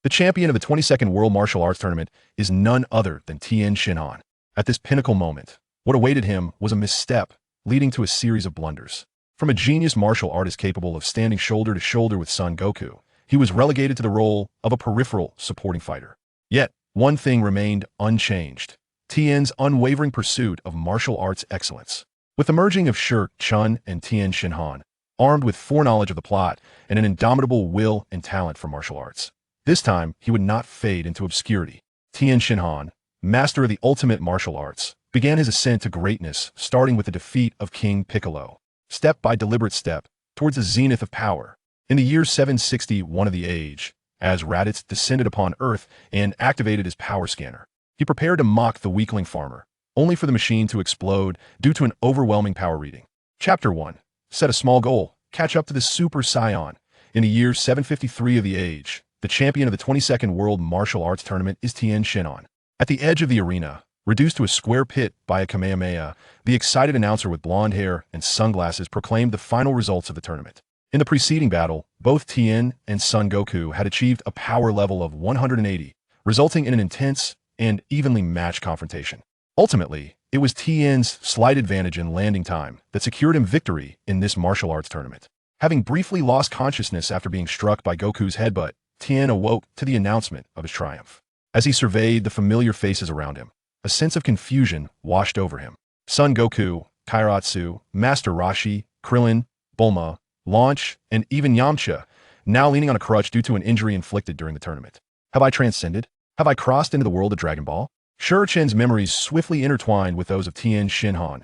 The champion of the 22nd World Martial Arts Tournament is none other than Tien Shinhan. At this pinnacle moment, what awaited him was a misstep, leading to a series of blunders. From a genius martial artist capable of standing shoulder to shoulder with Son Goku, he was relegated to the role of a peripheral supporting fighter. Yet, one thing remained unchanged: Tien's unwavering pursuit of martial arts excellence. With the merging of Shi Chun and Tien Shinhan, armed with foreknowledge of the plot and an indomitable will and talent for martial arts, this time he would not fade into obscurity. Tien Shinhan, master of the ultimate martial arts, began his ascent to greatness, starting with the defeat of King Piccolo, step by deliberate step, towards the zenith of power. In the year 761 of the age, as Raditz descended upon Earth and activated his power scanner, he prepared to mock the weakling farmer, only for the machine to explode due to an overwhelming power reading. Chapter 1. Set a small goal. Catch up to the Super Saiyan. In the year 753 of the age, the champion of the 22nd World Martial Arts Tournament is Tien Shinhan. At the edge of the arena, reduced to a square pit by a Kamehameha, the excited announcer with blonde hair and sunglasses proclaimed the final results of the tournament. In the preceding battle, both Tien and Son Goku had achieved a power level of 180, resulting in an intense and evenly matched confrontation. Ultimately, it was Tien's slight advantage in landing time that secured him victory in this martial arts tournament. Having briefly lost consciousness after being struck by Goku's headbutt, Tien awoke to the announcement of his triumph. As he surveyed the familiar faces around him, a sense of confusion washed over him. Son Goku, Kairatsu, Master Roshi, Krillin, Bulma, Launch, and even Yamcha, now leaning on a crutch due to an injury inflicted during the tournament. Have I transcended? Have I crossed into the world of Dragon Ball? Shi Chen's memories swiftly intertwined with those of Tien Shinhan.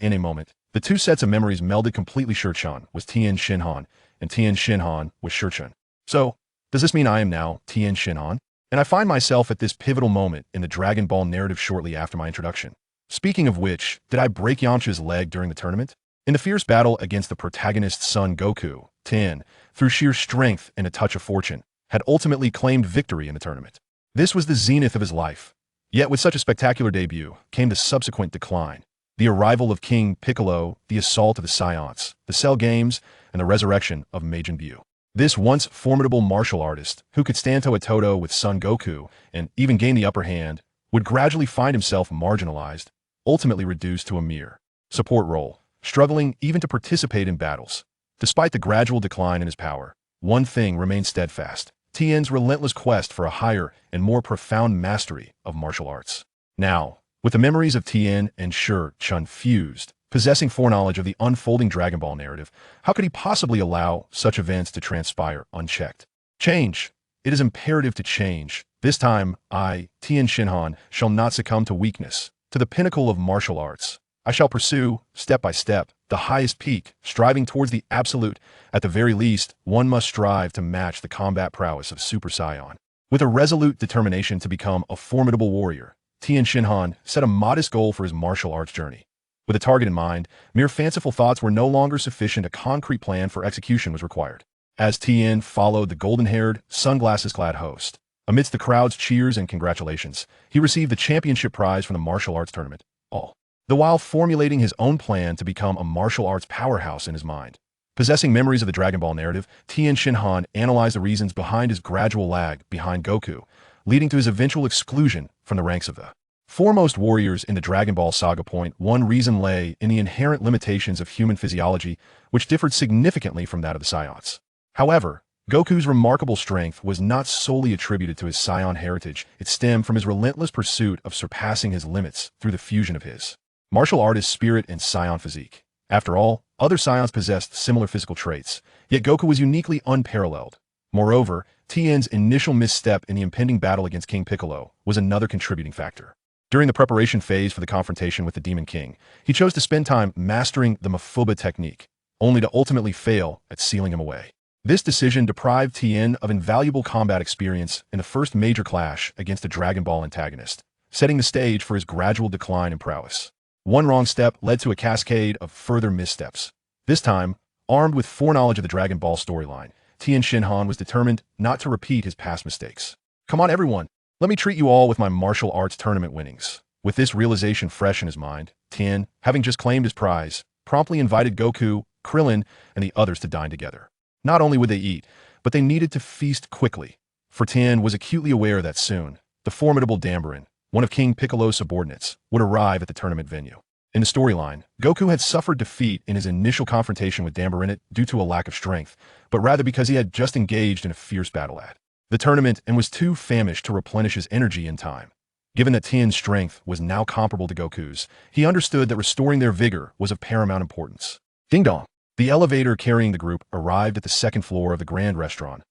In a moment, the two sets of memories melded completely. Shi Chen was Tien Shinhan, and Tien Shinhan was Shi Chen. So, does this mean I am now Tien Shinhan? And I find myself at this pivotal moment in the Dragon Ball narrative shortly after my introduction. Speaking of which, did I break Yamcha's leg during the tournament? In the fierce battle against the protagonist's son Goku, Tien, through sheer strength and a touch of fortune, had ultimately claimed victory in the tournament. This was the zenith of his life. Yet with such a spectacular debut came the subsequent decline. The arrival of King Piccolo, the assault of the Saiyans, the Cell Games, and the resurrection of Majin Buu. This once formidable martial artist, who could stand toe-to-toe with Son Goku and even gain the upper hand, would gradually find himself marginalized, ultimately reduced to a mere support role, struggling even to participate in battles. Despite the gradual decline in his power, one thing remained steadfast: Tien's relentless quest for a higher and more profound mastery of martial arts. Now, with the memories of Tien and Shi Chun fused, possessing foreknowledge of the unfolding Dragon Ball narrative, how could he possibly allow such events to transpire unchecked? Change. It is imperative to change. This time, I, Tien Shinhan, shall not succumb to weakness. To the pinnacle of martial arts, I shall pursue, step by step, the highest peak, striving towards the absolute. At the very least, one must strive to match the combat prowess of Super Saiyan. With a resolute determination to become a formidable warrior, Tien Shinhan set a modest goal for his martial arts journey. With a target in mind, mere fanciful thoughts were no longer sufficient. A concrete plan for execution was required. As Tien followed the golden-haired, sunglasses-clad host, amidst the crowd's cheers and congratulations, he received the championship prize from the martial arts tournament, all the while formulating his own plan to become a martial arts powerhouse in his mind. Possessing memories of the Dragon Ball narrative, Tien Shinhan analyzed the reasons behind his gradual lag behind Goku, leading to his eventual exclusion from the ranks of the foremost warriors in the Dragon Ball saga. One reason lay in the inherent limitations of human physiology, which differed significantly from that of the Saiyans. However, Goku's remarkable strength was not solely attributed to his Saiyan heritage. It stemmed from his relentless pursuit of surpassing his limits through the fusion of his martial artist spirit and Saiyan physique. After all, other Saiyans possessed similar physical traits, yet Goku was uniquely unparalleled. Moreover, Tien's initial misstep in the impending battle against King Piccolo was another contributing factor. During the preparation phase for the confrontation with the Demon King, he chose to spend time mastering the Mafuba technique, only to ultimately fail at sealing him away. This decision deprived Tien of invaluable combat experience in the first major clash against a Dragon Ball antagonist, setting the stage for his gradual decline in prowess. One wrong step led to a cascade of further missteps. This time, armed with foreknowledge of the Dragon Ball storyline, Tien Shinhan was determined not to repeat his past mistakes. Come on, everyone. Let me treat you all with my martial arts tournament winnings. With this realization fresh in his mind, Tien, having just claimed his prize, promptly invited Goku, Krillin, and the others to dine together. Not only would they eat, but they needed to feast quickly. for Tien was acutely aware that soon, the formidable Dambaran, one of King Piccolo's subordinates, would arrive at the tournament venue. In the storyline, Goku had suffered defeat in his initial confrontation with Dambaran due to a lack of strength, but rather because he had just engaged in a fierce battle at the tournament and was too famished to replenish his energy in time. Given that Tien's strength was now comparable to Goku's, he understood that restoring their vigor was of paramount importance. Ding dong! The elevator carrying the group arrived at the second floor of the grand restaurant.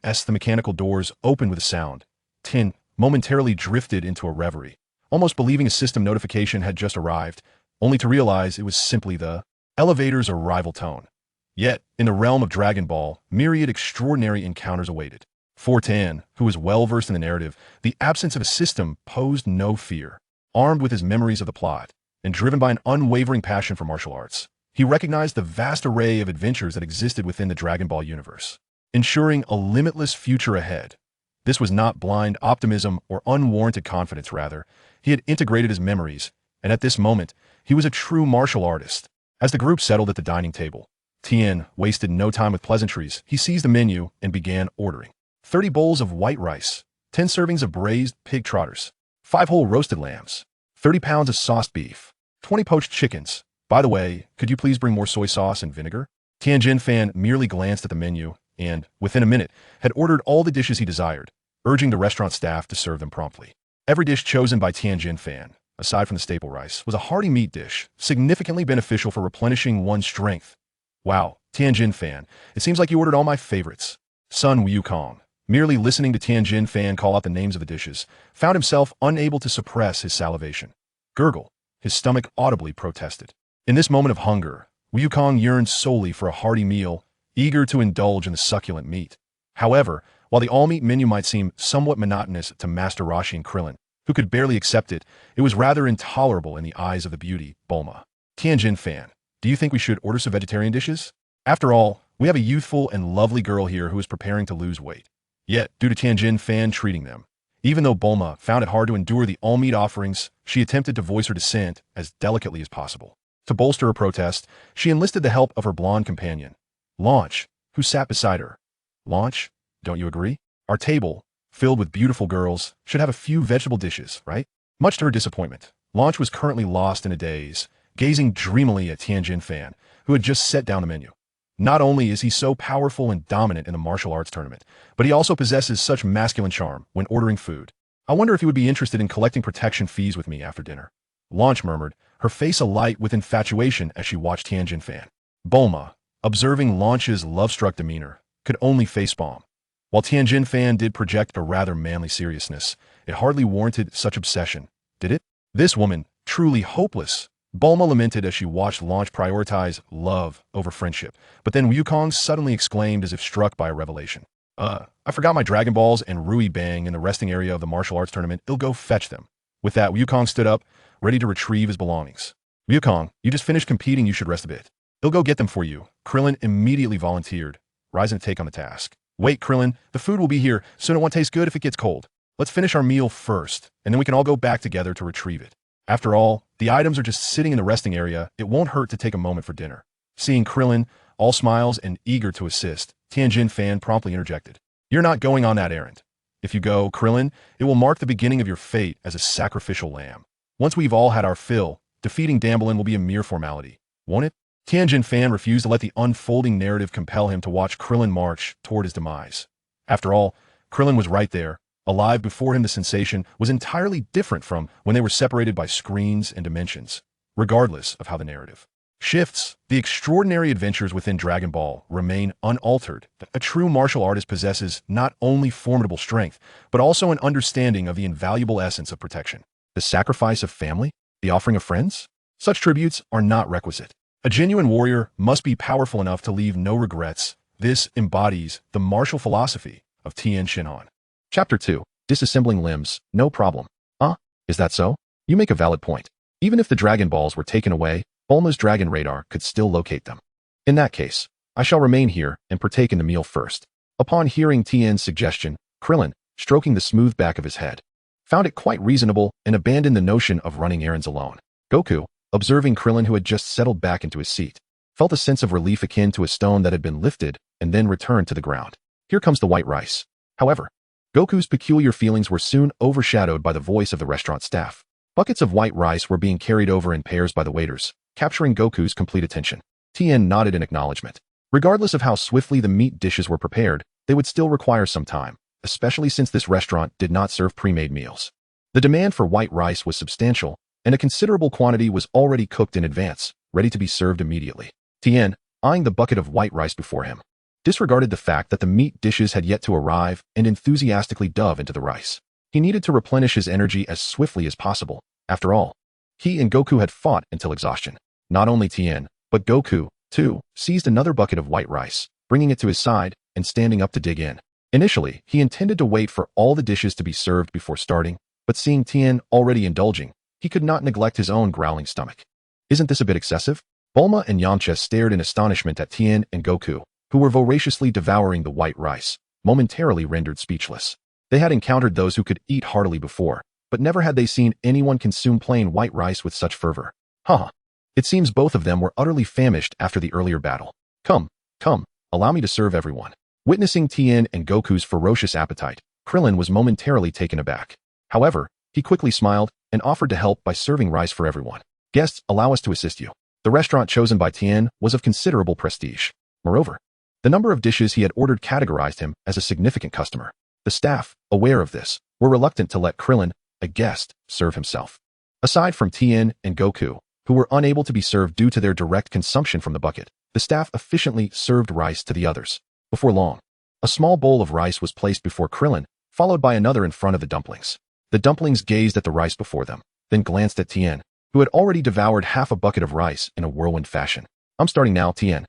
As the mechanical doors opened with a sound, Tien momentarily drifted into a reverie, almost believing a system notification had just arrived, only to realize it was simply the elevator's arrival tone. Yet, in the realm of Dragon Ball, myriad extraordinary encounters awaited. For Tien, who was well-versed in the narrative, the absence of a system posed no fear. Armed with his memories of the plot, and driven by an unwavering passion for martial arts, he recognized the vast array of adventures that existed within the Dragon Ball universe, ensuring a limitless future ahead. This was not blind optimism or unwarranted confidence, rather, he had integrated his memories, and at this moment, he was a true martial artist. As the group settled at the dining table, Tien wasted no time with pleasantries. He seized the menu and began ordering. 30 bowls of white rice, 10 servings of braised pig trotters, 5 whole roasted lambs, 30 pounds of sauced beef, 20 poached chickens. By the way, could you please bring more soy sauce and vinegar? Tien Shinhan merely glanced at the menu and, within a minute, had ordered all the dishes he desired, urging the restaurant staff to serve them promptly. Every dish chosen by Tien Shinhan, aside from the staple rice, was a hearty meat dish, significantly beneficial for replenishing one's strength. Wow, Tien Shinhan, it seems like you ordered all my favorites. Sun Wukong, merely listening to Tien Shinhan call out the names of the dishes, found himself unable to suppress his salivation. Gurgle, his stomach audibly protested. In this moment of hunger, Wukong yearned solely for a hearty meal, eager to indulge in the succulent meat. However, while the all-meat menu might seem somewhat monotonous to Master Roshi and Krillin, who could barely accept it, it was rather intolerable in the eyes of the beauty, Bulma. Tien Shinhan, do you think we should order some vegetarian dishes? After all, we have a youthful and lovely girl here who is preparing to lose weight. Yet, due to Tien Shinhan treating them, even though Bulma found it hard to endure the all-meat offerings, she attempted to voice her dissent as delicately as possible. To bolster her protest, she enlisted the help of her blonde companion, Launch, who sat beside her. Launch, don't you agree? Our table, filled with beautiful girls, should have a few vegetable dishes, right? Much to her disappointment, Launch was currently lost in a daze, gazing dreamily at Tien Shinhan, who had just set down the menu. Not only is he so powerful and dominant in the martial arts tournament, but he also possesses such masculine charm when ordering food. I wonder if he would be interested in collecting protection fees with me after dinner. Launch murmured, her face alight with infatuation as she watched Tien Shinhan. Bulma, observing Launch's love-struck demeanor, could only facepalm. While Tien Shinhan did project a rather manly seriousness, it hardly warranted such obsession, did it? This woman, truly hopeless, Bulma lamented as she watched Launch prioritize love over friendship, but then Wukong suddenly exclaimed as if struck by a revelation. I forgot my Dragon Balls and Rui Bang in the resting area of the martial arts tournament. I'll go fetch them. With that, Wukong stood up, ready to retrieve his belongings. Wukong, you just finished competing, you should rest a bit. I'll go get them for you. Krillin immediately volunteered, rising to take on the task. Wait, Krillin, the food will be here, soon it won't taste good if it gets cold. Let's finish our meal first, and then we can all go back together to retrieve it. After all, the items are just sitting in the resting area, it won't hurt to take a moment for dinner. Seeing Krillin, all smiles and eager to assist, Tien Shinhan promptly interjected. You're not going on that errand. If you go, Krillin, it will mark the beginning of your fate as a sacrificial lamb. Once we've all had our fill, defeating Dambaran will be a mere formality, won't it? Tien Shinhan refused to let the unfolding narrative compel him to watch Krillin march toward his demise. After all, Krillin was right there, alive before him. The sensation was entirely different from when they were separated by screens and dimensions. Regardless of how the narrative shifts, the extraordinary adventures within Dragon Ball remain unaltered. A true martial artist possesses not only formidable strength, but also an understanding of the invaluable essence of protection. The sacrifice of family? The offering of friends? Such tributes are not requisite. A genuine warrior must be powerful enough to leave no regrets. This embodies the martial philosophy of Tien Shinhan. Chapter 2. Disassembling limbs, no problem. Is that so? You make a valid point. Even if the Dragon Balls were taken away, Bulma's Dragon Radar could still locate them. In that case, I shall remain here and partake in the meal first. Upon hearing Tien's suggestion, Krillin, stroking the smooth back of his head, found it quite reasonable and abandoned the notion of running errands alone. Goku, observing Krillin who had just settled back into his seat, felt a sense of relief akin to a stone that had been lifted and then returned to the ground. Here comes the white rice. However, Goku's peculiar feelings were soon overshadowed by the voice of the restaurant staff. Buckets of white rice were being carried over in pairs by the waiters, capturing Goku's complete attention. Tien nodded in acknowledgement. Regardless of how swiftly the meat dishes were prepared, they would still require some time, especially since this restaurant did not serve pre-made meals. The demand for white rice was substantial, and a considerable quantity was already cooked in advance, ready to be served immediately. Tien, eyeing the bucket of white rice before him, disregarded the fact that the meat dishes had yet to arrive and enthusiastically dove into the rice. He needed to replenish his energy as swiftly as possible. After all, he and Goku had fought until exhaustion. Not only Tien, but Goku, too, seized another bucket of white rice, bringing it to his side and standing up to dig in. Initially, he intended to wait for all the dishes to be served before starting, but seeing Tien already indulging, he could not neglect his own growling stomach. Isn't this a bit excessive? Bulma and Yamcha stared in astonishment at Tien and Goku, who were voraciously devouring the white rice, momentarily rendered speechless. They had encountered those who could eat heartily before, but never had they seen anyone consume plain white rice with such fervor. It seems both of them were utterly famished after the earlier battle. Come, allow me to serve everyone. Witnessing Tien and Goku's ferocious appetite, Krillin was momentarily taken aback. However, he quickly smiled and offered to help by serving rice for everyone. Guests, allow us to assist you. The restaurant chosen by Tien was of considerable prestige. Moreover, the number of dishes he had ordered categorized him as a significant customer. The staff, aware of this, were reluctant to let Krillin, a guest, serve himself. Aside from Tien and Goku, who were unable to be served due to their direct consumption from the bucket, the staff efficiently served rice to the others. Before long, a small bowl of rice was placed before Krillin, followed by another in front of the dumplings. The dumplings gazed at the rice before them, then glanced at Tien, who had already devoured half a bucket of rice in a whirlwind fashion. I'm starting now, Tien.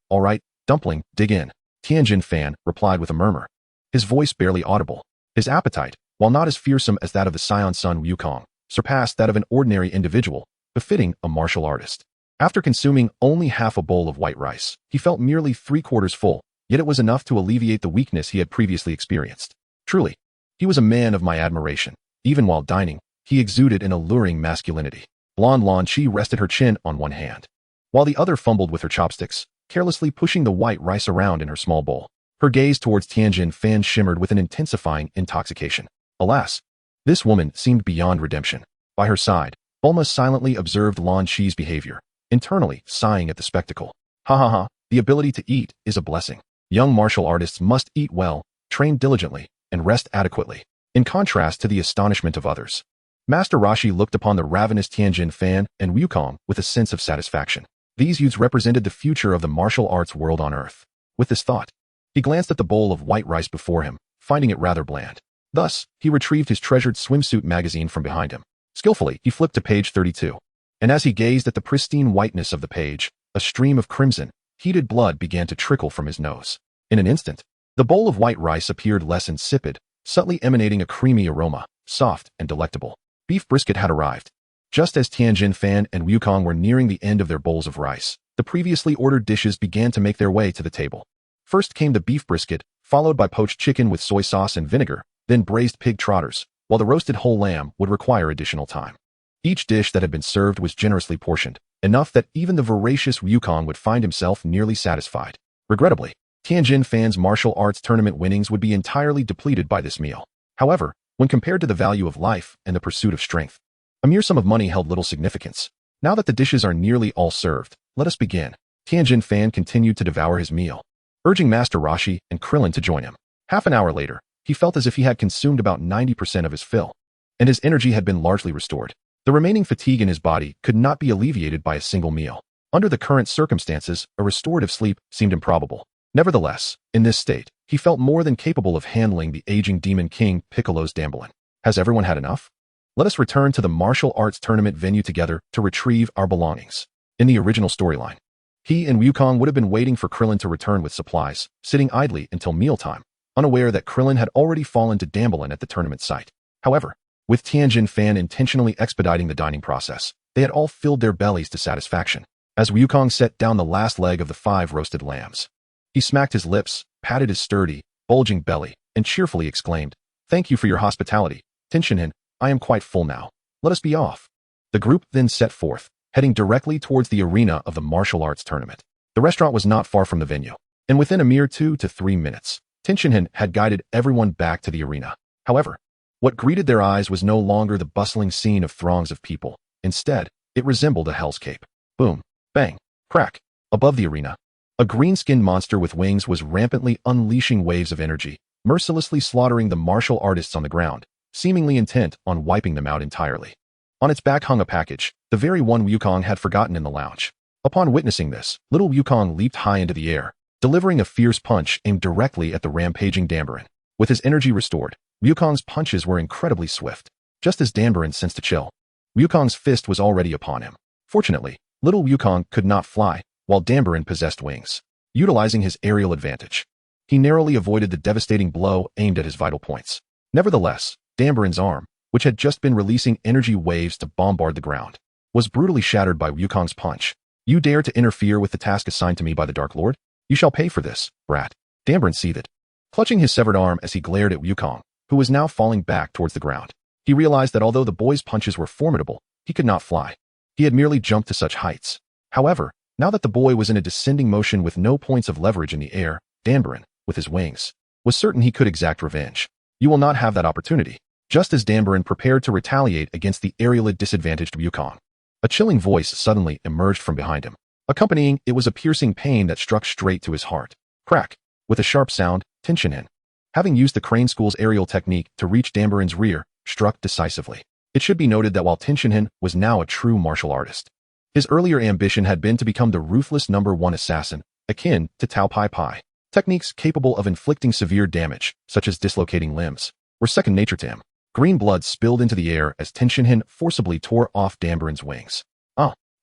All right, dumpling, dig in. Tien Shinhan replied with a murmur, his voice barely audible. His appetite, while not as fearsome as that of the Saiyan son Wukong, surpassed that of an ordinary individual, befitting a martial artist. After consuming only half a bowl of white rice, he felt merely 3/4 full, yet it was enough to alleviate the weakness he had previously experienced. Truly, he was a man of my admiration. Even while dining, he exuded an alluring masculinity. Blonde Lan Chi rested her chin on one hand, while the other fumbled with her chopsticks, carelessly pushing the white rice around in her small bowl. Her gaze towards Tien Shinhan shimmered with an intensifying intoxication. Alas, this woman seemed beyond redemption. By her side, Bulma silently observed Lan Chi's behavior, internally sighing at the spectacle. The ability to eat is a blessing. Young martial artists must eat well, train diligently, and rest adequately. In contrast to the astonishment of others, Master Roshi looked upon the ravenous Tien Shinhan and Wukong with a sense of satisfaction. These youths represented the future of the martial arts world on Earth. With this thought, he glanced at the bowl of white rice before him, finding it rather bland. Thus, he retrieved his treasured swimsuit magazine from behind him. Skillfully, he flipped to page 32. And as he gazed at the pristine whiteness of the page, a stream of crimson, heated blood began to trickle from his nose. In an instant, the bowl of white rice appeared less insipid, subtly emanating a creamy aroma, soft and delectable. Beef brisket had arrived. Just as Tien Shinhan and Wukong were nearing the end of their bowls of rice, the previously ordered dishes began to make their way to the table. First came the beef brisket, followed by poached chicken with soy sauce and vinegar, then braised pig trotters, while the roasted whole lamb would require additional time. Each dish that had been served was generously portioned, enough that even the voracious Wukong would find himself nearly satisfied. Regrettably, Tien Shinhan's martial arts tournament winnings would be entirely depleted by this meal. However, when compared to the value of life and the pursuit of strength, a mere sum of money held little significance. Now that the dishes are nearly all served, let us begin. Tien Shinhan continued to devour his meal, urging Master Roshi and Krillin to join him. Half an hour later, he felt as if he had consumed about 90% of his fill, and his energy had been largely restored. The remaining fatigue in his body could not be alleviated by a single meal. Under the current circumstances, a restorative sleep seemed improbable. Nevertheless, in this state, he felt more than capable of handling the aging demon King Piccolo's dambolin. Has everyone had enough? Let us return to the martial arts tournament venue together to retrieve our belongings. In the original storyline, he and Wukong would have been waiting for Krillin to return with supplies, sitting idly until mealtime, unaware that Krillin had already fallen to dambolin at the tournament site. However, with Tien Shinhan intentionally expediting the dining process, they had all filled their bellies to satisfaction. As Wukong set down the last leg of the 5 roasted lambs, he smacked his lips, patted his sturdy, bulging belly, and cheerfully exclaimed, "Thank you for your hospitality, Tien Shinhan. I am quite full now. Let us be off." The group then set forth, heading directly towards the arena of the martial arts tournament. The restaurant was not far from the venue, and within a mere 2 to 3 minutes, Tien Shinhan had guided everyone back to the arena. However, what greeted their eyes was no longer the bustling scene of throngs of people. Instead, it resembled a hellscape. Boom, bang, crack. Above the arena, a green-skinned monster with wings was rampantly unleashing waves of energy, mercilessly slaughtering the martial artists on the ground, seemingly intent on wiping them out entirely. On its back hung a package, the very one Wukong had forgotten in the lounge. Upon witnessing this, little Wukong leaped high into the air, delivering a fierce punch aimed directly at the rampaging Dambaran. With his energy restored, Wukong's punches were incredibly swift. Just as Dambaran sensed a chill, Wukong's fist was already upon him. Fortunately, little Wukong could not fly, while Dambaran possessed wings. Utilizing his aerial advantage, he narrowly avoided the devastating blow aimed at his vital points. Nevertheless, Dambaran's arm, which had just been releasing energy waves to bombard the ground, was brutally shattered by Wukong's punch. You dare to interfere with the task assigned to me by the Dark Lord? You shall pay for this, brat. Dambaran seethed, clutching his severed arm as he glared at Wukong, who was now falling back towards the ground. He realized that although the boy's punches were formidable, he could not fly. He had merely jumped to such heights. However, now that the boy was in a descending motion with no points of leverage in the air, Dambaran, with his wings, was certain he could exact revenge. You will not have that opportunity. Just as Dambaran prepared to retaliate against the aerially disadvantaged Wukong, a chilling voice suddenly emerged from behind him. Accompanying it was a piercing pain that struck straight to his heart. Crack! With a sharp sound, Tien Shinhan, having used the Crane School's aerial technique to reach Dambaran's rear, struck decisively. It should be noted that while Tien Shinhan was now a true martial artist, his earlier ambition had been to become the ruthless #1 assassin, akin to Tao Pai Pai. Techniques capable of inflicting severe damage, such as dislocating limbs, were second nature to him. Green blood spilled into the air as Tien Shinhan forcibly tore off Dambaran's wings.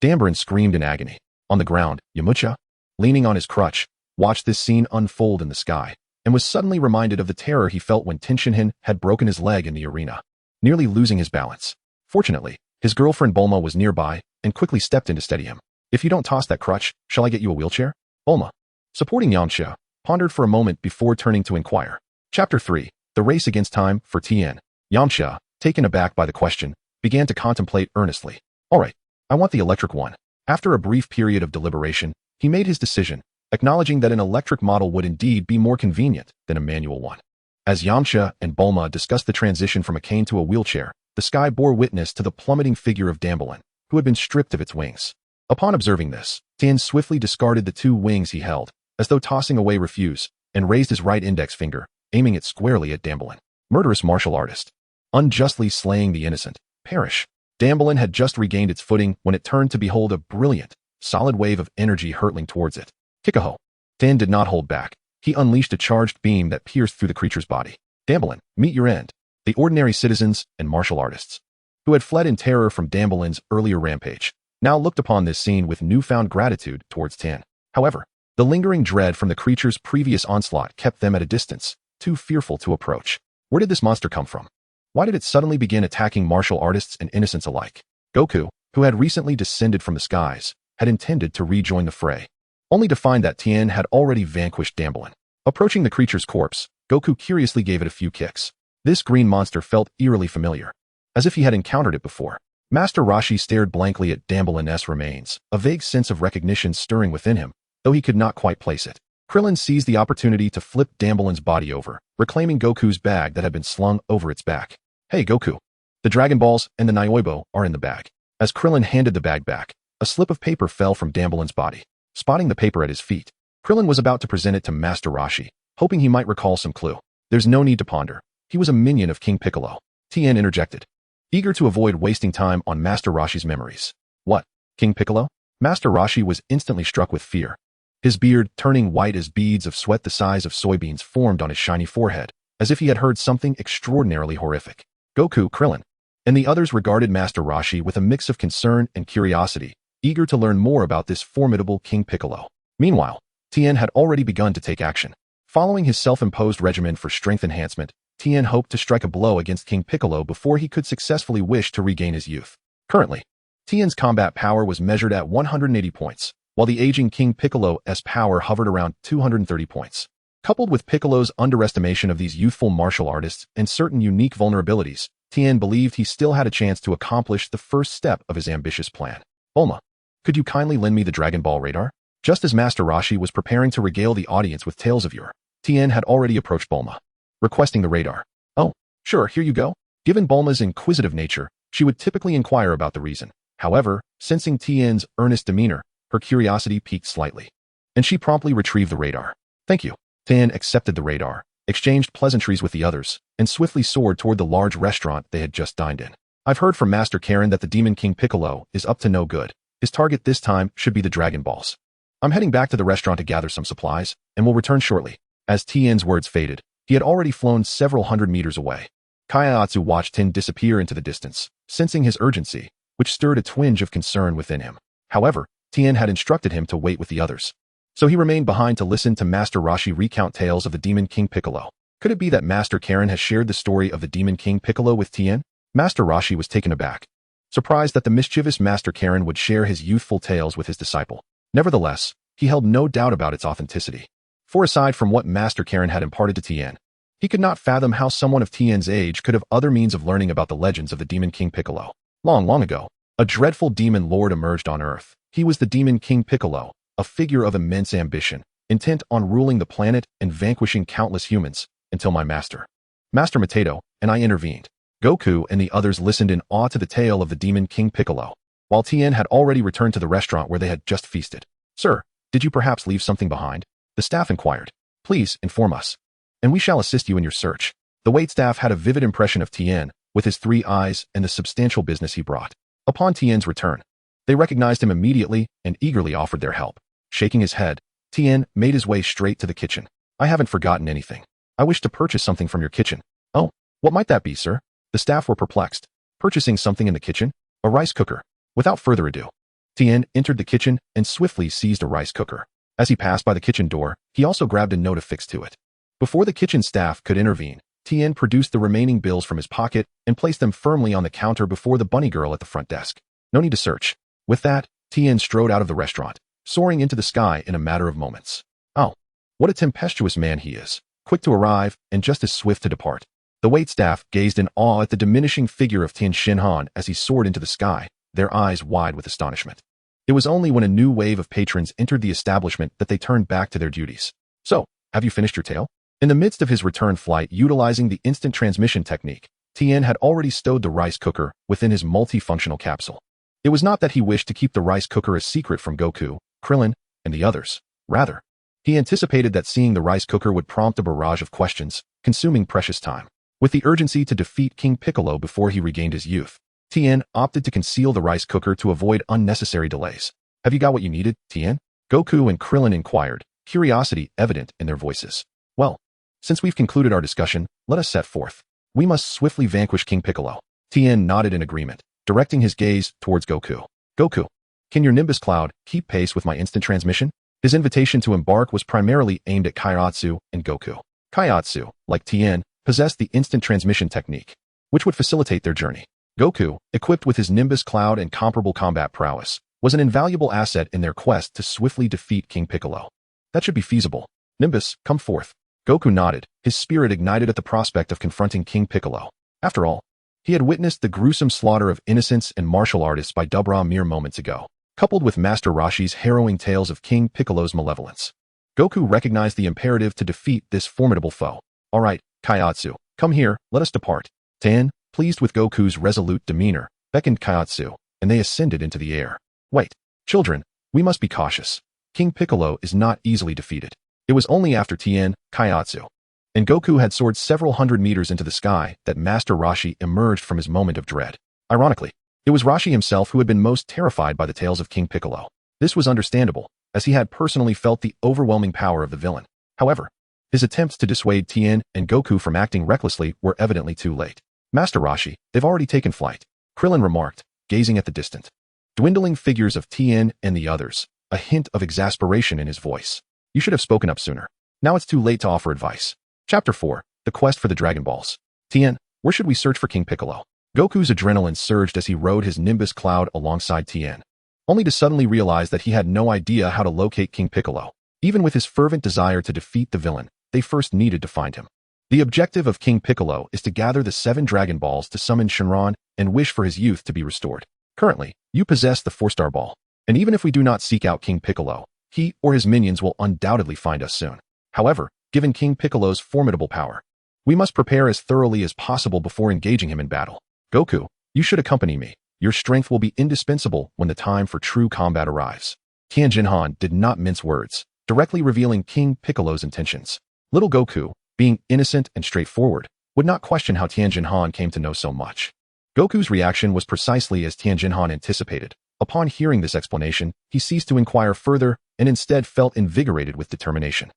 Dambaran screamed in agony. On the ground, Yamucha, leaning on his crutch, watched this scene unfold in the sky, and was suddenly reminded of the terror he felt when Tien Shinhan had broken his leg in the arena, nearly losing his balance. Fortunately, his girlfriend Bulma was nearby and quickly stepped in to steady him. If you don't toss that crutch, shall I get you a wheelchair? Bulma, supporting Yamcha, pondered for a moment before turning to inquire. Chapter 3, The Race Against Time for Tien. Yamcha, taken aback by the question, began to contemplate earnestly. All right, I want the electric one. After a brief period of deliberation, he made his decision, acknowledging that an electric model would indeed be more convenient than a manual one. As Yamcha and Bulma discussed the transition from a cane to a wheelchair, the sky bore witness to the plummeting figure of Dambaran, who had been stripped of its wings. Upon observing this, Tien swiftly discarded the 2 wings he held, as though tossing away refuse, and raised his right index finger, aiming it squarely at Dambaran. Murderous martial artist, unjustly slaying the innocent, perish. Dambaran had just regained its footing when it turned to behold a brilliant, solid wave of energy hurtling towards it. Kikaho. Tien did not hold back. He unleashed a charged beam that pierced through the creature's body. Dambaran, meet your end. The ordinary citizens and martial artists, who had fled in terror from Dambaran's earlier rampage, now looked upon this scene with newfound gratitude towards Tien. However, the lingering dread from the creature's previous onslaught kept them at a distance, too fearful to approach. Where did this monster come from? Why did it suddenly begin attacking martial artists and innocents alike? Goku, who had recently descended from the skies, had intended to rejoin the fray, only to find that Tien had already vanquished Dambaran. Approaching the creature's corpse, Goku curiously gave it a few kicks. This green monster felt eerily familiar, as if he had encountered it before. Master Roshi stared blankly at Dambaran's remains, a vague sense of recognition stirring within him, though he could not quite place it. Krillin seized the opportunity to flip Dambaran's body over, reclaiming Goku's bag that had been slung over its back. Hey Goku, the Dragon Balls and the Nyoibo are in the bag. As Krillin handed the bag back, a slip of paper fell from Dambaran's body. Spotting the paper at his feet, Krillin was about to present it to Master Roshi, hoping he might recall some clue. There's no need to ponder. He was a minion of King Piccolo. Tien interjected, eager to avoid wasting time on Master Roshi's memories. What? King Piccolo? Master Roshi was instantly struck with fear. His beard, turning white as beads of sweat the size of soybeans, formed on his shiny forehead, as if he had heard something extraordinarily horrific. Goku, Krillin, and the others regarded Master Roshi with a mix of concern and curiosity, eager to learn more about this formidable King Piccolo. Meanwhile, Tien had already begun to take action. Following his self-imposed regimen for strength enhancement, Tien hoped to strike a blow against King Piccolo before he could successfully wish to regain his youth. Currently, Tien's combat power was measured at 180 points, while the aging King Piccolo's power hovered around 230 points. Coupled with Piccolo's underestimation of these youthful martial artists and certain unique vulnerabilities, Tien believed he still had a chance to accomplish the first step of his ambitious plan. Bulma, could you kindly lend me the Dragon Ball radar? Just as Master Roshi was preparing to regale the audience with tales of yore, Tien had already approached Bulma, requesting the radar. Oh, sure, here you go. Given Bulma's inquisitive nature, she would typically inquire about the reason. However, sensing Tien's earnest demeanor, her curiosity piqued slightly, and she promptly retrieved the radar. Thank you. Tien accepted the radar, exchanged pleasantries with the others, and swiftly soared toward the large restaurant they had just dined in. I've heard from Master Karen that the Demon King Piccolo is up to no good. His target this time should be the Dragon Balls. I'm heading back to the restaurant to gather some supplies, and will return shortly. As Tien's words faded, he had already flown several hundred meters away. Kaiatsu watched Tien disappear into the distance, sensing his urgency, which stirred a twinge of concern within him. However, Tien had instructed him to wait with the others, so he remained behind to listen to Master Roshi recount tales of the Demon King Piccolo. Could it be that Master Karen has shared the story of the Demon King Piccolo with Tien? Master Roshi was taken aback, surprised that the mischievous Master Karen would share his youthful tales with his disciple. Nevertheless, he held no doubt about its authenticity. For aside from what Master Karen had imparted to Tien, he could not fathom how someone of Tien's age could have other means of learning about the legends of the Demon King Piccolo. Long, long ago, a dreadful demon lord emerged on Earth. He was the Demon King Piccolo, a figure of immense ambition, intent on ruling the planet and vanquishing countless humans, until my Master Mateto, and I intervened. Goku and the others listened in awe to the tale of the Demon King Piccolo, while Tien had already returned to the restaurant where they had just feasted. Sir, did you perhaps leave something behind? The staff inquired. Please inform us, and we shall assist you in your search. The waitstaff had a vivid impression of Tien, with his 3 eyes and the substantial business he brought. Upon Tien's return, they recognized him immediately and eagerly offered their help. Shaking his head, Tien made his way straight to the kitchen. I haven't forgotten anything. I wish to purchase something from your kitchen. Oh, what might that be, sir? The staff were perplexed. Purchasing something in the kitchen? A rice cooker. Without further ado, Tien entered the kitchen and swiftly seized a rice cooker. As he passed by the kitchen door, he also grabbed a note affixed to it. Before the kitchen staff could intervene, Tien produced the remaining bills from his pocket and placed them firmly on the counter before the bunny girl at the front desk. No need to search. With that, Tien strode out of the restaurant, soaring into the sky in a matter of moments. Oh, what a tempestuous man he is, quick to arrive and just as swift to depart. The waitstaff gazed in awe at the diminishing figure of Tien Shinhan as he soared into the sky, their eyes wide with astonishment. It was only when a new wave of patrons entered the establishment that they turned back to their duties. So, have you finished your tale? In the midst of his return flight utilizing the instant transmission technique, Tien had already stowed the rice cooker within his multifunctional capsule. It was not that he wished to keep the rice cooker a secret from Goku, Krillin, and the others. Rather, he anticipated that seeing the rice cooker would prompt a barrage of questions, consuming precious time. With the urgency to defeat King Piccolo before he regained his youth, Tien opted to conceal the rice cooker to avoid unnecessary delays. Have you got what you needed, Tien? Goku and Krillin inquired, curiosity evident in their voices. Well, since we've concluded our discussion, let us set forth. We must swiftly vanquish King Piccolo. Tien nodded in agreement, directing his gaze towards Goku. Goku, can your Nimbus Cloud keep pace with my instant transmission? His invitation to embark was primarily aimed at Kaiatsu and Goku. Kaiatsu, like Tien, possessed the instant transmission technique, which would facilitate their journey. Goku, equipped with his Nimbus Cloud and comparable combat prowess, was an invaluable asset in their quest to swiftly defeat King Piccolo. That should be feasible. Nimbus, come forth. Goku nodded, his spirit ignited at the prospect of confronting King Piccolo. After all, he had witnessed the gruesome slaughter of innocents and martial artists by Dubra mere moments ago, coupled with Master Roshi's harrowing tales of King Piccolo's malevolence. Goku recognized the imperative to defeat this formidable foe. All right, Kaiatsu, come here, let us depart. Tien, pleased with Goku's resolute demeanor, beckoned Kaiatsu, and they ascended into the air. Wait, children, we must be cautious. King Piccolo is not easily defeated. It was only after Tien, Kaiatsu, and Goku had soared several hundred meters into the sky that Master Roshi emerged from his moment of dread. Ironically, it was Roshi himself who had been most terrified by the tales of King Piccolo. This was understandable, as he had personally felt the overwhelming power of the villain. However, his attempts to dissuade Tien and Goku from acting recklessly were evidently too late. Master Roshi, they've already taken flight, Krillin remarked, gazing at the distant, dwindling figures of Tien and the others, a hint of exasperation in his voice. You should have spoken up sooner. Now it's too late to offer advice. Chapter 4, The Quest for the Dragon Balls. Tien, where should we search for King Piccolo? Goku's adrenaline surged as he rode his Nimbus Cloud alongside Tien, only to suddenly realize that he had no idea how to locate King Piccolo. Even with his fervent desire to defeat the villain, they first needed to find him. The objective of King Piccolo is to gather the 7 Dragon Balls to summon Shenron and wish for his youth to be restored. Currently, you possess the 4-star ball, and even if we do not seek out King Piccolo, he or his minions will undoubtedly find us soon. However, given King Piccolo's formidable power. We must prepare as thoroughly as possible before engaging him in battle. Goku, you should accompany me. Your strength will be indispensable when the time for true combat arrives. Tien Shinhan did not mince words, directly revealing King Piccolo's intentions. Little Goku, being innocent and straightforward, would not question how Tien Shinhan came to know so much. Goku's reaction was precisely as Tien Shinhan anticipated. Upon hearing this explanation, he ceased to inquire further and instead felt invigorated with determination.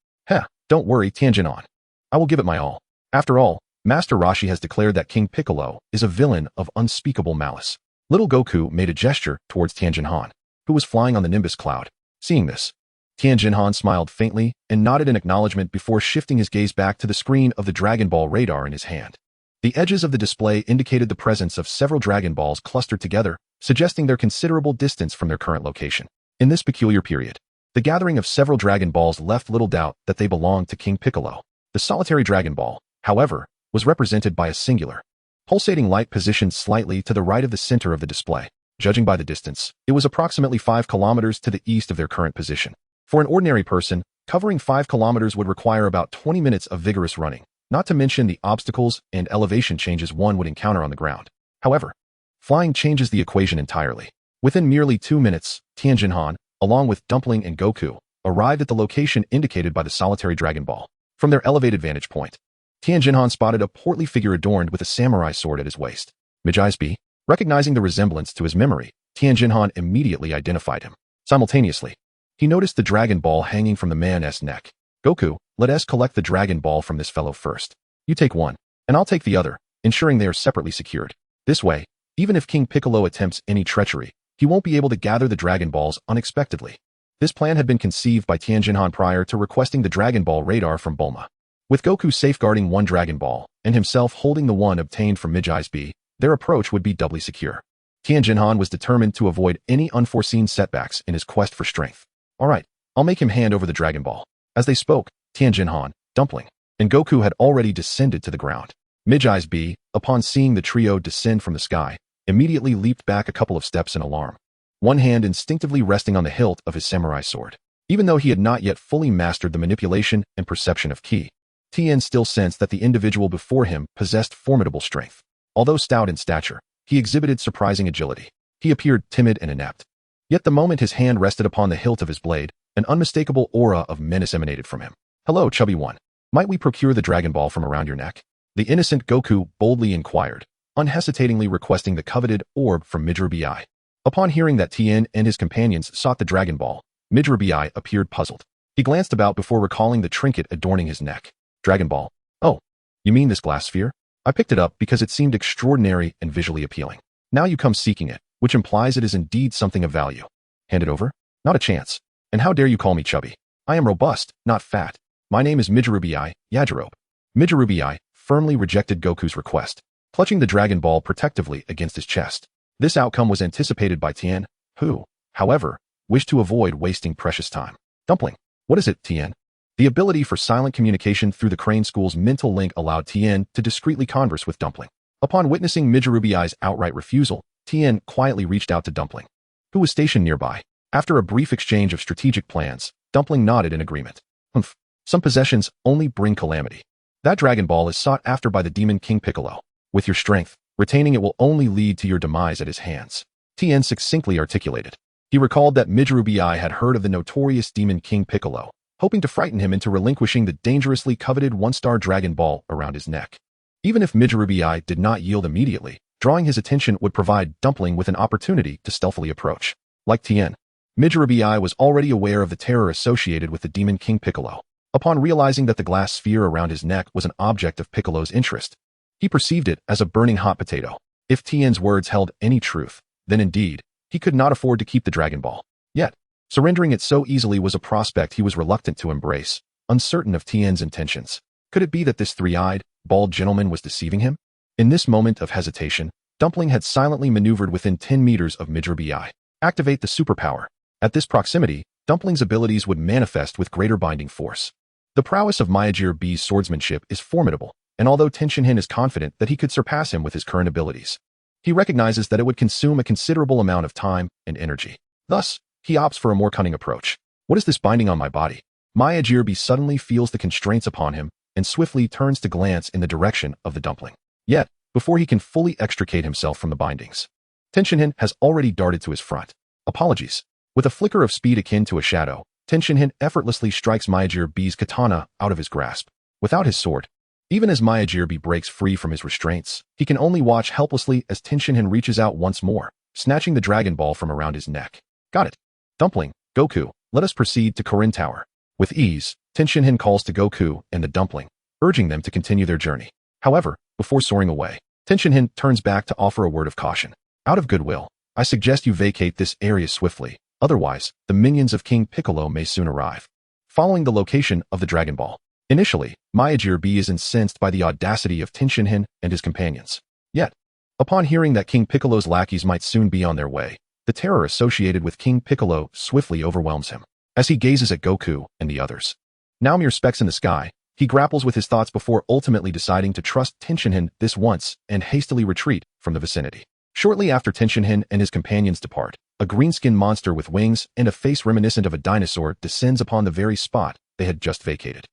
Don't worry, Tien Shinhan. I will give it my all. After all, Master Roshi has declared that King Piccolo is a villain of unspeakable malice. Little Goku made a gesture towards Tien Shinhan, who was flying on the Nimbus cloud. Seeing this, Tien Shinhan smiled faintly and nodded in acknowledgement before shifting his gaze back to the screen of the Dragon Ball radar in his hand. The edges of the display indicated the presence of several Dragon Balls clustered together, suggesting their considerable distance from their current location. In this peculiar period, the gathering of several Dragon Balls left little doubt that they belonged to King Piccolo. The solitary Dragon Ball, however, was represented by a singular, pulsating light positioned slightly to the right of the center of the display. Judging by the distance, it was approximately 5 kilometers to the east of their current position. For an ordinary person, covering 5 kilometers would require about 20 minutes of vigorous running, not to mention the obstacles and elevation changes one would encounter on the ground. However, flying changes the equation entirely. Within merely 2 minutes, Tien Shinhan, along with Dumpling and Goku, arrived at the location indicated by the solitary Dragon Ball. From their elevated vantage point, Tien Shinhan spotted a portly figure adorned with a samurai sword at his waist. Midge's B. Recognizing the resemblance to his memory, Tien Shinhan immediately identified him. Simultaneously, he noticed the Dragon Ball hanging from the man's neck. Goku, let us collect the Dragon Ball from this fellow first. You take one, and I'll take the other, ensuring they are separately secured. This way, even if King Piccolo attempts any treachery, he won't be able to gather the Dragon Balls unexpectedly. This plan had been conceived by Tien Shinhan prior to requesting the Dragon Ball radar from Bulma. With Goku safeguarding one Dragon Ball, and himself holding the one obtained from Midge's B, their approach would be doubly secure. Tien Shinhan was determined to avoid any unforeseen setbacks in his quest for strength. Alright, I'll make him hand over the Dragon Ball. As they spoke, Tien Shinhan, Dumpling, and Goku had already descended to the ground. Midge's B, upon seeing the trio descend from the sky, immediately leaped back a couple of steps in alarm, one hand instinctively resting on the hilt of his samurai sword. Even though he had not yet fully mastered the manipulation and perception of ki, Tien still sensed that the individual before him possessed formidable strength. Although stout in stature, he exhibited surprising agility. He appeared timid and inept. Yet the moment his hand rested upon the hilt of his blade, an unmistakable aura of menace emanated from him. Hello, chubby one. Might we procure the Dragon Ball from around your neck? The innocent Goku boldly inquired, unhesitatingly requesting the coveted orb from Midge Bi. Upon hearing that Tien and his companions sought the Dragon Ball, Midge Bi appeared puzzled. He glanced about before recalling the trinket adorning his neck. Dragon Ball. Oh, you mean this glass sphere? I picked it up because it seemed extraordinary and visually appealing. Now you come seeking it, which implies it is indeed something of value. Hand it over? Not a chance. And how dare you call me chubby? I am robust, not fat. My name is Midge Bi, Yajirobe. Midge Bi firmly rejected Goku's request, clutching the Dragon Ball protectively against his chest. This outcome was anticipated by Tien, who, however, wished to avoid wasting precious time. Dumpling. What is it, Tien? The ability for silent communication through the Crane School's mental link allowed Tien to discreetly converse with Dumpling. Upon witnessing Midge Bi's outright refusal, Tien quietly reached out to Dumpling, who was stationed nearby. After a brief exchange of strategic plans, Dumpling nodded in agreement. Some possessions only bring calamity. That Dragon Ball is sought after by the demon King Piccolo. With your strength, retaining it will only lead to your demise at his hands. Tien succinctly articulated. He recalled that Midge Bi had heard of the notorious demon King Piccolo, hoping to frighten him into relinquishing the dangerously coveted one-star Dragon Ball around his neck. Even if Midge Bi did not yield immediately, drawing his attention would provide Dumpling with an opportunity to stealthily approach. Like Tien, Midge Bi was already aware of the terror associated with the demon King Piccolo. Upon realizing that the glass sphere around his neck was an object of Piccolo's interest, he perceived it as a burning hot potato. If Tien's words held any truth, then indeed, he could not afford to keep the Dragon Ball. Yet, surrendering it so easily was a prospect he was reluctant to embrace, uncertain of Tien's intentions. Could it be that this three-eyed, bald gentleman was deceiving him? In this moment of hesitation, Dumpling had silently maneuvered within 10 meters of Midge Bi. Activate the superpower. At this proximity, Dumpling's abilities would manifest with greater binding force. The prowess of Miyajir B's swordsmanship is formidable, and although Tien Shinhan is confident that he could surpass him with his current abilities, he recognizes that it would consume a considerable amount of time and energy. Thus, he opts for a more cunning approach. What is this binding on my body? Miyajirbi suddenly feels the constraints upon him and swiftly turns to glance in the direction of the dumpling. Yet, before he can fully extricate himself from the bindings, Tien Shinhan has already darted to his front. Apologies. With a flicker of speed akin to a shadow, Tien Shinhan effortlessly strikes Miyajirbi's katana out of his grasp. Without his sword, even as Miyajirbi breaks free from his restraints, he can only watch helplessly as Tien Shinhan reaches out once more, snatching the Dragon Ball from around his neck. Got it. Dumpling, Goku, let us proceed to Korin Tower. With ease, Tien Shinhan calls to Goku and the dumpling, urging them to continue their journey. However, before soaring away, Tien Shinhan turns back to offer a word of caution. Out of goodwill, I suggest you vacate this area swiftly, otherwise, the minions of King Piccolo may soon arrive. Following the location of the Dragon Ball. Initially, Miyajirbi is incensed by the audacity of Tien Shinhan and his companions. Yet, upon hearing that King Piccolo's lackeys might soon be on their way, the terror associated with King Piccolo swiftly overwhelms him. As he gazes at Goku and the others, now mere specks in the sky, he grapples with his thoughts before ultimately deciding to trust Tien Shinhan this once and hastily retreat from the vicinity. Shortly after Tien Shinhan and his companions depart, a green-skinned monster with wings and a face reminiscent of a dinosaur descends upon the very spot they had just vacated.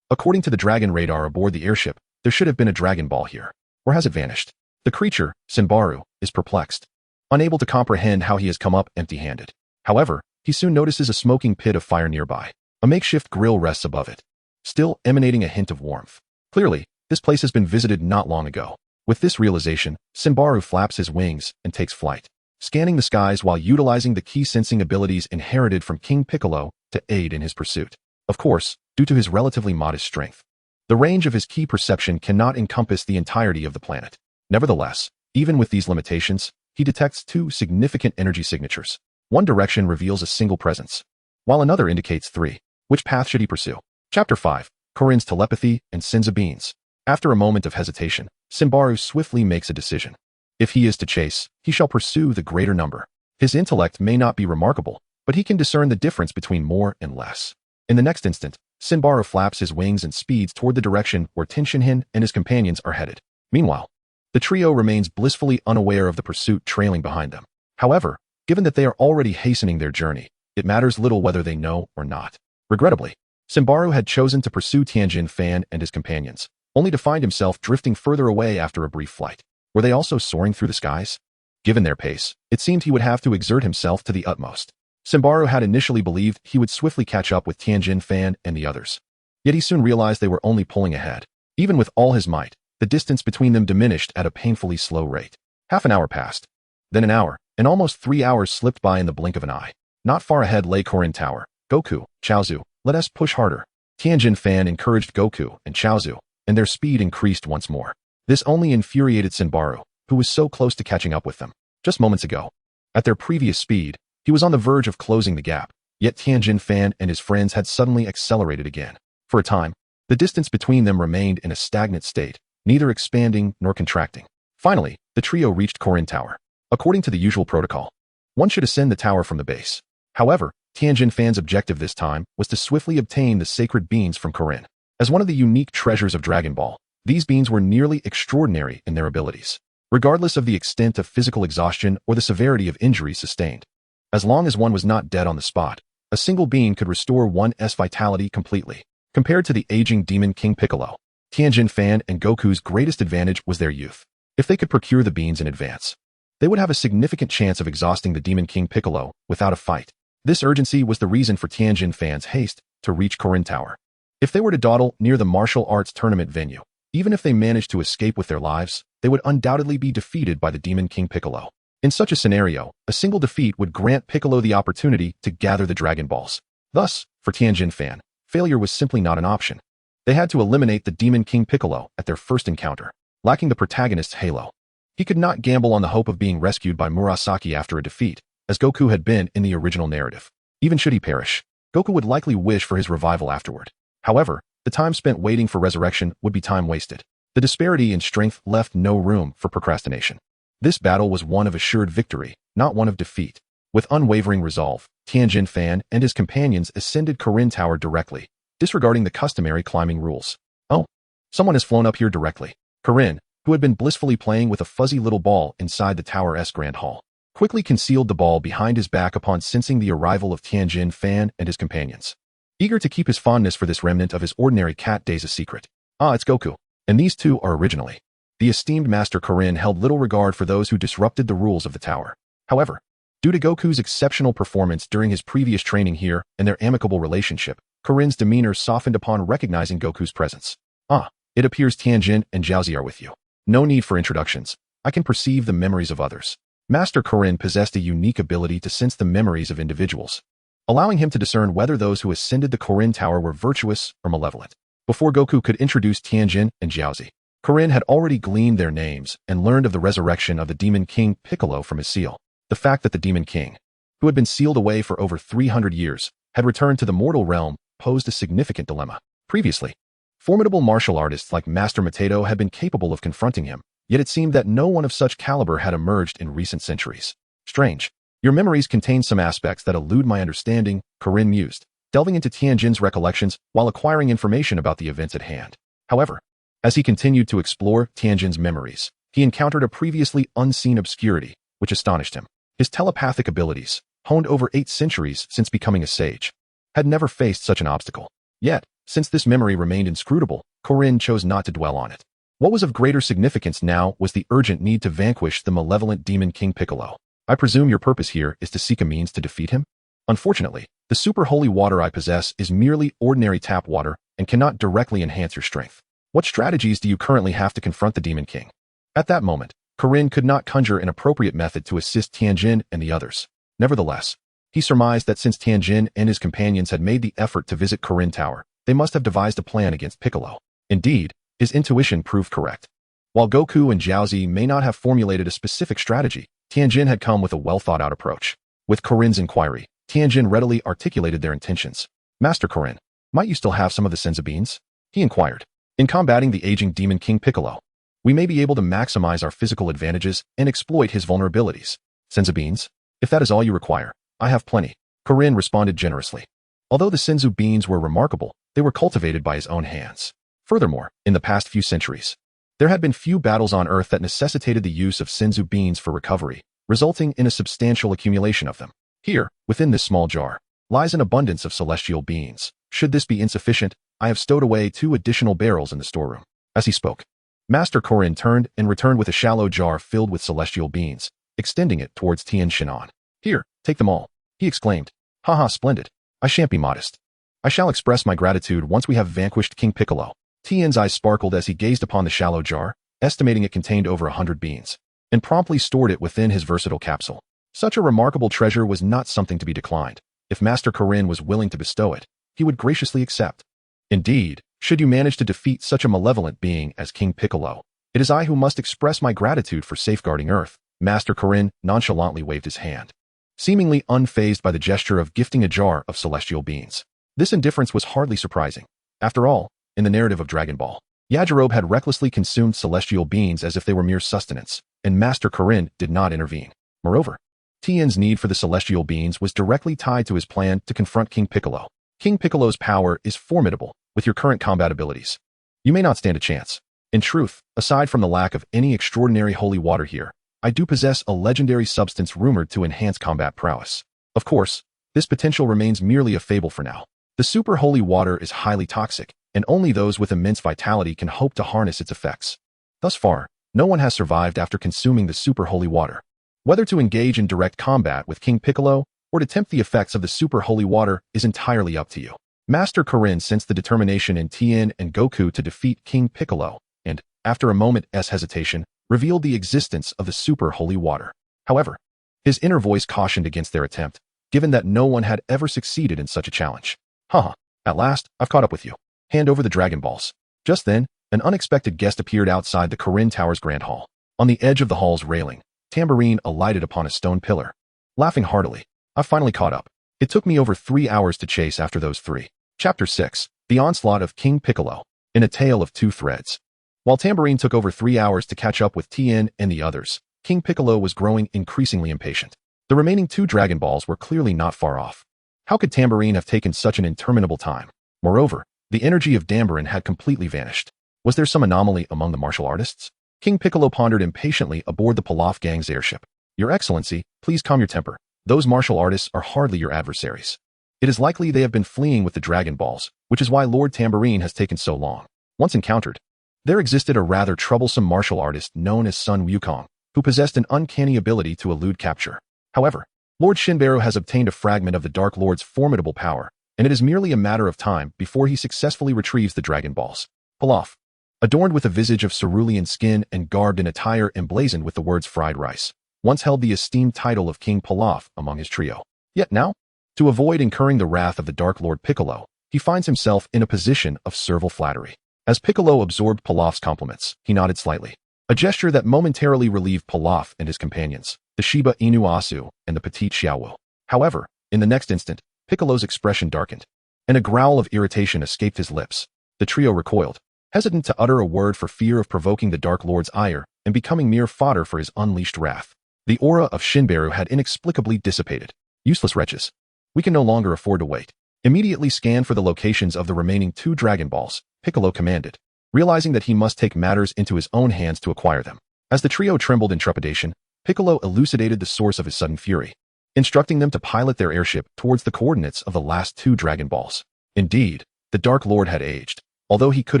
According to the dragon radar aboard the airship, there should have been a Dragon Ball here. Or has it vanished? The creature, Sinbaru, is perplexed, unable to comprehend how he has come up empty-handed. However, he soon notices a smoking pit of fire nearby. A makeshift grill rests above it, still emanating a hint of warmth. Clearly, this place has been visited not long ago. With this realization, Sinbaru flaps his wings and takes flight, scanning the skies while utilizing the key sensing abilities inherited from King Piccolo to aid in his pursuit. Of course, due to his relatively modest strength, the range of his key perception cannot encompass the entirety of the planet. Nevertheless, even with these limitations, he detects two significant energy signatures. One direction reveals a single presence, while another indicates three. Which path should he pursue? Chapter 5. Korin's Telepathy and Senza Beans. After a moment of hesitation, Sinbaru swiftly makes a decision. If he is to chase, he shall pursue the greater number. His intellect may not be remarkable, but he can discern the difference between more and less. In the next instant, Sinbaru flaps his wings and speeds toward the direction where Tien Shinhan and his companions are headed. Meanwhile, the trio remains blissfully unaware of the pursuit trailing behind them. However, given that they are already hastening their journey, it matters little whether they know or not. Regrettably, Sinbaru had chosen to pursue Tien Shinhan and his companions, only to find himself drifting further away after a brief flight. Were they also soaring through the skies? Given their pace, it seemed he would have to exert himself to the utmost. Sinbaru had initially believed he would swiftly catch up with Tien Shinhan and the others. Yet he soon realized they were only pulling ahead. Even with all his might, the distance between them diminished at a painfully slow rate. Half an hour passed. Then an hour, and almost 3 hours slipped by in the blink of an eye. Not far ahead lay Korin Tower. Goku, Chaozu, let us push harder. Tien Shinhan encouraged Goku and Chaozu, and their speed increased once more. This only infuriated Sinbaru, who was so close to catching up with them. Just moments ago, at their previous speed, he was on the verge of closing the gap, yet Tien Shinhan and his friends had suddenly accelerated again. For a time, the distance between them remained in a stagnant state, neither expanding nor contracting. Finally, the trio reached Korin Tower. According to the usual protocol, one should ascend the tower from the base. However, Tien Shinhan's objective this time was to swiftly obtain the sacred beans from Korin. As one of the unique treasures of Dragon Ball, these beans were nearly extraordinary in their abilities, regardless of the extent of physical exhaustion or the severity of injuries sustained. As long as one was not dead on the spot, a single bean could restore one's vitality completely. Compared to the aging demon King Piccolo, Tien Shinhan and Goku's greatest advantage was their youth. If they could procure the beans in advance, they would have a significant chance of exhausting the demon King Piccolo without a fight. This urgency was the reason for Tien Shinhan's haste to reach Korin Tower. If they were to dawdle near the martial arts tournament venue, even if they managed to escape with their lives, they would undoubtedly be defeated by the demon King Piccolo. In such a scenario, a single defeat would grant Piccolo the opportunity to gather the Dragon Balls. Thus, for Tien Shinhan, failure was simply not an option. They had to eliminate the demon King Piccolo at their first encounter, lacking the protagonist's halo. He could not gamble on the hope of being rescued by Murasaki after a defeat, as Goku had been in the original narrative. Even should he perish, Goku would likely wish for his revival afterward. However, the time spent waiting for resurrection would be time wasted. The disparity in strength left no room for procrastination. This battle was one of assured victory, not one of defeat. With unwavering resolve, Tien Shinhan and his companions ascended Korin Tower directly, disregarding the customary climbing rules. Oh, someone has flown up here directly. Korin, who had been blissfully playing with a fuzzy little ball inside the tower's grand hall, quickly concealed the ball behind his back upon sensing the arrival of Tien Shinhan and his companions. eager to keep his fondness for this remnant of his ordinary cat days a secret. Ah, it's Goku. And these two are originally. The esteemed Master Karin held little regard for those who disrupted the rules of the tower. However, due to Goku's exceptional performance during his previous training here and their amicable relationship, Karin's demeanor softened upon recognizing Goku's presence. Ah, it appears Tianjin and Jiaozi are with you. No need for introductions. I can perceive the memories of others. Master Karin possessed a unique ability to sense the memories of individuals, allowing him to discern whether those who ascended the Karin Tower were virtuous or malevolent. Before Goku could introduce Tianjin and Jiaozi, Karin had already gleaned their names and learned of the resurrection of the demon King Piccolo from his seal. The fact that the demon king, who had been sealed away for over 300 years, had returned to the mortal realm posed a significant dilemma. Previously, formidable martial artists like Master Mateto had been capable of confronting him, yet it seemed that no one of such caliber had emerged in recent centuries. Strange. Your memories contain some aspects that elude my understanding, Karin mused, delving into Tianjin's recollections while acquiring information about the events at hand. However, as he continued to explore Tianjin's memories, he encountered a previously unseen obscurity, which astonished him. His telepathic abilities, honed over 8 centuries since becoming a sage, had never faced such an obstacle. Yet, since this memory remained inscrutable, Karin chose not to dwell on it. What was of greater significance now was the urgent need to vanquish the malevolent demon King Piccolo. I presume your purpose here is to seek a means to defeat him? Unfortunately, the super holy water I possess is merely ordinary tap water and cannot directly enhance your strength. What strategies do you currently have to confront the demon king? At that moment, Karin could not conjure an appropriate method to assist Tianjin and the others. Nevertheless, he surmised that since Tianjin and his companions had made the effort to visit Karin Tower, they must have devised a plan against Piccolo. Indeed, his intuition proved correct. While Goku and Jiaozi may not have formulated a specific strategy, Tianjin had come with a well-thought-out approach. With Karin's inquiry, Tianjin readily articulated their intentions. Master Karin, might you still have some of the senzu beans? He inquired. In combating the aging demon King Piccolo, we may be able to maximize our physical advantages and exploit his vulnerabilities. Senzu beans? If that is all you require, I have plenty. Karin responded generously. Although the senzu beans were remarkable, they were cultivated by his own hands. Furthermore, in the past few centuries, there had been few battles on Earth that necessitated the use of senzu beans for recovery, resulting in a substantial accumulation of them. Here, within this small jar, lies an abundance of celestial beans. Should this be insufficient, I have stowed away 2 additional barrels in the storeroom. As he spoke, Master Karin turned and returned with a shallow jar filled with celestial beans, extending it towards Tien Shinhan. Here, take them all, he exclaimed. Haha, splendid. I shan't be modest. I shall express my gratitude once we have vanquished King Piccolo. Tien's eyes sparkled as he gazed upon the shallow jar, estimating it contained over 100 beans, and promptly stored it within his versatile capsule. Such a remarkable treasure was not something to be declined. If Master Karin was willing to bestow it, he would graciously accept. Indeed, should you manage to defeat such a malevolent being as King Piccolo, it is I who must express my gratitude for safeguarding Earth. Master Karin nonchalantly waved his hand, seemingly unfazed by the gesture of gifting a jar of celestial beans. This indifference was hardly surprising. After all, in the narrative of Dragon Ball, Yajirobe had recklessly consumed celestial beans as if they were mere sustenance, and Master Karin did not intervene. Moreover, Tien's need for the celestial beans was directly tied to his plan to confront King Piccolo. King Piccolo's power is formidable. With your current combat abilities, you may not stand a chance. In truth, aside from the lack of any extraordinary holy water here, I do possess a legendary substance rumored to enhance combat prowess. Of course, this potential remains merely a fable for now. The super holy water is highly toxic, and only those with immense vitality can hope to harness its effects. Thus far, no one has survived after consuming the super holy water. Whether to engage in direct combat with King Piccolo or to tempt the effects of the super holy water is entirely up to you. Master Karin sensed the determination in Tien and Goku to defeat King Piccolo, and, after a moment's hesitation, revealed the existence of the super holy water. However, his inner voice cautioned against their attempt, given that no one had ever succeeded in such a challenge. Haha, at last, I've caught up with you. Hand over the Dragon Balls. Just then, an unexpected guest appeared outside the Karin Tower's Grand Hall. On the edge of the hall's railing, Tambourine alighted upon a stone pillar. Laughing heartily, I've finally caught up. It took me over 3 hours to chase after those 3. Chapter 6, The Onslaught of King Piccolo, in a tale of 2 threads. While Tambourine took over 3 hours to catch up with Tien and the others, King Piccolo was growing increasingly impatient. The remaining 2 Dragon Balls were clearly not far off. How could Tambourine have taken such an interminable time? Moreover, the energy of Tambourine had completely vanished. Was there some anomaly among the martial artists? King Piccolo pondered impatiently aboard the Pilaf Gang's airship. Your Excellency, please calm your temper. Those martial artists are hardly your adversaries. It is likely they have been fleeing with the Dragon Balls, which is why Lord Tambourine has taken so long. Once encountered, there existed a rather troublesome martial artist known as Sun Wukong, who possessed an uncanny ability to elude capture. However, Lord Shinbero has obtained a fragment of the Dark Lord's formidable power, and it is merely a matter of time before he successfully retrieves the Dragon Balls. Pilaf, adorned with a visage of cerulean skin and garbed in attire emblazoned with the words fried rice, once held the esteemed title of King Pilaf among his trio. Yet now, to avoid incurring the wrath of the Dark Lord Piccolo, he finds himself in a position of servile flattery. As Piccolo absorbed Pilaf's compliments, he nodded slightly, a gesture that momentarily relieved Pilaf and his companions, the Shiba Inu Asu and the Petite Xiaowu. However, in the next instant, Piccolo's expression darkened, and a growl of irritation escaped his lips. The trio recoiled, hesitant to utter a word for fear of provoking the Dark Lord's ire and becoming mere fodder for his unleashed wrath. The aura of Shinbero had inexplicably dissipated. Useless wretches. We can no longer afford to wait. Immediately scan for the locations of the remaining 2 Dragon Balls, Piccolo commanded, realizing that he must take matters into his own hands to acquire them. As the trio trembled in trepidation, Piccolo elucidated the source of his sudden fury, instructing them to pilot their airship towards the coordinates of the last 2 Dragon Balls. Indeed, the Dark Lord had aged, although he could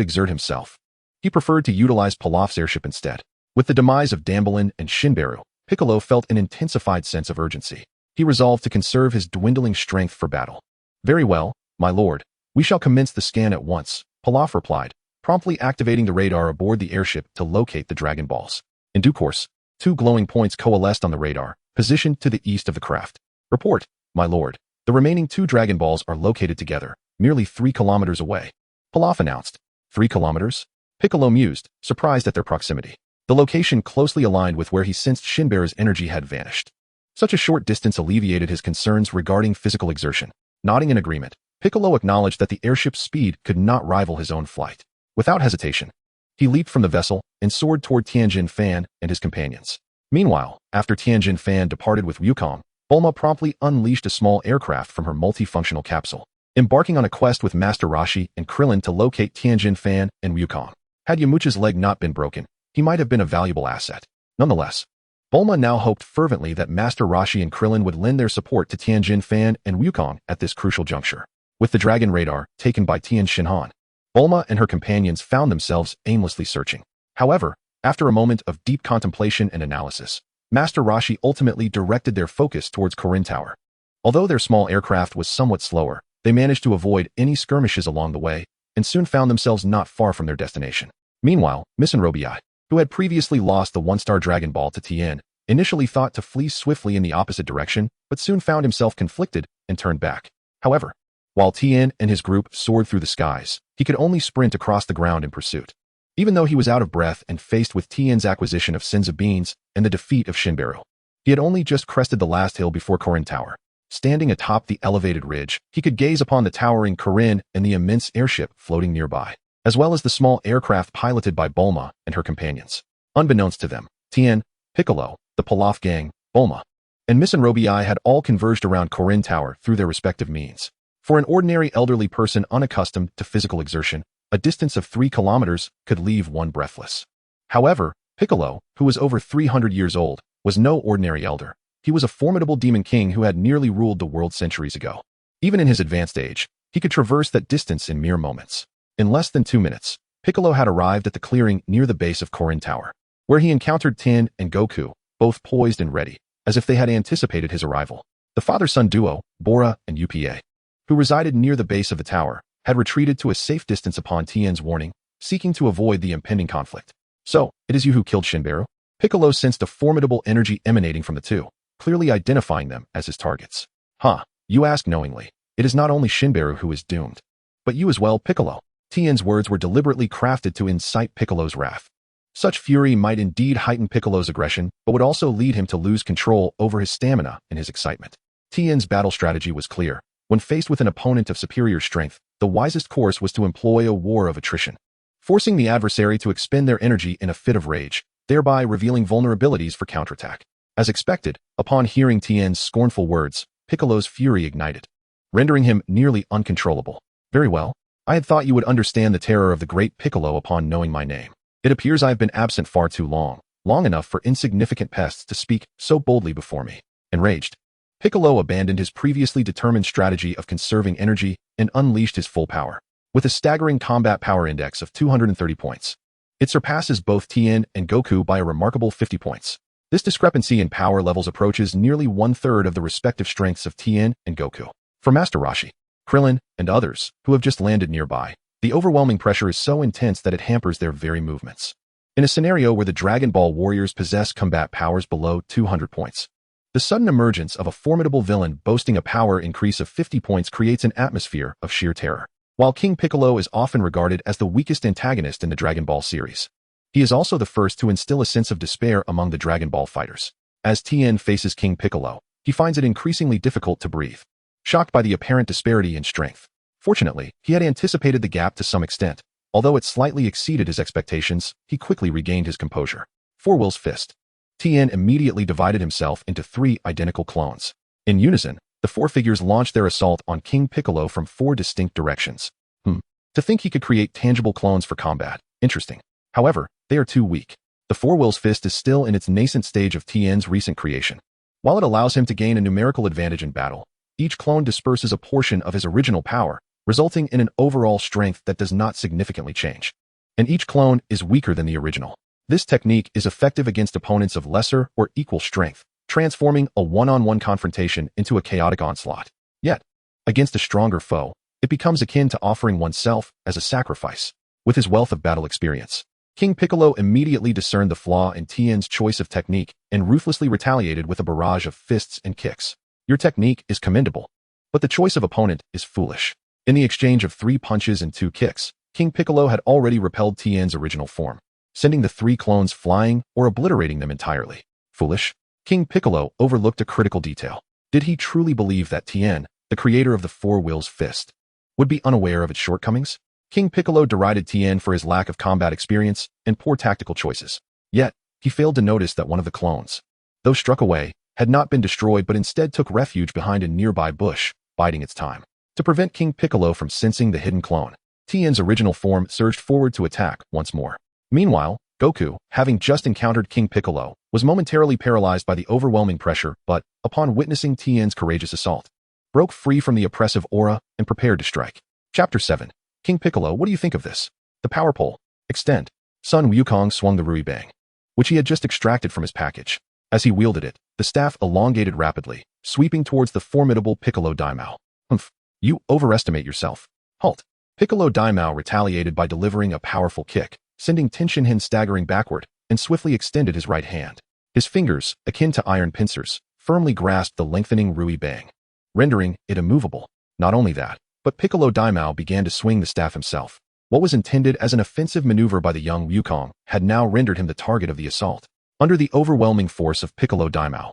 exert himself. He preferred to utilize Pilaf's airship instead. With the demise of Dambalin and Shinbero, Piccolo felt an intensified sense of urgency. He resolved to conserve his dwindling strength for battle. Very well, my lord. We shall commence the scan at once, Pilaf replied, promptly activating the radar aboard the airship to locate the Dragon Balls. In due course, 2 glowing points coalesced on the radar, positioned to the east of the craft. Report, my lord. The remaining 2 Dragon Balls are located together, merely 3 kilometers away. Pilaf announced. 3 kilometers? Piccolo mused, surprised at their proximity. The location closely aligned with where he sensed Shinbero's energy had vanished. Such a short distance alleviated his concerns regarding physical exertion. Nodding in agreement, Piccolo acknowledged that the airship's speed could not rival his own flight. Without hesitation, he leaped from the vessel and soared toward Tien Shinhan and his companions. Meanwhile, after Tien Shinhan departed with Wukong, Bulma promptly unleashed a small aircraft from her multifunctional capsule, embarking on a quest with Master Roshi and Krillin to locate Tien Shinhan and Wukong. Had Yamucha's leg not been broken, he might have been a valuable asset. Nonetheless, Bulma now hoped fervently that Master Roshi and Krillin would lend their support to Tien Shinhan and Wukong at this crucial juncture. With the Dragon Radar taken by Tien Shinhan, Bulma and her companions found themselves aimlessly searching. However, after a moment of deep contemplation and analysis, Master Roshi ultimately directed their focus towards Corin Tower. Although their small aircraft was somewhat slower, they managed to avoid any skirmishes along the way and soon found themselves not far from their destination. Meanwhile, Misanrobii, who had previously lost the 1-star Dragon Ball to Tien, initially thought to flee swiftly in the opposite direction, but soon found himself conflicted and turned back. However, while Tien and his group soared through the skies, he could only sprint across the ground in pursuit. Even though he was out of breath and faced with Tien's acquisition of Senzu Beans and the defeat of Shinbero, he had only just crested the last hill before Corin Tower. Standing atop the elevated ridge, he could gaze upon the towering Corin and the immense airship floating nearby, as well as the small aircraft piloted by Bulma and her companions. Unbeknownst to them, Tien, Piccolo, the Pilaf gang, Bulma, and Misanrobii had all converged around Corin Tower through their respective means. For an ordinary elderly person unaccustomed to physical exertion, a distance of 3 kilometers could leave one breathless. However, Piccolo, who was over 300 years old, was no ordinary elder. He was a formidable demon king who had nearly ruled the world centuries ago. Even in his advanced age, he could traverse that distance in mere moments. In less than 2 minutes, Piccolo had arrived at the clearing near the base of Corin Tower, where he encountered Tien and Goku, both poised and ready, as if they had anticipated his arrival. The father-son duo, Bora and Upa, who resided near the base of the tower, had retreated to a safe distance upon Tien's warning, seeking to avoid the impending conflict. So, it is you who killed Shinbero? Piccolo sensed a formidable energy emanating from the two, clearly identifying them as his targets. Huh, you ask knowingly. It is not only Shinbero who is doomed, but you as well, Piccolo. Tien's words were deliberately crafted to incite Piccolo's wrath. Such fury might indeed heighten Piccolo's aggression, but would also lead him to lose control over his stamina and his excitement. Tien's battle strategy was clear. When faced with an opponent of superior strength, the wisest course was to employ a war of attrition, forcing the adversary to expend their energy in a fit of rage, thereby revealing vulnerabilities for counterattack. As expected, upon hearing Tien's scornful words, Piccolo's fury ignited, rendering him nearly uncontrollable. Very well. I had thought you would understand the terror of the great Piccolo upon knowing my name. It appears I have been absent far too long enough for insignificant pests to speak so boldly before me. Enraged, Piccolo abandoned his previously determined strategy of conserving energy and unleashed his full power. With a staggering combat power index of 230 points, it surpasses both Tien and Goku by a remarkable 50 points. This discrepancy in power levels approaches nearly one-third of the respective strengths of Tien and Goku. For Master Roshi, Krillin, and others who have just landed nearby, the overwhelming pressure is so intense that it hampers their very movements. In a scenario where the Dragon Ball warriors possess combat powers below 200 points, the sudden emergence of a formidable villain boasting a power increase of 50 points creates an atmosphere of sheer terror. While King Piccolo is often regarded as the weakest antagonist in the Dragon Ball series, he is also the first to instill a sense of despair among the Dragon Ball fighters. As Tien faces King Piccolo, he finds it increasingly difficult to breathe, shocked by the apparent disparity in strength. Fortunately, he had anticipated the gap to some extent. Although it slightly exceeded his expectations, he quickly regained his composure. Four Will's Fist. Tien immediately divided himself into 3 identical clones. In unison, the 4 figures launched their assault on King Piccolo from 4 distinct directions. To think he could create tangible clones for combat. Interesting. However, they are too weak. The Four Will's Fist is still in its nascent stage of Tien's recent creation. While it allows him to gain a numerical advantage in battle, each clone disperses a portion of his original power, resulting in an overall strength that does not significantly change. And each clone is weaker than the original. This technique is effective against opponents of lesser or equal strength, transforming a one-on-one confrontation into a chaotic onslaught. Yet, against a stronger foe, it becomes akin to offering oneself as a sacrifice. With his wealth of battle experience, King Piccolo immediately discerned the flaw in Tien's choice of technique and ruthlessly retaliated with a barrage of fists and kicks. Your technique is commendable, but the choice of opponent is foolish. In the exchange of 3 punches and 2 kicks, King Piccolo had already repelled Tien's original form, sending the 3 clones flying or obliterating them entirely. Foolish? King Piccolo overlooked a critical detail. Did he truly believe that Tien, the creator of the Four Will's Fist, would be unaware of its shortcomings? King Piccolo derided Tien for his lack of combat experience and poor tactical choices. Yet, he failed to notice that one of the clones, though struck away, had not been destroyed but instead took refuge behind a nearby bush, biding its time. To prevent King Piccolo from sensing the hidden clone, Tien's original form surged forward to attack once more. Meanwhile, Goku, having just encountered King Piccolo, was momentarily paralyzed by the overwhelming pressure but, upon witnessing Tien's courageous assault, broke free from the oppressive aura and prepared to strike. Chapter 7. King Piccolo, what do you think of this? The power pole. Extend. Sun Wukong swung the Rui Bang, which he had just extracted from his package. As he wielded it, the staff elongated rapidly, sweeping towards the formidable Piccolo Daimao. Humph. You overestimate yourself. Halt. Piccolo Daimao retaliated by delivering a powerful kick, sending Tien Shinhan staggering backward, and swiftly extended his right hand. His fingers, akin to iron pincers, firmly grasped the lengthening Rui Bang, rendering it immovable. Not only that, but Piccolo Daimao began to swing the staff himself. What was intended as an offensive maneuver by the young Wukong had now rendered him the target of the assault. Under the overwhelming force of Piccolo Daimao,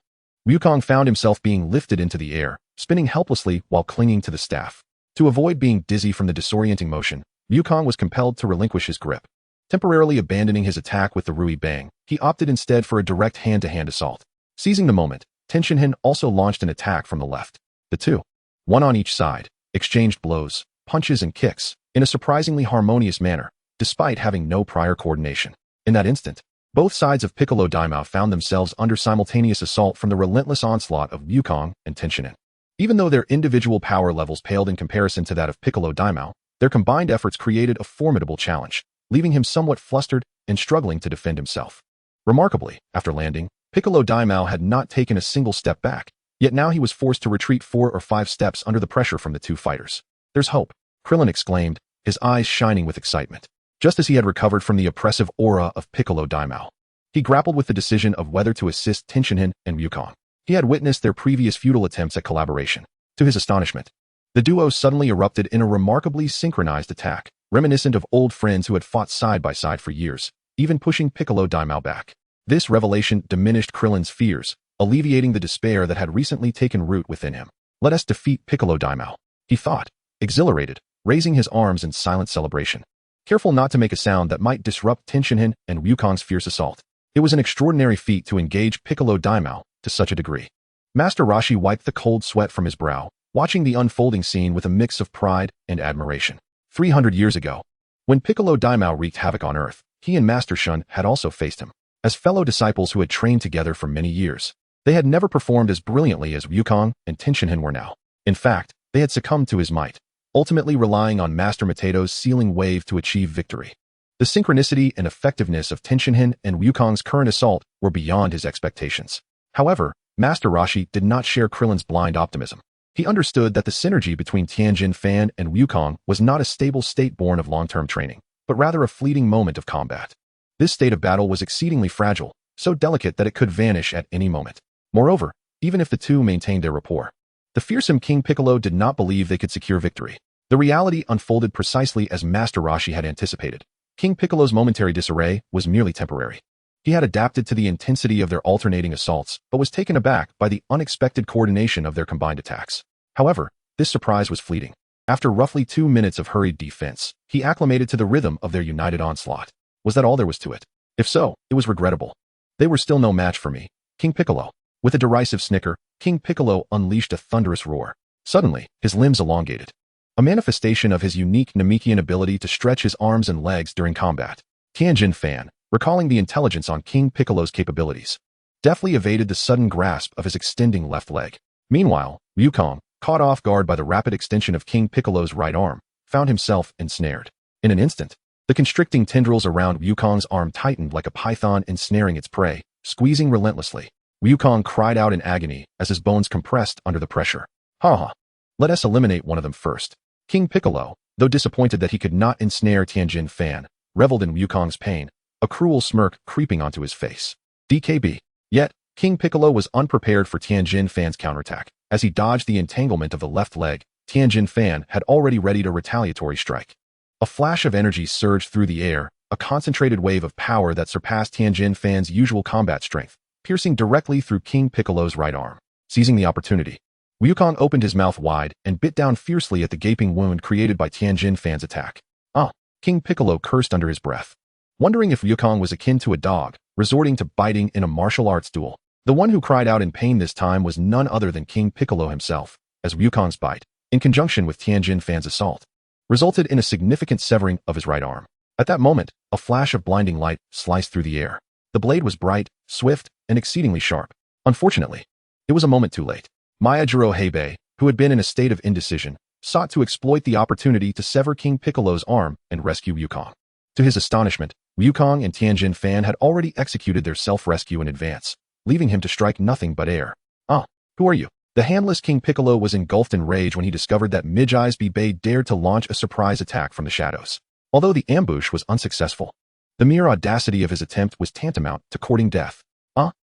Wukong found himself being lifted into the air, spinning helplessly while clinging to the staff. To avoid being dizzy from the disorienting motion, Wukong was compelled to relinquish his grip. Temporarily abandoning his attack with the Rui Bang, he opted instead for a direct hand-to-hand assault. Seizing the moment, Tien Shinhan also launched an attack from the left. The two, one on each side, exchanged blows, punches and kicks, in a surprisingly harmonious manner, despite having no prior coordination. In that instant, both sides of Piccolo Daimao found themselves under simultaneous assault from the relentless onslaught of Wukong and Tien Shinhan. Even though their individual power levels paled in comparison to that of Piccolo Daimao, their combined efforts created a formidable challenge, leaving him somewhat flustered and struggling to defend himself. Remarkably, after landing, Piccolo Daimao had not taken a single step back, yet now he was forced to retreat 4 or 5 steps under the pressure from the two fighters. There's hope, Krillin exclaimed, his eyes shining with excitement. Just as he had recovered from the oppressive aura of Piccolo Daimao, he grappled with the decision of whether to assist Tien Shinhan and Wukong. He had witnessed their previous futile attempts at collaboration. To his astonishment, the duo suddenly erupted in a remarkably synchronized attack, reminiscent of old friends who had fought side by side for years, even pushing Piccolo Daimao back. This revelation diminished Krillin's fears, alleviating the despair that had recently taken root within him. Let us defeat Piccolo Daimao, he thought, exhilarated, raising his arms in silent celebration, careful not to make a sound that might disrupt Tien Shinhan and Wukong's fierce assault. It was an extraordinary feat to engage Piccolo Daimao to such a degree. Master Roshi wiped the cold sweat from his brow, watching the unfolding scene with a mix of pride and admiration. 300 years ago, when Piccolo Daimao wreaked havoc on Earth, he and Master Shun had also faced him. As fellow disciples who had trained together for many years, They had never performed as brilliantly as Wukong and Tien Shinhan were now. In fact, they had succumbed to his might, ultimately relying on Master Matato's sealing wave to achieve victory. The synchronicity and effectiveness of Tien Shinhan and Wukong's current assault were beyond his expectations. However, Master Roshi did not share Krillin's blind optimism. He understood that the synergy between Tien Shinhan and Wukong was not a stable state born of long-term training, but rather a fleeting moment of combat. This state of battle was exceedingly fragile, so delicate that it could vanish at any moment. Moreover, even if the two maintained their rapport, the fearsome King Piccolo did not believe they could secure victory. The reality unfolded precisely as Master Roshi had anticipated. King Piccolo's momentary disarray was merely temporary. He had adapted to the intensity of their alternating assaults, but was taken aback by the unexpected coordination of their combined attacks. However, this surprise was fleeting. After roughly 2 minutes of hurried defense, he acclimated to the rhythm of their united onslaught. Was that all there was to it? If so, it was regrettable. They were still no match for me, King Piccolo. With a derisive snicker, King Piccolo unleashed a thunderous roar. Suddenly, his limbs elongated, a manifestation of his unique Namekian ability to stretch his arms and legs during combat. Tien Shinhan, recalling the intelligence on King Piccolo's capabilities, deftly evaded the sudden grasp of his extending left leg. Meanwhile, Wukong, caught off guard by the rapid extension of King Piccolo's right arm, found himself ensnared. In an instant, the constricting tendrils around Wukong's arm tightened like a python ensnaring its prey, squeezing relentlessly. Wukong cried out in agony as his bones compressed under the pressure. Ha ha! Let us eliminate one of them first. King Piccolo, though disappointed that he could not ensnare Tien Shinhan, reveled in Wukong's pain, a cruel smirk creeping onto his face. DKB. Yet, King Piccolo was unprepared for Tien Shinhan's counterattack. As he dodged the entanglement of the left leg, Tien Shinhan had already readied a retaliatory strike. A flash of energy surged through the air, a concentrated wave of power that surpassed Tien Shinhan's usual combat strength, piercing directly through King Piccolo's right arm. Seizing the opportunity, Wukong opened his mouth wide and bit down fiercely at the gaping wound created by Tien Shinhan's attack. Ah! King Piccolo cursed under his breath, wondering if Wukong was akin to a dog, resorting to biting in a martial arts duel. The one who cried out in pain this time was none other than King Piccolo himself, as Wukong's bite, in conjunction with Tien Shinhan's assault, resulted in a significant severing of his right arm. At that moment, a flash of blinding light sliced through the air. The blade was bright, swift, and exceedingly sharp. Unfortunately, it was a moment too late. Miyajiro Heibei, who had been in a state of indecision, sought to exploit the opportunity to sever King Piccolo's arm and rescue Wukong. To his astonishment, Wukong and Tien Shinhan had already executed their self-rescue in advance, leaving him to strike nothing but air. Ah, who are you? The handless King Piccolo was engulfed in rage when he discovered that Midgey's Bei dared to launch a surprise attack from the shadows. Although the ambush was unsuccessful, the mere audacity of his attempt was tantamount to courting death.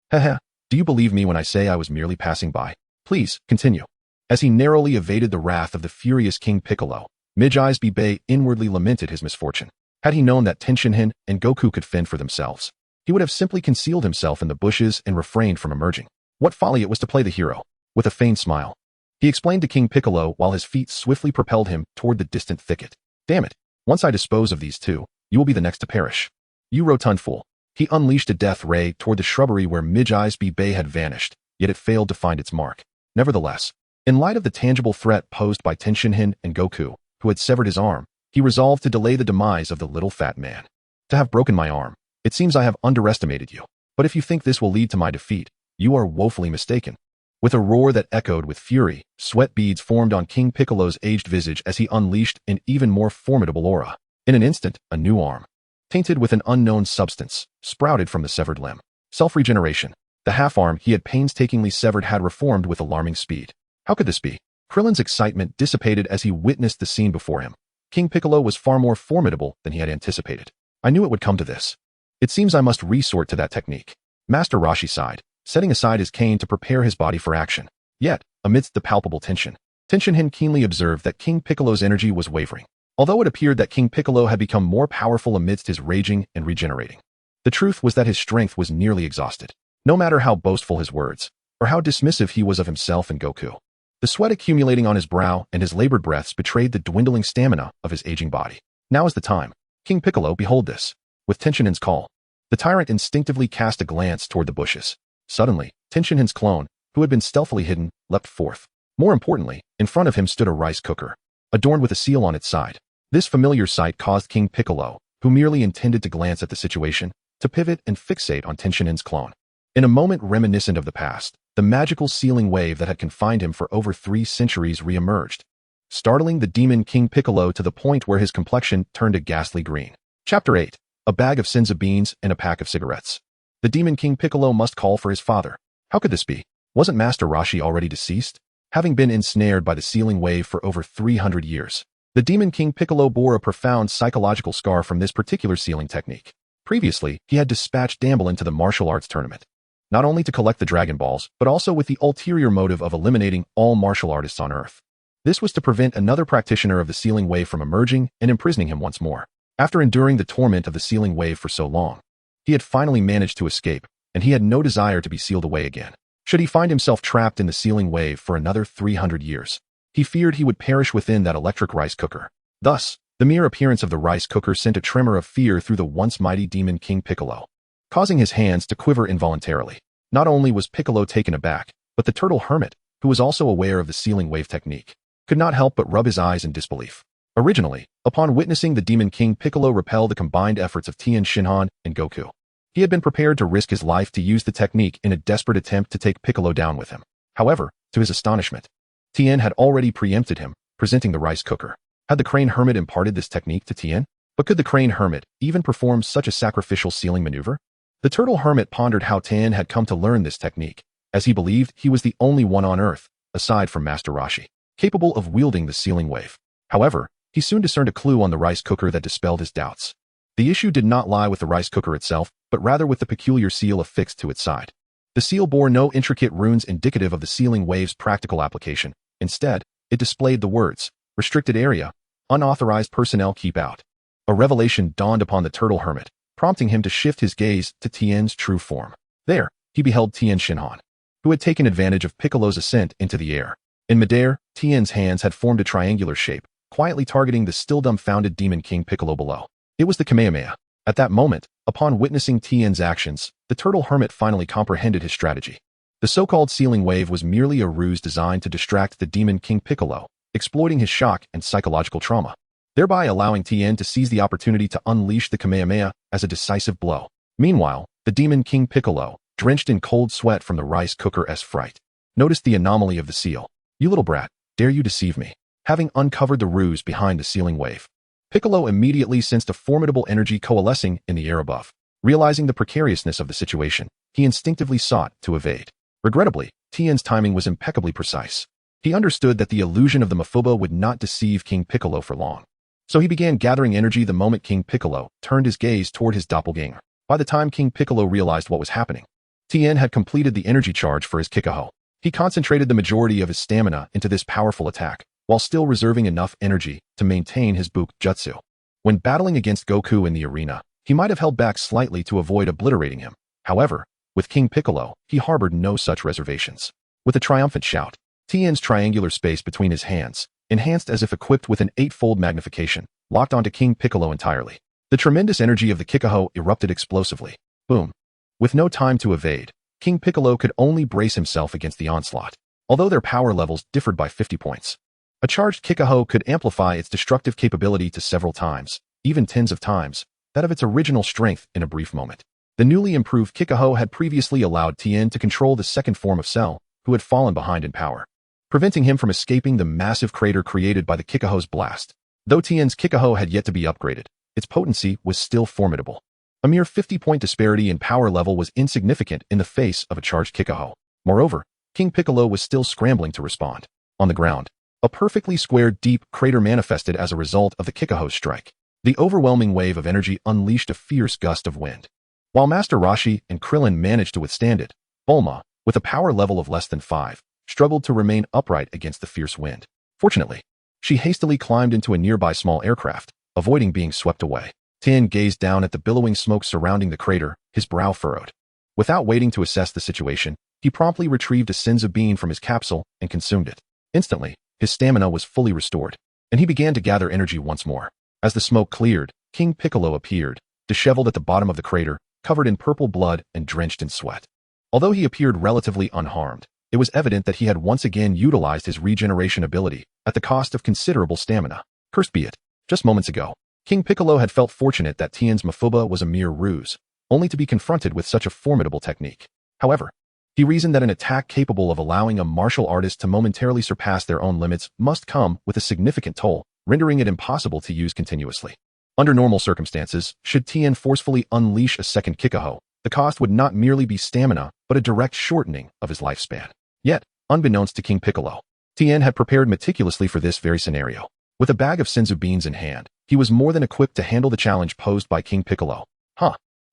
Haha, do you believe me when I say I was merely passing by? Please, continue. As he narrowly evaded the wrath of the furious King Piccolo, Midgey's Bei inwardly lamented his misfortune. Had he known that Tien Shinhan and Goku could fend for themselves, he would have simply concealed himself in the bushes and refrained from emerging. What folly it was to play the hero. With a feigned smile, he explained to King Piccolo while his feet swiftly propelled him toward the distant thicket. Damn it, once I dispose of these two, you will be the next to perish. You rotund fool. He unleashed a death ray toward the shrubbery where Midgey's Bei had vanished, yet it failed to find its mark. Nevertheless, in light of the tangible threat posed by Tien Shinhan and Goku, who had severed his arm, he resolved to delay the demise of the little fat man. To have broken my arm, it seems I have underestimated you. But if you think this will lead to my defeat, you are woefully mistaken. With a roar that echoed with fury, sweat beads formed on King Piccolo's aged visage as he unleashed an even more formidable aura. In an instant, a new arm, tainted with an unknown substance, sprouted from the severed limb. Self-regeneration. The half-arm he had painstakingly severed had reformed with alarming speed. How could this be? Krillin's excitement dissipated as he witnessed the scene before him. King Piccolo was far more formidable than he had anticipated. I knew it would come to this. It seems I must resort to that technique. Master Roshi sighed, setting aside his cane to prepare his body for action. Yet, amidst the palpable tension, Tien Shinhan keenly observed that King Piccolo's energy was wavering. Although it appeared that King Piccolo had become more powerful amidst his raging and regenerating, the truth was that his strength was nearly exhausted. No matter how boastful his words, or how dismissive he was of himself and Goku, the sweat accumulating on his brow and his labored breaths betrayed the dwindling stamina of his aging body. Now is the time. King Piccolo, behold this. With Tien Shinhan's call, the tyrant instinctively cast a glance toward the bushes. Suddenly, Tien Shinhan's clone, who had been stealthily hidden, leapt forth. More importantly, in front of him stood a rice cooker, adorned with a seal on its side. This familiar sight caused King Piccolo, who merely intended to glance at the situation, to pivot and fixate on Tien Shinhan's clone. In a moment reminiscent of the past, the magical sealing wave that had confined him for over 3 centuries re-emerged, startling the demon King Piccolo to the point where his complexion turned a ghastly green. Chapter 8. A bag of Senza beans and a pack of cigarettes. The demon King Piccolo must call for his father. How could this be? Wasn't Master Roshi already deceased? Having been ensnared by the sealing wave for over 300 years, the demon King Piccolo bore a profound psychological scar from this particular sealing technique. Previously, he had dispatched Damble into the martial arts tournament, not only to collect the Dragon Balls, but also with the ulterior motive of eliminating all martial artists on Earth. This was to prevent another practitioner of the sealing wave from emerging and imprisoning him once more. After enduring the torment of the sealing wave for so long, he had finally managed to escape, and he had no desire to be sealed away again. Should he find himself trapped in the sealing wave for another 300 years, he feared he would perish within that electric rice cooker. Thus, the mere appearance of the rice cooker sent a tremor of fear through the once mighty demon King Piccolo, causing his hands to quiver involuntarily. Not only was Piccolo taken aback, but the turtle hermit, who was also aware of the sealing wave technique, could not help but rub his eyes in disbelief. Originally, upon witnessing the demon King Piccolo repel the combined efforts of Tien Shinhan and Goku, he had been prepared to risk his life to use the technique in a desperate attempt to take Piccolo down with him. However, to his astonishment, Tien had already preempted him, presenting the rice cooker. Had the crane hermit imparted this technique to Tien? But could the crane hermit even perform such a sacrificial sealing maneuver? The turtle hermit pondered how Tien had come to learn this technique, as he believed he was the only one on Earth, aside from Master Roshi, capable of wielding the sealing wave. However, he soon discerned a clue on the rice cooker that dispelled his doubts. The issue did not lie with the rice cooker itself, but rather with the peculiar seal affixed to its side. The seal bore no intricate runes indicative of the sealing wave's practical application. Instead, it displayed the words, "Restricted area, unauthorized personnel keep out." A revelation dawned upon the turtle hermit, prompting him to shift his gaze to Tien's true form. There, he beheld Tien Shinhan, who had taken advantage of Piccolo's ascent into the air. In midair, Tien's hands had formed a triangular shape, quietly targeting the still dumbfounded demon King Piccolo below. It was the Kamehameha. At that moment, upon witnessing Tien's actions, the turtle hermit finally comprehended his strategy. The so-called sealing wave was merely a ruse designed to distract the demon King Piccolo, exploiting his shock and psychological trauma, thereby allowing Tien to seize the opportunity to unleash the Kamehameha as a decisive blow. Meanwhile, the demon King Piccolo, drenched in cold sweat from the rice cooker's fright, noticed the anomaly of the seal. "You little brat, dare you deceive me?" Having uncovered the ruse behind the sealing wave, Piccolo immediately sensed a formidable energy coalescing in the air above. Realizing the precariousness of the situation, he instinctively sought to evade. Regrettably, Tien's timing was impeccably precise. He understood that the illusion of the Mafuba would not deceive King Piccolo for long. So he began gathering energy the moment King Piccolo turned his gaze toward his doppelganger. By the time King Piccolo realized what was happening, Tien had completed the energy charge for his Kikaho. He concentrated the majority of his stamina into this powerful attack, while still reserving enough energy to maintain his Buke Jutsu. When battling against Goku in the arena, he might have held back slightly to avoid obliterating him. However, with King Piccolo, he harbored no such reservations. With a triumphant shout, Tien's triangular space between his hands, enhanced as if equipped with an 8-fold magnification, locked onto King Piccolo entirely. The tremendous energy of the Kikaho erupted explosively. Boom. With no time to evade, King Piccolo could only brace himself against the onslaught. Although their power levels differed by 50 points, a charged Kikaho could amplify its destructive capability to several times, even tens of times, that of its original strength in a brief moment. The newly improved Kikaho had previously allowed Tien to control the second form of Cell, who had fallen behind in power, preventing him from escaping the massive crater created by the Kikaho's blast. Though Tien's Kikaho had yet to be upgraded, its potency was still formidable. A mere 50-point disparity in power level was insignificant in the face of a charged Kikaho. Moreover, King Piccolo was still scrambling to respond. On the ground, a perfectly square deep crater manifested as a result of the Kikaho's strike. The overwhelming wave of energy unleashed a fierce gust of wind. While Master Roshi and Krillin managed to withstand it, Bulma, with a power level of less than 5, struggled to remain upright against the fierce wind. Fortunately, she hastily climbed into a nearby small aircraft, avoiding being swept away. Tien gazed down at the billowing smoke surrounding the crater, his brow furrowed. Without waiting to assess the situation, he promptly retrieved a Senza bean from his capsule and consumed it. Instantly, his stamina was fully restored, and he began to gather energy once more. As the smoke cleared, King Piccolo appeared, disheveled at the bottom of the crater, covered in purple blood and drenched in sweat. Although he appeared relatively unharmed, it was evident that he had once again utilized his regeneration ability at the cost of considerable stamina. Cursed be it. Just moments ago, King Piccolo had felt fortunate that Tien's Mafuba was a mere ruse, only to be confronted with such a formidable technique. However, he reasoned that an attack capable of allowing a martial artist to momentarily surpass their own limits must come with a significant toll, rendering it impossible to use continuously. Under normal circumstances, should Tien forcefully unleash a second Kikoho, the cost would not merely be stamina, but a direct shortening of his lifespan. Yet, unbeknownst to King Piccolo, Tien had prepared meticulously for this very scenario. With a bag of senzu beans in hand, he was more than equipped to handle the challenge posed by King Piccolo.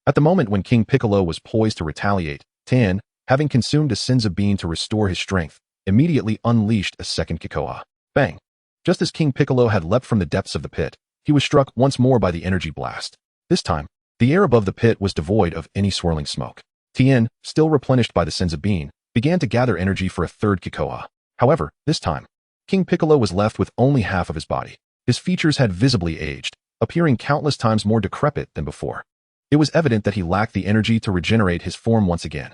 At the moment when King Piccolo was poised to retaliate, Tien, having consumed a senzu bean to restore his strength, immediately unleashed a second Kikoha. Bang! Just as King Piccolo had leapt from the depths of the pit, he was struck once more by the energy blast. This time, the air above the pit was devoid of any swirling smoke. Tien, still replenished by the senzu bean, began to gather energy for a third Kikoha. However, this time, King Piccolo was left with only half of his body. His features had visibly aged, appearing countless times more decrepit than before. It was evident that he lacked the energy to regenerate his form once again.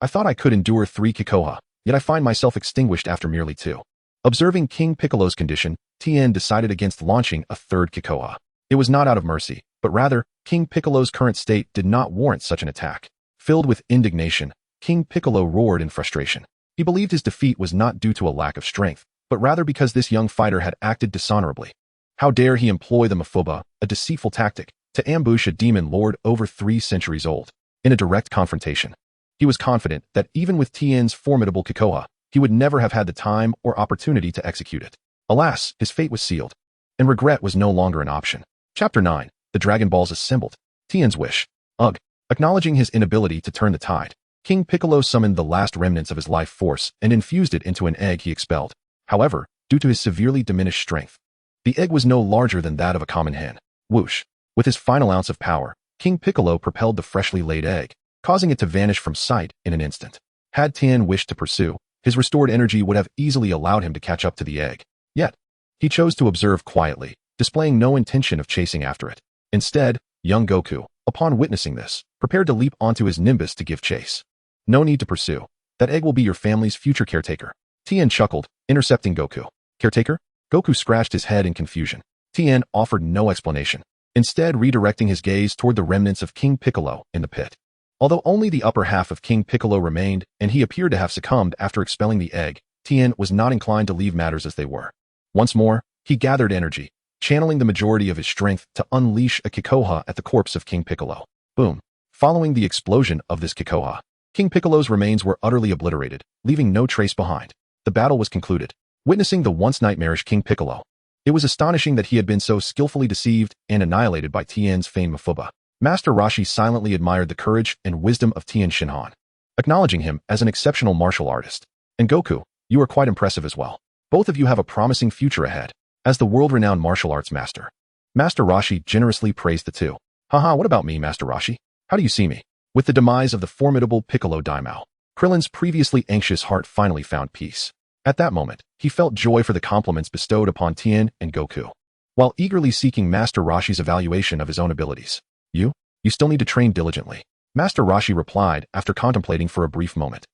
I thought I could endure 3 Kikoha, yet I find myself extinguished after merely 2. Observing King Piccolo's condition, Tien decided against launching a third Kikoha. It was not out of mercy, but rather, King Piccolo's current state did not warrant such an attack. Filled with indignation, King Piccolo roared in frustration. He believed his defeat was not due to a lack of strength, but rather because this young fighter had acted dishonorably. How dare he employ the mafuba, a deceitful tactic, to ambush a demon lord over 3 centuries old? In a direct confrontation, he was confident that even with Tien's formidable Kikoha, he would never have had the time or opportunity to execute it. Alas, his fate was sealed, and regret was no longer an option. Chapter 9. The Dragon Balls Assembled. Tien's Wish. Ugh. Acknowledging his inability to turn the tide, King Piccolo summoned the last remnants of his life force and infused it into an egg he expelled. However, due to his severely diminished strength, the egg was no larger than that of a common hen. Whoosh! With his final ounce of power, King Piccolo propelled the freshly laid egg, causing it to vanish from sight in an instant. Had Tien wished to pursue, his restored energy would have easily allowed him to catch up to the egg. Yet, he chose to observe quietly, displaying no intention of chasing after it. Instead, young Goku, upon witnessing this, prepared to leap onto his Nimbus to give chase. No need to pursue. That egg will be your family's future caretaker. Tien chuckled, intercepting Goku. Caretaker? Goku scratched his head in confusion. Tien offered no explanation, instead redirecting his gaze toward the remnants of King Piccolo in the pit. Although only the upper half of King Piccolo remained, and he appeared to have succumbed after expelling the egg, Tien was not inclined to leave matters as they were. Once more, he gathered energy, channeling the majority of his strength to unleash a Kikoha at the corpse of King Piccolo. Boom. Following the explosion of this Kikoha, King Piccolo's remains were utterly obliterated, leaving no trace behind. The battle was concluded. Witnessing the once nightmarish King Piccolo, it was astonishing that he had been so skillfully deceived and annihilated by Tien's famed Mafuba. Master Roshi silently admired the courage and wisdom of Tien Shinhan, acknowledging him as an exceptional martial artist. And Goku, you are quite impressive as well. Both of you have a promising future ahead, as the world-renowned martial arts master. Master Roshi generously praised the two. Haha, what about me, Master Roshi? How do you see me? With the demise of the formidable Piccolo Daimao, Krillin's previously anxious heart finally found peace. At that moment, he felt joy for the compliments bestowed upon Tien and Goku, while eagerly seeking Master Roshi's evaluation of his own abilities. You still need to train diligently, Master Roshi replied after contemplating for a brief moment.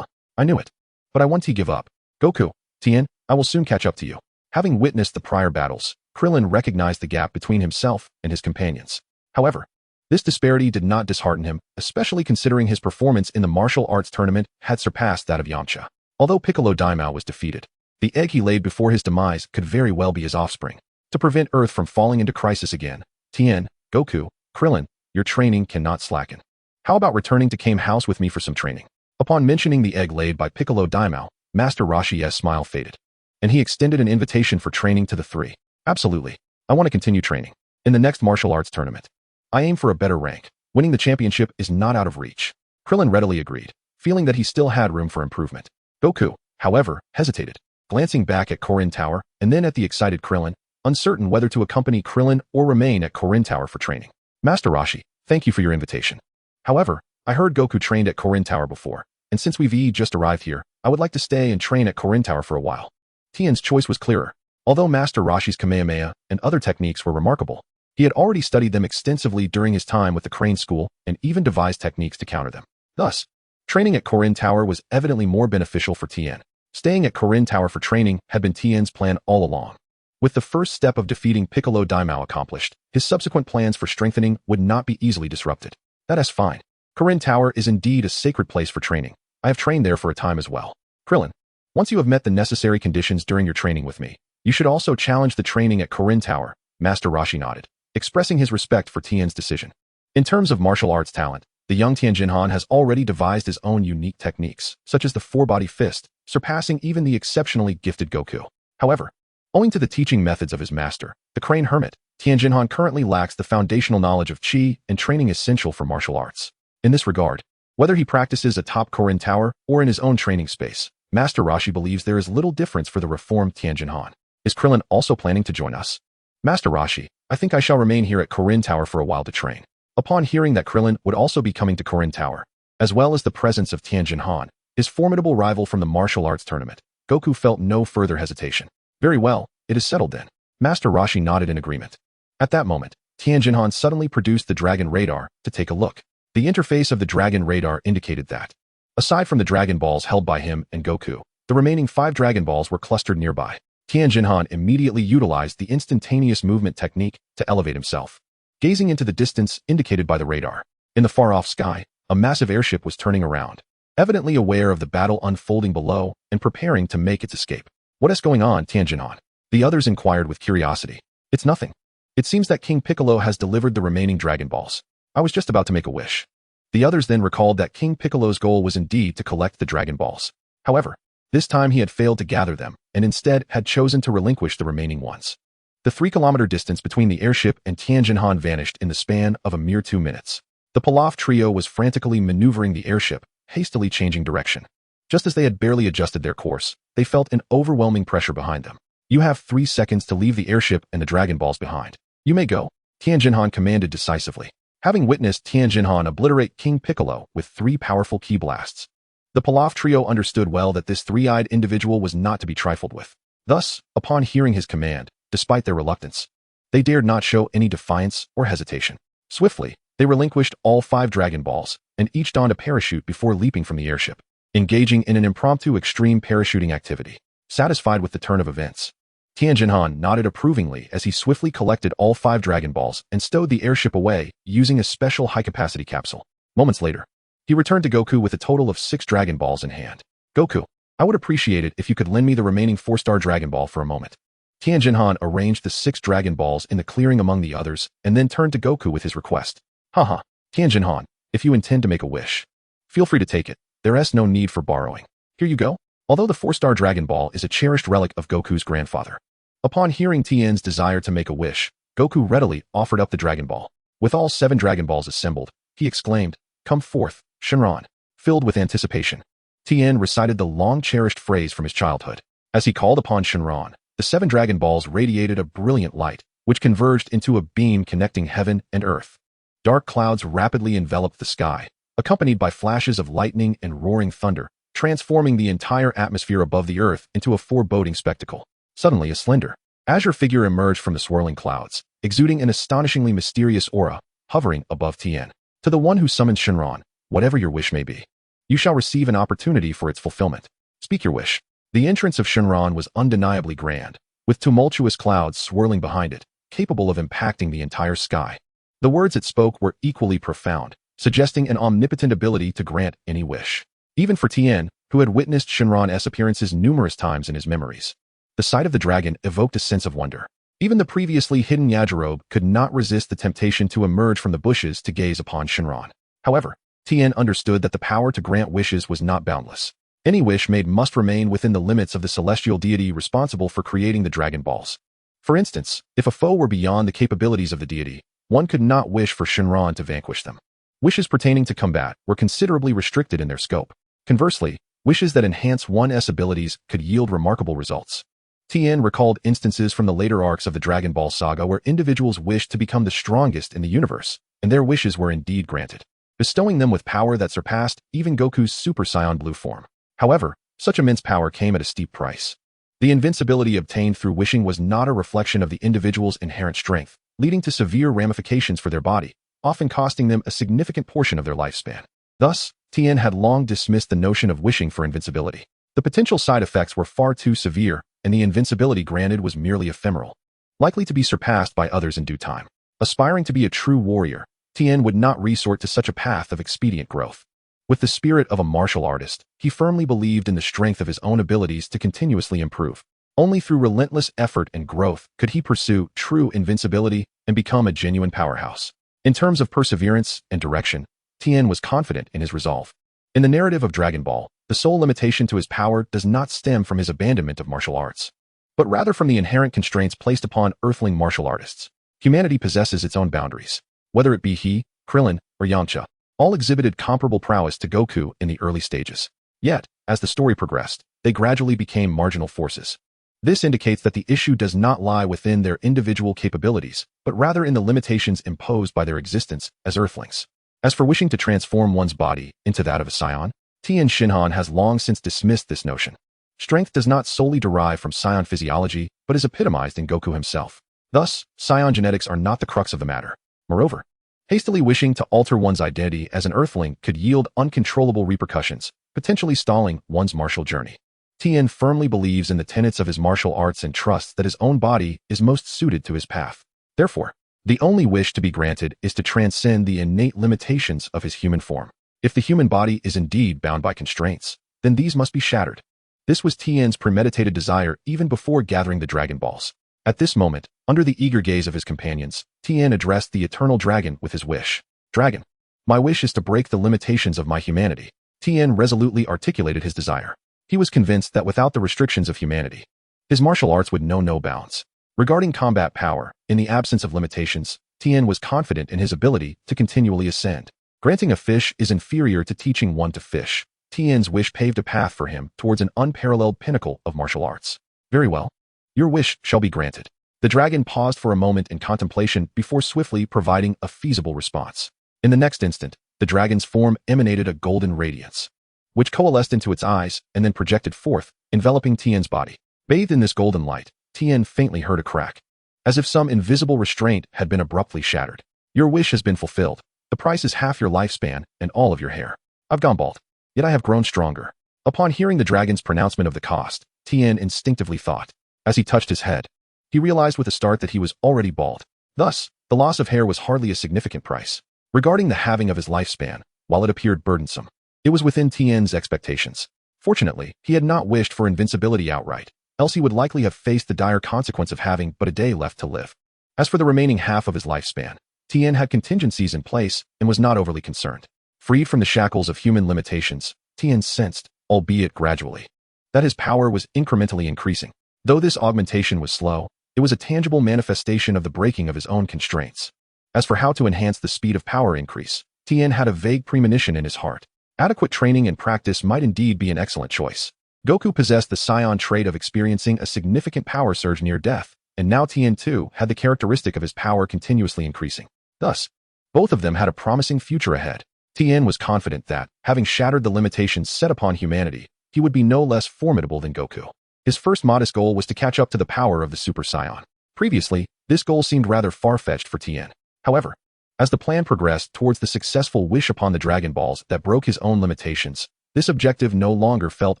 I knew it. But I won't give up. Goku, Tien, I will soon catch up to you. Having witnessed the prior battles, Krillin recognized the gap between himself and his companions. However, this disparity did not dishearten him, especially considering his performance in the martial arts tournament had surpassed that of Yamcha. Although Piccolo Daimao was defeated, the egg he laid before his demise could very well be his offspring. To prevent Earth from falling into crisis again, Tien, Goku, Krillin, your training cannot slacken. How about returning to Kame House with me for some training? Upon mentioning the egg laid by Piccolo Daimao, Master Roshi's smile faded, and he extended an invitation for training to the three. Absolutely. I want to continue training. In the next martial arts tournament, I aim for a better rank. Winning the championship is not out of reach. Krillin readily agreed, feeling that he still had room for improvement. Goku, however, hesitated, glancing back at Korin Tower and then at the excited Krillin, uncertain whether to accompany Krillin or remain at Korin Tower for training. Master Roshi, thank you for your invitation. However, I heard Goku trained at Korin Tower before, and since we've just arrived here, I would like to stay and train at Korin Tower for a while. Tien's choice was clearer. Although Master Roshi's Kamehameha and other techniques were remarkable, he had already studied them extensively during his time with the Crane School and even devised techniques to counter them. Thus, training at Korin Tower was evidently more beneficial for Tien. Staying at Korin Tower for training had been Tien's plan all along. With the first step of defeating Piccolo Daimao accomplished, his subsequent plans for strengthening would not be easily disrupted. That is fine. Korin Tower is indeed a sacred place for training. I have trained there for a time as well. Krillin, once you have met the necessary conditions during your training with me, you should also challenge the training at Korin Tower, Master Roshi nodded, expressing his respect for Tien's decision. In terms of martial arts talent, the young Tien Shinhan has already devised his own unique techniques, such as the four-body fist, surpassing even the exceptionally gifted Goku. However, owing to the teaching methods of his master, the Crane Hermit, Tien Shinhan currently lacks the foundational knowledge of Qi and training essential for martial arts. In this regard, whether he practices atop Korin Tower or in his own training space, Master Roshi believes there is little difference for the reformed Tien Shinhan. Is Krillin also planning to join us? Master Roshi, I think I shall remain here at Korin Tower for a while to train. Upon hearing that Krillin would also be coming to Korin Tower, as well as the presence of Tien Shinhan, his formidable rival from the martial arts tournament, Goku felt no further hesitation. Very well, it is settled then. Master Roshi nodded in agreement. At that moment, Tien Shinhan suddenly produced the Dragon Radar to take a look. The interface of the Dragon Radar indicated that, aside from the Dragon Balls held by him and Goku, the remaining 5 Dragon Balls were clustered nearby. Tien Shinhan immediately utilized the instantaneous movement technique to elevate himself. Gazing into the distance indicated by the radar, in the far-off sky, a massive airship was turning around, evidently aware of the battle unfolding below and preparing to make its escape. What is going on, Tien Shinhan? The others inquired with curiosity. It's nothing. It seems that King Piccolo has delivered the remaining Dragon Balls. I was just about to make a wish. The others then recalled that King Piccolo's goal was indeed to collect the Dragon Balls. However, this time he had failed to gather them and instead had chosen to relinquish the remaining ones. The 3-kilometer distance between the airship and Tien Shinhan vanished in the span of a mere 2 minutes. The Pilaf trio was frantically maneuvering the airship, hastily changing direction. Just as they had barely adjusted their course, they felt an overwhelming pressure behind them. You have 3 seconds to leave the airship and the Dragon Balls behind. You may go, Tien Shinhan commanded decisively. Having witnessed Tien Shinhan obliterate King Piccolo with 3 powerful ki blasts, the Pilaf trio understood well that this 3-eyed individual was not to be trifled with. Thus, upon hearing his command, despite their reluctance, they dared not show any defiance or hesitation. Swiftly, they relinquished all 5 Dragon Balls, and each donned a parachute before leaping from the airship, engaging in an impromptu extreme parachuting activity. Satisfied with the turn of events, Tien Shinhan nodded approvingly as he swiftly collected all 5 Dragon Balls and stowed the airship away using a special high-capacity capsule. Moments later, he returned to Goku with a total of 6 Dragon Balls in hand. Goku, I would appreciate it if you could lend me the remaining 4-star Dragon Ball for a moment. Tien Shinhan arranged the 6 Dragon Balls in the clearing among the others and then turned to Goku with his request. Haha, Tien Shinhan, if you intend to make a wish, feel free to take it. There is no need for borrowing. Here you go. Although the 4-star Dragon Ball is a cherished relic of Goku's grandfather, upon hearing Tien's desire to make a wish, Goku readily offered up the Dragon Ball. With all 7 Dragon Balls assembled, he exclaimed, "Come forth, Shinran." Filled with anticipation, Tien recited the long-cherished phrase from his childhood. As he called upon Shinran, the 7 Dragon Balls radiated a brilliant light, which converged into a beam connecting heaven and earth. Dark clouds rapidly enveloped the sky, accompanied by flashes of lightning and roaring thunder, transforming the entire atmosphere above the earth into a foreboding spectacle. Suddenly, a slender, azure figure emerged from the swirling clouds, exuding an astonishingly mysterious aura, hovering above Tien. To the one who summons Shinran, whatever your wish may be, you shall receive an opportunity for its fulfillment. Speak your wish. The entrance of Shinran was undeniably grand, with tumultuous clouds swirling behind it, capable of impacting the entire sky. The words it spoke were equally profound, suggesting an omnipotent ability to grant any wish. Even for Tien, who had witnessed Shinran's appearances numerous times in his memories, the sight of the dragon evoked a sense of wonder. Even the previously hidden Yajirobe could not resist the temptation to emerge from the bushes to gaze upon Shinran. However, Tien understood that the power to grant wishes was not boundless. Any wish made must remain within the limits of the celestial deity responsible for creating the Dragon Balls. For instance, if a foe were beyond the capabilities of the deity, one could not wish for Shinran to vanquish them. Wishes pertaining to combat were considerably restricted in their scope. Conversely, wishes that enhance one's abilities could yield remarkable results. Tien recalled instances from the later arcs of the Dragon Ball saga where individuals wished to become the strongest in the universe, and their wishes were indeed granted, bestowing them with power that surpassed even Goku's Super Saiyan Blue form. However, such immense power came at a steep price. The invincibility obtained through wishing was not a reflection of the individual's inherent strength, leading to severe ramifications for their body, often costing them a significant portion of their lifespan. Thus, Tien had long dismissed the notion of wishing for invincibility. The potential side effects were far too severe, and the invincibility granted was merely ephemeral, likely to be surpassed by others in due time. Aspiring to be a true warrior, Tien would not resort to such a path of expedient growth. With the spirit of a martial artist, he firmly believed in the strength of his own abilities to continuously improve. Only through relentless effort and growth could he pursue true invincibility and become a genuine powerhouse. In terms of perseverance and direction, Tien was confident in his resolve. In the narrative of Dragon Ball, the sole limitation to his power does not stem from his abandonment of martial arts, but rather from the inherent constraints placed upon earthling martial artists. Humanity possesses its own boundaries. Whether it be he, Krillin, or Yamcha, all exhibited comparable prowess to Goku in the early stages. Yet, as the story progressed, they gradually became marginal forces. This indicates that the issue does not lie within their individual capabilities, but rather in the limitations imposed by their existence as Earthlings. As for wishing to transform one's body into that of a Saiyan, Tien Shinhan has long since dismissed this notion. Strength does not solely derive from Saiyan physiology, but is epitomized in Goku himself. Thus, Saiyan genetics are not the crux of the matter. Moreover, hastily wishing to alter one's identity as an Earthling could yield uncontrollable repercussions, potentially stalling one's martial journey. Tien firmly believes in the tenets of his martial arts and trusts that his own body is most suited to his path. Therefore, the only wish to be granted is to transcend the innate limitations of his human form. If the human body is indeed bound by constraints, then these must be shattered. This was Tien's premeditated desire even before gathering the Dragon Balls. At this moment, under the eager gaze of his companions, Tien addressed the eternal dragon with his wish. Dragon, my wish is to break the limitations of my humanity. Tien resolutely articulated his desire. He was convinced that without the restrictions of humanity, his martial arts would know no bounds. Regarding combat power, in the absence of limitations, Tien was confident in his ability to continually ascend. Granting a fish is inferior to teaching one to fish. Tien's wish paved a path for him towards an unparalleled pinnacle of martial arts. Very well. Your wish shall be granted. The dragon paused for a moment in contemplation before swiftly providing a feasible response. In the next instant, the dragon's form emanated a golden radiance, which coalesced into its eyes and then projected forth, enveloping Tien's body. Bathed in this golden light, Tien faintly heard a crack, as if some invisible restraint had been abruptly shattered. Your wish has been fulfilled. The price is half your lifespan and all of your hair. I've gone bald, yet I have grown stronger. Upon hearing the dragon's pronouncement of the cost, Tien instinctively thought. As he touched his head, he realized with a start that he was already bald. Thus, the loss of hair was hardly a significant price. Regarding the halving of his lifespan, while it appeared burdensome, it was within Tien's expectations. Fortunately, he had not wished for invincibility outright, else he would likely have faced the dire consequence of having but a day left to live. As for the remaining half of his lifespan, Tien had contingencies in place and was not overly concerned. Freed from the shackles of human limitations, Tien sensed, albeit gradually, that his power was incrementally increasing. Though this augmentation was slow, it was a tangible manifestation of the breaking of his own constraints. As for how to enhance the speed of power increase, Tien had a vague premonition in his heart. Adequate training and practice might indeed be an excellent choice. Goku possessed the Saiyan trait of experiencing a significant power surge near death, and now Tien too had the characteristic of his power continuously increasing. Thus, both of them had a promising future ahead. Tien was confident that, having shattered the limitations set upon humanity, he would be no less formidable than Goku. His first modest goal was to catch up to the power of the Super Saiyan. Previously, this goal seemed rather far-fetched for Tien. However, as the plan progressed towards the successful wish upon the Dragon Balls that broke his own limitations, this objective no longer felt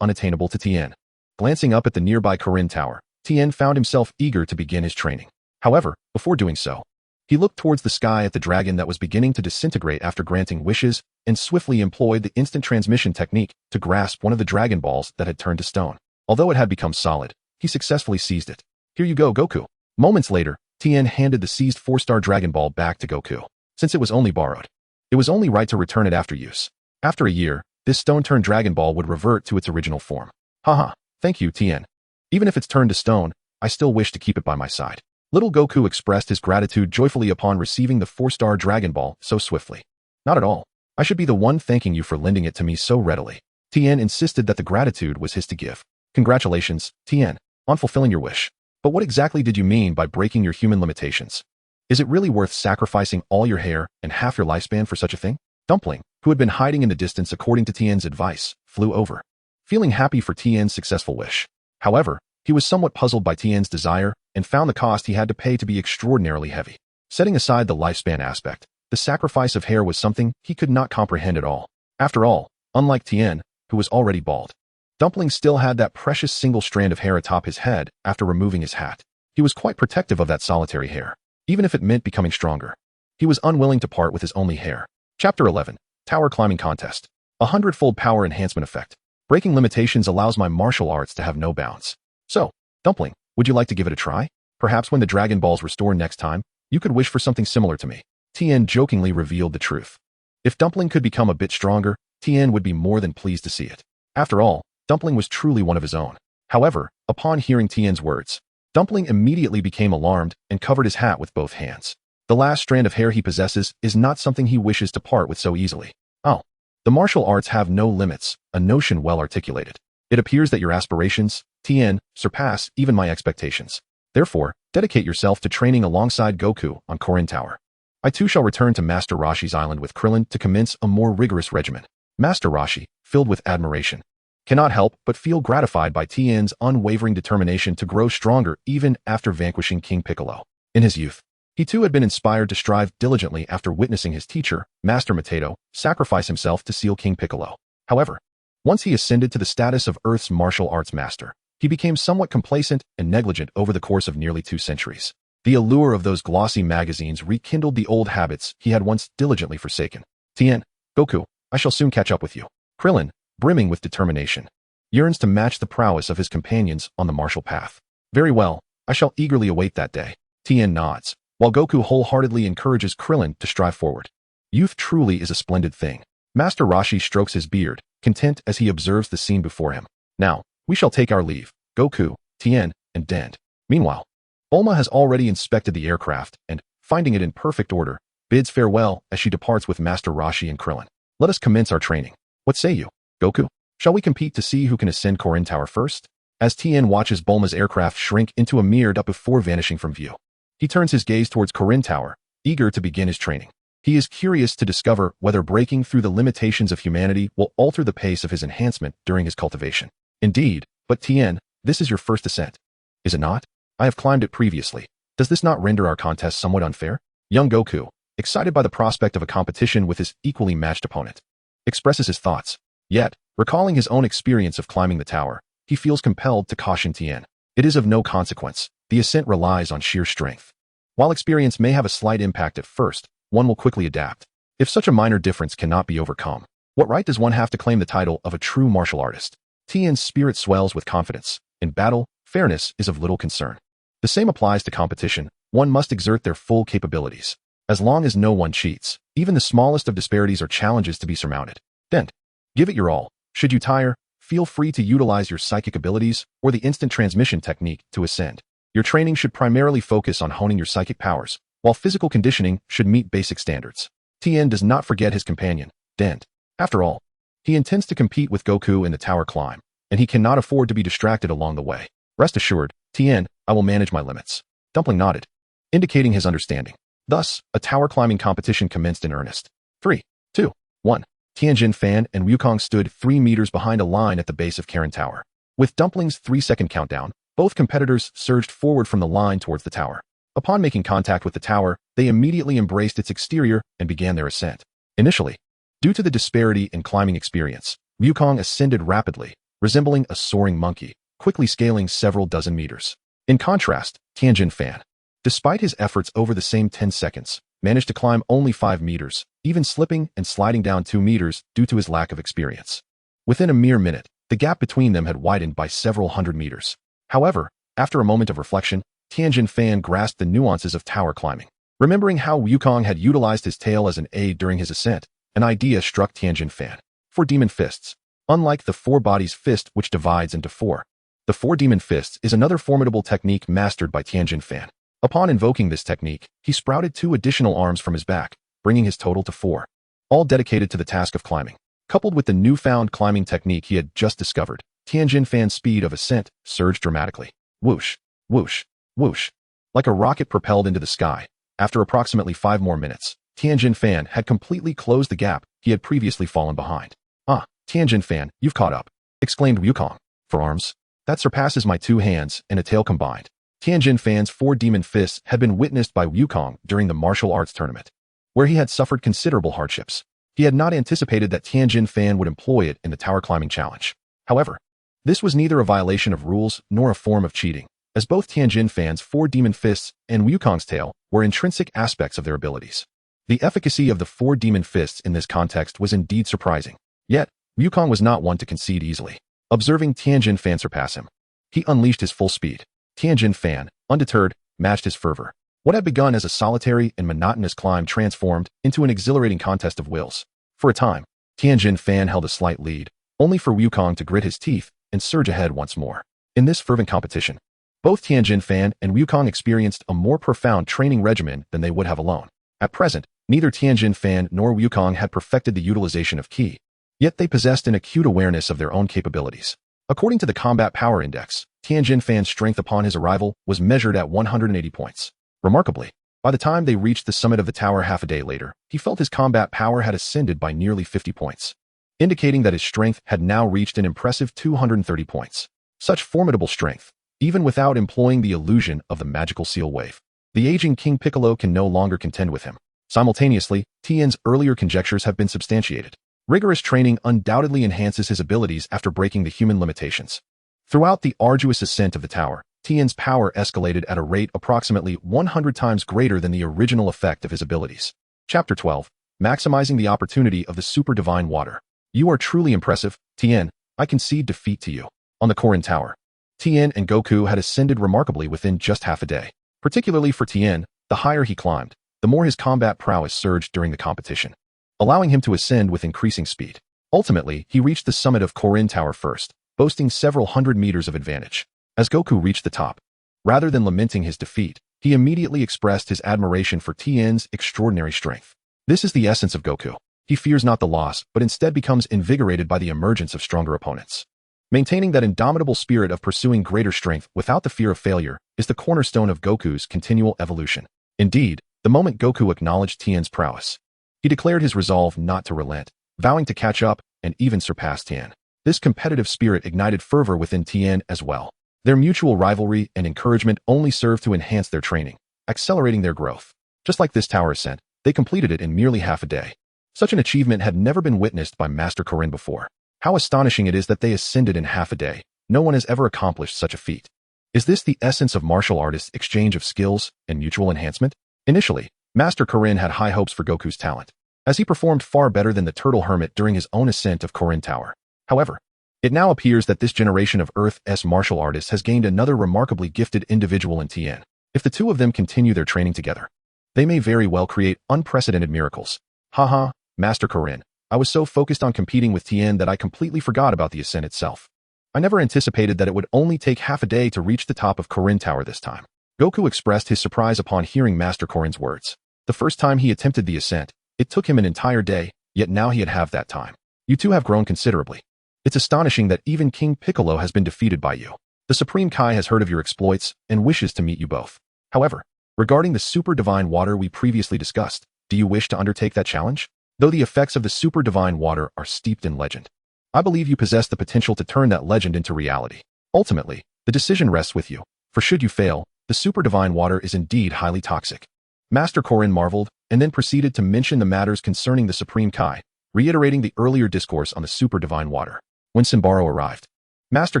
unattainable to Tien. Glancing up at the nearby Kirin Tower, Tien found himself eager to begin his training. However, before doing so, he looked towards the sky at the dragon that was beginning to disintegrate after granting wishes and swiftly employed the instant transmission technique to grasp one of the Dragon Balls that had turned to stone. Although it had become solid, he successfully seized it. Here you go, Goku. Moments later, Tien handed the seized 4-star Dragon Ball back to Goku. Since it was only borrowed, it was only right to return it after use. After a year, this stone-turned Dragon Ball would revert to its original form. Haha, thank you, Tien. Even if it's turned to stone, I still wish to keep it by my side. Little Goku expressed his gratitude joyfully upon receiving the 4-star Dragon Ball so swiftly. Not at all. I should be the one thanking you for lending it to me so readily. Tien insisted that the gratitude was his to give. Congratulations, Tien, on fulfilling your wish. But what exactly did you mean by breaking your human limitations? Is it really worth sacrificing all your hair and half your lifespan for such a thing? Dumpling, who had been hiding in the distance according to Tien's advice, flew over, feeling happy for Tien's successful wish. However, he was somewhat puzzled by Tien's desire and found the cost he had to pay to be extraordinarily heavy. Setting aside the lifespan aspect, the sacrifice of hair was something he could not comprehend at all. After all, unlike Tien, who was already bald, Dumpling still had that precious single strand of hair atop his head after removing his hat. He was quite protective of that solitary hair, even if it meant becoming stronger. He was unwilling to part with his only hair. Chapter 11. Tower Climbing Contest. 100-fold Power Enhancement Effect. Breaking limitations allows my martial arts to have no bounds. So, Dumpling, would you like to give it a try? Perhaps when the Dragon Balls restore next time, you could wish for something similar to me. Tien jokingly revealed the truth. If Dumpling could become a bit stronger, Tien would be more than pleased to see it. After all, Dumpling was truly one of his own. However, upon hearing Tien's words, Dumpling immediately became alarmed and covered his hat with both hands. The last strand of hair he possesses is not something he wishes to part with so easily. Oh. The martial arts have no limits, a notion well articulated. It appears that your aspirations, Tien, surpass even my expectations. Therefore, dedicate yourself to training alongside Goku on Korin Tower. I too shall return to Master Roshi's island with Krillin to commence a more rigorous regimen. Master Roshi, filled with admiration, cannot help but feel gratified by Tien's unwavering determination to grow stronger even after vanquishing King Piccolo. In his youth, he too had been inspired to strive diligently after witnessing his teacher, Master Mateto, sacrifice himself to seal King Piccolo. However, once he ascended to the status of Earth's martial arts master, he became somewhat complacent and negligent over the course of nearly 2 centuries. The allure of those glossy magazines rekindled the old habits he had once diligently forsaken. Tien, Goku, I shall soon catch up with you. Krillin, brimming with determination, yearns to match the prowess of his companions on the martial path. Very well, I shall eagerly await that day. Tien nods, while Goku wholeheartedly encourages Krillin to strive forward. Youth truly is a splendid thing. Master Roshi strokes his beard, content as he observes the scene before him. Now, we shall take our leave, Goku, Tien, and Dend. Meanwhile, Bulma has already inspected the aircraft and, finding it in perfect order, bids farewell as she departs with Master Roshi and Krillin. Let us commence our training. What say you, Goku? Shall we compete to see who can ascend Korin Tower first? As Tien watches Bulma's aircraft shrink into a mere dot before vanishing from view, he turns his gaze towards Korin Tower, eager to begin his training. He is curious to discover whether breaking through the limitations of humanity will alter the pace of his enhancement during his cultivation. Indeed, but Tien, this is your first ascent. Is it not? I have climbed it previously. Does this not render our contest somewhat unfair? Young Goku, excited by the prospect of a competition with his equally matched opponent, expresses his thoughts. Yet, recalling his own experience of climbing the tower, he feels compelled to caution Tien. It is of no consequence. The ascent relies on sheer strength. While experience may have a slight impact at first, one will quickly adapt. If such a minor difference cannot be overcome, what right does one have to claim the title of a true martial artist? Tien's spirit swells with confidence. In battle, fairness is of little concern. The same applies to competition. One must exert their full capabilities. As long as no one cheats, even the smallest of disparities are challenges to be surmounted. Then, give it your all. Should you tire, feel free to utilize your psychic abilities or the instant transmission technique to ascend. Your training should primarily focus on honing your psychic powers, while physical conditioning should meet basic standards. Tien does not forget his companion, Dend. After all, he intends to compete with Goku in the tower climb, and he cannot afford to be distracted along the way. Rest assured, Tien, I will manage my limits. Dumpling nodded, indicating his understanding. Thus, a tower climbing competition commenced in earnest. 3, 2, 1. Tien Shinhan and Wukong stood 3 meters behind a line at the base of Korin Tower. With Dumpling's 3-second countdown, both competitors surged forward from the line towards the tower. Upon making contact with the tower, they immediately embraced its exterior and began their ascent. Initially, due to the disparity in climbing experience, Wukong ascended rapidly, resembling a soaring monkey, quickly scaling several dozen meters. In contrast, Tien Shinhan, despite his efforts over the same 10 seconds, managed to climb only 5 meters, even slipping and sliding down 2 meters due to his lack of experience. Within a mere minute, the gap between them had widened by several hundred meters. However, after a moment of reflection, Tien Shinhan grasped the nuances of tower climbing. Remembering how Wukong had utilized his tail as an aid during his ascent, an idea struck Tien Shinhan. 4 demon fists. Unlike the 4 bodies fist which divides into 4, the 4 demon fists is another formidable technique mastered by Tien Shinhan. Upon invoking this technique, he sprouted 2 additional arms from his back, bringing his total to 4, all dedicated to the task of climbing. Coupled with the newfound climbing technique he had just discovered, Tien Shinhan's speed of ascent surged dramatically. Whoosh, whoosh, whoosh. Like a rocket propelled into the sky, after approximately 5 more minutes, Tien Shinhan had completely closed the gap he had previously fallen behind. Ah, Tien Shinhan, you've caught up, exclaimed Wukong. 4 arms? That surpasses my 2 hands and a tail combined. Tien Shinhan's 4 demon fists had been witnessed by Wukong during the martial arts tournament, where he had suffered considerable hardships. He had not anticipated that Tien Shinhan would employ it in the tower climbing challenge. However, this was neither a violation of rules nor a form of cheating, as both Tien Shinhan's 4 demon fists and Wukong's tail were intrinsic aspects of their abilities. The efficacy of the 4 demon fists in this context was indeed surprising. Yet, Wukong was not one to concede easily. Observing Tien Shinhan surpass him, he unleashed his full speed. Tien Shinhan, undeterred, matched his fervor. What had begun as a solitary and monotonous climb transformed into an exhilarating contest of wills. For a time, Tien Shinhan held a slight lead, only for Wukong to grit his teeth and surge ahead once more. In this fervent competition, both Tien Shinhan and Wukong experienced a more profound training regimen than they would have alone. At present, neither Tien Shinhan nor Wukong had perfected the utilization of ki, yet they possessed an acute awareness of their own capabilities. According to the Combat Power Index, Tien Shinhan's strength upon his arrival was measured at 180 points. Remarkably, by the time they reached the summit of the tower half a day later, he felt his combat power had ascended by nearly 50 points, indicating that his strength had now reached an impressive 230 points. Such formidable strength, even without employing the illusion of the magical seal wave. The aging King Piccolo can no longer contend with him. Simultaneously, Tien's earlier conjectures have been substantiated. Rigorous training undoubtedly enhances his abilities after breaking the human limitations. Throughout the arduous ascent of the tower, Tien's power escalated at a rate approximately 100 times greater than the original effect of his abilities. Chapter 12. Maximizing the opportunity of the super divine water. You are truly impressive, Tien. I concede defeat to you. On the Korin Tower, Tien and Goku had ascended remarkably within just half a day. Particularly for Tien, the higher he climbed, the more his combat prowess surged during the competition, allowing him to ascend with increasing speed. Ultimately, he reached the summit of Korin Tower first, boasting several hundred meters of advantage. As Goku reached the top, rather than lamenting his defeat, he immediately expressed his admiration for Tien's extraordinary strength. This is the essence of Goku. He fears not the loss, but instead becomes invigorated by the emergence of stronger opponents. Maintaining that indomitable spirit of pursuing greater strength without the fear of failure is the cornerstone of Goku's continual evolution. Indeed, the moment Goku acknowledged Tien's prowess, he declared his resolve not to relent, vowing to catch up and even surpass Tien. This competitive spirit ignited fervor within Tien as well. Their mutual rivalry and encouragement only served to enhance their training, accelerating their growth. Just like this tower ascent, they completed it in merely half a day. Such an achievement had never been witnessed by Master Korin before. How astonishing it is that they ascended in half a day. No one has ever accomplished such a feat. Is this the essence of martial artists' exchange of skills and mutual enhancement? Initially, Master Korin had high hopes for Goku's talent, as he performed far better than the Turtle Hermit during his own ascent of Korin Tower. However, it now appears that this generation of Earth's martial artists has gained another remarkably gifted individual in Tien. If the two of them continue their training together, they may very well create unprecedented miracles. Haha, Master Korin, I was so focused on competing with Tien that I completely forgot about the ascent itself. I never anticipated that it would only take half a day to reach the top of Korin Tower this time. Goku expressed his surprise upon hearing Master Korin's words. The first time he attempted the ascent, it took him an entire day, yet now he had half that time. You two have grown considerably. It's astonishing that even King Piccolo has been defeated by you. The Supreme Kai has heard of your exploits and wishes to meet you both. However, regarding the super divine water we previously discussed, do you wish to undertake that challenge? Though the effects of the super divine water are steeped in legend, I believe you possess the potential to turn that legend into reality. Ultimately, the decision rests with you, for should you fail, the super divine water is indeed highly toxic. Master Korin marveled, and then proceeded to mention the matters concerning the Supreme Kai, reiterating the earlier discourse on the super divine water. When Sinbaro arrived, Master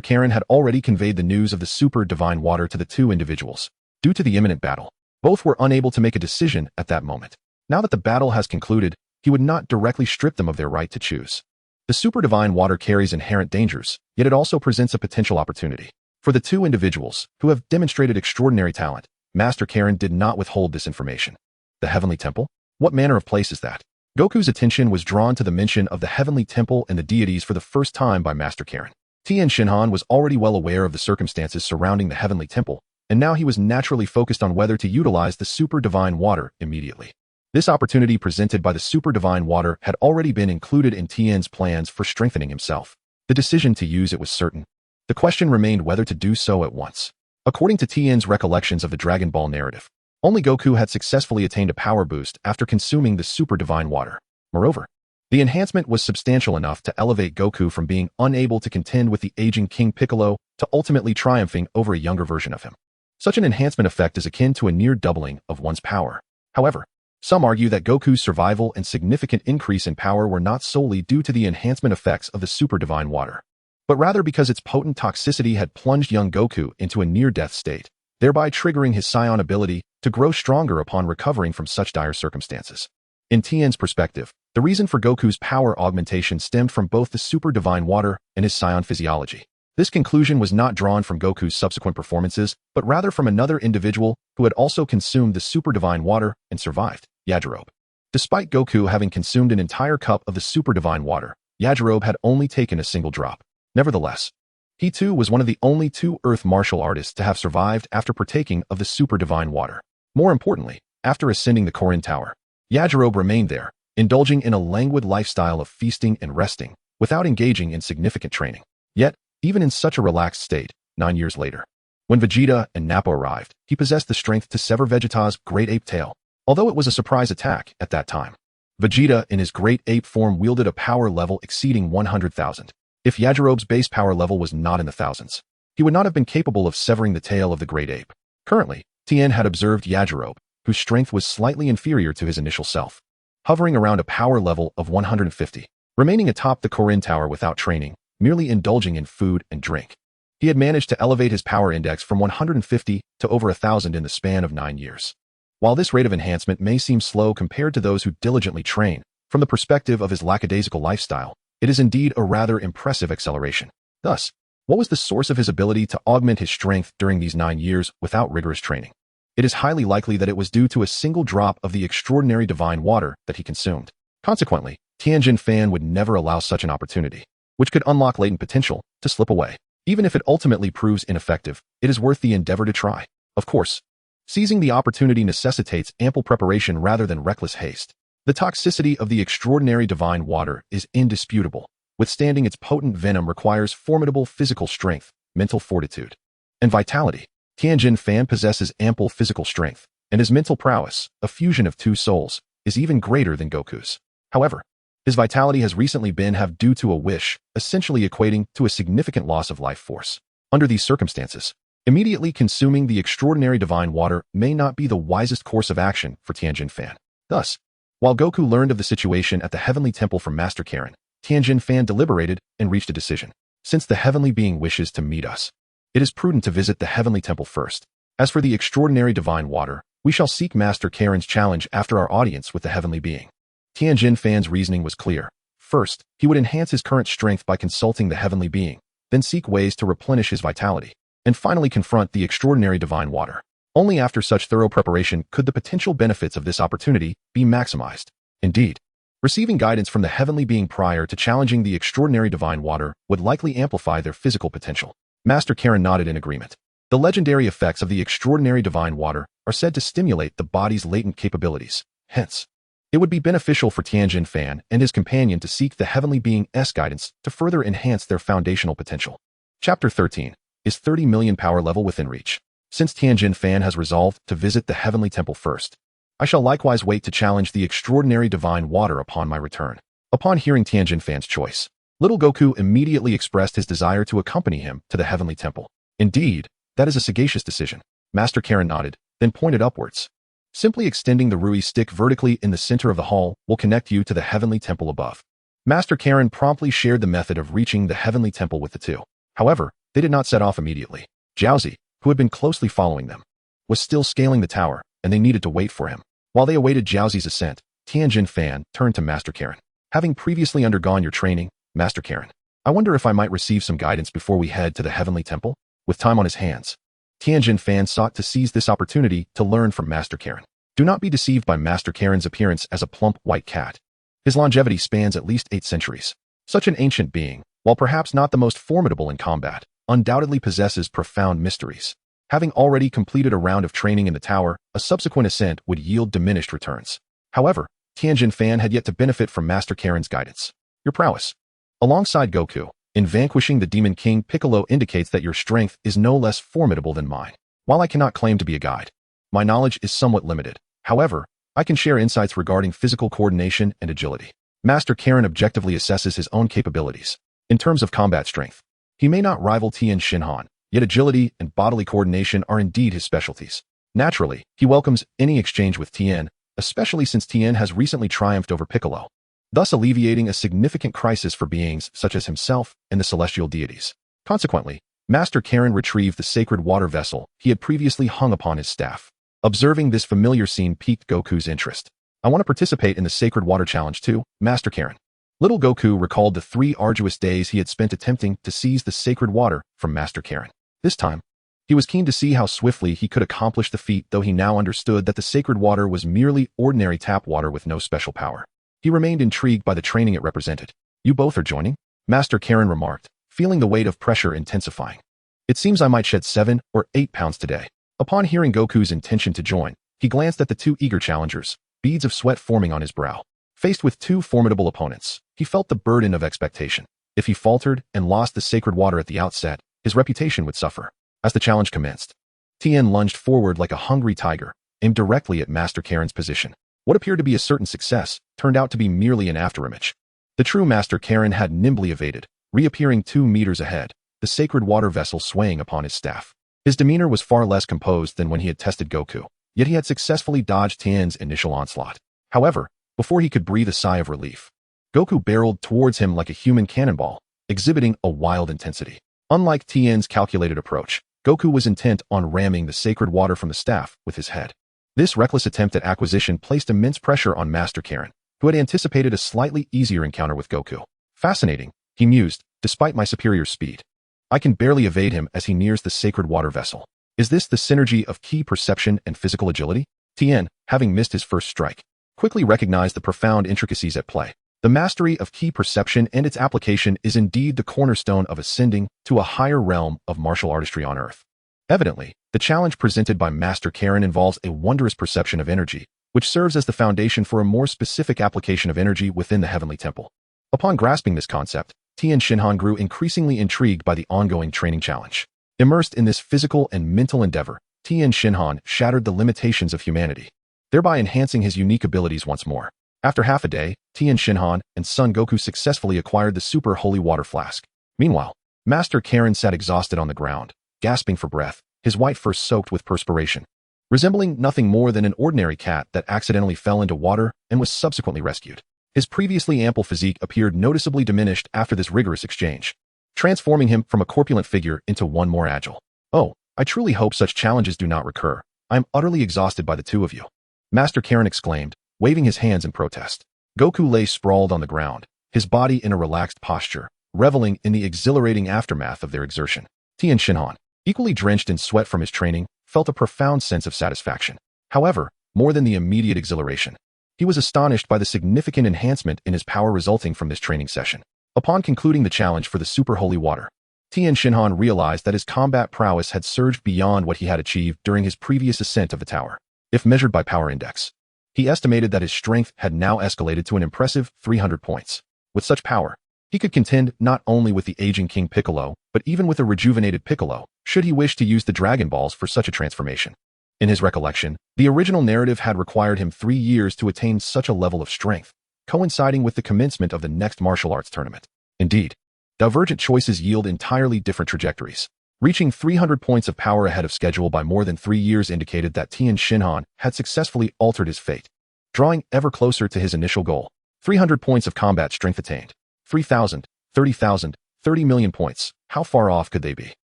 Karin had already conveyed the news of the super divine water to the two individuals. Due to the imminent battle, both were unable to make a decision at that moment. Now that the battle has concluded, he would not directly strip them of their right to choose. The super divine water carries inherent dangers, yet it also presents a potential opportunity. For the two individuals, who have demonstrated extraordinary talent, Master Karin did not withhold this information. The Heavenly Temple? What manner of place is that? Goku's attention was drawn to the mention of the Heavenly Temple and the deities for the first time by Master Karin. Tien Shinhan was already well aware of the circumstances surrounding the Heavenly Temple, and now he was naturally focused on whether to utilize the super divine water immediately. This opportunity presented by the super divine water had already been included in Tien's plans for strengthening himself. The decision to use it was certain. The question remained whether to do so at once. According to Tien's recollections of the Dragon Ball narrative, only Goku had successfully attained a power boost after consuming the super divine water. Moreover, the enhancement was substantial enough to elevate Goku from being unable to contend with the aging King Piccolo to ultimately triumphing over a younger version of him. Such an enhancement effect is akin to a near doubling of one's power. However, some argue that Goku's survival and significant increase in power were not solely due to the enhancement effects of the super divine water, but rather because its potent toxicity had plunged young Goku into a near-death state, thereby triggering his Saiyan ability to grow stronger upon recovering from such dire circumstances. In Tien's perspective, the reason for Goku's power augmentation stemmed from both the super divine water and his Saiyan physiology. This conclusion was not drawn from Goku's subsequent performances, but rather from another individual who had also consumed the super divine water and survived, Yajirobe. Despite Goku having consumed an entire cup of the super divine water, Yajirobe had only taken a single drop. Nevertheless, he too was one of the only two Earth martial artists to have survived after partaking of the super divine water. More importantly, after ascending the Korin Tower, Yajirobe remained there, indulging in a languid lifestyle of feasting and resting, without engaging in significant training. Yet, even in such a relaxed state, 9 years later, when Vegeta and Nappa arrived, he possessed the strength to sever Vegeta's great ape tail, although it was a surprise attack at that time. Vegeta in his great ape form wielded a power level exceeding 100,000. If Yajirobe's base power level was not in the thousands, he would not have been capable of severing the tail of the great ape. Currently, Tien had observed Yajirobe, whose strength was slightly inferior to his initial self, hovering around a power level of 150, remaining atop the Korin Tower without training, merely indulging in food and drink. He had managed to elevate his power index from 150 to over 1,000 in the span of 9 years. While this rate of enhancement may seem slow compared to those who diligently train, from the perspective of his lackadaisical lifestyle, it is indeed a rather impressive acceleration. Thus, what was the source of his ability to augment his strength during these 9 years without rigorous training? It is highly likely that it was due to a single drop of the extraordinary divine water that he consumed. Consequently, Tien Shinhan would never allow such an opportunity, which could unlock latent potential, to slip away. Even if it ultimately proves ineffective, it is worth the endeavor to try. Of course, seizing the opportunity necessitates ample preparation rather than reckless haste. The toxicity of the extraordinary divine water is indisputable. Withstanding its potent venom requires formidable physical strength, mental fortitude, and vitality. Tien Shinhan possesses ample physical strength, and his mental prowess, a fusion of two souls, is even greater than Goku's. However, his vitality has recently been halved due to a wish, essentially equating to a significant loss of life force. Under these circumstances, immediately consuming the extraordinary divine water may not be the wisest course of action for Tien Shinhan. Thus, while Goku learned of the situation at the Heavenly Temple from Master Karen, Tien Shinhan deliberated and reached a decision. Since the Heavenly Being wishes to meet us, it is prudent to visit the Heavenly Temple first. As for the extraordinary divine water, we shall seek Master Karen's challenge after our audience with the Heavenly Being. Tien Shinhan's reasoning was clear. First, he would enhance his current strength by consulting the Heavenly Being, then seek ways to replenish his vitality, and finally confront the extraordinary divine water. Only after such thorough preparation could the potential benefits of this opportunity be maximized. Indeed, receiving guidance from the Heavenly Being prior to challenging the extraordinary divine water would likely amplify their physical potential. Master Karen nodded in agreement. The legendary effects of the extraordinary divine water are said to stimulate the body's latent capabilities. Hence, it would be beneficial for Tien Shinhan and his companion to seek the Heavenly Being's guidance to further enhance their foundational potential. Chapter 13. Is 30 million power level within reach? Since Tien Shinhan has resolved to visit the Heavenly Temple first, I shall likewise wait to challenge the extraordinary divine water upon my return. Upon hearing Tien Shinhan's choice, little Goku immediately expressed his desire to accompany him to the Heavenly Temple. Indeed, that is a sagacious decision. Master Karen nodded, then pointed upwards. Simply extending the Rui stick vertically in the center of the hall will connect you to the Heavenly Temple above. Master Karen promptly shared the method of reaching the Heavenly Temple with the two. However, they did not set off immediately. Jiaozi, who had been closely following them, was still scaling the tower, and they needed to wait for him. While they awaited Jiaozi's ascent, Tien Shinhan turned to Master Karen. Having previously undergone your training, Master Karen, I wonder if I might receive some guidance before we head to the Heavenly Temple? With time on his hands, Tien Shinhan sought to seize this opportunity to learn from Master Karen. Do not be deceived by Master Karen's appearance as a plump white cat. His longevity spans at least 8 centuries. Such an ancient being, while perhaps not the most formidable in combat, undoubtedly possesses profound mysteries. Having already completed a round of training in the tower, a subsequent ascent would yield diminished returns. However, Tien Shinhan had yet to benefit from Master Karen's guidance. Your prowess, alongside Goku, in vanquishing the Demon King Piccolo indicates that your strength is no less formidable than mine. While I cannot claim to be a guide, my knowledge is somewhat limited. However, I can share insights regarding physical coordination and agility. Master Karen objectively assesses his own capabilities. In terms of combat strength, he may not rival Tien Shinhan, yet agility and bodily coordination are indeed his specialties. Naturally, he welcomes any exchange with Tien, especially since Tien has recently triumphed over Piccolo, thus alleviating a significant crisis for beings such as himself and the celestial deities. Consequently, Master Karen retrieved the sacred water vessel he had previously hung upon his staff. Observing this familiar scene piqued Goku's interest. I want to participate in the Sacred Water Challenge too, Master Karen. Little Goku recalled the 3 arduous days he had spent attempting to seize the sacred water from Master Karen. This time, he was keen to see how swiftly he could accomplish the feat, though he now understood that the sacred water was merely ordinary tap water with no special power. He remained intrigued by the training it represented. You both are joining? Master Karen remarked, feeling the weight of pressure intensifying. It seems I might shed 7 or 8 pounds today. Upon hearing Goku's intention to join, he glanced at the 2 eager challengers, beads of sweat forming on his brow. Faced with 2 formidable opponents, he felt the burden of expectation. If he faltered and lost the sacred water at the outset, his reputation would suffer. As the challenge commenced, Tien lunged forward like a hungry tiger, aimed directly at Master Karen's position. What appeared to be a certain success turned out to be merely an afterimage. The true Master Karen had nimbly evaded, reappearing 2 meters ahead, the sacred water vessel swaying upon his staff. His demeanor was far less composed than when he had tested Goku, yet he had successfully dodged Tien's initial onslaught. However, before he could breathe a sigh of relief, Goku barreled towards him like a human cannonball, exhibiting a wild intensity. Unlike Tien's calculated approach, Goku was intent on ramming the sacred water from the staff with his head. This reckless attempt at acquisition placed immense pressure on Master Karen, who had anticipated a slightly easier encounter with Goku. Fascinating, he mused, despite my superior speed. I can barely evade him as he nears the sacred water vessel. Is this the synergy of key perception and physical agility? Tien, having missed his first strike, quickly recognized the profound intricacies at play. The mastery of key perception and its application is indeed the cornerstone of ascending to a higher realm of martial artistry on Earth. Evidently, the challenge presented by Master Karen involves a wondrous perception of energy, which serves as the foundation for a more specific application of energy within the Heavenly Temple. Upon grasping this concept, Tien Shinhan grew increasingly intrigued by the ongoing training challenge. Immersed in this physical and mental endeavor, Tien Shinhan shattered the limitations of humanity, thereby enhancing his unique abilities once more. After half a day, Tien Shinhan and Son Goku successfully acquired the super holy water flask. Meanwhile, Master Karen sat exhausted on the ground, gasping for breath, his white fur soaked with perspiration. Resembling nothing more than an ordinary cat that accidentally fell into water and was subsequently rescued. His previously ample physique appeared noticeably diminished after this rigorous exchange, transforming him from a corpulent figure into one more agile. Oh, I truly hope such challenges do not recur. I am utterly exhausted by the 2 of you. Master Karen exclaimed, waving his hands in protest. Goku lay sprawled on the ground, his body in a relaxed posture, reveling in the exhilarating aftermath of their exertion. Tien Shinhan, equally drenched in sweat from his training, felt a profound sense of satisfaction. However, more than the immediate exhilaration, he was astonished by the significant enhancement in his power resulting from this training session. Upon concluding the challenge for the super holy water, Tien Shinhan realized that his combat prowess had surged beyond what he had achieved during his previous ascent of the tower. If measured by power index, he estimated that his strength had now escalated to an impressive 300 points. With such power, he could contend not only with the aging King Piccolo, but even with a rejuvenated Piccolo, should he wish to use the Dragon Balls for such a transformation. In his recollection, the original narrative had required him 3 years to attain such a level of strength, coinciding with the commencement of the next martial arts tournament. Indeed, divergent choices yield entirely different trajectories. Reaching 300 points of power ahead of schedule by more than 3 years indicated that Tien Shinhan had successfully altered his fate, drawing ever closer to his initial goal. 300 points of combat strength attained. 3,000, 30,000, 30 million points. How far off could they be?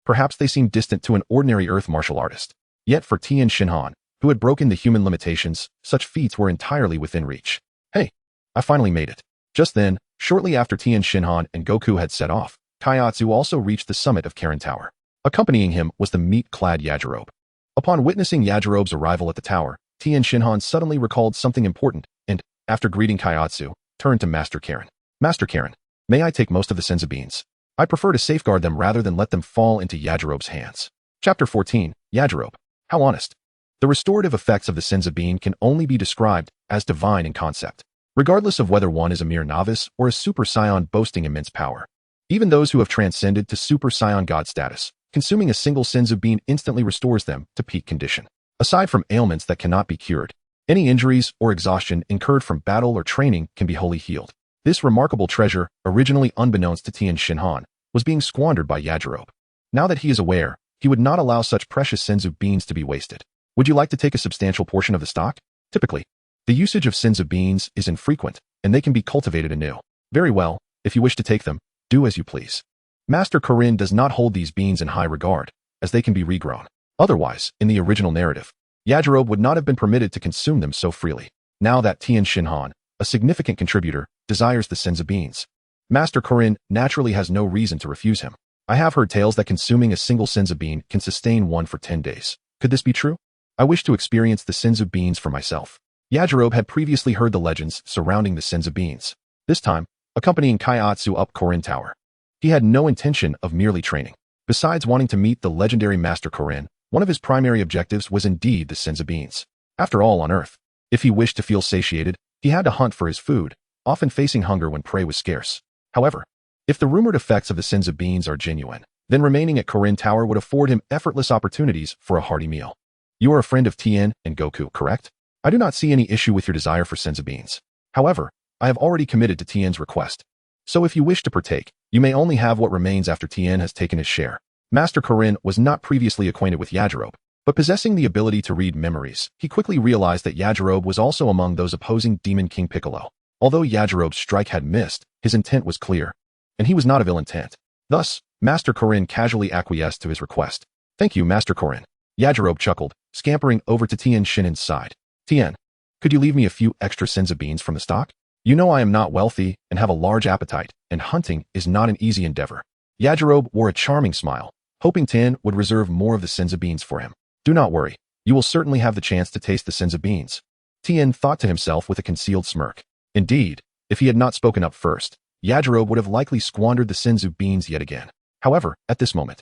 Perhaps they seemed distant to an ordinary Earth martial artist. Yet for Tien Shinhan, who had broken the human limitations, such feats were entirely within reach. Hey, I finally made it. Just then, shortly after Tien Shinhan and Goku had set off, Kaiatsu also reached the summit of Karen Tower. Accompanying him was the meat-clad Yajirobe. Upon witnessing Yajirobe's arrival at the tower, Tien Shinhan suddenly recalled something important and, after greeting Kaiatsu, turned to Master Karen. Master Karen, may I take most of the senzu beans? I prefer to safeguard them rather than let them fall into Yajirobe's hands. Chapter 14, Yajirobe. How honest. The restorative effects of the senzu bean can only be described as divine in concept, regardless of whether one is a mere novice or a Super Saiyan boasting immense power. Even those who have transcended to Super Saiyan God status, consuming a single senzu bean instantly restores them to peak condition. Aside from ailments that cannot be cured, any injuries or exhaustion incurred from battle or training can be wholly healed. This remarkable treasure, originally unbeknownst to Tien Shinhan, was being squandered by Yajirobe. Now that he is aware, he would not allow such precious senzu beans to be wasted. Would you like to take a substantial portion of the stock? Typically, the usage of senzu beans is infrequent, and they can be cultivated anew. Very well, if you wish to take them, do as you please. Master Karen does not hold these beans in high regard, as they can be regrown. Otherwise, in the original narrative, Yajirobe would not have been permitted to consume them so freely. now that Tien Shinhan, a significant contributor, desires the Senzu beans. Master Korin naturally has no reason to refuse him. I have heard tales that consuming a single Senzu bean can sustain one for 10 days. Could this be true? I wish to experience the Senzu beans for myself. Yajirobe had previously heard the legends surrounding the Senzu beans, this time accompanying Kaiatsu up Korin Tower. He had no intention of merely training. Besides wanting to meet the legendary Master Korin, one of his primary objectives was indeed the Senzu beans. After all, on Earth, if he wished to feel satiated, he had to hunt for his food, often facing hunger when prey was scarce. However, if the rumored effects of the Senzu beans are genuine, then remaining at Korin Tower would afford him effortless opportunities for a hearty meal. You are a friend of Tien and Goku, correct? I do not see any issue with your desire for Senzu beans. However, I have already committed to Tien's request. So if you wish to partake, you may only have what remains after Tien has taken his share. Master Korin was not previously acquainted with Yajirobe, but possessing the ability to read memories, he quickly realized that Yajirobe was also among those opposing Demon King Piccolo. Although Yajirobe's strike had missed, his intent was clear, and he was not of ill intent. Thus, Master Korin casually acquiesced to his request. Thank you, Master Korin. Yajirobe chuckled, scampering over to Tien Shinhan's side. Tien, could you leave me a few extra Senzu beans from the stock? You know I am not wealthy and have a large appetite, and hunting is not an easy endeavor. Yajirobe wore a charming smile, hoping Tien would reserve more of the Senzu beans for him. Do not worry, you will certainly have the chance to taste the Senzu beans. Tien thought to himself with a concealed smirk. Indeed, if he had not spoken up first, Yajirobe would have likely squandered the Senzu beans yet again. However, at this moment,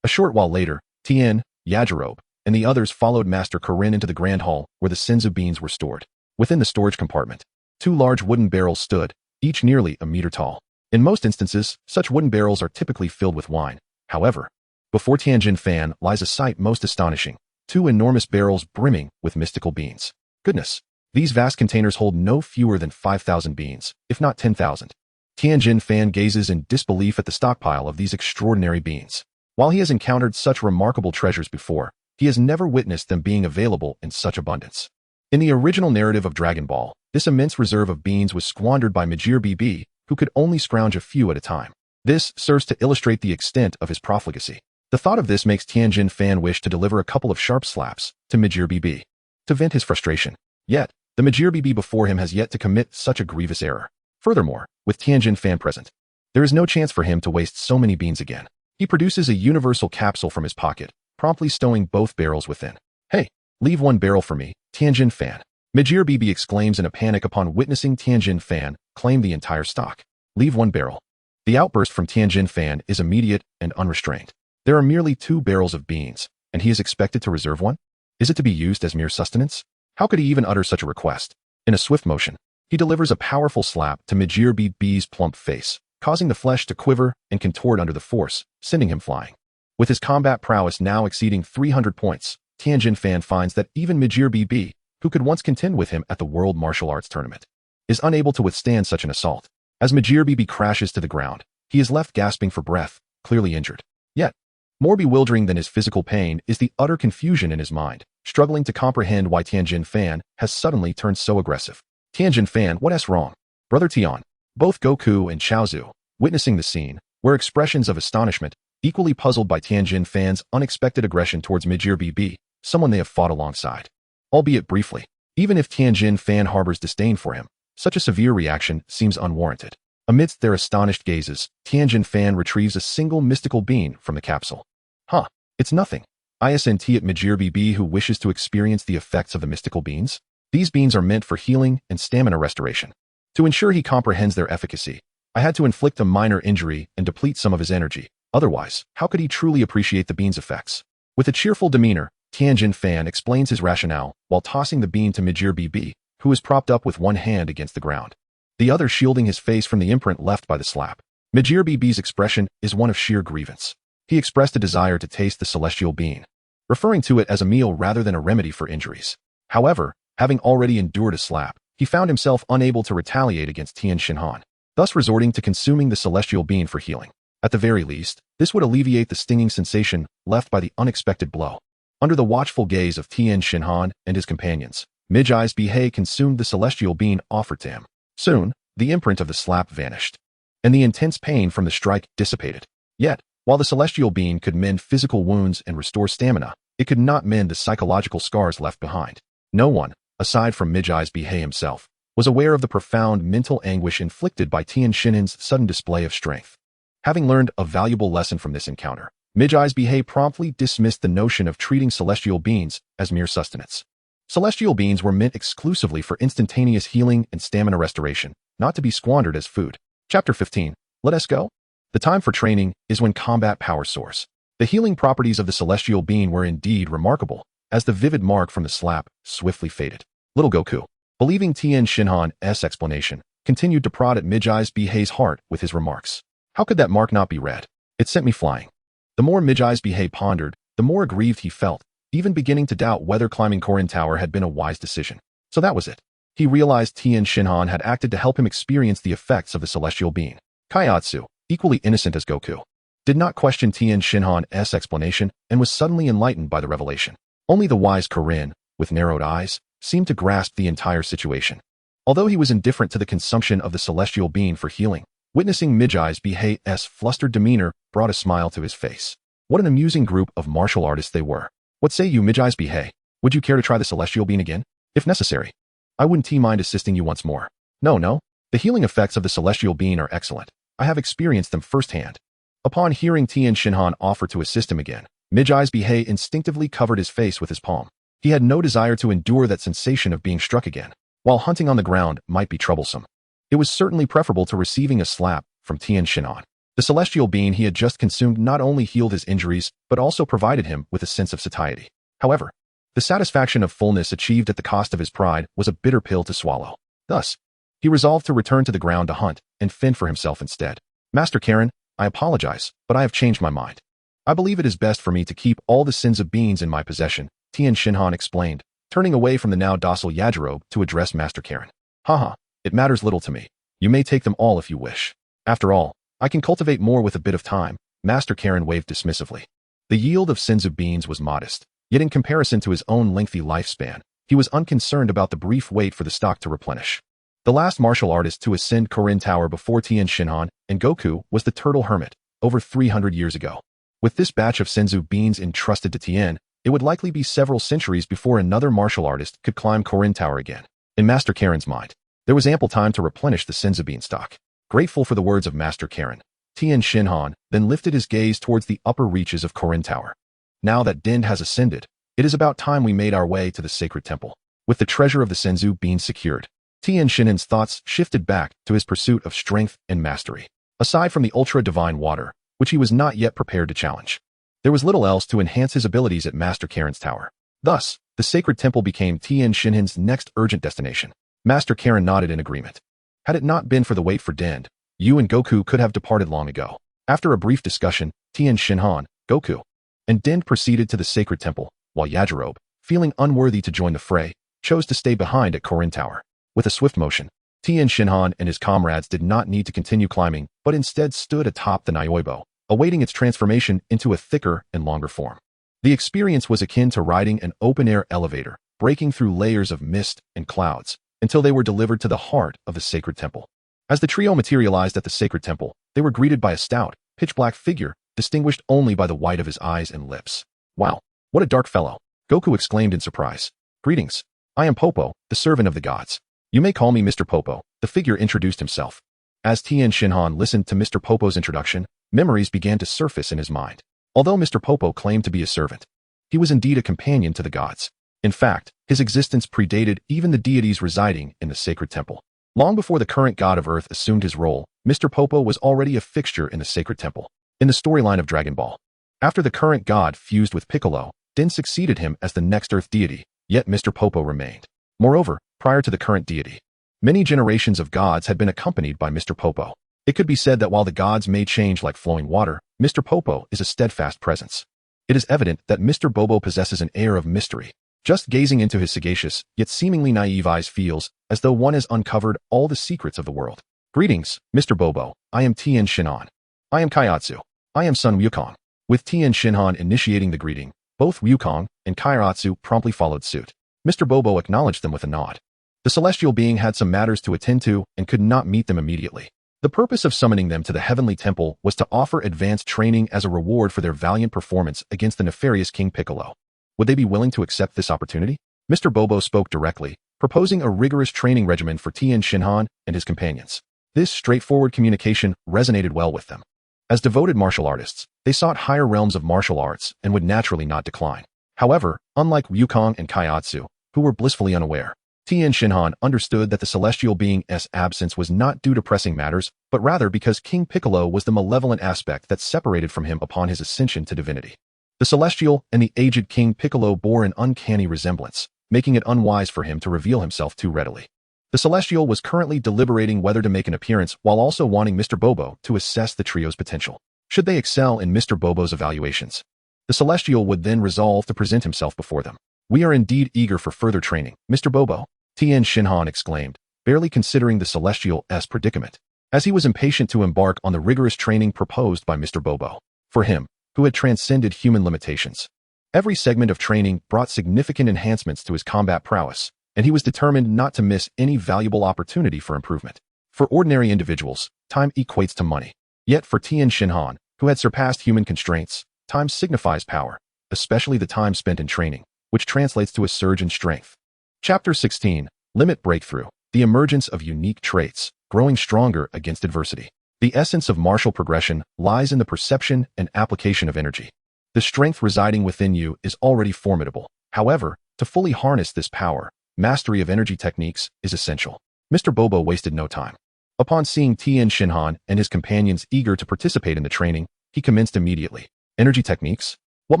a short while later, Tien, Yajirobe, and the others followed Master Korin into the grand hall where the Senzu beans were stored. Within the storage compartment, 2 large wooden barrels stood, each nearly a meter tall. In most instances, such wooden barrels are typically filled with wine. However, before Tien Shinhan lies a sight most astonishing, 2 enormous barrels brimming with mystical beans. Goodness, these vast containers hold no fewer than 5,000 beans, if not 10,000. Tien Shinhan gazes in disbelief at the stockpile of these extraordinary beans. While he has encountered such remarkable treasures before, he has never witnessed them being available in such abundance. In the original narrative of Dragon Ball, this immense reserve of beans was squandered by Majir BB, who could only scrounge a few at a time. This serves to illustrate the extent of his profligacy. The thought of this makes Tien Shinhan wish to deliver a couple of sharp slaps to Majir BB to vent his frustration. Yet, the Majir BB before him has yet to commit such a grievous error. Furthermore, with Tien Shinhan present, there is no chance for him to waste so many beans again. He produces a universal capsule from his pocket, promptly stowing both barrels within. Hey, leave 1 barrel for me, Tien Shinhan. Majir BB exclaims in a panic upon witnessing Tien Shinhan claim the entire stock. Leave 1 barrel. The outburst from Tien Shinhan is immediate and unrestrained. There are merely 2 barrels of beans, and he is expected to reserve 1? Is it to be used as mere sustenance? How could he even utter such a request? In a swift motion, he delivers a powerful slap to Majir BB's plump face, causing the flesh to quiver and contort under the force, sending him flying. With his combat prowess now exceeding 300 points, Tien Shinhan finds that even Majir BB, who could once contend with him at the World Martial Arts Tournament, is unable to withstand such an assault. As Majir BB crashes to the ground, he is left gasping for breath, clearly injured. Yet, more bewildering than his physical pain is the utter confusion in his mind, struggling to comprehend why Tien Shinhan has suddenly turned so aggressive. Tien Shinhan, what's wrong? Brother Tien. Both Goku and Chaozu, witnessing the scene, were expressions of astonishment, equally puzzled by Tien Shinhan's unexpected aggression towards Majir BB, someone they have fought alongside. Albeit briefly, even if Tien Shinhan harbors disdain for him, such a severe reaction seems unwarranted. Amidst their astonished gazes, Tien Shinhan retrieves a single mystical bean from the capsule. Huh, it's nothing. Isn't it Majir BB who wishes to experience the effects of the mystical beans? These beans are meant for healing and stamina restoration. To ensure he comprehends their efficacy, I had to inflict a minor injury and deplete some of his energy. Otherwise, how could he truly appreciate the bean's effects? With a cheerful demeanor, Tien Shinhan explains his rationale while tossing the bean to Majir BB, who is propped up with one hand against the ground, the other shielding his face from the imprint left by the slap. Majir BB's expression is one of sheer grievance. He expressed a desire to taste the celestial bean, referring to it as a meal rather than a remedy for injuries. However, having already endured a slap, he found himself unable to retaliate against Tien Shinhan, thus resorting to consuming the celestial bean for healing. At the very least, this would alleviate the stinging sensation left by the unexpected blow. Under the watchful gaze of Tien Shinhan and his companions, Mijai's Bihei consumed the celestial bean offered to him. Soon, the imprint of the slap vanished, and the intense pain from the strike dissipated. Yet, while the celestial bean could mend physical wounds and restore stamina, it could not mend the psychological scars left behind. No one, aside from Midgey's Bihei himself, was aware of the profound mental anguish inflicted by Tien Shinhan's sudden display of strength. Having learned a valuable lesson from this encounter, Midgey's Bihei promptly dismissed the notion of treating celestial beings as mere sustenance. Celestial beings were meant exclusively for instantaneous healing and stamina restoration, not to be squandered as food. Chapter 15. Let us go. The time for training is when combat power soars. The healing properties of the celestial being were indeed remarkable, as the vivid mark from the slap swiftly faded. Little Goku, believing Tien Shinhan's explanation, continued to prod at Midgey's Bihei's heart with his remarks. How could that mark not be read? It sent me flying. The more Midgey's Bihei pondered, the more aggrieved he felt, even beginning to doubt whether climbing Korin Tower had been a wise decision. So that was it. He realized Tien Shinhan had acted to help him experience the effects of the celestial being. Kaiatsu, equally innocent as Goku, did not question Tien Shinhan's explanation and was suddenly enlightened by the revelation. Only the wise Korin, with narrowed eyes, seemed to grasp the entire situation. Although he was indifferent to the consumption of the celestial being for healing, witnessing Midgey's Bihei's flustered demeanor brought a smile to his face. What an amusing group of martial artists they were. What say you, Midgey's Bihei? Would you care to try the celestial being again? If necessary. I wouldn't mind assisting you once more. No. The healing effects of the celestial being are excellent. I have experienced them firsthand. Upon hearing Tien Shinhan offer to assist him again, Midgey's Bihei instinctively covered his face with his palm. He had no desire to endure that sensation of being struck again. While hunting on the ground might be troublesome, it was certainly preferable to receiving a slap from Tien Shinhan. The celestial being he had just consumed not only healed his injuries, but also provided him with a sense of satiety. However, the satisfaction of fullness achieved at the cost of his pride was a bitter pill to swallow. Thus, he resolved to return to the ground to hunt and fend for himself instead. Master Karen, I apologize, but I have changed my mind. I believe it is best for me to keep all the sins of beings in my possession, Tien Shinhan explained, turning away from the now docile Yajirobe to address Master Karen. Haha, it matters little to me. You may take them all if you wish. After all, I can cultivate more with a bit of time, Master Karen waved dismissively. The yield of sins of beings was modest, yet in comparison to his own lengthy lifespan, he was unconcerned about the brief wait for the stock to replenish. The last martial artist to ascend Korin Tower before Tien Shinhan and Goku was the Turtle Hermit, over 300 years ago. With this batch of Senzu beings entrusted to Tien, it would likely be several centuries before another martial artist could climb Korin Tower again. In Master Karen's mind, there was ample time to replenish the Senzu bean stock. Grateful for the words of Master Karen, Tien Shinhan then lifted his gaze towards the upper reaches of Korin Tower. Now that Din has ascended, it is about time we made our way to the sacred temple. With the treasure of the Senzu being secured, Tien Shinhan's thoughts shifted back to his pursuit of strength and mastery. Aside from the ultra-divine water, which he was not yet prepared to challenge, there was little else to enhance his abilities at Master Karen's tower. Thus, the sacred temple became Tien Shinhan's next urgent destination. Master Karen nodded in agreement. Had it not been for the wait for Din, you and Goku could have departed long ago. After a brief discussion, Tien Shinhan, Goku, and Din proceeded to the sacred temple, while Yajirobe, feeling unworthy to join the fray, chose to stay behind at Korin Tower. With a swift motion, Tien Shinhan and his comrades did not need to continue climbing, but instead stood atop the Nyoibo, awaiting its transformation into a thicker and longer form. The experience was akin to riding an open-air elevator, breaking through layers of mist and clouds, until they were delivered to the heart of the sacred temple. As the trio materialized at the sacred temple, they were greeted by a stout, pitch-black figure, distinguished only by the white of his eyes and lips. Wow, what a dark fellow, Goku exclaimed in surprise. Greetings. I am Popo, the servant of the gods. You may call me Mr. Popo, the figure introduced himself. As Tien Shinhan listened to Mr. Popo's introduction, memories began to surface in his mind. Although Mr. Popo claimed to be a servant, he was indeed a companion to the gods. In fact, his existence predated even the deities residing in the sacred temple. Long before the current god of Earth assumed his role, Mr. Popo was already a fixture in the sacred temple. In the storyline of Dragon Ball, after the current god fused with Piccolo, Din succeeded him as the next Earth deity, yet Mr. Popo remained. Moreover, prior to the current deity, many generations of gods had been accompanied by Mr. Popo. It could be said that while the gods may change like flowing water, Mr. Popo is a steadfast presence. It is evident that Mr. Bobo possesses an air of mystery. Just gazing into his sagacious, yet seemingly naive eyes feels as though one has uncovered all the secrets of the world. Greetings, Mr. Bobo. I am Tien Shinhan. I am Kaiatsu. I am Son Wukong. With Tien Shinhan initiating the greeting, both Wukong and Kaiatsu promptly followed suit. Mr. Bobo acknowledged them with a nod. The celestial being had some matters to attend to and could not meet them immediately. The purpose of summoning them to the heavenly temple was to offer advanced training as a reward for their valiant performance against the nefarious King Piccolo. Would they be willing to accept this opportunity? Mr. Bobo spoke directly, proposing a rigorous training regimen for Tien Shinhan and his companions. This straightforward communication resonated well with them. As devoted martial artists, they sought higher realms of martial arts and would naturally not decline. However, unlike Wukong and Kaiatsu, who were blissfully unaware, Tien Shinhan understood that the celestial being's absence was not due to pressing matters, but rather because King Piccolo was the malevolent aspect that separated from him upon his ascension to divinity. The celestial and the aged King Piccolo bore an uncanny resemblance, making it unwise for him to reveal himself too readily. The celestial was currently deliberating whether to make an appearance while also wanting Mr. Bobo to assess the trio's potential. Should they excel in Mr. Bobo's evaluations, the celestial would then resolve to present himself before them. "We are indeed eager for further training, Mr. Bobo," Tien Shinhan exclaimed, barely considering the celestial's predicament, as he was impatient to embark on the rigorous training proposed by Mr. Bobo. For him, who had transcended human limitations, every segment of training brought significant enhancements to his combat prowess, and he was determined not to miss any valuable opportunity for improvement. For ordinary individuals, time equates to money. Yet for Tien Shinhan, who had surpassed human constraints, time signifies power, especially the time spent in training, which translates to a surge in strength. Chapter 16, Limit Breakthrough, the emergence of unique traits, growing stronger against adversity. The essence of martial progression lies in the perception and application of energy. The strength residing within you is already formidable. However, to fully harness this power, mastery of energy techniques is essential. Mr. Bobo wasted no time. Upon seeing Tien Shinhan and his companions eager to participate in the training, he commenced immediately. Energy techniques? What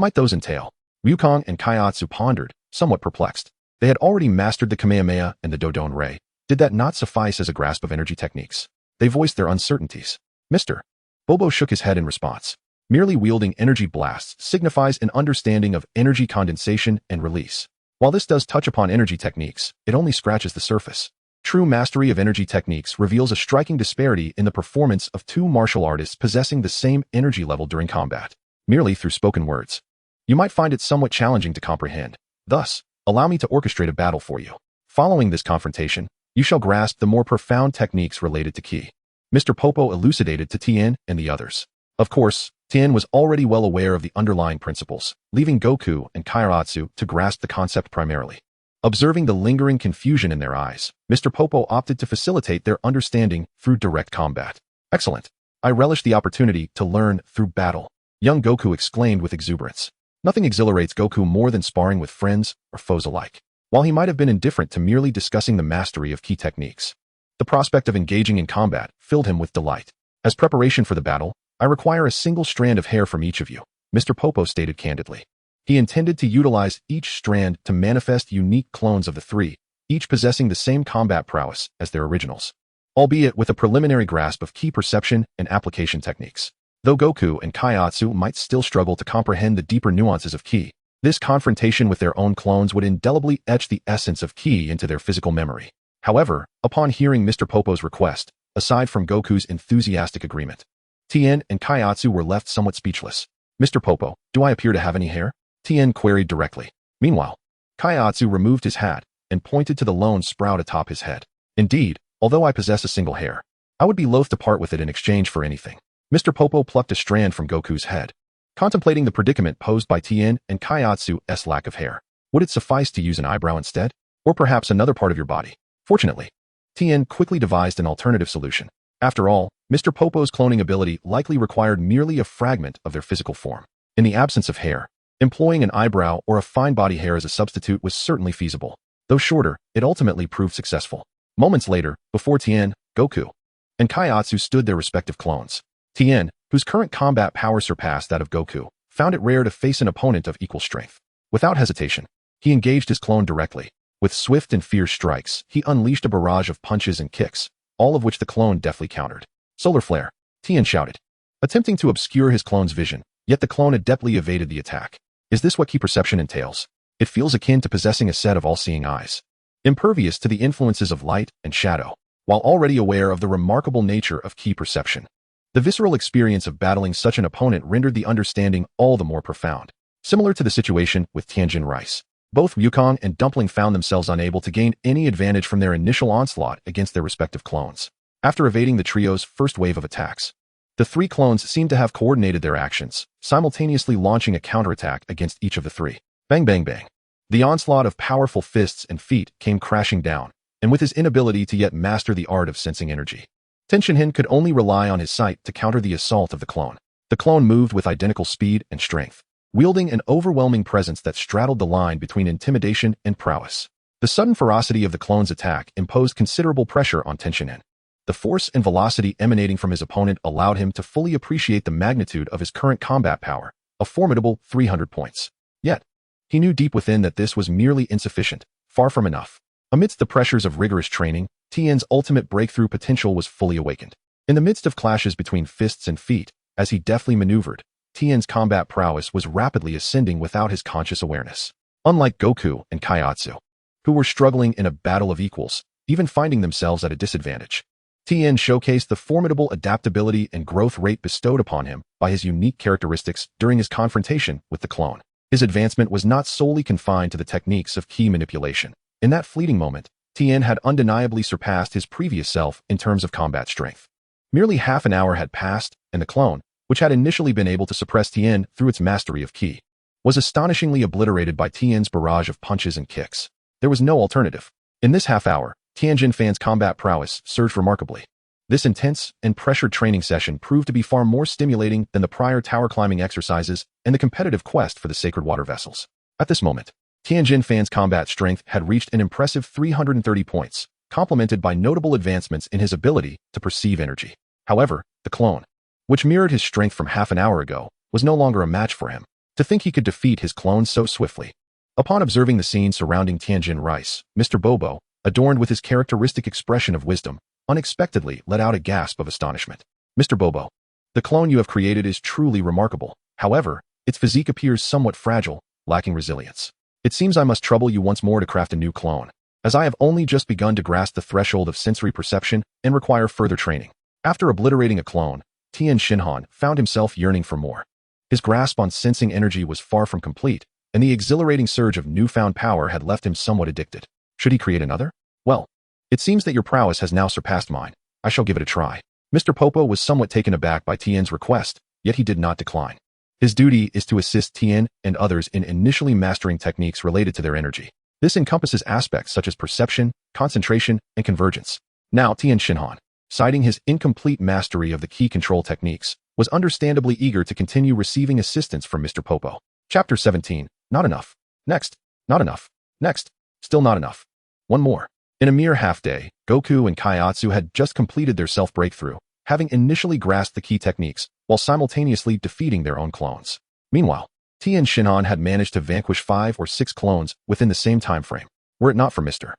might those entail? Wukong and Kaiatsu pondered, somewhat perplexed. They had already mastered the Kamehameha and the Dodon Ray. Did that not suffice as a grasp of energy techniques? They voiced their uncertainties. Mr. Bobo shook his head in response. Merely wielding energy blasts signifies an understanding of energy condensation and release. While this does touch upon energy techniques, it only scratches the surface. True mastery of energy techniques reveals a striking disparity in the performance of two martial artists possessing the same energy level during combat, merely through spoken words. You might find it somewhat challenging to comprehend. Thus, allow me to orchestrate a battle for you. Following this confrontation, you shall grasp the more profound techniques related to Ki. Mr. Popo elucidated to Tien and the others. Of course, Tien was already well aware of the underlying principles, leaving Goku and Kairatsu to grasp the concept primarily. Observing the lingering confusion in their eyes, Mr. Popo opted to facilitate their understanding through direct combat. Excellent. I relish the opportunity to learn through battle, young Goku exclaimed with exuberance. Nothing exhilarates Goku more than sparring with friends or foes alike. While he might have been indifferent to merely discussing the mastery of Ki techniques, the prospect of engaging in combat filled him with delight. As preparation for the battle, I require a single strand of hair from each of you, Mr. Popo stated candidly. He intended to utilize each strand to manifest unique clones of the three, each possessing the same combat prowess as their originals, albeit with a preliminary grasp of Ki perception and application techniques. Though Goku and Kaiatsu might still struggle to comprehend the deeper nuances of Ki, this confrontation with their own clones would indelibly etch the essence of Ki into their physical memory. However, upon hearing Mr. Popo's request, aside from Goku's enthusiastic agreement, Tien and Kaiatsu were left somewhat speechless. Mr. Popo, do I appear to have any hair? Tien queried directly. Meanwhile, Kaiatsu removed his hat and pointed to the lone sprout atop his head. Indeed, although I possess a single hair, I would be loath to part with it in exchange for anything. Mr. Popo plucked a strand from Goku's head, contemplating the predicament posed by Tien and Kaiatsu's lack of hair. Would it suffice to use an eyebrow instead? Or perhaps another part of your body? Fortunately, Tien quickly devised an alternative solution. After all, Mr. Popo's cloning ability likely required merely a fragment of their physical form. In the absence of hair, employing an eyebrow or a fine body hair as a substitute was certainly feasible. Though shorter, it ultimately proved successful. Moments later, before Tien, Goku, and Kaiatsu stood their respective clones. Tien, whose current combat power surpassed that of Goku, found it rare to face an opponent of equal strength. Without hesitation, he engaged his clone directly. With swift and fierce strikes, he unleashed a barrage of punches and kicks, all of which the clone deftly countered. Solar flare, Tien shouted, attempting to obscure his clone's vision, yet the clone adeptly evaded the attack. Is this what Ki perception entails? It feels akin to possessing a set of all-seeing eyes, impervious to the influences of light and shadow, while already aware of the remarkable nature of Ki perception. The visceral experience of battling such an opponent rendered the understanding all the more profound. Similar to the situation with Tianjin Rice, both Wukong and Dumpling found themselves unable to gain any advantage from their initial onslaught against their respective clones. After evading the trio's first wave of attacks, the three clones seemed to have coordinated their actions, simultaneously launching a counterattack against each of the three. Bang bang bang. The onslaught of powerful fists and feet came crashing down, and with his inability to yet master the art of sensing energy, Tien Shinhan could only rely on his sight to counter the assault of the clone. The clone moved with identical speed and strength, wielding an overwhelming presence that straddled the line between intimidation and prowess. The sudden ferocity of the clone's attack imposed considerable pressure on Tien Shinhan. The force and velocity emanating from his opponent allowed him to fully appreciate the magnitude of his current combat power, a formidable 300 points. Yet, he knew deep within that this was merely insufficient, far from enough. Amidst the pressures of rigorous training, Tien's ultimate breakthrough potential was fully awakened. In the midst of clashes between fists and feet, as he deftly maneuvered, Tien's combat prowess was rapidly ascending without his conscious awareness. Unlike Goku and Kaiatsu, who were struggling in a battle of equals, even finding themselves at a disadvantage, Tien showcased the formidable adaptability and growth rate bestowed upon him by his unique characteristics during his confrontation with the clone. His advancement was not solely confined to the techniques of ki manipulation. In that fleeting moment, Tien had undeniably surpassed his previous self in terms of combat strength. Merely half an hour had passed, and the clone, which had initially been able to suppress Tien through its mastery of ki, was astonishingly obliterated by Tien's barrage of punches and kicks. There was no alternative. In this half hour, Tien Shinhan's combat prowess surged remarkably. This intense and pressured training session proved to be far more stimulating than the prior tower climbing exercises and the competitive quest for the sacred water vessels. At this moment, Tien Shinhan's combat strength had reached an impressive 330 points, complemented by notable advancements in his ability to perceive energy. However, the clone, which mirrored his strength from half an hour ago, was no longer a match for him. To think he could defeat his clone so swiftly. Upon observing the scene surrounding Tianjin Rice, Mr. Bobo, adorned with his characteristic expression of wisdom, unexpectedly let out a gasp of astonishment. Mr. Bobo, the clone you have created is truly remarkable. However, its physique appears somewhat fragile, lacking resilience. It seems I must trouble you once more to craft a new clone, as I have only just begun to grasp the threshold of sensory perception and require further training. After obliterating a clone, Tien Shinhan found himself yearning for more. His grasp on sensing energy was far from complete, and the exhilarating surge of newfound power had left him somewhat addicted. Should he create another? Well, it seems that your prowess has now surpassed mine. I shall give it a try. Mr. Popo was somewhat taken aback by Tien's request, yet he did not decline. His duty is to assist Tien and others in initially mastering techniques related to their energy. This encompasses aspects such as perception, concentration, and convergence. Now Tien Shinhan, citing his incomplete mastery of the key control techniques, was understandably eager to continue receiving assistance from Mr. Popo. Chapter 17. Not enough. Next. Not enough. Next. Still not enough. One more. In a mere half-day, Goku and Kaiatsu had just completed their self-breakthrough, having initially grasped the key techniques, while simultaneously defeating their own clones. Meanwhile, Tien Shinhan had managed to vanquish 5 or 6 clones within the same time frame. Were it not for Mr.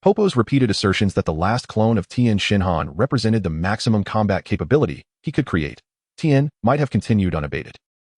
Popo's repeated assertions that the last clone of Tien Shinhan represented the maximum combat capability he could create, Tien might have continued unabated.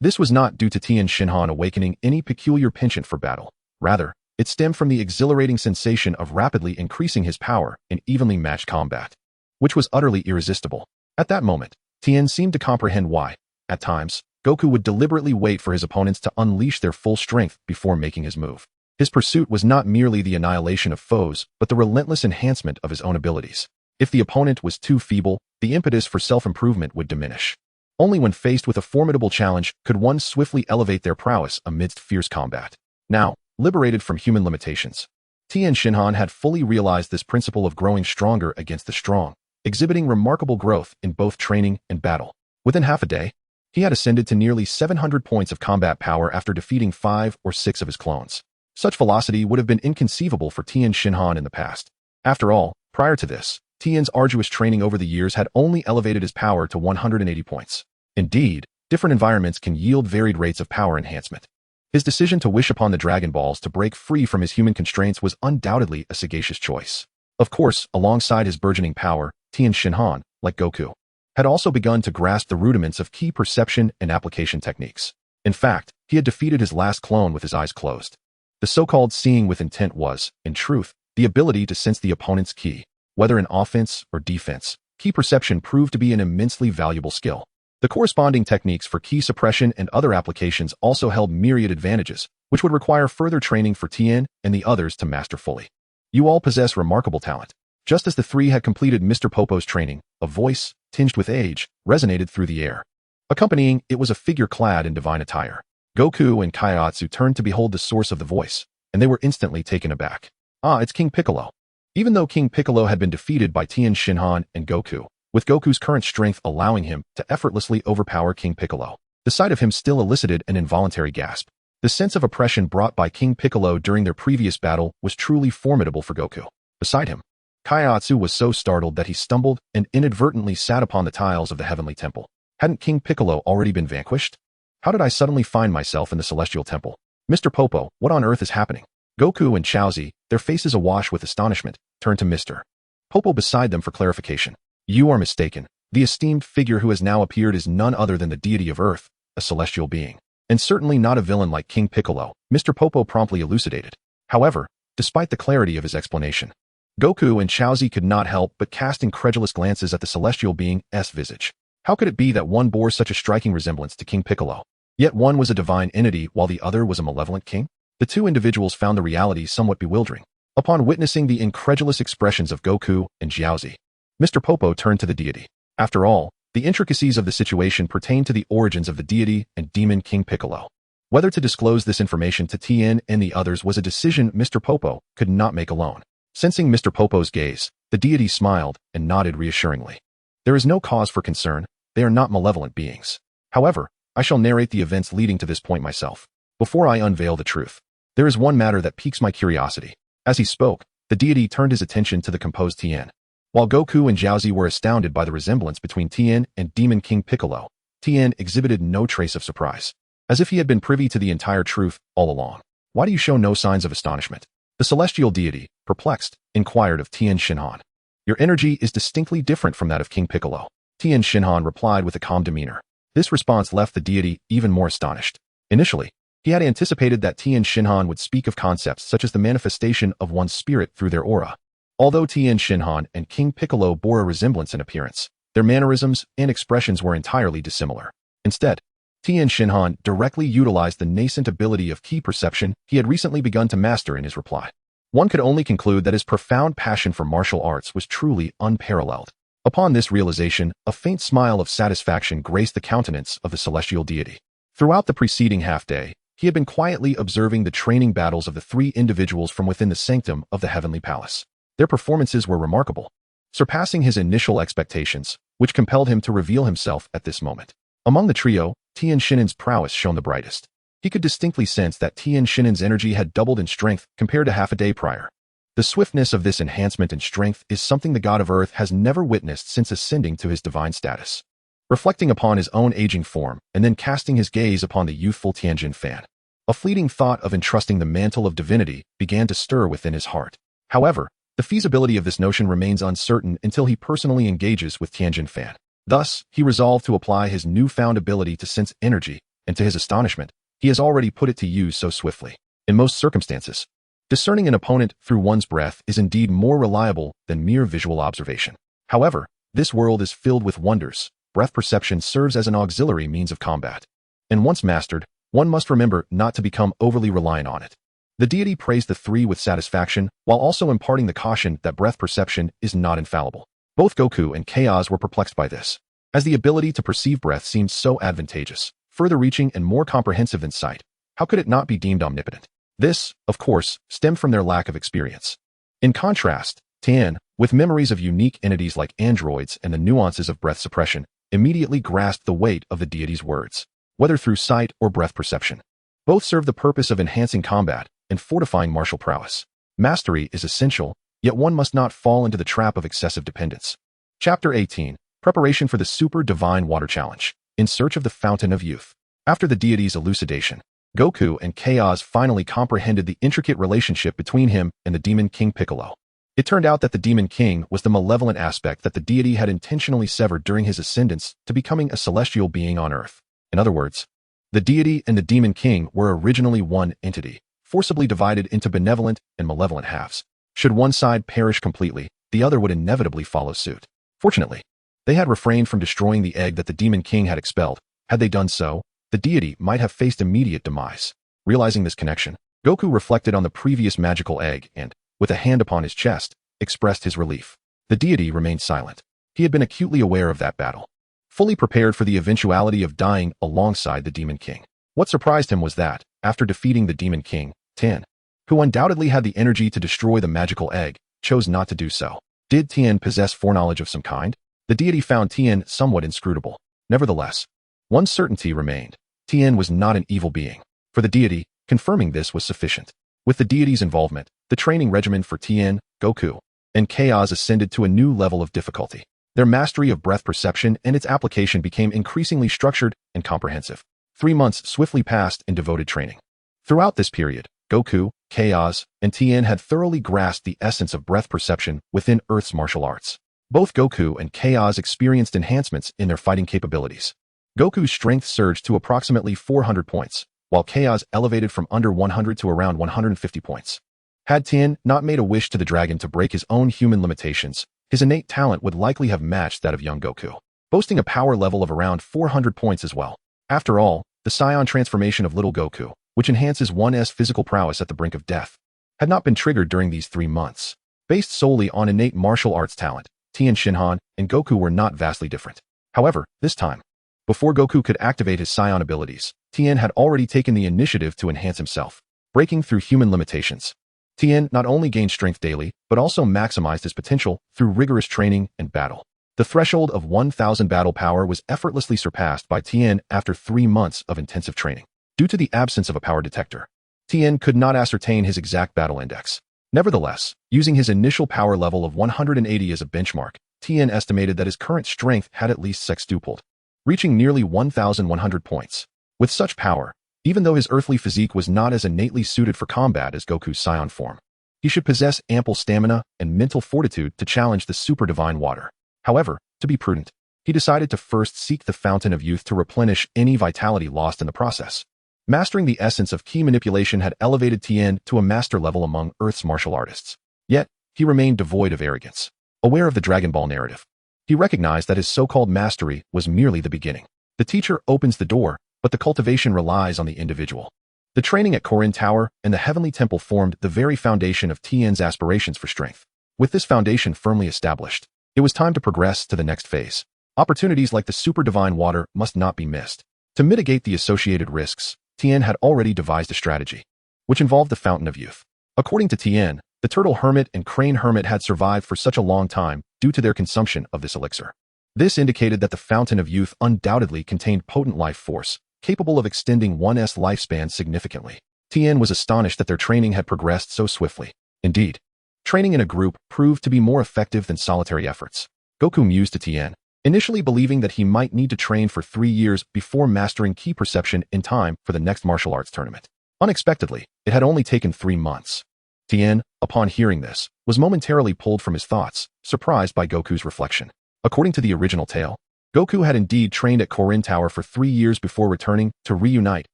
This was not due to Tien Shinhan awakening any peculiar penchant for battle. Rather, it stemmed from the exhilarating sensation of rapidly increasing his power in evenly matched combat, which was utterly irresistible. At that moment, Tien seemed to comprehend why, at times, Goku would deliberately wait for his opponents to unleash their full strength before making his move. His pursuit was not merely the annihilation of foes, but the relentless enhancement of his own abilities. If the opponent was too feeble, the impetus for self-improvement would diminish. Only when faced with a formidable challenge could one swiftly elevate their prowess amidst fierce combat. Now, liberated from human limitations, Tien Shinhan had fully realized this principle of growing stronger against the strong, exhibiting remarkable growth in both training and battle. Within half a day, he had ascended to nearly 700 points of combat power after defeating 5 or 6 of his clones. Such velocity would have been inconceivable for Tien Shinhan in the past. After all, prior to this, Tien's arduous training over the years had only elevated his power to 180 points. Indeed, different environments can yield varied rates of power enhancement. His decision to wish upon the Dragon Balls to break free from his human constraints was undoubtedly a sagacious choice. Of course, alongside his burgeoning power, Tien Shinhan, like Goku, had also begun to grasp the rudiments of key perception and application techniques. In fact, he had defeated his last clone with his eyes closed. The so-called seeing with intent was, in truth, the ability to sense the opponent's ki. Whether in offense or defense, ki perception proved to be an immensely valuable skill. The corresponding techniques for ki suppression and other applications also held myriad advantages, which would require further training for Tien and the others to master fully. You all possess remarkable talent. Just as the three had completed Mr. Popo's training, a voice, tinged with age, resonated through the air. Accompanying it was a figure clad in divine attire. Goku and Kaiatsu turned to behold the source of the voice, and they were instantly taken aback. Ah, it's King Piccolo. Even though King Piccolo had been defeated by Tien Shinhan and Goku, with Goku's current strength allowing him to effortlessly overpower King Piccolo, the sight of him still elicited an involuntary gasp. The sense of oppression brought by King Piccolo during their previous battle was truly formidable for Goku. Beside him, Kaiatsu was so startled that he stumbled and inadvertently sat upon the tiles of the heavenly temple. Hadn't King Piccolo already been vanquished? How did I suddenly find myself in the celestial temple? Mr. Popo, what on earth is happening? Goku and Chaozi, their faces awash with astonishment, turned to Mr. Popo beside them for clarification. You are mistaken. The esteemed figure who has now appeared is none other than the deity of Earth, a celestial being. And certainly not a villain like King Piccolo, Mr. Popo promptly elucidated. However, despite the clarity of his explanation, Goku and Chaozi could not help but cast incredulous glances at the celestial being's visage. How could it be that one bore such a striking resemblance to King Piccolo, yet one was a divine entity while the other was a malevolent king? The two individuals found the reality somewhat bewildering. Upon witnessing the incredulous expressions of Goku and Chaozi, Mr. Popo turned to the deity. After all, the intricacies of the situation pertain to the origins of the deity and demon King Piccolo. Whether to disclose this information to Tien and the others was a decision Mr. Popo could not make alone. Sensing Mr. Popo's gaze, the deity smiled and nodded reassuringly. There is no cause for concern, they are not malevolent beings. However, I shall narrate the events leading to this point myself. Before I unveil the truth, there is one matter that piques my curiosity. As he spoke, the deity turned his attention to the composed Tien. While Goku and Chaozi were astounded by the resemblance between Tien and Demon King Piccolo, Tien exhibited no trace of surprise, as if he had been privy to the entire truth all along. Why do you show no signs of astonishment? The celestial deity, perplexed, inquired of Tien Shinhan. Your energy is distinctly different from that of King Piccolo. Tien Shinhan replied with a calm demeanor. This response left the deity even more astonished. Initially, he had anticipated that Tien Shinhan would speak of concepts such as the manifestation of one's spirit through their aura. Although Tien Shinhan and King Piccolo bore a resemblance in appearance, their mannerisms and expressions were entirely dissimilar. Instead, Tien Shinhan directly utilized the nascent ability of ki perception he had recently begun to master in his reply. One could only conclude that his profound passion for martial arts was truly unparalleled. Upon this realization, a faint smile of satisfaction graced the countenance of the celestial deity. Throughout the preceding half-day, he had been quietly observing the training battles of the three individuals from within the sanctum of the heavenly palace. Their performances were remarkable, surpassing his initial expectations, which compelled him to reveal himself at this moment. Among the trio, Tien Shinhan's prowess shone the brightest. He could distinctly sense that Tien Shinhan's energy had doubled in strength compared to half a day prior. The swiftness of this enhancement in strength is something the god of earth has never witnessed since ascending to his divine status. Reflecting upon his own aging form and then casting his gaze upon the youthful Tien Shinhan, a fleeting thought of entrusting the mantle of divinity began to stir within his heart. However, the feasibility of this notion remains uncertain until he personally engages with Tien Shinhan. Thus, he resolved to apply his newfound ability to sense energy, and to his astonishment, he has already put it to use so swiftly. In most circumstances, discerning an opponent through one's breath is indeed more reliable than mere visual observation. However, this world is filled with wonders. Breath perception serves as an auxiliary means of combat. And once mastered, one must remember not to become overly reliant on it. The deity praised the three with satisfaction, while also imparting the caution that breath perception is not infallible. Both Goku and Chaos were perplexed by this, as the ability to perceive breath seemed so advantageous, further reaching and more comprehensive than sight. How could it not be deemed omnipotent? This, of course, stemmed from their lack of experience. In contrast, Tien, with memories of unique entities like androids and the nuances of breath suppression, immediately grasped the weight of the deity's words, whether through sight or breath perception. Both serve the purpose of enhancing combat and fortifying martial prowess. Mastery is essential, yet one must not fall into the trap of excessive dependence. Chapter 18, Preparation for the Super Divine Water Challenge, in search of the Fountain of Youth. After the deity's elucidation, Goku and Chaos finally comprehended the intricate relationship between him and the demon King Piccolo. It turned out that the demon king was the malevolent aspect that the deity had intentionally severed during his ascendance to becoming a celestial being on Earth. In other words, the deity and the demon king were originally one entity, forcibly divided into benevolent and malevolent halves. Should one side perish completely, the other would inevitably follow suit. Fortunately, they had refrained from destroying the egg that the demon king had expelled. Had they done so, the deity might have faced immediate demise. Realizing this connection, Goku reflected on the previous magical egg and, with a hand upon his chest, expressed his relief. The deity remained silent. He had been acutely aware of that battle, fully prepared for the eventuality of dying alongside the demon king. What surprised him was that, after defeating the demon king, Tien, who undoubtedly had the energy to destroy the magical egg, chose not to do so. Did Tien possess foreknowledge of some kind? The deity found Tien somewhat inscrutable. Nevertheless, one certainty remained. Tien was not an evil being. For the deity, confirming this was sufficient. With the deity's involvement, the training regimen for Tien, Goku, and Chaos ascended to a new level of difficulty. Their mastery of breath perception and its application became increasingly structured and comprehensive. 3 months swiftly passed in devoted training. Throughout this period, Goku, Chaos, and Tien had thoroughly grasped the essence of breath perception within Earth's martial arts. Both Goku and Chaos experienced enhancements in their fighting capabilities. Goku's strength surged to approximately 400 points, while Chaos elevated from under 100 to around 150 points. Had Tien not made a wish to the dragon to break his own human limitations, his innate talent would likely have matched that of young Goku, boasting a power level of around 400 points as well. After all, the Saiyan transformation of little Goku, which enhances one's physical prowess at the brink of death, had not been triggered during these 3 months. Based solely on innate martial arts talent, Tien Shinhan and Goku were not vastly different. However, this time, before Goku could activate his Saiyan abilities, Tien had already taken the initiative to enhance himself, breaking through human limitations. Tien not only gained strength daily, but also maximized his potential through rigorous training and battle. The threshold of 1,000 battle power was effortlessly surpassed by Tien after 3 months of intensive training. Due to the absence of a power detector, Tien could not ascertain his exact battle index. Nevertheless, using his initial power level of 180 as a benchmark, Tien estimated that his current strength had at least sextupled, reaching nearly 1,100 points. With such power, even though his earthly physique was not as innately suited for combat as Goku's Saiyan form, he should possess ample stamina and mental fortitude to challenge the super divine water. However, to be prudent, he decided to first seek the Fountain of Youth to replenish any vitality lost in the process. Mastering the essence of ki manipulation had elevated Tien to a master level among Earth's martial artists. Yet, he remained devoid of arrogance. Aware of the Dragon Ball narrative, he recognized that his so-called mastery was merely the beginning. The teacher opens the door, but the cultivation relies on the individual. The training at Korin Tower and the Heavenly Temple formed the very foundation of Tien's aspirations for strength. With this foundation firmly established, it was time to progress to the next phase. Opportunities like the super divine water must not be missed. To mitigate the associated risks, Tien had already devised a strategy, which involved the Fountain of Youth. According to Tien, the Turtle Hermit and Crane Hermit had survived for such a long time due to their consumption of this elixir. This indicated that the Fountain of Youth undoubtedly contained potent life force, capable of extending one's lifespan significantly. Tien was astonished that their training had progressed so swiftly. Indeed, training in a group proved to be more effective than solitary efforts. Goku mused to Tien, initially believing that he might need to train for 3 years before mastering ki perception in time for the next martial arts tournament. Unexpectedly, it had only taken 3 months. Tien, upon hearing this, was momentarily pulled from his thoughts, surprised by Goku's reflection. According to the original tale, Goku had indeed trained at Korin Tower for 3 years before returning to reunite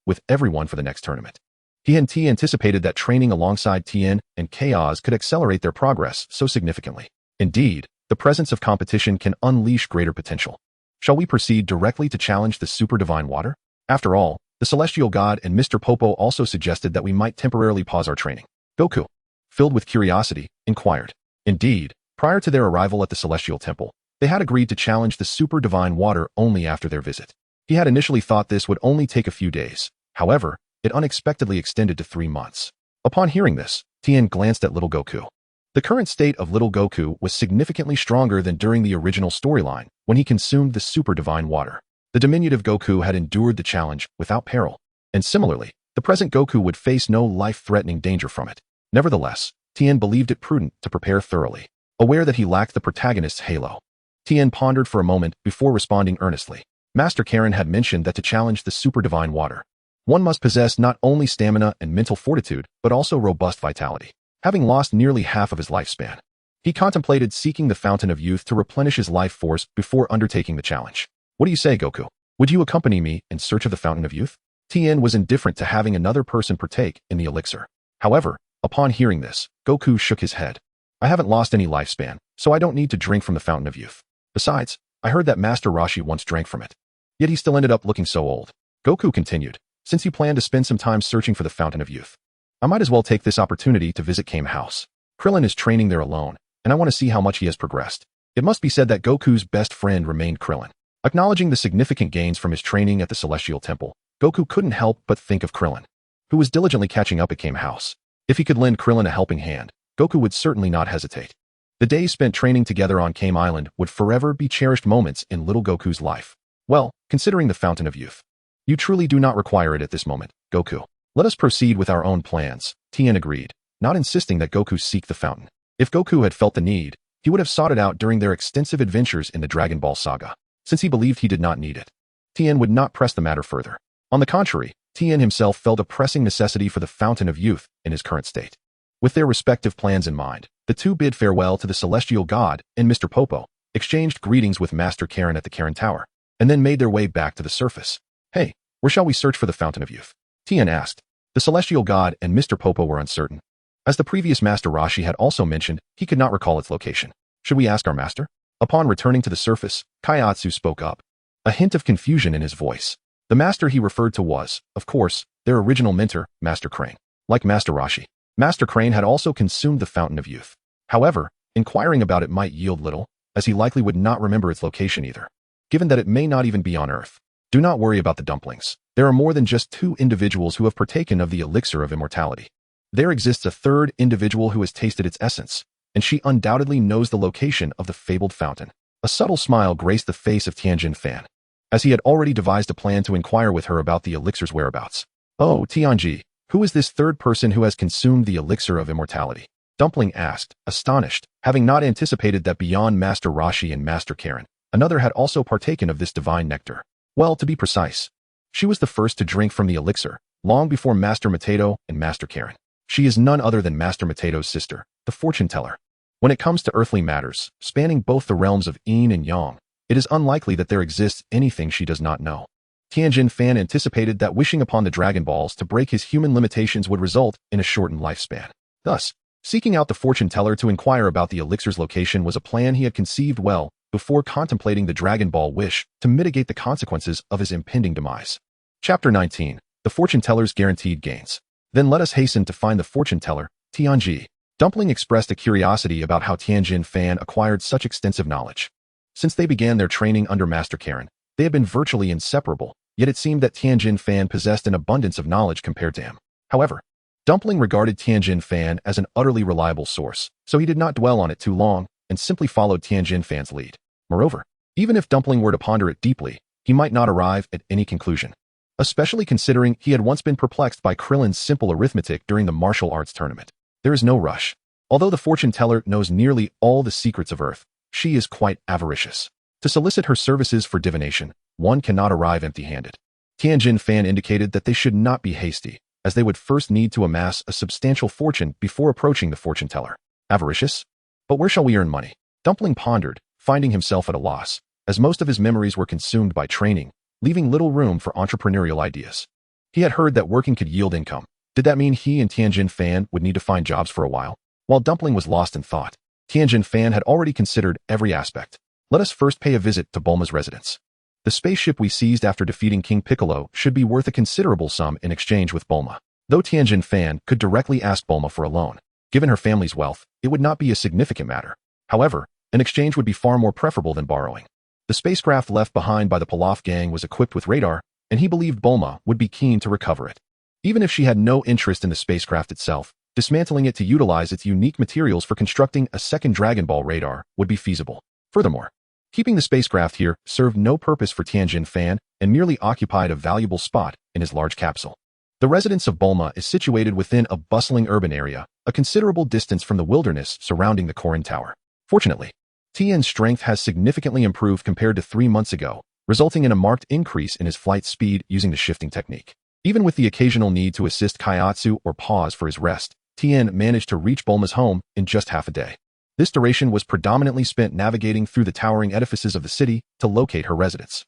with everyone for the next tournament. He and T anticipated that training alongside Tien and Chaos could accelerate their progress so significantly. Indeed, the presence of competition can unleash greater potential. Shall we proceed directly to challenge the super divine water? After all, the celestial god and Mr. Popo also suggested that we might temporarily pause our training. Goku, filled with curiosity, inquired. Indeed, prior to their arrival at the celestial temple, they had agreed to challenge the super divine water only after their visit. He had initially thought this would only take a few days. However, it unexpectedly extended to 3 months. Upon hearing this, Tien glanced at little Goku. The current state of little Goku was significantly stronger than during the original storyline, when he consumed the super divine water. The diminutive Goku had endured the challenge without peril, and similarly, the present Goku would face no life-threatening danger from it. Nevertheless, Tien believed it prudent to prepare thoroughly, aware that he lacked the protagonist's halo. Tien pondered for a moment before responding earnestly. Master Karen had mentioned that to challenge the super divine water, one must possess not only stamina and mental fortitude, but also robust vitality. Having lost nearly half of his lifespan, he contemplated seeking the Fountain of Youth to replenish his life force before undertaking the challenge. What do you say, Goku? Would you accompany me in search of the Fountain of Youth? Tien was indifferent to having another person partake in the elixir. However, upon hearing this, Goku shook his head. I haven't lost any lifespan, so I don't need to drink from the Fountain of Youth. Besides, I heard that Master Roshi once drank from it. Yet he still ended up looking so old. Goku continued, since you plan to spend some time searching for the Fountain of Youth, I might as well take this opportunity to visit Kame House. Krillin is training there alone, and I want to see how much he has progressed. It must be said that Goku's best friend remained Krillin. Acknowledging the significant gains from his training at the Celestial Temple, Goku couldn't help but think of Krillin, who was diligently catching up at Kame House. If he could lend Krillin a helping hand, Goku would certainly not hesitate. The days spent training together on Kame Island would forever be cherished moments in little Goku's life. Well, considering the Fountain of Youth. You truly do not require it at this moment, Goku. Let us proceed with our own plans, Tien agreed, not insisting that Goku seek the fountain. If Goku had felt the need, he would have sought it out during their extensive adventures in the Dragon Ball saga. Since he believed he did not need it, Tien would not press the matter further. On the contrary, Tien himself felt a pressing necessity for the Fountain of Youth in his current state. With their respective plans in mind, the two bid farewell to the Celestial God and Mr. Popo, exchanged greetings with Master Karen at the Karen Tower, and then made their way back to the surface. Hey, where shall we search for the Fountain of Youth? Tien asked. The Celestial God and Mr. Popo were uncertain. As the previous Master Roshi had also mentioned, he could not recall its location. Should we ask our master? Upon returning to the surface, Kaiatsu spoke up, a hint of confusion in his voice. The master he referred to was, of course, their original mentor, Master Crane. Like Master Roshi, Master Crane had also consumed the Fountain of Youth. However, inquiring about it might yield little, as he likely would not remember its location either, given that it may not even be on Earth. Do not worry about the dumplings. There are more than just two individuals who have partaken of the elixir of immortality. There exists a third individual who has tasted its essence, and she undoubtedly knows the location of the fabled fountain. A subtle smile graced the face of Tien Shinhan, as he had already devised a plan to inquire with her about the elixir's whereabouts. Oh, Tianji, who is this third person who has consumed the elixir of immortality? Dumpling asked, astonished, having not anticipated that beyond Master Roshi and Master Karen, another had also partaken of this divine nectar. Well, to be precise, she was the first to drink from the elixir, long before Master Mateto and Master Karen. She is none other than Master Mateto's sister, the fortune teller. When it comes to earthly matters, spanning both the realms of Yin and Yang, it is unlikely that there exists anything she does not know. Tien Shinhan anticipated that wishing upon the Dragon Balls to break his human limitations would result in a shortened lifespan. Thus, seeking out the fortune teller to inquire about the elixir's location was a plan he had conceived well before contemplating the Dragon Ball wish to mitigate the consequences of his impending demise. Chapter 19. The Fortune Teller's Guaranteed Gains. Then let us hasten to find the fortune teller, Tianji. Dumpling expressed a curiosity about how Tien Shinhan acquired such extensive knowledge. Since they began their training under Master Karen, they had been virtually inseparable, yet it seemed that Tien Shinhan possessed an abundance of knowledge compared to him. However, Dumpling regarded Tien Shinhan as an utterly reliable source, so he did not dwell on it too long and simply followed Tien Shinhan's lead. Moreover, even if Dumpling were to ponder it deeply, he might not arrive at any conclusion, especially considering he had once been perplexed by Krillin's simple arithmetic during the martial arts tournament. There is no rush. Although the fortune teller knows nearly all the secrets of Earth, she is quite avaricious. To solicit her services for divination, one cannot arrive empty-handed. Tien Shinhan indicated that they should not be hasty, as they would first need to amass a substantial fortune before approaching the fortune teller. Avaricious? But where shall we earn money? Dumpling pondered, finding himself at a loss, as most of his memories were consumed by training, leaving little room for entrepreneurial ideas. He had heard that working could yield income. Did that mean he and Tien Shinhan would need to find jobs for a while? While Dumpling was lost in thought, Tien Shinhan had already considered every aspect. Let us first pay a visit to Bulma's residence. The spaceship we seized after defeating King Piccolo should be worth a considerable sum in exchange with Bulma. Though Tien Shinhan could directly ask Bulma for a loan, given her family's wealth, it would not be a significant matter. However, an exchange would be far more preferable than borrowing. The spacecraft left behind by the Pilaf gang was equipped with radar, and he believed Bulma would be keen to recover it. Even if she had no interest in the spacecraft itself, dismantling it to utilize its unique materials for constructing a second Dragon Ball radar would be feasible. Furthermore, keeping the spacecraft here served no purpose for Tien Shinhan and merely occupied a valuable spot in his large capsule. The residence of Bulma is situated within a bustling urban area, a considerable distance from the wilderness surrounding the Korin Tower. Fortunately, Tien's strength has significantly improved compared to 3 months ago, resulting in a marked increase in his flight speed using the shifting technique. Even with the occasional need to assist Kaiatsu or pause for his rest, Tien managed to reach Bulma's home in just half a day. This duration was predominantly spent navigating through the towering edifices of the city to locate her residence.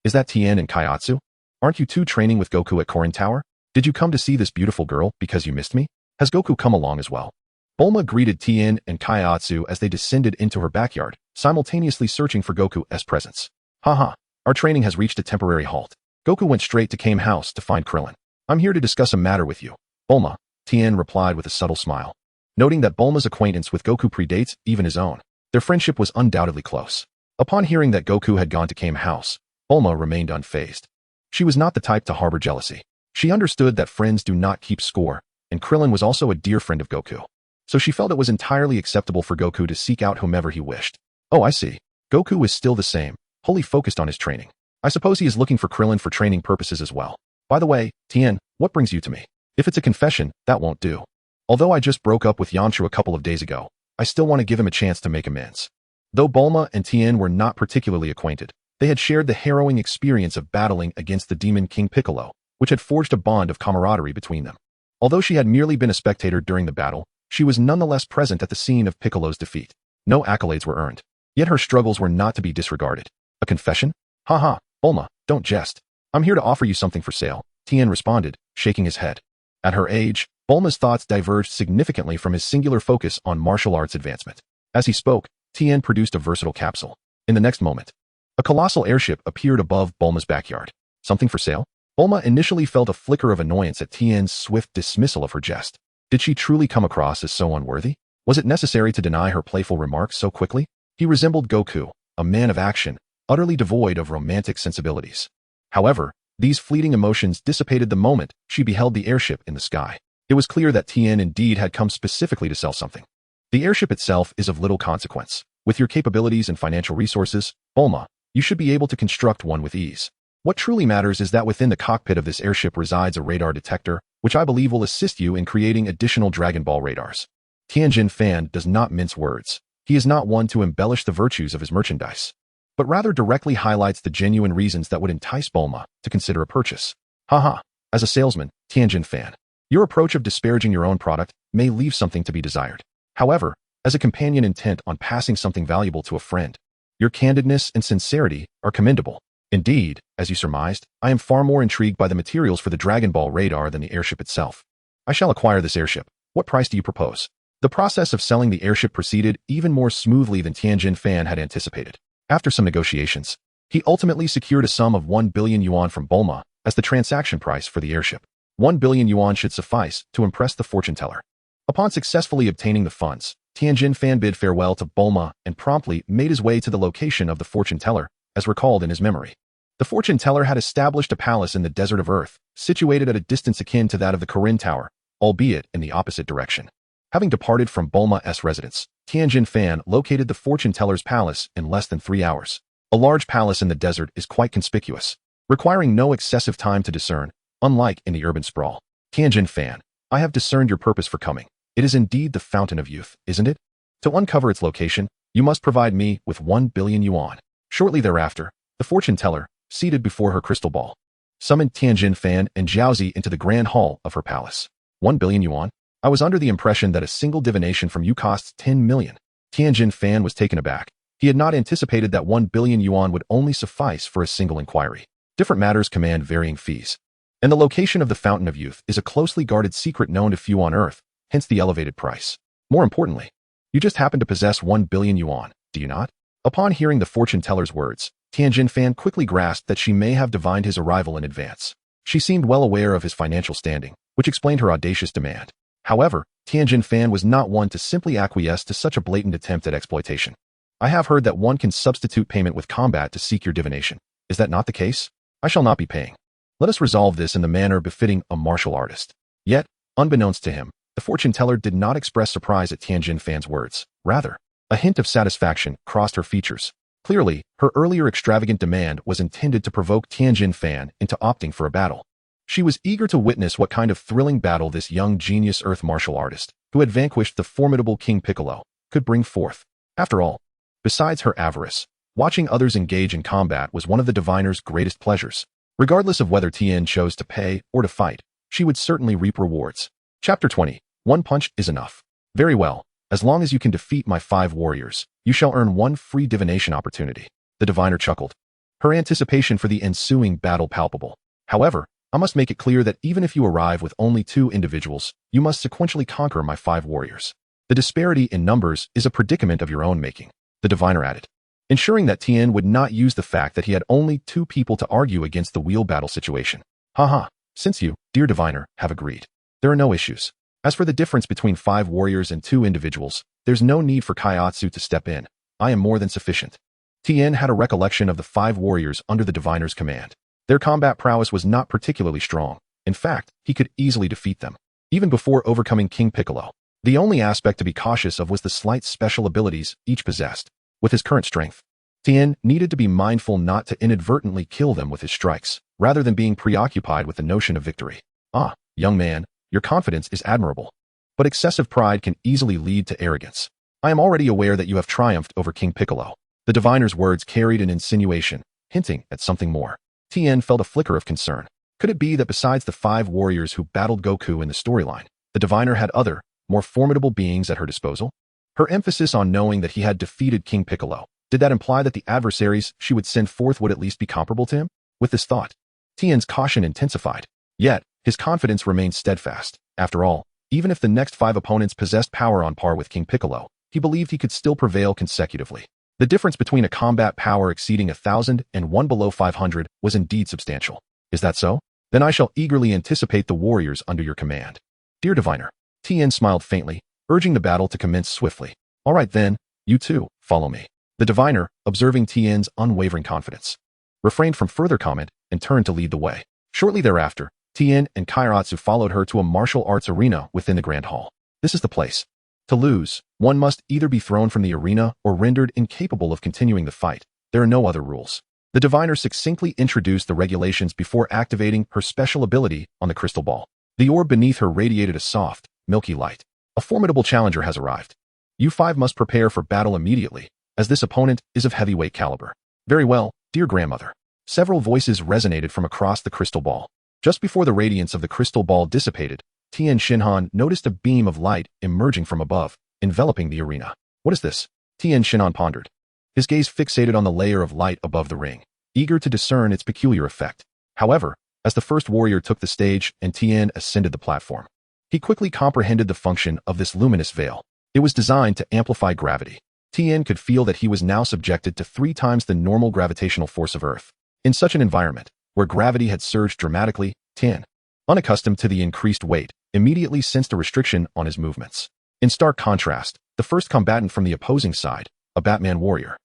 Is that Tien and Kaiatsu? Aren't you two training with Goku at Korin Tower? Did you come to see this beautiful girl because you missed me? Has Goku come along as well? Bulma greeted Tien and Kaiatsu as they descended into her backyard, simultaneously searching for Goku's presence. Haha, our training has reached a temporary halt. Goku went straight to Kame House to find Krillin. I'm here to discuss a matter with you, Bulma, Tien replied with a subtle smile. Noting that Bulma's acquaintance with Goku predates even his own, their friendship was undoubtedly close. Upon hearing that Goku had gone to Kame House, Bulma remained unfazed. She was not the type to harbor jealousy. She understood that friends do not keep score, and Krillin was also a dear friend of Goku. So she felt it was entirely acceptable for Goku to seek out whomever he wished. Oh, I see. Goku is still the same, wholly focused on his training. I suppose he is looking for Krillin for training purposes as well. By the way, Tien, what brings you to me? If it's a confession, that won't do. Although I just broke up with Yamcha a couple of days ago, I still want to give him a chance to make amends. Though Bulma and Tien were not particularly acquainted, they had shared the harrowing experience of battling against the demon King Piccolo, which had forged a bond of camaraderie between them. Although she had merely been a spectator during the battle, she was nonetheless present at the scene of Piccolo's defeat. No accolades were earned, yet her struggles were not to be disregarded. A confession? Haha, Bulma, don't jest. I'm here to offer you something for sale, Tien responded, shaking his head. At her age, Bulma's thoughts diverged significantly from his singular focus on martial arts advancement. As he spoke, Tien produced a versatile capsule. In the next moment, a colossal airship appeared above Bulma's backyard. Something for sale? Bulma initially felt a flicker of annoyance at Tien's swift dismissal of her jest. Did she truly come across as so unworthy? Was it necessary to deny her playful remarks so quickly? He resembled Goku, a man of action, utterly devoid of romantic sensibilities. However, these fleeting emotions dissipated the moment she beheld the airship in the sky. It was clear that Tien indeed had come specifically to sell something. The airship itself is of little consequence. With your capabilities and financial resources, Bulma, you should be able to construct one with ease. What truly matters is that within the cockpit of this airship resides a radar detector, which I believe will assist you in creating additional Dragon Ball radars. Tien Shinhan does not mince words. He is not one to embellish the virtues of his merchandise, but rather directly highlights the genuine reasons that would entice Bulma to consider a purchase. Haha, as a salesman, Tien Shinhan, your approach of disparaging your own product may leave something to be desired. However, as a companion intent on passing something valuable to a friend, your candidness and sincerity are commendable. Indeed, as you surmised, I am far more intrigued by the materials for the Dragon Ball radar than the airship itself. I shall acquire this airship. What price do you propose? The process of selling the airship proceeded even more smoothly than Tien Shinhan had anticipated. After some negotiations, he ultimately secured a sum of 1 billion yuan from Bulma as the transaction price for the airship. 1 billion yuan should suffice to impress the fortune teller. Upon successfully obtaining the funds, Tien Shinhan bid farewell to Bulma and promptly made his way to the location of the fortune teller, as recalled in his memory. The fortune teller had established a palace in the desert of Earth, situated at a distance akin to that of the Korin Tower, albeit in the opposite direction. Having departed from Bulma's residence, Tien Shinhan located the fortune teller's palace in less than 3 hours. A large palace in the desert is quite conspicuous, requiring no excessive time to discern, unlike in the urban sprawl. Tien Shinhan, I have discerned your purpose for coming. It is indeed the fountain of youth, isn't it? To uncover its location, you must provide me with 1 billion yuan. Shortly thereafter, the fortune teller, seated before her crystal ball, summoned Tien Shinhan and Jiaozi into the grand hall of her palace. 1 billion yuan? I was under the impression that a single divination from you costs 10 million. Tien Shinhan was taken aback. He had not anticipated that 1 billion yuan would only suffice for a single inquiry. Different matters command varying fees. And the location of the Fountain of Youth is a closely guarded secret known to few on Earth, hence the elevated price. More importantly, you just happen to possess 1 billion yuan, do you not? Upon hearing the fortune teller's words, Tien Shinhan quickly grasped that she may have divined his arrival in advance. She seemed well aware of his financial standing, which explained her audacious demand. However, Tien Shinhan was not one to simply acquiesce to such a blatant attempt at exploitation. I have heard that one can substitute payment with combat to seek your divination. Is that not the case? I shall not be paying. Let us resolve this in the manner befitting a martial artist. Yet, unbeknownst to him, the fortune teller did not express surprise at Tien Shinhan's words. Rather, a hint of satisfaction crossed her features. Clearly, her earlier extravagant demand was intended to provoke Tien Shinhan into opting for a battle. She was eager to witness what kind of thrilling battle this young genius earth martial artist, who had vanquished the formidable King Piccolo, could bring forth. After all, besides her avarice, watching others engage in combat was one of the diviner's greatest pleasures. Regardless of whether Tien chose to pay or to fight, she would certainly reap rewards. Chapter 20. One punch is enough. Very well. As long as you can defeat my 5 warriors, you shall earn 1 free divination opportunity. The diviner chuckled, her anticipation for the ensuing battle palpable. However, I must make it clear that even if you arrive with only 2 individuals, you must sequentially conquer my 5 warriors. The disparity in numbers is a predicament of your own making, the diviner added, ensuring that Tien would not use the fact that he had only 2 people to argue against the wheel battle situation. Haha, since you, dear diviner, have agreed, there are no issues. As for the difference between 5 warriors and 2 individuals, there's no need for Kaiatsu to step in. I am more than sufficient. Tien had a recollection of the 5 warriors under the diviner's command. Their combat prowess was not particularly strong. In fact, he could easily defeat them. even before overcoming King Piccolo. The only aspect to be cautious of was the slight special abilities each possessed. With his current strength, Tien needed to be mindful not to inadvertently kill them with his strikes, rather than being preoccupied with the notion of victory. Ah, young man, your confidence is admirable. But excessive pride can easily lead to arrogance. I am already aware that you have triumphed over King Piccolo. The diviner's words carried an insinuation, hinting at something more. Tien felt a flicker of concern. Could it be that besides the 5 warriors who battled Goku in the storyline, the diviner had other, more formidable beings at her disposal? Her emphasis on knowing that he had defeated King Piccolo, did that imply that the adversaries she would send forth would at least be comparable to him? With this thought, Tien's caution intensified. Yet, his confidence remained steadfast. After all, even if the next 5 opponents possessed power on par with King Piccolo, he believed he could still prevail consecutively. The difference between a combat power exceeding 1,000 and one below 500 was indeed substantial. Is that so? Then I shall eagerly anticipate the warriors under your command. Dear diviner, Tien smiled faintly, urging the battle to commence swiftly. All right then, you too, follow me. The diviner, observing Tien's unwavering confidence, refrained from further comment and turned to lead the way. Shortly thereafter, Tien and Kairatsu followed her to a martial arts arena within the Grand Hall. This is the place. To lose, one must either be thrown from the arena or rendered incapable of continuing the fight. There are no other rules. The diviner succinctly introduced the regulations before activating her special ability on the crystal ball. The orb beneath her radiated a soft, milky light. A formidable challenger has arrived. You 5 must prepare for battle immediately, as this opponent is of heavyweight caliber. Very well, dear grandmother. Several voices resonated from across the crystal ball. Just before the radiance of the crystal ball dissipated, Tien Shinhan noticed a beam of light emerging from above, enveloping the arena. What is this? Tien Shinhan pondered, his gaze fixated on the layer of light above the ring, eager to discern its peculiar effect. However, as the first warrior took the stage and Tien ascended the platform, he quickly comprehended the function of this luminous veil. It was designed to amplify gravity. Tien could feel that he was now subjected to 3 times the normal gravitational force of Earth. In such an environment, where gravity had surged dramatically, Tien, unaccustomed to the increased weight, immediately sensed a restriction on his movements. In stark contrast, the first combatant from the opposing side, a Batman warrior,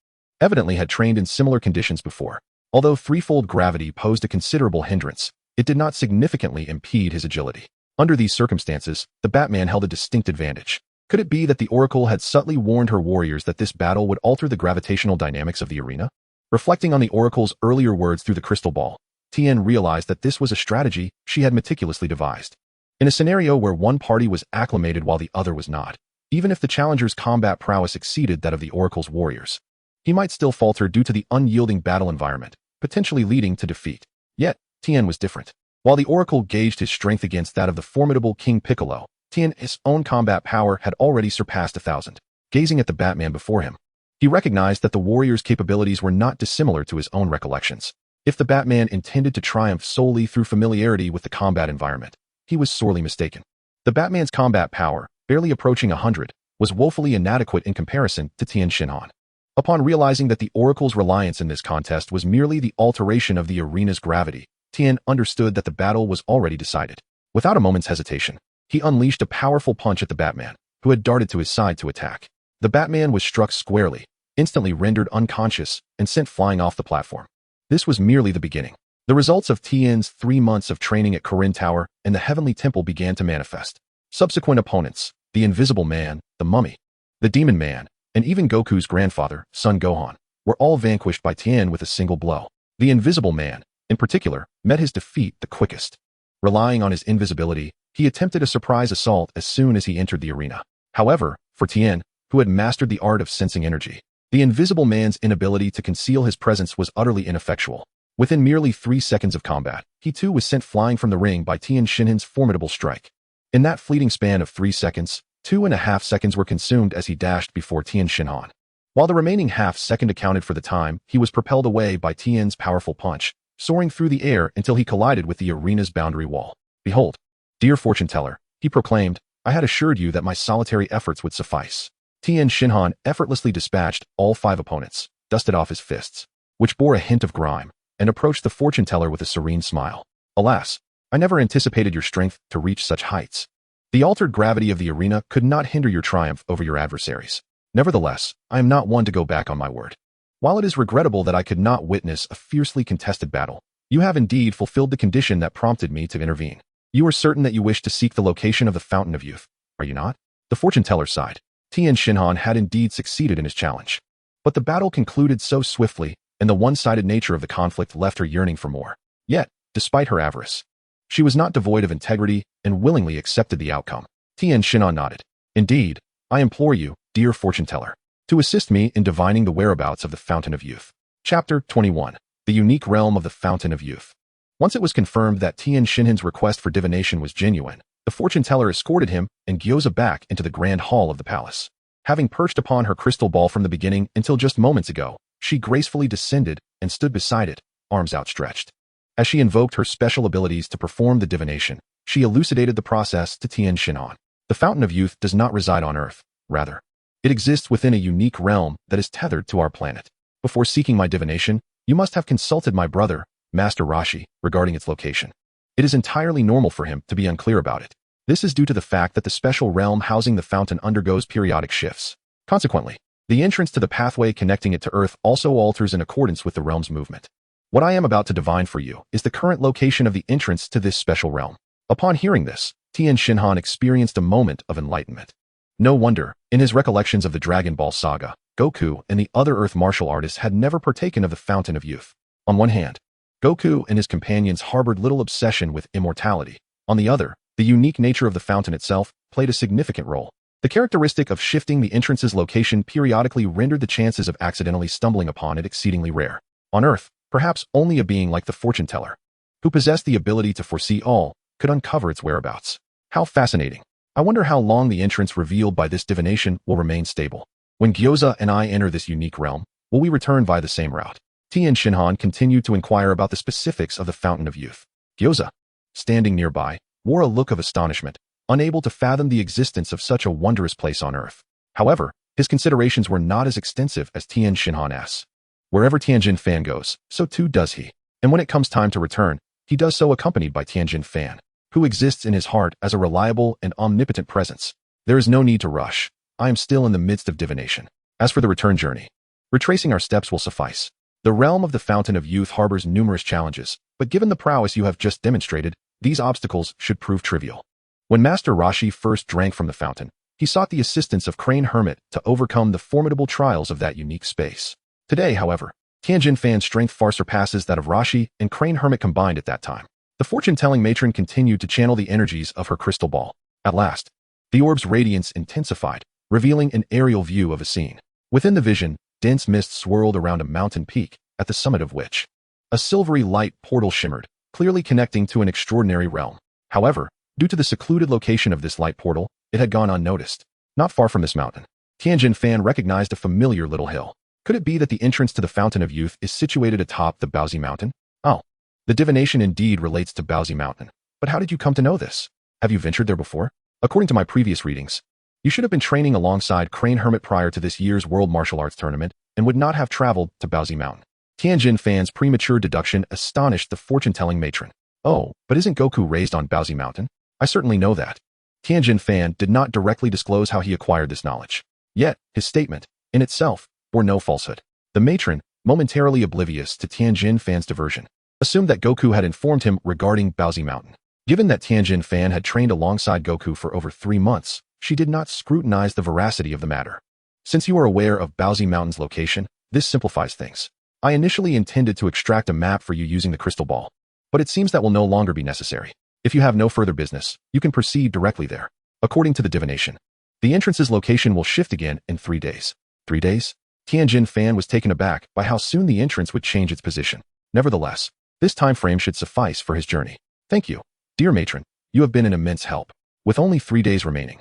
evidently had trained in similar conditions before. Although threefold gravity posed a considerable hindrance, it did not significantly impede his agility. Under these circumstances, the Batman held a distinct advantage. Could it be that the Oracle had subtly warned her warriors that this battle would alter the gravitational dynamics of the arena? Reflecting on the Oracle's earlier words through the crystal ball, Tien realized that this was a strategy she had meticulously devised. In a scenario where one party was acclimated while the other was not, even if the challenger's combat prowess exceeded that of the Oracle's warriors, he might still falter due to the unyielding battle environment, potentially leading to defeat. Yet, Tien was different. While the Oracle gauged his strength against that of the formidable King Piccolo, Tien's own combat power had already surpassed 1,000. Gazing at the Batman before him, he recognized that the warrior's capabilities were not dissimilar to his own recollections. If the Batman intended to triumph solely through familiarity with the combat environment, he was sorely mistaken. The Batman's combat power, barely approaching 100, was woefully inadequate in comparison to Tien Shinhan. Upon realizing that the Oracle's reliance in this contest was merely the alteration of the arena's gravity, Tien understood that the battle was already decided. Without a moment's hesitation, he unleashed a powerful punch at the Batman, who had darted to his side to attack. The Batman was struck squarely, instantly rendered unconscious, and sent flying off the platform. This was merely the beginning. The results of Tien's 3 months of training at Korin Tower and the Heavenly Temple began to manifest. Subsequent opponents, the Invisible Man, the Mummy, the Demon Man, and even Goku's grandfather, Son Gohan, were all vanquished by Tien with a single blow. The Invisible Man, in particular, met his defeat the quickest. Relying on his invisibility, he attempted a surprise assault as soon as he entered the arena. However, for Tien, who had mastered the art of sensing energy, the Invisible Man's inability to conceal his presence was utterly ineffectual. Within merely 3 seconds of combat, he too was sent flying from the ring by Tien Shinhan's formidable strike. In that fleeting span of 3 seconds, 2.5 seconds were consumed as he dashed before Tien Shinhan. While the remaining half second accounted for the time, he was propelled away by Tien's powerful punch, soaring through the air until he collided with the arena's boundary wall. Behold, dear fortune teller, he proclaimed, I had assured you that my solitary efforts would suffice. Tien Shinhan effortlessly dispatched all 5 opponents, dusted off his fists, which bore a hint of grime, and approached the fortune teller with a serene smile. Alas, I never anticipated your strength to reach such heights. The altered gravity of the arena could not hinder your triumph over your adversaries. Nevertheless, I am not one to go back on my word. While it is regrettable that I could not witness a fiercely contested battle, you have indeed fulfilled the condition that prompted me to intervene. You are certain that you wish to seek the location of the Fountain of Youth, are you not? The fortune teller sighed. Tien Shinhan had indeed succeeded in his challenge. But the battle concluded so swiftly, and the one-sided nature of the conflict left her yearning for more. Yet, despite her avarice, she was not devoid of integrity and willingly accepted the outcome. Tien Shinhan nodded. Indeed, I implore you, dear fortune teller, to assist me in divining the whereabouts of the Fountain of Youth. Chapter 21. The Unique Realm of the Fountain of Youth. Once it was confirmed that Tien Shinhan's request for divination was genuine, the fortune teller escorted him and Gyoza back into the grand hall of the palace. Having perched upon her crystal ball from the beginning until just moments ago, she gracefully descended and stood beside it, arms outstretched. As she invoked her special abilities to perform the divination, she elucidated the process to Tien Shinhan. The Fountain of Youth does not reside on Earth, rather. It exists within a unique realm that is tethered to our planet. Before seeking my divination, you must have consulted my brother, Master Rashi, regarding its location. It is entirely normal for him to be unclear about it. This is due to the fact that the special realm housing the fountain undergoes periodic shifts. Consequently, the entrance to the pathway connecting it to Earth also alters in accordance with the realm's movement. What I am about to divine for you is the current location of the entrance to this special realm. Upon hearing this, Tien Shinhan experienced a moment of enlightenment. No wonder, in his recollections of the Dragon Ball saga, Goku and the other Earth martial artists had never partaken of the Fountain of Youth. On one hand, Goku and his companions harbored little obsession with immortality. On the other, the unique nature of the fountain itself played a significant role. The characteristic of shifting the entrance's location periodically rendered the chances of accidentally stumbling upon it exceedingly rare. On Earth, perhaps only a being like the fortune teller, who possessed the ability to foresee all, could uncover its whereabouts. How fascinating. I wonder how long the entrance revealed by this divination will remain stable. When Gyoza and I enter this unique realm, will we return via the same route? Tien Shinhan continued to inquire about the specifics of the Fountain of Youth. Gyoza, standing nearby, wore a look of astonishment, unable to fathom the existence of such a wondrous place on Earth. However, his considerations were not as extensive as Tien Shinhan's. Wherever Tien Shinhan goes, so too does he. And when it comes time to return, he does so accompanied by Tien Shinhan, who exists in his heart as a reliable and omnipotent presence. There is no need to rush. I am still in the midst of divination. As for the return journey, retracing our steps will suffice. The realm of the Fountain of Youth harbors numerous challenges, but given the prowess you have just demonstrated, these obstacles should prove trivial. When Master Rashi first drank from the fountain, he sought the assistance of Crane Hermit to overcome the formidable trials of that unique space. Today, however, Tien Shinhan's strength far surpasses that of Rashi and Crane Hermit combined at that time. The fortune-telling matron continued to channel the energies of her crystal ball. At last, the orb's radiance intensified, revealing an aerial view of a scene. Within the vision, dense mist swirled around a mountain peak, at the summit of which a silvery light portal shimmered, clearly connecting to an extraordinary realm. However, due to the secluded location of this light portal, it had gone unnoticed. Not far from this mountain, Tien Shinhan recognized a familiar little hill. Could it be that the entrance to the Fountain of Youth is situated atop the Baozi Mountain? Oh, the divination indeed relates to Baozi Mountain. But how did you come to know this? Have you ventured there before? According to my previous readings, you should have been training alongside Crane Hermit prior to this year's World Martial Arts Tournament and would not have traveled to Baozi Mountain. Tien Shinhan's premature deduction astonished the fortune-telling matron. Oh, but isn't Goku raised on Baozi Mountain? I certainly know that. Tien Shinhan did not directly disclose how he acquired this knowledge. Yet, his statement, in itself, bore no falsehood. The matron, momentarily oblivious to Tien Shinhan's diversion, assumed that Goku had informed him regarding Baozi Mountain. Given that Tien Shinhan had trained alongside Goku for over 3 months, she did not scrutinize the veracity of the matter. Since you are aware of Baozi Mountain's location, this simplifies things. I initially intended to extract a map for you using the crystal ball, but it seems that will no longer be necessary. If you have no further business, you can proceed directly there. According to the divination, the entrance's location will shift again in 3 days. 3 days? Tien Shinhan was taken aback by how soon the entrance would change its position. Nevertheless, this time frame should suffice for his journey. Thank you, dear matron. You have been an immense help. With only 3 days remaining,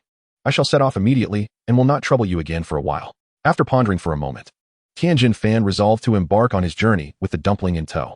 I shall set off immediately and will not trouble you again for a while. After pondering for a moment, Tien Shinhan resolved to embark on his journey with the dumpling in tow.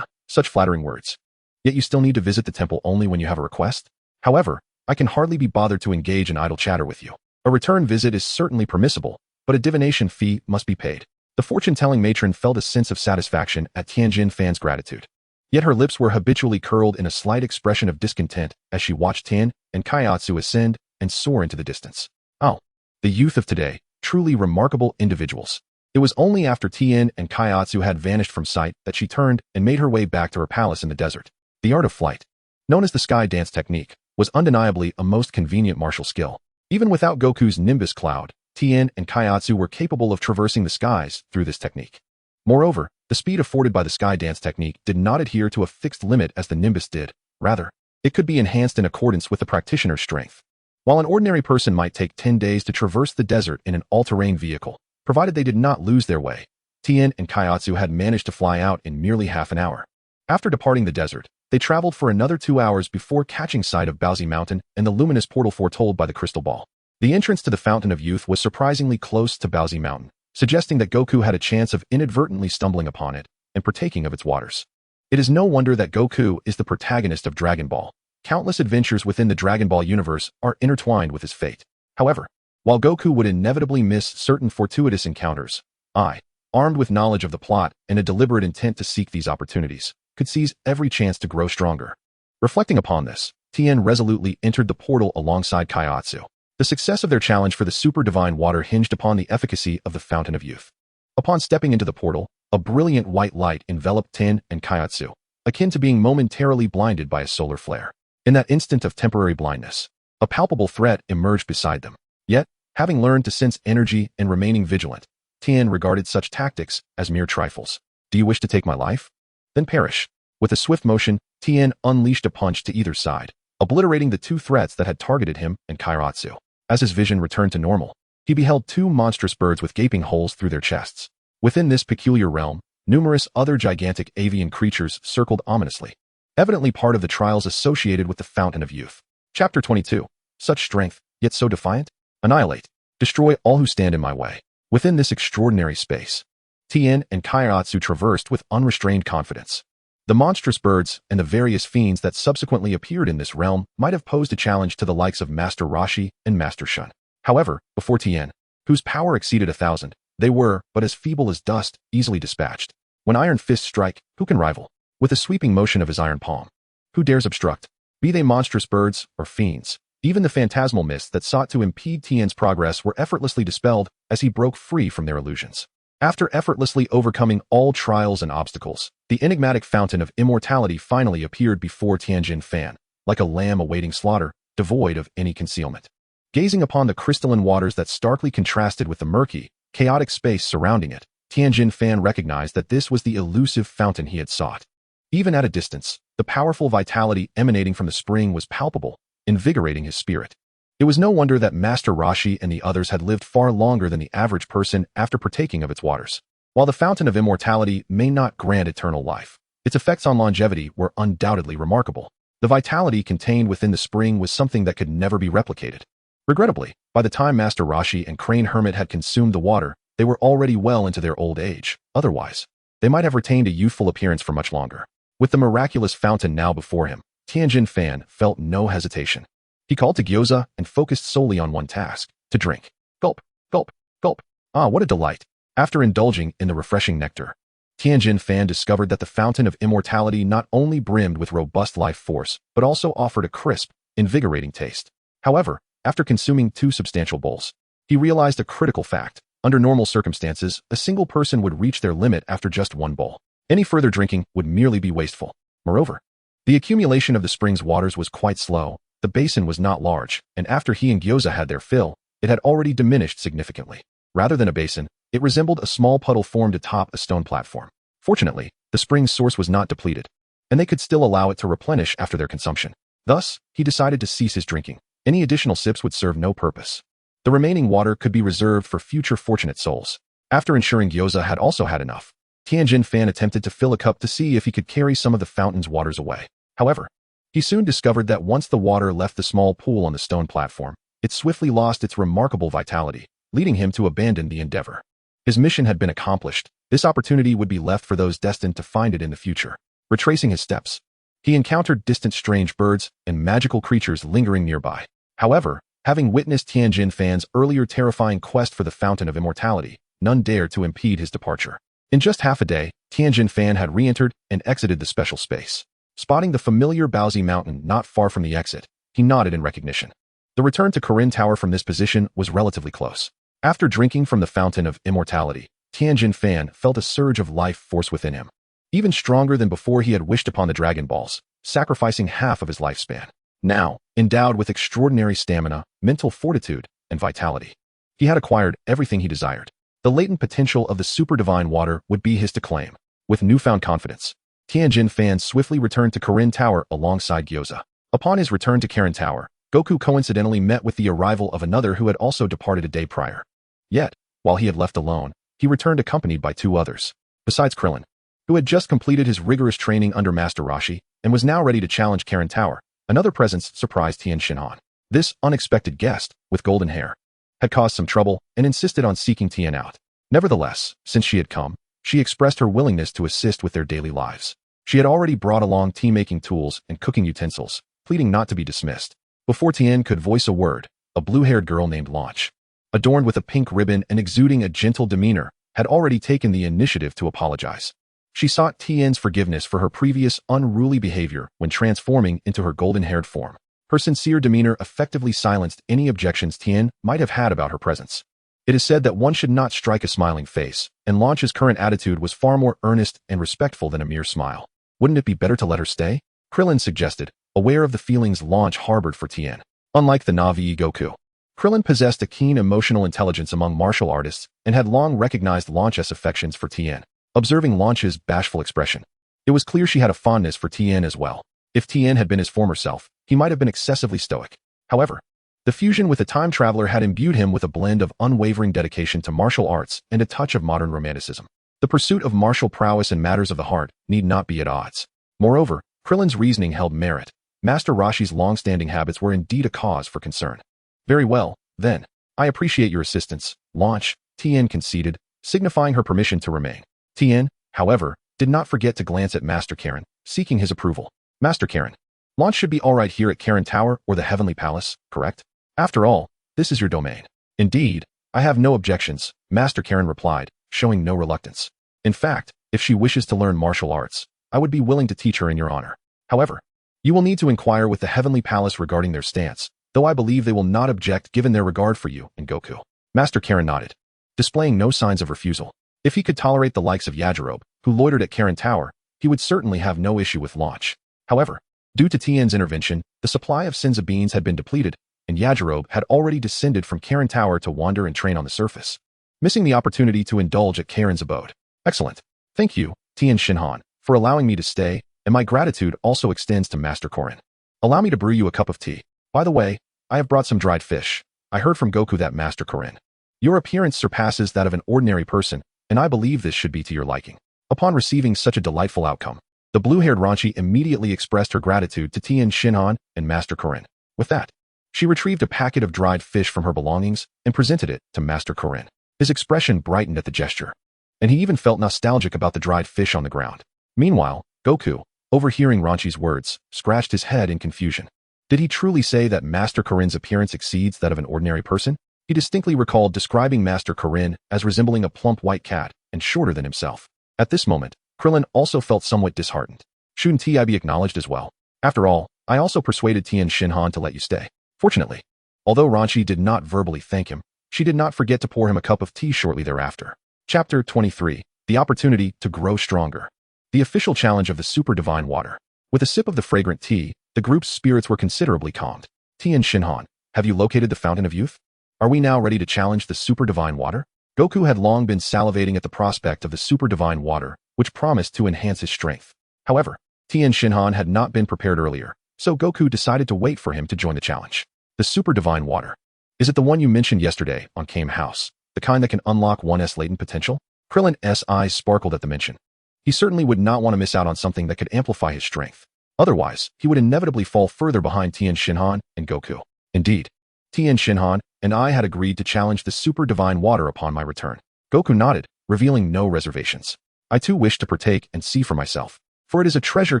Such flattering words. Yet you still need to visit the temple only when you have a request? However, I can hardly be bothered to engage in idle chatter with you. A return visit is certainly permissible, but a divination fee must be paid. The fortune-telling matron felt a sense of satisfaction at Tien Shinhan's gratitude. Yet her lips were habitually curled in a slight expression of discontent as she watched Tien and Kaiatsu ascend and soar into the distance. Oh, the youth of today, truly remarkable individuals. It was only after Tien and Kaiatsu had vanished from sight that she turned and made her way back to her palace in the desert. The art of flight. known as the sky dance technique, was undeniably a most convenient martial skill. Even without Goku's Nimbus Cloud, Tien and Kaiatsu were capable of traversing the skies through this technique. Moreover, the speed afforded by the sky dance technique did not adhere to a fixed limit as the Nimbus did. Rather, it could be enhanced in accordance with the practitioner's strength. While an ordinary person might take 10 days to traverse the desert in an all-terrain vehicle, provided they did not lose their way, Tien and Kaiatsu had managed to fly out in merely half an hour. After departing the desert, they traveled for another 2 hours before catching sight of Baozi Mountain and the luminous portal foretold by the crystal ball. The entrance to the Fountain of Youth was surprisingly close to Baozi Mountain, suggesting that Goku had a chance of inadvertently stumbling upon it and partaking of its waters. It is no wonder that Goku is the protagonist of Dragon Ball. Countless adventures within the Dragon Ball universe are intertwined with his fate. However, while Goku would inevitably miss certain fortuitous encounters, armed with knowledge of the plot and a deliberate intent to seek these opportunities, could seize every chance to grow stronger. Reflecting upon this, Tien resolutely entered the portal alongside Kaiatsu. The success of their challenge for the super divine water hinged upon the efficacy of the Fountain of Youth. Upon stepping into the portal, a brilliant white light enveloped Tien and Kaiatsu, akin to being momentarily blinded by a solar flare. In that instant of temporary blindness, a palpable threat emerged beside them. Yet, having learned to sense energy and remaining vigilant, Tien regarded such tactics as mere trifles. Do you wish to take my life? Then perish. With a swift motion, Tien unleashed a punch to either side, obliterating the two threats that had targeted him and Kaiatsu. As his vision returned to normal, he beheld two monstrous birds with gaping holes through their chests. Within this peculiar realm, numerous other gigantic avian creatures circled ominously, evidently part of the trials associated with the Fountain of Youth. Chapter 22. Such strength, yet so defiant? Annihilate. Destroy all who stand in my way. Within this extraordinary space, Tien and Kaiatsu traversed with unrestrained confidence. The monstrous birds and the various fiends that subsequently appeared in this realm might have posed a challenge to the likes of Master Roshi and Master Shun. However, before Tien, whose power exceeded 1,000, they were, but as feeble as dust, easily dispatched. When iron fists strike, who can rival? With a sweeping motion of his iron palm, who dares obstruct? Be they monstrous birds or fiends, even the phantasmal mists that sought to impede Tien's progress were effortlessly dispelled as he broke free from their illusions. After effortlessly overcoming all trials and obstacles, the enigmatic fountain of immortality finally appeared before Tien Shinhan, like a lamb awaiting slaughter, devoid of any concealment. Gazing upon the crystalline waters that starkly contrasted with the murky, chaotic space surrounding it, Tien Shinhan recognized that this was the elusive fountain he had sought. Even at a distance, the powerful vitality emanating from the spring was palpable, invigorating his spirit. It was no wonder that Master Roshi and the others had lived far longer than the average person after partaking of its waters. While the Fountain of Immortality may not grant eternal life, its effects on longevity were undoubtedly remarkable. The vitality contained within the spring was something that could never be replicated. Regrettably, by the time Master Roshi and Crane Hermit had consumed the water, they were already well into their old age. Otherwise, they might have retained a youthful appearance for much longer. With the miraculous fountain now before him, Tien Shinhan felt no hesitation. He called to Gyoza and focused solely on one task, to drink. Gulp, gulp, gulp. Ah, what a delight. After indulging in the refreshing nectar, Tien Shinhan discovered that the Fountain of Immortality not only brimmed with robust life force, but also offered a crisp, invigorating taste. However, after consuming 2 substantial bowls, he realized a critical fact. Under normal circumstances, a single person would reach their limit after just 1 bowl. Any further drinking would merely be wasteful. Moreover, the accumulation of the spring's waters was quite slow. The basin was not large, and after he and Gyoza had their fill, it had already diminished significantly. Rather than a basin, it resembled a small puddle formed atop a stone platform. Fortunately, the spring's source was not depleted, and they could still allow it to replenish after their consumption. Thus, he decided to cease his drinking. Any additional sips would serve no purpose. The remaining water could be reserved for future fortunate souls. After ensuring Gyoza had also had enough, Tien Shinhan attempted to fill a cup to see if he could carry some of the fountain's waters away. However, he soon discovered that once the water left the small pool on the stone platform, it swiftly lost its remarkable vitality, leading him to abandon the endeavor. His mission had been accomplished. This opportunity would be left for those destined to find it in the future. Retracing his steps, he encountered distant strange birds and magical creatures lingering nearby. However, having witnessed Tien Shinhan's earlier terrifying quest for the Fountain of Immortality, none dared to impede his departure. In just half a day, Tien Shinhan had re-entered and exited the special space. Spotting the familiar Baozi Mountain not far from the exit, he nodded in recognition. The return to Corinne Tower from this position was relatively close. After drinking from the Fountain of Immortality, Tien Shinhan felt a surge of life force within him. Even stronger than before he had wished upon the Dragon Balls, sacrificing half of his lifespan. Now, endowed with extraordinary stamina, mental fortitude, and vitality, he had acquired everything he desired. The latent potential of the super divine water would be his to claim. With newfound confidence, Tianjin swiftly returned to Kirin Tower alongside Gyoza. Upon his return to Kirin Tower, Goku coincidentally met with the arrival of another who had also departed a day prior. Yet, while he had left alone, he returned accompanied by two others. Besides Krillin, who had just completed his rigorous training under Master Roshi and was now ready to challenge Kirin Tower, another presence surprised Tien Shinhan. This unexpected guest, with golden hair, had caused some trouble and insisted on seeking Tien out. Nevertheless, since she had come, she expressed her willingness to assist with their daily lives. She had already brought along tea-making tools and cooking utensils, pleading not to be dismissed. Before Tien could voice a word, a blue-haired girl named Launch, adorned with a pink ribbon and exuding a gentle demeanor, had already taken the initiative to apologize. She sought Tien's forgiveness for her previous unruly behavior when transforming into her golden-haired form. Her sincere demeanor effectively silenced any objections Tien might have had about her presence. It is said that one should not strike a smiling face, and Launch's current attitude was far more earnest and respectful than a mere smile. Wouldn't it be better to let her stay? Krillin suggested, aware of the feelings Launch harbored for Tien. Unlike the Na'vi Goku, Krillin possessed a keen emotional intelligence among martial artists and had long recognized Launch's affections for Tien. Observing Launch's bashful expression, it was clear she had a fondness for Tien as well. If Tien had been his former self, he might have been excessively stoic. However, the fusion with the time traveler had imbued him with a blend of unwavering dedication to martial arts and a touch of modern romanticism. The pursuit of martial prowess in matters of the heart need not be at odds. Moreover, Krillin's reasoning held merit. Master Roshi's long-standing habits were indeed a cause for concern. Very well, then. I appreciate your assistance, Launch, Tien conceded, signifying her permission to remain. Tien, however, did not forget to glance at Master Kirin, seeking his approval. Master Kirin, Launch should be alright here at Kirin Tower or the Heavenly Palace, correct? After all, this is your domain. Indeed, I have no objections, Master Kirin replied, showing no reluctance. In fact, if she wishes to learn martial arts, I would be willing to teach her in your honor. However, you will need to inquire with the Heavenly Palace regarding their stance, though I believe they will not object given their regard for you and Goku. Master Kirin nodded, displaying no signs of refusal. If he could tolerate the likes of Yajirobe, who loitered at Kirin Tower, he would certainly have no issue with Launch. However, due to Tien's intervention, the supply of Senza beans had been depleted, and Yajirobe had already descended from Kirin Tower to wander and train on the surface, missing the opportunity to indulge at Kirin's abode. Excellent. Thank you, Tien Shinhan, for allowing me to stay, and my gratitude also extends to Master Kirin. Allow me to brew you a cup of tea. By the way, I have brought some dried fish. I heard from Goku that Master Kirin, your appearance surpasses that of an ordinary person, and I believe this should be to your liking. Upon receiving such a delightful outcome, the blue-haired Ranchi immediately expressed her gratitude to Tien Shinhan and Master Kirin. With that, she retrieved a packet of dried fish from her belongings and presented it to Master Kirin. His expression brightened at the gesture, and he even felt nostalgic about the dried fish on the ground. Meanwhile, Goku, overhearing Ranchi's words, scratched his head in confusion. Did he truly say that Master Kirin's appearance exceeds that of an ordinary person? He distinctly recalled describing Master Kirin as resembling a plump white cat and shorter than himself. At this moment, Krillin also felt somewhat disheartened. Shouldn't I be acknowledged as well? After all, I also persuaded Tien Shinhan to let you stay. Fortunately, although Ranchi did not verbally thank him, she did not forget to pour him a cup of tea shortly thereafter. Chapter 23. The Opportunity to Grow Stronger. The official challenge of the Super Divine Water. With a sip of the fragrant tea, the group's spirits were considerably calmed. Tien Shinhan, have you located the Fountain of Youth? Are we now ready to challenge the Super Divine Water? Goku had long been salivating at the prospect of the Super Divine Water, which promised to enhance his strength. However, Tien Shinhan had not been prepared earlier, so Goku decided to wait for him to join the challenge. The Super Divine Water. Is it the one you mentioned yesterday on Kame House, the kind that can unlock one's latent potential? Krillin's eyes sparkled at the mention. He certainly would not want to miss out on something that could amplify his strength. Otherwise, he would inevitably fall further behind Tien Shinhan and Goku. Indeed, Tien Shinhan and I had agreed to challenge the Super Divine Water upon my return. Goku nodded, revealing no reservations. I too wish to partake and see for myself, for it is a treasure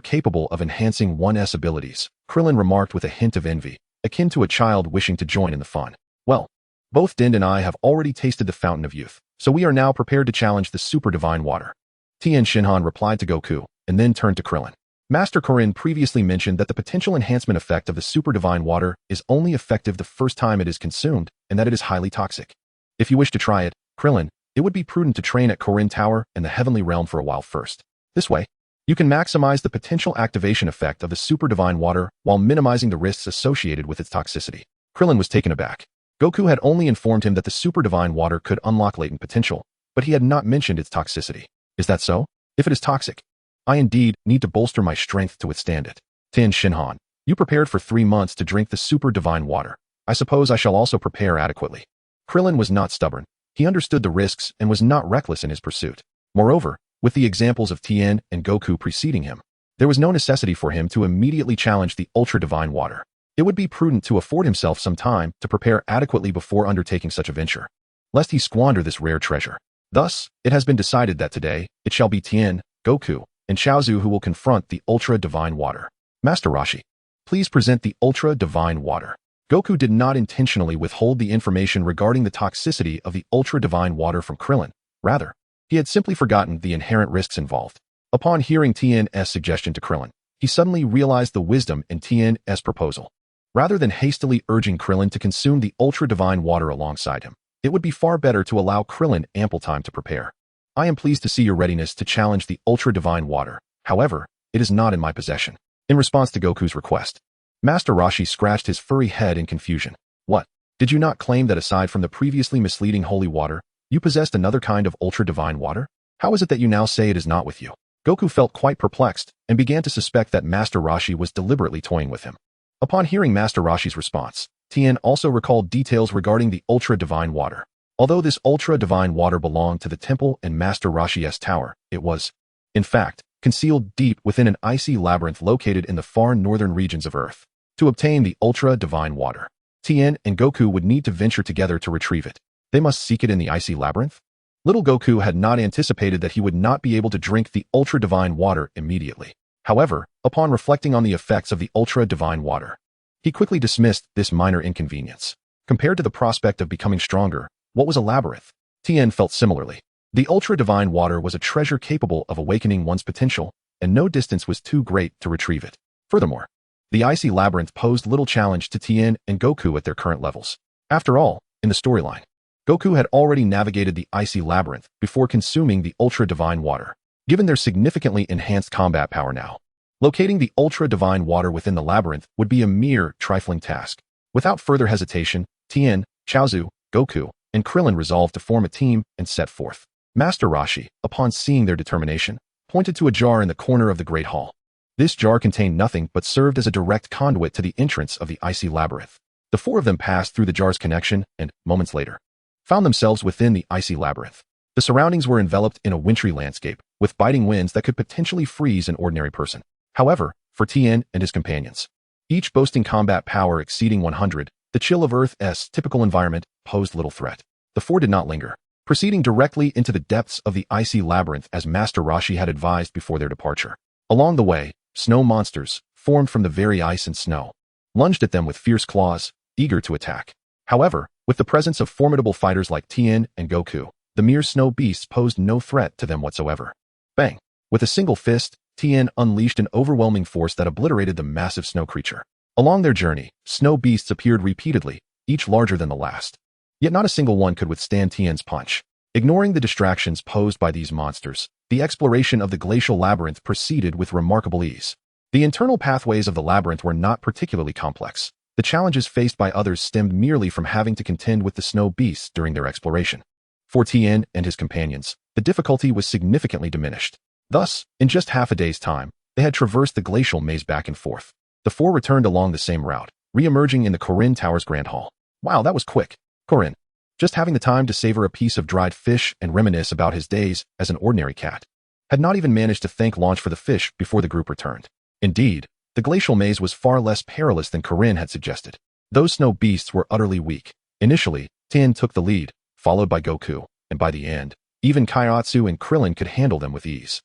capable of enhancing one's abilities, Krillin remarked with a hint of envy, akin to a child wishing to join in the fun. Well, both Dend and I have already tasted the Fountain of Youth, so we are now prepared to challenge the Super Divine Water. Tien Shinhan replied to Goku, and then turned to Krillin. Master Kirin previously mentioned that the potential enhancement effect of the Super Divine Water is only effective the first time it is consumed, and that it is highly toxic. If you wish to try it, Krillin, it would be prudent to train at Kirin Tower and the Heavenly Realm for a while first. This way, You can maximize the potential activation effect of the super divine water while minimizing the risks associated with its toxicity. Krillin was taken aback. Goku had only informed him that the super divine water could unlock latent potential, but he had not mentioned its toxicity. Is that so? If it is toxic, I indeed need to bolster my strength to withstand it. Tien Shinhan, you prepared for 3 months to drink the super divine water. I suppose I shall also prepare adequately. Krillin was not stubborn. He understood the risks and was not reckless in his pursuit. Moreover, with the examples of Tien and Goku preceding him, there was no necessity for him to immediately challenge the ultra-divine water. It would be prudent to afford himself some time to prepare adequately before undertaking such a venture, lest he squander this rare treasure. Thus, it has been decided that today, it shall be Tien, Goku, and Chaozu who will confront the ultra-divine water. Master Roshi, please present the ultra-divine water. Goku did not intentionally withhold the information regarding the toxicity of the ultra-divine water from Krillin. Rather, he had simply forgotten the inherent risks involved. Upon hearing Tien's suggestion to Krillin, he suddenly realized the wisdom in Tien's proposal. Rather than hastily urging Krillin to consume the ultra-divine water alongside him, it would be far better to allow Krillin ample time to prepare. I am pleased to see your readiness to challenge the ultra-divine water. However, it is not in my possession. In response to Goku's request, Master Roshi scratched his furry head in confusion. What? Did you not claim that aside from the previously misleading holy water, you possessed another kind of ultra-divine water? How is it that you now say it is not with you? Goku felt quite perplexed and began to suspect that Master Roshi was deliberately toying with him. Upon hearing Master Roshi's response, Tien also recalled details regarding the ultra-divine water. Although this ultra-divine water belonged to the temple and Master Roshi's tower, it was, in fact, concealed deep within an icy labyrinth located in the far northern regions of Earth. To obtain the ultra-divine water, Tien and Goku would need to venture together to retrieve it. They must seek it in the icy labyrinth? Little Goku had not anticipated that he would not be able to drink the ultra-divine water immediately. However, upon reflecting on the effects of the ultra-divine water, he quickly dismissed this minor inconvenience. Compared to the prospect of becoming stronger, what was a labyrinth? Tien felt similarly. The ultra-divine water was a treasure capable of awakening one's potential, and no distance was too great to retrieve it. Furthermore, the icy labyrinth posed little challenge to Tien and Goku at their current levels. After all, in the storyline, Goku had already navigated the icy labyrinth before consuming the ultra-divine water. Given their significantly enhanced combat power now, locating the ultra-divine water within the labyrinth would be a mere trifling task. Without further hesitation, Tien, Chaozu, Goku, and Krillin resolved to form a team and set forth. Master Roshi, upon seeing their determination, pointed to a jar in the corner of the Great Hall. This jar contained nothing but served as a direct conduit to the entrance of the icy labyrinth. The 4 of them passed through the jar's connection and, moments later, found themselves within the icy labyrinth. The surroundings were enveloped in a wintry landscape, with biting winds that could potentially freeze an ordinary person. However, for Tien and his companions, each boasting combat power exceeding 100, the chill of Earth's typical environment posed little threat. The 4 did not linger, proceeding directly into the depths of the icy labyrinth as Master Roshi had advised before their departure. Along the way, snow monsters, formed from the very ice and snow, lunged at them with fierce claws, eager to attack. However, with the presence of formidable fighters like Tien and Goku, the mere snow beasts posed no threat to them whatsoever. Bang! With a single fist, Tien unleashed an overwhelming force that obliterated the massive snow creature. Along their journey, snow beasts appeared repeatedly, each larger than the last. Yet not a single one could withstand Tien's punch. Ignoring the distractions posed by these monsters, the exploration of the glacial labyrinth proceeded with remarkable ease. The internal pathways of the labyrinth were not particularly complex. The challenges faced by others stemmed merely from having to contend with the snow beasts during their exploration. For Tien and his companions, the difficulty was significantly diminished. Thus, in just half a day's time, they had traversed the glacial maze back and forth. The 4 returned along the same route, re-emerging in the Corinne Tower's Grand Hall. Wow, that was quick. Corinne, just having the time to savor a piece of dried fish and reminisce about his days as an ordinary cat, had not even managed to thank Launch for the fish before the group returned. Indeed, the glacial maze was far less perilous than Corinne had suggested. Those snow beasts were utterly weak. Initially, Tien took the lead, followed by Goku, and by the end, even Kaiotsu and Krillin could handle them with ease.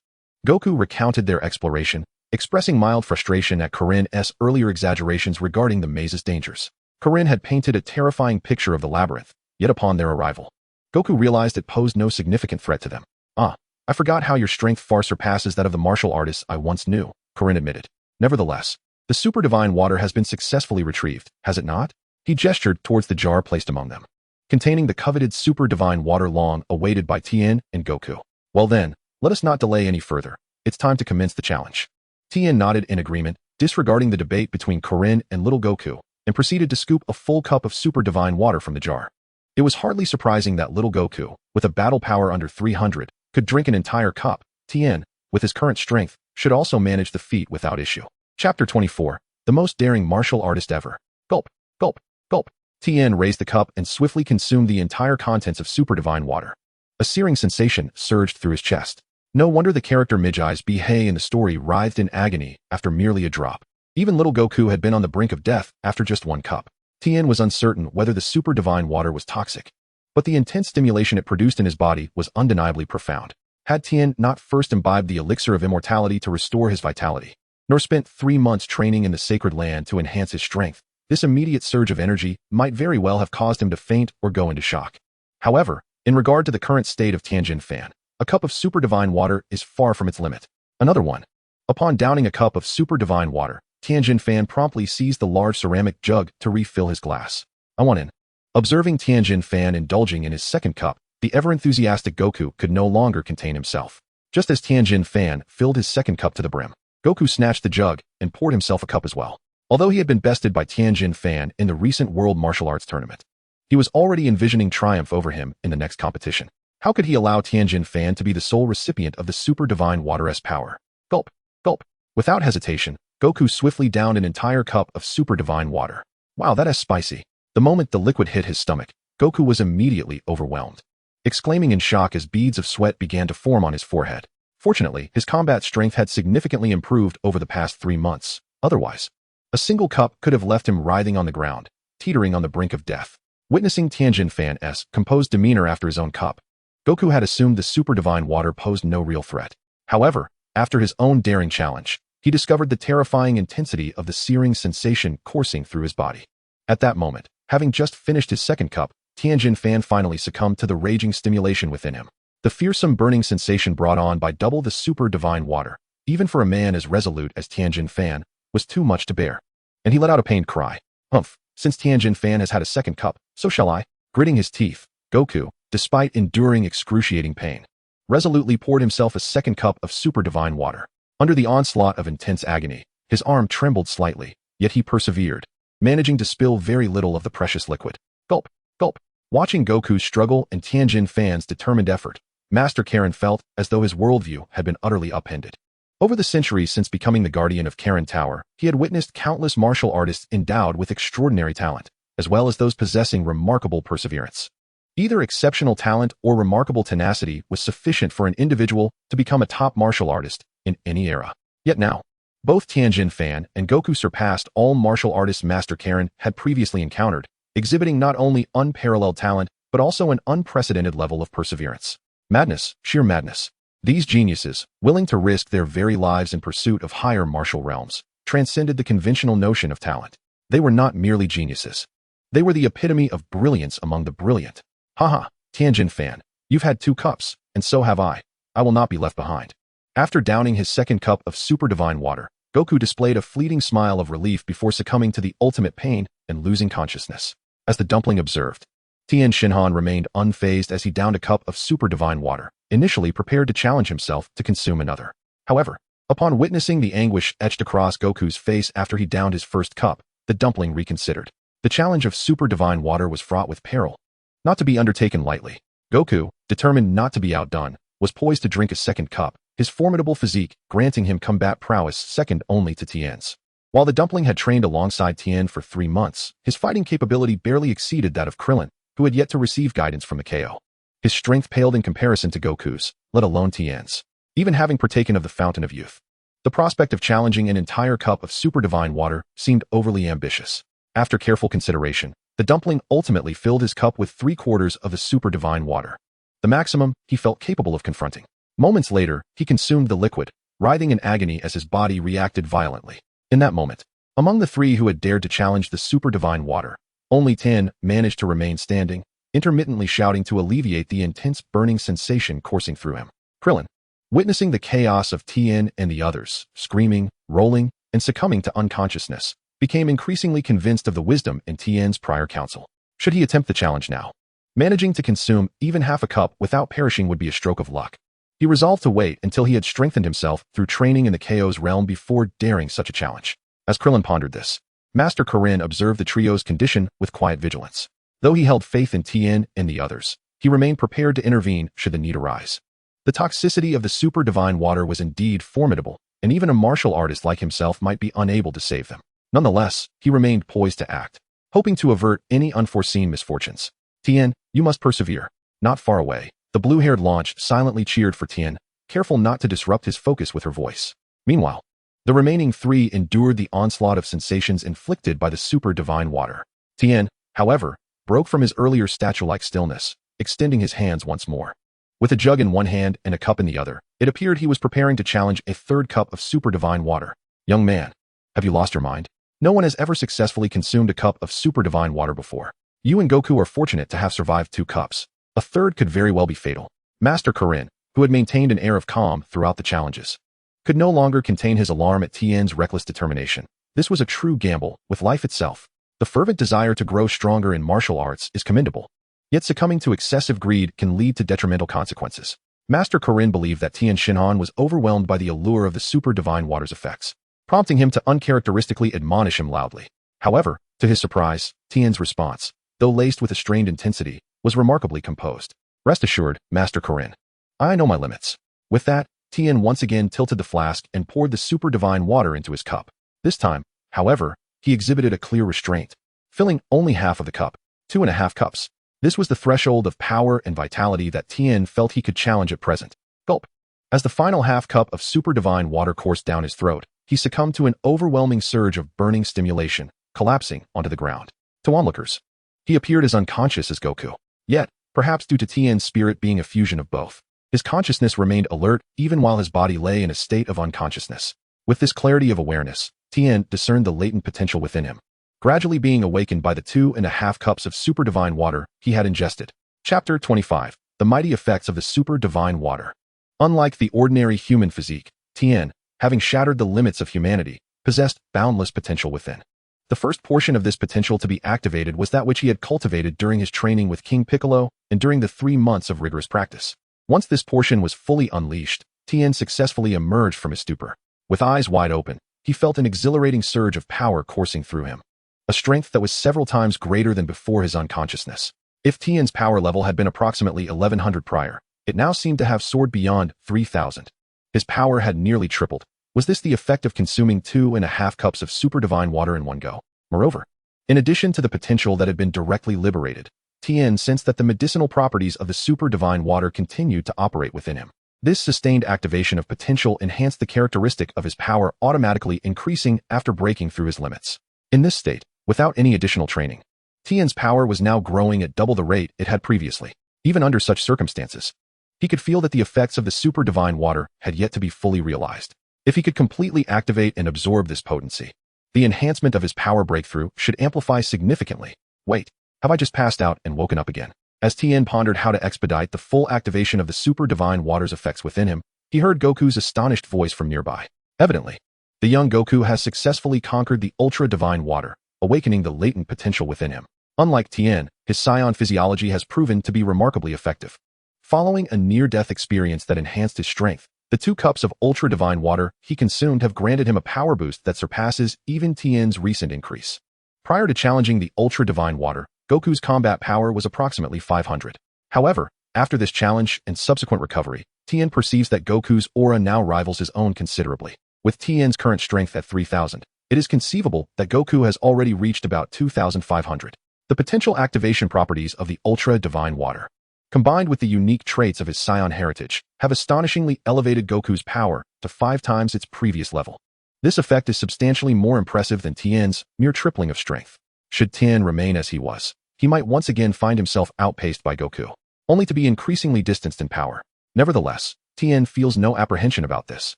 Goku recounted their exploration, expressing mild frustration at Corinne's earlier exaggerations regarding the maze's dangers. Corinne had painted a terrifying picture of the labyrinth, yet upon their arrival, Goku realized it posed no significant threat to them. I forgot how your strength far surpasses that of the martial artists I once knew, Corinne admitted. Nevertheless, the super divine water has been successfully retrieved, has it not? He gestured towards the jar placed among them, containing the coveted super divine water long awaited by Tien and Goku. Well then, let us not delay any further. it's time to commence the challenge. Tien nodded in agreement, disregarding the debate between Korin and little Goku, and proceeded to scoop a full cup of super divine water from the jar. It was hardly surprising that little Goku, with a battle power under 300, could drink an entire cup. Tien, with his current strength, should also manage the feat without issue. Chapter 24. The most daring martial artist ever. Gulp, gulp, gulp. Tien raised the cup and swiftly consumed the entire contents of super divine water. A searing sensation surged through his chest. No wonder the character Midgey's Bihei in the story writhed in agony after merely a drop. Even little Goku had been on the brink of death after just one cup. Tien was uncertain whether the super divine water was toxic, but the intense stimulation it produced in his body was undeniably profound. Had Tien not first imbibed the elixir of immortality to restore his vitality, nor spent 3 months training in the sacred land to enhance his strength, this immediate surge of energy might very well have caused him to faint or go into shock. However, in regard to the current state of Tien Shinhan, a cup of super divine water is far from its limit. Another one. Upon downing a cup of super divine water, Tien Shinhan promptly seized the large ceramic jug to refill his glass. I want in. Observing Tien Shinhan indulging in his second cup, the ever-enthusiastic Goku could no longer contain himself. Just as Tien Shinhan filled his second cup to the brim, Goku snatched the jug and poured himself a cup as well. Although he had been bested by Tien Shinhan in the recent World Martial Arts Tournament, he was already envisioning triumph over him in the next competition. How could he allow Tien Shinhan to be the sole recipient of the super divine water's power? Gulp, gulp. Without hesitation, Goku swiftly downed an entire cup of super divine water. Wow, that is spicy. The moment the liquid hit his stomach, Goku was immediately overwhelmed, exclaiming in shock as beads of sweat began to form on his forehead. Fortunately, his combat strength had significantly improved over the past 3 months. Otherwise, a single cup could have left him writhing on the ground, teetering on the brink of death. Witnessing Tien Shinhan's composed demeanor after his own cup, Goku had assumed the super divine water posed no real threat. However, after his own daring challenge, he discovered the terrifying intensity of the searing sensation coursing through his body. At that moment, having just finished his second cup, Tien Shinhan finally succumbed to the raging stimulation within him. The fearsome burning sensation brought on by double the super divine water, even for a man as resolute as Tien Shinhan, was too much to bear. And he let out a pained cry. Humph, since Tien Shinhan has had a second cup, so shall I. Gritting his teeth, Goku, despite enduring excruciating pain, resolutely poured himself a second cup of super divine water. Under the onslaught of intense agony, his arm trembled slightly, yet he persevered, managing to spill very little of the precious liquid. Gulp, gulp. Watching Goku's struggle and Tien Shinhan's determined effort, Master Karen felt as though his worldview had been utterly upended. Over the centuries since becoming the guardian of Karen Tower, he had witnessed countless martial artists endowed with extraordinary talent, as well as those possessing remarkable perseverance. Either exceptional talent or remarkable tenacity was sufficient for an individual to become a top martial artist in any era. Yet now, both Tien Shinhan and Goku surpassed all martial artists Master Karen had previously encountered, exhibiting not only unparalleled talent, but also an unprecedented level of perseverance. Madness, sheer madness. These geniuses, willing to risk their very lives in pursuit of higher martial realms, transcended the conventional notion of talent. They were not merely geniuses. They were the epitome of brilliance among the brilliant. Haha, Tien Shinhan, you've had 2 cups, and so have I. I will not be left behind. After downing his second cup of super divine water, Goku displayed a fleeting smile of relief before succumbing to the ultimate pain and losing consciousness. As the dumpling observed, Tien Shinhan remained unfazed as he downed a cup of super divine water, initially prepared to challenge himself to consume another. However, upon witnessing the anguish etched across Goku's face after he downed his first cup, the dumpling reconsidered. The challenge of super divine water was fraught with peril, not to be undertaken lightly. Goku, determined not to be outdone, was poised to drink a second cup, his formidable physique granting him combat prowess second only to Tien's. While the dumpling had trained alongside Tien for 3 months, his fighting capability barely exceeded that of Krillin, who had yet to receive guidance from the KO. His strength paled in comparison to Goku's, let alone Tien's. Even having partaken of the Fountain of Youth, the prospect of challenging an entire cup of super divine water seemed overly ambitious. After careful consideration, the dumpling ultimately filled his cup with 3/4 of the super divine water, the maximum he felt capable of confronting. Moments later, he consumed the liquid, writhing in agony as his body reacted violently. In that moment, among the 3 who had dared to challenge the super divine water, only Tien managed to remain standing, intermittently shouting to alleviate the intense burning sensation coursing through him. Krillin, witnessing the chaos of Tien and the others, screaming, rolling, and succumbing to unconsciousness, became increasingly convinced of the wisdom in Tien's prior counsel. Should he attempt the challenge now? Managing to consume even half a cup without perishing would be a stroke of luck. He resolved to wait until he had strengthened himself through training in the KO's realm before daring such a challenge. As Krillin pondered this, Master Karin observed the trio's condition with quiet vigilance. Though he held faith in Tien and the others, he remained prepared to intervene should the need arise. The toxicity of the super divine water was indeed formidable, and even a martial artist like himself might be unable to save them. Nonetheless, he remained poised to act, hoping to avert any unforeseen misfortunes. Tien, you must persevere. Not far away, the blue-haired launch silently cheered for Tien, careful not to disrupt his focus with her voice. Meanwhile, the remaining three endured the onslaught of sensations inflicted by the super divine water. Tien, however, broke from his earlier statue-like stillness, extending his hands once more. With a jug in one hand and a cup in the other, it appeared he was preparing to challenge a third cup of super divine water. Young man, have you lost your mind? No one has ever successfully consumed a cup of super divine water before. You and Goku are fortunate to have survived 2 cups. A third could very well be fatal. Master Karin, who had maintained an air of calm throughout the challenges, could no longer contain his alarm at Tien's reckless determination. This was a true gamble with life itself. The fervent desire to grow stronger in martial arts is commendable. Yet succumbing to excessive greed can lead to detrimental consequences. Master Karin believed that Tien Shinhan was overwhelmed by the allure of the super divine water's effects, prompting him to uncharacteristically admonish him loudly. However, to his surprise, Tien's response, though laced with a strained intensity, was remarkably composed. Rest assured, Master Karin, I know my limits. With that, Tien once again tilted the flask and poured the super divine water into his cup. This time, however, he exhibited a clear restraint, filling only half of the cup, 2.5 cups. This was the threshold of power and vitality that Tien felt he could challenge at present. Gulp. As the final half cup of super divine water coursed down his throat, he succumbed to an overwhelming surge of burning stimulation, collapsing onto the ground. To onlookers, he appeared as unconscious as Goku. Yet, perhaps due to Tien's spirit being a fusion of both, his consciousness remained alert even while his body lay in a state of unconsciousness. With this clarity of awareness, Tien discerned the latent potential within him, gradually being awakened by the 2.5 cups of super divine water he had ingested. Chapter 25. The mighty effects of the super divine water. Unlike the ordinary human physique, Tien, having shattered the limits of humanity, possessed boundless potential within. The first portion of this potential to be activated was that which he had cultivated during his training with King Piccolo and during the 3 months of rigorous practice. Once this portion was fully unleashed, Tien successfully emerged from his stupor. With eyes wide open, he felt an exhilarating surge of power coursing through him, a strength that was several times greater than before his unconsciousness. If Tien's power level had been approximately 1100 prior, it now seemed to have soared beyond 3000. His power had nearly tripled. Was this the effect of consuming 2.5 cups of super divine water in one go? Moreover, in addition to the potential that had been directly liberated, Tien sensed that the medicinal properties of the super divine water continued to operate within him. This sustained activation of potential enhanced the characteristic of his power, automatically increasing after breaking through his limits. In this state, without any additional training, Tien's power was now growing at double the rate it had previously. Even under such circumstances, he could feel that the effects of the super divine water had yet to be fully realized. If he could completely activate and absorb this potency, the enhancement of his power breakthrough should amplify significantly. Wait, have I just passed out and woken up again? As Tien pondered how to expedite the full activation of the super divine water's effects within him, he heard Goku's astonished voice from nearby. Evidently, the young Goku has successfully conquered the ultra divine water, awakening the latent potential within him. Unlike Tien, his Saiyan physiology has proven to be remarkably effective. Following a near-death experience that enhanced his strength, the 2 cups of ultra-divine water he consumed have granted him a power boost that surpasses even Tien's recent increase. Prior to challenging the ultra-divine water, Goku's combat power was approximately 500. However, after this challenge and subsequent recovery, Tien perceives that Goku's aura now rivals his own considerably. With Tien's current strength at 3000, it is conceivable that Goku has already reached about 2500. The potential activation properties of the ultra-divine water, combined with the unique traits of his Saiyan heritage, have astonishingly elevated Goku's power to 5 times its previous level. This effect is substantially more impressive than Tien's mere tripling of strength. Should Tien remain as he was, he might once again find himself outpaced by Goku, only to be increasingly distanced in power. Nevertheless, Tien feels no apprehension about this.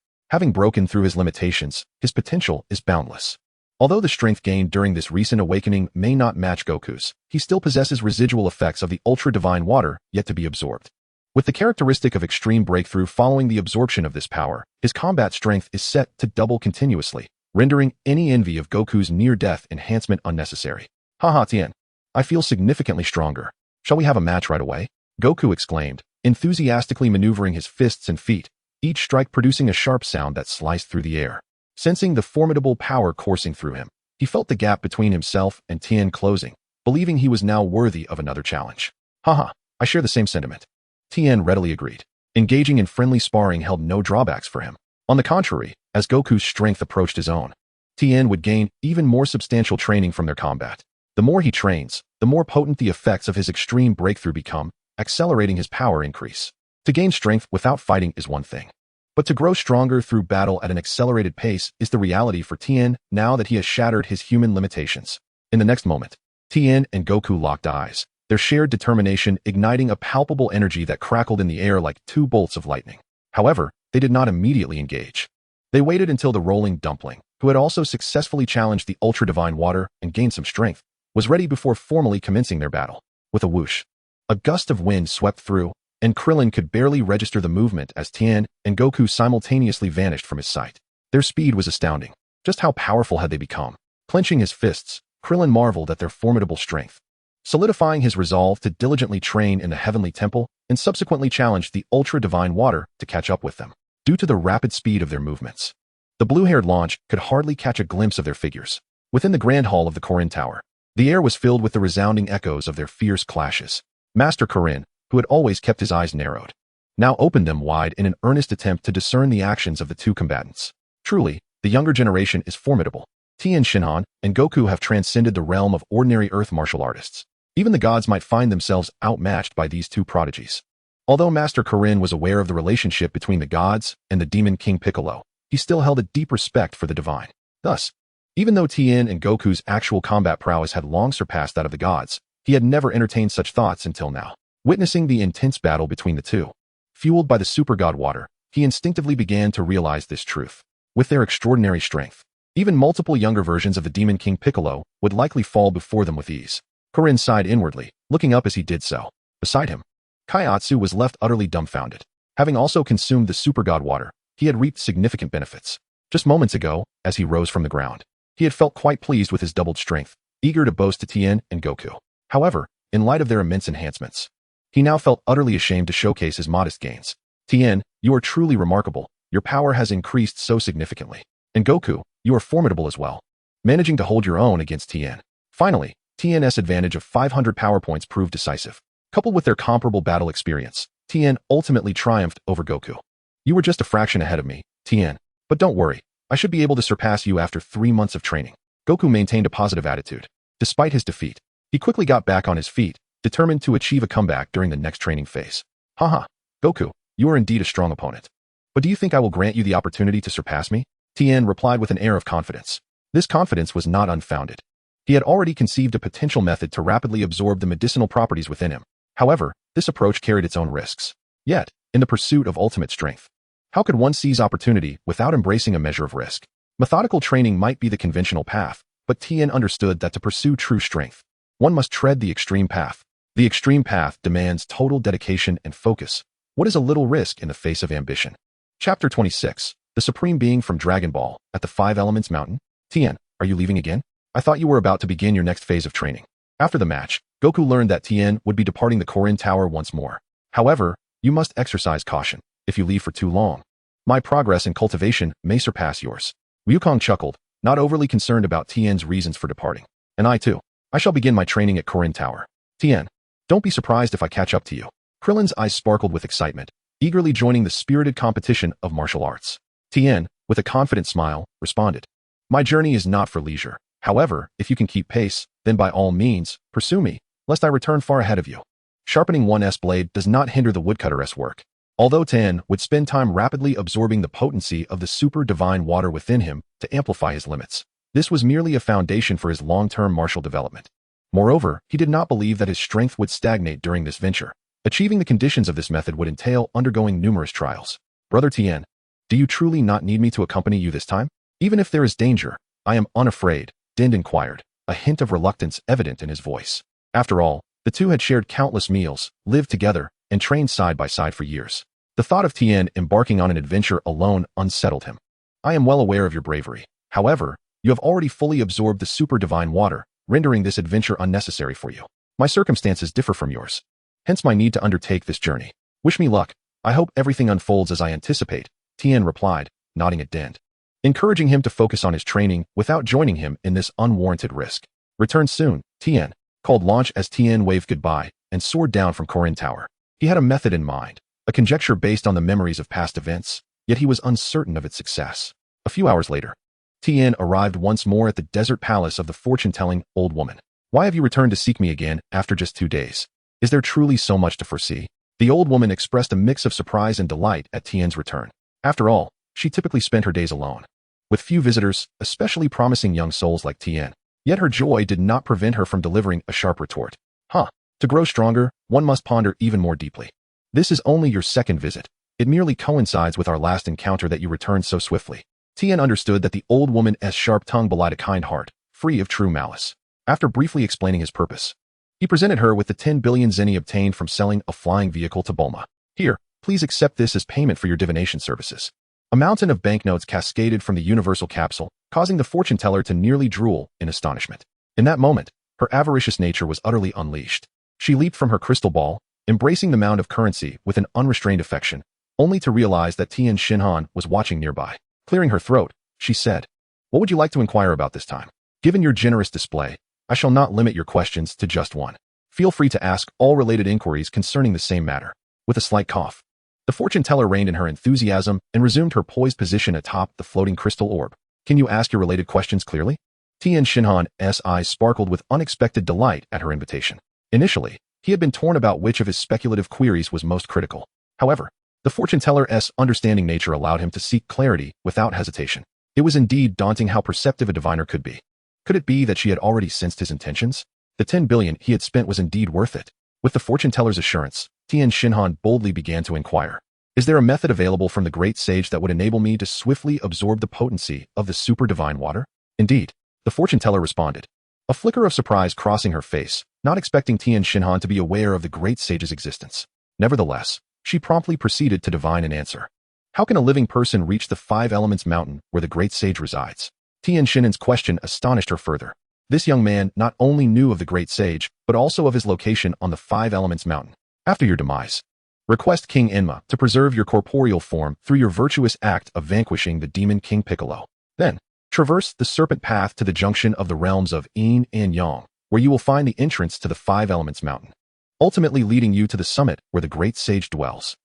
Having broken through his limitations, his potential is boundless. Although the strength gained during this recent awakening may not match Goku's, he still possesses residual effects of the ultra-divine water yet to be absorbed. With the characteristic of extreme breakthrough following the absorption of this power, his combat strength is set to double continuously, rendering any envy of Goku's near-death enhancement unnecessary. Haha Tien, I feel significantly stronger. Shall we have a match right away? Goku exclaimed, enthusiastically maneuvering his fists and feet, each strike producing a sharp sound that sliced through the air. Sensing the formidable power coursing through him, he felt the gap between himself and Tien closing, believing he was now worthy of another challenge. Haha, I share the same sentiment. Tien readily agreed. Engaging in friendly sparring held no drawbacks for him. On the contrary, as Goku's strength approached his own, Tien would gain even more substantial training from their combat. The more he trains, the more potent the effects of his extreme breakthrough become, accelerating his power increase. To gain strength without fighting is one thing, but to grow stronger through battle at an accelerated pace is the reality for Tien now that he has shattered his human limitations. In the next moment, Tien and Goku locked eyes, their shared determination igniting a palpable energy that crackled in the air like two bolts of lightning. However, they did not immediately engage. They waited until the rolling dumpling, who had also successfully challenged the ultra-divine water and gained some strength, was ready before formally commencing their battle. With a whoosh, a gust of wind swept through, and Krillin could barely register the movement as Tien and Goku simultaneously vanished from his sight. Their speed was astounding. Just how powerful had they become? Clenching his fists, Krillin marveled at their formidable strength. Solidifying his resolve to diligently train in the heavenly temple and subsequently challenged the ultra-divine water to catch up with them. Due to the rapid speed of their movements, the blue-haired launch could hardly catch a glimpse of their figures. Within the grand hall of the Korin Tower, the air was filled with the resounding echoes of their fierce clashes. Master Korin, who had always kept his eyes narrowed, now opened them wide in an earnest attempt to discern the actions of the two combatants. Truly, the younger generation is formidable. Tien Shinhan and Goku have transcended the realm of ordinary earth martial artists. Even the gods might find themselves outmatched by these two prodigies. Although Master Korin was aware of the relationship between the gods and the demon King Piccolo, he still held a deep respect for the divine. Thus, even though Tien and Goku's actual combat prowess had long surpassed that of the gods, he had never entertained such thoughts until now. Witnessing the intense battle between the two, fueled by the super god water, he instinctively began to realize this truth. With their extraordinary strength, even multiple younger versions of the demon King Piccolo would likely fall before them with ease. Korin sighed inwardly, looking up as he did so. Beside him, Kaiatsu was left utterly dumbfounded. Having also consumed the super god water, he had reaped significant benefits. Just moments ago, as he rose from the ground, he had felt quite pleased with his doubled strength, eager to boast to Tien and Goku. However, in light of their immense enhancements, he now felt utterly ashamed to showcase his modest gains. Tien, you are truly remarkable. Your power has increased so significantly. And Goku, you are formidable as well, managing to hold your own against Tien. Finally, Tien's advantage of 500 power points proved decisive. Coupled with their comparable battle experience, Tien ultimately triumphed over Goku. You were just a fraction ahead of me, Tien. But don't worry, I should be able to surpass you after 3 months of training. Goku maintained a positive attitude. Despite his defeat, he quickly got back on his feet, determined to achieve a comeback during the next training phase. Haha, Goku, you are indeed a strong opponent. But do you think I will grant you the opportunity to surpass me? Tien replied with an air of confidence. This confidence was not unfounded. He had already conceived a potential method to rapidly absorb the medicinal properties within him. However, this approach carried its own risks. Yet, in the pursuit of ultimate strength, how could one seize opportunity without embracing a measure of risk? Methodical training might be the conventional path, but Tien understood that to pursue true strength, one must tread the extreme path. The extreme path demands total dedication and focus. What is a little risk in the face of ambition? Chapter 26. The Supreme Being from Dragon Ball, at the Five Elements Mountain. Tien, are you leaving again? I thought you were about to begin your next phase of training. After the match, Goku learned that Tien would be departing the Korin Tower once more. However, you must exercise caution. If you leave for too long, my progress in cultivation may surpass yours. Wukong chuckled, not overly concerned about Tien's reasons for departing. And I too. I shall begin my training at Korin Tower. Tien, don't be surprised if I catch up to you. Krillin's eyes sparkled with excitement, eagerly joining the spirited competition of martial arts. Tien, with a confident smile, responded. My journey is not for leisure. However, if you can keep pace, then by all means, pursue me, lest I return far ahead of you. Sharpening one's blade does not hinder the woodcutter's work. Although Tien would spend time rapidly absorbing the potency of the super divine water within him to amplify his limits, this was merely a foundation for his long-term martial development. Moreover, he did not believe that his strength would stagnate during this venture. Achieving the conditions of this method would entail undergoing numerous trials. Brother Tien, do you truly not need me to accompany you this time? Even if there is danger, I am unafraid, Din inquired, a hint of reluctance evident in his voice. After all, the two had shared countless meals, lived together, and trained side by side for years. The thought of Tien embarking on an adventure alone unsettled him. I am well aware of your bravery. However, you have already fully absorbed the super divine water, rendering this adventure unnecessary for you. My circumstances differ from yours. Hence my need to undertake this journey. Wish me luck. I hope everything unfolds as I anticipate, Tien replied, nodding at Dent, encouraging him to focus on his training without joining him in this unwarranted risk. Return soon, Tien, called Launch as Tien waved goodbye and soared down from Corin Tower. He had a method in mind, a conjecture based on the memories of past events, yet he was uncertain of its success. A few hours later, Tien arrived once more at the desert palace of the fortune-telling old woman. Why have you returned to seek me again after just 2 days? Is there truly so much to foresee? The old woman expressed a mix of surprise and delight at Tien's return. After all, she typically spent her days alone, with few visitors, especially promising young souls like Tien. Yet her joy did not prevent her from delivering a sharp retort. To grow stronger, one must ponder even more deeply. This is only your second visit. It merely coincides with our last encounter that you returned so swiftly. Tien understood that the old woman's sharp tongue belied a kind heart, free of true malice. After briefly explaining his purpose, he presented her with the 10 billion zen obtained from selling a flying vehicle to Bulma. Here, please accept this as payment for your divination services. A mountain of banknotes cascaded from the universal capsule, causing the fortune teller to nearly drool in astonishment. In that moment, her avaricious nature was utterly unleashed. She leaped from her crystal ball, embracing the mound of currency with an unrestrained affection, only to realize that Tien Shinhan was watching nearby. Clearing her throat, she said, "What would you like to inquire about this time? Given your generous display, I shall not limit your questions to just one. Feel free to ask all related inquiries concerning the same matter." With a slight cough, the fortune teller reined in her enthusiasm and resumed her poised position atop the floating crystal orb. "Can you ask your related questions clearly?" Tien Shinhan's eyes sparkled with unexpected delight at her invitation. Initially, he had been torn about which of his speculative queries was most critical. However, the fortune teller's understanding nature allowed him to seek clarity without hesitation. It was indeed daunting how perceptive a diviner could be. Could it be that she had already sensed his intentions? The 10 billion he had spent was indeed worth it. With the fortune teller's assurance, Tien Shinhan boldly began to inquire. "Is there a method available from the great sage that would enable me to swiftly absorb the potency of the super divine water?" "Indeed," the fortune teller responded, a flicker of surprise crossing her face, not expecting Tien Shinhan to be aware of the great sage's existence. Nevertheless, she promptly proceeded to divine an answer. "How can a living person reach the 5 Elements mountain where the great sage resides?" Tien Shinhan's question astonished her further. This young man not only knew of the great sage, but also of his location on the 5 Elements mountain. "After your demise, request King Enma to preserve your corporeal form through your virtuous act of vanquishing the demon King Piccolo. Then, traverse the serpent path to the junction of the realms of Yin and Yang, where you will find the entrance to the 5 Elements mountain, ultimately leading you to the summit where the great sage dwells."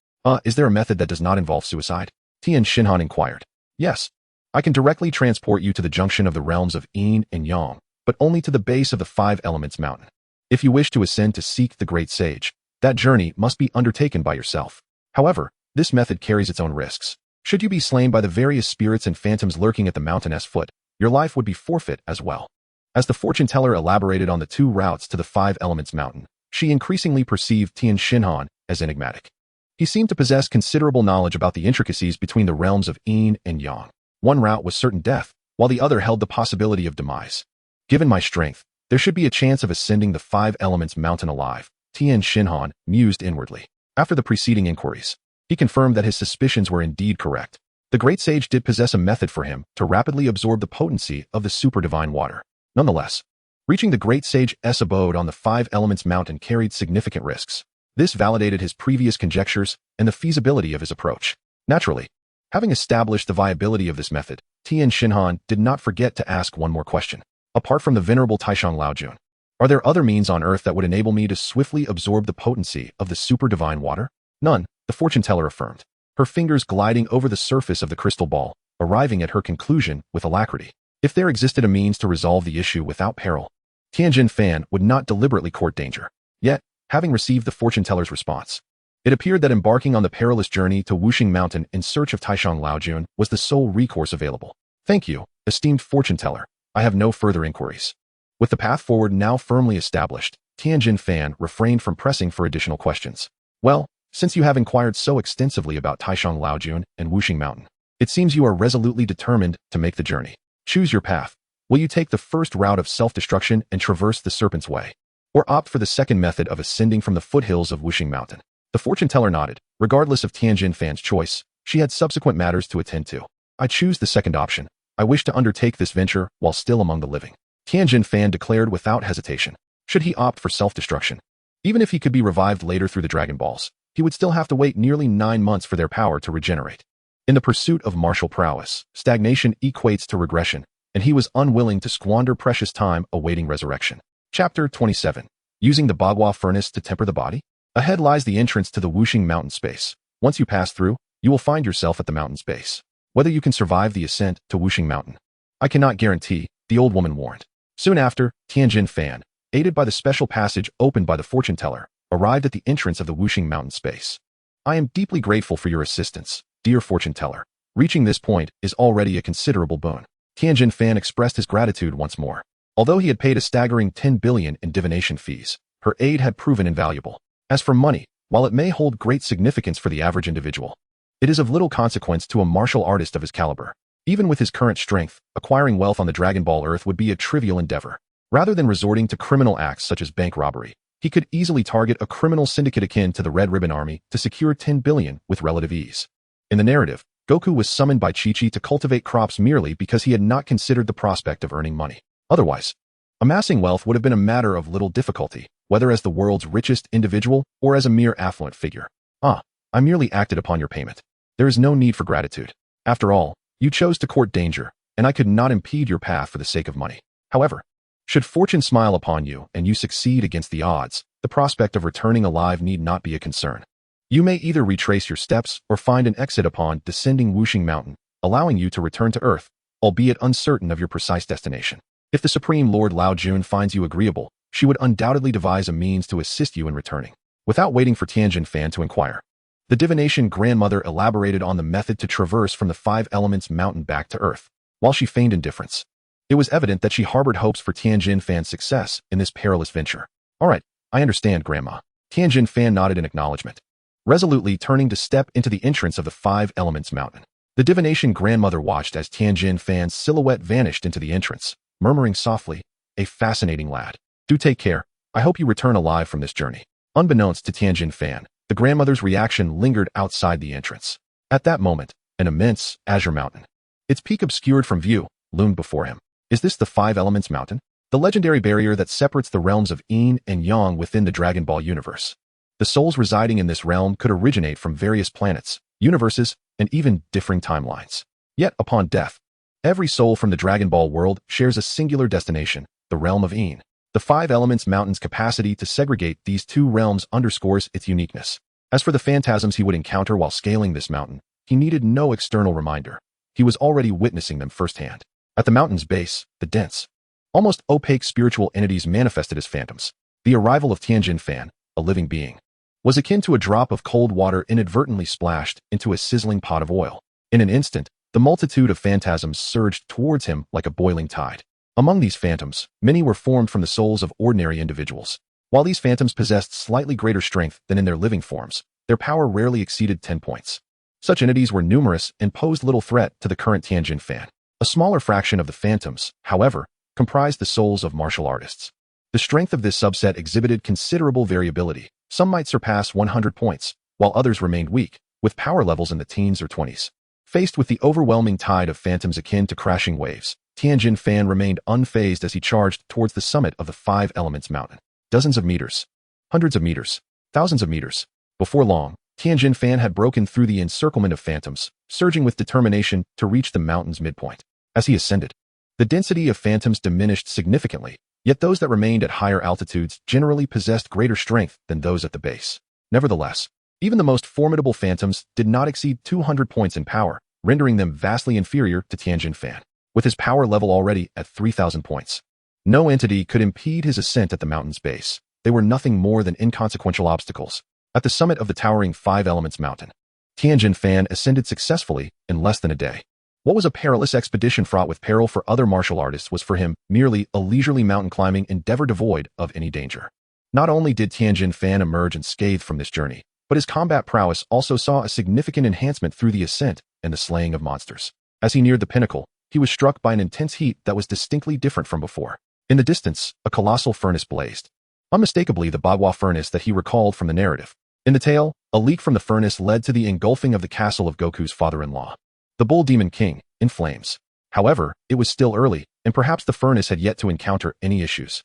Is there a method that does not involve suicide?" Tien Shinhan inquired. "Yes. I can directly transport you to the junction of the realms of Yin and Yang, but only to the base of the 5 Elements mountain. If you wish to ascend to seek the great sage, that journey must be undertaken by yourself. However, this method carries its own risks. Should you be slain by the various spirits and phantoms lurking at the mountain's foot, your life would be forfeit as well." As the fortune teller elaborated on the 2 routes to the 5 Elements mountain, she increasingly perceived Tien Shinhan as enigmatic. He seemed to possess considerable knowledge about the intricacies between the realms of Yin and Yang. One route was certain death, while the other held the possibility of demise. "Given my strength, there should be a chance of ascending the 5 Elements mountain alive," Tien Shinhan mused inwardly. After the preceding inquiries, he confirmed that his suspicions were indeed correct. The great sage did possess a method for him to rapidly absorb the potency of the super divine water. Nonetheless, reaching the great sage's abode on the 5 Elements mountain carried significant risks. This validated his previous conjectures and the feasibility of his approach. Naturally, having established the viability of this method, Tien Shinhan did not forget to ask one more question. "Apart from the venerable Taishang Laojun, are there other means on earth that would enable me to swiftly absorb the potency of the super divine water?" "None," the fortune teller affirmed, her fingers gliding over the surface of the crystal ball, arriving at her conclusion with alacrity. If there existed a means to resolve the issue without peril, Tien Shinhan would not deliberately court danger. Yet, having received the fortune teller's response, it appeared that embarking on the perilous journey to Wuxing Mountain in search of Taishang Laojun was the sole recourse available. "Thank you, esteemed fortune teller. I have no further inquiries." With the path forward now firmly established, Tien Shinhan refrained from pressing for additional questions. "Well, since you have inquired so extensively about Taishang Laojun and Wuxing Mountain, it seems you are resolutely determined to make the journey. Choose your path. Will you take the first route of self-destruction and traverse the Serpent's Way, or opt for the second method of ascending from the foothills of Wuxing Mountain?" The fortune teller nodded. Regardless of Tien Shinhan's choice, she had subsequent matters to attend to. "I choose the second option. I wish to undertake this venture while still among the living," Tien Shinhan declared without hesitation. Should he opt for self-destruction, even if he could be revived later through the Dragon Balls, he would still have to wait nearly 9 months for their power to regenerate. In the pursuit of martial prowess, stagnation equates to regression, and he was unwilling to squander precious time awaiting resurrection. Chapter 27. Using the Bagua Furnace to temper the body? Ahead lies the entrance to the Wuxing mountain space. Once you pass through, you will find yourself at the mountain's base. Whether you can survive the ascent to Wuxing Mountain, I cannot guarantee, the old woman warned. Soon after, Tien Shinhan, aided by the special passage opened by the fortune teller, arrived at the entrance of the Wuxing mountain space. I am deeply grateful for your assistance, dear fortune teller. Reaching this point is already a considerable boon. Tien Shinhan expressed his gratitude once more. Although he had paid a staggering 10 billion in divination fees, her aid had proven invaluable. As for money, while it may hold great significance for the average individual, it is of little consequence to a martial artist of his caliber. Even with his current strength, acquiring wealth on the Dragon Ball Earth would be a trivial endeavor. Rather than resorting to criminal acts such as bank robbery, he could easily target a criminal syndicate akin to the Red Ribbon Army to secure 10 billion with relative ease. In the narrative, Goku was summoned by Chi-Chi to cultivate crops merely because he had not considered the prospect of earning money. Otherwise, amassing wealth would have been a matter of little difficulty, whether as the world's richest individual or as a mere affluent figure. I merely acted upon your payment. There is no need for gratitude. After all, you chose to court danger, and I could not impede your path for the sake of money. However, should fortune smile upon you and you succeed against the odds, the prospect of returning alive need not be a concern. You may either retrace your steps or find an exit upon descending Wuxing Mountain, allowing you to return to Earth, albeit uncertain of your precise destination. If the Supreme Lord Lao Jun finds you agreeable, she would undoubtedly devise a means to assist you in returning. Without waiting for Tien Shinhan to inquire, the divination grandmother elaborated on the method to traverse from the Five Elements mountain back to Earth. While she feigned indifference, it was evident that she harbored hopes for Tien Shinhan's success in this perilous venture. All right, I understand, Grandma. Tien Shinhan nodded in acknowledgement, resolutely turning to step into the entrance of the Five Elements mountain. The divination grandmother watched as Tien Shinhan's silhouette vanished into the entrance, murmuring softly, "A fascinating lad. Do take care. I hope you return alive from this journey." Unbeknownst to Tien Shinhan, the grandmother's reaction lingered outside the entrance. At that moment, an immense, azure mountain, its peak obscured from view, loomed before him. Is this the Five Elements mountain? The legendary barrier that separates the realms of Yin and Yang within the Dragon Ball universe. The souls residing in this realm could originate from various planets, universes, and even differing timelines. Yet, upon death, every soul from the Dragon Ball world shares a singular destination, the realm of Yin. The Five Elements mountain's capacity to segregate these two realms underscores its uniqueness. As for the phantasms he would encounter while scaling this mountain, he needed no external reminder. He was already witnessing them firsthand. At the mountain's base, the dense, almost opaque spiritual entities manifested as phantoms. The arrival of Tien Shinhan, a living being, was akin to a drop of cold water inadvertently splashed into a sizzling pot of oil. In an instant, the multitude of phantasms surged towards him like a boiling tide. Among these phantoms, many were formed from the souls of ordinary individuals. While these phantoms possessed slightly greater strength than in their living forms, their power rarely exceeded 10 points. Such entities were numerous and posed little threat to the current Tien Shinhan. A smaller fraction of the phantoms, however, comprised the souls of martial artists. The strength of this subset exhibited considerable variability. Some might surpass 100 points, while others remained weak, with power levels in the teens or 20s. Faced with the overwhelming tide of phantoms akin to crashing waves, Tien Shinhan remained unfazed as he charged towards the summit of the Five Elements mountain. Dozens of meters, hundreds of meters, thousands of meters. Before long, Tien Shinhan had broken through the encirclement of phantoms, surging with determination to reach the mountain's midpoint. As he ascended, the density of phantoms diminished significantly, yet those that remained at higher altitudes generally possessed greater strength than those at the base. Nevertheless, even the most formidable phantoms did not exceed 200 points in power, rendering them vastly inferior to Tien Shinhan. With his power level already at 3,000 points, no entity could impede his ascent at the mountain's base. They were nothing more than inconsequential obstacles. At the summit of the towering Five Elements mountain, Tien Shinhan ascended successfully in less than a day. What was a perilous expedition fraught with peril for other martial artists was for him merely a leisurely mountain climbing endeavor devoid of any danger. Not only did Tien Shinhan emerge unscathed from this journey, but his combat prowess also saw a significant enhancement through the ascent and the slaying of monsters. As he neared the pinnacle, he was struck by an intense heat that was distinctly different from before. In the distance, a colossal furnace blazed. Unmistakably the Bagua furnace that he recalled from the narrative. In the tale, a leak from the furnace led to the engulfing of the castle of Goku's father-in-law, the Bull Demon King, in flames. However, it was still early, and perhaps the furnace had yet to encounter any issues.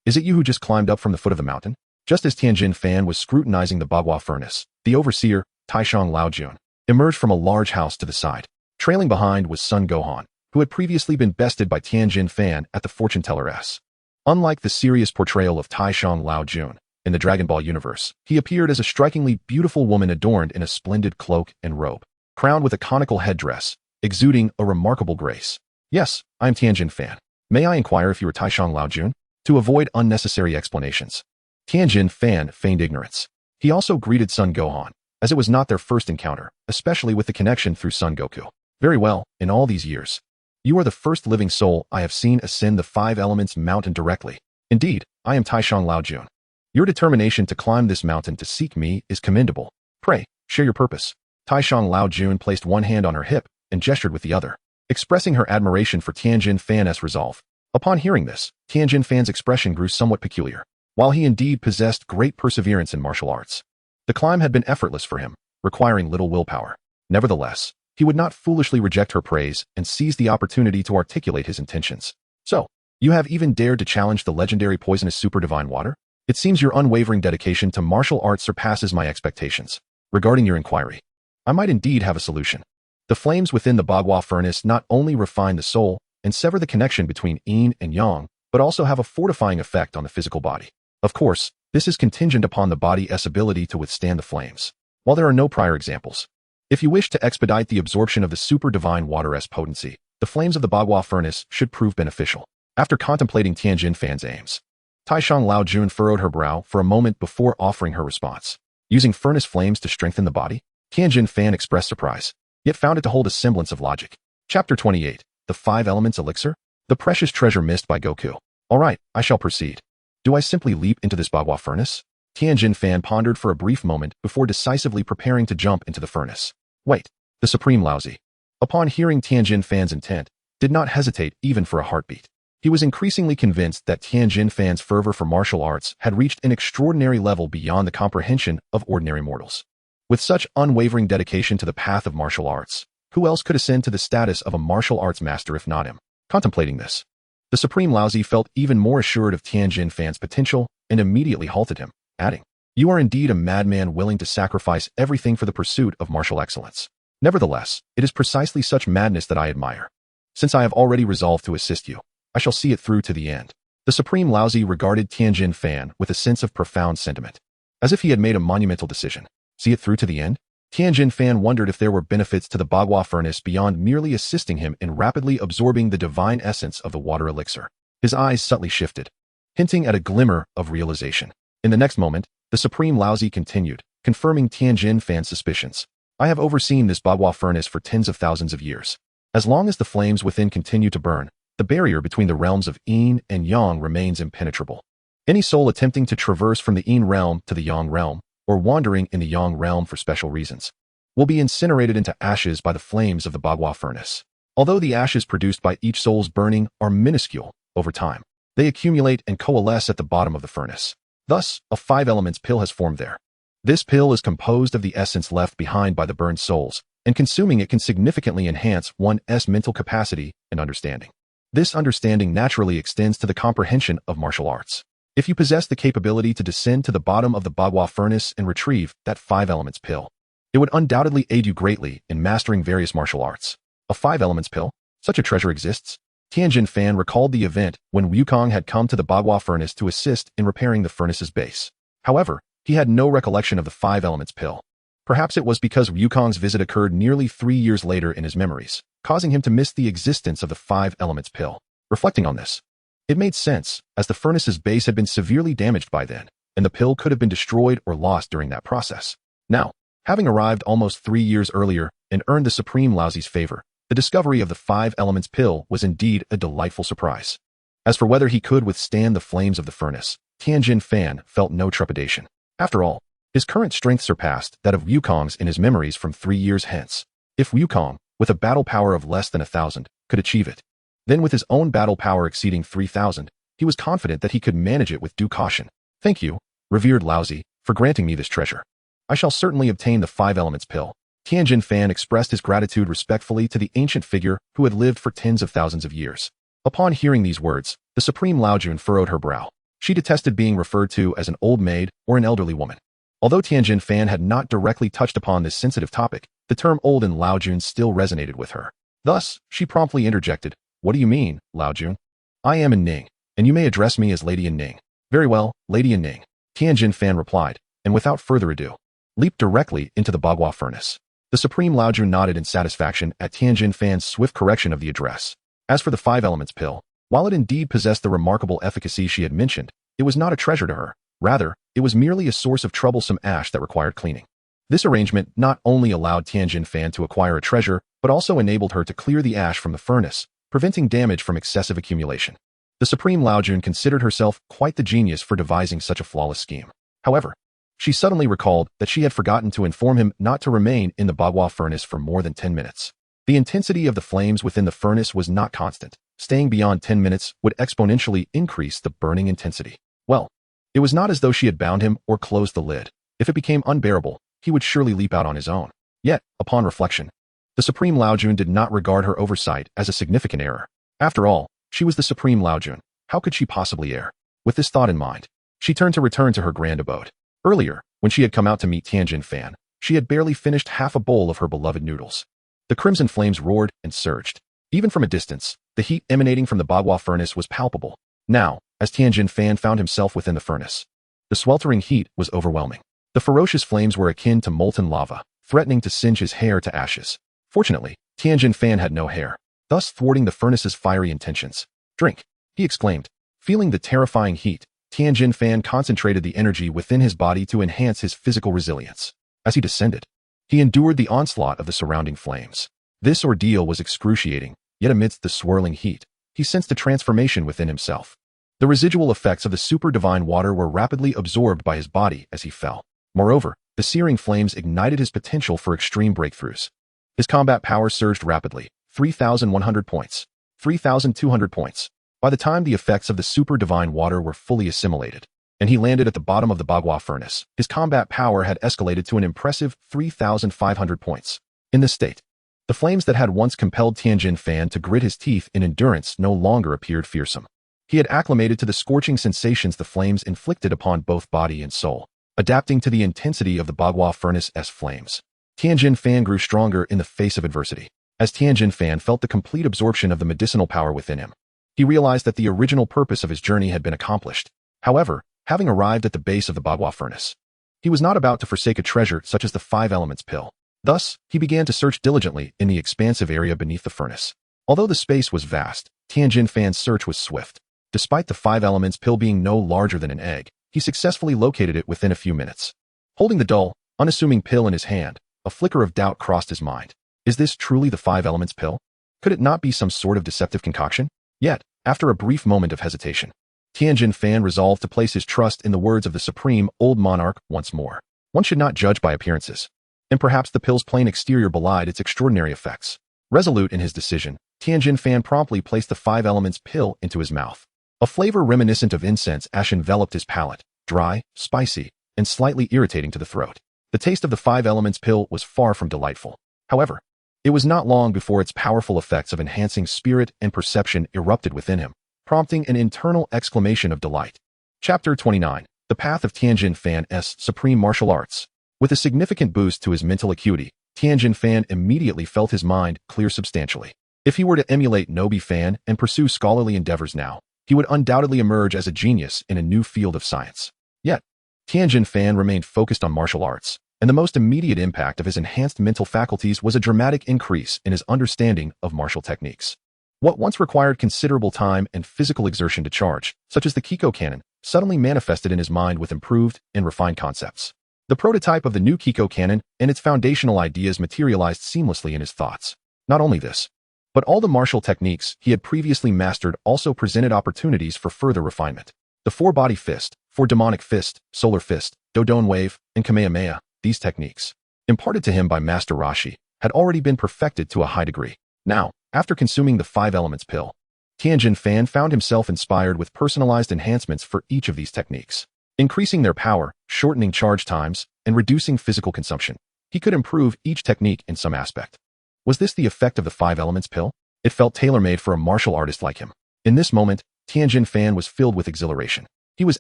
Is it you who just climbed up from the foot of the mountain? Just as Tien Shinhan was scrutinizing the Bagua furnace, the overseer, Taishang Laojun, emerged from a large house to the side. Trailing behind was Sun Gohan, who had previously been bested by Tien Shinhan at the Fortune Teller's. Unlike the serious portrayal of Taishang Laojun in the Dragon Ball universe, he appeared as a strikingly beautiful woman adorned in a splendid cloak and robe, crowned with a conical headdress, exuding a remarkable grace. Yes, I am Tien Shinhan. May I inquire if you are Taishang Laojun? To avoid unnecessary explanations, Tien Shinhan feigned ignorance. He also greeted Son Gohan, as it was not their first encounter, especially with the connection through Son Goku. Very well, in all these years, you are the first living soul I have seen ascend the 5 Elements mountain directly. Indeed, I am Taishang Laojun. Your determination to climb this mountain to seek me is commendable. Pray, share your purpose. Taishang Laojun placed one hand on her hip and gestured with the other, expressing her admiration for Tien Shinhan's resolve. Upon hearing this, Tien Shinhan's expression grew somewhat peculiar. While he indeed possessed great perseverance in martial arts, the climb had been effortless for him, requiring little willpower. Nevertheless, he would not foolishly reject her praise and seize the opportunity to articulate his intentions. So, you have even dared to challenge the legendary poisonous super divine water? It seems your unwavering dedication to martial arts surpasses my expectations. Regarding your inquiry, I might indeed have a solution. The flames within the Bagua furnace not only refine the soul and sever the connection between yin and yang, but also have a fortifying effect on the physical body. Of course, this is contingent upon the body's ability to withstand the flames. While there are no prior examples, if you wish to expedite the absorption of the super divine water's potency, the flames of the Bagua furnace should prove beneficial. After contemplating Tien Shinhan's aims, Taishang Laojun furrowed her brow for a moment before offering her response. Using furnace flames to strengthen the body? Tien Shinhan expressed surprise, yet found it to hold a semblance of logic. Chapter 28. The 5 Elements Elixir? The precious treasure missed by Goku. Alright, I shall proceed. Do I simply leap into this Bagua furnace? Tien Shinhan pondered for a brief moment before decisively preparing to jump into the furnace. Wait, the Supreme Laozi, upon hearing Tien Shinhan's intent, did not hesitate even for a heartbeat. He was increasingly convinced that Tien Shinhan's fervor for martial arts had reached an extraordinary level beyond the comprehension of ordinary mortals. With such unwavering dedication to the path of martial arts, who else could ascend to the status of a martial arts master if not him? Contemplating this, the Supreme Laozi felt even more assured of Tien Shinhan's potential and immediately halted him, adding, "You are indeed a madman willing to sacrifice everything for the pursuit of martial excellence. Nevertheless, it is precisely such madness that I admire. Since I have already resolved to assist you, I shall see it through to the end." The Supreme Laozi regarded Tien Shinhan with a sense of profound sentiment, as if he had made a monumental decision. See it through to the end? Tien Shinhan wondered if there were benefits to the Bagua furnace beyond merely assisting him in rapidly absorbing the divine essence of the water elixir. His eyes subtly shifted, hinting at a glimmer of realization. In the next moment, the Supreme Laozi continued, confirming Tien Shinhan's suspicions. I have overseen this Bagua furnace for tens of thousands of years. As long as the flames within continue to burn, the barrier between the realms of yin and yang remains impenetrable. Any soul attempting to traverse from the yin realm to the yang realm, or wandering in the yang realm for special reasons, will be incinerated into ashes by the flames of the Bagua furnace. Although the ashes produced by each soul's burning are minuscule, over time, they accumulate and coalesce at the bottom of the furnace. Thus, a 5 elements pill has formed there. This pill is composed of the essence left behind by the burned souls, and consuming it can significantly enhance one's mental capacity and understanding. This understanding naturally extends to the comprehension of martial arts. If you possess the capability to descend to the bottom of the Bagua furnace and retrieve that 5 elements pill, it would undoubtedly aid you greatly in mastering various martial arts. A 5 elements pill? Such a treasure exists? Tien Shinhan recalled the event when Wukong had come to the Bagua furnace to assist in repairing the furnace's base. However, he had no recollection of the 5 elements pill. Perhaps it was because Wukong's visit occurred nearly 3 years later in his memories, causing him to miss the existence of the 5 elements pill. Reflecting on this, it made sense, as the furnace's base had been severely damaged by then, and the pill could have been destroyed or lost during that process. Now, having arrived almost 3 years earlier and earned the Supreme Laozi's favor, the discovery of the 5 elements pill was indeed a delightful surprise. As for whether he could withstand the flames of the furnace, Tien Shinhan felt no trepidation. After all, his current strength surpassed that of Wukong's in his memories from 3 years hence. If Wukong, with a battle power of less than 1,000, could achieve it, then with his own battle power exceeding 3,000, he was confident that he could manage it with due caution. Thank you, revered Laozi, for granting me this treasure. I shall certainly obtain the 5 elements pill. Tien Shinhan expressed his gratitude respectfully to the ancient figure who had lived for tens of thousands of years. Upon hearing these words, the Supreme Laojun furrowed her brow. She detested being referred to as an old maid or an elderly woman. Although Tien Shinhan had not directly touched upon this sensitive topic, the term old in Lao Jun still resonated with her. Thus, she promptly interjected, "What do you mean, Lao Jun? I am An Ning, and you may address me as Lady An Ning." "Very well, Lady An Ning," Tien Shinhan replied, and without further ado, leaped directly into the Bagua furnace. The Supreme Lao Jun nodded in satisfaction at Tien Shinhan's swift correction of the address. As for the Five Elements pill, while it indeed possessed the remarkable efficacy she had mentioned, it was not a treasure to her. Rather, it was merely a source of troublesome ash that required cleaning. This arrangement not only allowed Tien Shinhan to acquire a treasure, but also enabled her to clear the ash from the furnace, preventing damage from excessive accumulation. The Supreme Lao Jun considered herself quite the genius for devising such a flawless scheme. However, she suddenly recalled that she had forgotten to inform him not to remain in the Bagua furnace for more than 10 minutes. The intensity of the flames within the furnace was not constant. Staying beyond 10 minutes would exponentially increase the burning intensity. Well, it was not as though she had bound him or closed the lid. If it became unbearable, he would surely leap out on his own. Yet, upon reflection, the Supreme Lao Jun did not regard her oversight as a significant error. After all, she was the Supreme Lao Jun. How could she possibly err? With this thought in mind, she turned to return to her grand abode. Earlier, when she had come out to meet Tien Shinhan, she had barely finished half a bowl of her beloved noodles. The crimson flames roared and surged. Even from a distance, the heat emanating from the Bagua furnace was palpable. Now, as Tien Shinhan found himself within the furnace, the sweltering heat was overwhelming. The ferocious flames were akin to molten lava, threatening to singe his hair to ashes. Fortunately, Tien Shinhan had no hair, thus thwarting the furnace's fiery intentions. "Drink," he exclaimed. Feeling the terrifying heat, Tien Shinhan concentrated the energy within his body to enhance his physical resilience. As he descended, he endured the onslaught of the surrounding flames. This ordeal was excruciating, yet amidst the swirling heat, he sensed a transformation within himself. The residual effects of the super divine water were rapidly absorbed by his body as he fell. Moreover, the searing flames ignited his potential for extreme breakthroughs. His combat power surged rapidly, 3,100 points, 3,200 points. By the time the effects of the super divine water were fully assimilated, and he landed at the bottom of the Bagua furnace, his combat power had escalated to an impressive 3,500 points. In this state, the flames that had once compelled Tien Shinhan to grit his teeth in endurance no longer appeared fearsome. He had acclimated to the scorching sensations the flames inflicted upon both body and soul, adapting to the intensity of the Bagua furnace's flames. Tien Shinhan grew stronger in the face of adversity. As Tien Shinhan felt the complete absorption of the medicinal power within him, he realized that the original purpose of his journey had been accomplished. However, having arrived at the base of the Bagua furnace, he was not about to forsake a treasure such as the Five Elements pill. Thus, he began to search diligently in the expansive area beneath the furnace. Although the space was vast, Tien Shinhan's search was swift. Despite the Five Elements pill being no larger than an egg, he successfully located it within a few minutes. Holding the dull, unassuming pill in his hand, a flicker of doubt crossed his mind. Is this truly the Five Elements pill? Could it not be some sort of deceptive concoction? Yet, after a brief moment of hesitation, Tien Shinhan resolved to place his trust in the words of the supreme old monarch once more. One should not judge by appearances. And perhaps the pill's plain exterior belied its extraordinary effects. Resolute in his decision, Tien Shinhan promptly placed the Five Elements pill into his mouth. A flavor reminiscent of incense ash enveloped his palate, dry, spicy, and slightly irritating to the throat. The taste of the Five Elements pill was far from delightful. However, it was not long before its powerful effects of enhancing spirit and perception erupted within him, prompting an internal exclamation of delight. Chapter 29. The Path of Tien Shinhan's Supreme Martial Arts. With a significant boost to his mental acuity, Tien Shinhan immediately felt his mind clear substantially. If he were to emulate Nobi Fan and pursue scholarly endeavors now, he would undoubtedly emerge as a genius in a new field of science. Yet, Tien Shinhan remained focused on martial arts, and the most immediate impact of his enhanced mental faculties was a dramatic increase in his understanding of martial techniques. What once required considerable time and physical exertion to charge, such as the Kiko cannon, suddenly manifested in his mind with improved and refined concepts. The prototype of the new Kiko cannon and its foundational ideas materialized seamlessly in his thoughts. Not only this, but all the martial techniques he had previously mastered also presented opportunities for further refinement. The four-body fist, four-demonic fist, solar fist, Dodon wave, and Kamehameha, these techniques, imparted to him by Master Rashi, had already been perfected to a high degree. Now, after consuming the Five Elements pill, Tien Shinhan found himself inspired with personalized enhancements for each of these techniques. Increasing their power, shortening charge times, and reducing physical consumption, he could improve each technique in some aspect. Was this the effect of the Five Elements pill? It felt tailor-made for a martial artist like him. In this moment, Tien Shinhan was filled with exhilaration. He was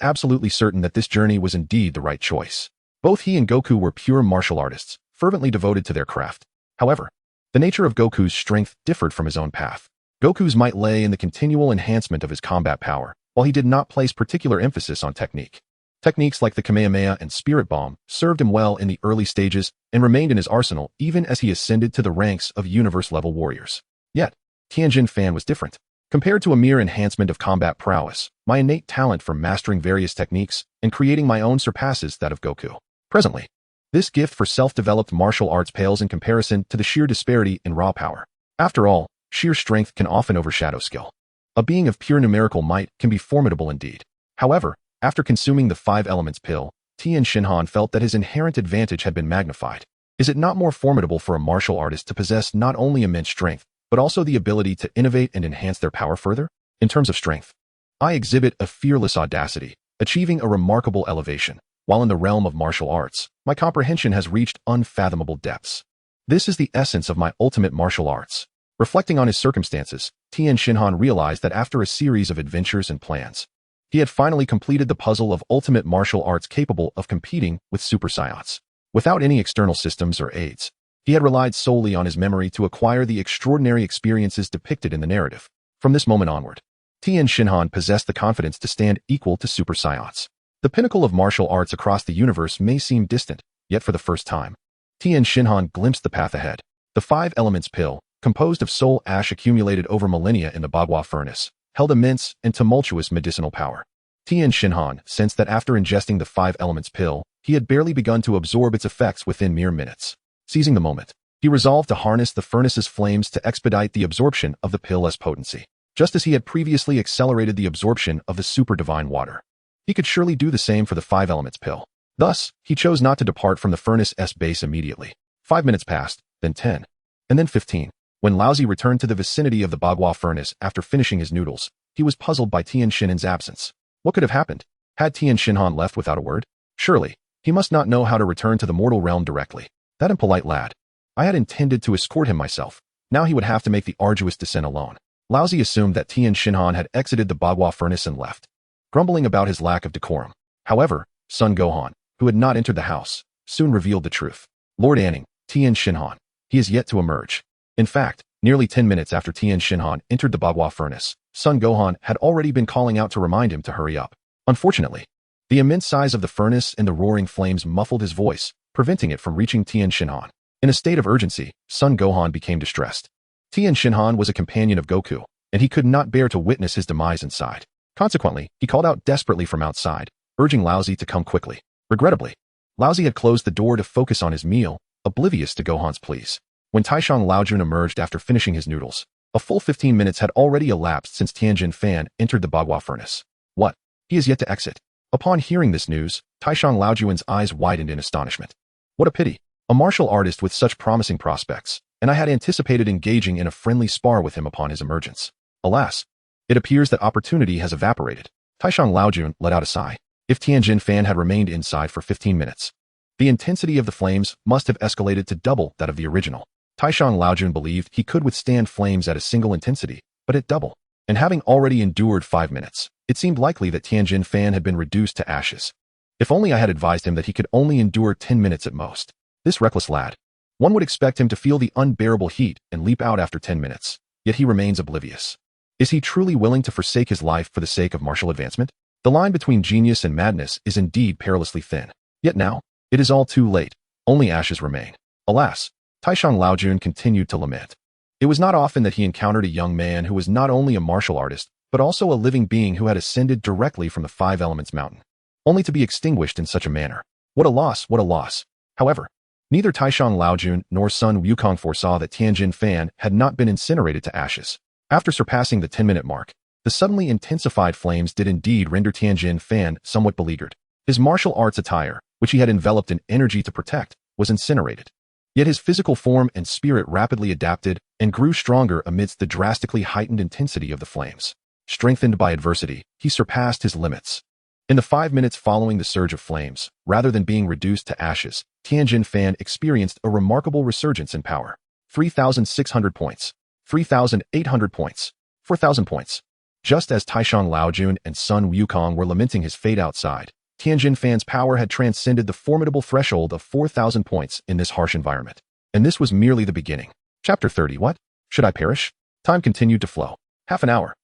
absolutely certain that this journey was indeed the right choice. Both he and Goku were pure martial artists, fervently devoted to their craft. However, the nature of Goku's strength differed from his own path. Goku's might lay in the continual enhancement of his combat power, while he did not place particular emphasis on technique. Techniques like the Kamehameha and Spirit Bomb served him well in the early stages and remained in his arsenal even as he ascended to the ranks of universe-level warriors. Yet, Tien Shinhan was different. Compared to a mere enhancement of combat prowess, my innate talent for mastering various techniques and creating my own surpasses that of Goku. Presently, this gift for self-developed martial arts pales in comparison to the sheer disparity in raw power. After all, sheer strength can often overshadow skill. A being of pure numerical might can be formidable indeed. However, after consuming the 5 elements pill, Tien Shinhan felt that his inherent advantage had been magnified. Is it not more formidable for a martial artist to possess not only immense strength, but also the ability to innovate and enhance their power further? In terms of strength, I exhibit a fearless audacity, achieving a remarkable elevation, while in the realm of martial arts, my comprehension has reached unfathomable depths. This is the essence of my ultimate martial arts. Reflecting on his circumstances, Tien Shinhan realized that after a series of adventures and plans, he had finally completed the puzzle of ultimate martial arts capable of competing with Super Saiyans. Without any external systems or aids, he had relied solely on his memory to acquire the extraordinary experiences depicted in the narrative. From this moment onward, Tien Shinhan possessed the confidence to stand equal to Super Saiyans. The pinnacle of martial arts across the universe may seem distant, yet for the first time, Tien Shinhan glimpsed the path ahead. The 5 elements pill, composed of soul ash accumulated over millennia in the Bagua furnace, held immense and tumultuous medicinal power. Tien Shinhan sensed that after ingesting the 5 elements pill, he had barely begun to absorb its effects within mere minutes. Seizing the moment, he resolved to harness the furnace's flames to expedite the absorption of the pill's potency, just as he had previously accelerated the absorption of the super divine water. He could surely do the same for the 5 elements pill. Thus, he chose not to depart from the furnace's base immediately. 5 minutes passed, then 10, and then 15. When Laozi returned to the vicinity of the Bagua furnace after finishing his noodles, he was puzzled by Tien Shinhan's absence. What could have happened? Had Tien Shinhan left without a word? Surely, he must not know how to return to the mortal realm directly. That impolite lad. I had intended to escort him myself. Now he would have to make the arduous descent alone. Laozi assumed that Tien Shinhan had exited the Bagua furnace and left, grumbling about his lack of decorum. However, Son Gohan, who had not entered the house, soon revealed the truth. Lord Anning, Tien Shinhan. He is yet to emerge. In fact, nearly 10 minutes after Tien Shinhan entered the Bagua furnace, Son Gohan had already been calling out to remind him to hurry up. Unfortunately, the immense size of the furnace and the roaring flames muffled his voice, preventing it from reaching Tien Shinhan. In a state of urgency, Son Gohan became distressed. Tien Shinhan was a companion of Goku, and he could not bear to witness his demise inside. Consequently, he called out desperately from outside, urging Laozi to come quickly. Regrettably, Laozi had closed the door to focus on his meal, oblivious to Gohan's pleas. When Taishang Laojun emerged after finishing his noodles, a full 15 minutes had already elapsed since Tien Shinhan entered the Bagua furnace. What? He is yet to exit. Upon hearing this news, Taishang Laojun's eyes widened in astonishment. What a pity. A martial artist with such promising prospects, and I had anticipated engaging in a friendly spar with him upon his emergence. Alas, it appears that opportunity has evaporated. Taishang Laojun let out a sigh. If Tien Shinhan had remained inside for 15 minutes, the intensity of the flames must have escalated to double that of the original. Taishang Laojun believed he could withstand flames at a single intensity, but at double. And having already endured 5 minutes, it seemed likely that Tien Shinhan had been reduced to ashes. If only I had advised him that he could only endure 10 minutes at most. This reckless lad. One would expect him to feel the unbearable heat and leap out after 10 minutes, yet he remains oblivious. Is he truly willing to forsake his life for the sake of martial advancement? The line between genius and madness is indeed perilously thin. Yet now, it is all too late. Only ashes remain. Alas, Taishang Laojun continued to lament. It was not often that he encountered a young man who was not only a martial artist, but also a living being who had ascended directly from the 5 Elements mountain, only to be extinguished in such a manner. What a loss, what a loss. However, neither Taishang Laojun nor Sun Wukong foresaw that Tien Shinhan had not been incinerated to ashes. After surpassing the 10-minute mark, the suddenly intensified flames did indeed render Tien Shinhan somewhat beleaguered. His martial arts attire, which he had enveloped in energy to protect, was incinerated. Yet his physical form and spirit rapidly adapted and grew stronger amidst the drastically heightened intensity of the flames. Strengthened by adversity, he surpassed his limits. In the 5 minutes following the surge of flames, rather than being reduced to ashes, Tien Shinhan experienced a remarkable resurgence in power. 3,600 points. 3,800 points. 4,000 points. Just as Taishang Laojun and Sun Wukong were lamenting his fate outside, Tien Shinhan's power had transcended the formidable threshold of 4,000 points in this harsh environment. And this was merely the beginning. Chapter 30. What? Should I perish? Time continued to flow. Half an hour,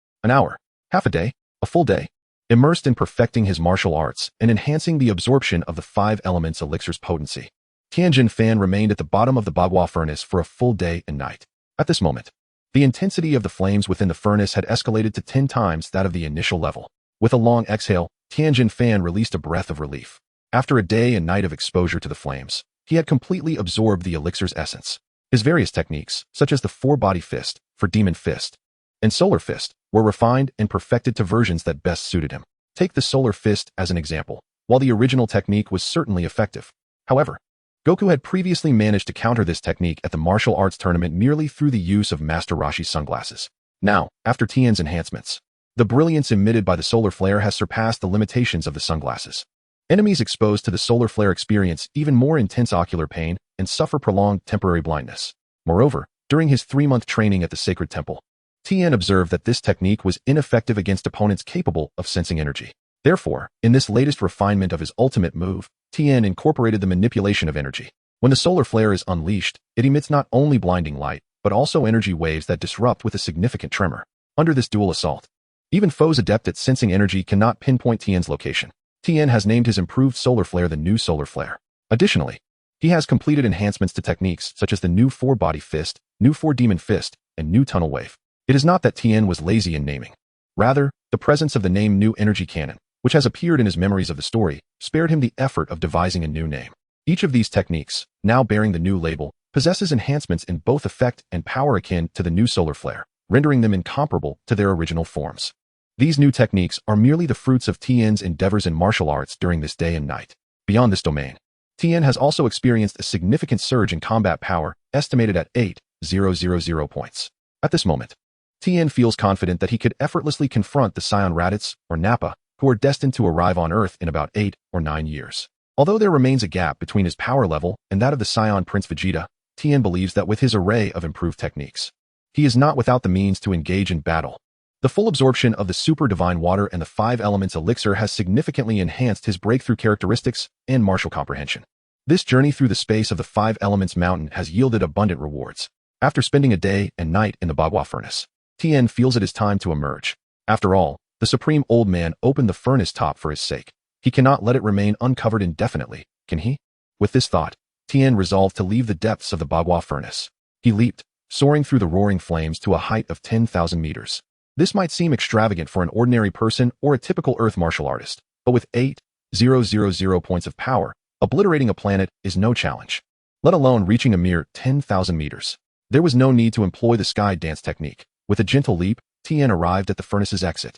half a day, a full day. Immersed in perfecting his martial arts and enhancing the absorption of the 5 elements elixir's potency, Tien Shinhan remained at the bottom of the Bagua furnace for a full day and night. At this moment, the intensity of the flames within the furnace had escalated to 10 times that of the initial level. With a long exhale, Tien Shinhan released a breath of relief. After a day and night of exposure to the flames, he had completely absorbed the elixir's essence. His various techniques, such as the 4-body fist, for Demon Fist, and Solar Fist, were refined and perfected to versions that best suited him. Take the Solar Fist as an example. While the original technique was certainly effective, however, Goku had previously managed to counter this technique at the martial arts tournament merely through the use of Master Roshi's sunglasses. Now, after Tien's enhancements, the brilliance emitted by the solar flare has surpassed the limitations of the sunglasses. Enemies exposed to the solar flare experience even more intense ocular pain and suffer prolonged temporary blindness. Moreover, during his 3-month training at the Sacred Temple, Tien observed that this technique was ineffective against opponents capable of sensing energy. Therefore, in this latest refinement of his ultimate move, Tien incorporated the manipulation of energy. When the solar flare is unleashed, it emits not only blinding light, but also energy waves that disrupt with a significant tremor. Under this dual assault, even foes adept at sensing energy cannot pinpoint Tien's location. Tien has named his improved solar flare the New Solar Flare. Additionally, he has completed enhancements to techniques such as the new 4-body fist, new 4-demon fist, and new tunnel wave. It is not that Tien was lazy in naming. Rather, the presence of the name New Energy Cannon, which has appeared in his memories of the story, spared him the effort of devising a new name. Each of these techniques, now bearing the new label, possesses enhancements in both effect and power akin to the new solar flare, rendering them incomparable to their original forms. These new techniques are merely the fruits of Tien's endeavors in martial arts during this day and night. Beyond this domain, Tien has also experienced a significant surge in combat power, estimated at 8,000 points. At this moment, Tien feels confident that he could effortlessly confront the Saiyan Raditz, or Nappa, who are destined to arrive on Earth in about 8 or 9 years. Although there remains a gap between his power level and that of the Saiyan Prince Vegeta, Tien believes that with his array of improved techniques, he is not without the means to engage in battle. The full absorption of the super divine water and the 5 elements elixir has significantly enhanced his breakthrough characteristics and martial comprehension. This journey through the space of the 5 elements mountain has yielded abundant rewards. After spending a day and night in the Bagua furnace, Tien feels it is time to emerge. After all, the Supreme Old Man opened the furnace top for his sake. He cannot let it remain uncovered indefinitely, can he? With this thought, Tien resolved to leave the depths of the Bagua furnace. He leaped, soaring through the roaring flames to a height of 10,000 meters. This might seem extravagant for an ordinary person or a typical Earth martial artist, but with 8,000 points of power, obliterating a planet is no challenge, let alone reaching a mere 10,000 meters. There was no need to employ the sky dance technique. With a gentle leap, Tien arrived at the furnace's exit.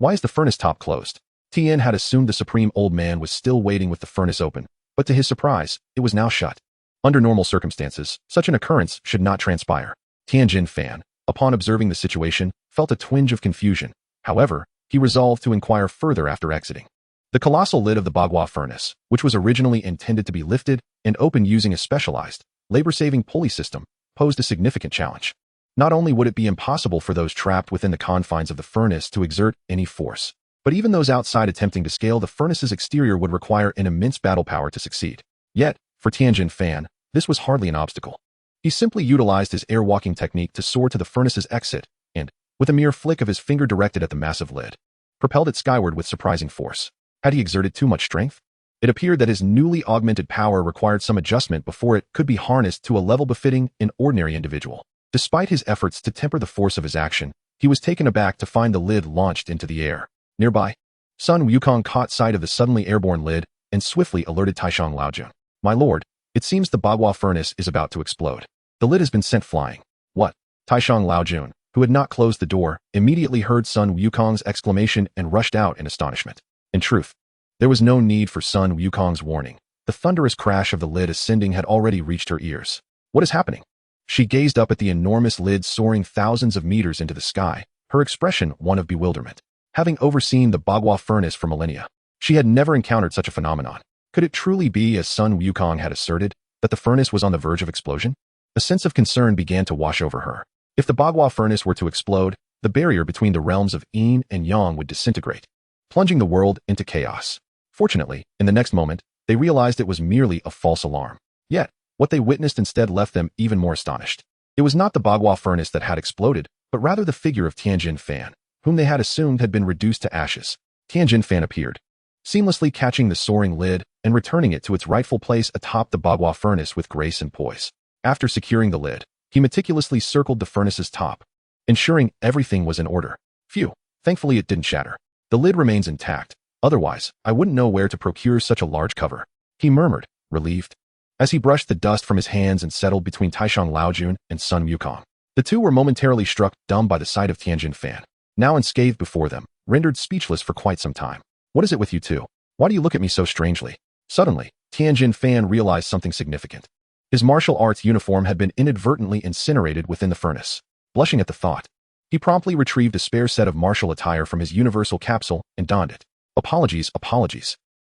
Why is the furnace top closed? Tien had assumed the Supreme Old Man was still waiting with the furnace open, but to his surprise, it was now shut. Under normal circumstances, such an occurrence should not transpire. Tien Shinhan, upon observing the situation, felt a twinge of confusion. However, he resolved to inquire further after exiting. The colossal lid of the Bagua furnace, which was originally intended to be lifted and opened using a specialized, labor-saving pulley system, posed a significant challenge. Not only would it be impossible for those trapped within the confines of the furnace to exert any force, but even those outside attempting to scale the furnace's exterior would require an immense battle power to succeed. Yet, for Tien Shinhan, this was hardly an obstacle. He simply utilized his air-walking technique to soar to the furnace's exit and, with a mere flick of his finger directed at the massive lid, propelled it skyward with surprising force. Had he exerted too much strength? It appeared that his newly augmented power required some adjustment before it could be harnessed to a level befitting an ordinary individual. Despite his efforts to temper the force of his action, he was taken aback to find the lid launched into the air. Nearby, Sun Wukong caught sight of the suddenly airborne lid and swiftly alerted Taishang Laojun. My lord, it seems the Bagua furnace is about to explode. The lid has been sent flying. What? Taishang Laojun, who had not closed the door, immediately heard Sun Wukong's exclamation and rushed out in astonishment. In truth, there was no need for Sun Wukong's warning. The thunderous crash of the lid ascending had already reached her ears. What is happening? She gazed up at the enormous lid soaring thousands of meters into the sky, her expression one of bewilderment. Having overseen the Bagua furnace for millennia, she had never encountered such a phenomenon. Could it truly be, as Sun Wukong had asserted, that the furnace was on the verge of explosion? A sense of concern began to wash over her. If the Bagua furnace were to explode, the barrier between the realms of yin and yang would disintegrate, plunging the world into chaos. Fortunately, in the next moment, they realized it was merely a false alarm. Yet, what they witnessed instead left them even more astonished. It was not the Bagua furnace that had exploded, but rather the figure of Tien Shinhan, whom they had assumed had been reduced to ashes. Tien Shinhan appeared, seamlessly catching the soaring lid and returning it to its rightful place atop the Bagua furnace with grace and poise. After securing the lid, he meticulously circled the furnace's top, ensuring everything was in order. Phew, thankfully it didn't shatter. The lid remains intact, otherwise I wouldn't know where to procure such a large cover, he murmured, relieved, as he brushed the dust from his hands and settled between Taishang Laojun and Sun Wukong. The two were momentarily struck dumb by the sight of Tien Shinhan, now unscathed before them, rendered speechless for quite some time. What is it with you two? Why do you look at me so strangely? Suddenly, Tien Shinhan realized something significant. His martial arts uniform had been inadvertently incinerated within the furnace. Blushing at the thought, he promptly retrieved a spare set of martial attire from his universal capsule and donned it. Apologies.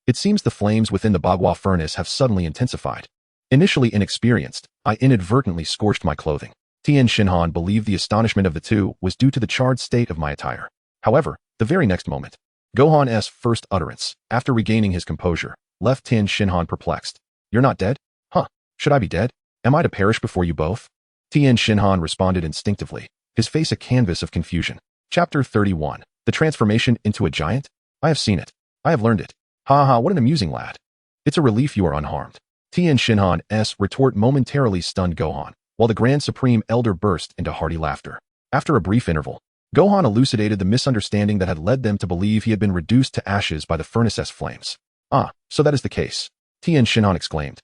It seems the flames within the Bagua furnace have suddenly intensified. Initially inexperienced, I inadvertently scorched my clothing. Tien Shinhan believed the astonishment of the two was due to the charred state of my attire. However, the very next moment, Gohan's first utterance, after regaining his composure, left Tien Shinhan perplexed. You're not dead? Huh, should I be dead? Am I to perish before you both? Tien Shinhan responded instinctively, his face a canvas of confusion. Chapter 31. The transformation into a giant? I have seen it. I have learned it. Ha, what an amusing lad. It's a relief you are unharmed. Tien Shinhan's retort momentarily stunned Gohan, while the Grand Supreme Elder burst into hearty laughter. After a brief interval, Gohan elucidated the misunderstanding that had led them to believe he had been reduced to ashes by the furnace's flames. Ah, so that is the case, Tien Shinhan exclaimed,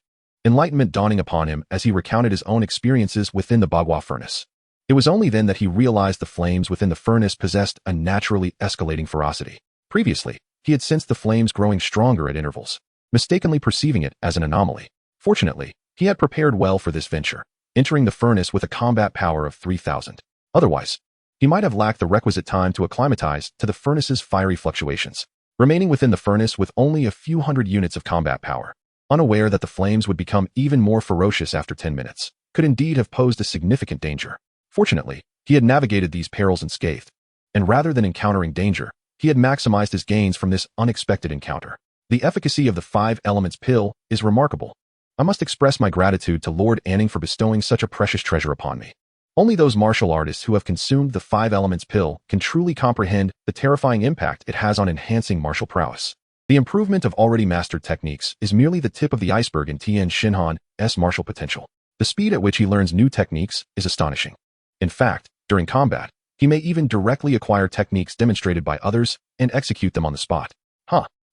enlightenment dawning upon him as he recounted his own experiences within the Bagua furnace. It was only then that he realized the flames within the furnace possessed a naturally escalating ferocity. Previously, he had sensed the flames growing stronger at intervals, mistakenly perceiving it as an anomaly. Fortunately, he had prepared well for this venture, entering the furnace with a combat power of 3,000. Otherwise, he might have lacked the requisite time to acclimatize to the furnace's fiery fluctuations, remaining within the furnace with only a few hundred units of combat power, unaware that the flames would become even more ferocious after 10 minutes, could indeed have posed a significant danger. Fortunately, he had navigated these perils unscathed, and rather than encountering danger, he had maximized his gains from this unexpected encounter. The efficacy of the 5 elements pill is remarkable. I must express my gratitude to Lord Anning for bestowing such a precious treasure upon me. Only those martial artists who have consumed the 5 elements pill can truly comprehend the terrifying impact it has on enhancing martial prowess. The improvement of already mastered techniques is merely the tip of the iceberg in Tien Shinhan's martial potential. The speed at which he learns new techniques is astonishing. In fact, during combat, he may even directly acquire techniques demonstrated by others and execute them on the spot.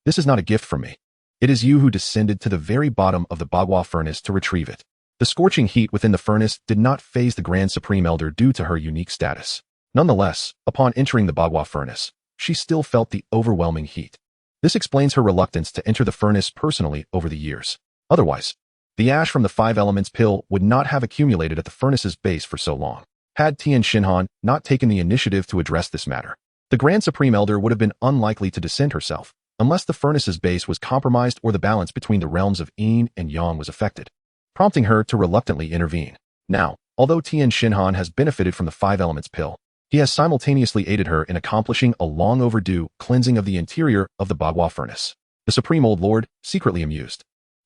This is not a gift from me. It is you who descended to the very bottom of the Bagua furnace to retrieve it. The scorching heat within the furnace did not faze the Grand Supreme Elder due to her unique status. Nonetheless, upon entering the Bagua furnace, she still felt the overwhelming heat. This explains her reluctance to enter the furnace personally over the years. Otherwise, the ash from the 5 elements pill would not have accumulated at the furnace's base for so long. Had Tien Shinhan not taken the initiative to address this matter, the Grand Supreme Elder would have been unlikely to descend herself, unless the furnace's base was compromised or the balance between the realms of yin and yang was affected, prompting her to reluctantly intervene. Now, although Tien Shinhan has benefited from the 5 elements pill, he has simultaneously aided her in accomplishing a long overdue cleansing of the interior of the Bagua furnace. The Supreme Old Lord, secretly amused,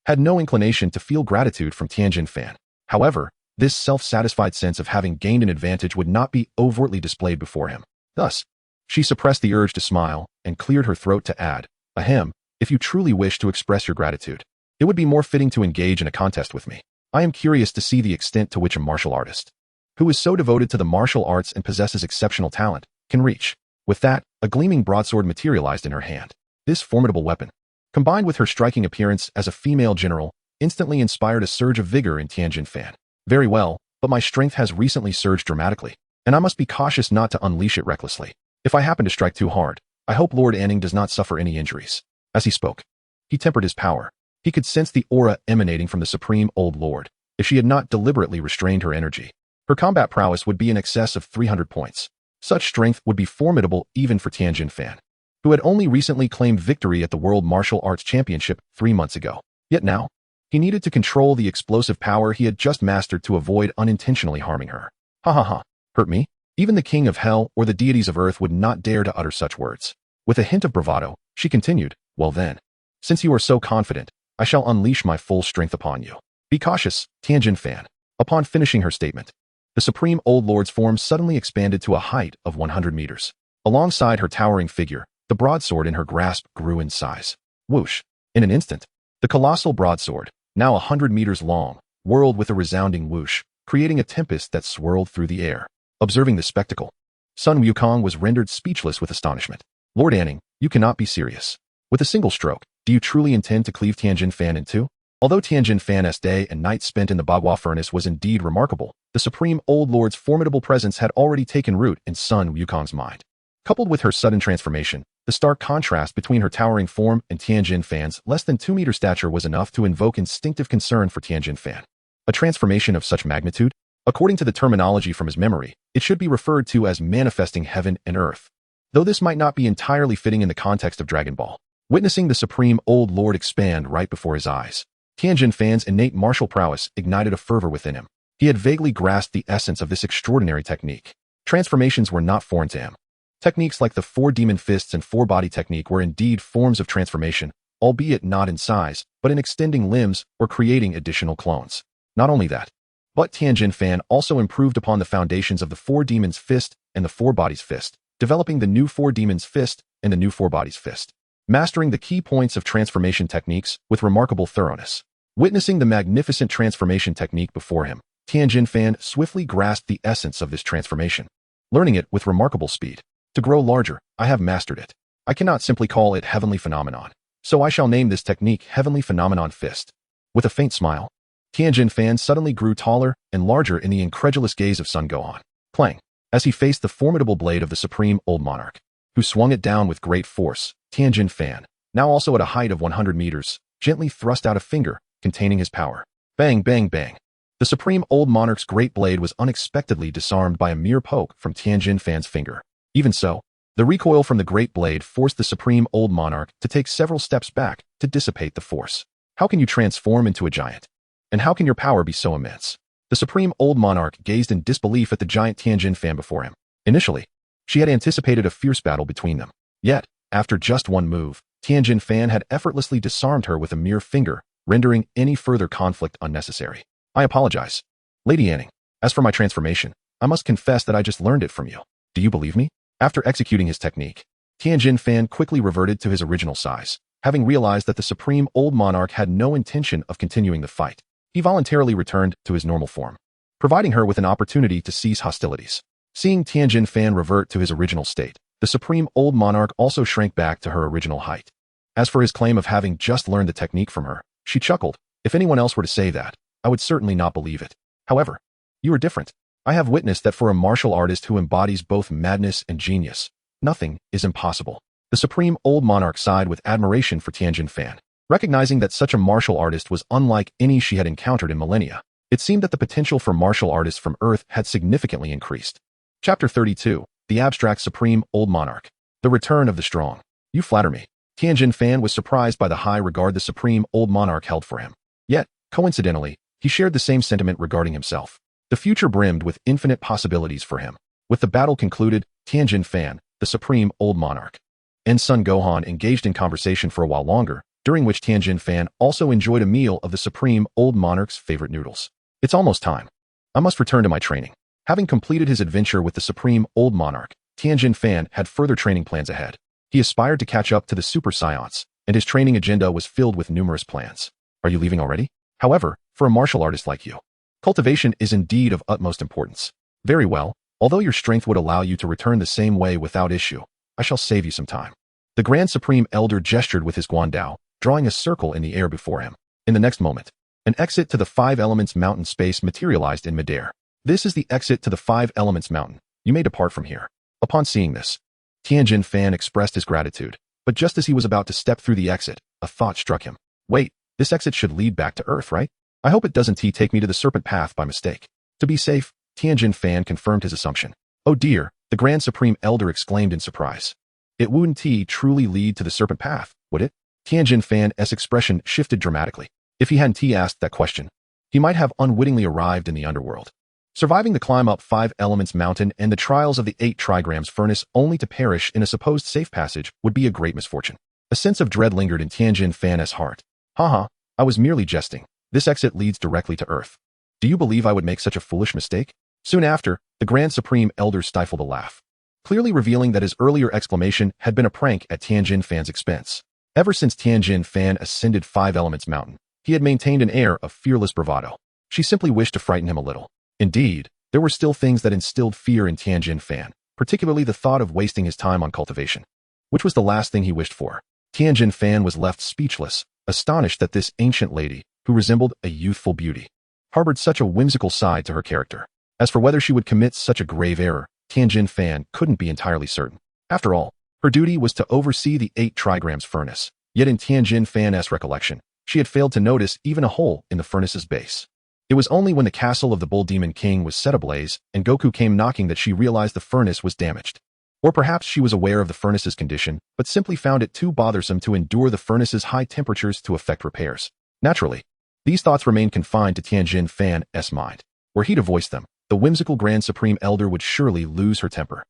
had no inclination to feel gratitude from Tien Shinhan. However, this self-satisfied sense of having gained an advantage would not be overtly displayed before him. Thus, she suppressed the urge to smile and cleared her throat to add, Ahem, if you truly wish to express your gratitude, it would be more fitting to engage in a contest with me. I am curious to see the extent to which a martial artist, who is so devoted to the martial arts and possesses exceptional talent, can reach. With that, a gleaming broadsword materialized in her hand. This formidable weapon, combined with her striking appearance as a female general, instantly inspired a surge of vigor in Tien Shinhan. Very well, but my strength has recently surged dramatically, and I must be cautious not to unleash it recklessly. If I happen to strike too hard, I hope Lord Anning does not suffer any injuries. As he spoke, he tempered his power. He could sense the aura emanating from the Supreme Old Lord. If she had not deliberately restrained her energy, her combat prowess would be in excess of 300 points. Such strength would be formidable even for Tien Shinhan, who had only recently claimed victory at the World Martial Arts Championship 3 months ago. Yet now, he needed to control the explosive power he had just mastered to avoid unintentionally harming her. Hurt me? Even the king of hell or the deities of earth would not dare to utter such words. With a hint of bravado, she continued, "Well then, since you are so confident, I shall unleash my full strength upon you. Be cautious, Tien Shinhan." Upon finishing her statement, the Supreme Old Lord's form suddenly expanded to a height of 100 meters. Alongside her towering figure, the broadsword in her grasp grew in size. Whoosh! In an instant, the colossal broadsword, now 100 meters long, whirled with a resounding whoosh, creating a tempest that swirled through the air. Observing the spectacle, Sun Wukong was rendered speechless with astonishment. "Lord Anning, you cannot be serious. With a single stroke, do you truly intend to cleave Tien Shinhan in two?" Although Tien Shinhan's day and night spent in the Bagua furnace was indeed remarkable, the Supreme Old Lord's formidable presence had already taken root in Sun Wukong's mind. Coupled with her sudden transformation, the stark contrast between her towering form and Tien Shinhan's less than 2-meter stature was enough to invoke instinctive concern for Tien Shinhan. A transformation of such magnitude? According to the terminology from his memory, it should be referred to as manifesting heaven and earth. Though this might not be entirely fitting in the context of Dragon Ball. Witnessing the Supreme Old Lord expand right before his eyes, Tien Shinhan's innate martial prowess ignited a fervor within him. He had vaguely grasped the essence of this extraordinary technique. Transformations were not foreign to him. Techniques like the 4 demon fists and 4 body technique were indeed forms of transformation, albeit not in size, but in extending limbs or creating additional clones. Not only that, but Tien Shinhan also improved upon the foundations of the 4 demons fist and the 4 bodies fist, developing the new 4 demons fist and the new 4 bodies fist, mastering the key points of transformation techniques with remarkable thoroughness. Witnessing the magnificent transformation technique before him, Tien Shinhan swiftly grasped the essence of this transformation, learning it with remarkable speed. "To grow larger, I have mastered it. I cannot simply call it Heavenly Phenomenon, so I shall name this technique Heavenly Phenomenon Fist." With a faint smile, Tien Shinhan suddenly grew taller and larger in the incredulous gaze of Sun Gohan, Clang, as he faced the formidable blade of the Supreme Old Monarch, who swung it down with great force. Tien Shinhan, now also at a height of 100 meters, gently thrust out a finger containing his power. Bang, bang, bang. The Supreme Old Monarch's great blade was unexpectedly disarmed by a mere poke from Tien Shinhan's finger. Even so, the recoil from the great blade forced the Supreme Old Monarch to take several steps back to dissipate the force. How can you transform into a giant? And how can your power be so immense? The Supreme Old Monarch gazed in disbelief at the giant Tien Shinhan before him. Initially, she had anticipated a fierce battle between them. Yet, after just one move, Tien Shinhan had effortlessly disarmed her with a mere finger, rendering any further conflict unnecessary. "I apologize, Lady Anning. As for my transformation, I must confess that I just learned it from you. Do you believe me?" After executing his technique, Tien Shinhan quickly reverted to his original size, having realized that the Supreme Old Monarch had no intention of continuing the fight. He voluntarily returned to his normal form, providing her with an opportunity to cease hostilities. Seeing Tien Shinhan revert to his original state, the Supreme Old Monarch also shrank back to her original height. As for his claim of having just learned the technique from her, she chuckled. "If anyone else were to say that, I would certainly not believe it. However, you are different. I have witnessed that for a martial artist who embodies both madness and genius, nothing is impossible." The Supreme Old Monarch sighed with admiration for Tien Shinhan. Recognizing that such a martial artist was unlike any she had encountered in millennia, it seemed that the potential for martial artists from Earth had significantly increased. Chapter 32, The Abstract Supreme Old Monarch. The Return of the Strong. "You flatter me." Tien Shinhan was surprised by the high regard the Supreme Old Monarch held for him. Yet, coincidentally, he shared the same sentiment regarding himself. The future brimmed with infinite possibilities for him. With the battle concluded, Tien Shinhan, the Supreme Old Monarch, and Son Gohan engaged in conversation for a while longer, during which Tien Shinhan also enjoyed a meal of the Supreme Old Monarch's favorite noodles. "It's almost time. I must return to my training." Having completed his adventure with the Supreme Old Monarch, Tien Shinhan had further training plans ahead. He aspired to catch up to the Super Saiyans, and his training agenda was filled with numerous plans. "Are you leaving already? However, for a martial artist like you, cultivation is indeed of utmost importance." "Very well, although your strength would allow you to return the same way without issue, I shall save you some time." The Grand Supreme Elder gestured with his guandao, drawing a circle in the air before him. In the next moment, an exit to the 5 Elements Mountain space materialized in midair. "This is the exit to the 5 Elements Mountain. You may depart from here." Upon seeing this, Tien Shinhan expressed his gratitude, but just as he was about to step through the exit, a thought struck him. "Wait, this exit should lead back to Earth, right? I hope it doesn't take me to the Serpent Path by mistake." To be safe, Tien Shinhan confirmed his assumption. "Oh dear," the Grand Supreme Elder exclaimed in surprise. "It wouldn't truly lead to the Serpent Path, would it?" Tien Shinhan's expression shifted dramatically. If he hadn't asked that question, he might have unwittingly arrived in the underworld. Surviving the climb up 5 Elements Mountain and the trials of the 8 Trigrams Furnace only to perish in a supposed safe passage would be a great misfortune. A sense of dread lingered in Tien Shinhan's heart. Haha, I was merely jesting. This exit leads directly to Earth. Do you believe I would make such a foolish mistake? Soon after, the Grand Supreme Elder stifled a laugh, clearly revealing that his earlier exclamation had been a prank at Tien Shinhan's expense. Ever since Tien Shinhan ascended 5 Elements Mountain, he had maintained an air of fearless bravado. She simply wished to frighten him a little. Indeed, there were still things that instilled fear in Tien Shinhan, particularly the thought of wasting his time on cultivation, which was the last thing he wished for. Tien Shinhan was left speechless, astonished that this ancient lady, who resembled a youthful beauty, harbored such a whimsical side to her character. As for whether she would commit such a grave error, Tien Shinhan couldn't be entirely certain. After all, her duty was to oversee the 8 Trigrams Furnace, yet in Tien Shinhan's recollection, she had failed to notice even a hole in the furnace's base. It was only when the castle of the Bull Demon King was set ablaze and Goku came knocking that she realized the furnace was damaged. Or perhaps she was aware of the furnace's condition, but simply found it too bothersome to endure the furnace's high temperatures to effect repairs. Naturally, these thoughts remained confined to Tien Shinhan's mind. Were he to voice them, the whimsical Grand Supreme Elder would surely lose her temper.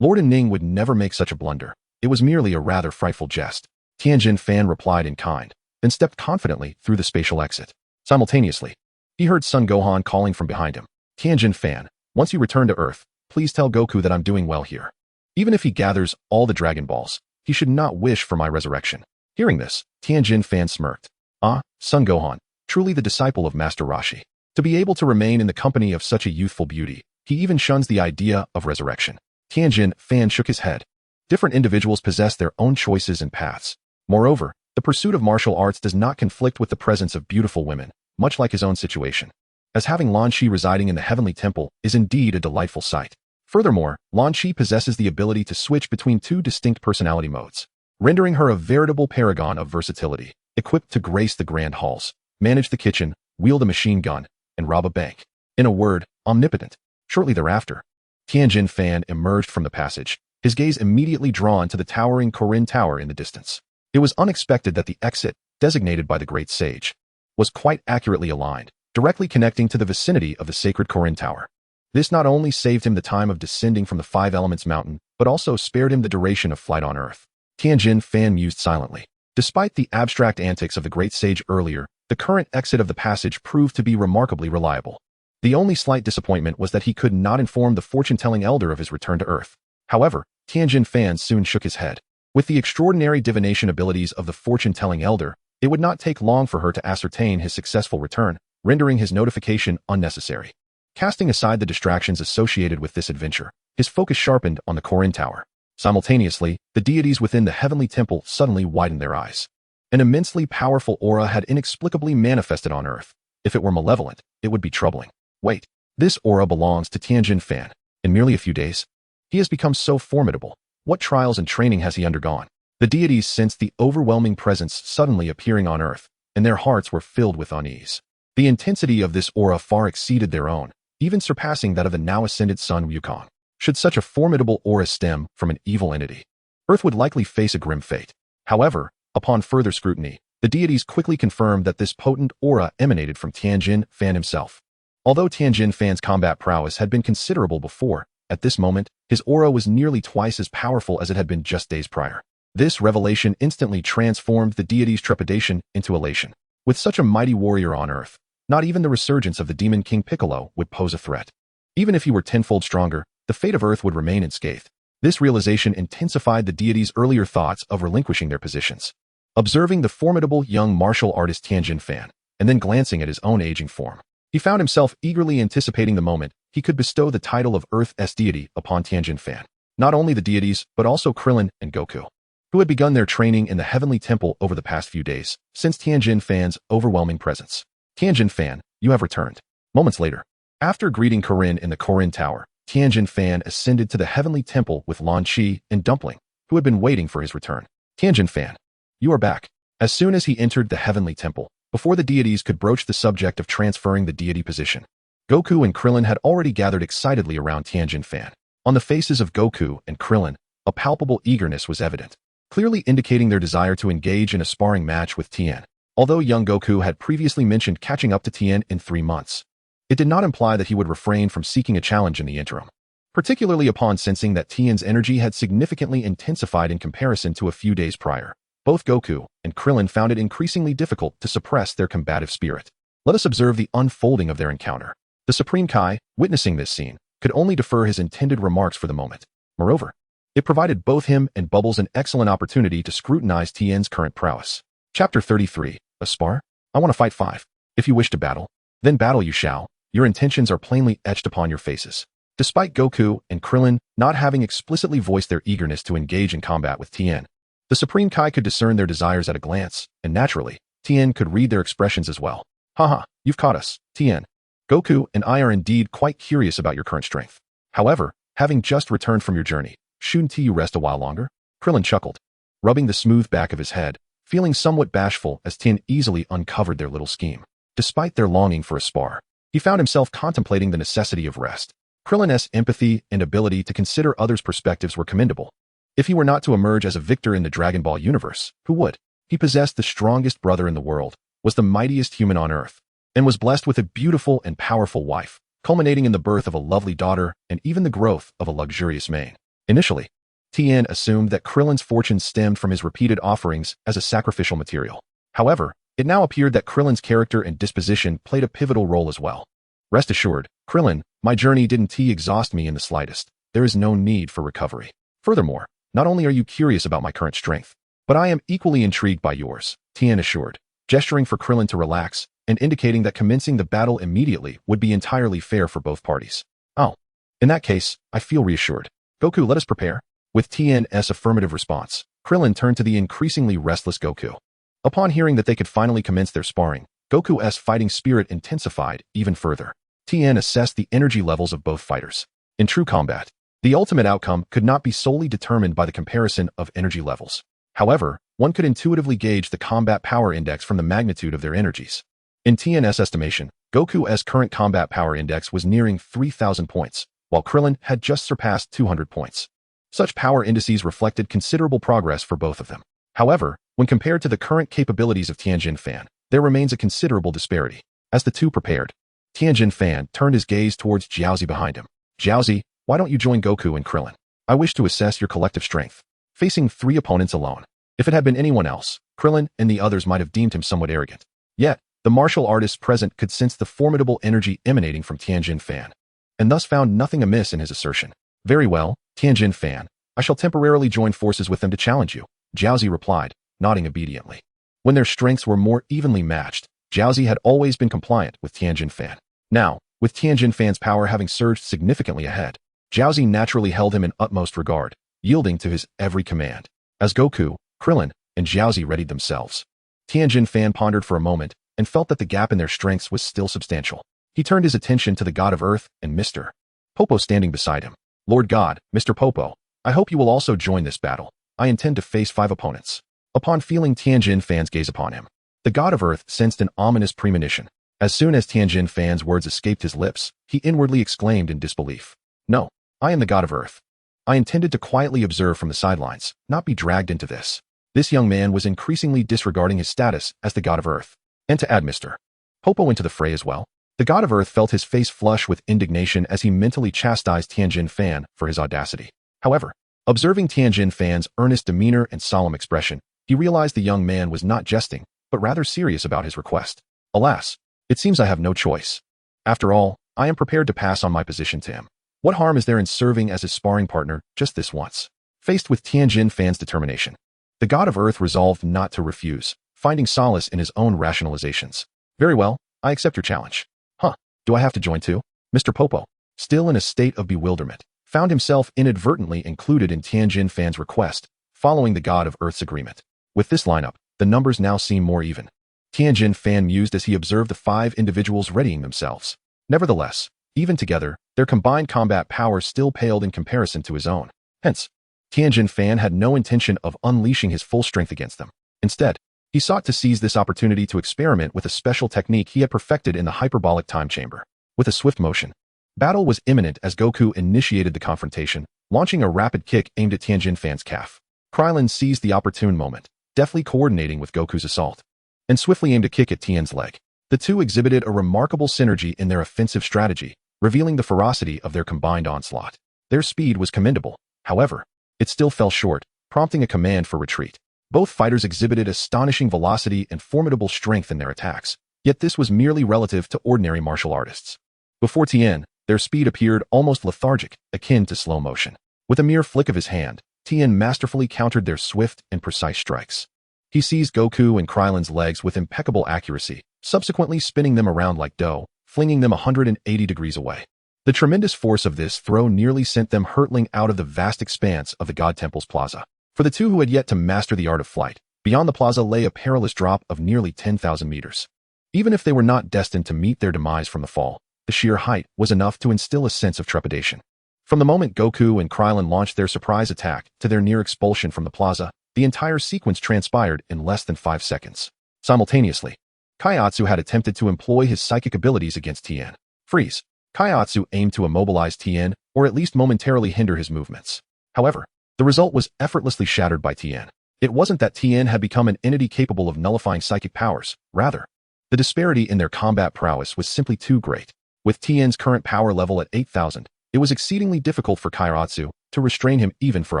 Lord Ning would never make such a blunder. It was merely a rather frightful jest. Tien Shinhan replied in kind, then stepped confidently through the spatial exit. Simultaneously, he heard Son Gohan calling from behind him. Tien Shinhan, once you return to Earth, please tell Goku that I'm doing well here. Even if he gathers all the Dragon Balls, he should not wish for my resurrection. Hearing this, Tien Shinhan smirked. Ah, Son Gohan, truly the disciple of Master Roshi. To be able to remain in the company of such a youthful beauty, he even shuns the idea of resurrection. Tien Shinhan shook his head. Different individuals possess their own choices and paths. Moreover, the pursuit of martial arts does not conflict with the presence of beautiful women, much like his own situation, as having Lan Shi residing in the Heavenly Temple is indeed a delightful sight. Furthermore, Lan Shi possesses the ability to switch between 2 distinct personality modes, rendering her a veritable paragon of versatility, equipped to grace the grand halls, manage the kitchen, wield a machine gun, and rob a bank. In a word, omnipotent. Shortly thereafter, Tien Shinhan emerged from the passage, his gaze immediately drawn to the towering Korin Tower in the distance. It was unexpected that the exit, designated by the great sage, was quite accurately aligned, directly connecting to the vicinity of the sacred Korin Tower. This not only saved him the time of descending from the 5 Elements Mountain, but also spared him the duration of flight on Earth. Tien Shinhan mused silently. Despite the abstract antics of the great sage earlier, the current exit of the passage proved to be remarkably reliable. The only slight disappointment was that he could not inform the fortune-telling elder of his return to Earth. However, Tien Shinhan soon shook his head. With the extraordinary divination abilities of the fortune-telling elder, it would not take long for her to ascertain his successful return, rendering his notification unnecessary. Casting aside the distractions associated with this adventure, his focus sharpened on the Korin Tower. Simultaneously, the deities within the Heavenly Temple suddenly widened their eyes. An immensely powerful aura had inexplicably manifested on Earth. If it were malevolent, it would be troubling. Wait, this aura belongs to Tien Shinhan. In merely a few days, he has become so formidable. What trials and training has he undergone? The deities sensed the overwhelming presence suddenly appearing on Earth, and their hearts were filled with unease. The intensity of this aura far exceeded their own, even surpassing that of the now ascended Sun Wukong. Should such a formidable aura stem from an evil entity, Earth would likely face a grim fate. However, upon further scrutiny, the deities quickly confirmed that this potent aura emanated from Tien Shinhan himself. Although Tien Shinhan's combat prowess had been considerable before, at this moment, his aura was nearly twice as powerful as it had been just days prior. This revelation instantly transformed the deity's trepidation into elation. With such a mighty warrior on Earth, not even the resurgence of the demon King Piccolo would pose a threat. Even if he were tenfold stronger, the fate of Earth would remain unscathed. This realization intensified the deities' earlier thoughts of relinquishing their positions. Observing the formidable young martial artist Tien Shinhan, and then glancing at his own aging form, he found himself eagerly anticipating the moment he could bestow the title of Earth's deity upon Tien Shinhan. Not only the deities, but also Krillin and Goku, who had begun their training in the Heavenly Temple over the past few days, sensed Tien Shinhan's overwhelming presence. Tien Shinhan, you have returned. Moments later, after greeting Korin in the Korin Tower, Tien Shinhan ascended to the Heavenly Temple with Lan Shi and Dumpling, who had been waiting for his return. Tien Shinhan, you are back. As soon as he entered the Heavenly Temple, before the deities could broach the subject of transferring the deity position, Goku and Krillin had already gathered excitedly around Tien Shinhan. On the faces of Goku and Krillin, a palpable eagerness was evident, clearly indicating their desire to engage in a sparring match with Tien. Although young Goku had previously mentioned catching up to Tien in 3 months, it did not imply that he would refrain from seeking a challenge in the interim, particularly upon sensing that Tien's energy had significantly intensified in comparison to a few days prior. Both Goku and Krillin found it increasingly difficult to suppress their combative spirit. Let us observe the unfolding of their encounter. The Supreme Kai, witnessing this scene, could only defer his intended remarks for the moment. Moreover, it provided both him and Bubbles an excellent opportunity to scrutinize Tien's current prowess. Chapter 33. A spar? I want to fight 5. If you wish to battle, then battle you shall. Your intentions are plainly etched upon your faces. Despite Goku and Krillin not having explicitly voiced their eagerness to engage in combat with Tien, the Supreme Kai could discern their desires at a glance, and naturally, Tien could read their expressions as well. Haha, you've caught us, Tien. Goku and I are indeed quite curious about your current strength. However, having just returned from your journey, shouldn't you rest a while longer? Krillin chuckled, rubbing the smooth back of his head, feeling somewhat bashful as Tien easily uncovered their little scheme. Despite their longing for a spar, he found himself contemplating the necessity of rest. Krillin's empathy and ability to consider others' perspectives were commendable. If he were not to emerge as a victor in the Dragon Ball universe, who would? He possessed the strongest brother in the world, was the mightiest human on Earth, and was blessed with a beautiful and powerful wife, culminating in the birth of a lovely daughter and even the growth of a luxurious mane. Initially, Tien assumed that Krillin's fortune stemmed from his repeated offerings as a sacrificial material. However, it now appeared that Krillin's character and disposition played a pivotal role as well. Rest assured, Krillin, my journey didn't exhaust me in the slightest. There is no need for recovery. Furthermore, not only are you curious about my current strength, but I am equally intrigued by yours, Tien assured, gesturing for Krillin to relax and indicating that commencing the battle immediately would be entirely fair for both parties. Oh, in that case, I feel reassured. Goku, let us prepare. With Tien's affirmative response, Krillin turned to the increasingly restless Goku. Upon hearing that they could finally commence their sparring, Goku's fighting spirit intensified even further. Tien assessed the energy levels of both fighters. In true combat, the ultimate outcome could not be solely determined by the comparison of energy levels. However, one could intuitively gauge the combat power index from the magnitude of their energies. In Tien's estimation, Goku's current combat power index was nearing 3,000 points, while Krillin had just surpassed 200 points. Such power indices reflected considerable progress for both of them. However, when compared to the current capabilities of Tien Shinhan, there remains a considerable disparity. As the two prepared, Tien Shinhan turned his gaze towards Jiaozi behind him. Jiaozi, why don't you join Goku and Krillin? I wish to assess your collective strength. Facing 3 opponents alone. If it had been anyone else, Krillin and the others might have deemed him somewhat arrogant. Yet, the martial artists present could sense the formidable energy emanating from Tien Shinhan, and thus found nothing amiss in his assertion. Very well, Tien Shinhan, I shall temporarily join forces with them to challenge you, Jiaozi replied, nodding obediently. When their strengths were more evenly matched, Jiaozi had always been compliant with Tien Shinhan. Now, with Tien Shinhan's power having surged significantly ahead, Jiaozi naturally held him in utmost regard, yielding to his every command. As Goku, Krillin, and Jiaozi readied themselves, Tien Shinhan pondered for a moment and felt that the gap in their strengths was still substantial. He turned his attention to the god of Earth and Mr. Popo standing beside him. Lord God, Mr. Popo, I hope you will also join this battle. I intend to face 5 opponents. Upon feeling Tien Shinhan's gaze upon him, the god of Earth sensed an ominous premonition. As soon as Tien Shinhan's words escaped his lips, he inwardly exclaimed in disbelief. No, I am the god of Earth. I intended to quietly observe from the sidelines, not be dragged into this. This young man was increasingly disregarding his status as the god of Earth. And to add Mr. Popo into the fray as well, the god of Earth felt his face flush with indignation as he mentally chastised Tien Shinhan for his audacity. However, observing Tien Shinhan's earnest demeanor and solemn expression, he realized the young man was not jesting, but rather serious about his request. Alas, it seems I have no choice. After all, I am prepared to pass on my position to him. What harm is there in serving as his sparring partner just this once? Faced with Tien Shinhan's determination, the god of Earth resolved not to refuse, finding solace in his own rationalizations. Very well, I accept your challenge. Huh, do I have to join too? Mr. Popo, still in a state of bewilderment, found himself inadvertently included in Tien Shinhan's request, following the god of Earth's agreement. With this lineup, the numbers now seem more even. Tien Shinhan mused as he observed the 5 individuals readying themselves. Nevertheless, even together, their combined combat power still paled in comparison to his own. Hence, Tien Shinhan had no intention of unleashing his full strength against them. Instead, he sought to seize this opportunity to experiment with a special technique he had perfected in the hyperbolic time chamber. With a swift motion, battle was imminent as Goku initiated the confrontation, launching a rapid kick aimed at Tien Shinhan's calf. Krillin seized the opportune moment, deftly coordinating with Goku's assault, and swiftly aimed a kick at Tien's leg. The two exhibited a remarkable synergy in their offensive strategy, revealing the ferocity of their combined onslaught. Their speed was commendable. However, it still fell short, prompting a command for retreat. Both fighters exhibited astonishing velocity and formidable strength in their attacks, yet this was merely relative to ordinary martial artists. Before Tien, their speed appeared almost lethargic, akin to slow motion. With a mere flick of his hand, Tien masterfully countered their swift and precise strikes. He seized Goku and Krillin's legs with impeccable accuracy, subsequently spinning them around like dough, flinging them 180 degrees away. The tremendous force of this throw nearly sent them hurtling out of the vast expanse of the God Temple's plaza. For the two who had yet to master the art of flight, beyond the plaza lay a perilous drop of nearly 10,000 meters. Even if they were not destined to meet their demise from the fall, the sheer height was enough to instill a sense of trepidation. From the moment Goku and Krillin launched their surprise attack to their near expulsion from the plaza, the entire sequence transpired in less than 5 seconds. Simultaneously, Kaiatsu had attempted to employ his psychic abilities against Tien. Freeze. Kaiatsu aimed to immobilize Tien, or at least momentarily hinder his movements. However, the result was effortlessly shattered by Tien. It wasn't that Tien had become an entity capable of nullifying psychic powers. Rather, the disparity in their combat prowess was simply too great. With Tien's current power level at 8,000, it was exceedingly difficult for Kaiatsu to restrain him even for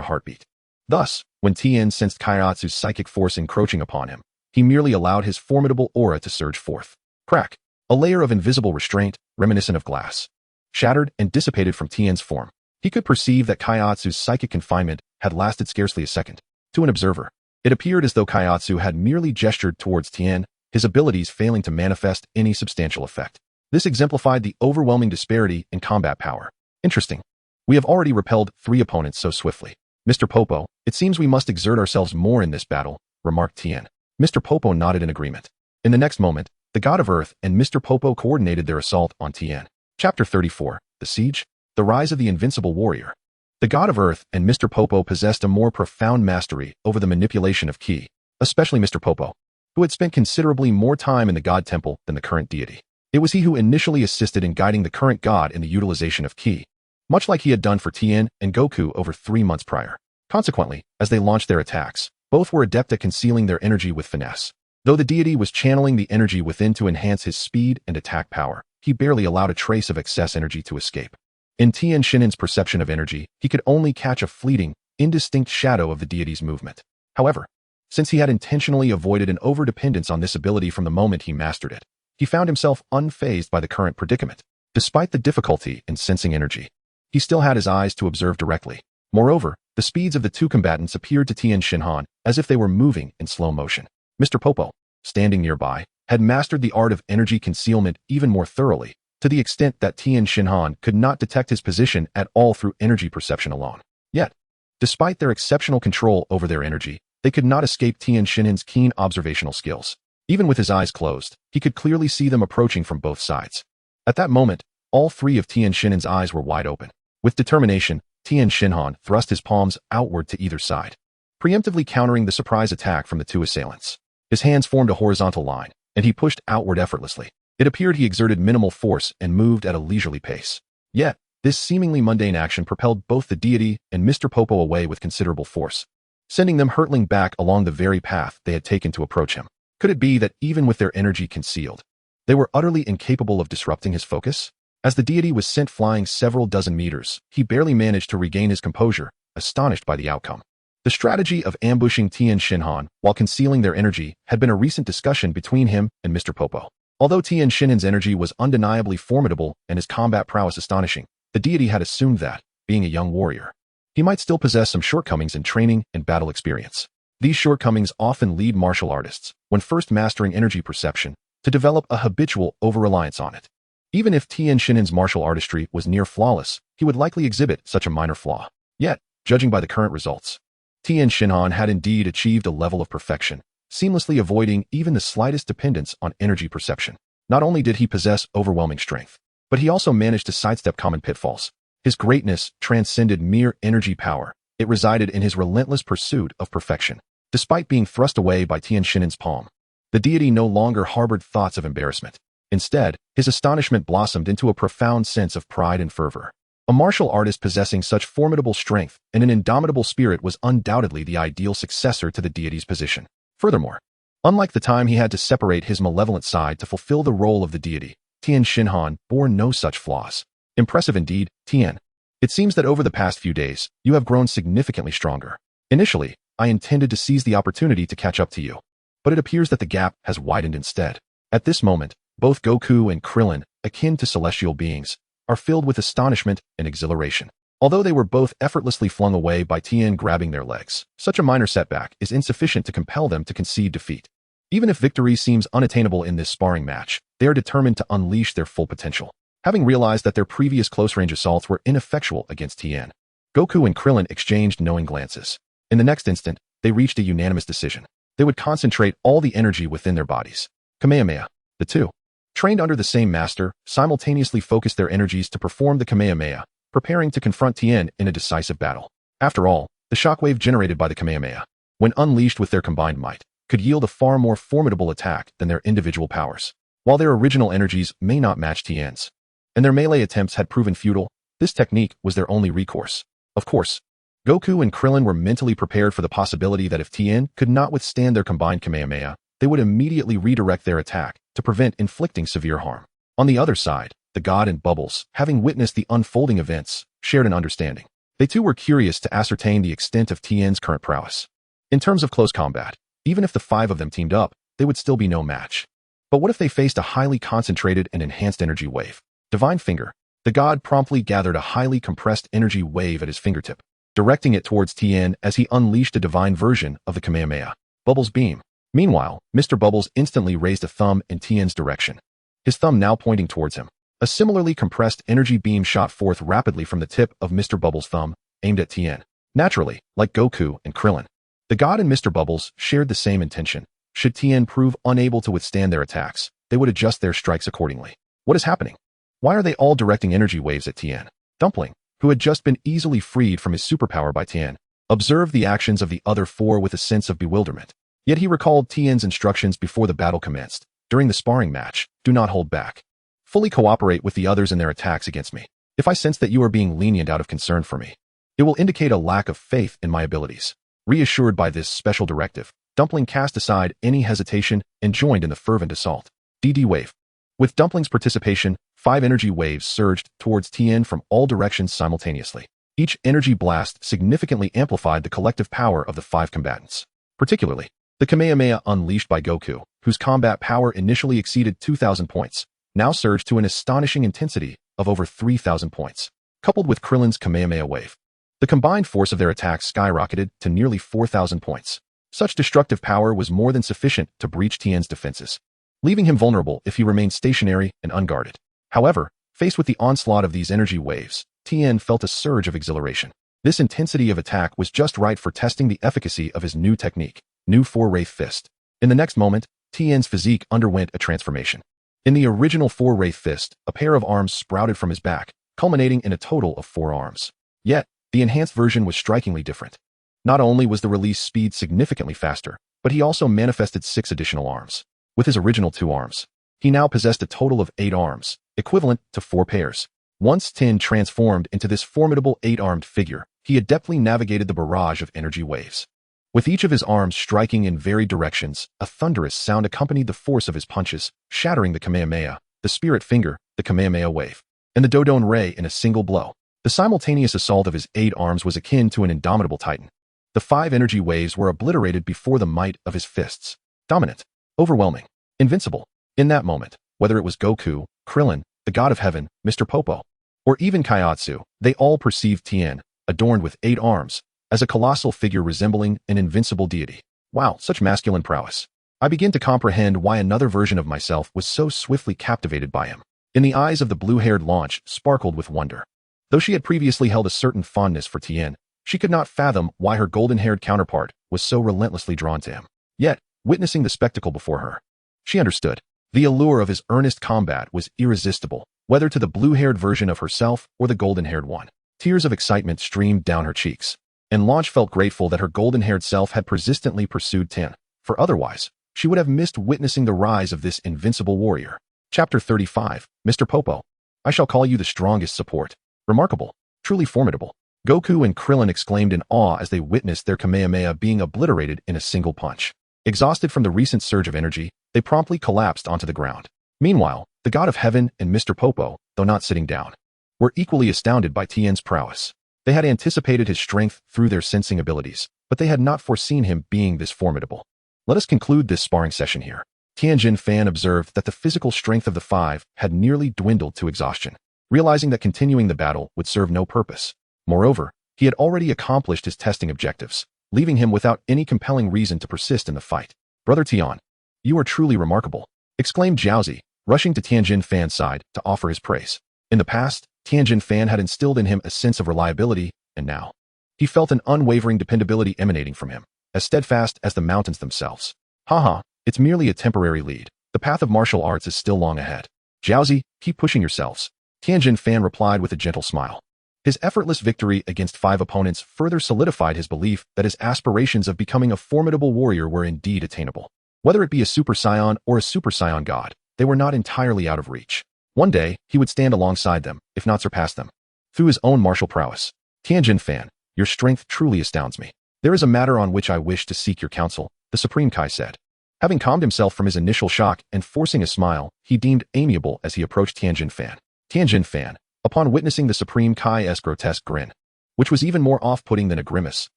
a heartbeat. Thus, when Tien sensed Kaiatsu's psychic force encroaching upon him, he merely allowed his formidable aura to surge forth. Crack! A layer of invisible restraint, reminiscent of glass, shattered and dissipated from Tien's form. He could perceive that Kaiatsu's psychic confinement had lasted scarcely a second. To an observer, it appeared as though Kaiatsu had merely gestured towards Tien, his abilities failing to manifest any substantial effect. This exemplified the overwhelming disparity in combat power. Interesting. We have already repelled 3 opponents so swiftly. Mr. Popo, it seems we must exert ourselves more in this battle, remarked Tien. Mr. Popo nodded in agreement. In the next moment, the God of Earth and Mr. Popo coordinated their assault on Tien. Chapter 34, The Siege, The Rise of the Invincible Warrior. The God of Earth and Mr. Popo possessed a more profound mastery over the manipulation of ki, especially Mr. Popo, who had spent considerably more time in the God Temple than the current deity. It was he who initially assisted in guiding the current god in the utilization of ki, much like he had done for Tien and Goku over 3 months prior. Consequently, as they launched their attacks, both were adept at concealing their energy with finesse. Though the deity was channeling the energy within to enhance his speed and attack power, he barely allowed a trace of excess energy to escape. In Tien Shinhan's perception of energy, he could only catch a fleeting, indistinct shadow of the deity's movement. However, since he had intentionally avoided an overdependence on this ability from the moment he mastered it, he found himself unfazed by the current predicament. Despite the difficulty in sensing energy, he still had his eyes to observe directly. Moreover, the speeds of the two combatants appeared to Tien Shinhan as if they were moving in slow motion. Mr. Popo, standing nearby, had mastered the art of energy concealment even more thoroughly, to the extent that Tien Shinhan could not detect his position at all through energy perception alone. Yet, despite their exceptional control over their energy, they could not escape Tien Shinhan's keen observational skills. Even with his eyes closed, he could clearly see them approaching from both sides. At that moment, all 3 of Tien Shinhan's eyes were wide open. With determination, Tien Shinhan thrust his palms outward to either side, preemptively countering the surprise attack from the 2 assailants. His hands formed a horizontal line, and he pushed outward effortlessly. It appeared he exerted minimal force and moved at a leisurely pace. Yet, this seemingly mundane action propelled both the deity and Mr. Popo away with considerable force, sending them hurtling back along the very path they had taken to approach him. Could it be that even with their energy concealed, they were utterly incapable of disrupting his focus? As the deity was sent flying several dozen meters, he barely managed to regain his composure, astonished by the outcome. The strategy of ambushing Tien Shinhan while concealing their energy had been a recent discussion between him and Mr. Popo. Although Tien Shinhan's energy was undeniably formidable and his combat prowess astonishing, the deity had assumed that, being a young warrior, he might still possess some shortcomings in training and battle experience. These shortcomings often lead martial artists, when first mastering energy perception, to develop a habitual over-reliance on it. Even if Tien Shinhan's martial artistry was near flawless, he would likely exhibit such a minor flaw. Yet, judging by the current results, Tien Shinhan had indeed achieved a level of perfection, seamlessly avoiding even the slightest dependence on energy perception. Not only did he possess overwhelming strength, but he also managed to sidestep common pitfalls. His greatness transcended mere energy power. It resided in his relentless pursuit of perfection. Despite being thrust away by Tien Shinhan's palm, the deity no longer harbored thoughts of embarrassment. Instead, his astonishment blossomed into a profound sense of pride and fervor. A martial artist possessing such formidable strength and an indomitable spirit was undoubtedly the ideal successor to the deity's position. Furthermore, Unlike the time he had to separate his malevolent side to fulfill the role of the deity, Tien Shinhan bore no such flaws. Impressive indeed, Tien. It seems that over the past few days, you have grown significantly stronger. Initially, I intended to seize the opportunity to catch up to you, but it appears that the gap has widened instead. At this moment, both Goku and Krillin, akin to celestial beings, are filled with astonishment and exhilaration. Although they were both effortlessly flung away by Tien grabbing their legs, such a minor setback is insufficient to compel them to concede defeat. Even if victory seems unattainable in this sparring match, they are determined to unleash their full potential. Having realized that their previous close-range assaults were ineffectual against Tien, Goku and Krillin exchanged knowing glances. In the next instant, they reached a unanimous decision. They would concentrate all the energy within their bodies. Kamehameha. The two, trained under the same master, simultaneously focused their energies to perform the Kamehameha, preparing to confront Tien in a decisive battle. After all, the shockwave generated by the Kamehameha, when unleashed with their combined might, could yield a far more formidable attack than their individual powers. While their original energies may not match Tien's, and their melee attempts had proven futile, this technique was their only recourse. Of course, Goku and Krillin were mentally prepared for the possibility that if Tien could not withstand their combined Kamehameha, they would immediately redirect their attack to prevent inflicting severe harm. On the other side, the God and Bubbles, having witnessed the unfolding events, shared an understanding. They too were curious to ascertain the extent of Tien's current prowess. In terms of close combat, even if the five of them teamed up, they would still be no match. But what if they faced a highly concentrated and enhanced energy wave? Divine Finger. The god promptly gathered a highly compressed energy wave at his fingertip, directing it towards Tien as he unleashed a divine version of the Kamehameha. Bubbles Beam. Meanwhile, Mr. Bubbles instantly raised a thumb in Tien's direction, his thumb now pointing towards him. A similarly compressed energy beam shot forth rapidly from the tip of Mr. Bubbles' thumb, aimed at Tien. Naturally, like Goku and Krillin, the god and Mr. Bubbles shared the same intention. Should Tien prove unable to withstand their attacks, they would adjust their strikes accordingly. What is happening? Why are they all directing energy waves at Tien? Dumpling, who had just been easily freed from his superpower by Tien, observed the actions of the other four with a sense of bewilderment. Yet he recalled Tien's instructions before the battle commenced. During the sparring match, do not hold back. Fully cooperate with the others in their attacks against me. If I sense that you are being lenient out of concern for me, it will indicate a lack of faith in my abilities. Reassured by this special directive, Dumpling cast aside any hesitation and joined in the fervent assault. DD Wave. With Dumpling's participation, 5 energy waves surged towards Tien from all directions simultaneously. Each energy blast significantly amplified the collective power of the 5 combatants. Particularly, the Kamehameha unleashed by Goku, whose combat power initially exceeded 2,000 points, now surged to an astonishing intensity of over 3,000 points. Coupled with Krillin's Kamehameha wave, the combined force of their attacks skyrocketed to nearly 4,000 points. Such destructive power was more than sufficient to breach Tien's defenses, leaving him vulnerable if he remained stationary and unguarded. However, faced with the onslaught of these energy waves, Tien felt a surge of exhilaration. This intensity of attack was just right for testing the efficacy of his new technique, New Four-Wraith Fist. In the next moment, Tien's physique underwent a transformation. In the original Four-Wraith Fist, a pair of arms sprouted from his back, culminating in a total of 4 arms. Yet, the enhanced version was strikingly different. Not only was the release speed significantly faster, but he also manifested 6 additional arms. With his original 2 arms, he now possessed a total of 8 arms, equivalent to 4 pairs. Once Tien transformed into this formidable 8-armed figure, he adeptly navigated the barrage of energy waves. With each of his arms striking in varied directions, a thunderous sound accompanied the force of his punches, shattering the Kamehameha, the Spirit Finger, the Kamehameha Wave, and the Dodon Ray in a single blow. The simultaneous assault of his 8 arms was akin to an indomitable titan. The 5 energy waves were obliterated before the might of his fists. Dominant, overwhelming, invincible. In that moment, whether it was Goku, Krillin, the God of Heaven, Mr. Popo, or even Kaiatsu, they all perceived Tien, adorned with 8 arms, as a colossal figure resembling an invincible deity. Wow, such masculine prowess. I begin to comprehend why another version of myself was so swiftly captivated by him. In the eyes of the blue-haired launch sparkled with wonder. Though she had previously held a certain fondness for Tien, she could not fathom why her golden-haired counterpart was so relentlessly drawn to him. Yet, witnessing the spectacle before her, she understood. The allure of his earnest combat was irresistible, whether to the blue-haired version of herself or the golden-haired one. Tears of excitement streamed down her cheeks, and Launch felt grateful that her golden-haired self had persistently pursued Tien, for otherwise, she would have missed witnessing the rise of this invincible warrior. Chapter 35, Mr. Popo. I shall call you the strongest support. Remarkable, truly formidable. Goku and Krillin exclaimed in awe as they witnessed their Kamehameha being obliterated in a single punch. Exhausted from the recent surge of energy, they promptly collapsed onto the ground. Meanwhile, the god of heaven and Mr. Popo, though not sitting down, were equally astounded by Tien's prowess. They had anticipated his strength through their sensing abilities, but they had not foreseen him being this formidable. Let us conclude this sparring session here. Tien Shinhan observed that the physical strength of the five had nearly dwindled to exhaustion, realizing that continuing the battle would serve no purpose. Moreover, he had already accomplished his testing objectives, leaving him without any compelling reason to persist in the fight. Brother Tien, you are truly remarkable, exclaimed Jiaozi, rushing to Tien Shinhan's side to offer his praise. In the past, Tien Shinhan had instilled in him a sense of reliability, and now he felt an unwavering dependability emanating from him, as steadfast as the mountains themselves. Haha, it's merely a temporary lead. The path of martial arts is still long ahead. Jiaozi, keep pushing yourselves. Tien Shinhan replied with a gentle smile. His effortless victory against 5 opponents further solidified his belief that his aspirations of becoming a formidable warrior were indeed attainable. Whether it be a Super Saiyan or a Super Saiyan god, they were not entirely out of reach. One day, he would stand alongside them, if not surpass them. Through his own martial prowess. Tien Shinhan, your strength truly astounds me. There is a matter on which I wish to seek your counsel, the Supreme Kai said. Having calmed himself from his initial shock and forcing a smile, he deemed amiable as he approached Tien Shinhan. Tien Shinhan, upon witnessing the Supreme Kai's grotesque grin, which was even more off-putting than a grimace,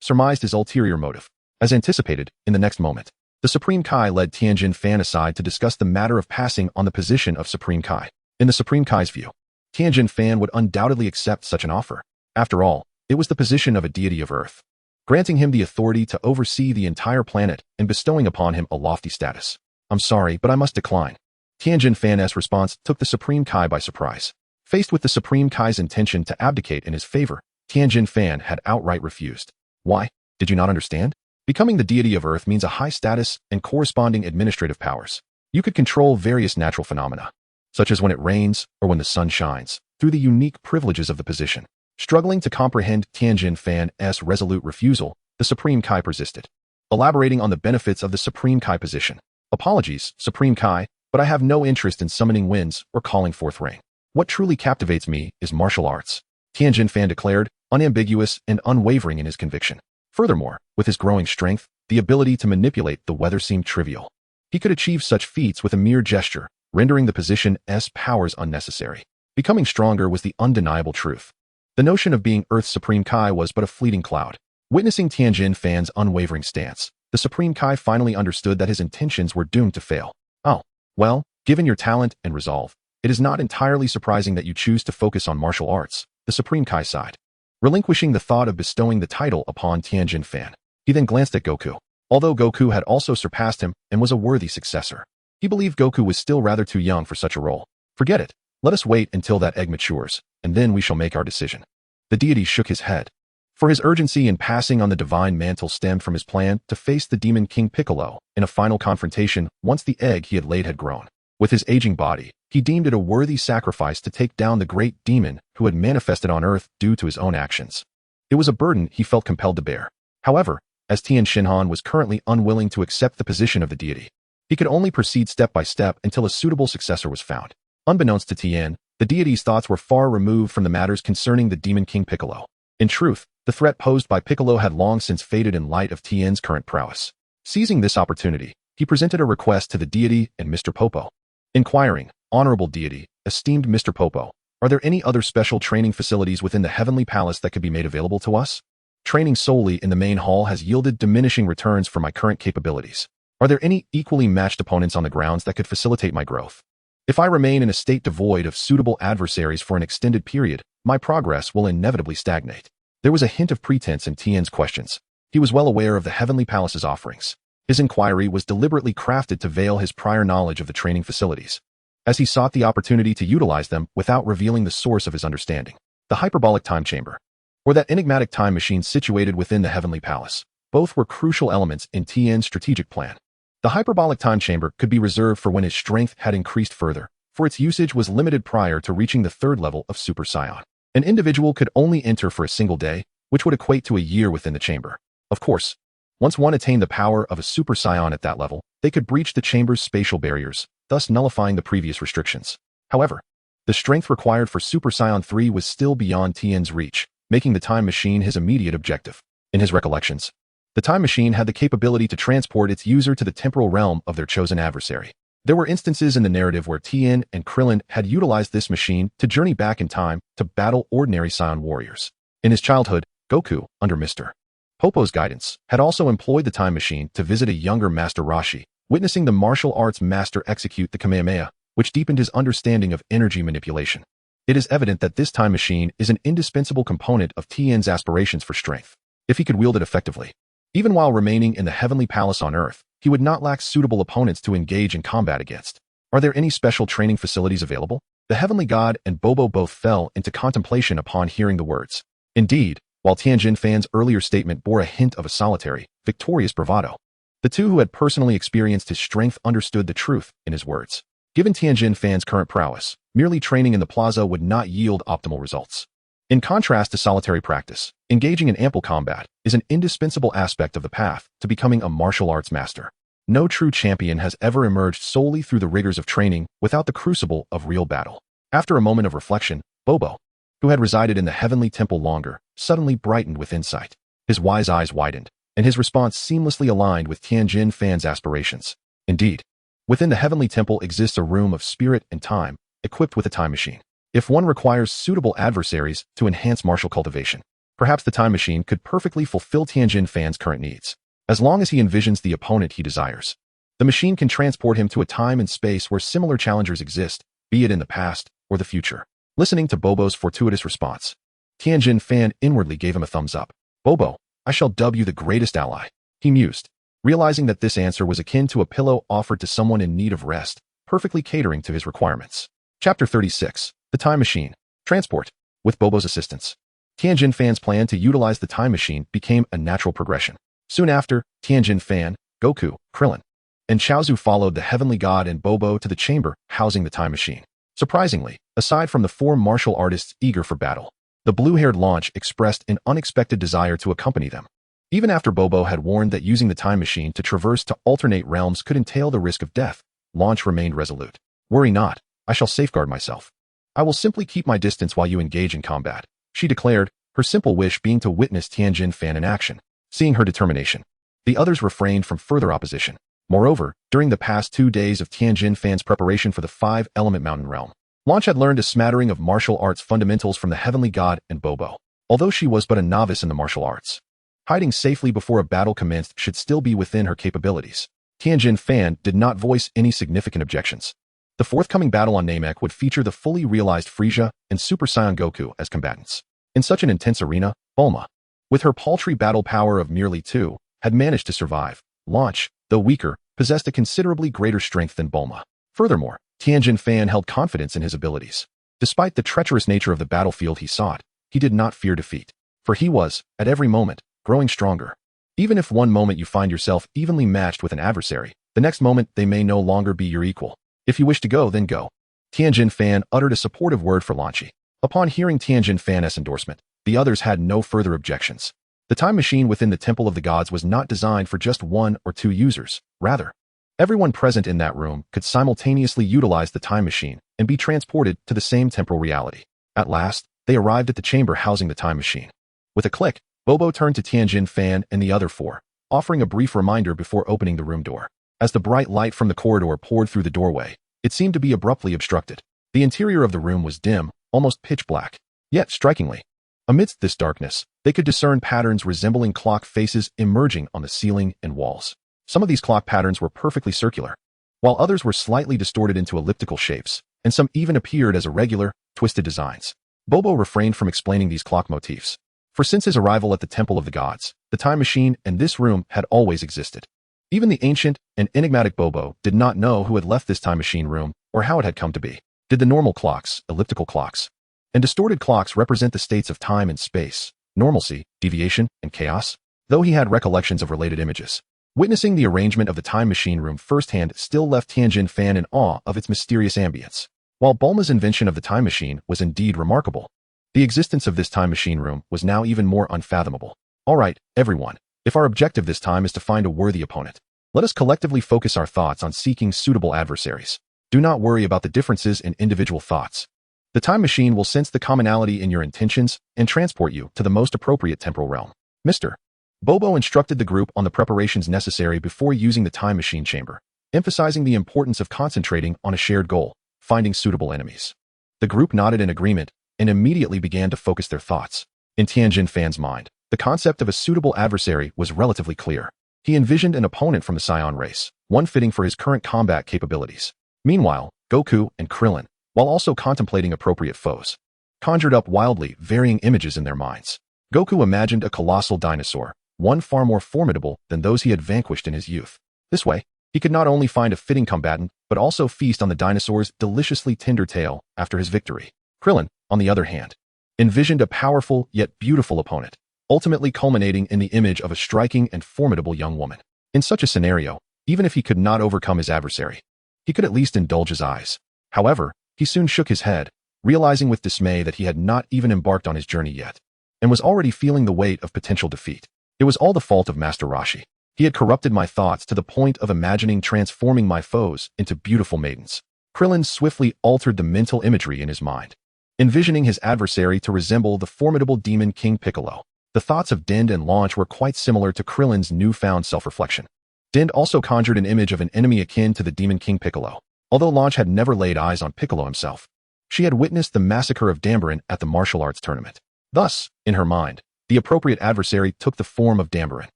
surmised his ulterior motive. As anticipated, in the next moment, the Supreme Kai led Tien Shinhan aside to discuss the matter of passing on the position of Supreme Kai. In the Supreme Kai's view, Tien Shinhan would undoubtedly accept such an offer. After all, it was the position of a deity of Earth, granting him the authority to oversee the entire planet and bestowing upon him a lofty status. I'm sorry, but I must decline. Tien Shinhan's response took the Supreme Kai by surprise. Faced with the Supreme Kai's intention to abdicate in his favor, Tien Shinhan had outright refused. Why? Did you not understand? Becoming the deity of Earth means a high status and corresponding administrative powers. You could control various natural phenomena, such as when it rains or when the sun shines, through the unique privileges of the position. Struggling to comprehend Tien Shinhan's resolute refusal, the Supreme Kai persisted, elaborating on the benefits of the Supreme Kai position. Apologies, Supreme Kai, but I have no interest in summoning winds or calling forth rain. What truly captivates me is martial arts, Tien Shinhan declared, unambiguous and unwavering in his conviction. Furthermore, with his growing strength, the ability to manipulate the weather seemed trivial. He could achieve such feats with a mere gesture, rendering the position's powers unnecessary. Becoming stronger was the undeniable truth. The notion of being Earth's Supreme Kai was but a fleeting cloud. Witnessing Tien Shinhan's unwavering stance, the Supreme Kai finally understood that his intentions were doomed to fail. Oh, well, given your talent and resolve, it is not entirely surprising that you choose to focus on martial arts, the Supreme Kai sighed. Relinquishing the thought of bestowing the title upon Tien Shinhan, he then glanced at Goku. Although Goku had also surpassed him and was a worthy successor, he believed Goku was still rather too young for such a role. Forget it. Let us wait until that egg matures, and then we shall make our decision. The deity shook his head. For his urgency in passing on the divine mantle stemmed from his plan to face the demon King Piccolo in a final confrontation once the egg he had laid had grown. With his aging body, he deemed it a worthy sacrifice to take down the great demon who had manifested on Earth due to his own actions. It was a burden he felt compelled to bear. However, as Tien Shinhan was currently unwilling to accept the position of the deity, he could only proceed step by step until a suitable successor was found. Unbeknownst to Tien, the deity's thoughts were far removed from the matters concerning the demon King Piccolo. In truth, the threat posed by Piccolo had long since faded in light of Tien's current prowess. Seizing this opportunity, he presented a request to the deity and Mr. Popo, inquiring, "Honorable deity, esteemed Mr. Popo, are there any other special training facilities within the Heavenly Palace that could be made available to us? Training solely in the main hall has yielded diminishing returns for my current capabilities. Are there any equally matched opponents on the grounds that could facilitate my growth? If I remain in a state devoid of suitable adversaries for an extended period, my progress will inevitably stagnate." There was a hint of pretense in Tien's questions. He was well aware of the Heavenly Palace's offerings. His inquiry was deliberately crafted to veil his prior knowledge of the training facilities, as he sought the opportunity to utilize them without revealing the source of his understanding. The hyperbolic time chamber, or that enigmatic time machine situated within the Heavenly Palace, both were crucial elements in Tien's strategic plan. The hyperbolic time chamber could be reserved for when his strength had increased further, for its usage was limited prior to reaching the 3rd level of Super Saiyan. An individual could only enter for a single day, which would equate to a year within the chamber. Of course, once one attained the power of a Super Saiyan at that level, they could breach the chamber's spatial barriers, thus nullifying the previous restrictions. However, the strength required for Super Saiyan 3 was still beyond Tien's reach, making the time machine his immediate objective. In his recollections, The time machine had the capability to transport its user to the temporal realm of their chosen adversary. There were instances in the narrative where Tien and Krillin had utilized this machine to journey back in time to battle ordinary Saiyan warriors. In his childhood, Goku, under Mr. Popo's guidance, had also employed the time machine to visit a younger Master Roshi, witnessing the martial arts master execute the Kamehameha, which deepened his understanding of energy manipulation. It is evident that this time machine is an indispensable component of Tien's aspirations for strength, if he could wield it effectively. Even while remaining in the heavenly palace on Earth, he would not lack suitable opponents to engage in combat against. Are there any special training facilities available? The heavenly god and Bobo both fell into contemplation upon hearing the words. Indeed, while Tien Shinhan's earlier statement bore a hint of a solitary, victorious bravado, the two who had personally experienced his strength understood the truth in his words. Given Tien Shinhan's current prowess, merely training in the plaza would not yield optimal results. In contrast to solitary practice, engaging in ample combat is an indispensable aspect of the path to becoming a martial arts master. No true champion has ever emerged solely through the rigors of training without the crucible of real battle. After a moment of reflection, Bobo, who had resided in the heavenly temple longer, suddenly brightened with insight. His wise eyes widened, and his response seamlessly aligned with Tien Shinhan's aspirations. Indeed, within the heavenly temple exists a room of spirit and time, equipped with a time machine. If one requires suitable adversaries to enhance martial cultivation, perhaps the time machine could perfectly fulfill Tien Shinhan's current needs. As long as he envisions the opponent he desires, the machine can transport him to a time and space where similar challengers exist, be it in the past or the future. Listening to Bobo's fortuitous response, Tien Shinhan inwardly gave him a thumbs up. Bobo, I shall dub you the greatest ally, he mused, realizing that this answer was akin to a pillow offered to someone in need of rest, perfectly catering to his requirements. Chapter 36. The Time Machine. Transport. With Bobo's assistance, Tien Shinhan's plan to utilize the time machine became a natural progression. Soon after, Tien Shinhan, Goku, Krillin, and Chaozu followed the heavenly god and Bobo to the chamber housing the time machine. Surprisingly, aside from the four martial artists eager for battle, the blue-haired Launch expressed an unexpected desire to accompany them. Even after Bobo had warned that using the time machine to traverse to alternate realms could entail the risk of death, Launch remained resolute. Worry not, I shall safeguard myself. I will simply keep my distance while you engage in combat, she declared, her simple wish being to witness Tien Shinhan in action. Seeing her determination, the others refrained from further opposition. Moreover, during the past 2 days of Tien Shinhan's preparation for the 5-element mountain realm, Launch had learned a smattering of martial arts fundamentals from the heavenly god and Bobo. Although she was but a novice in the martial arts, hiding safely before a battle commenced should still be within her capabilities. Tien Shinhan did not voice any significant objections. The forthcoming battle on Namek would feature the fully realized Frieza and Super Saiyan Goku as combatants. In such an intense arena, Bulma, with her paltry battle power of merely 2, had managed to survive. Launch, though weaker, possessed a considerably greater strength than Bulma. Furthermore, Tien Shinhan held confidence in his abilities. Despite the treacherous nature of the battlefield he sought, he did not fear defeat. For he was, at every moment, growing stronger. Even if one moment you find yourself evenly matched with an adversary, the next moment they may no longer be your equal. If you wish to go, then go. Tien Shinhan uttered a supportive word for Launchi. Upon hearing Tien Shinhan's endorsement, the others had no further objections. The time machine within the Temple of the Gods was not designed for just 1 or 2 users. Rather, everyone present in that room could simultaneously utilize the time machine and be transported to the same temporal reality. At last, they arrived at the chamber housing the time machine. With a click, Bobo turned to Tien Shinhan and the other 4, offering a brief reminder before opening the room door. As the bright light from the corridor poured through the doorway, it seemed to be abruptly obstructed. The interior of the room was dim, almost pitch black. Yet, strikingly, amidst this darkness, they could discern patterns resembling clock faces emerging on the ceiling and walls. Some of these clock patterns were perfectly circular, while others were slightly distorted into elliptical shapes, and some even appeared as irregular, twisted designs. Bobo refrained from explaining these clock motifs, for since his arrival at the Temple of the Gods, the time machine and this room had always existed. Even the ancient and enigmatic Bobo did not know who had left this time machine room or how it had come to be. Did the normal clocks, elliptical clocks, and distorted clocks represent the states of time and space, normalcy, deviation, and chaos? Though he had recollections of related images, witnessing the arrangement of the time machine room firsthand still left Tien Shinhan in awe of its mysterious ambience. While Bulma's invention of the time machine was indeed remarkable, the existence of this time machine room was now even more unfathomable. All right, everyone, if our objective this time is to find a worthy opponent, let us collectively focus our thoughts on seeking suitable adversaries. Do not worry about the differences in individual thoughts. The time machine will sense the commonality in your intentions and transport you to the most appropriate temporal realm. Mr. Bobo instructed the group on the preparations necessary before using the time machine chamber, emphasizing the importance of concentrating on a shared goal, finding suitable enemies. The group nodded in agreement and immediately began to focus their thoughts. In Tien Shinhan's mind, the concept of a suitable adversary was relatively clear. He envisioned an opponent from the Saiyan race, one fitting for his current combat capabilities. Meanwhile, Goku and Krillin, while also contemplating appropriate foes, conjured up wildly varying images in their minds. Goku imagined a colossal dinosaur, one far more formidable than those he had vanquished in his youth. This way, he could not only find a fitting combatant, but also feast on the dinosaur's deliciously tender tail after his victory. Krillin, on the other hand, envisioned a powerful yet beautiful opponent, ultimately culminating in the image of a striking and formidable young woman. In such a scenario, even if he could not overcome his adversary, he could at least indulge his eyes. However, he soon shook his head, realizing with dismay that he had not even embarked on his journey yet, and was already feeling the weight of potential defeat. It was all the fault of Master Roshi. He had corrupted my thoughts to the point of imagining transforming my foes into beautiful maidens. Krillin swiftly altered the mental imagery in his mind, envisioning his adversary to resemble the formidable demon King Piccolo. The thoughts of Dend and Launch were quite similar to Krillin's newfound self-reflection. Dend also conjured an image of an enemy akin to the demon King Piccolo. Although Launch had never laid eyes on Piccolo himself, she had witnessed the massacre of Dambaran at the martial arts tournament. Thus, in her mind, the appropriate adversary took the form of Dambaran.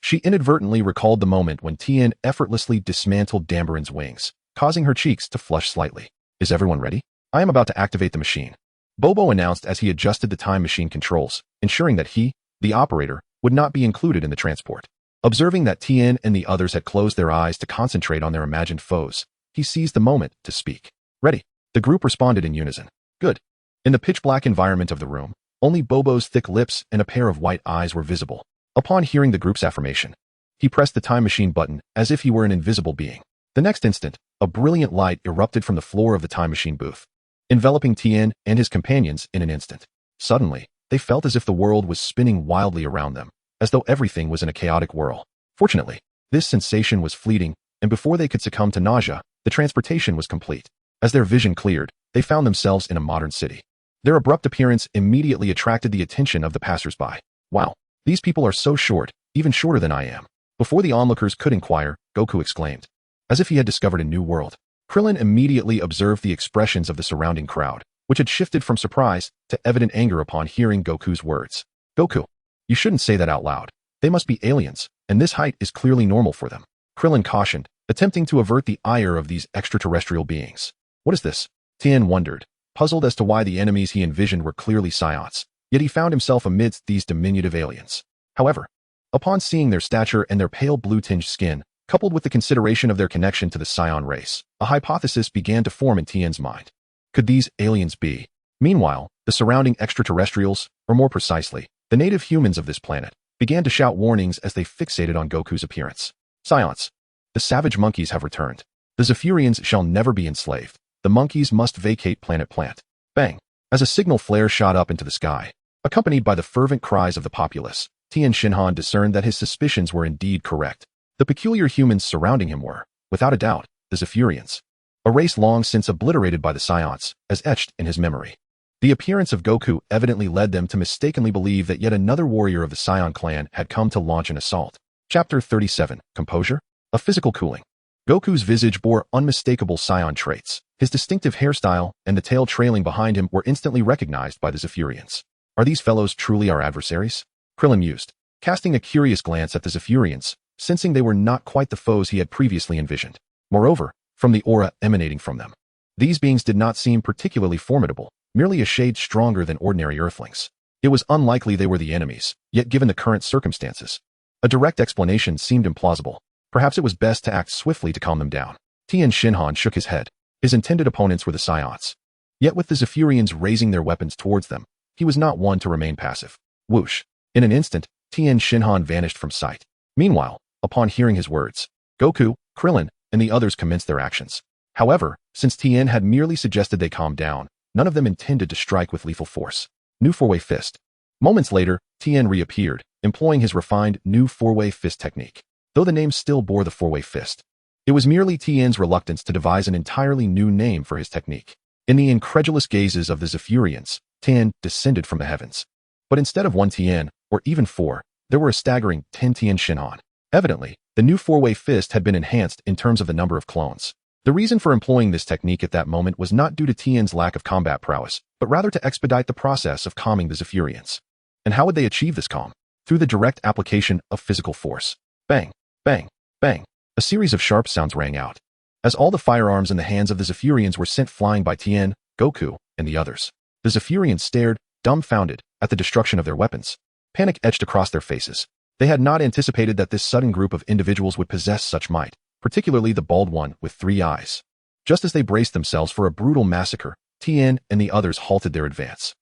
She inadvertently recalled the moment when Tien effortlessly dismantled Dambaran's wings, causing her cheeks to flush slightly. Is everyone ready? I am about to activate the machine, Bobo announced as he adjusted the time machine controls, ensuring that he, the operator, would not be included in the transport. Observing that Tien and the others had closed their eyes to concentrate on their imagined foes, he seized the moment to speak. Ready. The group responded in unison. Good. In the pitch-black environment of the room, only Bobo's thick lips and a pair of white eyes were visible. Upon hearing the group's affirmation, he pressed the time machine button as if he were an invisible being. The next instant, a brilliant light erupted from the floor of the time machine booth, enveloping Tien and his companions in an instant. Suddenly, they felt as if the world was spinning wildly around them, as though everything was in a chaotic whirl. Fortunately, this sensation was fleeting, and before they could succumb to nausea, the transportation was complete. As their vision cleared, they found themselves in a modern city. Their abrupt appearance immediately attracted the attention of the passers-by. Wow, these people are so short, even shorter than I am. Before the onlookers could inquire, Goku exclaimed, as if he had discovered a new world. Krillin immediately observed the expressions of the surrounding crowd, which had shifted from surprise to evident anger upon hearing Goku's words. Goku, you shouldn't say that out loud. They must be aliens, and this height is clearly normal for them. Krillin cautioned, attempting to avert the ire of these extraterrestrial beings. What is this? Tien wondered, puzzled as to why the enemies he envisioned were clearly Saiyans, yet he found himself amidst these diminutive aliens. However, upon seeing their stature and their pale blue-tinged skin, coupled with the consideration of their connection to the Saiyan race, a hypothesis began to form in Tien's mind. Could these aliens be? Meanwhile, the surrounding extraterrestrials, or more precisely, the native humans of this planet, began to shout warnings as they fixated on Goku's appearance. Saiyans, the savage monkeys have returned. The Zephyrians shall never be enslaved. The monkeys must vacate Planet Plant. Bang! As a signal flare shot up into the sky, accompanied by the fervent cries of the populace, Tien Shinhan discerned that his suspicions were indeed correct. The peculiar humans surrounding him were, without a doubt, the Zephyrians, a race long since obliterated by the Saiyans, as etched in his memory. The appearance of Goku evidently led them to mistakenly believe that yet another warrior of the Saiyan clan had come to launch an assault. Chapter 37, Composure? A Physical Cooling. Goku's visage bore unmistakable Saiyan traits. His distinctive hairstyle and the tail trailing behind him were instantly recognized by the Zephyrians. Are these fellows truly our adversaries? Krillin mused, casting a curious glance at the Zephyrians, sensing they were not quite the foes he had previously envisioned. Moreover, from the aura emanating from them, these beings did not seem particularly formidable, merely a shade stronger than ordinary earthlings. It was unlikely they were the enemies, yet given the current circumstances, a direct explanation seemed implausible. Perhaps it was best to act swiftly to calm them down. Tien Shinhan shook his head. His intended opponents were the Saiyans. Yet with the Zephyrians raising their weapons towards them, he was not one to remain passive. Whoosh! In an instant, Tien Shinhan vanished from sight. Meanwhile, upon hearing his words, Goku, Krillin, and the others commenced their actions. However, since Tien had merely suggested they calm down, none of them intended to strike with lethal force. New four-way fist. Moments later, Tien reappeared, employing his refined new four-way fist technique. Though the name still bore the four-way fist, it was merely Tien's reluctance to devise an entirely new name for his technique. In the incredulous gazes of the Zephyrians, Tien descended from the heavens. But instead of one Tien, or even four, there were a staggering 10 Tien Shinhan. Evidently, the new four-way fist had been enhanced in terms of the number of clones. The reason for employing this technique at that moment was not due to Tien's lack of combat prowess, but rather to expedite the process of calming the Zephyrians. And how would they achieve this calm? Through the direct application of physical force. Bang, bang, bang. A series of sharp sounds rang out, as all the firearms in the hands of the Zephyrians were sent flying by Tien, Goku, and the others. The Zephyrians stared, dumbfounded, at the destruction of their weapons. Panic etched across their faces. They had not anticipated that this sudden group of individuals would possess such might, particularly the bald one with 3 eyes. Just as they braced themselves for a brutal massacre, Tien and the others halted their advance.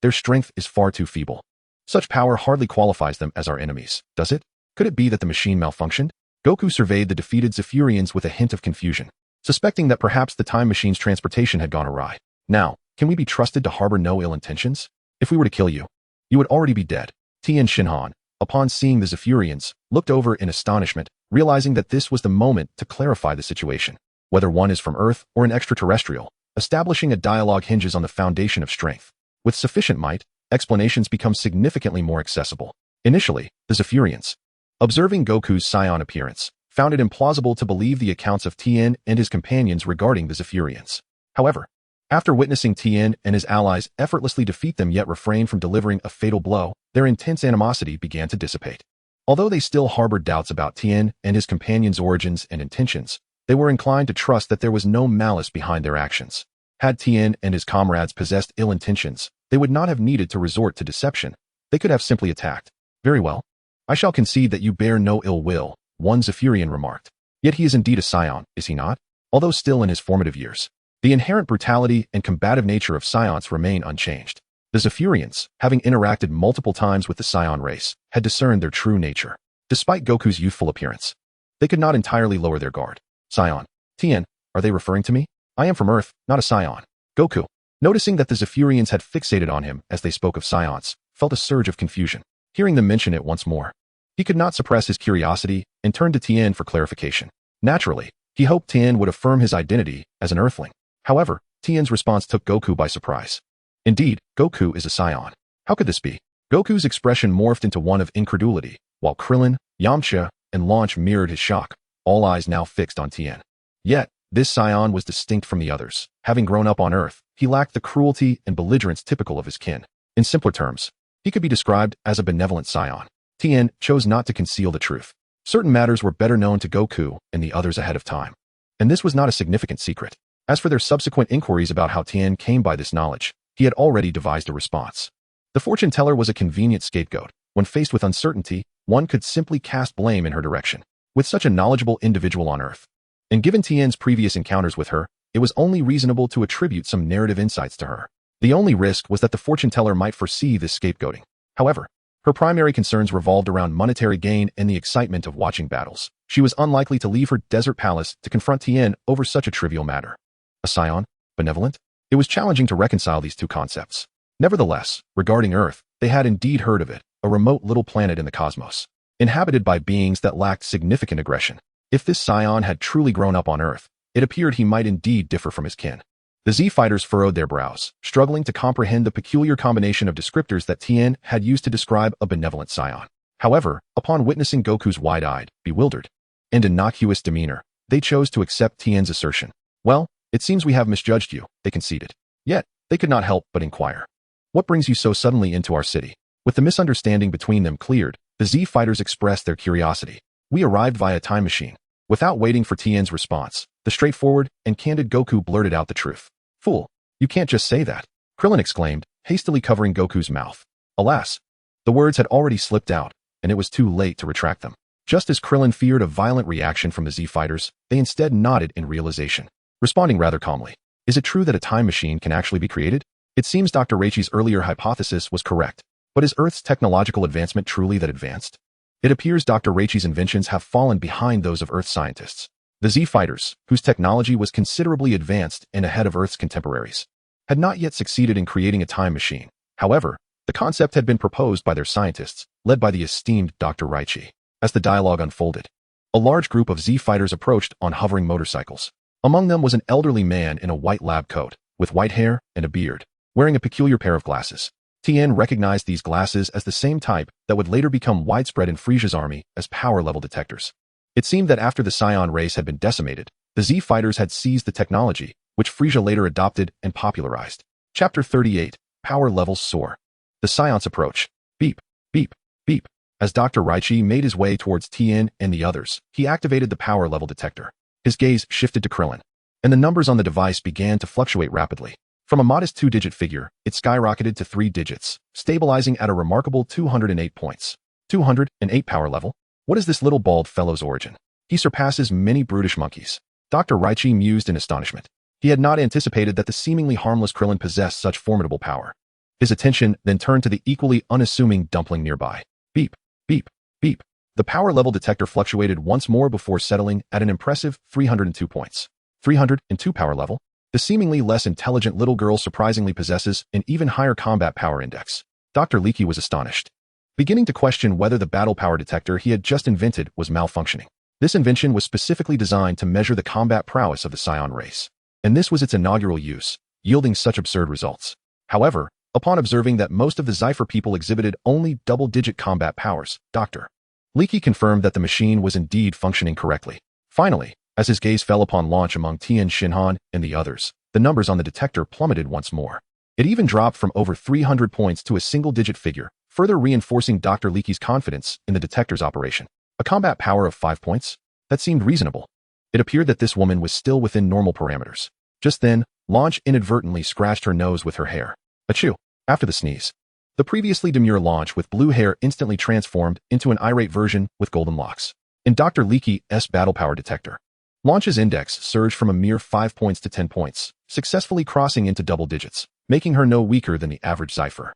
Their strength is far too feeble. Such power hardly qualifies them as our enemies, does it? Could it be that the machine malfunctioned? Goku surveyed the defeated Zephyrians with a hint of confusion, suspecting that perhaps the time machine's transportation had gone awry. Now, can we be trusted to harbor no ill intentions? If we were to kill you, you would already be dead. Tien Shinhan, upon seeing the Zephyrians, looked over in astonishment, realizing that this was the moment to clarify the situation. Whether one is from Earth or an extraterrestrial, establishing a dialogue hinges on the foundation of strength. With sufficient might, explanations become significantly more accessible. Initially, the Zephyrians, observing Goku's Saiyan appearance, found it implausible to believe the accounts of Tien and his companions regarding the Zephyrians. However, after witnessing Tien and his allies effortlessly defeat them yet refrain from delivering a fatal blow, their intense animosity began to dissipate. Although they still harbored doubts about Tien and his companions' origins and intentions, they were inclined to trust that there was no malice behind their actions. Had Tien and his comrades possessed ill intentions, they would not have needed to resort to deception. They could have simply attacked. Very well. I shall concede that you bear no ill will, one Zephyrian remarked. Yet he is indeed a Saiyan, is he not? Although still in his formative years. The inherent brutality and combative nature of Saiyans remain unchanged. The Zephyrians, having interacted multiple times with the Saiyan race, had discerned their true nature. Despite Goku's youthful appearance, they could not entirely lower their guard. Saiyan. Tien, are they referring to me? I am from Earth, not a Saiyan. Goku, noticing that the Zephyrians had fixated on him as they spoke of Saiyans, felt a surge of confusion. Hearing them mention it once more, he could not suppress his curiosity and turned to Tien for clarification. Naturally, he hoped Tien would affirm his identity as an Earthling. However, Tien's response took Goku by surprise. Indeed, Goku is a Saiyan. How could this be? Goku's expression morphed into one of incredulity, while Krillin, Yamcha, and Launch mirrored his shock, all eyes now fixed on Tien. Yet, this Saiyan was distinct from the others. Having grown up on Earth, he lacked the cruelty and belligerence typical of his kin. In simpler terms, he could be described as a benevolent Saiyan. Tien chose not to conceal the truth. Certain matters were better known to Goku and the others ahead of time. And this was not a significant secret. As for their subsequent inquiries about how Tien came by this knowledge, he had already devised a response. The fortune teller was a convenient scapegoat. When faced with uncertainty, one could simply cast blame in her direction. With such a knowledgeable individual on Earth, and given Tien's previous encounters with her, it was only reasonable to attribute some narrative insights to her. The only risk was that the fortune teller might foresee this scapegoating. However, her primary concerns revolved around monetary gain and the excitement of watching battles. She was unlikely to leave her desert palace to confront Tien over such a trivial matter. A Saiyan? Benevolent? It was challenging to reconcile these two concepts. Nevertheless, regarding Earth, they had indeed heard of it, a remote little planet in the cosmos, inhabited by beings that lacked significant aggression. If this Saiyan had truly grown up on Earth, it appeared he might indeed differ from his kin. The Z-fighters furrowed their brows, struggling to comprehend the peculiar combination of descriptors that Tien had used to describe a benevolent Saiyan. However, upon witnessing Goku's wide-eyed, bewildered, and innocuous demeanor, they chose to accept Tien's assertion. Well, it seems we have misjudged you, they conceded. Yet, they could not help but inquire. What brings you so suddenly into our city? With the misunderstanding between them cleared, the Z-fighters expressed their curiosity. We arrived via time machine. Without waiting for Tien's response, the straightforward and candid Goku blurted out the truth. Fool, you can't just say that, Krillin exclaimed, hastily covering Goku's mouth. Alas, the words had already slipped out, and it was too late to retract them. Just as Krillin feared a violent reaction from the Z-fighters, they instead nodded in realization, responding rather calmly. Is it true that a time machine can actually be created? It seems Dr. Reichi's earlier hypothesis was correct, but is Earth's technological advancement truly that advanced? It appears Dr. Reichi's inventions have fallen behind those of Earth scientists. The Z-fighters, whose technology was considerably advanced and ahead of Earth's contemporaries, had not yet succeeded in creating a time machine. However, the concept had been proposed by their scientists, led by the esteemed Dr. Reichi. As the dialogue unfolded, a large group of Z-fighters approached on hovering motorcycles. Among them was an elderly man in a white lab coat, with white hair and a beard, wearing a peculiar pair of glasses. Tien recognized these glasses as the same type that would later become widespread in Frieza's army as power-level detectors. It seemed that after the Saiyan race had been decimated, the Z fighters had seized the technology, which Frieza later adopted and popularized. Chapter 38. Power Levels Soar. The Saiyans approach. Beep, beep, beep. As Dr. Raichi made his way towards Tien and the others, he activated the power level detector. His gaze shifted to Krillin, and the numbers on the device began to fluctuate rapidly. From a modest 2-digit figure, it skyrocketed to 3 digits, stabilizing at a remarkable 208 points. 208 power level? What is this little bald fellow's origin? He surpasses many brutish monkeys. Dr. Raichi mused in astonishment. He had not anticipated that the seemingly harmless Krillin possessed such formidable power. His attention then turned to the equally unassuming dumpling nearby. Beep, beep, beep. The power level detector fluctuated once more before settling at an impressive 302 points. 302 power level? The seemingly less intelligent little girl surprisingly possesses an even higher combat power index. Dr. Leakey was astonished, beginning to question whether the battle power detector he had just invented was malfunctioning. This invention was specifically designed to measure the combat prowess of the Saiyan race, and this was its inaugural use, yielding such absurd results. However, upon observing that most of the Cypher people exhibited only double-digit combat powers, Dr. Leakey confirmed that the machine was indeed functioning correctly. Finally, as his gaze fell upon launch among Tien Shinhan and the others, the numbers on the detector plummeted once more. It even dropped from over 300 points to a single-digit figure, further reinforcing Dr. Leakey's confidence in the detector's operation. A combat power of 5 points? That seemed reasonable. It appeared that this woman was still within normal parameters. Just then, Launch inadvertently scratched her nose with her hair. Achoo! After the sneeze, the previously demure Launch with blue hair instantly transformed into an irate version with golden locks. In Dr. Leakey's battle power detector, Launch's index surged from a mere 5 points to 10 points, successfully crossing into double digits, making her no weaker than the average Cypher.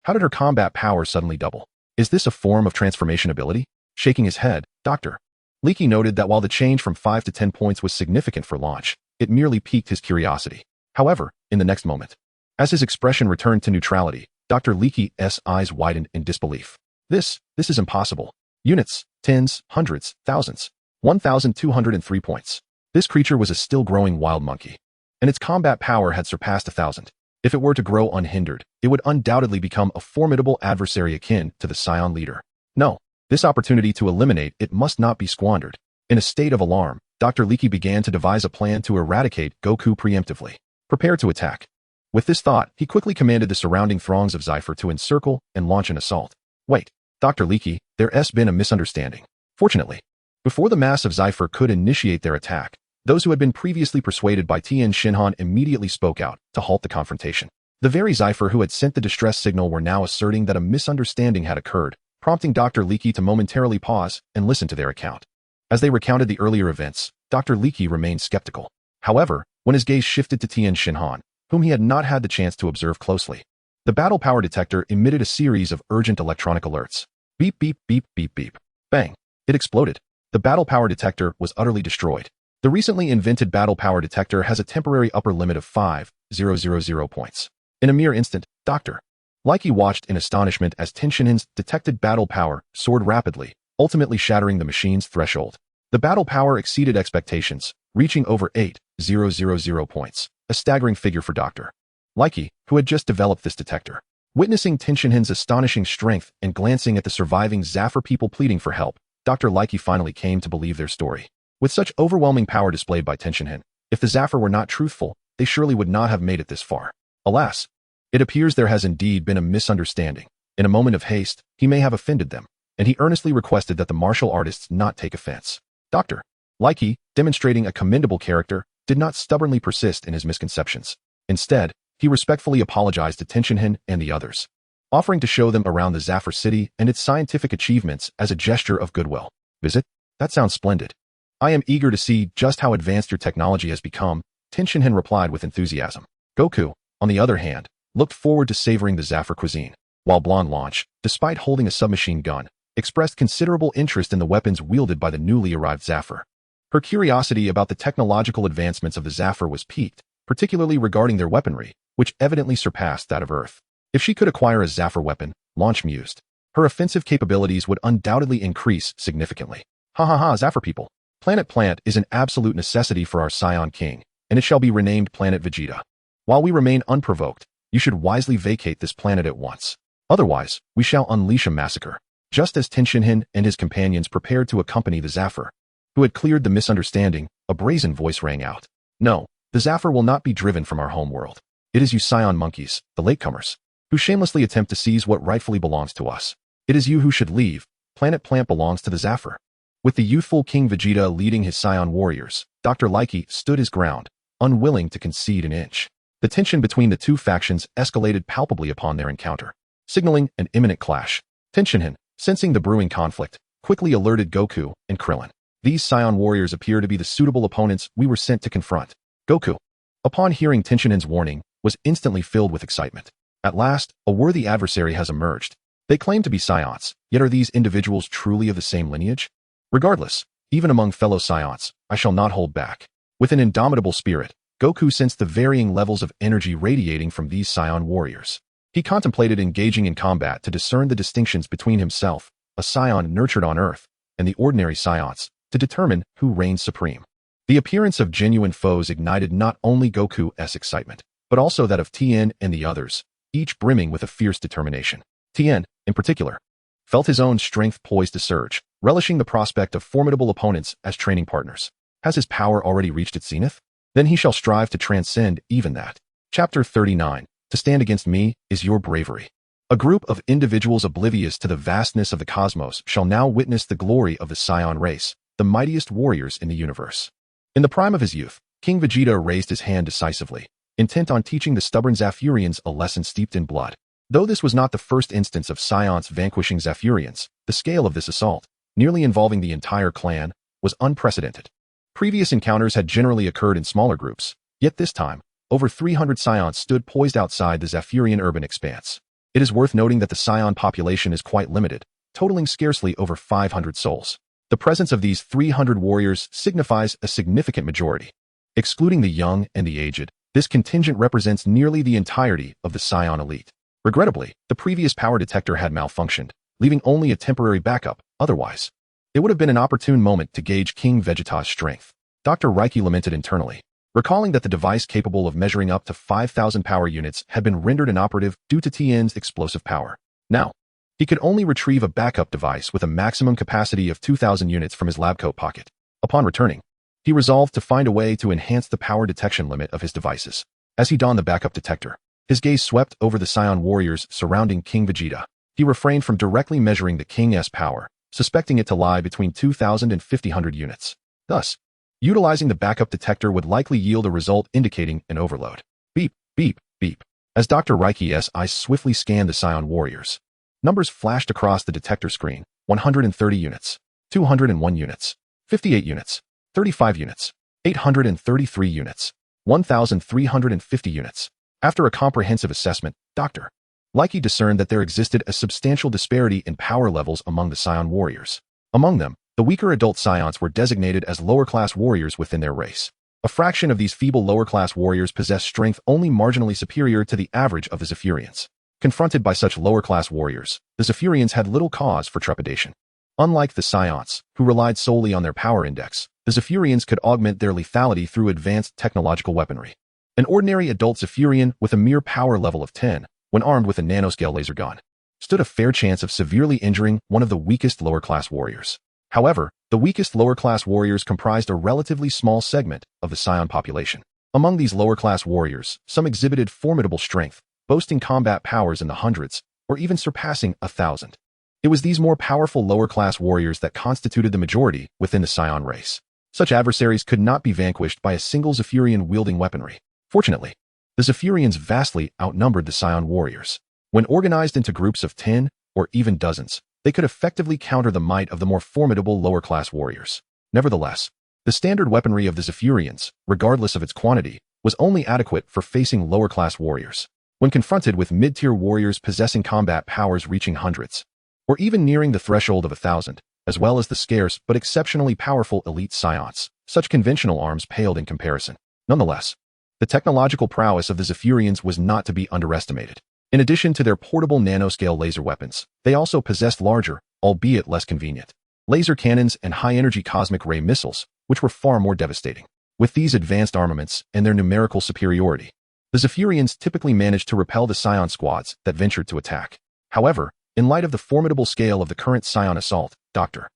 How did her combat power suddenly double? Is this a form of transformation ability? Shaking his head, Dr. Leakey noted that while the change from 5 to 10 points was significant for Launch, it merely piqued his curiosity. However, in the next moment, as his expression returned to neutrality, Dr. Leakey's eyes widened in disbelief. This is impossible. Units, tens, hundreds, thousands. 1,203 points. This creature was a still-growing wild monkey, and its combat power had surpassed 1,000. If it were to grow unhindered, it would undoubtedly become a formidable adversary akin to the Saiyan leader. No, this opportunity to eliminate it must not be squandered. In a state of alarm, Dr. Leakey began to devise a plan to eradicate Goku preemptively. Prepare to attack. With this thought, he quickly commanded the surrounding throngs of Cypher to encircle and launch an assault. Wait, Dr. Leakey, there's been a misunderstanding. Fortunately, before the mass of Cypher could initiate their attack, those who had been previously persuaded by Tien Shinhan immediately spoke out to halt the confrontation. The very Cypher who had sent the distress signal were now asserting that a misunderstanding had occurred, prompting Dr. Leakey to momentarily pause and listen to their account. As they recounted the earlier events, Dr. Leakey remained skeptical. However, when his gaze shifted to Tien Shinhan, whom he had not had the chance to observe closely, the battle power detector emitted a series of urgent electronic alerts. Beep, beep, beep, beep, beep. Bang. It exploded. The battle power detector was utterly destroyed. The recently invented battle power detector has a temporary upper limit of 5,000 points. In a mere instant, Dr. Leakey watched in astonishment as Tien Shinhan's detected battle power soared rapidly, ultimately shattering the machine's threshold. The battle power exceeded expectations, reaching over 8,000 points, a staggering figure for Dr. Leakey, who had just developed this detector. Witnessing Tien Shinhan's astonishing strength and glancing at the surviving Cypher people pleading for help, Dr. Leakey finally came to believe their story. With such overwhelming power displayed by Tien Shinhan, if the Cypher were not truthful, they surely would not have made it this far. Alas, it appears there has indeed been a misunderstanding. In a moment of haste, he may have offended them, and he earnestly requested that the martial artists not take offense. Dr. Leakey, demonstrating a commendable character, did not stubbornly persist in his misconceptions. Instead, he respectfully apologized to Tien Shinhan and the others, offering to show them around the Cypher city and its scientific achievements as a gesture of goodwill. Visit? That sounds splendid. I am eager to see just how advanced your technology has become, Tien Shinhan replied with enthusiasm. Goku, on the other hand, looked forward to savoring the Cypher cuisine, while Blonde Launch, despite holding a submachine gun, expressed considerable interest in the weapons wielded by the newly arrived Cypher. Her curiosity about the technological advancements of the Cypher was piqued, particularly regarding their weaponry, which evidently surpassed that of Earth. If she could acquire a Cypher weapon, Launch mused, her offensive capabilities would undoubtedly increase significantly. Ha ha ha, Cypher people. Planet Plant is an absolute necessity for our Saiyan King, and it shall be renamed Planet Vegeta. While we remain unprovoked, You should wisely vacate this planet at once. Otherwise, we shall unleash a massacre. Just as Tien Shinhan and his companions prepared to accompany the Zephyr, who had cleared the misunderstanding, a brazen voice rang out. No, the Zephyr will not be driven from our homeworld. It is you Saiyan monkeys, the latecomers, who shamelessly attempt to seize what rightfully belongs to us. It is you who should leave. Planet Plant belongs to the Zephyr. With the youthful King Vegeta leading his Saiyan warriors, Dr. Likey stood his ground, unwilling to concede an inch. The tension between the two factions escalated palpably upon their encounter, signaling an imminent clash. Tien Shinhan, sensing the brewing conflict, quickly alerted Goku and Krillin. These Saiyan warriors appear to be the suitable opponents we were sent to confront. Goku, upon hearing Tien Shinhan's warning, was instantly filled with excitement. At last, a worthy adversary has emerged. They claim to be Saiyans, yet are these individuals truly of the same lineage? Regardless, even among fellow Saiyans, I shall not hold back. With an indomitable spirit, Goku sensed the varying levels of energy radiating from these Saiyan warriors. He contemplated engaging in combat to discern the distinctions between himself, a Saiyan nurtured on Earth, and the ordinary Saiyans, to determine who reigns supreme. The appearance of genuine foes ignited not only Goku's excitement, but also that of Tien and the others, each brimming with a fierce determination. Tien, in particular, felt his own strength poised to surge, relishing the prospect of formidable opponents as training partners. Has his power already reached its zenith? Then he shall strive to transcend even that. Chapter 39. To stand against me is your bravery. A group of individuals oblivious to the vastness of the cosmos shall now witness the glory of the Saiyan race, the mightiest warriors in the universe. In the prime of his youth, King Vegeta raised his hand decisively, intent on teaching the stubborn Zephyrians a lesson steeped in blood. Though this was not the first instance of Saiyans vanquishing Zephyrians, the scale of this assault, nearly involving the entire clan, was unprecedented. Previous encounters had generally occurred in smaller groups, yet this time, over 300 Saiyans stood poised outside the Zephyrian urban expanse. It is worth noting that the Saiyan population is quite limited, totaling scarcely over 500 souls. The presence of these 300 warriors signifies a significant majority. Excluding the young and the aged, this contingent represents nearly the entirety of the Saiyan elite. Regrettably, the previous power detector had malfunctioned, leaving only a temporary backup. Otherwise, it would have been an opportune moment to gauge King Vegeta's strength. Dr. Reiki lamented internally, recalling that the device capable of measuring up to 5,000 power units had been rendered inoperative due to Tien's explosive power. Now, he could only retrieve a backup device with a maximum capacity of 2,000 units from his lab coat pocket. Upon returning, he resolved to find a way to enhance the power detection limit of his devices. As he donned the backup detector, his gaze swept over the Saiyan warriors surrounding King Vegeta. He refrained from directly measuring the King's power, suspecting it to lie between 2,000 and 5,000 units. Thus, utilizing the backup detector would likely yield a result indicating an overload. Beep, beep, beep. As Dr. Reiki's eyes swiftly scanned the Saiyan warriors, numbers flashed across the detector screen: 130 units, 201 units, 58 units, 35 units, 833 units, 1,350 units. After a comprehensive assessment, Dr. Likey discerned that there existed a substantial disparity in power levels among the Saiyan warriors. Among them, the weaker adult Saiyans were designated as lower-class warriors within their race. A fraction of these feeble lower-class warriors possessed strength only marginally superior to the average of the Zephyrians. Confronted by such lower-class warriors, the Zephyrians had little cause for trepidation. Unlike the Saiyans, who relied solely on their power index, the Zephyrians could augment their lethality through advanced technological weaponry. An ordinary adult Zephyrian with a mere power level of 10, when armed with a nanoscale laser gun, stood a fair chance of severely injuring one of the weakest lower-class warriors. However, the weakest lower-class warriors comprised a relatively small segment of the Saiyan population. Among these lower-class warriors, some exhibited formidable strength, boasting combat powers in the hundreds, or even surpassing 1,000. It was these more powerful lower-class warriors that constituted the majority within the Saiyan race. Such adversaries could not be vanquished by a single Zephyrian wielding weaponry. Fortunately, the Zephyrians vastly outnumbered the Saiyan warriors. When organized into groups of 10, or even dozens, they could effectively counter the might of the more formidable lower-class warriors. Nevertheless, the standard weaponry of the Zephyrians, regardless of its quantity, was only adequate for facing lower-class warriors. When confronted with mid-tier warriors possessing combat powers reaching hundreds, or even nearing the threshold of 1,000, as well as the scarce but exceptionally powerful elite Saiyans, such conventional arms paled in comparison. Nonetheless, the technological prowess of the Zephyrians was not to be underestimated. In addition to their portable nanoscale laser weapons, they also possessed larger, albeit less convenient, laser cannons and high-energy cosmic ray missiles, which were far more devastating. With these advanced armaments and their numerical superiority, The Zephyrians typically managed to repel the Saiyan squads that ventured to attack. However, in light of the formidable scale of the current Saiyan assault, Dr.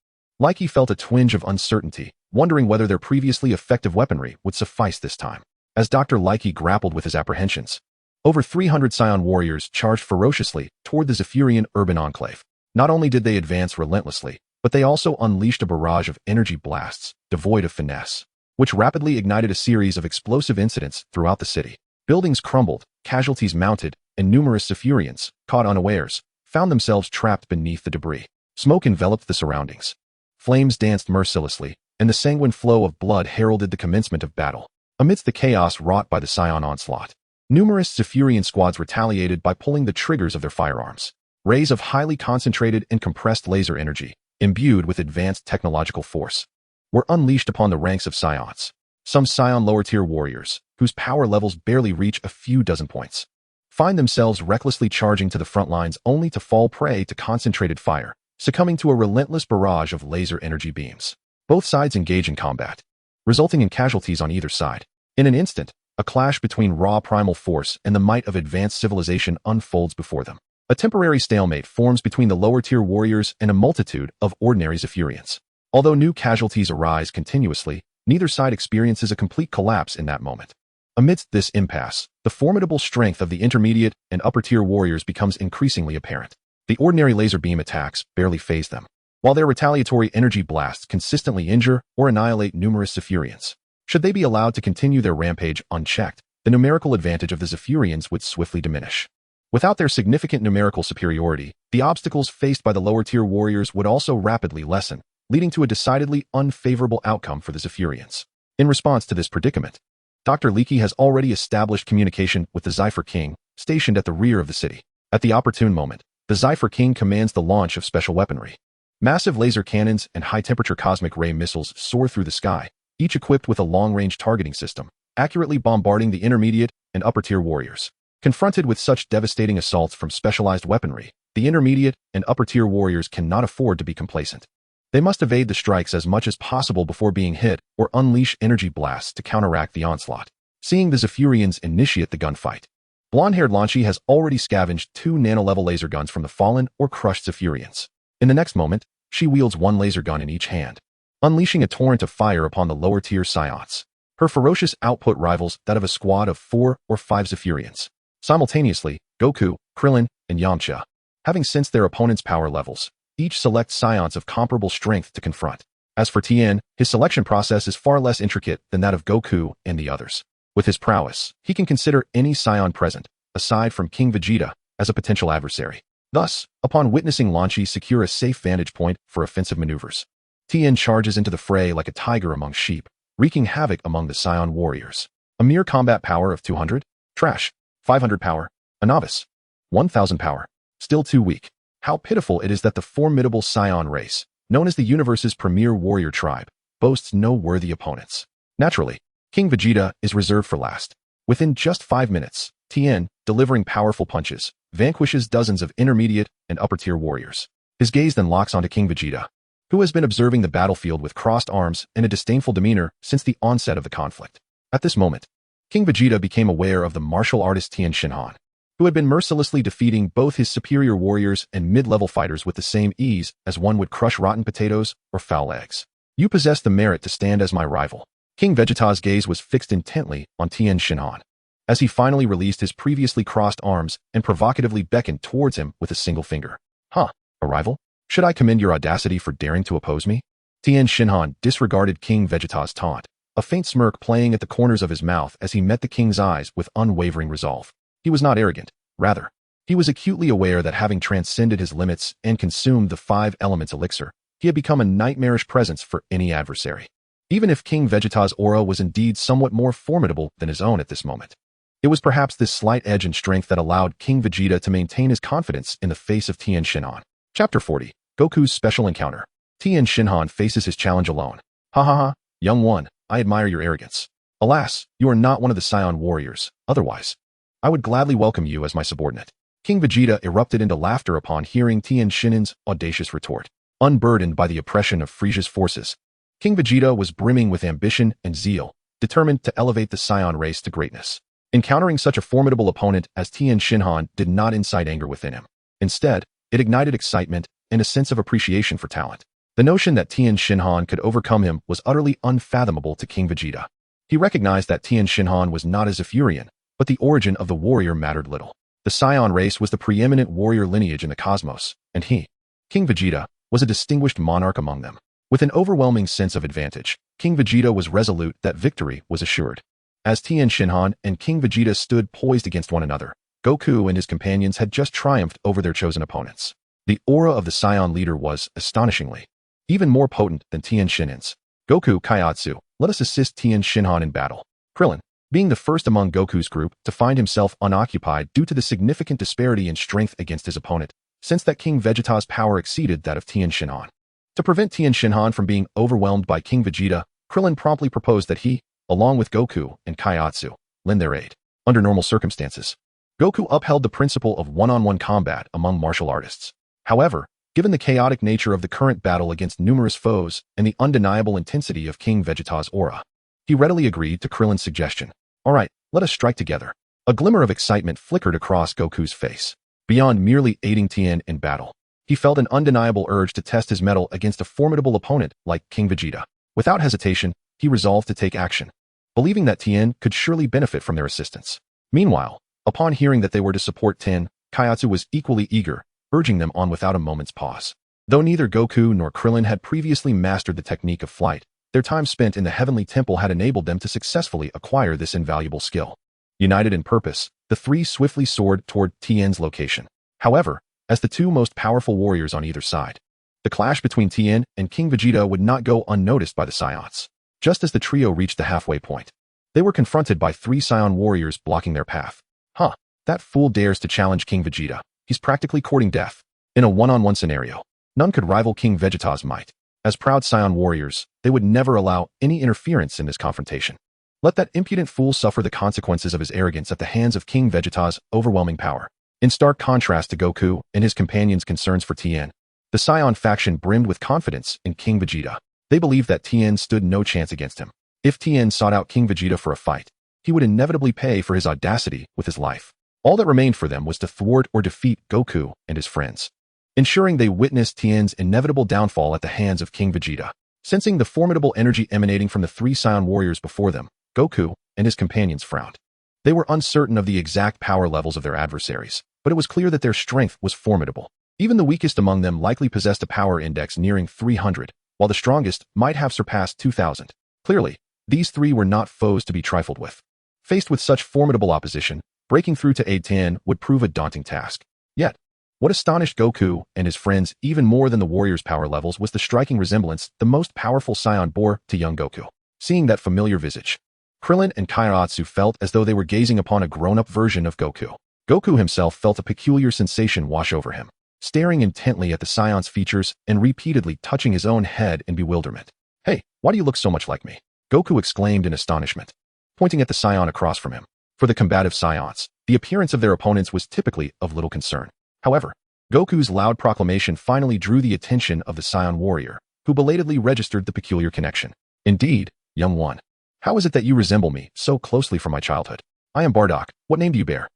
Likey felt a twinge of uncertainty, wondering whether their previously effective weaponry would suffice this time. As Dr. Likey grappled with his apprehensions, over 300 Saiyan warriors charged ferociously toward the Zephyrian urban enclave. Not only did they advance relentlessly, but they also unleashed a barrage of energy blasts, devoid of finesse, which rapidly ignited a series of explosive incidents throughout the city. Buildings crumbled, casualties mounted, and numerous Zephyrians, caught unawares, found themselves trapped beneath the debris. Smoke enveloped the surroundings. Flames danced mercilessly, and the sanguine flow of blood heralded the commencement of battle. Amidst the chaos wrought by the Saiyan onslaught, numerous Zephyrian squads retaliated by pulling the triggers of their firearms. Rays of highly concentrated and compressed laser energy, imbued with advanced technological force, were unleashed upon the ranks of Saiyans. Some Saiyan lower-tier warriors, whose power levels barely reach a few dozen points, find themselves recklessly charging to the front lines only to fall prey to concentrated fire, succumbing to a relentless barrage of laser energy beams. Both sides engage in combat, resulting in casualties on either side. In an instant, a clash between raw primal force and the might of advanced civilization unfolds before them. A temporary stalemate forms between the lower-tier warriors and a multitude of ordinary Zephyrians. Although new casualties arise continuously, neither side experiences a complete collapse in that moment. Amidst this impasse, the formidable strength of the intermediate and upper-tier warriors becomes increasingly apparent. The ordinary laser beam attacks barely faze them, while their retaliatory energy blasts consistently injure or annihilate numerous Zephyrians. Should they be allowed to continue their rampage unchecked, the numerical advantage of the Zephyrians would swiftly diminish. Without their significant numerical superiority, the obstacles faced by the lower-tier warriors would also rapidly lessen, leading to a decidedly unfavorable outcome for the Zephyrians. In response to this predicament, Dr. Leakey has already established communication with the Zephyr King, stationed at the rear of the city. At the opportune moment, the Zephyr King commands the launch of special weaponry. Massive laser cannons and high-temperature cosmic ray missiles soar through the sky, each equipped with a long-range targeting system, accurately bombarding the intermediate and upper-tier warriors. Confronted with such devastating assaults from specialized weaponry, the intermediate and upper-tier warriors cannot afford to be complacent. They must evade the strikes as much as possible before being hit or unleash energy blasts to counteract the onslaught. Seeing the Zephyrians initiate the gunfight, blonde-haired Lanchi has already scavenged 2 nano-level laser guns from the fallen or crushed Zephyrians. In the next moment, she wields 1 laser gun in each hand, unleashing a torrent of fire upon the lower-tier Saiyans. Her ferocious output rivals that of a squad of 4 or 5 Zephyrians. Simultaneously, Goku, Krillin, and Yamcha, having sensed their opponent's power levels, each select Saiyans of comparable strength to confront. As for Tien, his selection process is far less intricate than that of Goku and the others. With his prowess, he can consider any Saiyan present, aside from King Vegeta, as a potential adversary. Thus, upon witnessing Lanchi secure a safe vantage point for offensive maneuvers, Tien charges into the fray like a tiger among sheep, wreaking havoc among the Saiyan warriors. A mere combat power of 200? Trash. 500 power. A novice. 1000 power. Still too weak. How pitiful it is that the formidable Saiyan race, known as the universe's premier warrior tribe, boasts no worthy opponents. Naturally, King Vegeta is reserved for last. Within just 5 minutes, Tien, delivering powerful punches, vanquishes dozens of intermediate and upper-tier warriors. His gaze then locks onto King Vegeta, who has been observing the battlefield with crossed arms and a disdainful demeanor since the onset of the conflict. At this moment, King Vegeta became aware of the martial artist Tien Shinhan, who had been mercilessly defeating both his superior warriors and mid-level fighters with the same ease as one would crush rotten potatoes or foul eggs. You possess the merit to stand as my rival. King Vegeta's gaze was fixed intently on Tien Shinhan, as he finally released his previously crossed arms and provocatively beckoned towards him with a single finger. Huh, a rival? Should I commend your audacity for daring to oppose me? Tien Shinhan disregarded King Vegeta's taunt, a faint smirk playing at the corners of his mouth as he met the king's eyes with unwavering resolve. He was not arrogant. Rather, he was acutely aware that having transcended his limits and consumed the 5 elements elixir, he had become a nightmarish presence for any adversary. Even if King Vegeta's aura was indeed somewhat more formidable than his own at this moment, it was perhaps this slight edge and strength that allowed King Vegeta to maintain his confidence in the face of Tien Shinhan. Chapter 40. Goku's Special Encounter. Tien Shinhan faces his challenge alone. Ha ha ha, young one, I admire your arrogance. Alas, you are not one of the Saiyan warriors. Otherwise, I would gladly welcome you as my subordinate. King Vegeta erupted into laughter upon hearing Tien Shinhan's audacious retort. Unburdened by the oppression of Frieza's forces, King Vegeta was brimming with ambition and zeal, determined to elevate the Saiyan race to greatness. Encountering such a formidable opponent as Tien Shinhan did not incite anger within him. Instead, it ignited excitement and a sense of appreciation for talent. The notion that Tien Shinhan could overcome him was utterly unfathomable to King Vegeta. He recognized that Tien Shinhan was not a Zephyrian, but the origin of the warrior mattered little. The Saiyan race was the preeminent warrior lineage in the cosmos, and he, King Vegeta, was a distinguished monarch among them. With an overwhelming sense of advantage, King Vegeta was resolute that victory was assured. As Tien Shinhan and King Vegeta stood poised against one another, Goku and his companions had just triumphed over their chosen opponents. The aura of the Saiyan leader was, astonishingly, even more potent than Tien Shinhan's. Goku Kaiatsu, let us assist Tien Shinhan in battle. Krillin, being the first among Goku's group to find himself unoccupied due to the significant disparity in strength against his opponent, sensed that King Vegeta's power exceeded that of Tien Shinhan. To prevent Tien Shinhan from being overwhelmed by King Vegeta, Krillin promptly proposed that he, along with Goku and Kaiatsu, lend their aid. Under normal circumstances, Goku upheld the principle of one-on-one combat among martial artists. However, given the chaotic nature of the current battle against numerous foes and the undeniable intensity of King Vegeta's aura, he readily agreed to Krillin's suggestion. All right, let us strike together. A glimmer of excitement flickered across Goku's face. Beyond merely aiding Tien in battle, he felt an undeniable urge to test his mettle against a formidable opponent like King Vegeta. Without hesitation, he resolved to take action, believing that Tien could surely benefit from their assistance. Meanwhile, upon hearing that they were to support Tien, Kaiatsu was equally eager, urging them on without a moment's pause. Though neither Goku nor Krillin had previously mastered the technique of flight, their time spent in the Heavenly Temple had enabled them to successfully acquire this invaluable skill. United in purpose, the three swiftly soared toward Tien's location. However, as the two most powerful warriors on either side, the clash between Tien and King Vegeta would not go unnoticed by the Saiyans. Just as the trio reached the halfway point, they were confronted by three Saiyan warriors blocking their path. Huh, that fool dares to challenge King Vegeta. He's practically courting death. In a one-on-one scenario, none could rival King Vegeta's might. As proud Saiyan warriors, they would never allow any interference in this confrontation. Let that impudent fool suffer the consequences of his arrogance at the hands of King Vegeta's overwhelming power. In stark contrast to Goku and his companions' concerns for Tien, the Saiyan faction brimmed with confidence in King Vegeta. They believed that Tien stood no chance against him. If Tien sought out King Vegeta for a fight, he would inevitably pay for his audacity with his life. All that remained for them was to thwart or defeat Goku and his friends, ensuring they witnessed Tien's inevitable downfall at the hands of King Vegeta. Sensing the formidable energy emanating from the three Saiyan warriors before them, Goku and his companions frowned. They were uncertain of the exact power levels of their adversaries, but it was clear that their strength was formidable. Even the weakest among them likely possessed a power index nearing 300, while the strongest might have surpassed 2,000. Clearly, these three were not foes to be trifled with. Faced with such formidable opposition, breaking through to aid Tien would prove a daunting task. Yet, what astonished Goku and his friends even more than the warriors' power levels was the striking resemblance the most powerful Saiyan bore to young Goku. Seeing that familiar visage, Krillin and Kaiatsu felt as though they were gazing upon a grown-up version of Goku. Goku himself felt a peculiar sensation wash over him, staring intently at the Saiyan's features and repeatedly touching his own head in bewilderment. Hey, why do you look so much like me? Goku exclaimed in astonishment, pointing at the Saiyan across from him. For the combative Saiyans, the appearance of their opponents was typically of little concern. However, Goku's loud proclamation finally drew the attention of the Saiyan warrior, who belatedly registered the peculiar connection. Indeed, young one. How is it that you resemble me so closely from my childhood? I am Bardock. What name do you bear?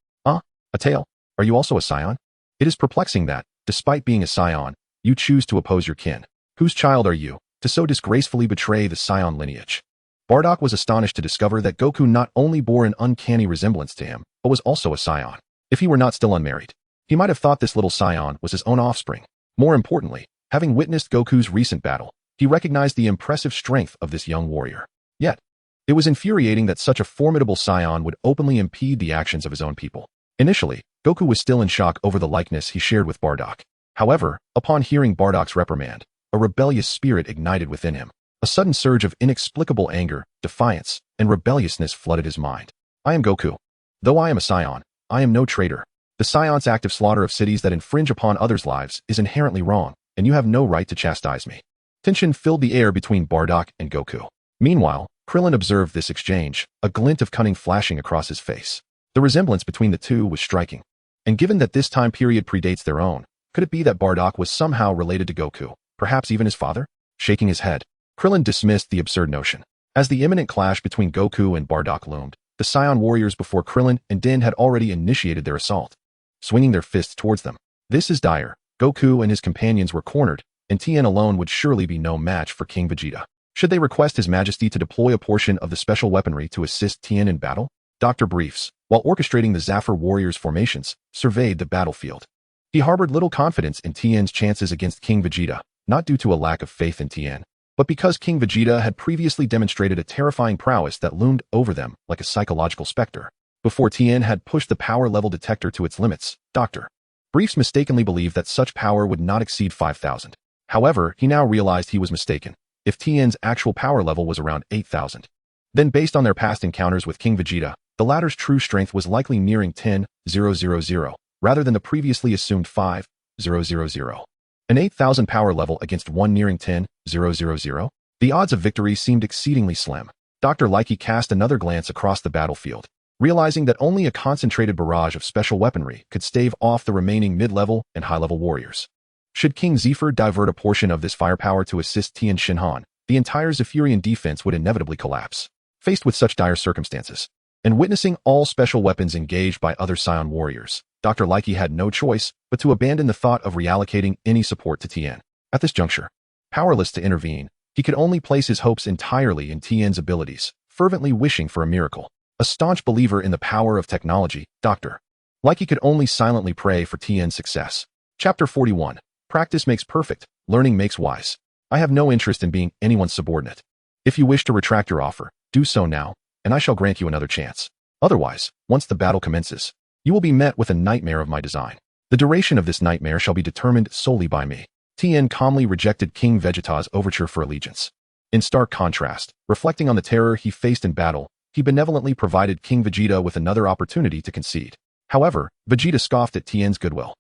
A tail? Are you also a Saiyan? It is perplexing that, despite being a Saiyan, you choose to oppose your kin. Whose child are you, to so disgracefully betray the Saiyan lineage? Bardock was astonished to discover that Goku not only bore an uncanny resemblance to him, but was also a Saiyan. If he were not still unmarried, he might have thought this little Saiyan was his own offspring. More importantly, having witnessed Goku's recent battle, he recognized the impressive strength of this young warrior. Yet, it was infuriating that such a formidable Saiyan would openly impede the actions of his own people. Initially, Goku was still in shock over the likeness he shared with Bardock. However, upon hearing Bardock's reprimand, a rebellious spirit ignited within him. A sudden surge of inexplicable anger, defiance, and rebelliousness flooded his mind. I am Goku. Though I am a Saiyan, I am no traitor. The Saiyans' active slaughter of cities that infringe upon others' lives is inherently wrong, and you have no right to chastise me. Tension filled the air between Bardock and Goku. Meanwhile, Krillin observed this exchange, a glint of cunning flashing across his face. The resemblance between the two was striking. And given that this time period predates their own, could it be that Bardock was somehow related to Goku, perhaps even his father? Shaking his head, Krillin dismissed the absurd notion. As the imminent clash between Goku and Bardock loomed, the Saiyan warriors before Krillin and Din had already initiated their assault, swinging their fists towards them. This is dire. Goku and his companions were cornered, and Tien alone would surely be no match for King Vegeta. Should they request His Majesty to deploy a portion of the special weaponry to assist Tien in battle? Dr. Briefs, while orchestrating the Zafir warriors' formations, surveyed the battlefield. He harbored little confidence in Tien's chances against King Vegeta, not due to a lack of faith in Tien, but because King Vegeta had previously demonstrated a terrifying prowess that loomed over them like a psychological specter. Before Tien had pushed the power level detector to its limits, Dr. Briefs mistakenly believed that such power would not exceed 5,000. However, he now realized he was mistaken. If Tien's actual power level was around 8,000. Then based on their past encounters with King Vegeta, the latter's true strength was likely nearing 10,000, rather than the previously assumed 5,000. An 8,000 power level against one nearing 10,000? The odds of victory seemed exceedingly slim. Dr. Likey cast another glance across the battlefield, realizing that only a concentrated barrage of special weaponry could stave off the remaining mid-level and high-level warriors. Should King Zephyr divert a portion of this firepower to assist Tien Shinhan, the entire Zephyrian defense would inevitably collapse. Faced with such dire circumstances, and witnessing all special weapons engaged by other Saiyan warriors, Dr. Likey had no choice but to abandon the thought of reallocating any support to Tien. At this juncture, powerless to intervene, he could only place his hopes entirely in Tien's abilities, fervently wishing for a miracle. A staunch believer in the power of technology, Dr. Likey could only silently pray for Tien's success. Chapter 41. Practice makes perfect, learning makes wise. I have no interest in being anyone's subordinate. If you wish to retract your offer, do so now, and I shall grant you another chance. Otherwise, once the battle commences, you will be met with a nightmare of my design. The duration of this nightmare shall be determined solely by me. Tien calmly rejected King Vegeta's overture for allegiance. In stark contrast, reflecting on the terror he faced in battle, he benevolently provided King Vegeta with another opportunity to concede. However, Vegeta scoffed at Tien's goodwill.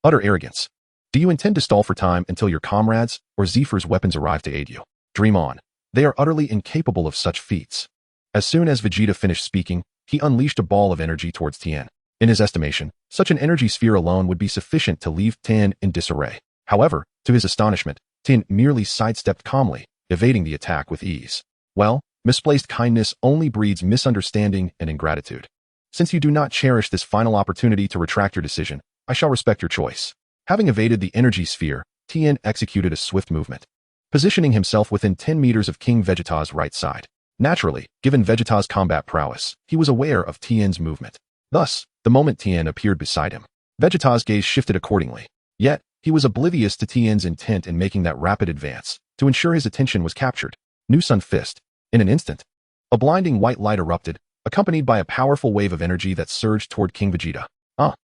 Utter arrogance. Do you intend to stall for time until your comrades or Zephyr's weapons arrive to aid you? Dream on. They are utterly incapable of such feats. As soon as Vegeta finished speaking, he unleashed a ball of energy towards Tien. In his estimation, such an energy sphere alone would be sufficient to leave Tien in disarray. However, to his astonishment, Tien merely sidestepped calmly, evading the attack with ease. Well, misplaced kindness only breeds misunderstanding and ingratitude. Since you do not cherish this final opportunity to retract your decision, I shall respect your choice. Having evaded the energy sphere, Tien executed a swift movement, positioning himself within 10 meters of King Vegeta's right side. Naturally, given Vegeta's combat prowess, he was aware of Tien's movement. Thus, the moment Tien appeared beside him, Vegeta's gaze shifted accordingly. Yet, he was oblivious to Tien's intent in making that rapid advance. To ensure his attention was captured, New Sun Fist. In an instant, a blinding white light erupted, accompanied by a powerful wave of energy that surged toward King Vegeta.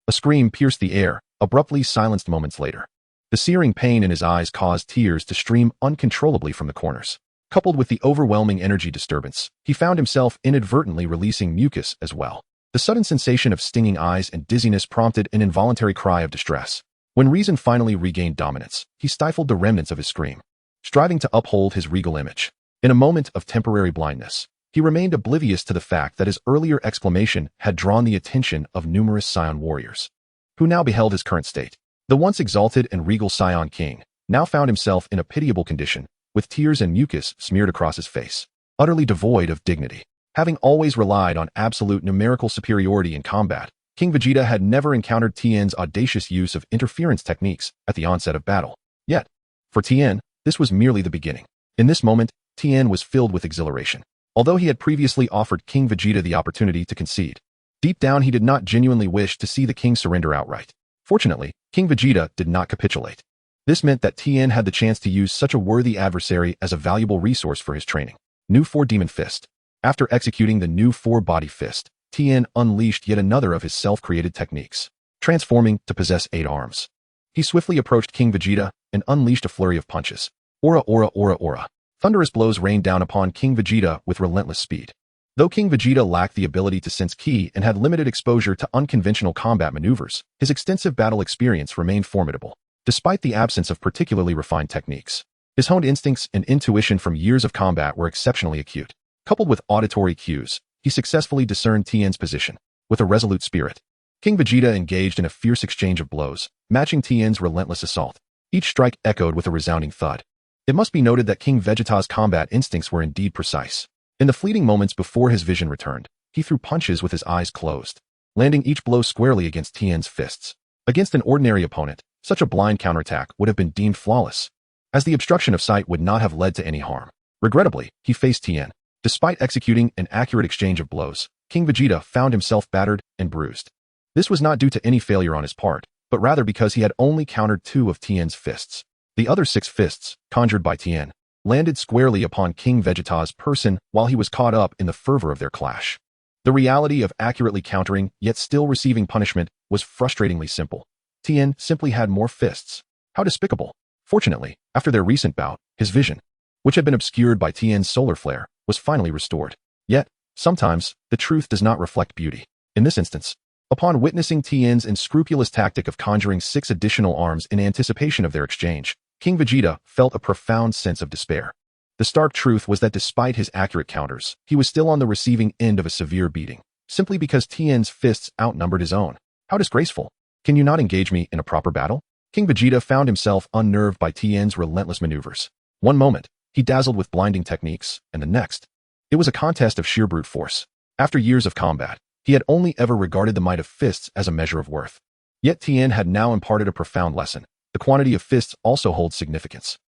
A scream pierced the air, abruptly silenced moments later. The searing pain in his eyes caused tears to stream uncontrollably from the corners. Coupled with the overwhelming energy disturbance, he found himself inadvertently releasing mucus as well. The sudden sensation of stinging eyes and dizziness prompted an involuntary cry of distress. When reason finally regained dominance, he stifled the remnants of his scream, striving to uphold his regal image. In a moment of temporary blindness, he remained oblivious to the fact that his earlier exclamation had drawn the attention of numerous Saiyan warriors, who now beheld his current state. The once exalted and regal Saiyan king now found himself in a pitiable condition, with tears and mucus smeared across his face, utterly devoid of dignity. Having always relied on absolute numerical superiority in combat, King Vegeta had never encountered Tien's audacious use of interference techniques at the onset of battle. Yet, for Tien, this was merely the beginning. In this moment, Tien was filled with exhilaration. Although he had previously offered King Vegeta the opportunity to concede, deep down he did not genuinely wish to see the king surrender outright. Fortunately, King Vegeta did not capitulate. This meant that Tien had the chance to use such a worthy adversary as a valuable resource for his training. Nu 4 Demon Fist. After executing the Nu 4 Body Fist, Tien unleashed yet another of his self-created techniques, transforming to possess 8 arms. He swiftly approached King Vegeta and unleashed a flurry of punches. Aura, aura, aura, aura. Thunderous blows rained down upon King Vegeta with relentless speed. Though King Vegeta lacked the ability to sense ki and had limited exposure to unconventional combat maneuvers, his extensive battle experience remained formidable. Despite the absence of particularly refined techniques, his honed instincts and intuition from years of combat were exceptionally acute. Coupled with auditory cues, he successfully discerned Tien's position. With a resolute spirit, King Vegeta engaged in a fierce exchange of blows, matching Tien's relentless assault. Each strike echoed with a resounding thud. It must be noted that King Vegeta's combat instincts were indeed precise. In the fleeting moments before his vision returned, he threw punches with his eyes closed, landing each blow squarely against Tien's fists. Against an ordinary opponent, such a blind counterattack would have been deemed flawless, as the obstruction of sight would not have led to any harm. Regrettably, he faced Tien. Despite executing an accurate exchange of blows, King Vegeta found himself battered and bruised. This was not due to any failure on his part, but rather because he had only countered 2 of Tien's fists. The other 6 fists, conjured by Tien, landed squarely upon King Vegeta's person while he was caught up in the fervor of their clash. The reality of accurately countering, yet still receiving punishment, was frustratingly simple. Tien simply had more fists. How despicable. Fortunately, after their recent bout, his vision, which had been obscured by Tien's solar flare, was finally restored. Yet, sometimes, the truth does not reflect beauty. In this instance, upon witnessing Tien's unscrupulous tactic of conjuring 6 additional arms in anticipation of their exchange, King Vegeta felt a profound sense of despair. The stark truth was that despite his accurate counters, he was still on the receiving end of a severe beating, simply because Tien's fists outnumbered his own. How disgraceful. Can you not engage me in a proper battle? King Vegeta found himself unnerved by Tien's relentless maneuvers. One moment, he dazzled with blinding techniques, and the next, it was a contest of sheer brute force. After years of combat, he had only ever regarded the might of fists as a measure of worth. Yet Tien had now imparted a profound lesson. The quantity of fists also holds significance.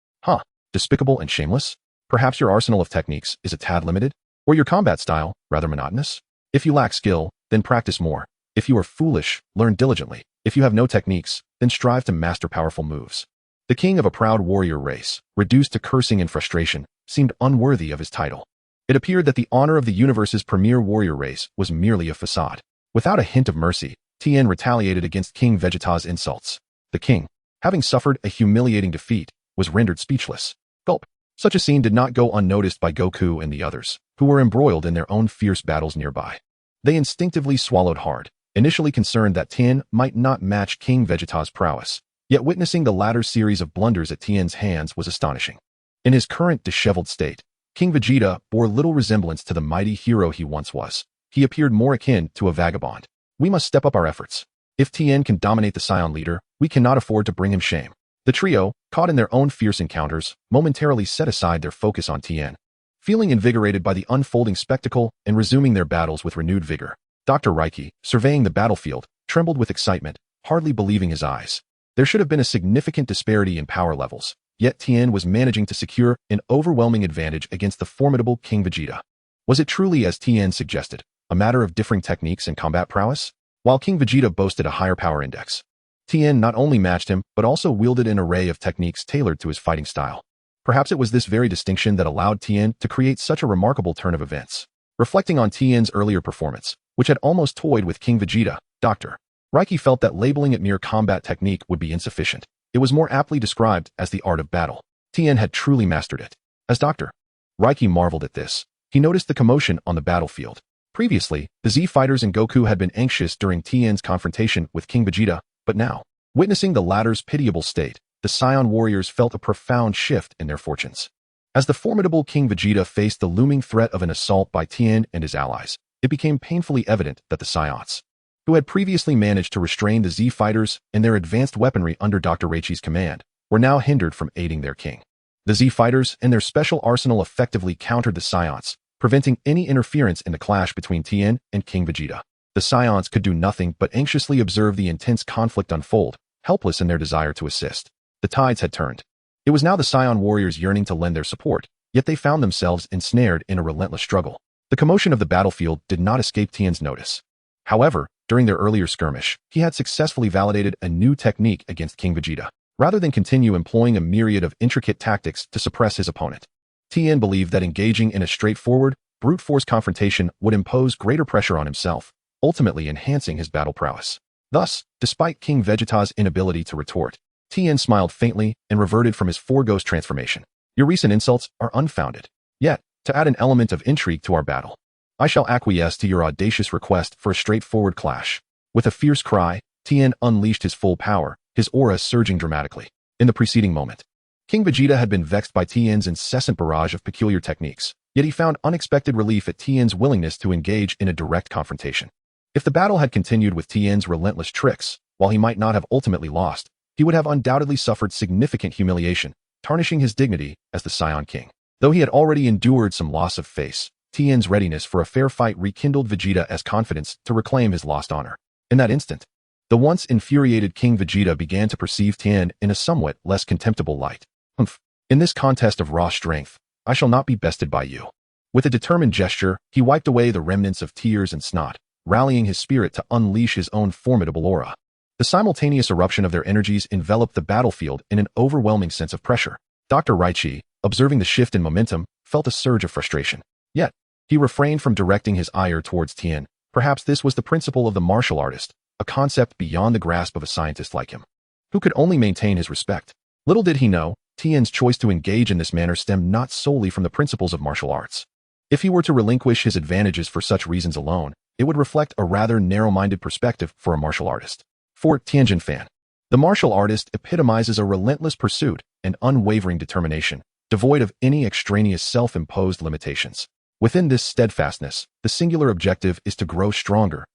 Despicable and shameless? Perhaps your arsenal of techniques is a tad limited? Or your combat style rather monotonous? If you lack skill, then practice more. If you are foolish, learn diligently. If you have no techniques, then strive to master powerful moves. The king of a proud warrior race, reduced to cursing and frustration, seemed unworthy of his title. It appeared that the honor of the universe's premier warrior race was merely a facade. Without a hint of mercy, Tien retaliated against King Vegeta's insults. The king, having suffered a humiliating defeat, was rendered speechless. Gulp. Such a scene did not go unnoticed by Goku and the others, who were embroiled in their own fierce battles nearby. They instinctively swallowed hard, initially concerned that Tien might not match King Vegeta's prowess. Yet witnessing the latter's series of blunders at Tien's hands was astonishing. In his current disheveled state, King Vegeta bore little resemblance to the mighty hero he once was. He appeared more akin to a vagabond. We must step up our efforts. If Tien can dominate the Saiyan leader, we cannot afford to bring him shame. The trio, caught in their own fierce encounters, momentarily set aside their focus on Tien. Feeling invigorated by the unfolding spectacle and resuming their battles with renewed vigor, Dr. Reiki, surveying the battlefield, trembled with excitement, hardly believing his eyes. There should have been a significant disparity in power levels, yet Tien was managing to secure an overwhelming advantage against the formidable King Vegeta. Was it truly, as Tien suggested, a matter of differing techniques and combat prowess? While King Vegeta boasted a higher power index, Tien not only matched him, but also wielded an array of techniques tailored to his fighting style. Perhaps it was this very distinction that allowed Tien to create such a remarkable turn of events. Reflecting on Tien's earlier performance, which had almost toyed with King Vegeta, Dr. Reiki felt that labeling it mere combat technique would be insufficient. It was more aptly described as the art of battle. Tien had truly mastered it. As Dr. Reiki marveled at this, he noticed the commotion on the battlefield. Previously, the Z fighters and Goku had been anxious during Tien's confrontation with King Vegeta, but now, witnessing the latter's pitiable state, the Saiyan warriors felt a profound shift in their fortunes. As the formidable King Vegeta faced the looming threat of an assault by Tien and his allies, it became painfully evident that the Saiyans, who had previously managed to restrain the Z fighters and their advanced weaponry under Dr. Reichi's command, were now hindered from aiding their king. The Z fighters and their special arsenal effectively countered the Saiyans, preventing any interference in the clash between Tien and King Vegeta. The Saiyans could do nothing but anxiously observe the intense conflict unfold, helpless in their desire to assist. The tides had turned. It was now the Saiyan warriors yearning to lend their support, yet they found themselves ensnared in a relentless struggle. The commotion of the battlefield did not escape Tien's notice. However, during their earlier skirmish, he had successfully validated a new technique against King Vegeta, rather than continue employing a myriad of intricate tactics to suppress his opponent. Tien believed that engaging in a straightforward, brute force confrontation would impose greater pressure on himself, ultimately enhancing his battle prowess. Thus, despite King Vegeta's inability to retort, Tien smiled faintly and reverted from his four-ghost transformation. Your recent insults are unfounded. Yet, to add an element of intrigue to our battle, I shall acquiesce to your audacious request for a straightforward clash. With a fierce cry, Tien unleashed his full power, his aura surging dramatically. In the preceding moment, King Vegeta had been vexed by Tien's incessant barrage of peculiar techniques, yet he found unexpected relief at Tien's willingness to engage in a direct confrontation. If the battle had continued with Tien's relentless tricks, while he might not have ultimately lost, he would have undoubtedly suffered significant humiliation, tarnishing his dignity as the Saiyan King. Though he had already endured some loss of face, Tien's readiness for a fair fight rekindled Vegeta's confidence to reclaim his lost honor. In that instant, the once infuriated King Vegeta began to perceive Tien in a somewhat less contemptible light. Humph. In this contest of raw strength, I shall not be bested by you. With a determined gesture, he wiped away the remnants of tears and snot, rallying his spirit to unleash his own formidable aura. The simultaneous eruption of their energies enveloped the battlefield in an overwhelming sense of pressure. Dr. Raichi, observing the shift in momentum, felt a surge of frustration. Yet, he refrained from directing his ire towards Tien. Perhaps this was the principle of the martial artist, a concept beyond the grasp of a scientist like him, who could only maintain his respect. Little did he know, Tien's choice to engage in this manner stemmed not solely from the principles of martial arts. If he were to relinquish his advantages for such reasons alone, it would reflect a rather narrow-minded perspective for a martial artist. For Tien Shinhan, the martial artist epitomizes a relentless pursuit and unwavering determination, devoid of any extraneous self-imposed limitations. Within this steadfastness, the singular objective is to grow stronger.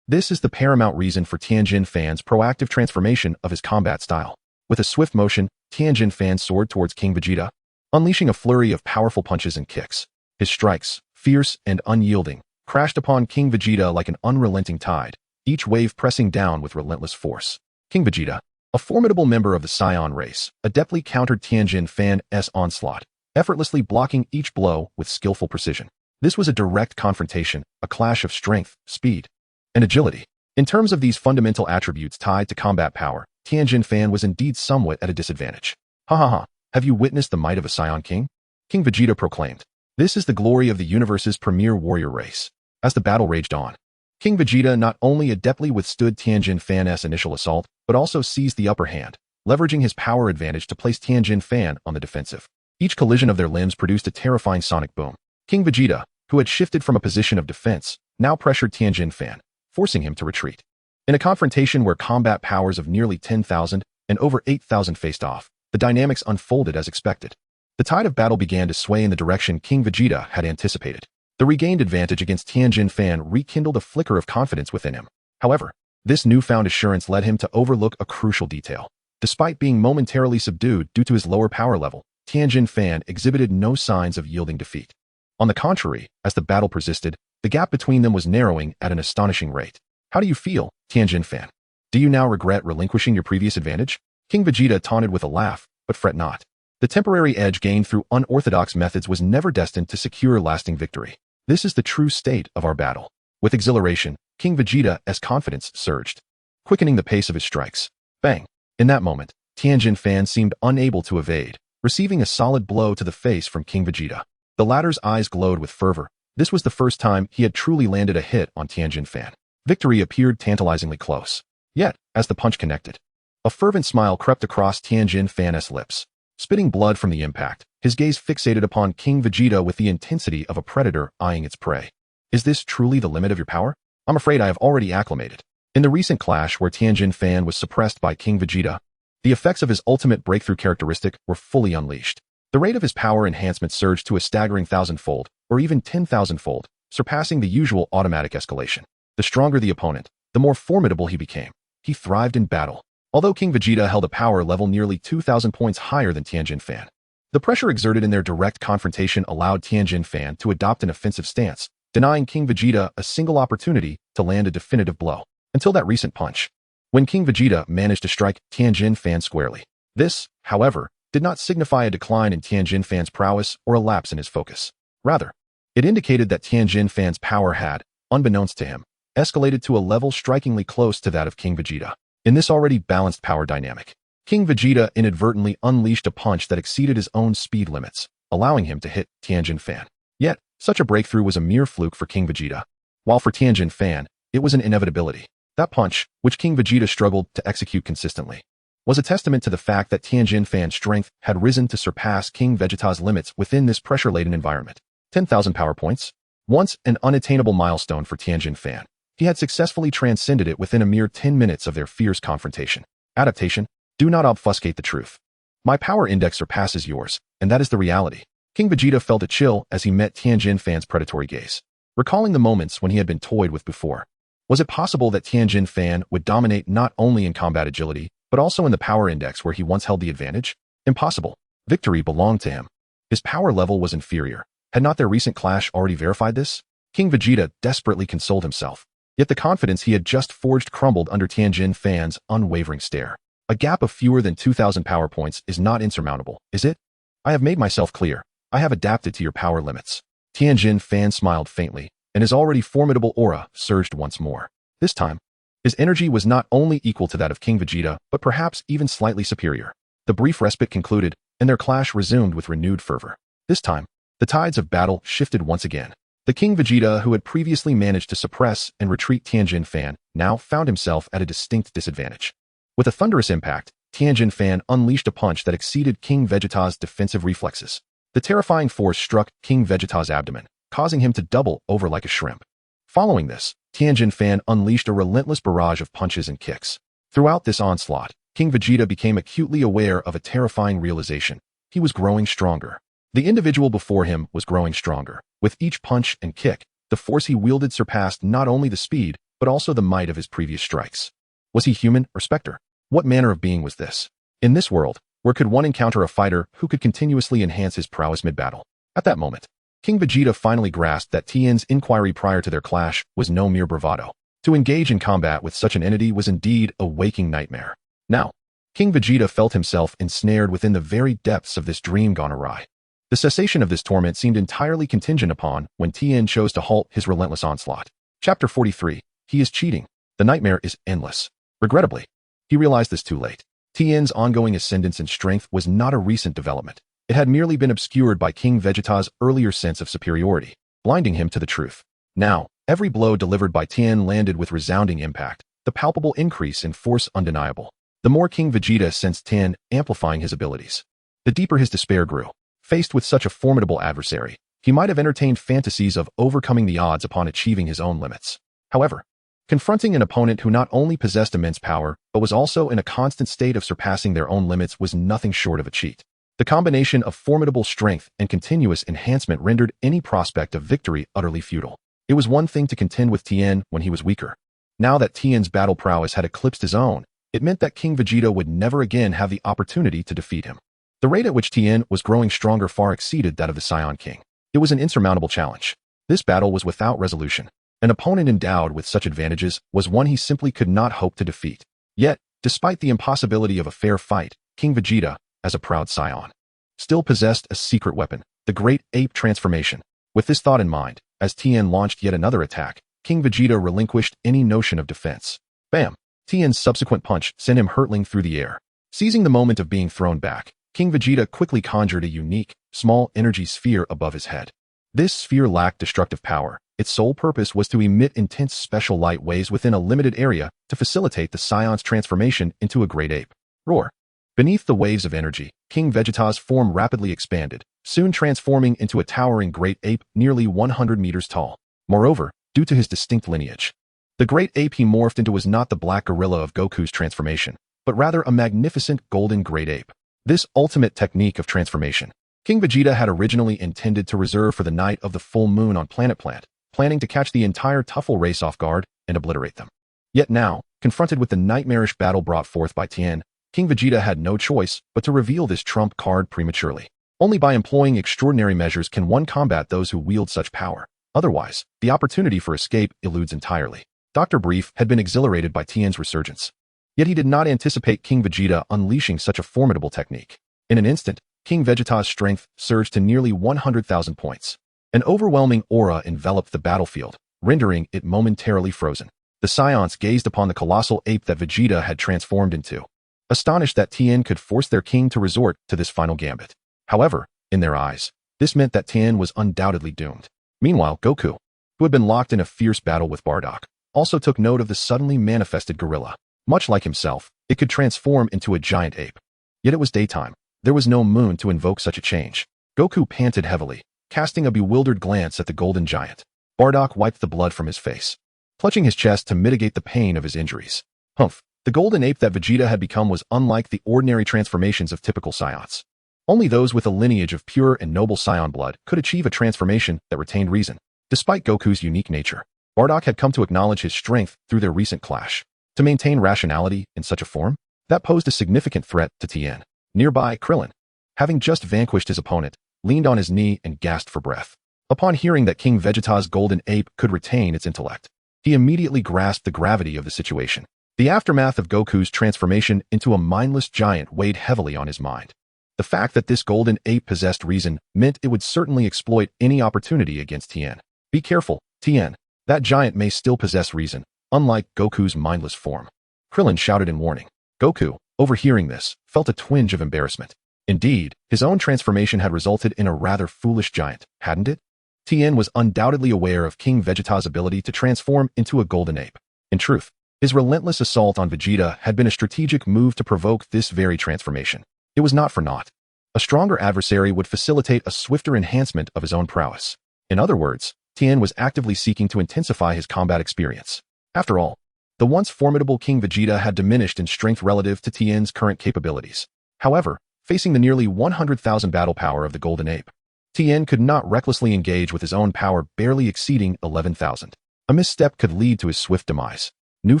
This is the paramount reason for Tien Shinhan's proactive transformation of his combat style. With a swift motion, Tien Shinhan soared towards King Vegeta, unleashing a flurry of powerful punches and kicks. His strikes, fierce and unyielding, crashed upon King Vegeta like an unrelenting tide, each wave pressing down with relentless force. King Vegeta, a formidable member of the Saiyan race, adeptly countered Tien Shinhan's onslaught, effortlessly blocking each blow with skillful precision. This was a direct confrontation, a clash of strength, speed, and agility. In terms of these fundamental attributes tied to combat power, Tien Shinhan was indeed somewhat at a disadvantage. Ha! Have you witnessed the might of a Saiyan king? King Vegeta proclaimed. This is the glory of the universe's premier warrior race. As the battle raged on, King Vegeta not only adeptly withstood Tien Shinhan's initial assault, but also seized the upper hand, leveraging his power advantage to place Tien Shinhan on the defensive. Each collision of their limbs produced a terrifying sonic boom. King Vegeta, who had shifted from a position of defense, now pressured Tien Shinhan, forcing him to retreat. In a confrontation where combat powers of nearly 10,000 and over 8,000 faced off, the dynamics unfolded as expected. The tide of battle began to sway in the direction King Vegeta had anticipated. The regained advantage against Tien Shinhan rekindled a flicker of confidence within him. However, this newfound assurance led him to overlook a crucial detail. Despite being momentarily subdued due to his lower power level, Tien Shinhan exhibited no signs of yielding defeat. On the contrary, as the battle persisted, the gap between them was narrowing at an astonishing rate. How do you feel, Tien Shinhan? Do you now regret relinquishing your previous advantage? King Vegeta taunted with a laugh, but fret not. The temporary edge gained through unorthodox methods was never destined to secure lasting victory. This is the true state of our battle. With exhilaration, King Vegeta's confidence surged, quickening the pace of his strikes. Bang! In that moment, Tien Shinhan seemed unable to evade, receiving a solid blow to the face from King Vegeta. The latter's eyes glowed with fervor. This was the first time he had truly landed a hit on Tien Shinhan. Victory appeared tantalizingly close. Yet, as the punch connected, a fervent smile crept across Tien Shinhan's lips. Spitting blood from the impact, his gaze fixated upon King Vegeta with the intensity of a predator eyeing its prey. Is this truly the limit of your power? I'm afraid I have already acclimated. In the recent clash where Tien Shinhan was suppressed by King Vegeta, the effects of his ultimate breakthrough characteristic were fully unleashed. The rate of his power enhancement surged to a staggering 1,000-fold, or even 10,000-fold, surpassing the usual automatic escalation. The stronger the opponent, the more formidable he became. He thrived in battle. Although King Vegeta held a power level nearly 2,000 points higher than Tien Shinhan, the pressure exerted in their direct confrontation allowed Tien Shinhan to adopt an offensive stance, denying King Vegeta a single opportunity to land a definitive blow. Until that recent punch, when King Vegeta managed to strike Tien Shinhan squarely. This, however, did not signify a decline in Tien Shinhan's prowess or a lapse in his focus. Rather, it indicated that Tien Shinhan's power had, unbeknownst to him, escalated to a level strikingly close to that of King Vegeta. In this already balanced power dynamic, King Vegeta inadvertently unleashed a punch that exceeded his own speed limits, allowing him to hit Tien Shinhan. Yet, such a breakthrough was a mere fluke for King Vegeta, while for Tien Shinhan, it was an inevitability. That punch, which King Vegeta struggled to execute consistently, was a testament to the fact that Tien Shinhan's strength had risen to surpass King Vegeta's limits within this pressure-laden environment. 10,000 power points? Once an unattainable milestone for Tien Shinhan, he had successfully transcended it within a mere 10 minutes of their fierce confrontation. Adaptation, do not obfuscate the truth. My power index surpasses yours, and that is the reality. King Vegeta felt a chill as he met Tien Shinhan's predatory gaze, recalling the moments when he had been toyed with before. Was it possible that Tien Shinhan would dominate not only in combat agility, but also in the power index where he once held the advantage? Impossible. Victory belonged to him. His power level was inferior, Had not their recent clash already verified this? King Vegeta desperately consoled himself. Yet the confidence he had just forged crumbled under Tien Shinhan's unwavering stare. A gap of fewer than 2,000 power points is not insurmountable, is it? I have made myself clear. I have adapted to your power limits. Tien Shinhan smiled faintly, and his already formidable aura surged once more. This time, his energy was not only equal to that of King Vegeta, but perhaps even slightly superior. The brief respite concluded, and their clash resumed with renewed fervor. This time, the tides of battle shifted once again. The King Vegeta, who had previously managed to suppress and retreat Tien Shinhan, now found himself at a distinct disadvantage. With a thunderous impact, Tien Shinhan unleashed a punch that exceeded King Vegeta's defensive reflexes. The terrifying force struck King Vegeta's abdomen, causing him to double over like a shrimp. Following this, Tien Shinhan unleashed a relentless barrage of punches and kicks. Throughout this onslaught, King Vegeta became acutely aware of a terrifying realization. He was growing stronger. The individual before him was growing stronger. With each punch and kick, the force he wielded surpassed not only the speed, but also the might of his previous strikes. Was he human or specter? What manner of being was this? In this world, where could one encounter a fighter who could continuously enhance his prowess mid-battle? At that moment, King Vegeta finally grasped that Tien's inquiry prior to their clash was no mere bravado. To engage in combat with such an entity was indeed a waking nightmare. Now, King Vegeta felt himself ensnared within the very depths of this dream gone awry. The cessation of this torment seemed entirely contingent upon when Tien chose to halt his relentless onslaught. Chapter 43. He is cheating. The nightmare is endless. Regrettably, he realized this too late. Tien's ongoing ascendance in strength was not a recent development. It had merely been obscured by King Vegeta's earlier sense of superiority, blinding him to the truth. Now, every blow delivered by Tien landed with resounding impact, the palpable increase in force undeniable. The more King Vegeta sensed Tien amplifying his abilities, the deeper his despair grew. Faced with such a formidable adversary, he might have entertained fantasies of overcoming the odds upon achieving his own limits. However, confronting an opponent who not only possessed immense power, but was also in a constant state of surpassing their own limits was nothing short of a cheat. The combination of formidable strength and continuous enhancement rendered any prospect of victory utterly futile. It was one thing to contend with Tien when he was weaker. Now that Tien's battle prowess had eclipsed his own, it meant that King Vegeta would never again have the opportunity to defeat him. The rate at which Tien was growing stronger far exceeded that of the Saiyan King. It was an insurmountable challenge. This battle was without resolution. An opponent endowed with such advantages was one he simply could not hope to defeat. Yet, despite the impossibility of a fair fight, King Vegeta, as a proud Saiyan, still possessed a secret weapon, the Great Ape Transformation. With this thought in mind, as Tien launched yet another attack, King Vegeta relinquished any notion of defense. Bam! Tien's subsequent punch sent him hurtling through the air. Seizing the moment of being thrown back, King Vegeta quickly conjured a unique, small energy sphere above his head. This sphere lacked destructive power. Its sole purpose was to emit intense special light waves within a limited area to facilitate the Saiyan's transformation into a great ape. Roar! Beneath the waves of energy, King Vegeta's form rapidly expanded, soon transforming into a towering great ape nearly 100 meters tall. Moreover, due to his distinct lineage, the great ape he morphed into was not the black gorilla of Goku's transformation, but rather a magnificent golden great ape. This ultimate technique of transformation, King Vegeta had originally intended to reserve for the night of the full moon on Planet Plant, planning to catch the entire Tuffle race off guard and obliterate them. Yet now, confronted with the nightmarish battle brought forth by Tien, King Vegeta had no choice but to reveal this trump card prematurely. Only by employing extraordinary measures can one combat those who wield such power. Otherwise, the opportunity for escape eludes entirely. Dr. Brief had been exhilarated by Tien's resurgence. Yet he did not anticipate King Vegeta unleashing such a formidable technique. In an instant, King Vegeta's strength surged to nearly 100,000 points. An overwhelming aura enveloped the battlefield, rendering it momentarily frozen. The Saiyans gazed upon the colossal ape that Vegeta had transformed into, astonished that Tien could force their king to resort to this final gambit. However, in their eyes, this meant that Tien was undoubtedly doomed. Meanwhile, Goku, who had been locked in a fierce battle with Bardock, also took note of the suddenly manifested gorilla. Much like himself, it could transform into a giant ape. Yet it was daytime. There was no moon to invoke such a change. Goku panted heavily, casting a bewildered glance at the golden giant. Bardock wiped the blood from his face, clutching his chest to mitigate the pain of his injuries. Humph! The golden ape that Vegeta had become was unlike the ordinary transformations of typical Saiyans. Only those with a lineage of pure and noble Saiyan blood could achieve a transformation that retained reason. Despite Goku's unique nature, Bardock had come to acknowledge his strength through their recent clash. To maintain rationality in such a form, that posed a significant threat to Tien. Nearby, Krillin, having just vanquished his opponent, leaned on his knee and gasped for breath. Upon hearing that King Vegeta's golden ape could retain its intellect, he immediately grasped the gravity of the situation. The aftermath of Goku's transformation into a mindless giant weighed heavily on his mind. The fact that this golden ape possessed reason meant it would certainly exploit any opportunity against Tien. Be careful, Tien. That giant may still possess reason, unlike Goku's mindless form. Krillin shouted in warning. Goku, overhearing this, felt a twinge of embarrassment. Indeed, his own transformation had resulted in a rather foolish giant, hadn't it? Tien was undoubtedly aware of King Vegeta's ability to transform into a golden ape. In truth, his relentless assault on Vegeta had been a strategic move to provoke this very transformation. It was not for naught. A stronger adversary would facilitate a swifter enhancement of his own prowess. In other words, Tien was actively seeking to intensify his combat experience. After all, the once formidable King Vegeta had diminished in strength relative to Tien's current capabilities. However, facing the nearly 100,000 battle power of the Golden Ape, Tien could not recklessly engage with his own power barely exceeding 11,000. A misstep could lead to his swift demise. New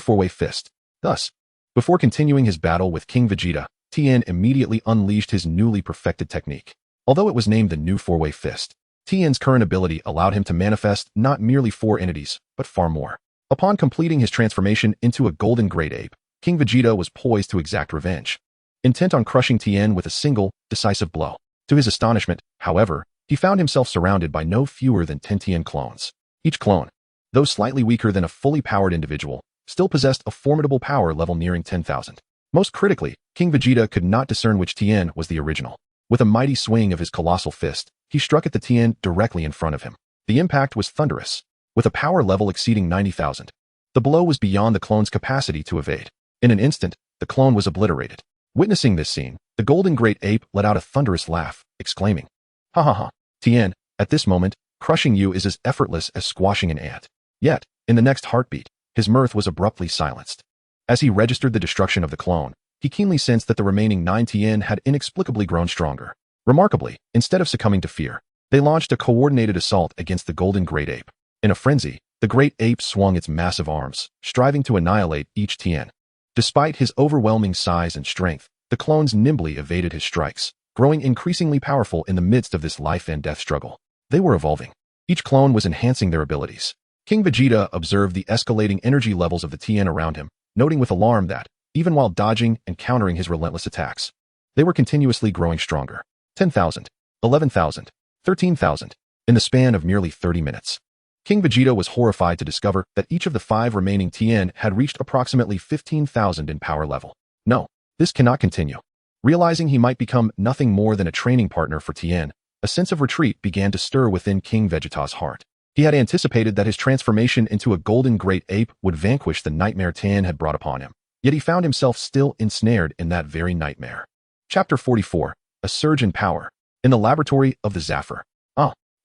four-way fist. Thus, before continuing his battle with King Vegeta, Tien immediately unleashed his newly perfected technique. Although it was named the New Four-Way Fist, Tien's current ability allowed him to manifest not merely 4 entities, but far more. Upon completing his transformation into a golden great ape, King Vegeta was poised to exact revenge, intent on crushing Tien with a single, decisive blow. To his astonishment, however, he found himself surrounded by no fewer than 10 Tien clones. Each clone, though slightly weaker than a fully powered individual, still possessed a formidable power level nearing 10,000. Most critically, King Vegeta could not discern which Tien was the original. With a mighty swing of his colossal fist, he struck at the Tien directly in front of him. The impact was thunderous, with a power level exceeding 90,000. The blow was beyond the clone's capacity to evade. In an instant, the clone was obliterated. Witnessing this scene, the golden great ape let out a thunderous laugh, exclaiming, "Ha ha ha, Tien, at this moment, crushing you is as effortless as squashing an ant." Yet, in the next heartbeat, his mirth was abruptly silenced. As he registered the destruction of the clone, he keenly sensed that the remaining 9 Tien had inexplicably grown stronger. Remarkably, instead of succumbing to fear, they launched a coordinated assault against the golden great ape. In a frenzy, the great ape swung its massive arms, striving to annihilate each Tien. Despite his overwhelming size and strength, the clones nimbly evaded his strikes, growing increasingly powerful in the midst of this life and death struggle. They were evolving. Each clone was enhancing their abilities. King Vegeta observed the escalating energy levels of the Tien around him, noting with alarm that, even while dodging and countering his relentless attacks, they were continuously growing stronger. 10,000, 11,000, 13,000, in the span of merely 30 minutes. King Vegeta was horrified to discover that each of the 5 remaining Tien had reached approximately 15,000 in power level. No, this cannot continue. Realizing he might become nothing more than a training partner for Tien, a sense of retreat began to stir within King Vegeta's heart. He had anticipated that his transformation into a golden great ape would vanquish the nightmare Tien had brought upon him. Yet he found himself still ensnared in that very nightmare. Chapter 44. A Surge in Power. In the laboratory of the Zafir.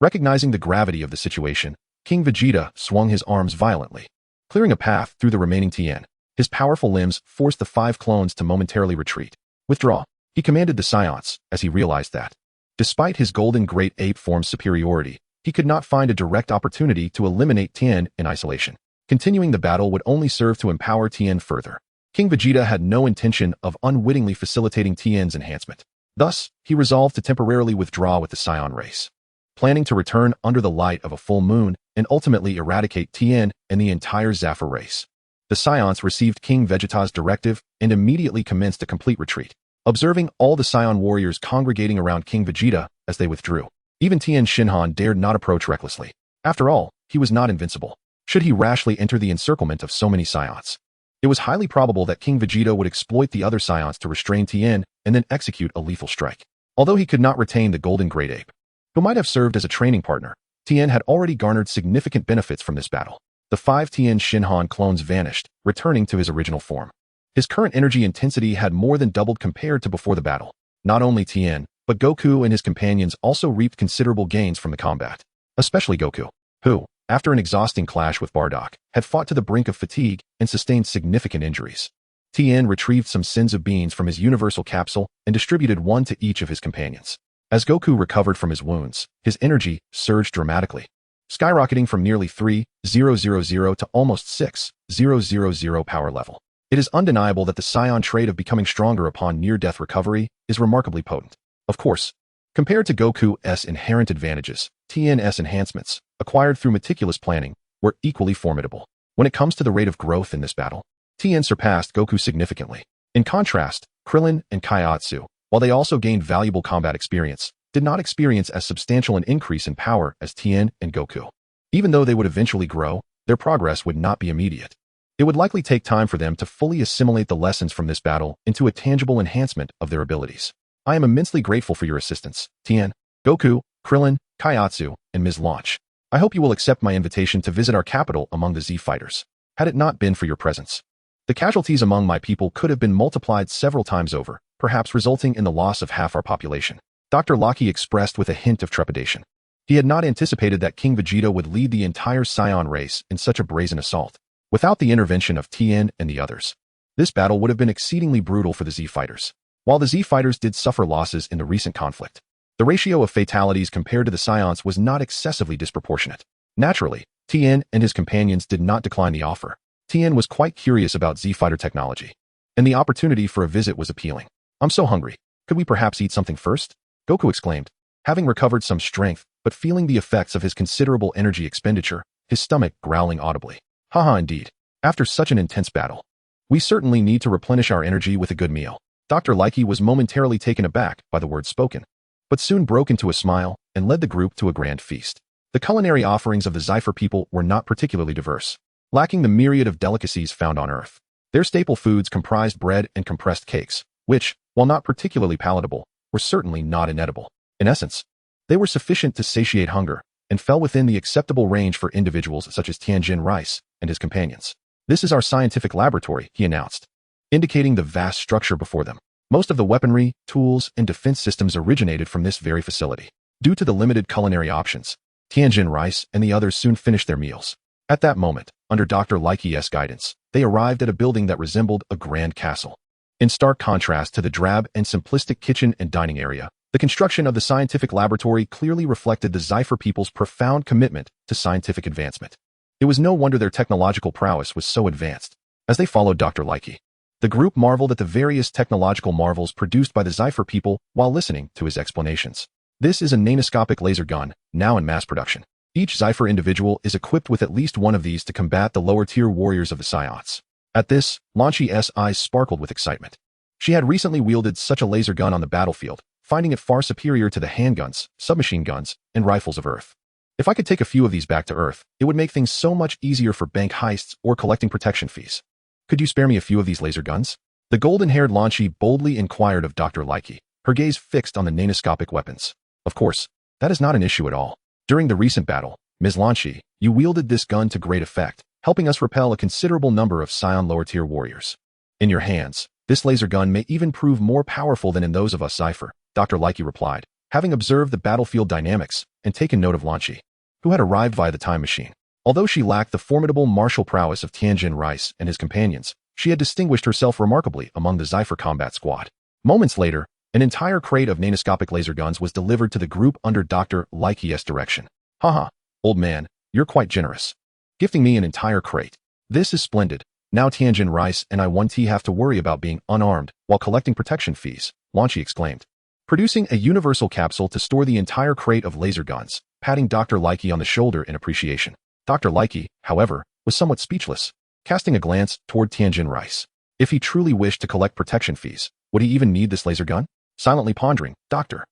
Recognizing the gravity of the situation, King Vegeta swung his arms violently, clearing a path through the remaining Tien. His powerful limbs forced the 5 clones to momentarily retreat. Withdraw, he commanded the Saiyans, as he realized that, despite his golden great ape form's superiority, he could not find a direct opportunity to eliminate Tien in isolation. Continuing the battle would only serve to empower Tien further. King Vegeta had no intention of unwittingly facilitating Tien's enhancement. Thus, he resolved to temporarily withdraw with the Saiyan race, planning to return under the light of a full moon and ultimately eradicate Tien and the entire Zafir race. The Saiyans received King Vegeta's directive and immediately commenced a complete retreat, observing all the Saiyan warriors congregating around King Vegeta as they withdrew. Even Tien Shinhan dared not approach recklessly. After all, he was not invincible. Should he rashly enter the encirclement of so many Saiyans, it was highly probable that King Vegeta would exploit the other Saiyans to restrain Tien and then execute a lethal strike. Although he could not retain the golden great ape, who might have served as a training partner, Tien had already garnered significant benefits from this battle. The 5 Tien Shinhan clones vanished, returning to his original form. His current energy intensity had more than doubled compared to before the battle. Not only Tien, but Goku and his companions also reaped considerable gains from the combat. Especially Goku, who, after an exhausting clash with Bardock, had fought to the brink of fatigue and sustained significant injuries. Tien retrieved some sins of beans from his universal capsule and distributed one to each of his companions. As Goku recovered from his wounds, his energy surged dramatically, skyrocketing from nearly 3,000 to almost 6,000 power level. It is undeniable that the Saiyan trait of becoming stronger upon near-death recovery is remarkably potent. Of course, Compared to Goku's inherent advantages, Tien's enhancements, acquired through meticulous planning, were equally formidable. When it comes to the rate of growth in this battle, Tien surpassed Goku significantly. In contrast, Krillin and Kaiatsu, while they also gained valuable combat experience, did not experience as substantial an increase in power as Tien and Goku. Even though they would eventually grow, their progress would not be immediate. It would likely take time for them to fully assimilate the lessons from this battle into a tangible enhancement of their abilities. I am immensely grateful for your assistance, Tien, Goku, Krillin, Kaiatsu, and Ms. Launch. I hope you will accept my invitation to visit our capital among the Z fighters. Had it not been for your presence, the casualties among my people could have been multiplied several times over, perhaps resulting in the loss of half our population. Dr. Locke expressed with a hint of trepidation. He had not anticipated that King Vegeta would lead the entire Saiyan race in such a brazen assault. Without the intervention of Tien and the others, this battle would have been exceedingly brutal for the Z fighters. While the Z fighters did suffer losses in the recent conflict, the ratio of fatalities compared to the Saiyans was not excessively disproportionate. Naturally, Tien and his companions did not decline the offer. Tien was quite curious about Z fighter technology, and the opportunity for a visit was appealing. I'm so hungry. Could we perhaps eat something first? Goku exclaimed. Having recovered some strength, but feeling the effects of his considerable energy expenditure, his stomach growling audibly. Haha, indeed. After such an intense battle, we certainly need to replenish our energy with a good meal. Dr. Likey was momentarily taken aback by the words spoken, but soon broke into a smile and led the group to a grand feast. The culinary offerings of the Zypher people were not particularly diverse, lacking the myriad of delicacies found on Earth. Their staple foods comprised bread and compressed cakes, which, while not particularly palatable, were certainly not inedible. In essence, they were sufficient to satiate hunger and fell within the acceptable range for individuals such as Tien Shinhan and his companions. This is our scientific laboratory, he announced, indicating the vast structure before them. Most of the weaponry, tools, and defense systems originated from this very facility. Due to the limited culinary options, Tien Shinhan and the others soon finished their meals. At that moment, under Dr. Likey's guidance, they arrived at a building that resembled a grand castle. In stark contrast to the drab and simplistic kitchen and dining area, the construction of the scientific laboratory clearly reflected the Zypher people's profound commitment to scientific advancement. It was no wonder their technological prowess was so advanced. As they followed Dr. Likey, the group marveled at the various technological marvels produced by the Zypher people while listening to his explanations. This is a nanoscopic laser gun, now in mass production. Each Zypher individual is equipped with at least one of these to combat the lower-tier warriors of the Saiyans. At this, Launchie's eyes sparkled with excitement. She had recently wielded such a laser gun on the battlefield, finding it far superior to the handguns, submachine guns, and rifles of Earth. If I could take a few of these back to Earth, it would make things so much easier for bank heists or collecting protection fees. Could you spare me a few of these laser guns? The golden-haired Launchie boldly inquired of Dr. Likey, her gaze fixed on the nanoscopic weapons. Of course, that is not an issue at all. During the recent battle, Ms. Launchie, you wielded this gun to great effect, helping us repel a considerable number of Saiyan lower-tier warriors. In your hands, this laser gun may even prove more powerful than in those of us Zypher, Dr. Likey replied, having observed the battlefield dynamics and taken note of Launchie, who had arrived via the time machine. Although she lacked the formidable martial prowess of Tien Shinhan and his companions, she had distinguished herself remarkably among the Zypher combat squad. Moments later, an entire crate of nanoscopic laser guns was delivered to the group under Dr. Likey's direction. Haha, old man, you're quite generous, gifting me an entire crate. This is splendid. Now Tien Shinhan and I won't have to worry about being unarmed while collecting protection fees, Launchie exclaimed, producing a universal capsule to store the entire crate of laser guns, patting Dr. Likey on the shoulder in appreciation. Dr. Likey, however, was somewhat speechless, casting a glance toward Tien Shinhan. If he truly wished to collect protection fees, would he even need this laser gun? Silently pondering, Dr.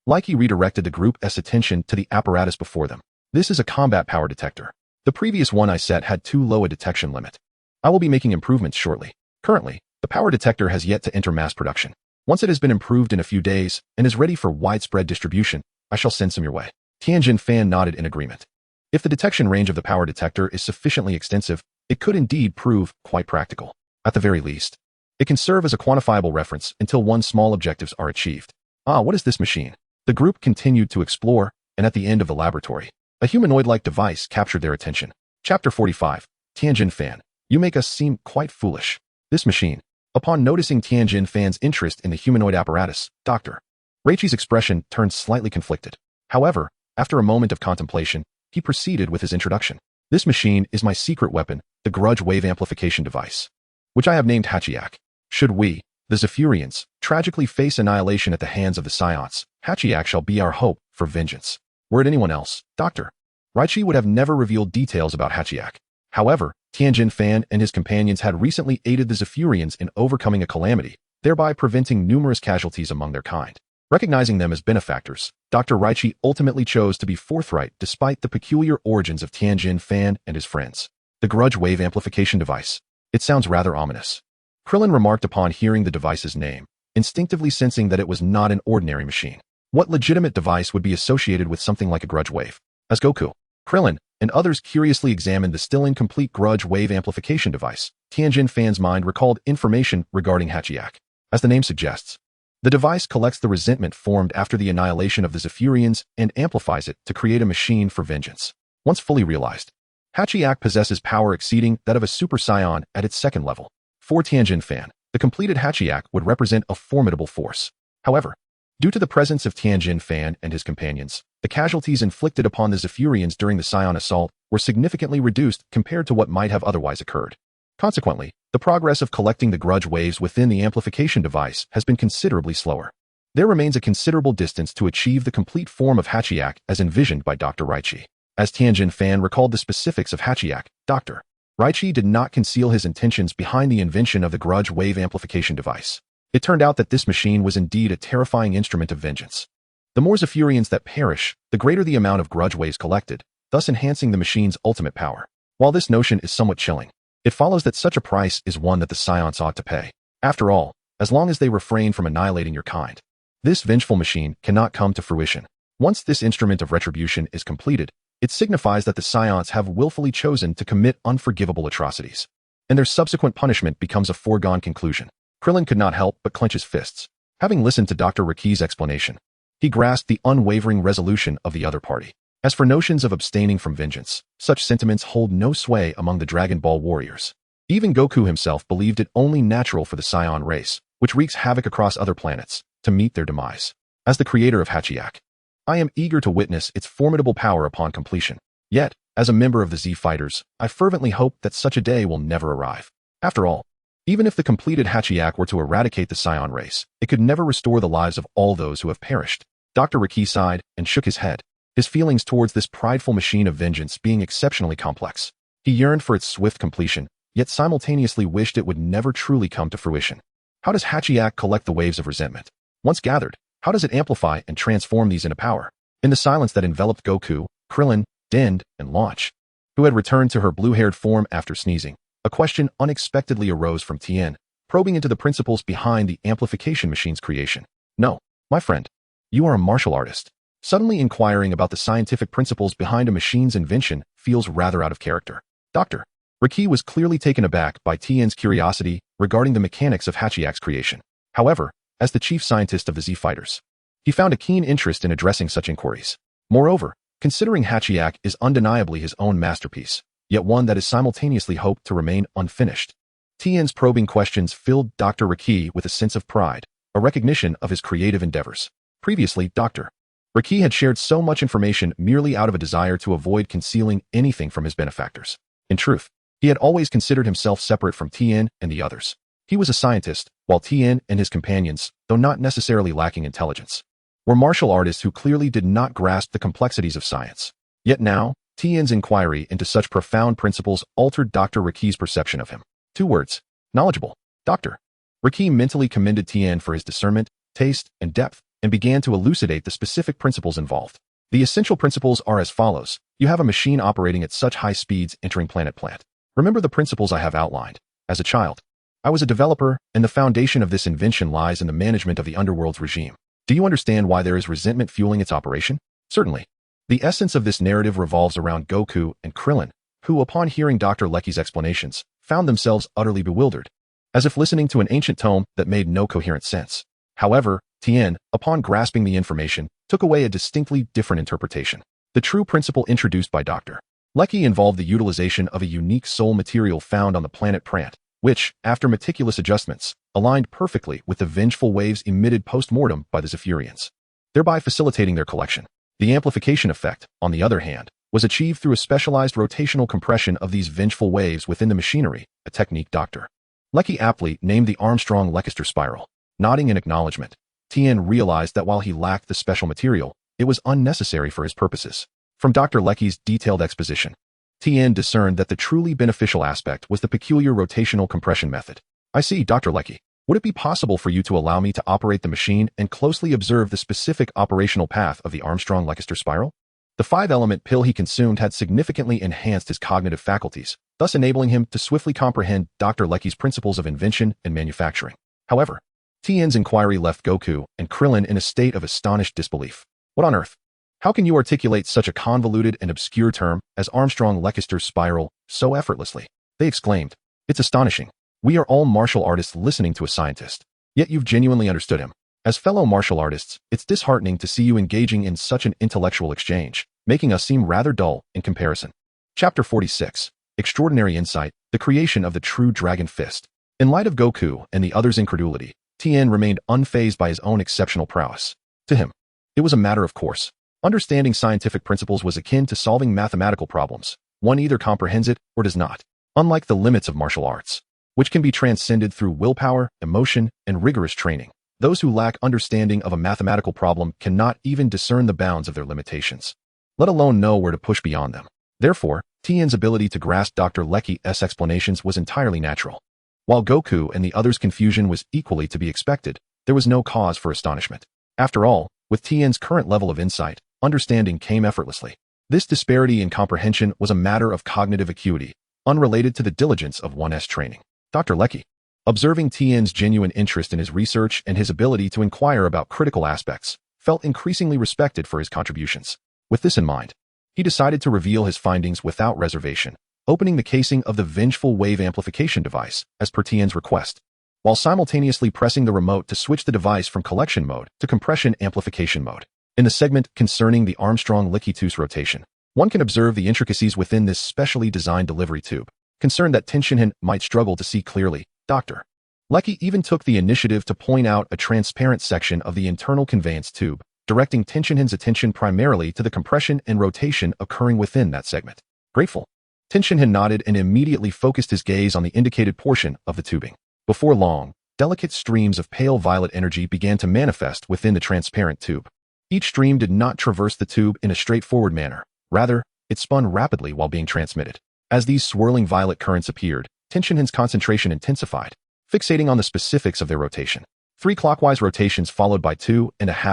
Likey redirected the group's attention to the apparatus before them. This is a combat power detector. The previous one I set had too low a detection limit. I will be making improvements shortly. Currently, the power detector has yet to enter mass production. Once it has been improved in a few days and is ready for widespread distribution, I shall send some your way. Tien Shinhan nodded in agreement. If the detection range of the power detector is sufficiently extensive, it could indeed prove quite practical. At the very least, it can serve as a quantifiable reference until one's small objectives are achieved. Ah, what is this machine? The group continued to explore, and at the end of the laboratory, a humanoid-like device captured their attention. Chapter 45, Tien Shinhan, you make us seem quite foolish. This machine. Upon noticing Tien Shinhan's interest in the humanoid apparatus, Dr. Reichi's expression turned slightly conflicted. However, after a moment of contemplation, he proceeded with his introduction. This machine is my secret weapon, the grudge wave amplification device, which I have named Hachiyak. Should we, The Zephyrians tragically face annihilation at the hands of the Saiyans. Hachiyak shall be our hope for vengeance. Were it anyone else, Dr. Raichi would have never revealed details about Hachiyak. However, Tien Shinhan and his companions had recently aided the Zephyrians in overcoming a calamity, thereby preventing numerous casualties among their kind. Recognizing them as benefactors, Dr. Raichi ultimately chose to be forthright despite the peculiar origins of Tien Shinhan and his friends. The grudge wave amplification device. It sounds rather ominous. Krillin remarked upon hearing the device's name, instinctively sensing that it was not an ordinary machine. What legitimate device would be associated with something like a grudge wave? As Goku, Krillin, and others curiously examined the still incomplete grudge wave amplification device, Tien Shinhan's mind recalled information regarding Hachiyak. As the name suggests, the device collects the resentment formed after the annihilation of the Zephyrians and amplifies it to create a machine for vengeance. Once fully realized, Hachiyak possesses power exceeding that of a Super Saiyan at its second level. For Tien Shinhan, the completed Hachiyak would represent a formidable force. However, due to the presence of Tien Shinhan and his companions, the casualties inflicted upon the Zephyrians during the Saiyan assault were significantly reduced compared to what might have otherwise occurred. Consequently, the progress of collecting the grudge waves within the amplification device has been considerably slower. There remains a considerable distance to achieve the complete form of Hachiyak as envisioned by Dr. Raichi. As Tien Shinhan recalled the specifics of Hachiyak, Dr. Raichi did not conceal his intentions behind the invention of the grudge wave amplification device. It turned out that this machine was indeed a terrifying instrument of vengeance. The more Zephyrians that perish, the greater the amount of grudge waves collected, thus enhancing the machine's ultimate power. While this notion is somewhat chilling, it follows that such a price is one that the Saiyans ought to pay. After all, as long as they refrain from annihilating your kind, this vengeful machine cannot come to fruition. Once this instrument of retribution is completed, it signifies that the Saiyans have willfully chosen to commit unforgivable atrocities, and their subsequent punishment becomes a foregone conclusion. Krillin could not help but clench his fists. Having listened to Dr. Raki's explanation, he grasped the unwavering resolution of the other party. As for notions of abstaining from vengeance, such sentiments hold no sway among the Dragon Ball warriors. Even Goku himself believed it only natural for the Saiyan race, which wreaks havoc across other planets, to meet their demise. As the creator of Hachiyak, I am eager to witness its formidable power upon completion. Yet, as a member of the Z Fighters, I fervently hope that such a day will never arrive. After all, even if the completed Hachiyak were to eradicate the Saiyan race, it could never restore the lives of all those who have perished. Dr. Raki sighed and shook his head, his feelings towards this prideful machine of vengeance being exceptionally complex. He yearned for its swift completion, yet simultaneously wished it would never truly come to fruition. How does Hachiyak collect the waves of resentment? Once gathered, how does it amplify and transform these into power? In the silence that enveloped Goku, Krillin, Dend, and Launch, who had returned to her blue-haired form after sneezing, a question unexpectedly arose from Tien, probing into the principles behind the amplification machine's creation. No, my friend, you are a martial artist. Suddenly inquiring about the scientific principles behind a machine's invention feels rather out of character. Dr. Raki was clearly taken aback by Tien's curiosity regarding the mechanics of Hachiyak's creation. However, as the chief scientist of the Z Fighters, he found a keen interest in addressing such inquiries. Moreover, considering Hachiyak is undeniably his own masterpiece, yet one that is simultaneously hoped to remain unfinished, Tien's probing questions filled Dr. Raki with a sense of pride, a recognition of his creative endeavors. Previously, Dr. Raki had shared so much information merely out of a desire to avoid concealing anything from his benefactors. In truth, he had always considered himself separate from Tien and the others. He was a scientist, while Tien and his companions, though not necessarily lacking intelligence, were martial artists who clearly did not grasp the complexities of science. Yet now, Tien's inquiry into such profound principles altered Dr. Raki's perception of him. 2 words: knowledgeable. Dr. Raki mentally commended Tien for his discernment, taste, and depth, and began to elucidate the specific principles involved. The essential principles are as follows. You have a machine operating at such high speeds entering planet plant. Remember the principles I have outlined. As a child, I was a developer, and the foundation of this invention lies in the management of the underworld's regime. Do you understand why there is resentment fueling its operation? Certainly. The essence of this narrative revolves around Goku and Krillin, who, upon hearing Dr. Lecky's explanations, found themselves utterly bewildered, as if listening to an ancient tome that made no coherent sense. However, Tien, upon grasping the information, took away a distinctly different interpretation. The true principle introduced by Dr. Lecky involved the utilization of a unique soul material found on the planet Prant, which, after meticulous adjustments, aligned perfectly with the vengeful waves emitted post-mortem by the Zephyrians, thereby facilitating their collection. The amplification effect, on the other hand, was achieved through a specialized rotational compression of these vengeful waves within the machinery, a technique Dr. Lecky aptly named the Armstrong-Leicester spiral. Nodding in acknowledgement, Tien realized that while he lacked the special material, it was unnecessary for his purposes. From Dr. Lecky's detailed exposition, Tien discerned that the truly beneficial aspect was the peculiar rotational compression method. I see, Dr. Lecky. Would it be possible for you to allow me to operate the machine and closely observe the specific operational path of the Armstrong-Leicester spiral? The 5-element pill he consumed had significantly enhanced his cognitive faculties, thus enabling him to swiftly comprehend Dr. Lecky's principles of invention and manufacturing. However, Tien's inquiry left Goku and Krillin in a state of astonished disbelief. What on earth? How can you articulate such a convoluted and obscure term as Armstrong-Leicester spiral so effortlessly? They exclaimed. It's astonishing. We are all martial artists listening to a scientist. Yet you've genuinely understood him. As fellow martial artists, it's disheartening to see you engaging in such an intellectual exchange, making us seem rather dull in comparison. Chapter 46. Extraordinary Insight, the Creation of the True Dragon Fist. In light of Goku and the others' incredulity, Tien remained unfazed by his own exceptional prowess. To him, it was a matter of course. Understanding scientific principles was akin to solving mathematical problems. One either comprehends it or does not. Unlike the limits of martial arts, which can be transcended through willpower, emotion, and rigorous training, those who lack understanding of a mathematical problem cannot even discern the bounds of their limitations, let alone know where to push beyond them. Therefore, Tien's ability to grasp Dr. Lecky's explanations was entirely natural. While Goku and the others' confusion was equally to be expected, there was no cause for astonishment. After all, with Tien's current level of insight, understanding came effortlessly. This disparity in comprehension was a matter of cognitive acuity, unrelated to the diligence of one's training. Dr. Lecky, observing Tien's genuine interest in his research and his ability to inquire about critical aspects, felt increasingly respected for his contributions. With this in mind, he decided to reveal his findings without reservation, opening the casing of the vengeful wave amplification device, as per Tien's request, while simultaneously pressing the remote to switch the device from collection mode to compression amplification mode. In the segment concerning the Armstrong-Lecky rotation, one can observe the intricacies within this specially designed delivery tube. Concerned that Tien Shinhan might struggle to see clearly, Dr. Lecky even took the initiative to point out a transparent section of the internal conveyance tube, directing Tien Shinhan's attention primarily to the compression and rotation occurring within that segment. Grateful, Tien Shinhan nodded and immediately focused his gaze on the indicated portion of the tubing. Before long, delicate streams of pale violet energy began to manifest within the transparent tube. Each stream did not traverse the tube in a straightforward manner. Rather, it spun rapidly while being transmitted. As these swirling violet currents appeared, Tien Shinhan's concentration intensified, fixating on the specifics of their rotation. 3 clockwise rotations followed by 2.5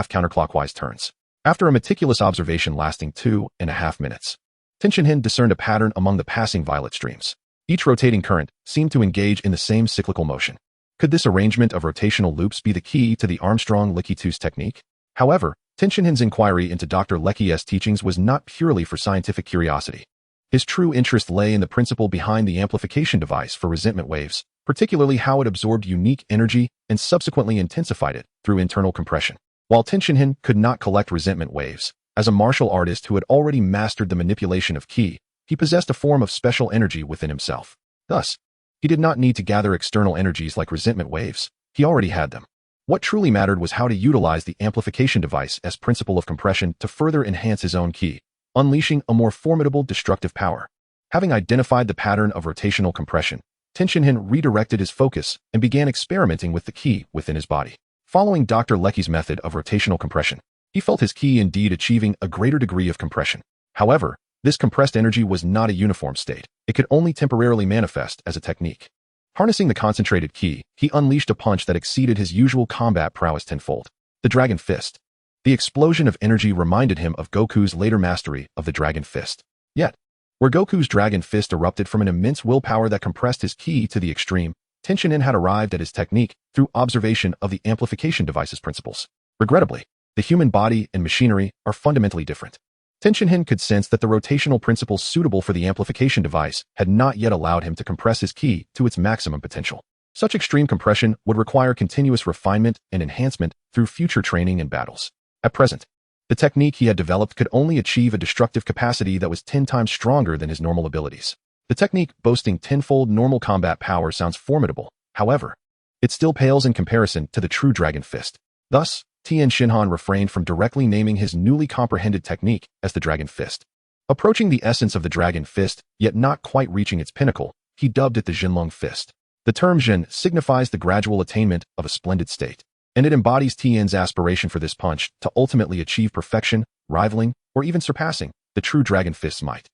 counterclockwise turns. After a meticulous observation lasting 2.5 minutes, Tien Shinhan discerned a pattern among the passing violet streams. Each rotating current seemed to engage in the same cyclical motion. Could this arrangement of rotational loops be the key to the Armstrong-Lecky technique? However, Tien Shinhan's inquiry into Dr. Lecky's teachings was not purely for scientific curiosity. His true interest lay in the principle behind the amplification device for resentment waves, particularly how it absorbed unique energy and subsequently intensified it through internal compression. While Tien Shinhan could not collect resentment waves, as a martial artist who had already mastered the manipulation of ki, he possessed a form of special energy within himself. Thus, he did not need to gather external energies like resentment waves. He already had them. What truly mattered was how to utilize the amplification device as principle of compression to further enhance his own ki, unleashing a more formidable destructive power. Having identified the pattern of rotational compression, Tien Shinhan redirected his focus and began experimenting with the ki within his body. Following Dr. Lecky's method of rotational compression, he felt his ki indeed achieving a greater degree of compression. However, this compressed energy was not a uniform state. It could only temporarily manifest as a technique. Harnessing the concentrated ki, he unleashed a punch that exceeded his usual combat prowess tenfold. The Dragon Fist. The explosion of energy reminded him of Goku's later mastery of the Dragon Fist. Yet, where Goku's Dragon Fist erupted from an immense willpower that compressed his ki to the extreme, Tien Shinhan had arrived at his technique through observation of the amplification device's principles. Regrettably, the human body and machinery are fundamentally different. Tien Shinhan could sense that the rotational principles suitable for the amplification device had not yet allowed him to compress his ki to its maximum potential. Such extreme compression would require continuous refinement and enhancement through future training and battles. At present, the technique he had developed could only achieve a destructive capacity that was 10 times stronger than his normal abilities. The technique boasting tenfold normal combat power sounds formidable. However, it still pales in comparison to the true Dragon Fist. Thus, Tien Shinhan refrained from directly naming his newly comprehended technique as the Dragon Fist. Approaching the essence of the Dragon Fist, yet not quite reaching its pinnacle, he dubbed it the Jinlong Fist. The term Zhen signifies the gradual attainment of a splendid state, and it embodies Tien's aspiration for this punch to ultimately achieve perfection, rivaling, or even surpassing the true Dragon Fist's might.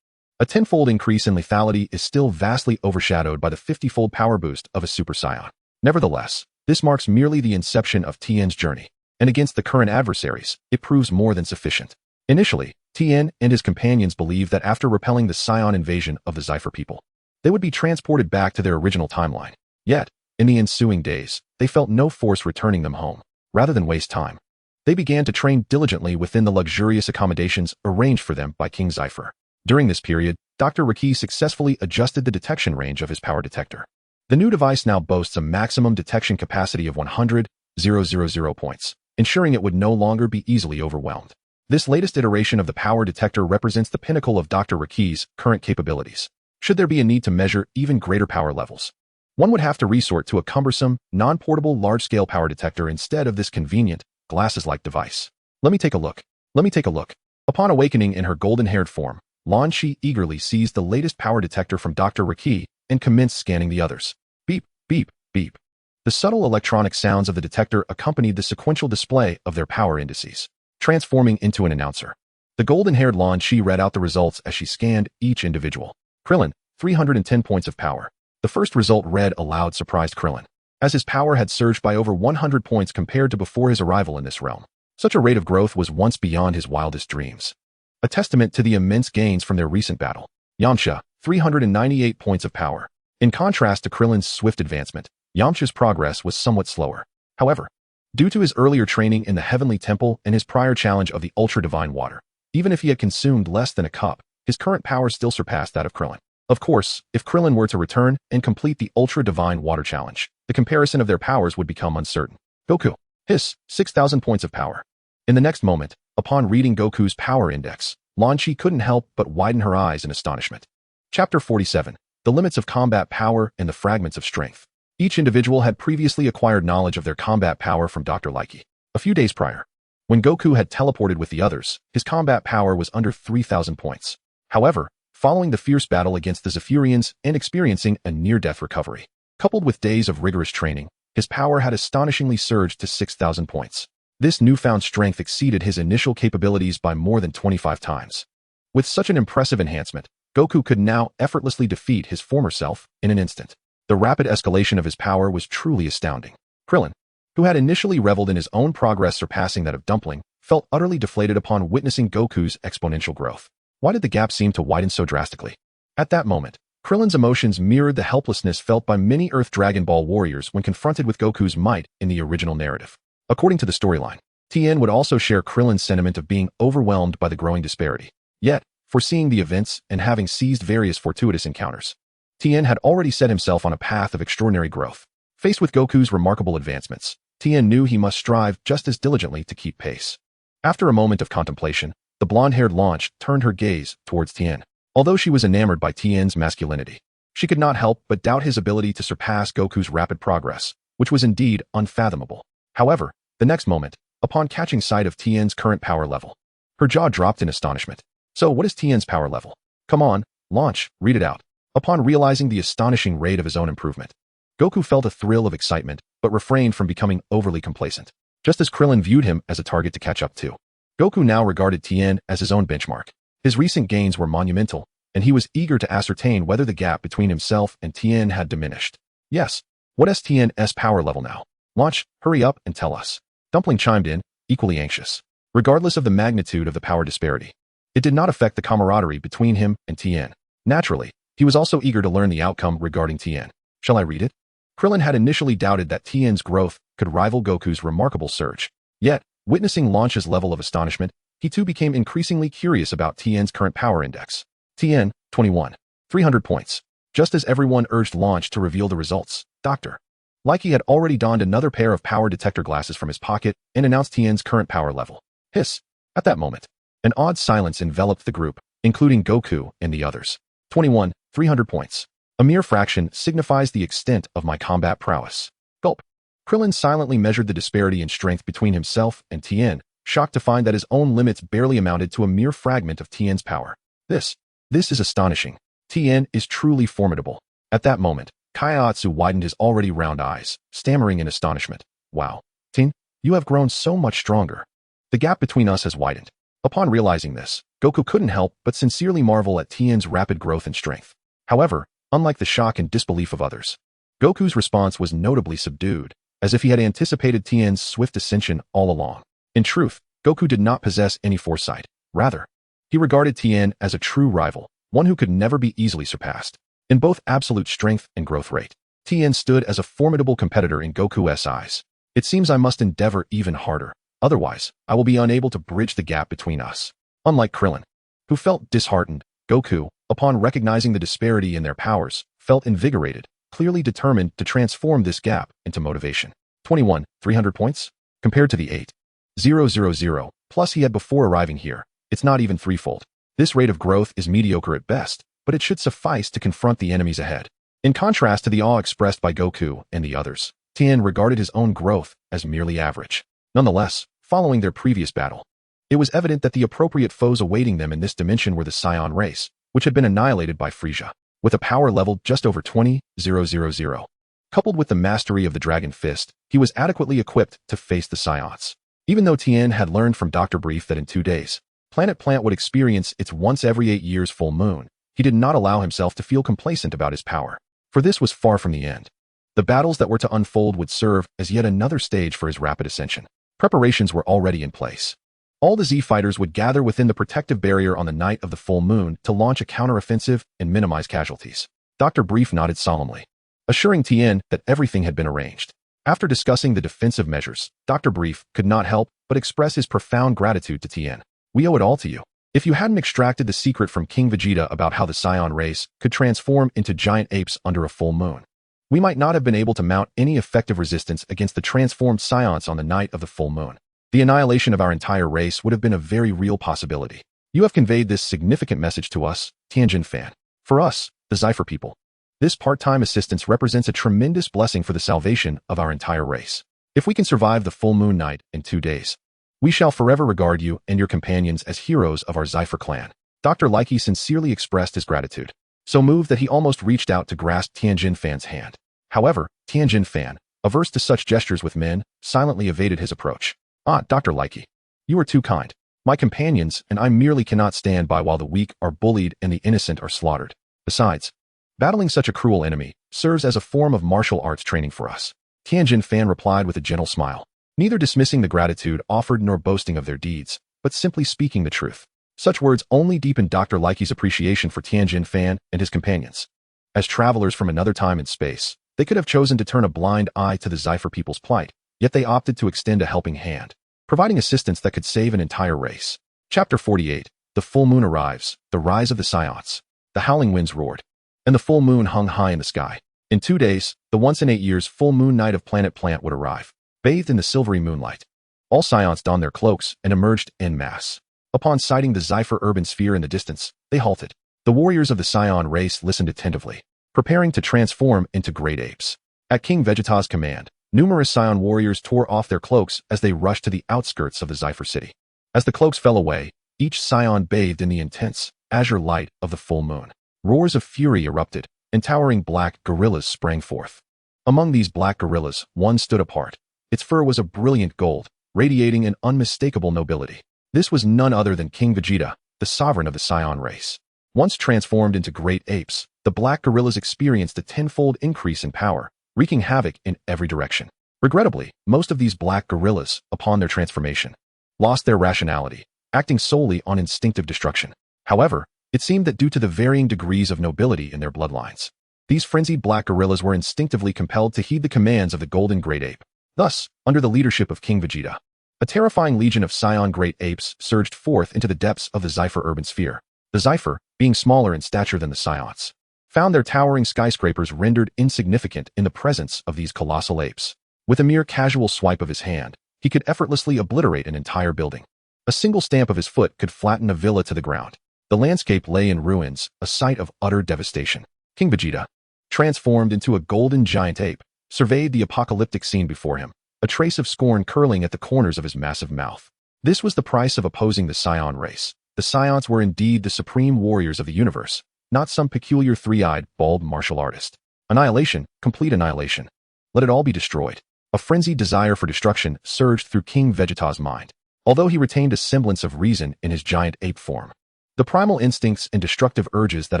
A tenfold increase in lethality is still vastly overshadowed by the 50-fold power boost of a Super Saiyan. Nevertheless, this marks merely the inception of Tien's journey, and against the current adversaries, it proves more than sufficient. Initially, Tien and his companions believed that after repelling the Saiyan invasion of the Zephyr people, they would be transported back to their original timeline. Yet, in the ensuing days, they felt no force returning them home. Rather than waste time, they began to train diligently within the luxurious accommodations arranged for them by King Zephyr. During this period, Dr. Riki successfully adjusted the detection range of his power detector. The new device now boasts a maximum detection capacity of 100,000 points, ensuring it would no longer be easily overwhelmed. This latest iteration of the power detector represents the pinnacle of Dr. Riki's current capabilities. Should there be a need to measure even greater power levels, one would have to resort to a cumbersome, non-portable large-scale power detector instead of this convenient, glasses-like device. Let me take a look. Upon awakening in her golden-haired form, Lan Shi eagerly seized the latest power detector from Dr. Riki and commenced scanning the others. Beep, beep, beep. The subtle electronic sounds of the detector accompanied the sequential display of their power indices, transforming into an announcer. The golden-haired Lan Shi read out the results as she scanned each individual. Krillin, 310 points of power. The first result read aloud surprised Krillin, as his power had surged by over 100 points compared to before his arrival in this realm. Such a rate of growth was once beyond his wildest dreams, a testament to the immense gains from their recent battle. Yamcha, 398 points of power. In contrast to Krillin's swift advancement, Yamcha's progress was somewhat slower. However, due to his earlier training in the Heavenly Temple and his prior challenge of the ultra-divine water, even if he had consumed less than a cup, his current power still surpassed that of Krillin. Of course, if Krillin were to return and complete the ultra-divine water challenge, the comparison of their powers would become uncertain. Goku, hiss, 6,000 points of power. In the next moment, upon reading Goku's power index, Lan Shi couldn't help but widen her eyes in astonishment. Chapter 47, The Limits of Combat Power and the Fragments of Strength. Each individual had previously acquired knowledge of their combat power from Dr. Likey. A few days prior, when Goku had teleported with the others, his combat power was under 3,000 points. However, following the fierce battle against the Zephyrians and experiencing a near-death recovery, coupled with days of rigorous training, his power had astonishingly surged to 6,000 points. This newfound strength exceeded his initial capabilities by more than 25 times. With such an impressive enhancement, Goku could now effortlessly defeat his former self in an instant. The rapid escalation of his power was truly astounding. Krillin, who had initially reveled in his own progress surpassing that of Dumpling, felt utterly deflated upon witnessing Goku's exponential growth. Why did the gap seem to widen so drastically? At that moment, Krillin's emotions mirrored the helplessness felt by many Earth Dragon Ball warriors when confronted with Goku's might in the original narrative. According to the storyline, Tien would also share Krillin's sentiment of being overwhelmed by the growing disparity. Yet, foreseeing the events and having seized various fortuitous encounters, Tien had already set himself on a path of extraordinary growth. Faced with Goku's remarkable advancements, Tien knew he must strive just as diligently to keep pace. After a moment of contemplation, the blonde-haired Launch turned her gaze towards Tien. Although she was enamored by Tien's masculinity, she could not help but doubt his ability to surpass Goku's rapid progress, which was indeed unfathomable. However, the next moment, upon catching sight of Tien's current power level, her jaw dropped in astonishment. So what is Tien's power level? Come on, Launch, read it out. Upon realizing the astonishing rate of his own improvement, Goku felt a thrill of excitement, but refrained from becoming overly complacent. Just as Krillin viewed him as a target to catch up to, Goku now regarded Tien as his own benchmark. His recent gains were monumental, and he was eager to ascertain whether the gap between himself and Tien had diminished. Yes, what is Tien's power level now? Launch, hurry up and tell us. Dumpling chimed in, equally anxious. Regardless of the magnitude of the power disparity, it did not affect the camaraderie between him and Tien. Naturally, he was also eager to learn the outcome regarding Tien. Shall I read it? Krillin had initially doubted that Tien's growth could rival Goku's remarkable surge. Yet, witnessing Launch's level of astonishment, he too became increasingly curious about Tien's current power index. Tien, 21. 300 points. Just as everyone urged Launch to reveal the results, Dr. Likey had already donned another pair of power detector glasses from his pocket and announced Tien's current power level. Hiss. At that moment, an odd silence enveloped the group, including Goku and the others. 21. 300 points. A mere fraction signifies the extent of my combat prowess. Gulp. Krillin silently measured the disparity in strength between himself and Tien, shocked to find that his own limits barely amounted to a mere fragment of Tien's power. This is astonishing. Tien is truly formidable. At that moment, Kaiatsu widened his already round eyes, stammering in astonishment. Wow. Tien, you have grown so much stronger. The gap between us has widened. Upon realizing this, Goku couldn't help but sincerely marvel at Tien's rapid growth and strength. However, unlike the shock and disbelief of others, Goku's response was notably subdued, as if he had anticipated Tien's swift ascension all along. In truth, Goku did not possess any foresight. Rather, he regarded Tien as a true rival, one who could never be easily surpassed. In both absolute strength and growth rate, Tien stood as a formidable competitor in Goku's eyes. It seems I must endeavor even harder. Otherwise, I will be unable to bridge the gap between us. Unlike Krillin, who felt disheartened, Goku, upon recognizing the disparity in their powers, felt invigorated, clearly determined to transform this gap into motivation. 21, 300 points? Compared to the 8,000 plus he had before arriving here, it's not even threefold. This rate of growth is mediocre at best, but it should suffice to confront the enemies ahead. In contrast to the awe expressed by Goku and the others, Tien regarded his own growth as merely average. Nonetheless, following their previous battle, it was evident that the appropriate foes awaiting them in this dimension were the Saiyan race, which had been annihilated by Frieza, with a power level just over 20,000. Coupled with the mastery of the Dragon Fist, he was adequately equipped to face the Saiyans. Even though Tien had learned from Dr. Brief that in 2 days, Planet Plant would experience its once every 8 years full moon, he did not allow himself to feel complacent about his power, for this was far from the end. The battles that were to unfold would serve as yet another stage for his rapid ascension. Preparations were already in place. All the Z-fighters would gather within the protective barrier on the night of the full moon to launch a counteroffensive and minimize casualties. Dr. Brief nodded solemnly, assuring Tien that everything had been arranged. After discussing the defensive measures, Dr. Brief could not help but express his profound gratitude to Tien. We owe it all to you. If you hadn't extracted the secret from King Vegeta about how the Saiyan race could transform into giant apes under a full moon, we might not have been able to mount any effective resistance against the transformed Saiyans on the night of the full moon. The annihilation of our entire race would have been a very real possibility. You have conveyed this significant message to us, Tien Shinhan. For us, the Zypher people, this part-time assistance represents a tremendous blessing for the salvation of our entire race. If we can survive the full moon night in 2 days, we shall forever regard you and your companions as heroes of our Zypher clan. Dr. Likey sincerely expressed his gratitude, so moved that he almost reached out to grasp Tien Shinhan's hand. However, Tien Shinhan, averse to such gestures with men, silently evaded his approach. Ah, Dr. Likey, you are too kind. My companions and I merely cannot stand by while the weak are bullied and the innocent are slaughtered. Besides, battling such a cruel enemy serves as a form of martial arts training for us. Tien Shinhan replied with a gentle smile, neither dismissing the gratitude offered nor boasting of their deeds, but simply speaking the truth. Such words only deepened Dr. Likey's appreciation for Tien Shinhan and his companions. As travelers from another time and space, they could have chosen to turn a blind eye to the Zypher people's plight, yet they opted to extend a helping hand, providing assistance that could save an entire race. Chapter 48. The full moon arrives, the rise of the Saiyans. The howling winds roared, and the full moon hung high in the sky. In 2 days, the once in 8 years full moon night of Planet Plant would arrive, bathed in the silvery moonlight. All Saiyans donned their cloaks and emerged en masse. Upon sighting the Zypher urban sphere in the distance, they halted. The warriors of the Saiyan race listened attentively, preparing to transform into great apes. At King Vegeta's command, numerous Saiyan warriors tore off their cloaks as they rushed to the outskirts of the Zypher city. As the cloaks fell away, each Saiyan bathed in the intense, azure light of the full moon. Roars of fury erupted, and towering black gorillas sprang forth. Among these black gorillas, one stood apart. Its fur was a brilliant gold, radiating an unmistakable nobility. This was none other than King Vegeta, the sovereign of the Saiyan race. Once transformed into great apes, the black gorillas experienced a tenfold increase in power, wreaking havoc in every direction. Regrettably, most of these black gorillas, upon their transformation, lost their rationality, acting solely on instinctive destruction. However, it seemed that due to the varying degrees of nobility in their bloodlines, these frenzied black gorillas were instinctively compelled to heed the commands of the golden great ape. Thus, under the leadership of King Vegeta, a terrifying legion of Saiyan great apes surged forth into the depths of the Zypher urban sphere. The Zypher, being smaller in stature than the Saiyans, found their towering skyscrapers rendered insignificant in the presence of these colossal apes. With a mere casual swipe of his hand, he could effortlessly obliterate an entire building. A single stamp of his foot could flatten a villa to the ground. The landscape lay in ruins, a sight of utter devastation. King Vegeta, transformed into a golden giant ape, surveyed the apocalyptic scene before him, a trace of scorn curling at the corners of his massive mouth. This was the price of opposing the Saiyan race. The Saiyans were indeed the supreme warriors of the universe, not some peculiar three-eyed, bald martial artist. Annihilation, complete annihilation. Let it all be destroyed. A frenzied desire for destruction surged through King Vegeta's mind, although he retained a semblance of reason in his giant ape form. The primal instincts and destructive urges that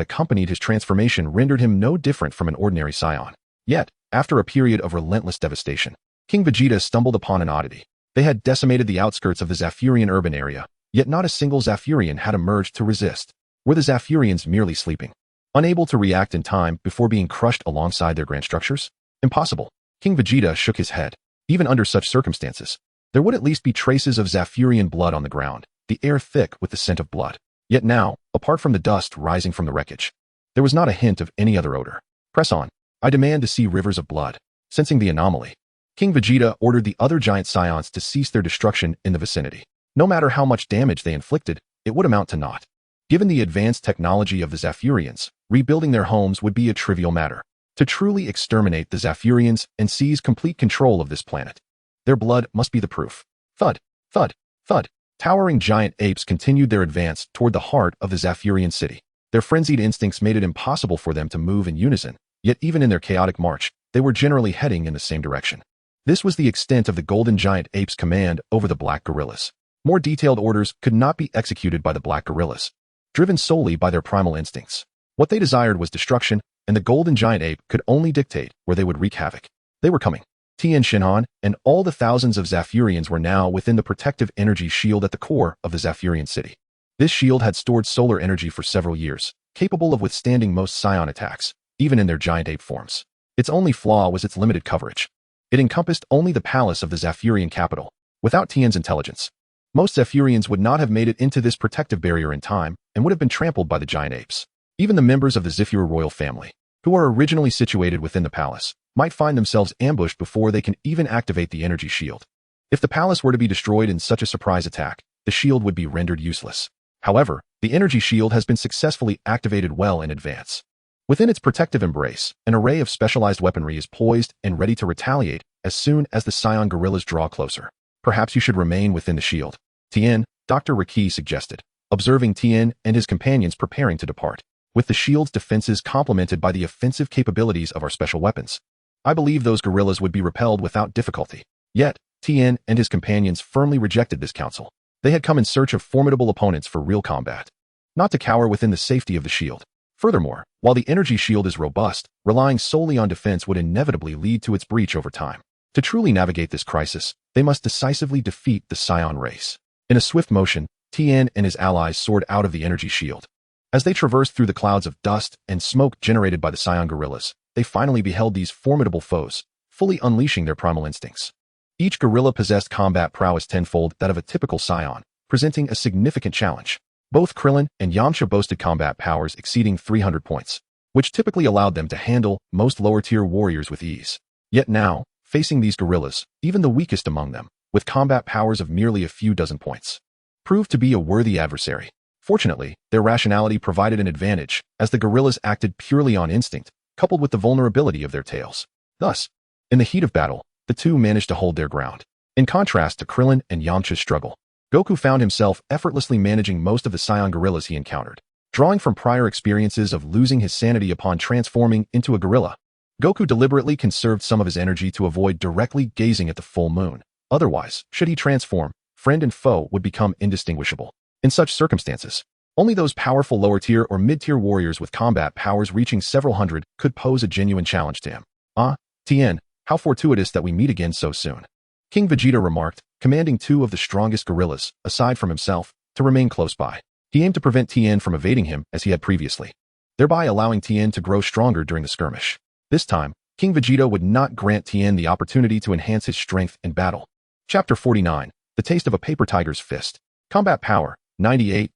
accompanied his transformation rendered him no different from an ordinary Saiyan. Yet, after a period of relentless devastation, King Vegeta stumbled upon an oddity. They had decimated the outskirts of the Zafurian urban area, yet not a single Zafurian had emerged to resist. Were the Zafurians merely sleeping, unable to react in time before being crushed alongside their grand structures? Impossible. King Vegeta shook his head. Even under such circumstances, there would at least be traces of Zafurian blood on the ground, the air thick with the scent of blood. Yet now, apart from the dust rising from the wreckage, there was not a hint of any other odor. Press on. I demand to see rivers of blood. Sensing the anomaly, King Vegeta ordered the other giant Saiyans to cease their destruction in the vicinity. No matter how much damage they inflicted, it would amount to naught. Given the advanced technology of the Zafurians, rebuilding their homes would be a trivial matter. To truly exterminate the Zafurians and seize complete control of this planet, their blood must be the proof. Thud, thud, thud. Towering giant apes continued their advance toward the heart of the Zafurian city. Their frenzied instincts made it impossible for them to move in unison, yet even in their chaotic march, they were generally heading in the same direction. This was the extent of the golden giant apes' command over the black gorillas. More detailed orders could not be executed by the black gorillas, driven solely by their primal instincts. What they desired was destruction, and the golden giant ape could only dictate where they would wreak havoc. They were coming. Tien Shinhan and all the thousands of Zafurians were now within the protective energy shield at the core of the Zafurian city. This shield had stored solar energy for several years, capable of withstanding most Saiyan attacks, even in their giant ape forms. Its only flaw was its limited coverage. It encompassed only the palace of the Zafurian capital. Without Tien's intelligence, most Zafurians would not have made it into this protective barrier in time and would have been trampled by the giant apes. Even the members of the Zafur royal family, who are originally situated within the palace, might find themselves ambushed before they can even activate the energy shield. If the palace were to be destroyed in such a surprise attack, the shield would be rendered useless. However, the energy shield has been successfully activated well in advance. Within its protective embrace, an array of specialized weaponry is poised and ready to retaliate as soon as the Saiyan gorillas draw closer. Perhaps you should remain within the shield, Tien, Dr. Riki suggested, observing Tien and his companions preparing to depart. With the shield's defenses complemented by the offensive capabilities of our special weapons, I believe those gorillas would be repelled without difficulty. Yet, Tien and his companions firmly rejected this counsel. They had come in search of formidable opponents for real combat, not to cower within the safety of the shield. Furthermore, while the energy shield is robust, relying solely on defense would inevitably lead to its breach over time. To truly navigate this crisis, they must decisively defeat the Saiyan race. In a swift motion, Tien and his allies soared out of the energy shield. As they traversed through the clouds of dust and smoke generated by the Saiyan gorillas, they finally beheld these formidable foes, fully unleashing their primal instincts. Each gorilla possessed combat prowess tenfold that of a typical Saiyan, presenting a significant challenge. Both Krillin and Yamcha boasted combat powers exceeding 300 points, which typically allowed them to handle most lower-tier warriors with ease. Yet now, facing these gorillas, even the weakest among them, with combat powers of merely a few dozen points, proved to be a worthy adversary. Fortunately, their rationality provided an advantage, as the gorillas acted purely on instinct, coupled with the vulnerability of their tails. Thus, in the heat of battle, the two managed to hold their ground. In contrast to Krillin and Yamcha's struggle, Goku found himself effortlessly managing most of the Saiyan gorillas he encountered. Drawing from prior experiences of losing his sanity upon transforming into a gorilla, Goku deliberately conserved some of his energy to avoid directly gazing at the full moon. Otherwise, should he transform, friend and foe would become indistinguishable. In such circumstances, only those powerful lower-tier or mid-tier warriors with combat powers reaching several hundred could pose a genuine challenge to him. Ah, Tien, how fortuitous that we meet again so soon. King Vegeta remarked, commanding two of the strongest gorillas, aside from himself, to remain close by. He aimed to prevent Tien from evading him as he had previously, thereby allowing Tien to grow stronger during the skirmish. This time, King Vegeta would not grant Tien the opportunity to enhance his strength in battle. Chapter 49, The Taste of a Paper Tiger's Fist. Combat Power, 98,000.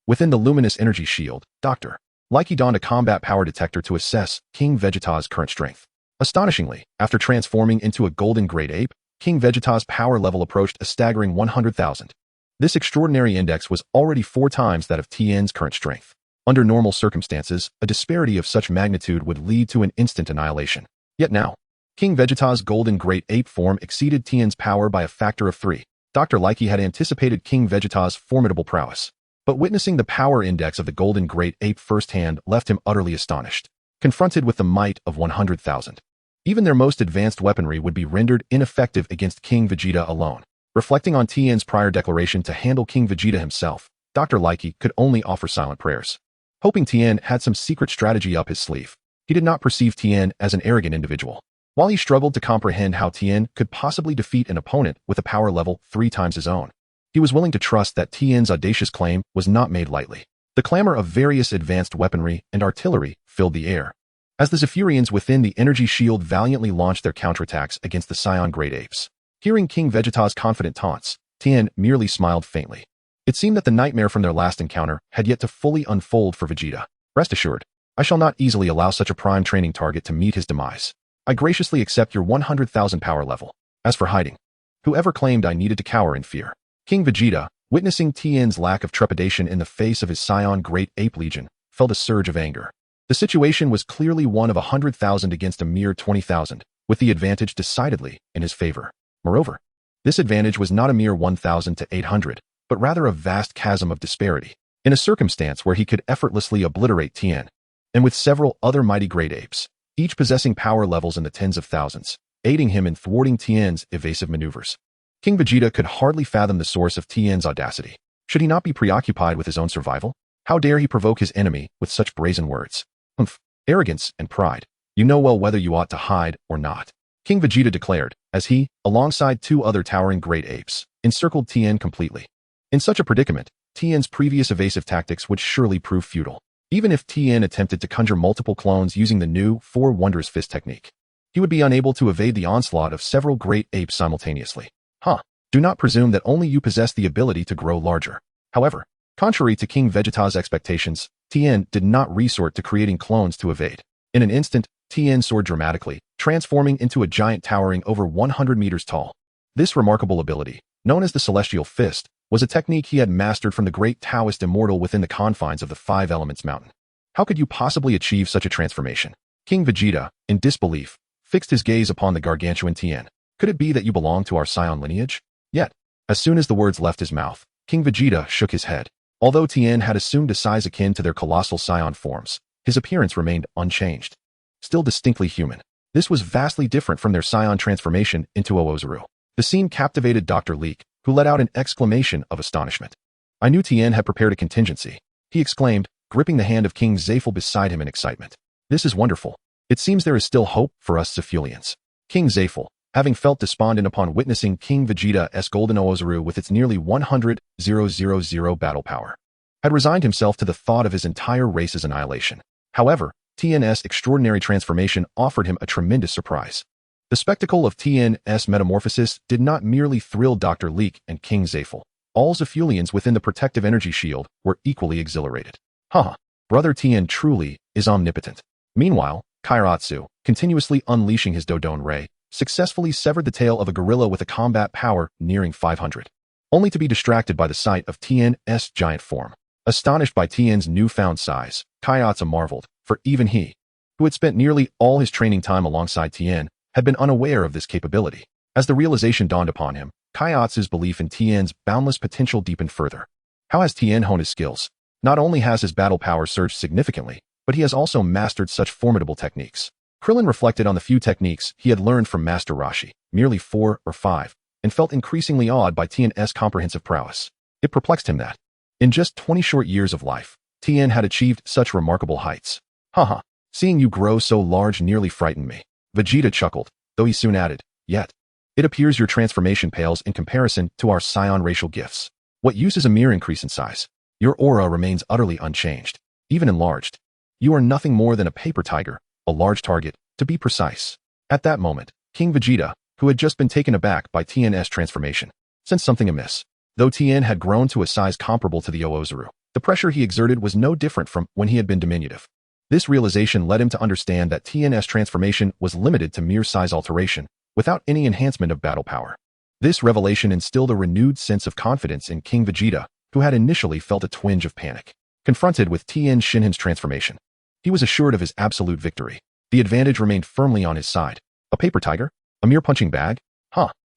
Within the luminous energy shield, Dr. Likey donned a combat power detector to assess King Vegeta's current strength. Astonishingly, after transforming into a golden great ape, King Vegeta's power level approached a staggering 100,000. This extraordinary index was already 4 times that of Tien's current strength. Under normal circumstances, a disparity of such magnitude would lead to an instant annihilation. Yet now, King Vegeta's golden great ape form exceeded Tien's power by a factor of 3. Dr. Likey had anticipated King Vegeta's formidable prowess, but witnessing the power index of the golden great ape firsthand left him utterly astonished. confronted with the might of 100,000. Even their most advanced weaponry would be rendered ineffective against King Vegeta alone. Reflecting on Tien's prior declaration to handle King Vegeta himself, Dr. Likey could only offer silent prayers. Hoping Tien had some secret strategy up his sleeve, he did not perceive Tien as an arrogant individual. While he struggled to comprehend how Tien could possibly defeat an opponent with a power level 3 times his own, he was willing to trust that Tien's audacious claim was not made lightly. The clamor of various advanced weaponry and artillery filled the air, as the Zephyrians within the energy shield valiantly launched their counterattacks against the Saiyan great apes. Hearing King Vegeta's confident taunts, Tien merely smiled faintly. It seemed that the nightmare from their last encounter had yet to fully unfold for Vegeta. Rest assured, I shall not easily allow such a prime training target to meet his demise. I graciously accept your 100,000 power level. As for hiding, whoever claimed I needed to cower in fear? King Vegeta, witnessing Tien's lack of trepidation in the face of his Saiyan Great Ape Legion, felt a surge of anger. The situation was clearly one of 100,000 against a mere 20,000, with the advantage decidedly in his favor. Moreover, this advantage was not a mere 1,000 to 800, but rather a vast chasm of disparity. In a circumstance where he could effortlessly obliterate Tien, and with several other mighty great apes, each possessing power levels in the tens of thousands, aiding him in thwarting Tien's evasive maneuvers. King Vegeta could hardly fathom the source of Tien's audacity. Should he not be preoccupied with his own survival? How dare he provoke his enemy with such brazen words? Humph, arrogance and pride. You know well whether you ought to hide or not. King Vegeta declared, as he, alongside 2 other towering great apes, encircled Tien completely. In such a predicament, Tien's previous evasive tactics would surely prove futile, even if Tien attempted to conjure multiple clones using the new 4 Wondrous Fist technique. He would be unable to evade the onslaught of several great apes simultaneously. Do not presume that only you possess the ability to grow larger. However, contrary to King Vegeta's expectations, Tien did not resort to creating clones to evade. In an instant, Tien soared dramatically, transforming into a giant towering over 100 meters tall. This remarkable ability, known as the Celestial Fist, was a technique he had mastered from the great Taoist immortal within the confines of the 5 Elements Mountain. How could you possibly achieve such a transformation? King Vegeta, in disbelief, fixed his gaze upon the gargantuan Tien. Could it be that you belong to our Saiyan lineage? Yet, as soon as the words left his mouth, King Vegeta shook his head. Although Tien had assumed a size akin to their colossal Saiyan forms, his appearance remained unchanged. Still distinctly human. This was vastly different from their Saiyan transformation into Oozuru. The scene captivated Dr. Leek, who let out an exclamation of astonishment. I knew Tien had prepared a contingency, he exclaimed, gripping the hand of King Zafel beside him in excitement. This is wonderful. It seems there is still hope for us Zephylians. King Zafel, having felt despondent upon witnessing King Vegeta's golden Oozuru with its nearly 100,000 battle power, had resigned himself to the thought of his entire race's annihilation. However, Tien's extraordinary transformation offered him a tremendous surprise. The spectacle of Tien's metamorphosis did not merely thrill Dr. Leek and King Zafel. All Zephylians within the protective energy shield were equally exhilarated. Brother Tien truly is omnipotent. Meanwhile, Kairatsu, continuously unleashing his Dodon Ray, successfully severed the tail of a gorilla with a combat power nearing 500, only to be distracted by the sight of Tien's giant form. Astonished by Tien's newfound size, Kairatsu marveled, for even he, who had spent nearly all his training time alongside Tien, had been unaware of this capability. As the realization dawned upon him, Kairatsu's belief in Tien's boundless potential deepened further. How has Tien honed his skills? Not only has his battle power surged significantly, but he has also mastered such formidable techniques. Krillin reflected on the few techniques he had learned from Master Roshi, merely 4 or 5, and felt increasingly awed by Tien's comprehensive prowess. It perplexed him that, in just 20 short years of life, Tien had achieved such remarkable heights. Seeing you grow so large nearly frightened me. Vegeta chuckled, though he soon added, yet, it appears your transformation pales in comparison to our Saiyan racial gifts. What use is a mere increase in size? Your aura remains utterly unchanged, even enlarged. You are nothing more than a paper tiger, a large target, to be precise. At that moment, King Vegeta, who had just been taken aback by Tien's transformation, sensed something amiss. Though Tien had grown to a size comparable to the Oozuru, the pressure he exerted was no different from when he had been diminutive. This realization led him to understand that Tien's transformation was limited to mere size alteration, without any enhancement of battle power. This revelation instilled a renewed sense of confidence in King Vegeta, who had initially felt a twinge of panic. Confronted with Tien Shinhan's transformation, he was assured of his absolute victory. The advantage remained firmly on his side. A paper tiger? A mere punching bag?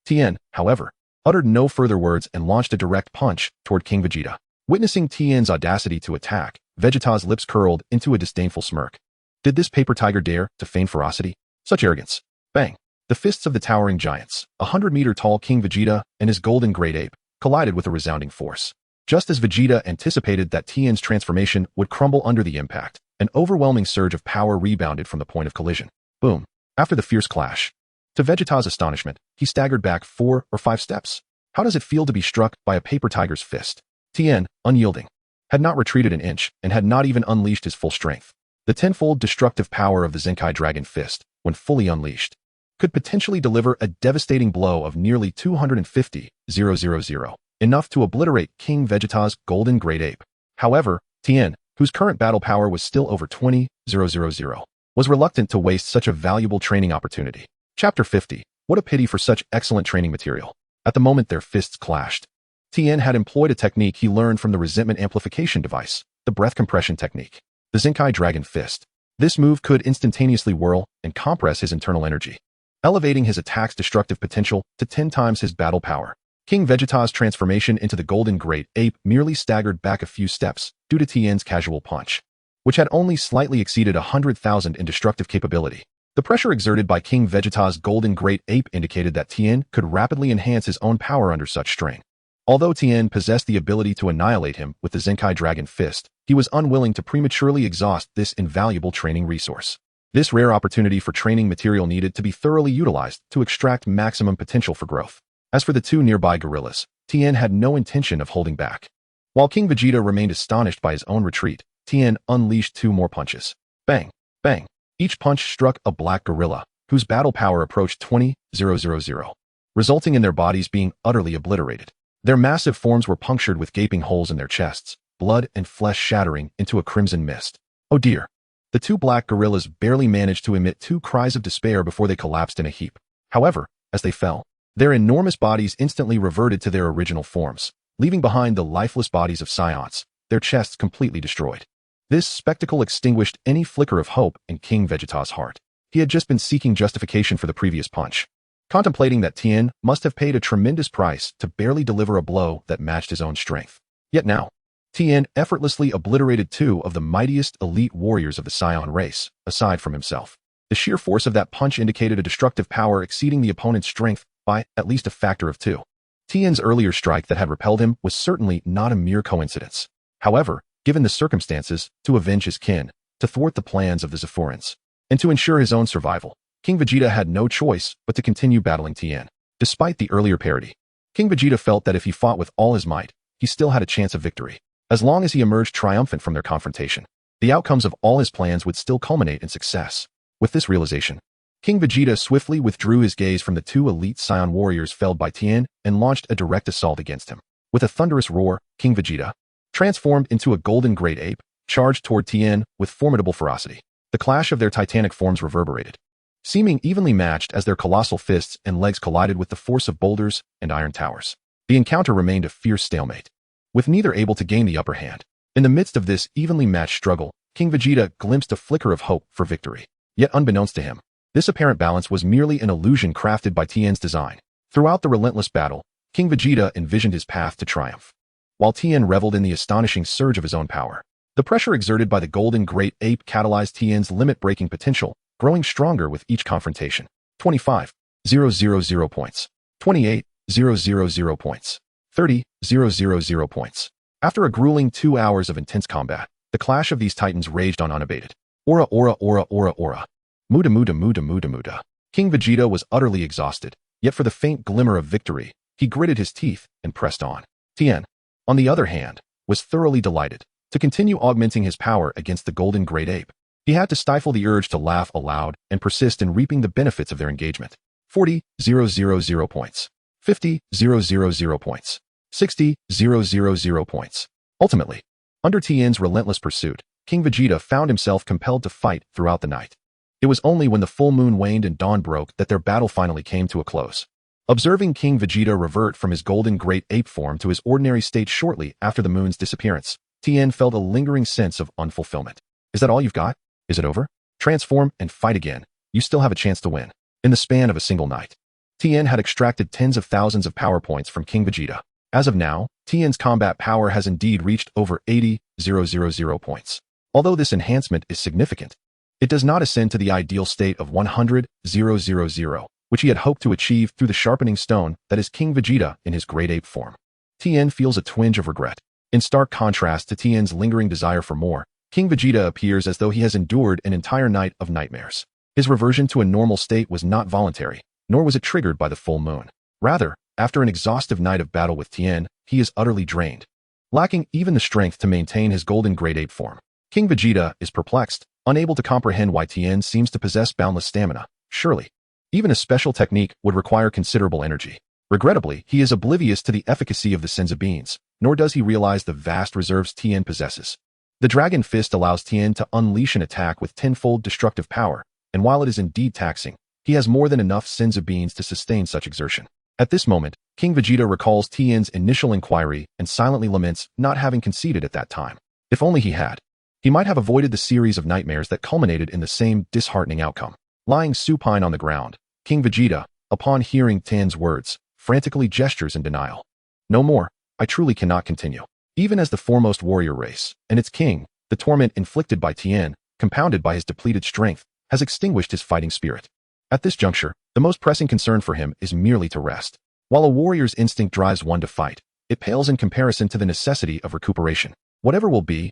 Tien, however, uttered no further words and launched a direct punch toward King Vegeta. Witnessing Tien's audacity to attack, Vegeta's lips curled into a disdainful smirk. Did this paper tiger dare to feign ferocity? Such arrogance. Bang. The fists of the towering giants, 100-meter-tall King Vegeta and his golden great ape, collided with a resounding force. Just as Vegeta anticipated that Tien's transformation would crumble under the impact, an overwhelming surge of power rebounded from the point of collision. Boom. After the fierce clash, to Vegeta's astonishment, he staggered back 4 or 5 steps. How does it feel to be struck by a paper tiger's fist? Tien, unyielding, had not retreated an inch and had not even unleashed his full strength. The tenfold destructive power of the Zenkai Dragon Fist, when fully unleashed, could potentially deliver a devastating blow of nearly 250,000, enough to obliterate King Vegeta's golden great ape. However, Tien, whose current battle power was still over 20,000, was reluctant to waste such a valuable training opportunity. Chapter 50. What a pity for such excellent training material. At the moment their fists clashed, Tien had employed a technique he learned from the resentment amplification device, the breath compression technique, the Zenkai Dragon Fist. This move could instantaneously whirl and compress his internal energy, elevating his attack's destructive potential to 10 times his battle power. King Vegeta's transformation into the golden great ape merely staggered back a few steps due to Tien's casual punch, which had only slightly exceeded 100,000 in destructive capability. The pressure exerted by King Vegeta's golden great ape indicated that Tien could rapidly enhance his own power under such strain. Although Tien possessed the ability to annihilate him with the Zenkai Dragon Fist, he was unwilling to prematurely exhaust this invaluable training resource. This rare opportunity for training material needed to be thoroughly utilized to extract maximum potential for growth. As for the 2 nearby gorillas, Tien had no intention of holding back. While King Vegeta remained astonished by his own retreat, Tien unleashed 2 more punches. Bang! Bang! Each punch struck a black gorilla, whose battle power approached 20,000, resulting in their bodies being utterly obliterated. Their massive forms were punctured with gaping holes in their chests, blood and flesh shattering into a crimson mist. Oh dear! The 2 black gorillas barely managed to emit 2 cries of despair before they collapsed in a heap. However, as they fell, their enormous bodies instantly reverted to their original forms, leaving behind the lifeless bodies of Saiyans, their chests completely destroyed. This spectacle extinguished any flicker of hope in King Vegeta's heart. He had just been seeking justification for the previous punch, contemplating that Tien must have paid a tremendous price to barely deliver a blow that matched his own strength. Yet now, Tien effortlessly obliterated 2 of the mightiest elite warriors of the Saiyan race, aside from himself. The sheer force of that punch indicated a destructive power exceeding the opponent's strength by at least a factor of 2. Tien's earlier strike that had repelled him was certainly not a mere coincidence. However, given the circumstances, to avenge his kin, to thwart the plans of the Zephyrans, and to ensure his own survival, King Vegeta had no choice but to continue battling Tien. Despite the earlier parity, King Vegeta felt that if he fought with all his might, he still had a chance of victory. As long as he emerged triumphant from their confrontation, the outcomes of all his plans would still culminate in success. With this realization, King Vegeta swiftly withdrew his gaze from the 2 elite Saiyan warriors felled by Tien and launched a direct assault against him. With a thunderous roar, King Vegeta, transformed into a golden great ape, charged toward Tien with formidable ferocity. The clash of their titanic forms reverberated, seeming evenly matched as their colossal fists and legs collided with the force of boulders and iron towers. The encounter remained a fierce stalemate, with neither able to gain the upper hand. In the midst of this evenly matched struggle, King Vegeta glimpsed a flicker of hope for victory. Yet unbeknownst to him, this apparent balance was merely an illusion crafted by Tien's design. Throughout the relentless battle, King Vegeta envisioned his path to triumph, while Tien reveled in the astonishing surge of his own power. The pressure exerted by the golden great ape catalyzed Tien's limit-breaking potential, growing stronger with each confrontation. 25,000 points. 28,000 points. 30,000 points. After a grueling 2 hours of intense combat, the clash of these titans raged on unabated. Aura, aura, aura, aura, aura. Muda, muda, muda, muda, muda. King Vegeta was utterly exhausted, yet for the faint glimmer of victory, he gritted his teeth and pressed on. Tien, on the other hand, was thoroughly delighted to continue augmenting his power against the golden great ape. He had to stifle the urge to laugh aloud and persist in reaping the benefits of their engagement. 40,000 points. 50,000 points. 60,000 points. Ultimately, under Tien's relentless pursuit, King Vegeta found himself compelled to fight throughout the night. It was only when the full moon waned and dawn broke that their battle finally came to a close. Observing King Vegeta revert from his golden great ape form to his ordinary state shortly after the moon's disappearance, Tien felt a lingering sense of unfulfillment. Is that all you've got? Is it over? Transform and fight again. You still have a chance to win. In the span of a single night, Tien had extracted tens of thousands of power points from King Vegeta. As of now, Tien's combat power has indeed reached over 80,000 points. Although this enhancement is significant, It does not ascend to the ideal state of 100,000, which he had hoped to achieve through the sharpening stone that is King Vegeta in his great ape form. Tien feels a twinge of regret. In stark contrast to Tien's lingering desire for more, King Vegeta appears as though he has endured an entire night of nightmares. His reversion to a normal state was not voluntary, nor was it triggered by the full moon. Rather, after an exhaustive night of battle with Tien, he is utterly drained, lacking even the strength to maintain his golden great ape form. King Vegeta is perplexed, unable to comprehend why Tien seems to possess boundless stamina. Surely, even a special technique would require considerable energy. Regrettably, he is oblivious to the efficacy of the Senzu beans, nor does he realize the vast reserves Tien possesses. The Dragon Fist allows Tien to unleash an attack with tenfold destructive power, and while it is indeed taxing, he has more than enough Senzu beans to sustain such exertion. At this moment, King Vegeta recalls Tien's initial inquiry and silently laments not having conceded at that time. If only he had. He might have avoided the series of nightmares that culminated in the same disheartening outcome. Lying supine on the ground, King Vegeta, upon hearing Tien's words, frantically gestures in denial. No more, I truly cannot continue. Even as the foremost warrior race, and its king, the torment inflicted by Tien, compounded by his depleted strength, has extinguished his fighting spirit. At this juncture, the most pressing concern for him is merely to rest. While a warrior's instinct drives one to fight, it pales in comparison to the necessity of recuperation. Whatever will be,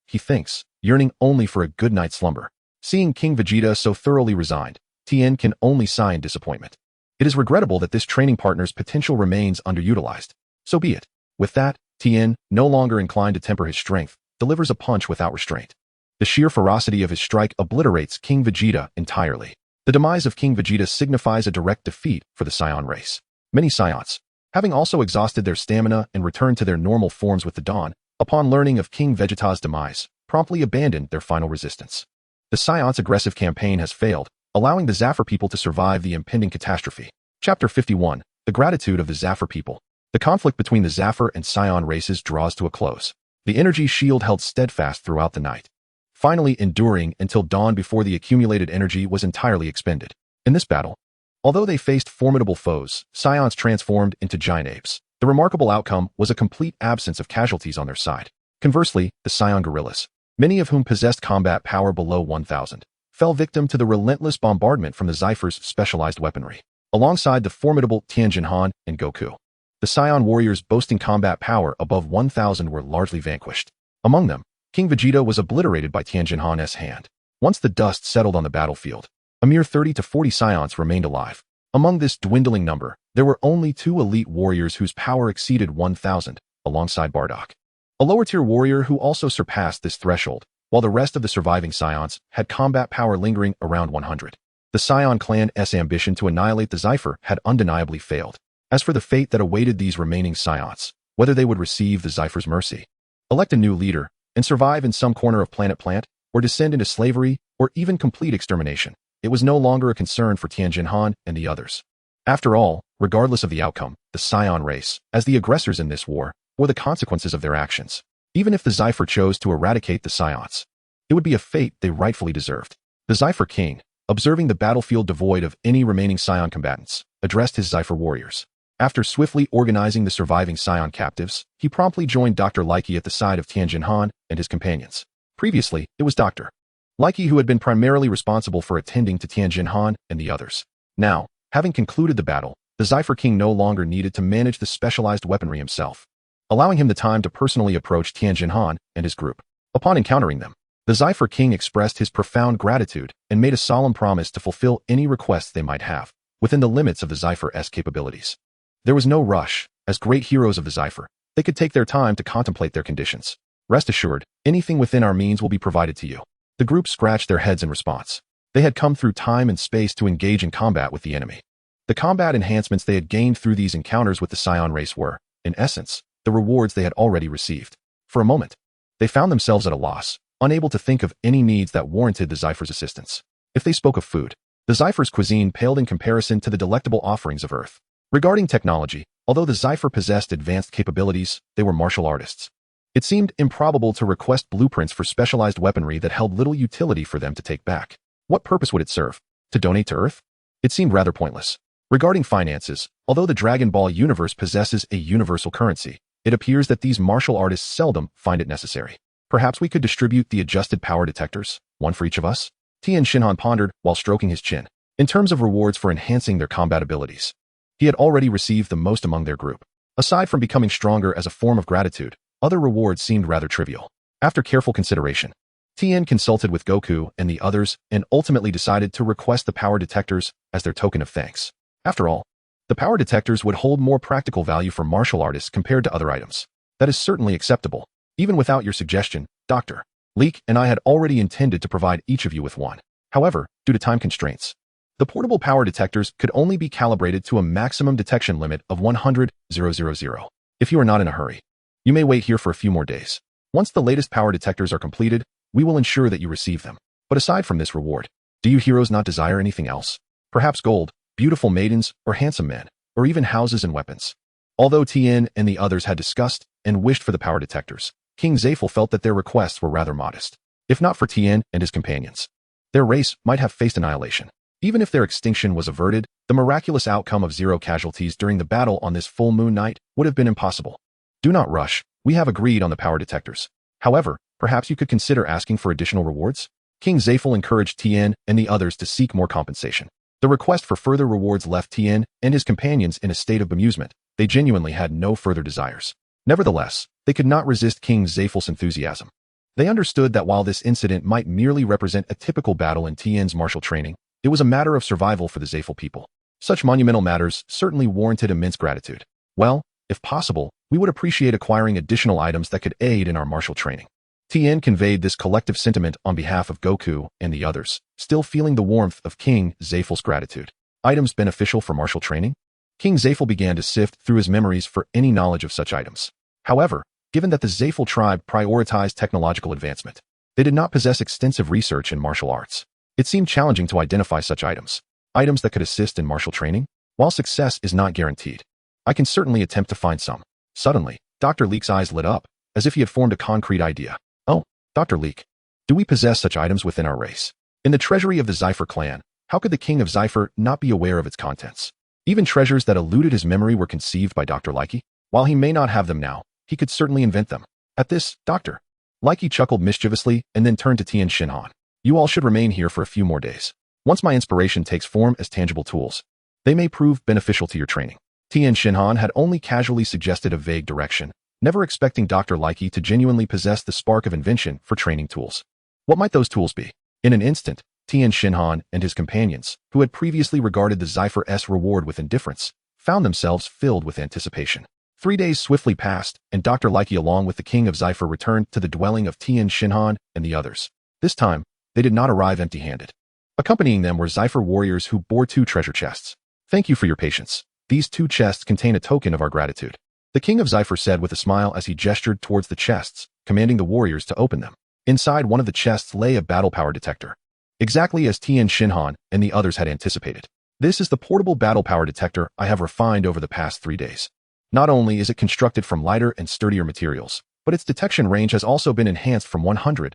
he thinks, yearning only for a good night's slumber. Seeing King Vegeta so thoroughly resigned, Tien can only sigh in disappointment. It is regrettable that this training partner's potential remains underutilized. So be it. With that, Tien, no longer inclined to temper his strength, delivers a punch without restraint. The sheer ferocity of his strike obliterates King Vegeta entirely. The demise of King Vegeta signifies a direct defeat for the Saiyan race. Many Saiyans, having also exhausted their stamina and returned to their normal forms with the dawn, upon learning of King Vegeta's demise, promptly abandoned their final resistance. The Saiyans' aggressive campaign has failed, allowing the Zafir people to survive the impending catastrophe. Chapter 51. The Gratitude of the Zafir People. The conflict between the Zafir and Saiyan races draws to a close. The energy shield held steadfast throughout the night, finally enduring until dawn before the accumulated energy was entirely expended. In this battle, although they faced formidable foes, Saiyans transformed into giant apes. The remarkable outcome was a complete absence of casualties on their side. Conversely, the Saiyan gorillas, many of whom possessed combat power below 1,000, fell victim to the relentless bombardment from the Zafir's specialized weaponry. Alongside the formidable Tien Shinhan and Goku, the Saiyan warriors boasting combat power above 1,000 were largely vanquished. Among them, King Vegeta was obliterated by Tien Shinhan's hand. Once the dust settled on the battlefield, a mere 30 to 40 Saiyans remained alive. Among this dwindling number, there were only 2 elite warriors whose power exceeded 1,000, alongside Bardock, a lower-tier warrior who also surpassed this threshold, while the rest of the surviving Saiyans had combat power lingering around 100. The Saiyan clan's ambition to annihilate the Zafir had undeniably failed. As for the fate that awaited these remaining Saiyans, whether they would receive the Zafir's mercy, elect a new leader, and survive in some corner of Planet Plant, or descend into slavery, or even complete extermination, it was no longer a concern for Tien Shinhan and the others. After all, regardless of the outcome, the Saiyan race, as the aggressors in this war, bore the consequences of their actions. Even if the Zafir chose to eradicate the Saiyans, it would be a fate they rightfully deserved. The Zafir king, observing the battlefield devoid of any remaining Saiyan combatants, addressed his Zafir warriors. After swiftly organizing the surviving Saiyan captives, he promptly joined Dr. Likey at the side of Tien Shinhan and his companions. Previously, it was Dr. Likey who had been primarily responsible for attending to Tien Shinhan and the others. Now, having concluded the battle, the Zafir king no longer needed to manage the specialized weaponry himself, allowing him the time to personally approach Tien Shinhan and his group. Upon encountering them, the Zafir king expressed his profound gratitude and made a solemn promise to fulfill any requests they might have, within the limits of the Zafir's capabilities. There was no rush. As great heroes of the Zafir, they could take their time to contemplate their conditions. Rest assured, anything within our means will be provided to you. The group scratched their heads in response. They had come through time and space to engage in combat with the enemy. The combat enhancements they had gained through these encounters with the Saiyan race were, in essence, the rewards they had already received. For a moment, they found themselves at a loss, unable to think of any needs that warranted the Zafir's assistance. If they spoke of food, the Zafir's cuisine paled in comparison to the delectable offerings of Earth. Regarding technology, although the Zafir possessed advanced capabilities, they were martial artists. It seemed improbable to request blueprints for specialized weaponry that held little utility for them to take back. What purpose would it serve? To donate to Earth? It seemed rather pointless. Regarding finances, although the Dragon Ball universe possesses a universal currency, it appears that these martial artists seldom find it necessary. Perhaps we could distribute the adjusted power detectors, one for each of us? Tien Shinhan pondered while stroking his chin. In terms of rewards for enhancing their combat abilities, he had already received the most among their group. Aside from becoming stronger as a form of gratitude, other rewards seemed rather trivial. After careful consideration, Tien consulted with Goku and the others and ultimately decided to request the power detectors as their token of thanks. After all, the power detectors would hold more practical value for martial artists compared to other items. That is certainly acceptable. Even without your suggestion, Dr. Leek and I had already intended to provide each of you with one. However, due to time constraints, the portable power detectors could only be calibrated to a maximum detection limit of 100,000. If you are not in a hurry, you may wait here for a few more days. Once the latest power detectors are completed, we will ensure that you receive them. But aside from this reward, do you heroes not desire anything else? Perhaps gold, beautiful maidens, or handsome men, or even houses and weapons? Although Tien and the others had discussed and wished for the power detectors, King Zafel felt that their requests were rather modest. If not for Tien and his companions, their race might have faced annihilation. Even if their extinction was averted, the miraculous outcome of 0 casualties during the battle on this full moon night would have been impossible. Do not rush. We have agreed on the power detectors. However, perhaps you could consider asking for additional rewards? King Zafel encouraged Tien and the others to seek more compensation. The request for further rewards left Tien and his companions in a state of bemusement. They genuinely had no further desires. Nevertheless, they could not resist King Zafel's enthusiasm. They understood that while this incident might merely represent a typical battle in Tien's martial training, it was a matter of survival for the Zafel people. Such monumental matters certainly warranted immense gratitude. Well, if possible, we would appreciate acquiring additional items that could aid in our martial training. Tien conveyed this collective sentiment on behalf of Goku and the others, still feeling the warmth of King Zafel's gratitude. Items beneficial for martial training? King Zafel began to sift through his memories for any knowledge of such items. However, given that the Zafel tribe prioritized technological advancement, they did not possess extensive research in martial arts. It seemed challenging to identify such items. Items that could assist in martial training? While success is not guaranteed, I can certainly attempt to find some. Suddenly, Dr. Leek's eyes lit up, as if he had formed a concrete idea. Oh, Dr. Leek, do we possess such items within our race? In the treasury of the Zypher clan, how could the king of Zypher not be aware of its contents? Even treasures that eluded his memory were conceived by Dr. Likey. While he may not have them now, he could certainly invent them. At this, Dr. Likey chuckled mischievously and then turned to Tien Shinhan. You all should remain here for a few more days. Once my inspiration takes form as tangible tools, they may prove beneficial to your training. Tien Shinhan had only casually suggested a vague direction, never expecting Dr. Likey to genuinely possess the spark of invention for training tools. What might those tools be? In an instant, Tien Shinhan and his companions, who had previously regarded the Zypher-S reward with indifference, found themselves filled with anticipation. 3 days swiftly passed, and Dr. Likey along with the king of Zypher returned to the dwelling of Tien Shinhan and the others. This time, they did not arrive empty-handed. Accompanying them were Zypher warriors who bore 2 treasure chests. Thank you for your patience. These 2 chests contain a token of our gratitude. The king of Zypher said with a smile as he gestured towards the chests, commanding the warriors to open them. Inside one of the chests lay a battle power detector. Exactly as Tien Shinhan and the others had anticipated. This is the portable battle power detector I have refined over the past 3 days. Not only is it constructed from lighter and sturdier materials, but its detection range has also been enhanced from 100,000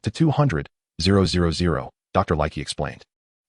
to 200,000, Dr. Likey explained,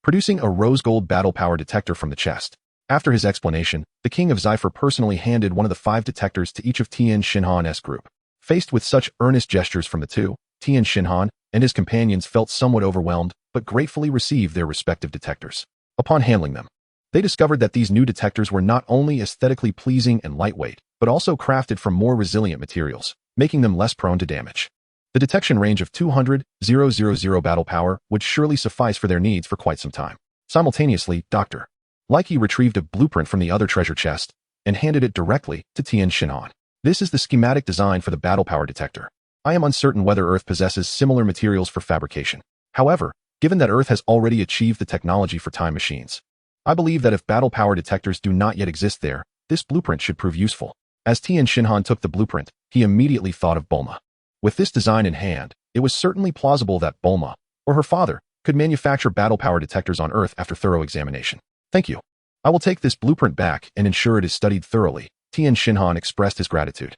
producing a rose gold battle power detector from the chest. After his explanation, the king of Zypher personally handed one of the 5 detectors to each of Tien Shinhan's group. Faced with such earnest gestures from the 2, Tien Shinhan and his companions felt somewhat overwhelmed, but gratefully received their respective detectors. Upon handling them, they discovered that these new detectors were not only aesthetically pleasing and lightweight, but also crafted from more resilient materials, making them less prone to damage. The detection range of 200,000 battle power would surely suffice for their needs for quite some time. Simultaneously, Dr. Likey retrieved a blueprint from the other treasure chest and handed it directly to Tien Shinhan. This is the schematic design for the battle power detector. I am uncertain whether Earth possesses similar materials for fabrication. However, given that Earth has already achieved the technology for time machines, I believe that if battle power detectors do not yet exist there, this blueprint should prove useful. As Tien Shinhan took the blueprint, he immediately thought of Bulma. With this design in hand, it was certainly plausible that Bulma, or her father, could manufacture battle power detectors on Earth after thorough examination. Thank you. I will take this blueprint back and ensure it is studied thoroughly. Tien Shinhan expressed his gratitude.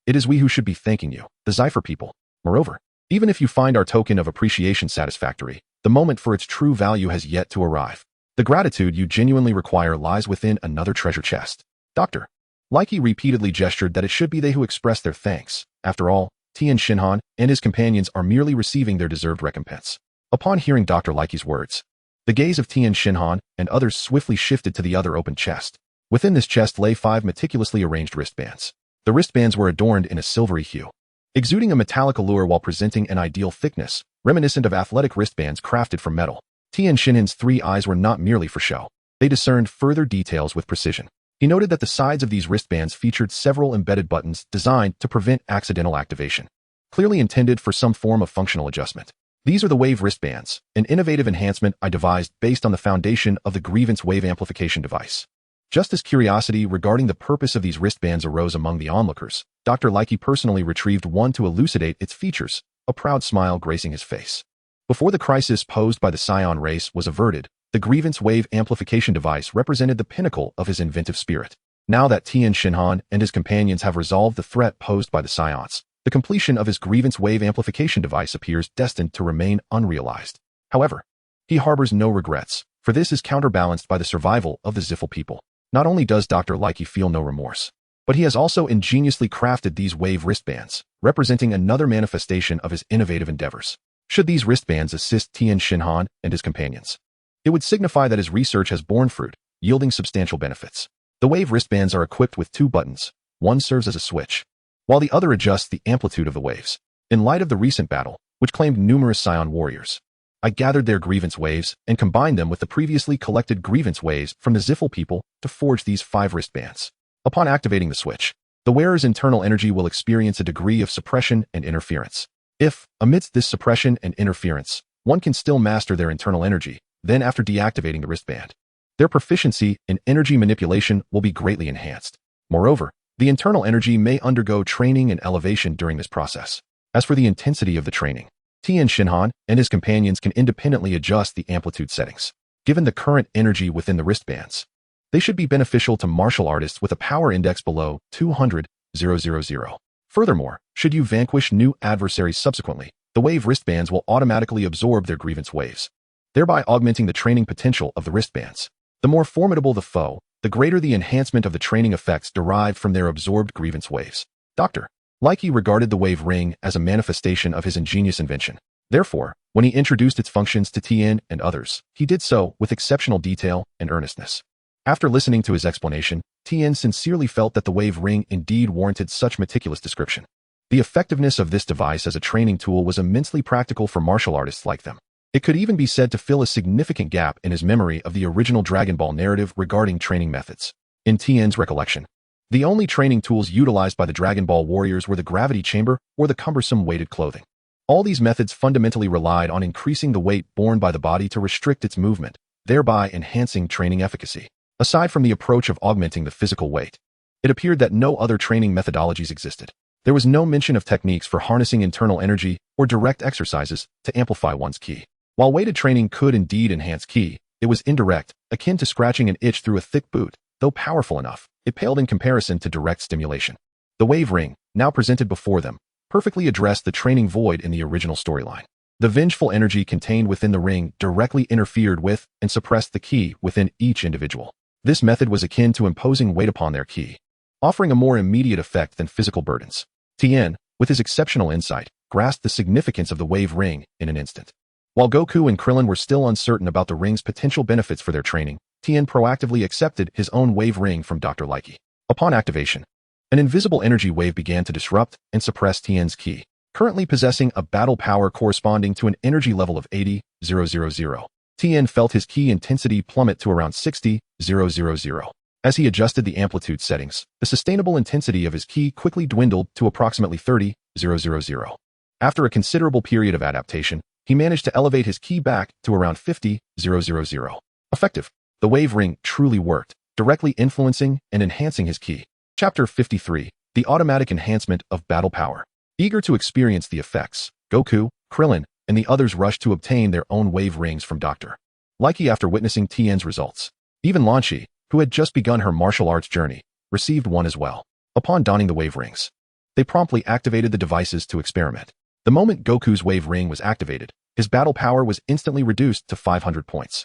It is we who should be thanking you, the Zypher people. Moreover, even if you find our token of appreciation satisfactory, the moment for its true value has yet to arrive. The gratitude you genuinely require lies within another treasure chest. Dr. Likey repeatedly gestured that it should be they who express their thanks. After all, Tien Shinhan and his companions are merely receiving their deserved recompense. Upon hearing Dr. Likey's words, the gaze of Tien Shinhan and others swiftly shifted to the other open chest. Within this chest lay 5 meticulously arranged wristbands. The wristbands were adorned in a silvery hue, exuding a metallic allure while presenting an ideal thickness, reminiscent of athletic wristbands crafted from metal. Tien Shinhan's 3 eyes were not merely for show. They discerned further details with precision. He noted that the sides of these wristbands featured several embedded buttons designed to prevent accidental activation, clearly intended for some form of functional adjustment. These are the wave wristbands, an innovative enhancement I devised based on the foundation of the grievance wave amplification device. Just as curiosity regarding the purpose of these wristbands arose among the onlookers, Dr. Likey personally retrieved one to elucidate its features, a proud smile gracing his face. Before the crisis posed by the Saiyan race was averted, the grievance wave amplification device represented the pinnacle of his inventive spirit. Now that Tien Shinhan and his companions have resolved the threat posed by the Saiyans, the completion of his grievance wave amplification device appears destined to remain unrealized. However, he harbors no regrets, for this is counterbalanced by the survival of the Ziffel people. Not only does Dr. Likey feel no remorse, but he has also ingeniously crafted these wave wristbands, representing another manifestation of his innovative endeavors. Should these wristbands assist Tien Shinhan and his companions, it would signify that his research has borne fruit, yielding substantial benefits. The wave wristbands are equipped with 2 buttons. One serves as a switch, while the other adjusts the amplitude of the waves. In light of the recent battle, which claimed numerous Saiyan warriors, I gathered their grievance waves and combined them with the previously collected grievance waves from the Ziffel people to forge these 5 wristbands. Upon activating the switch, the wearer's internal energy will experience a degree of suppression and interference. If, amidst this suppression and interference, one can still master their internal energy, then after deactivating the wristband, their proficiency in energy manipulation will be greatly enhanced. Moreover, the internal energy may undergo training and elevation during this process. As for the intensity of the training, Tien Shinhan and his companions can independently adjust the amplitude settings. Given the current energy within the wristbands, they should be beneficial to martial artists with a power index below 200,000. Furthermore, should you vanquish new adversaries subsequently, the wave wristbands will automatically absorb their grievance waves, thereby augmenting the training potential of the wristbands. The more formidable the foe, the greater the enhancement of the training effects derived from their absorbed grievance waves. Dr. Likey regarded the wave ring as a manifestation of his ingenious invention. Therefore, when he introduced its functions to Tien and others, he did so with exceptional detail and earnestness. After listening to his explanation, Tien sincerely felt that the wave ring indeed warranted such meticulous description. The effectiveness of this device as a training tool was immensely practical for martial artists like them. It could even be said to fill a significant gap in his memory of the original Dragon Ball narrative regarding training methods. In Tien's recollection, the only training tools utilized by the Dragon Ball warriors were the gravity chamber or the cumbersome weighted clothing. All these methods fundamentally relied on increasing the weight borne by the body to restrict its movement, thereby enhancing training efficacy. Aside from the approach of augmenting the physical weight, it appeared that no other training methodologies existed. There was no mention of techniques for harnessing internal energy or direct exercises to amplify one's ki. While weighted training could indeed enhance ki, it was indirect, akin to scratching an itch through a thick boot. Though powerful enough, it paled in comparison to direct stimulation. The wave ring, now presented before them, perfectly addressed the training void in the original storyline. The vengeful energy contained within the ring directly interfered with and suppressed the ki within each individual. This method was akin to imposing weight upon their ki, offering a more immediate effect than physical burdens. Tien, with his exceptional insight, grasped the significance of the wave ring in an instant. While Goku and Krillin were still uncertain about the ring's potential benefits for their training, Tien proactively accepted his own wave ring from Dr. Likey. Upon activation, an invisible energy wave began to disrupt and suppress Tien's ki, currently possessing a battle power corresponding to an energy level of 80,000. Tien felt his ki intensity plummet to around 60,000. As he adjusted the amplitude settings, the sustainable intensity of his ki quickly dwindled to approximately 30,000. After a considerable period of adaptation, he managed to elevate his ki back to around 50,000. Effective. The wave ring truly worked, directly influencing and enhancing his ki. Chapter 53. The Automatic Enhancement of Battle Power. Eager to experience the effects, Goku, Krillin, and the others rushed to obtain their own wave rings from Dr. Likey after witnessing Tien's results. Even Lan Shi, who had just begun her martial arts journey, received one as well. Upon donning the wave rings, they promptly activated the devices to experiment. The moment Goku's wave ring was activated, his battle power was instantly reduced to 500 points.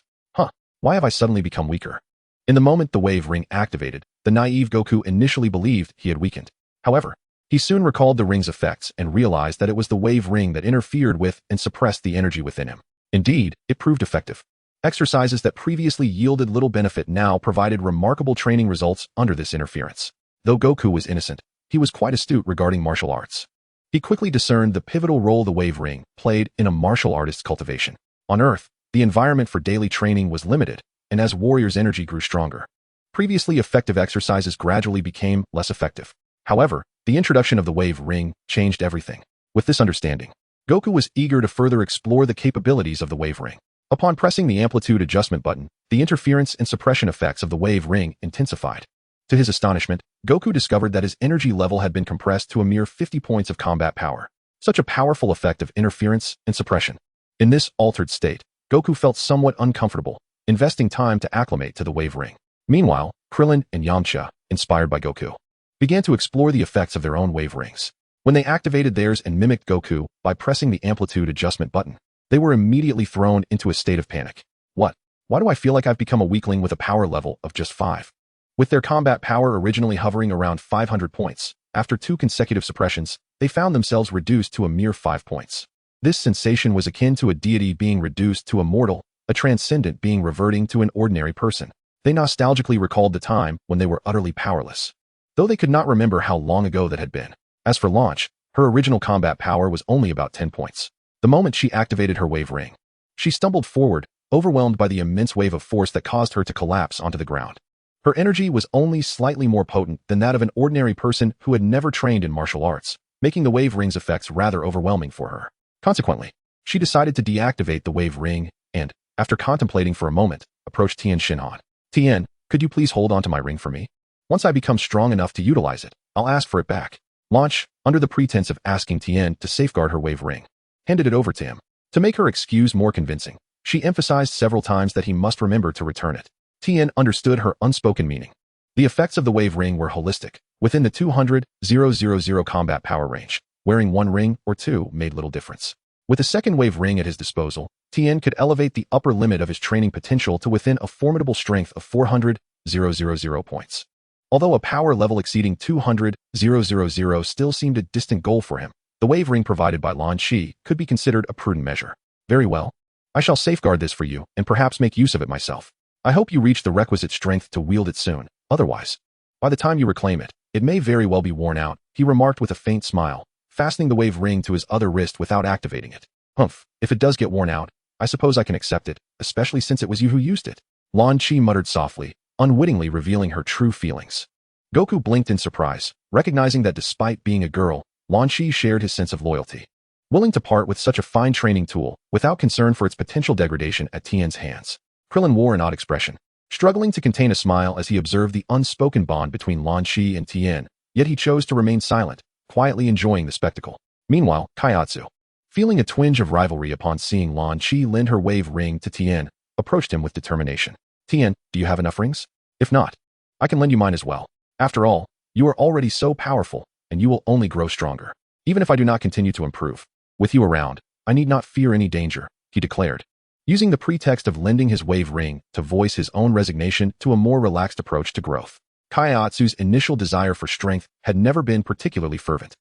Why have I suddenly become weaker? In the moment the wave ring activated, the naive Goku initially believed he had weakened. However, he soon recalled the ring's effects and realized that it was the wave ring that interfered with and suppressed the energy within him. Indeed, it proved effective. Exercises that previously yielded little benefit now provided remarkable training results under this interference. Though Goku was innocent, he was quite astute regarding martial arts. He quickly discerned the pivotal role the wave ring played in a martial artist's cultivation. On Earth, the environment for daily training was limited, and as warriors' energy grew stronger, previously effective exercises gradually became less effective. However, the introduction of the wave ring changed everything. With this understanding, Goku was eager to further explore the capabilities of the wave ring. Upon pressing the amplitude adjustment button, the interference and suppression effects of the wave ring intensified. To his astonishment, Goku discovered that his energy level had been compressed to a mere 50 points of combat power. Such a powerful effect of interference and suppression. In this altered state, Goku felt somewhat uncomfortable, investing time to acclimate to the wave ring. Meanwhile, Krillin and Yamcha, inspired by Goku, began to explore the effects of their own wave rings. When they activated theirs and mimicked Goku by pressing the amplitude adjustment button, they were immediately thrown into a state of panic. What? Why do I feel like I've become a weakling with a power level of just 5? With their combat power originally hovering around 500 points, after 2 consecutive suppressions, they found themselves reduced to a mere 5 points. This sensation was akin to a deity being reduced to a mortal, a transcendent being reverting to an ordinary person. They nostalgically recalled the time when they were utterly powerless, though they could not remember how long ago that had been. As for Launch, her original combat power was only about 10 points. The moment she activated her wave ring, she stumbled forward, overwhelmed by the immense wave of force that caused her to collapse onto the ground. Her energy was only slightly more potent than that of an ordinary person who had never trained in martial arts, making the wave ring's effects rather overwhelming for her. Consequently, she decided to deactivate the wave ring and, after contemplating for a moment, approached Tien Shinhan. Tien, could you please hold onto my ring for me? Once I become strong enough to utilize it, I'll ask for it back. Launch, under the pretense of asking Tien to safeguard her wave ring, handed it over to him. To make her excuse more convincing, she emphasized several times that he must remember to return it. Tien understood her unspoken meaning. The effects of the wave ring were holistic. Within the 200,000 combat power range, wearing one ring or two made little difference. With a second wave ring at his disposal, Tien could elevate the upper limit of his training potential to within a formidable strength of 400,000 points. Although a power level exceeding 200,000 still seemed a distant goal for him, the wave ring provided by Lan Shi could be considered a prudent measure. Very well. I shall safeguard this for you and perhaps make use of it myself. I hope you reach the requisite strength to wield it soon. Otherwise, by the time you reclaim it, it may very well be worn out, he remarked with a faint smile, fastening the wave ring to his other wrist without activating it. Humph, if it does get worn out, I suppose I can accept it, especially since it was you who used it. Lan Shi muttered softly, unwittingly revealing her true feelings. Goku blinked in surprise, recognizing that despite being a girl, Lan Shi shared his sense of loyalty. Willing to part with such a fine training tool, without concern for its potential degradation at Tien's hands. Krillin wore an odd expression, struggling to contain a smile as he observed the unspoken bond between Lan Shi and Tien, yet he chose to remain silent, quietly enjoying the spectacle. Meanwhile, Kaiatsu, feeling a twinge of rivalry upon seeing Lan Shi lend her wave ring to Tien, approached him with determination. Tien, do you have enough rings? If not, I can lend you mine as well. After all, you are already so powerful, and you will only grow stronger. Even if I do not continue to improve, with you around, I need not fear any danger, he declared, using the pretext of lending his wave ring to voice his own resignation to a more relaxed approach to growth. Kaiatsu's initial desire for strength had never been particularly fervent.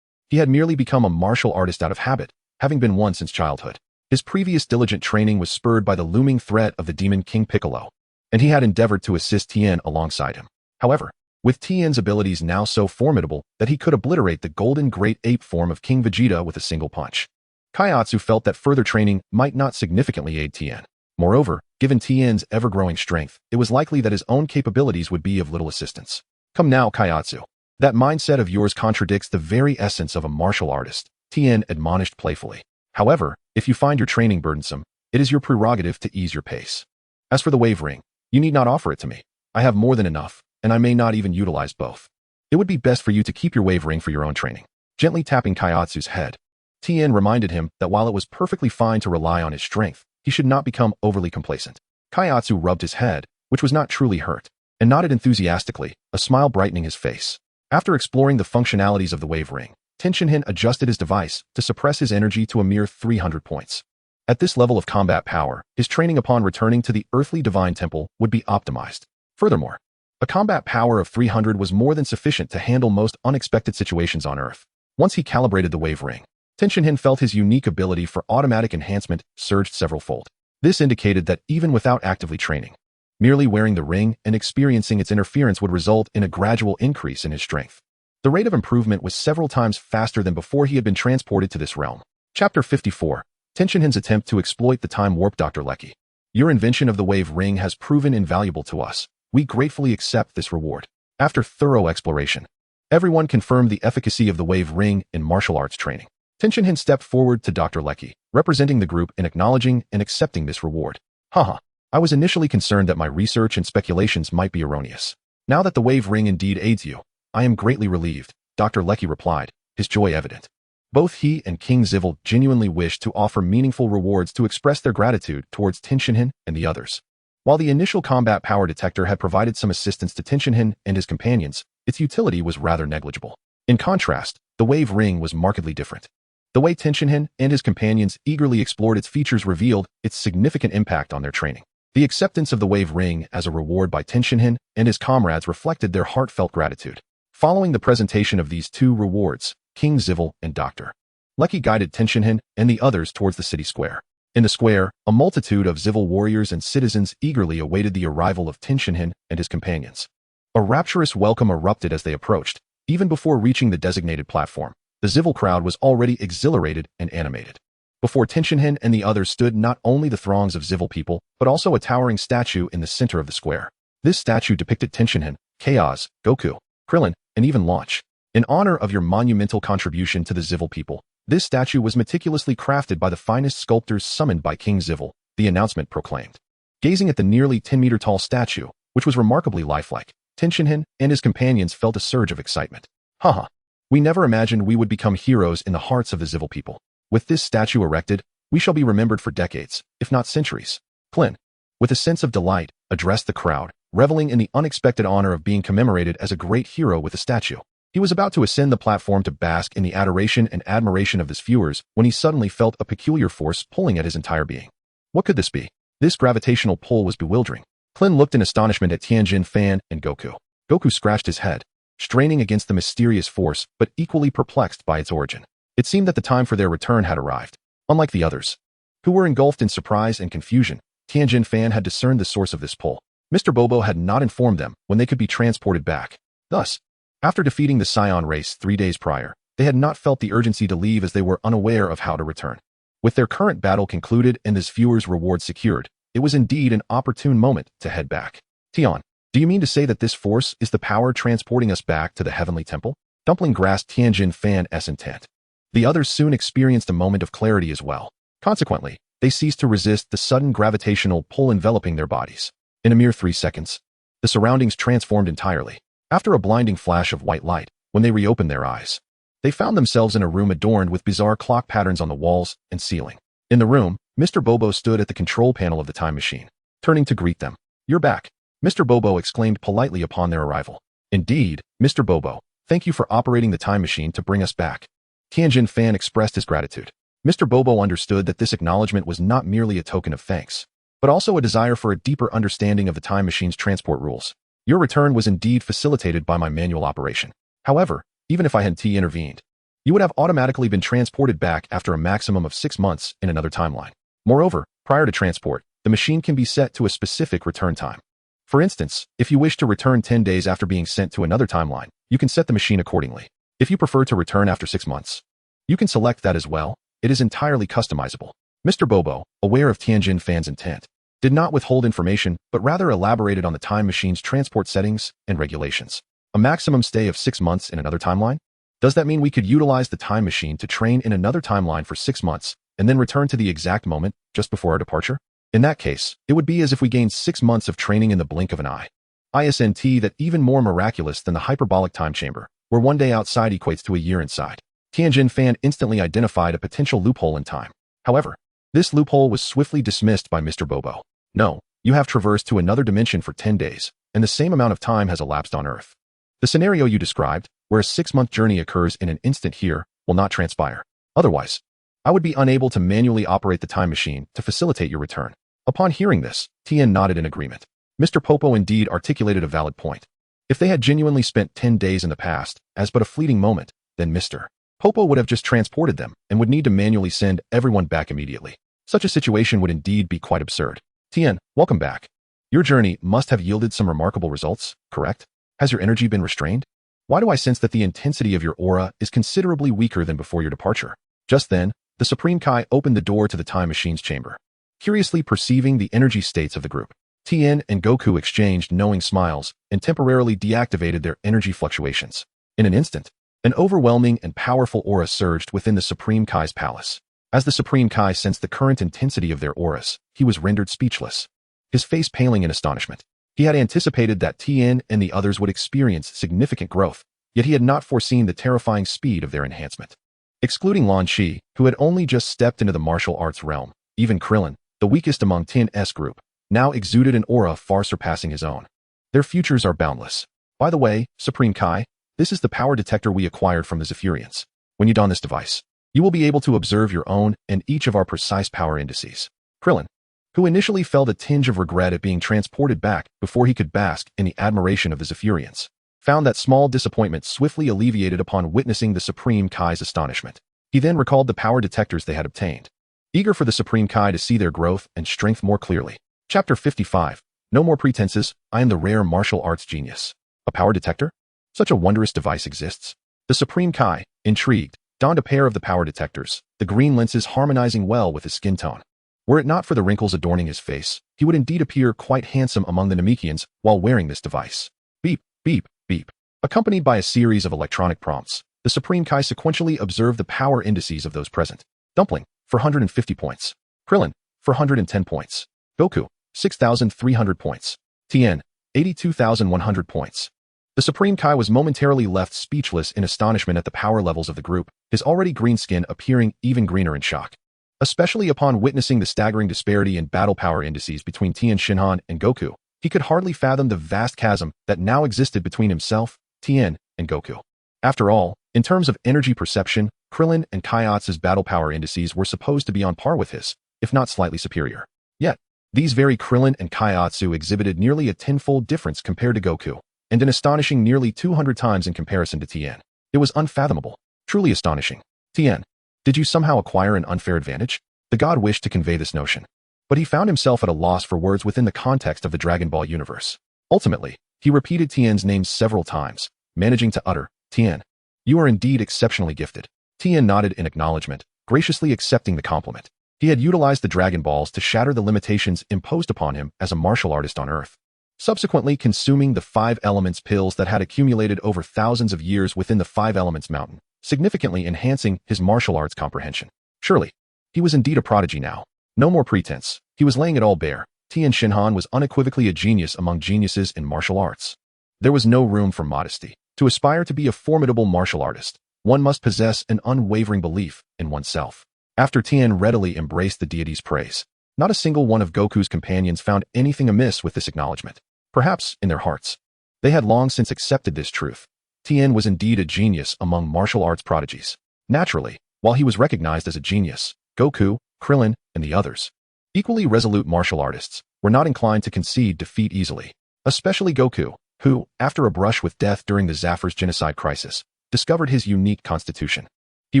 He had merely become a martial artist out of habit, having been one since childhood. His previous diligent training was spurred by the looming threat of the demon King Piccolo, and he had endeavored to assist Tien alongside him. However, with Tien's abilities now so formidable that he could obliterate the golden great ape form of King Vegeta with a single punch, Kaiatsu felt that further training might not significantly aid Tien. Moreover, given Tien's ever-growing strength, it was likely that his own capabilities would be of little assistance. Come now, Kaiatsu. That mindset of yours contradicts the very essence of a martial artist, Tien admonished playfully. However, if you find your training burdensome, it is your prerogative to ease your pace. As for the wave ring, you need not offer it to me. I have more than enough, and I may not even utilize both. It would be best for you to keep your wave ring for your own training. Gently tapping Kaiatsu's head, Tien reminded him that while it was perfectly fine to rely on his strength, he should not become overly complacent. Kaiatsu rubbed his head, which was not truly hurt, and nodded enthusiastically, a smile brightening his face. After exploring the functionalities of the wave ring, Tien Shinhan adjusted his device to suppress his energy to a mere 300 points. At this level of combat power, his training upon returning to the earthly divine temple would be optimized. Furthermore, a combat power of 300 was more than sufficient to handle most unexpected situations on Earth. Once he calibrated the wave ring, Tien Shinhan felt his unique ability for automatic enhancement surged several-fold. This indicated that even without actively training, merely wearing the ring and experiencing its interference would result in a gradual increase in his strength. The rate of improvement was several times faster than before he had been transported to this realm. Chapter 54. Tien Shinhan's attempt to exploit the time warp. Dr. Lecky, your invention of the wave ring has proven invaluable to us. We gratefully accept this reward. After thorough exploration, everyone confirmed the efficacy of the wave ring in martial arts training. Tien Shinhan stepped forward to Dr. Lecky, representing the group in acknowledging and accepting this reward. Haha, I was initially concerned that my research and speculations might be erroneous. Now that the wave ring indeed aids you, I am greatly relieved, Dr. Lecky replied, his joy evident. Both he and King Zivil genuinely wished to offer meaningful rewards to express their gratitude towards Tien Shinhan and the others. While the initial combat power detector had provided some assistance to Tien Shinhan and his companions, its utility was rather negligible. In contrast, the wave ring was markedly different. The way Tien Shinhan and his companions eagerly explored its features revealed its significant impact on their training. The acceptance of the wave ring as a reward by Tien Shinhan and his comrades reflected their heartfelt gratitude. Following the presentation of these two rewards, King Zivil and Dr. Lecky guided Tien Shinhan and the others towards the city square. In the square, a multitude of Zivil warriors and citizens eagerly awaited the arrival of Tien Shinhan and his companions. A rapturous welcome erupted as they approached. Even before reaching the designated platform, the Zivil crowd was already exhilarated and animated. Before Tien Shinhan and the others stood not only the throngs of Zivil people, but also a towering statue in the center of the square. This statue depicted Tien Shinhan, Chaos, Goku, Krillin, and even Launch. In honor of your monumental contribution to the Zivil people, this statue was meticulously crafted by the finest sculptors summoned by King Zivil, the announcement proclaimed. Gazing at the nearly 10-meter-tall statue, which was remarkably lifelike, Tien Shinhan and his companions felt a surge of excitement. Haha. We never imagined we would become heroes in the hearts of the Zivil people. With this statue erected, we shall be remembered for decades, if not centuries. Klin, with a sense of delight, addressed the crowd, reveling in the unexpected honor of being commemorated as a great hero with a statue. He was about to ascend the platform to bask in the adoration and admiration of his viewers when he suddenly felt a peculiar force pulling at his entire being. What could this be? This gravitational pull was bewildering. Klin looked in astonishment at Tien Shinhan and Goku. Goku scratched his head, straining against the mysterious force, but equally perplexed by its origin. It seemed that the time for their return had arrived. Unlike the others, who were engulfed in surprise and confusion, Tien Shinhan had discerned the source of this pull. Mr. Bobo had not informed them when they could be transported back. Thus, after defeating the Saiyan race 3 days prior, they had not felt the urgency to leave as they were unaware of how to return. With their current battle concluded and this viewer's reward secured, it was indeed an opportune moment to head back. Tian, do you mean to say that this force is the power transporting us back to the Heavenly Temple? Dumpling grasped Tien Shinhan's intent. The others soon experienced a moment of clarity as well. Consequently, they ceased to resist the sudden gravitational pull enveloping their bodies. In a mere 3 seconds, the surroundings transformed entirely. After a blinding flash of white light, when they reopened their eyes, they found themselves in a room adorned with bizarre clock patterns on the walls and ceiling. In the room, Mr. Bobo stood at the control panel of the time machine. Turning to greet them, "You're back," Mr. Bobo exclaimed politely upon their arrival. "Indeed, Mr. Bobo, thank you for operating the time machine to bring us back." Tien Shinhan expressed his gratitude. Mr. Bobo understood that this acknowledgement was not merely a token of thanks, but also a desire for a deeper understanding of the time machine's transport rules. Your return was indeed facilitated by my manual operation. However, even if I hadn't intervened, you would have automatically been transported back after a maximum of 6 months in another timeline. Moreover, prior to transport, the machine can be set to a specific return time. For instance, if you wish to return 10 days after being sent to another timeline, you can set the machine accordingly. If you prefer to return after 6 months, you can select that as well. It is entirely customizable. Mr. Bobo, aware of Tien Shinhan's intent, did not withhold information, but rather elaborated on the time machine's transport settings and regulations. A maximum stay of 6 months in another timeline? Does that mean we could utilize the time machine to train in another timeline for 6 months, and then return to the exact moment just before our departure? In that case, it would be as if we gained 6 months of training in the blink of an eye. Isn't that even more miraculous than the hyperbolic time chamber, where 1 day outside equates to a year inside? Tien Shinhan instantly identified a potential loophole in time. However, this loophole was swiftly dismissed by Mr. Bobo. No, you have traversed to another dimension for 10 days, and the same amount of time has elapsed on Earth. The scenario you described, where a 6-month journey occurs in an instant here, will not transpire. Otherwise, I would be unable to manually operate the time machine to facilitate your return. Upon hearing this, Tien nodded in agreement. Mr. Popo indeed articulated a valid point. If they had genuinely spent 10 days in the past, as but a fleeting moment, then Mr. Popo would have just transported them and would need to manually send everyone back immediately. Such a situation would indeed be quite absurd. Tien, welcome back. Your journey must have yielded some remarkable results, correct? Has your energy been restrained? Why do I sense that the intensity of your aura is considerably weaker than before your departure? Just then, the Supreme Kai opened the door to the time machine's chamber. Curiously perceiving the energy states of the group, Tien and Goku exchanged knowing smiles and temporarily deactivated their energy fluctuations. In an instant, an overwhelming and powerful aura surged within the Supreme Kai's palace. As the Supreme Kai sensed the current intensity of their auras, he was rendered speechless, his face paling in astonishment. He had anticipated that Tien and the others would experience significant growth, yet he had not foreseen the terrifying speed of their enhancement. Excluding Lan Shi, who had only just stepped into the martial arts realm, even Krillin, the weakest among Tien's group, now exuded an aura far surpassing his own. Their futures are boundless. By the way, Supreme Kai, this is the power detector we acquired from the Zephyrians. When you don this device, you will be able to observe your own and each of our precise power indices. Krillin, who initially felt a tinge of regret at being transported back before he could bask in the admiration of the Zephyrians, found that small disappointment swiftly alleviated upon witnessing the Supreme Kai's astonishment. He then recalled the power detectors they had obtained, eager for the Supreme Kai to see their growth and strength more clearly. Chapter 55. No more pretenses, I am the rare martial arts genius. A power detector? Such a wondrous device exists. The Supreme Kai, intrigued, donned a pair of the power detectors, the green lenses harmonizing well with his skin tone. Were it not for the wrinkles adorning his face, he would indeed appear quite handsome among the Namekians while wearing this device. Beep, beep, beep. Accompanied by a series of electronic prompts, the Supreme Kai sequentially observed the power indices of those present. Dumpling, 450 points. Krillin, 410 points. Goku, 6,300 points. Tien, 82,100 points. The Supreme Kai was momentarily left speechless in astonishment at the power levels of the group, his already green skin appearing even greener in shock. Especially upon witnessing the staggering disparity in battle power indices between Tien Shinhan and Goku, he could hardly fathom the vast chasm that now existed between himself, Tien, and Goku. After all, in terms of energy perception, Krillin and Kaiatsu's battle power indices were supposed to be on par with his, if not slightly superior. Yet, these very Krillin and Kaiatsu exhibited nearly a tenfold difference compared to Goku, and an astonishing nearly 200 times in comparison to Tien. It was unfathomable, truly astonishing. Tien, did you somehow acquire an unfair advantage? The god wished to convey this notion, but he found himself at a loss for words within the context of the Dragon Ball universe. Ultimately, he repeated Tien's name several times, managing to utter, Tien, you are indeed exceptionally gifted. Tien nodded in acknowledgement, graciously accepting the compliment. He had utilized the Dragon Balls to shatter the limitations imposed upon him as a martial artist on Earth, subsequently consuming the 5 Elements pills that had accumulated over thousands of years within the 5 Elements mountain, significantly enhancing his martial arts comprehension. Surely, he was indeed a prodigy now. No more pretense. He was laying it all bare. Tien Shinhan was unequivocally a genius among geniuses in martial arts. There was no room for modesty. To aspire to be a formidable martial artist, one must possess an unwavering belief in oneself. After Tien readily embraced the deity's praise, not a single one of Goku's companions found anything amiss with this acknowledgement. Perhaps, in their hearts, they had long since accepted this truth. Tien was indeed a genius among martial arts prodigies. Naturally, while he was recognized as a genius, Goku, Krillin, and the others, equally resolute martial artists, were not inclined to concede defeat easily. Especially Goku, who, after a brush with death during the Zafar's genocide crisis, discovered his unique constitution. He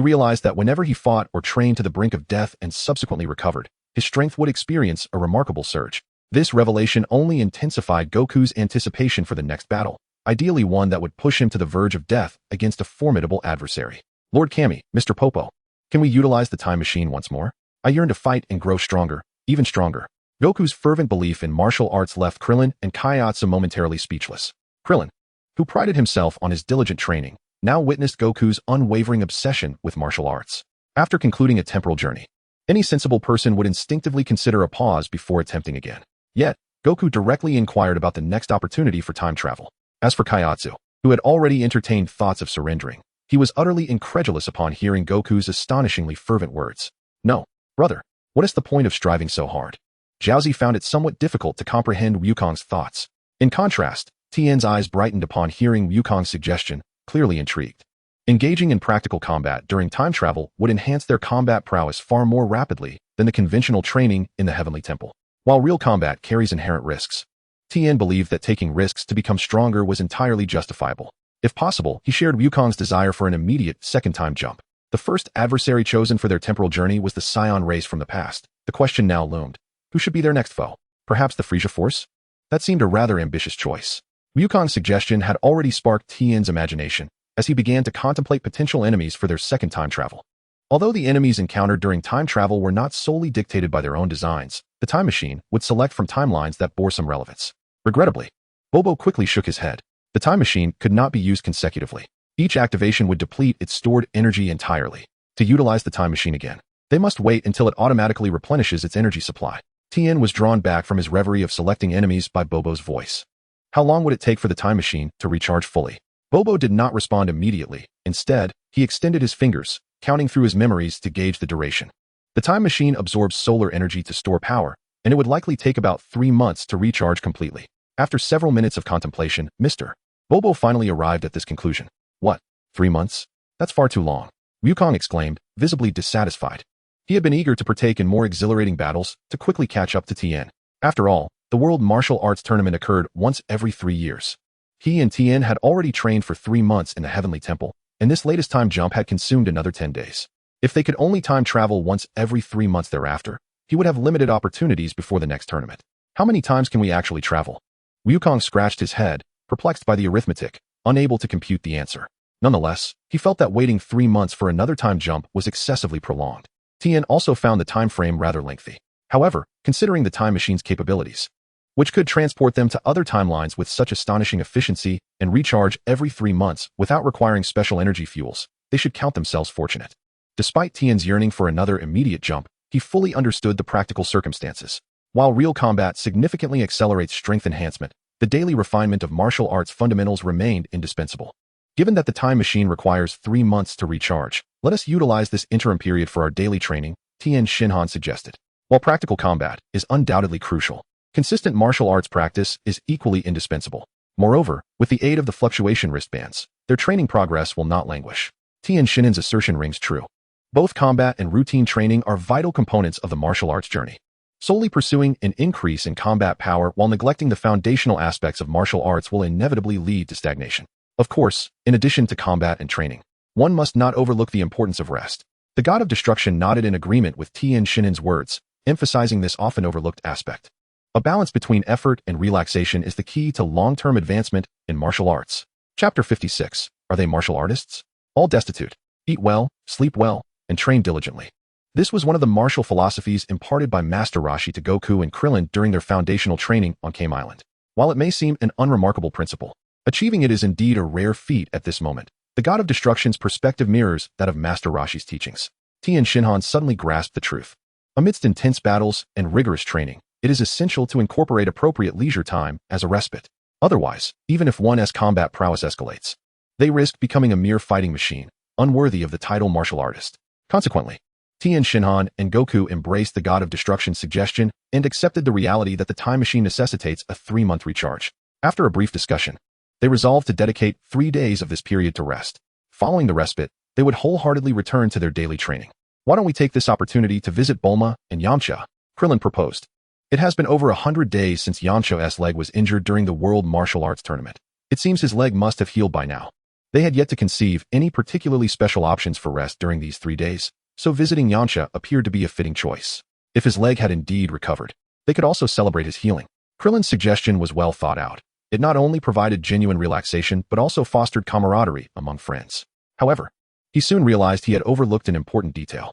realized that whenever he fought or trained to the brink of death and subsequently recovered, his strength would experience a remarkable surge. This revelation only intensified Goku's anticipation for the next battle, ideally one that would push him to the verge of death against a formidable adversary. Lord Kami, Mr. Popo, can we utilize the time machine once more? I yearn to fight and grow stronger, even stronger. Goku's fervent belief in martial arts left Krillin and Kaiatsu momentarily speechless. Krillin, who prided himself on his diligent training, now witnessed Goku's unwavering obsession with martial arts. After concluding a temporal journey, any sensible person would instinctively consider a pause before attempting again. Yet, Goku directly inquired about the next opportunity for time travel. As for Kaiatsu, who had already entertained thoughts of surrendering, he was utterly incredulous upon hearing Goku's astonishingly fervent words. No, brother, what is the point of striving so hard? Jiaozi found it somewhat difficult to comprehend Wukong's thoughts. In contrast, Tien's eyes brightened upon hearing Wukong's suggestion, clearly intrigued. Engaging in practical combat during time travel would enhance their combat prowess far more rapidly than the conventional training in the Heavenly Temple. While real combat carries inherent risks, Tien believed that taking risks to become stronger was entirely justifiable. If possible, he shared Wukong's desire for an immediate second-time jump. The first adversary chosen for their temporal journey was the Saiyan race from the past. The question now loomed. Who should be their next foe? Perhaps the Frieza Force? That seemed a rather ambitious choice. Wukong's suggestion had already sparked Tien's imagination as he began to contemplate potential enemies for their second time travel. Although the enemies encountered during time travel were not solely dictated by their own designs, the time machine would select from timelines that bore some relevance. Regrettably, Bobo quickly shook his head. The time machine could not be used consecutively. Each activation would deplete its stored energy entirely. To utilize the time machine again, they must wait until it automatically replenishes its energy supply. Tien was drawn back from his reverie of selecting enemies by Bobo's voice. How long would it take for the time machine to recharge fully? Bobo did not respond immediately. Instead, he extended his fingers, counting through his memories to gauge the duration. The time machine absorbs solar energy to store power, and it would likely take about 3 months to recharge completely. After several minutes of contemplation, Mr. Bobo finally arrived at this conclusion. What? 3 months? That's far too long. Wukong exclaimed, visibly dissatisfied. He had been eager to partake in more exhilarating battles to quickly catch up to Tien. After all, the World Martial Arts Tournament occurred once every 3 years. He and Tien had already trained for 3 months in the Heavenly Temple, and this latest time jump had consumed another 10 days. If they could only time travel once every 3 months thereafter, he would have limited opportunities before the next tournament. How many times can we actually travel? Wukong scratched his head, perplexed by the arithmetic, unable to compute the answer. Nonetheless, he felt that waiting 3 months for another time jump was excessively prolonged. Tien also found the time frame rather lengthy. However, considering the time machine's capabilities, which could transport them to other timelines with such astonishing efficiency and recharge every 3 months without requiring special energy fuels, they should count themselves fortunate. Despite Tien's yearning for another immediate jump, he fully understood the practical circumstances. While real combat significantly accelerates strength enhancement, the daily refinement of martial arts fundamentals remained indispensable. Given that the time machine requires 3 months to recharge, let us utilize this interim period for our daily training, Tien Shinhan suggested. While practical combat is undoubtedly crucial, consistent martial arts practice is equally indispensable. Moreover, with the aid of the fluctuation wristbands, their training progress will not languish. Tien Shinhan's assertion rings true. Both combat and routine training are vital components of the martial arts journey. Solely pursuing an increase in combat power while neglecting the foundational aspects of martial arts will inevitably lead to stagnation. Of course, in addition to combat and training, one must not overlook the importance of rest. The god of destruction nodded in agreement with Tien Shinhan's words, emphasizing this often overlooked aspect. A balance between effort and relaxation is the key to long-term advancement in martial arts. Chapter 56. Are they martial artists? All destitute. Eat well, sleep well, and train diligently. This was one of the martial philosophies imparted by Master Roshi to Goku and Krillin during their foundational training on Kame Island. While it may seem an unremarkable principle, achieving it is indeed a rare feat at this moment. The god of destruction's perspective mirrors that of Master Roshi's teachings. Tien Shinhan suddenly grasped the truth. Amidst intense battles and rigorous training, it is essential to incorporate appropriate leisure time as a respite. Otherwise, even if one's combat prowess escalates, they risk becoming a mere fighting machine, unworthy of the title martial artist. Consequently, Tien Shinhan and Goku embraced the god of destruction's suggestion and accepted the reality that the time machine necessitates a 3-month recharge. After a brief discussion, they resolved to dedicate 3 days of this period to rest. Following the respite, they would wholeheartedly return to their daily training. Why don't we take this opportunity to visit Bulma and Yamcha? Krillin proposed. It has been over 100 days since Yamcha's leg was injured during the World Martial Arts Tournament. It seems his leg must have healed by now. They had yet to conceive any particularly special options for rest during these 3 days, so visiting Yamcha appeared to be a fitting choice. If his leg had indeed recovered, they could also celebrate his healing. Krillin's suggestion was well thought out. It not only provided genuine relaxation but also fostered camaraderie among friends. However, he soon realized he had overlooked an important detail.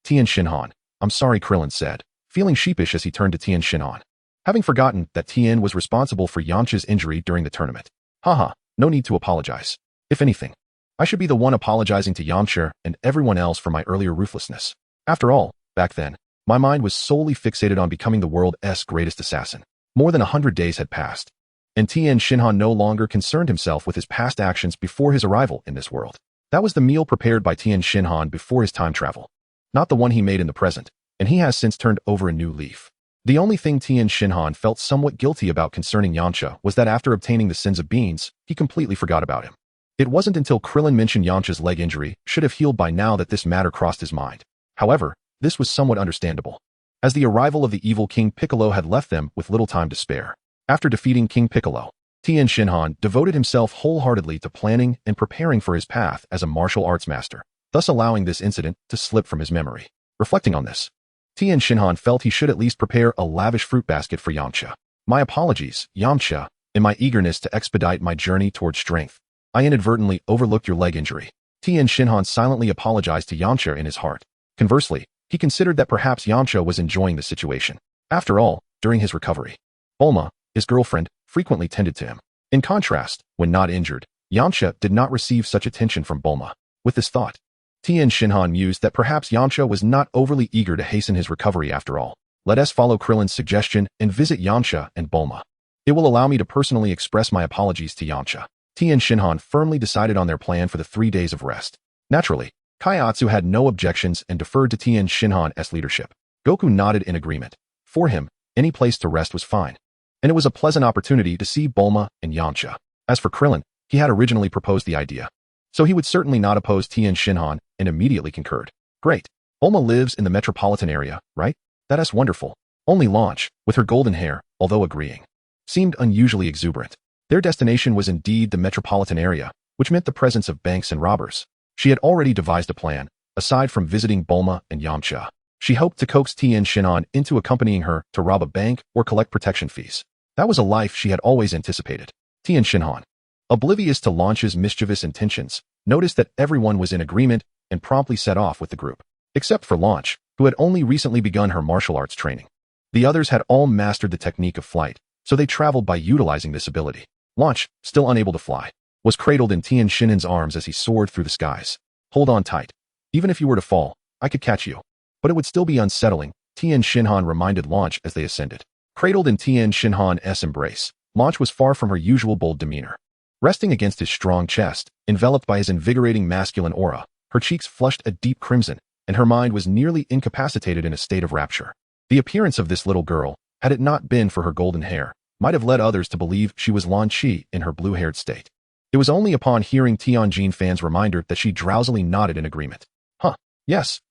Tien Shinhan. I'm sorry, Krillin said, feeling sheepish as he turned to Tien Shinhan. Having forgotten that Tien was responsible for Yamcha's injury during the tournament. Haha, no need to apologize. If anything, I should be the one apologizing to Yamcha and everyone else for my earlier ruthlessness. After all, back then, my mind was solely fixated on becoming the world's greatest assassin. More than 100 days had passed, and Tien Shinhan no longer concerned himself with his past actions before his arrival in this world. That was the meal prepared by Tien Shinhan before his time travel, not the one he made in the present, and he has since turned over a new leaf. The only thing Tien Shinhan felt somewhat guilty about concerning Yamcha was that after obtaining the Sins of Beans, he completely forgot about him. It wasn't until Krillin mentioned Yamcha's leg injury should have healed by now that this matter crossed his mind. However, this was somewhat understandable, as the arrival of the evil King Piccolo had left them with little time to spare. After defeating King Piccolo, Tien Shinhan devoted himself wholeheartedly to planning and preparing for his path as a martial arts master, thus allowing this incident to slip from his memory. Reflecting on this, Tien Shinhan felt he should at least prepare a lavish fruit basket for Yamcha. My apologies, Yamcha. In my eagerness to expedite my journey towards strength, I inadvertently overlooked your leg injury. Tien Shinhan silently apologized to Yamcha in his heart. Conversely, he considered that perhaps Yamcha was enjoying the situation. After all, during his recovery, Bulma, his girlfriend, frequently tended to him. In contrast, when not injured, Yamcha did not receive such attention from Bulma. With this thought, Tien Shinhan mused that perhaps Yamcha was not overly eager to hasten his recovery after all. Let us follow Krillin's suggestion and visit Yamcha and Bulma. It will allow me to personally express my apologies to Yamcha. Tien Shinhan firmly decided on their plan for the 3 days of rest. Naturally, Kaiatsu had no objections and deferred to Tien Shinhan's leadership. Goku nodded in agreement. For him, any place to rest was fine. And it was a pleasant opportunity to see Bulma and Yamcha. As for Krillin, he had originally proposed the idea, so he would certainly not oppose Tien Shinhan and immediately concurred. Great. Bulma lives in the metropolitan area, right? That's wonderful. Only Launch, with her golden hair, although agreeing, seemed unusually exuberant. Their destination was indeed the metropolitan area, which meant the presence of banks and robbers. She had already devised a plan. Aside from visiting Bulma and Yamcha, she hoped to coax Tien Shinhan into accompanying her to rob a bank or collect protection fees. That was a life she had always anticipated. Tien Shinhan, oblivious to Launch's mischievous intentions, noticed that everyone was in agreement and promptly set off with the group. Except for Launch, who had only recently begun her martial arts training. The others had all mastered the technique of flight, so they traveled by utilizing this ability. Launch, still unable to fly, was cradled in Tien Shinhan's arms as he soared through the skies. Hold on tight. Even if you were to fall, I could catch you. But it would still be unsettling, Tien Shinhan reminded Launch as they ascended. Cradled in Tien Shinhan's embrace, Launch was far from her usual bold demeanor. Resting against his strong chest, enveloped by his invigorating masculine aura, her cheeks flushed a deep crimson, and her mind was nearly incapacitated in a state of rapture. The appearance of this little girl, had it not been for her golden hair, might have led others to believe she was Lan Chi in her blue-haired state. It was only upon hearing Tien Shinhan's reminder that she drowsily nodded in agreement. Huh. Yes,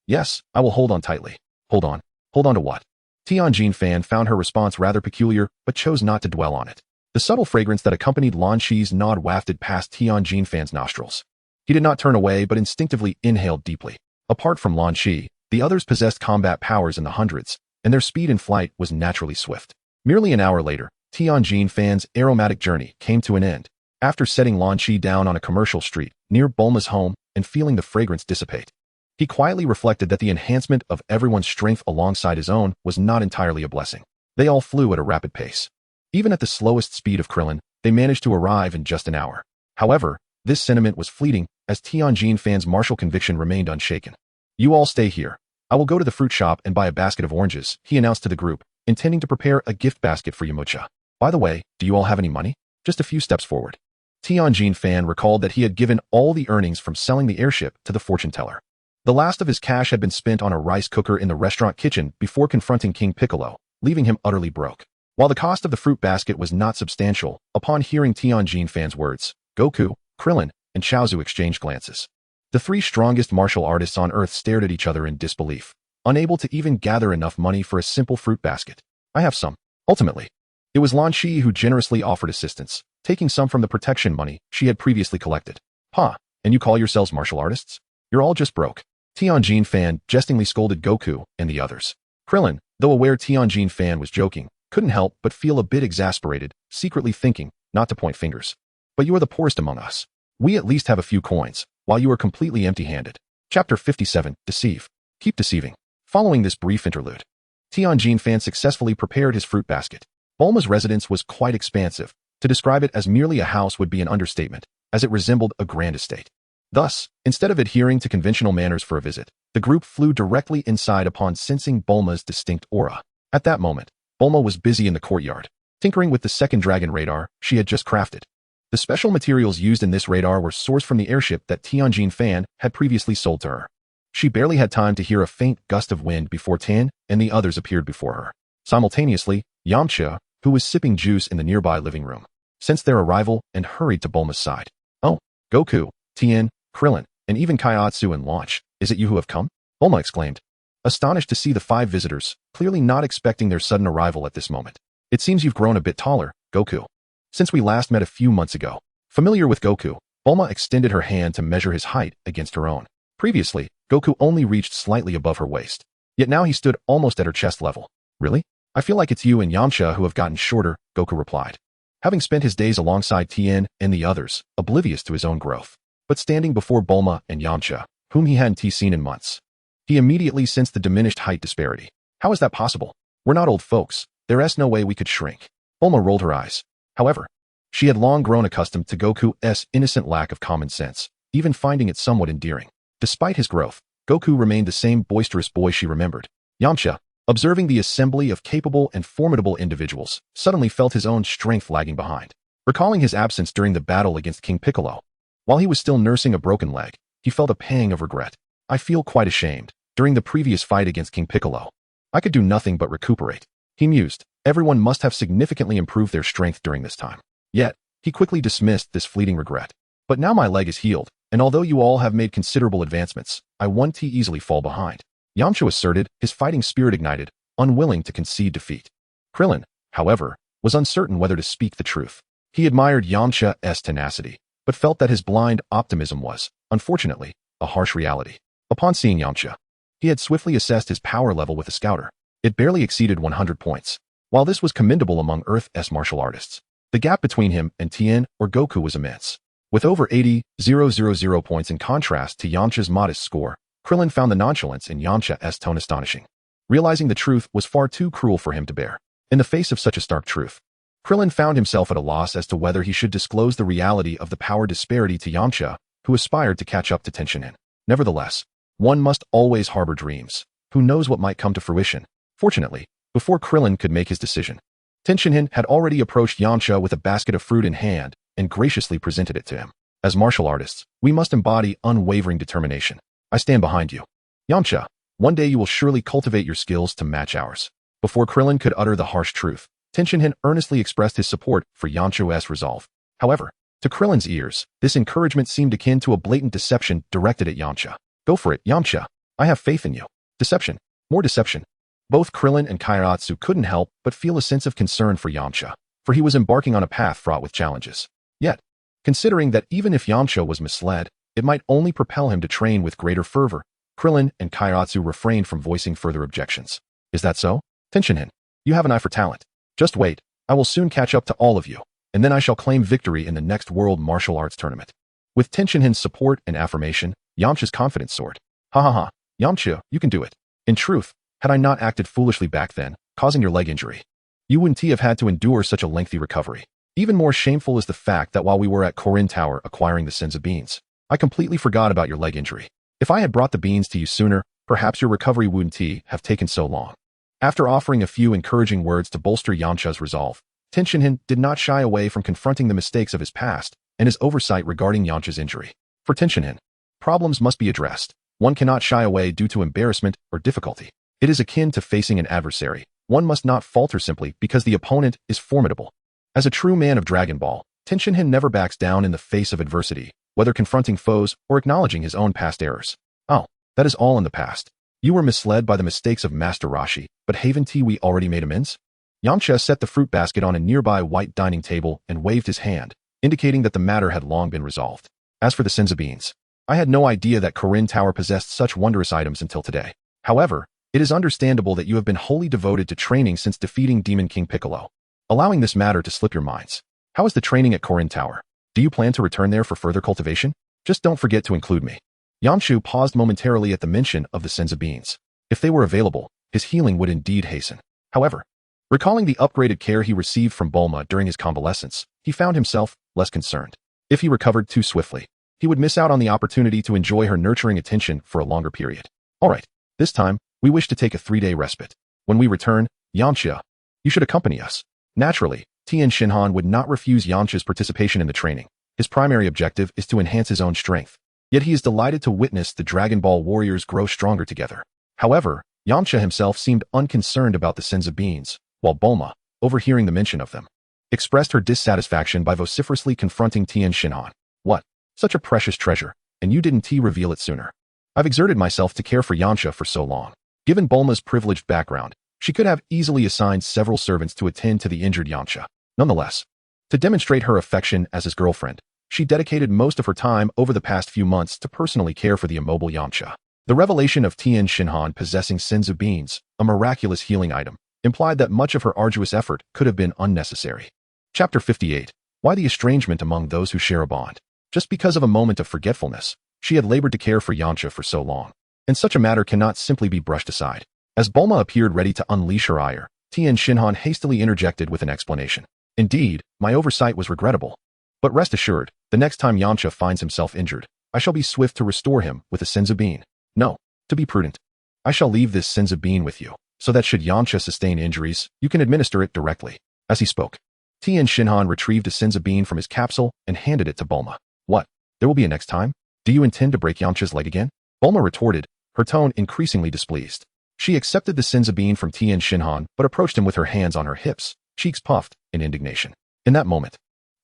I will hold on tightly. Hold on to what? Tien Shinhan found her response rather peculiar, but chose not to dwell on it. The subtle fragrance that accompanied Lan Chi's nod wafted past Tien Shinhan's nostrils. He did not turn away but instinctively inhaled deeply. Apart from Lan Chi, the others possessed combat powers in the hundreds, and their speed in flight was naturally swift. Merely an hour later, Tien Shinhan's aromatic journey came to an end, after setting Lan Chi down on a commercial street near Bulma's home and feeling the fragrance dissipate. He quietly reflected that the enhancement of everyone's strength alongside his own was not entirely a blessing. They all flew at a rapid pace. Even at the slowest speed of Krillin, they managed to arrive in just an hour. However, this sentiment was fleeting, as Tien Shinhan's martial conviction remained unshaken. You all stay here. I will go to the fruit shop and buy a basket of oranges, he announced to the group, intending to prepare a gift basket for Yamcha. By the way, do you all have any money? Just a few steps forward. Tien Shinhan recalled that he had given all the earnings from selling the airship to the fortune teller. The last of his cash had been spent on a rice cooker in the restaurant kitchen before confronting King Piccolo, leaving him utterly broke. While the cost of the fruit basket was not substantial, upon hearing Tien Shinhan's words, Goku, Krillin, and Chaozu exchanged glances. The 3 strongest martial artists on Earth stared at each other in disbelief, unable to even gather enough money for a simple fruit basket. I have some. Ultimately, it was Lan Chi who generously offered assistance, taking some from the protection money she had previously collected. Ha, and you call yourselves martial artists? You're all just broke. Tien Shinhan jestingly scolded Goku and the others. Krillin, though aware Tien Shinhan was joking, couldn't help but feel a bit exasperated, secretly thinking, not to point fingers. But you are the poorest among us. We at least have a few coins, while you are completely empty-handed. Chapter 57, Deceive. Keep deceiving. Following this brief interlude, Tien Shinhan successfully prepared his fruit basket. Bulma's residence was quite expansive. To describe it as merely a house would be an understatement, as it resembled a grand estate. Thus, instead of adhering to conventional manners for a visit, the group flew directly inside upon sensing Bulma's distinct aura. At that moment, Bulma was busy in the courtyard, tinkering with the second dragon radar she had just crafted. The special materials used in this radar were sourced from the airship that Tien Shinhan had previously sold to her. She barely had time to hear a faint gust of wind before Tien and the others appeared before her. Simultaneously, Yamcha, who was sipping juice in the nearby living room, sensed their arrival and hurried to Bulma's side. Oh, Goku, Tien, Krillin, and even Kaiatsu and Launch, is it you who have come? Bulma exclaimed, astonished to see the 5 visitors, clearly not expecting their sudden arrival at this moment. It seems you've grown a bit taller, Goku. Since we last met a few months ago, familiar with Goku, Bulma extended her hand to measure his height against her own. Previously, Goku only reached slightly above her waist. Yet now he stood almost at her chest level. Really? I feel like it's you and Yamcha who have gotten shorter, Goku replied. Having spent his days alongside Tien and the others, oblivious to his own growth, but standing before Bulma and Yamcha, whom he hadn't seen in months, he immediately sensed the diminished height disparity. How is that possible? We're not old folks. There's no way we could shrink. Bulma rolled her eyes. However, she had long grown accustomed to Goku's innocent lack of common sense, even finding it somewhat endearing. Despite his growth, Goku remained the same boisterous boy she remembered. Yamcha, observing the assembly of capable and formidable individuals, suddenly felt his own strength lagging behind. Recalling his absence during the battle against King Piccolo, while he was still nursing a broken leg, he felt a pang of regret. I feel quite ashamed. During the previous fight against King Piccolo, I could do nothing but recuperate. He mused. Everyone must have significantly improved their strength during this time. Yet, he quickly dismissed this fleeting regret. But now my leg is healed, and although you all have made considerable advancements, I won't easily fall behind. Yamcha asserted, his fighting spirit ignited, unwilling to concede defeat. Krillin, however, was uncertain whether to speak the truth. He admired Yamcha's tenacity, but felt that his blind optimism was, unfortunately, a harsh reality. Upon seeing Yamcha, he had swiftly assessed his power level with a scouter. It barely exceeded 100 points. While this was commendable among Earth's martial artists, the gap between him and Tien or Goku was immense. With over 80,000 points in contrast to Yamcha's modest score, Krillin found the nonchalance in Yamcha's tone astonishing. Realizing the truth was far too cruel for him to bear. In the face of such a stark truth, Krillin found himself at a loss as to whether he should disclose the reality of the power disparity to Yamcha, who aspired to catch up to Tien Shinhan. Nevertheless, one must always harbor dreams. Who knows what might come to fruition? Fortunately, before Krillin could make his decision, Tien Shinhan had already approached Yamcha with a basket of fruit in hand and graciously presented it to him. As martial artists, we must embody unwavering determination. I stand behind you. Yamcha, one day you will surely cultivate your skills to match ours. Before Krillin could utter the harsh truth, Tien Shinhan earnestly expressed his support for Yamcha's resolve. However, to Krillin's ears, this encouragement seemed akin to a blatant deception directed at Yamcha. Go for it, Yamcha. I have faith in you. Deception. More deception. Both Krillin and Kairatsu couldn't help but feel a sense of concern for Yamcha, for he was embarking on a path fraught with challenges. Yet, considering that even if Yamcha was misled, it might only propel him to train with greater fervor, Krillin and Kairatsu refrained from voicing further objections. Is that so? Tien Shinhan, you have an eye for talent. Just wait, I will soon catch up to all of you, and then I shall claim victory in the next World Martial Arts Tournament. With Tien Shinhan's support and affirmation, Yamcha's confidence soared. Ha ha ha, Yamcha, you can do it. In truth, had I not acted foolishly back then, causing your leg injury, you wouldn't have had to endure such a lengthy recovery. Even more shameful is the fact that while we were at Korin Tower acquiring the Senzu beans, I completely forgot about your leg injury. If I had brought the beans to you sooner, perhaps your recovery wouldn't have taken so long. After offering a few encouraging words to bolster Yamcha's resolve, Tien Shinhan did not shy away from confronting the mistakes of his past and his oversight regarding Yamcha's injury. For Tien Shinhan, problems must be addressed. One cannot shy away due to embarrassment or difficulty. It is akin to facing an adversary. One must not falter simply because the opponent is formidable. As a true man of Dragon Ball, Tien Shinhan never backs down in the face of adversity, whether confronting foes or acknowledging his own past errors. Oh, that is all in the past. You were misled by the mistakes of Master Roshi, but haven't we already made amends? Yamcha set the fruit basket on a nearby white dining table and waved his hand, indicating that the matter had long been resolved. As for the Senzu beans, I had no idea that Korin Tower possessed such wondrous items until today. However, it is understandable that you have been wholly devoted to training since defeating Demon King Piccolo, allowing this matter to slip your minds. How is the training at Korin Tower? Do you plan to return there for further cultivation? Just don't forget to include me. Yamcha paused momentarily at the mention of the Senzu beans. If they were available, his healing would indeed hasten. However, recalling the upgraded care he received from Bulma during his convalescence, he found himself less concerned. If he recovered too swiftly, he would miss out on the opportunity to enjoy her nurturing attention for a longer period. All right, this time, we wish to take a 3-day respite. When we return, Yamcha, you should accompany us. Naturally, Tien Shinhan would not refuse Yamcha's participation in the training. His primary objective is to enhance his own strength. Yet he is delighted to witness the Dragon Ball warriors grow stronger together. However, Yamcha himself seemed unconcerned about the Senzu beans, while Bulma, overhearing the mention of them, expressed her dissatisfaction by vociferously confronting Tien Shinhan. What? Such a precious treasure, and you didn't reveal it sooner. I've exerted myself to care for Yamcha for so long. Given Bulma's privileged background, she could have easily assigned several servants to attend to the injured Yamcha. Nonetheless, To demonstrate her affection as his girlfriend, she dedicated most of her time over the past few months to personally care for the immobile Yamcha. The revelation of Tien Shinhan possessing Senzu beans, a miraculous healing item, implied that much of her arduous effort could have been unnecessary. Chapter 58. Why the estrangement among those who share a bond? Just because of a moment of forgetfulness, she had labored to care for Yamcha for so long, and such a matter cannot simply be brushed aside. As Bulma appeared ready to unleash her ire, Tien Shinhan hastily interjected with an explanation. Indeed, my oversight was regrettable. But rest assured, the next time Yamcha finds himself injured, I shall be swift to restore him with a Senzu bean. No, to be prudent, I shall leave this Senzu bean with you, so that should Yamcha sustain injuries, you can administer it directly. As he spoke, Tien Shinhan retrieved a Senzu bean from his capsule and handed it to Bulma. What? There will be a next time? Do you intend to break Yamcha's leg again? Bulma retorted, her tone increasingly displeased. She accepted the Senzu bean from Tien Shinhan but approached him with her hands on her hips, cheeks puffed in indignation. In that moment,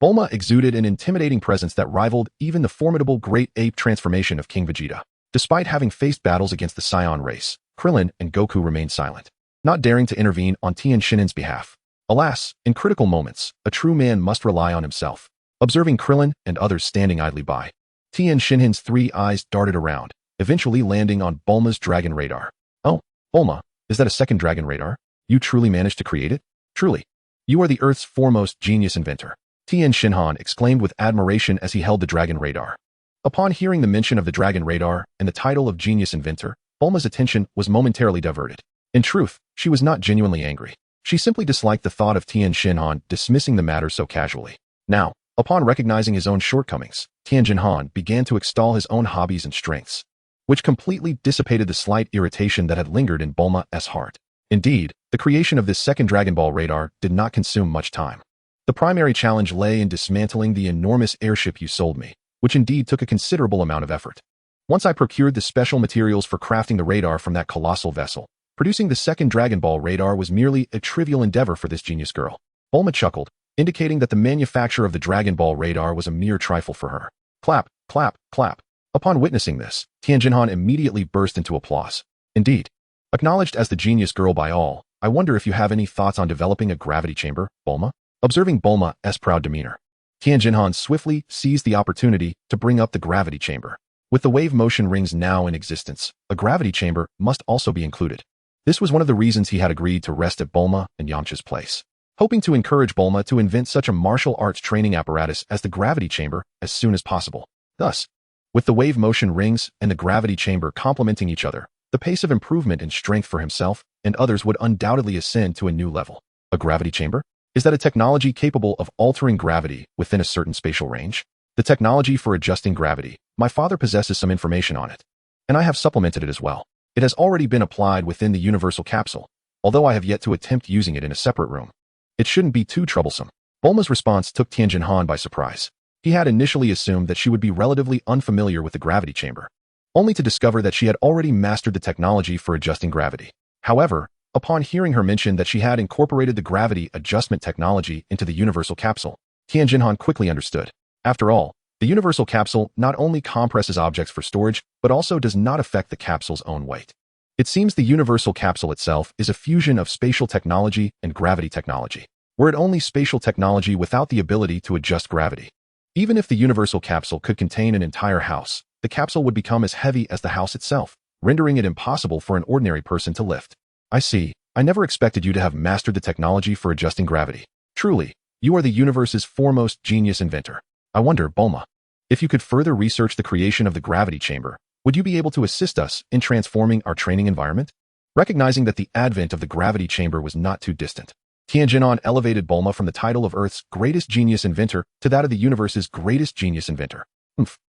Bulma exuded an intimidating presence that rivaled even the formidable Great Ape transformation of King Vegeta. Despite having faced battles against the Saiyan race, Krillin and Goku remained silent, not daring to intervene on Tien Shinhan's behalf. Alas, in critical moments, a true man must rely on himself. Observing Krillin and others standing idly by, Tien Shinhan's 3 eyes darted around, eventually landing on Bulma's dragon radar. Oh, Bulma, is that a second dragon radar? You truly managed to create it? Truly. You are the Earth's foremost genius inventor. Tien Shinhan exclaimed with admiration as he held the dragon radar. Upon hearing the mention of the dragon radar and the title of genius inventor, Bulma's attention was momentarily diverted. In truth, she was not genuinely angry. She simply disliked the thought of Tien Shinhan dismissing the matter so casually. Now, upon recognizing his own shortcomings, Tien Shinhan began to extol his own hobbies and strengths, which completely dissipated the slight irritation that had lingered in Bulma's heart. Indeed, the creation of this second Dragon Ball radar did not consume much time. The primary challenge lay in dismantling the enormous airship you sold me, which indeed took a considerable amount of effort. Once I procured the special materials for crafting the radar from that colossal vessel, producing the second Dragon Ball radar was merely a trivial endeavor for this genius girl. Bulma chuckled, indicating that the manufacture of the Dragon Ball radar was a mere trifle for her. Clap, clap, clap. Upon witnessing this, Tien Shinhan immediately burst into applause. Indeed, acknowledged as the genius girl by all, I wonder if you have any thoughts on developing a gravity chamber, Bulma? Observing Bulma's proud demeanor, Tien Shinhan swiftly seized the opportunity to bring up the gravity chamber. With the wave motion rings now in existence, a gravity chamber must also be included. This was one of the reasons he had agreed to rest at Bulma and Yamcha's place, hoping to encourage Bulma to invent such a martial arts training apparatus as the gravity chamber as soon as possible. Thus, with the wave motion rings and the gravity chamber complementing each other, the pace of improvement in strength for himself and others would undoubtedly ascend to a new level. A gravity chamber? Is that a technology capable of altering gravity within a certain spatial range? The technology for adjusting gravity, my father possesses some information on it, and I have supplemented it as well. It has already been applied within the universal capsule, although I have yet to attempt using it in a separate room. It shouldn't be too troublesome. Bulma's response took Tien Shinhan by surprise. He had initially assumed that she would be relatively unfamiliar with the gravity chamber, only to discover that she had already mastered the technology for adjusting gravity. However, upon hearing her mention that she had incorporated the gravity adjustment technology into the universal capsule, Tien Shinhan quickly understood. After all, the universal capsule not only compresses objects for storage, but also does not affect the capsule's own weight. It seems the universal capsule itself is a fusion of spatial technology and gravity technology, were it only spatial technology without the ability to adjust gravity. Even if the universal capsule could contain an entire house, the capsule would become as heavy as the house itself, rendering it impossible for an ordinary person to lift. I see. I never expected you to have mastered the technology for adjusting gravity. Truly, you are the universe's foremost genius inventor. I wonder, Bulma, if you could further research the creation of the gravity chamber, would you be able to assist us in transforming our training environment? Recognizing that the advent of the gravity chamber was not too distant, Tien Shinhan elevated Bulma from the title of Earth's greatest genius inventor to that of the universe's greatest genius inventor.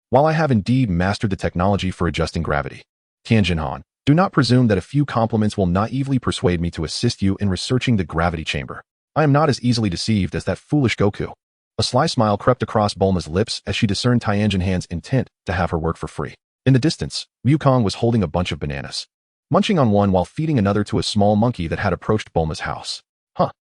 While I have indeed mastered the technology for adjusting gravity, Tien Shinhan, do not presume that a few compliments will naively persuade me to assist you in researching the gravity chamber. I am not as easily deceived as that foolish Goku. A sly smile crept across Bulma's lips as she discerned Tien Shinhan's intent to have her work for free. In the distance, Wukong was holding a bunch of bananas, munching on one while feeding another to a small monkey that had approached Bulma's house.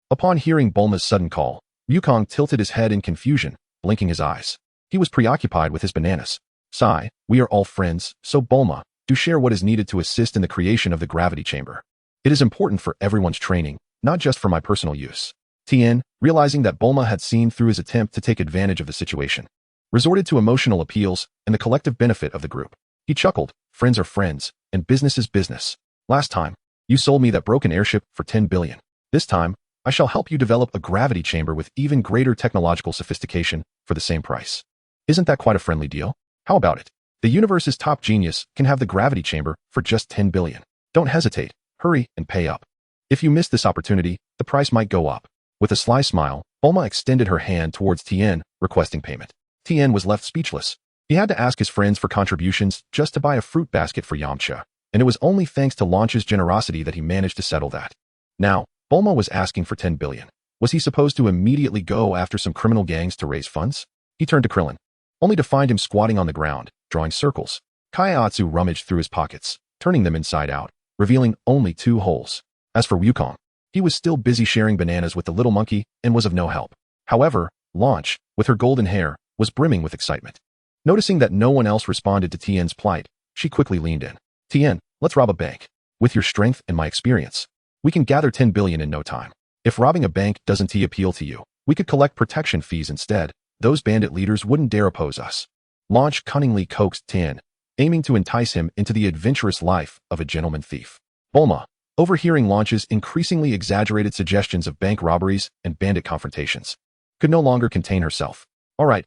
Upon hearing Bulma's sudden call, Wukong tilted his head in confusion, blinking his eyes. He was preoccupied with his bananas. Sigh, we are all friends, so Bulma, do share what is needed to assist in the creation of the gravity chamber. It is important for everyone's training, not just for my personal use. Tien, realizing that Bulma had seen through his attempt to take advantage of the situation, resorted to emotional appeals and the collective benefit of the group. He chuckled, friends are friends, and business is business. Last time, you sold me that broken airship for 10 billion. This time, I shall help you develop a gravity chamber with even greater technological sophistication for the same price. Isn't that quite a friendly deal? How about it? The universe's top genius can have the gravity chamber for just 10 billion. Don't hesitate, hurry and pay up. If you miss this opportunity, the price might go up. With a sly smile, Bulma extended her hand towards Tien, requesting payment. Tien was left speechless. He had to ask his friends for contributions just to buy a fruit basket for Yamcha, and it was only thanks to Launch's generosity that he managed to settle that. Now, Bulma was asking for 10 billion. Was he supposed to immediately go after some criminal gangs to raise funds? He turned to Krillin, only to find him squatting on the ground, drawing circles. Kaiatsu rummaged through his pockets, turning them inside out, revealing only 2 holes. As for Wukong, he was still busy sharing bananas with the little monkey and was of no help. However, Launch, with her golden hair, was brimming with excitement. Noticing that no one else responded to Tien's plight, she quickly leaned in. Tien, let's rob a bank. With your strength and my experience, we can gather 10 billion in no time. If robbing a bank doesn't appeal to you, we could collect protection fees instead. Those bandit leaders wouldn't dare oppose us. Launch cunningly coaxed Tien, aiming to entice him into the adventurous life of a gentleman thief. Bulma, overhearing Launch's increasingly exaggerated suggestions of bank robberies and bandit confrontations, could no longer contain herself. All right,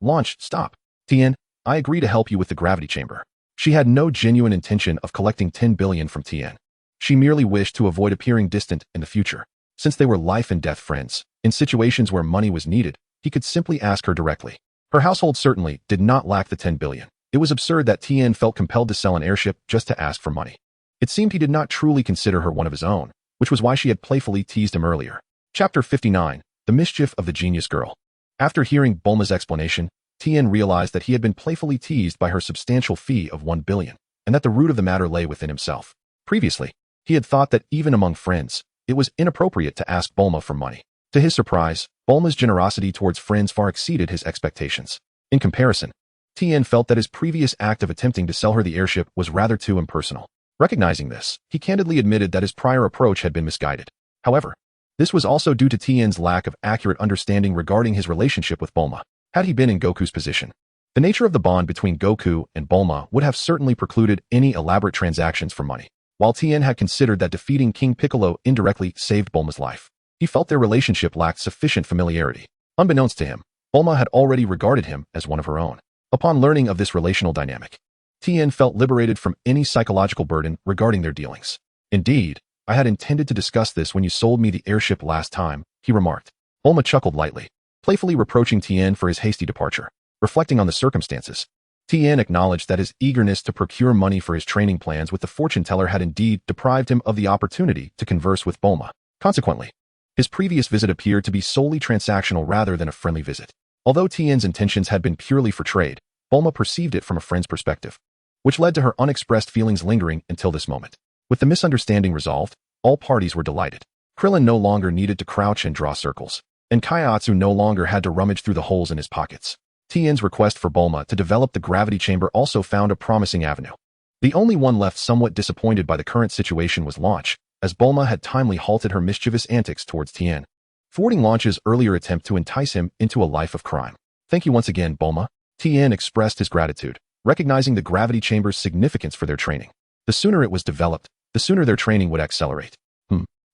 Launch, stop. Tien, I agree to help you with the gravity chamber. She had no genuine intention of collecting 10 billion from Tien. She merely wished to avoid appearing distant in the future. Since they were life and death friends, in situations where money was needed, he could simply ask her directly. Her household certainly did not lack the 10 billion. It was absurd that Tien felt compelled to sell an airship just to ask for money. It seemed he did not truly consider her one of his own, which was why she had playfully teased him earlier. Chapter 59, The Mischief of the Genius Girl. After hearing Bulma's explanation, Tien realized that he had been playfully teased by her substantial fee of 1 billion, and that the root of the matter lay within himself. Previously, he had thought that even among friends, it was inappropriate to ask Bulma for money. To his surprise, Bulma's generosity towards friends far exceeded his expectations. In comparison, Tien felt that his previous act of attempting to sell her the airship was rather too impersonal. Recognizing this, he candidly admitted that his prior approach had been misguided. However, this was also due to Tien's lack of accurate understanding regarding his relationship with Bulma. Had he been in Goku's position, the nature of the bond between Goku and Bulma would have certainly precluded any elaborate transactions for money. While Tien had considered that defeating King Piccolo indirectly saved Bulma's life, he felt their relationship lacked sufficient familiarity. Unbeknownst to him, Bulma had already regarded him as one of her own. Upon learning of this relational dynamic, Tien felt liberated from any psychological burden regarding their dealings. Indeed, I had intended to discuss this when you sold me the airship last time, he remarked. Bulma chuckled lightly, playfully reproaching Tien for his hasty departure. Reflecting on the circumstances, Tien acknowledged that his eagerness to procure money for his training plans with the fortune teller had indeed deprived him of the opportunity to converse with Bulma. Consequently, his previous visit appeared to be solely transactional rather than a friendly visit. Although Tien's intentions had been purely for trade, Bulma perceived it from a friend's perspective, which led to her unexpressed feelings lingering until this moment. With the misunderstanding resolved, all parties were delighted. Krillin no longer needed to crouch and draw circles, and Kaiatsu no longer had to rummage through the holes in his pockets. Tien's request for Bulma to develop the gravity chamber also found a promising avenue. The only one left somewhat disappointed by the current situation was Launch, as Bulma had timely halted her mischievous antics towards Tien, thwarting Launch's earlier attempt to entice him into a life of crime. Thank you once again, Bulma. Tien expressed his gratitude, recognizing the gravity chamber's significance for their training. The sooner it was developed, the sooner their training would accelerate.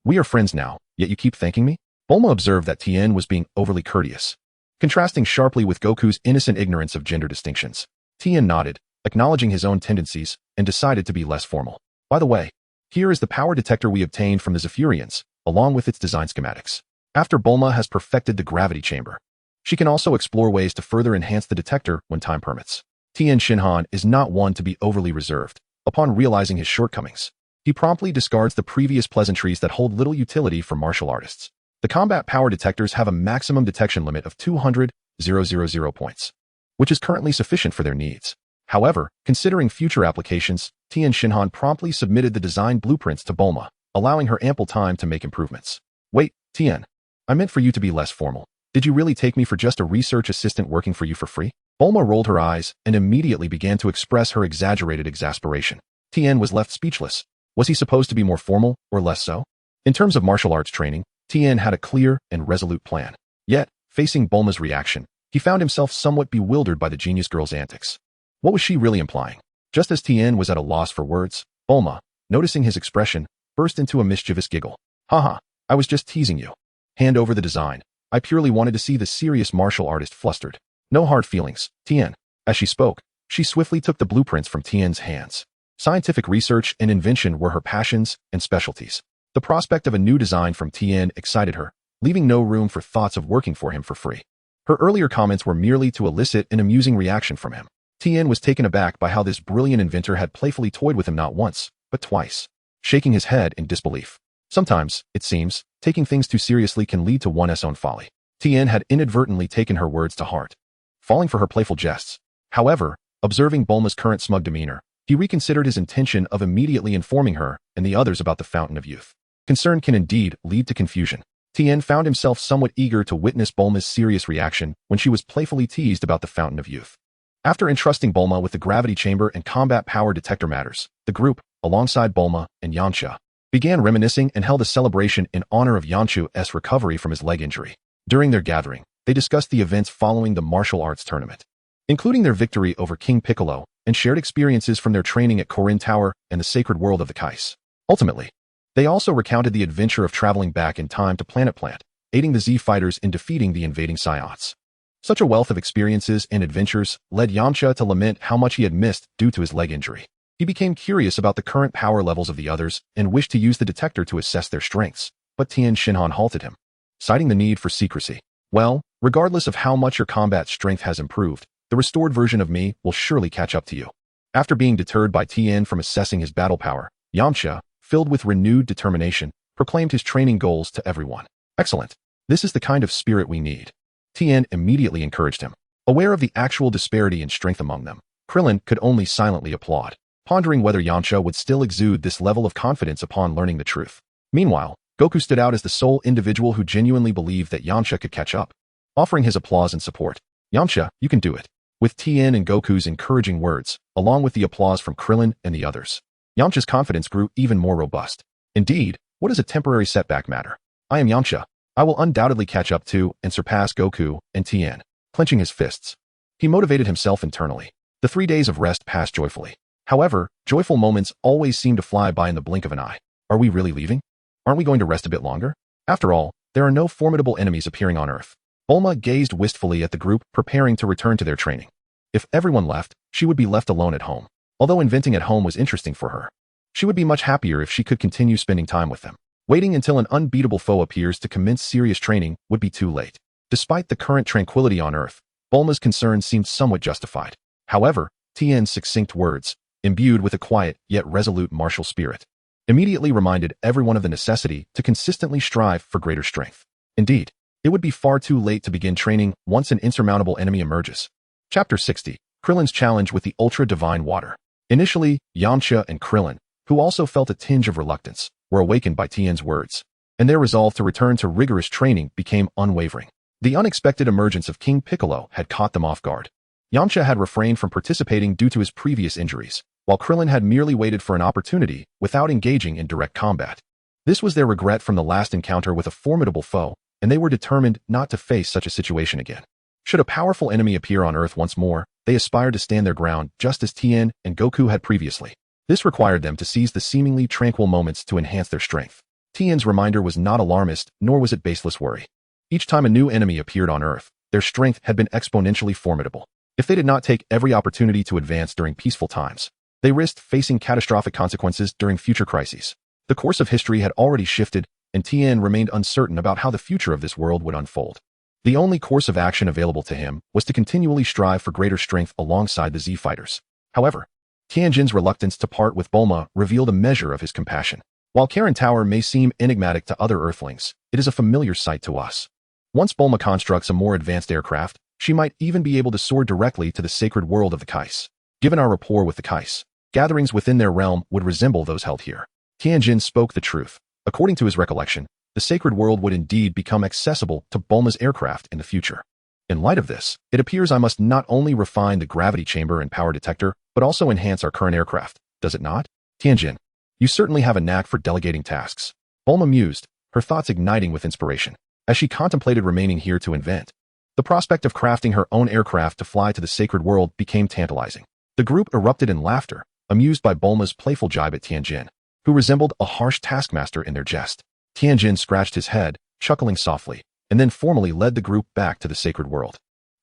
We are friends now, yet you keep thanking me? Bulma observed that Tien was being overly courteous, contrasting sharply with Goku's innocent ignorance of gender distinctions. Tien nodded, acknowledging his own tendencies, and decided to be less formal. By the way, here is the power detector we obtained from the Zephyrians, along with its design schematics. After Bulma has perfected the gravity chamber, she can also explore ways to further enhance the detector when time permits. Tien Shinhan is not one to be overly reserved. Upon realizing his shortcomings, he promptly discards the previous pleasantries that hold little utility for martial artists. The combat power detectors have a maximum detection limit of 200,000 points, which is currently sufficient for their needs. However, considering future applications, Tien Shinhan promptly submitted the design blueprints to Bulma, allowing her ample time to make improvements. Wait, Tien, I meant for you to be less formal. Did you really take me for just a research assistant working for you for free? Bulma rolled her eyes and immediately began to express her exaggerated exasperation. Tien was left speechless. Was he supposed to be more formal or less so? In terms of martial arts training, Tien had a clear and resolute plan. Yet, facing Bulma's reaction, he found himself somewhat bewildered by the genius girl's antics. What was she really implying? Just as Tien was at a loss for words, Bulma, noticing his expression, burst into a mischievous giggle. Haha, I was just teasing you. Hand over the design. I purely wanted to see the serious martial artist flustered. No hard feelings, Tien. As she spoke, she swiftly took the blueprints from Tien's hands. Scientific research and invention were her passions and specialties. The prospect of a new design from Tien excited her, leaving no room for thoughts of working for him for free. Her earlier comments were merely to elicit an amusing reaction from him. Tien was taken aback by how this brilliant inventor had playfully toyed with him not once, but twice, shaking his head in disbelief. Sometimes, it seems, taking things too seriously can lead to one's own folly. Tien had inadvertently taken her words to heart, falling for her playful jests. However, observing Bulma's current smug demeanor, he reconsidered his intention of immediately informing her and the others about the Fountain of Youth. Concern can indeed lead to confusion. Tien found himself somewhat eager to witness Bulma's serious reaction when she was playfully teased about the Fountain of Youth. After entrusting Bulma with the gravity chamber and combat power detector matters, the group, alongside Bulma and Yamcha, began reminiscing and held a celebration in honor of Yamchu's recovery from his leg injury. During their gathering, they discussed the events following the martial arts tournament, including their victory over King Piccolo and shared experiences from their training at Korin Tower and the sacred world of the Kais. Ultimately, they also recounted the adventure of traveling back in time to Planet Plant, aiding the Z fighters in defeating the invading Saiyans. Such a wealth of experiences and adventures led Yamcha to lament how much he had missed due to his leg injury. He became curious about the current power levels of the others and wished to use the detector to assess their strengths, but Tien Shinhan halted him, citing the need for secrecy. Well, regardless of how much your combat strength has improved, the restored version of me will surely catch up to you. After being deterred by Tien from assessing his battle power, Yamcha, filled with renewed determination, proclaimed his training goals to everyone. Excellent. This is the kind of spirit we need. Tien immediately encouraged him. Aware of the actual disparity in strength among them, Krillin could only silently applaud, pondering whether Yamcha would still exude this level of confidence upon learning the truth. Meanwhile, Goku stood out as the sole individual who genuinely believed that Yamcha could catch up, offering his applause and support. Yamcha, you can do it. With Tien and Goku's encouraging words, along with the applause from Krillin and the others, Yamcha's confidence grew even more robust. Indeed, what does a temporary setback matter? I am Yamcha. I will undoubtedly catch up to and surpass Goku and Tien. Clenching his fists, he motivated himself internally. The 3 days of rest passed joyfully. However, joyful moments always seem to fly by in the blink of an eye. Are we really leaving? Aren't we going to rest a bit longer? After all, there are no formidable enemies appearing on Earth. Bulma gazed wistfully at the group preparing to return to their training. If everyone left, she would be left alone at home. Although inventing at home was interesting for her, she would be much happier if she could continue spending time with them. Waiting until an unbeatable foe appears to commence serious training would be too late. Despite the current tranquility on Earth, Bulma's concerns seemed somewhat justified. However, Tien's succinct words, imbued with a quiet yet resolute martial spirit, immediately reminded everyone of the necessity to consistently strive for greater strength. Indeed, it would be far too late to begin training once an insurmountable enemy emerges. Chapter 60. Krillin's Challenge with the Ultra-Divine Water. Initially, Yamcha and Krillin, who also felt a tinge of reluctance, were awakened by Tien's words, and their resolve to return to rigorous training became unwavering. The unexpected emergence of King Piccolo had caught them off guard. Yamcha had refrained from participating due to his previous injuries, while Krillin had merely waited for an opportunity without engaging in direct combat. This was their regret from the last encounter with a formidable foe, and they were determined not to face such a situation again. Should a powerful enemy appear on Earth once more, they aspired to stand their ground just as Tien and Goku had previously. This required them to seize the seemingly tranquil moments to enhance their strength. Tien's reminder was not alarmist, nor was it baseless worry. Each time a new enemy appeared on Earth, their strength had been exponentially formidable. If they did not take every opportunity to advance during peaceful times, they risked facing catastrophic consequences during future crises. The course of history had already shifted, and Tien remained uncertain about how the future of this world would unfold. The only course of action available to him was to continually strive for greater strength alongside the Z fighters. However, Tianjin's reluctance to part with Bulma revealed a measure of his compassion. While Korin Tower may seem enigmatic to other Earthlings, it is a familiar sight to us. Once Bulma constructs a more advanced aircraft, she might even be able to soar directly to the sacred world of the Kais. Given our rapport with the Kais, gatherings within their realm would resemble those held here. Tianjin spoke the truth. According to his recollection, the sacred world would indeed become accessible to Bulma's aircraft in the future. In light of this, it appears I must not only refine the gravity chamber and power detector, but also enhance our current aircraft, does it not? Tianjin, you certainly have a knack for delegating tasks. Bulma mused, her thoughts igniting with inspiration. As she contemplated remaining here to invent, the prospect of crafting her own aircraft to fly to the sacred world became tantalizing. The group erupted in laughter, amused by Bulma's playful jibe at Tien Shinhan, who resembled a harsh taskmaster in their jest. Tien Shinhan scratched his head, chuckling softly, and then formally led the group back to the sacred world.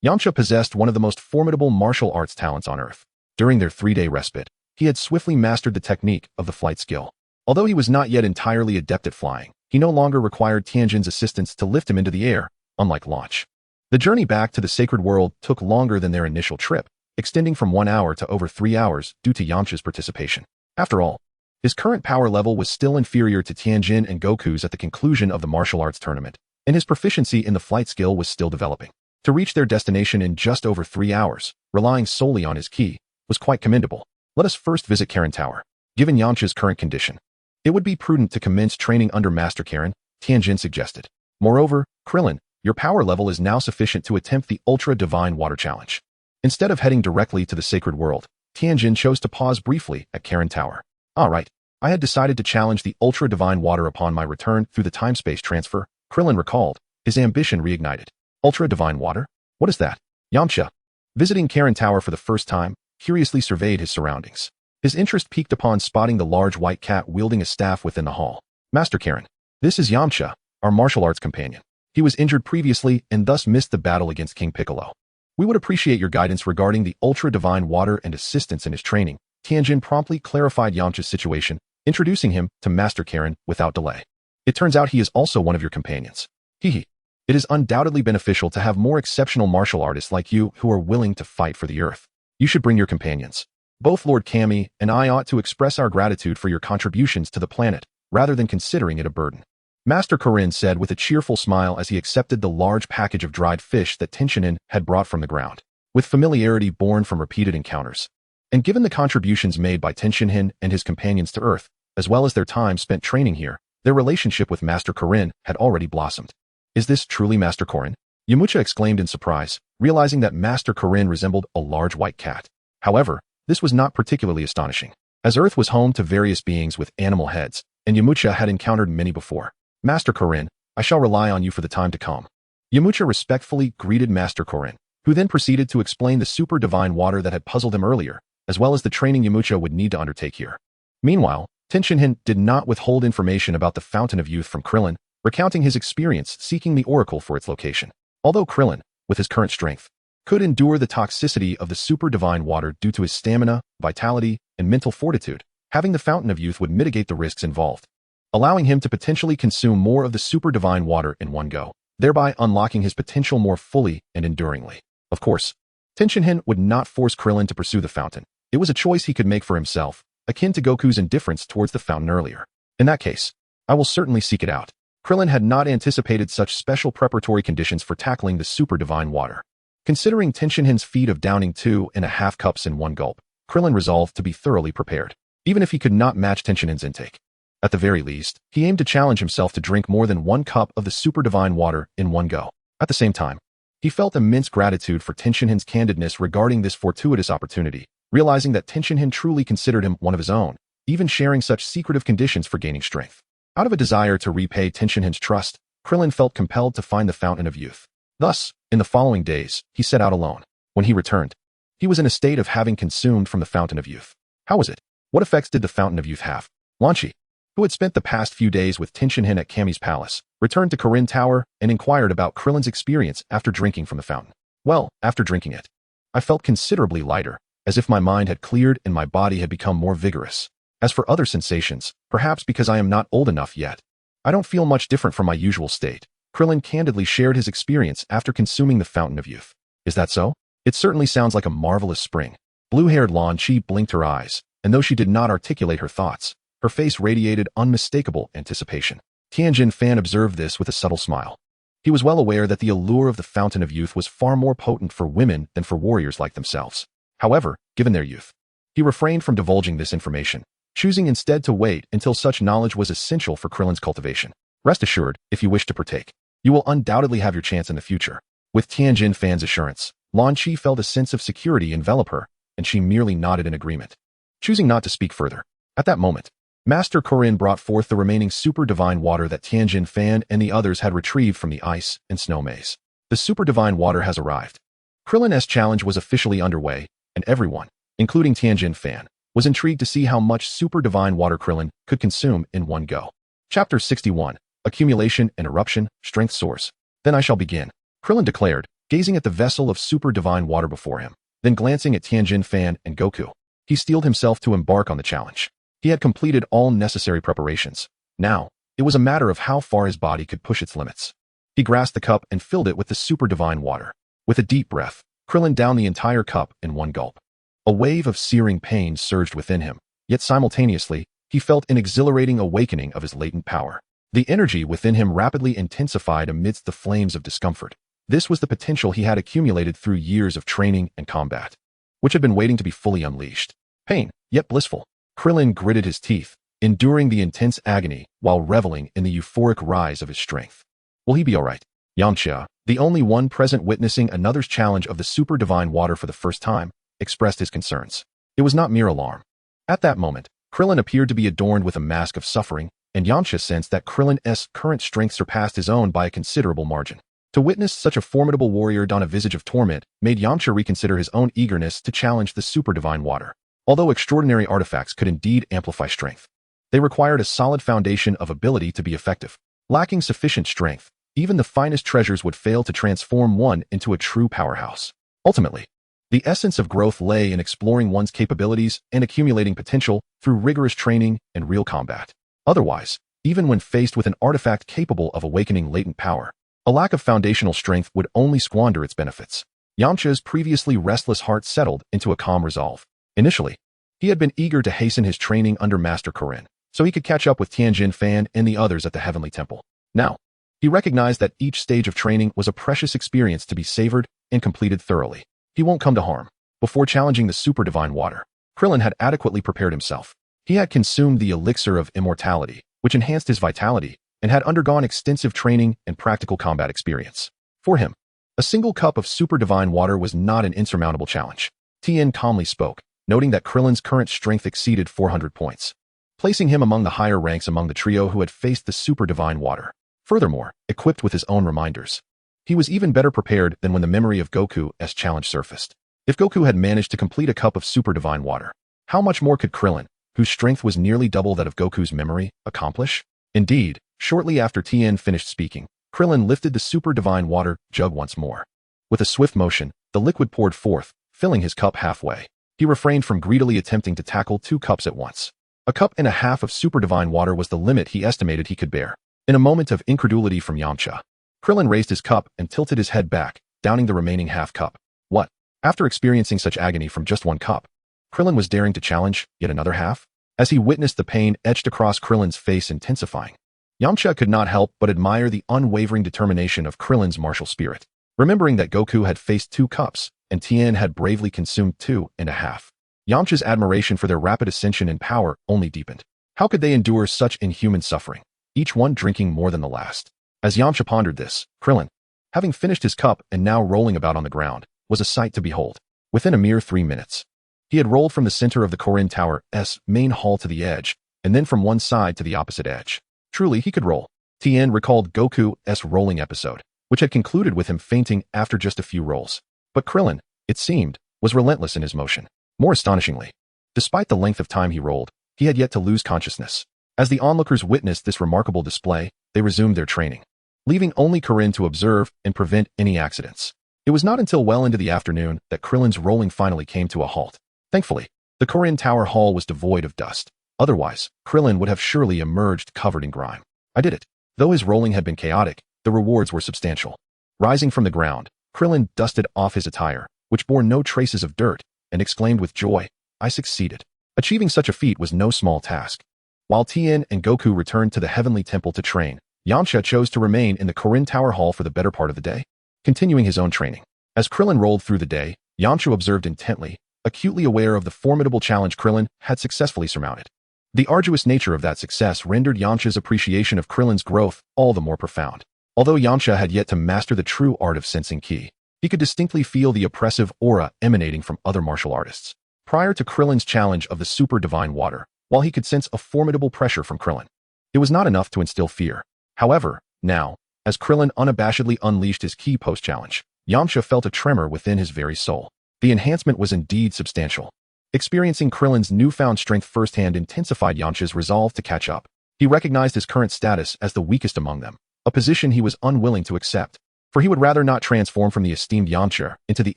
Yamcha possessed one of the most formidable martial arts talents on Earth. During their 3-day respite, he had swiftly mastered the technique of the flight skill. Although he was not yet entirely adept at flying, he no longer required Tien Shinhan's assistance to lift him into the air, unlike launch. The journey back to the sacred world took longer than their initial trip, extending from 1 hour to over 3 hours due to Yamcha's participation. After all, his current power level was still inferior to Tien Shinhan and Goku's at the conclusion of the martial arts tournament, and his proficiency in the flight skill was still developing. To reach their destination in just over 3 hours, relying solely on his ki, was quite commendable. Let us first visit Karen Tower. Given Yamcha's current condition, it would be prudent to commence training under Master Karen, Tien Shinhan suggested. Moreover, Krillin, your power level is now sufficient to attempt the Ultra Divine Water Challenge. Instead of heading directly to the sacred world, Tien Shinhan chose to pause briefly at Karen Tower. Alright, I had decided to challenge the Ultra Divine Water upon my return through the time-space transfer, Krillin recalled, his ambition reignited. Ultra Divine Water? What is that? Yamcha, visiting Karen Tower for the first time, curiously surveyed his surroundings. His interest piqued upon spotting the large white cat wielding a staff within the hall. Master Karen, this is Yamcha, our martial arts companion. He was injured previously and thus missed the battle against King Piccolo. We would appreciate your guidance regarding the Ultra Divine Water and assistance in his training. Tien Shinhan promptly clarified Yamcha's situation, introducing him to Master Karen without delay. It turns out he is also one of your companions. Hehe. It is undoubtedly beneficial to have more exceptional martial artists like you who are willing to fight for the earth. You should bring your companions. Both Lord Kami and I ought to express our gratitude for your contributions to the planet, rather than considering it a burden. Master Karen said with a cheerful smile as he accepted the large package of dried fish that Tien Shinhan had brought from the ground, with familiarity born from repeated encounters. And given the contributions made by Tien Shinhan and his companions to Earth, as well as their time spent training here, their relationship with Master Karen had already blossomed. Is this truly Master Karen? Yamcha exclaimed in surprise, realizing that Master Karen resembled a large white cat. However, this was not particularly astonishing, as Earth was home to various beings with animal heads, and Yamcha had encountered many before. Master Karen, I shall rely on you for the time to come. Yamcha respectfully greeted Master Karen, who then proceeded to explain the super divine water that had puzzled him earlier, as well as the training Yamcha would need to undertake here. Meanwhile, Tien Shinhan did not withhold information about the Fountain of Youth from Krillin, recounting his experience seeking the oracle for its location. Although Krillin, with his current strength, could endure the toxicity of the super divine water due to his stamina, vitality, and mental fortitude, having the Fountain of Youth would mitigate the risks involved, allowing him to potentially consume more of the super divine water in one go, thereby unlocking his potential more fully and enduringly. Of course, Tien Shinhan would not force Krillin to pursue the fountain. It was a choice he could make for himself, akin to Goku's indifference towards the fountain earlier. In that case, I will certainly seek it out. Krillin had not anticipated such special preparatory conditions for tackling the super divine water. Considering Tien Shinhan's feat of downing 2.5 cups in one gulp, Krillin resolved to be thoroughly prepared, even if he could not match Tien Shinhan's intake. At the very least, he aimed to challenge himself to drink more than 1 cup of the super divine water in one go. At the same time, he felt immense gratitude for Tien Shinhan's candidness regarding this fortuitous opportunity, realizing that Tien Shinhan truly considered him one of his own, even sharing such secretive conditions for gaining strength. Out of a desire to repay Tien Shinhan's trust, Krillin felt compelled to find the Fountain of Youth. Thus, in the following days, he set out alone. When he returned, he was in a state of having consumed from the Fountain of Youth. How was it? What effects did the Fountain of Youth have? Lan Shi, who had spent the past few days with Tien Shinhan at Kami's palace, returned to Karen Tower and inquired about Krillin's experience after drinking from the fountain. Well, after drinking it, I felt considerably lighter, as if my mind had cleared and my body had become more vigorous. As for other sensations, perhaps because I am not old enough yet, I don't feel much different from my usual state. Krillin candidly shared his experience after consuming the Fountain of Youth. Is that so? It certainly sounds like a marvelous spring. Blue-haired Lan Shi blinked her eyes, and though she did not articulate her thoughts, her face radiated unmistakable anticipation. Tien Shinhan observed this with a subtle smile. He was well aware that the allure of the Fountain of Youth was far more potent for women than for warriors like themselves. However, given their youth, he refrained from divulging this information, choosing instead to wait until such knowledge was essential for Krillin's cultivation. Rest assured, if you wish to partake, you will undoubtedly have your chance in the future. With Tien Shinhan's assurance, Lan Shi felt a sense of security envelop her, and she merely nodded in agreement, choosing not to speak further. At that moment, Master Korin brought forth the remaining super divine water that Tien Shinhan and the others had retrieved from the ice and snow maze. The super divine water has arrived. Krillin's challenge was officially underway, and everyone, including Tien Shinhan, was intrigued to see how much super divine water Krillin could consume in one go. Chapter 61, Accumulation and Eruption, Strength Source. Then I shall begin, Krillin declared, gazing at the vessel of super divine water before him, then glancing at Tien Shinhan and Goku. He steeled himself to embark on the challenge. He had completed all necessary preparations. Now, it was a matter of how far his body could push its limits. He grasped the cup and filled it with the super divine water. With a deep breath, Krillin downed the entire cup in one gulp. A wave of searing pain surged within him, yet simultaneously, he felt an exhilarating awakening of his latent power. The energy within him rapidly intensified amidst the flames of discomfort. This was the potential he had accumulated through years of training and combat, which had been waiting to be fully unleashed. Pain, yet blissful. Krillin gritted his teeth, enduring the intense agony while reveling in the euphoric rise of his strength. Will he be all right? Yamcha, the only one present witnessing another's challenge of the super divine water for the first time, expressed his concerns. It was not mere alarm. At that moment, Krillin appeared to be adorned with a mask of suffering, and Yamcha sensed that Krillin's current strength surpassed his own by a considerable margin. To witness such a formidable warrior don a visage of torment made Yamcha reconsider his own eagerness to challenge the super divine water. Although extraordinary artifacts could indeed amplify strength, they required a solid foundation of ability to be effective. Lacking sufficient strength, even the finest treasures would fail to transform one into a true powerhouse. Ultimately, the essence of growth lay in exploring one's capabilities and accumulating potential through rigorous training and real combat. Otherwise, even when faced with an artifact capable of awakening latent power, a lack of foundational strength would only squander its benefits. Yamcha's previously restless heart settled into a calm resolve. Initially, he had been eager to hasten his training under Master Korin, so he could catch up with Tien Shinhan and the others at the Heavenly Temple. Now, he recognized that each stage of training was a precious experience to be savored and completed thoroughly. He won't come to harm. Before challenging the super divine water, Krillin had adequately prepared himself. He had consumed the elixir of immortality, which enhanced his vitality, and had undergone extensive training and practical combat experience. For him, a single cup of super divine water was not an insurmountable challenge. Tien calmly spoke, noting that Krillin's current strength exceeded 400 points, placing him among the higher ranks among the trio who had faced the super divine water. Furthermore, equipped with his own reminders, he was even better prepared than when the memory of Goku's challenge surfaced. If Goku had managed to complete a cup of super divine water, how much more could Krillin, whose strength was nearly double that of Goku's memory, accomplish? Indeed, shortly after Tien finished speaking, Krillin lifted the super divine water jug once more. With a swift motion, the liquid poured forth, filling his cup halfway. He refrained from greedily attempting to tackle 2 cups at once. A cup and a half of super divine water was the limit he estimated he could bear. In a moment of incredulity from Yamcha, Krillin raised his cup and tilted his head back, downing the remaining half cup. What? After experiencing such agony from just 1 cup, Krillin was daring to challenge yet another half? As he witnessed the pain etched across Krillin's face intensifying, Yamcha could not help but admire the unwavering determination of Krillin's martial spirit. Remembering that Goku had faced 2 cups, and Tien had bravely consumed 2.5. Yamcha's admiration for their rapid ascension in power only deepened. How could they endure such inhuman suffering, each one drinking more than the last? As Yamcha pondered this, Krillin, having finished his cup and now rolling about on the ground, was a sight to behold. Within a mere 3 minutes, he had rolled from the center of the Korin Tower's main hall to the edge, and then from one side to the opposite edge. Truly, he could roll. Tien recalled Goku's rolling episode, which had concluded with him fainting after just a few rolls. But Krillin, it seemed, was relentless in his motion. More astonishingly, despite the length of time he rolled, he had yet to lose consciousness. As the onlookers witnessed this remarkable display, they resumed their training, leaving only Korin to observe and prevent any accidents. It was not until well into the afternoon that Krillin's rolling finally came to a halt. Thankfully, the Korin Tower Hall was devoid of dust. Otherwise, Krillin would have surely emerged covered in grime. I did it. Though his rolling had been chaotic, the rewards were substantial. Rising from the ground, Krillin dusted off his attire, which bore no traces of dirt, and exclaimed with joy, I succeeded. Achieving such a feat was no small task. While Tien and Goku returned to the Heavenly Temple to train, Yamcha chose to remain in the Korin Tower Hall for the better part of the day, continuing his own training. As Krillin rolled through the day, Yamcha observed intently, acutely aware of the formidable challenge Krillin had successfully surmounted. The arduous nature of that success rendered Yamcha's appreciation of Krillin's growth all the more profound. Although Yamcha had yet to master the true art of sensing ki, he could distinctly feel the oppressive aura emanating from other martial artists. Prior to Krillin's challenge of the super divine water, while he could sense a formidable pressure from Krillin. It was not enough to instill fear. However, now, as Krillin unabashedly unleashed his key post-challenge, Yamcha felt a tremor within his very soul. The enhancement was indeed substantial. Experiencing Krillin's newfound strength firsthand intensified Yamcha's resolve to catch up. He recognized his current status as the weakest among them, a position he was unwilling to accept, for he would rather not transform from the esteemed Yamcha into the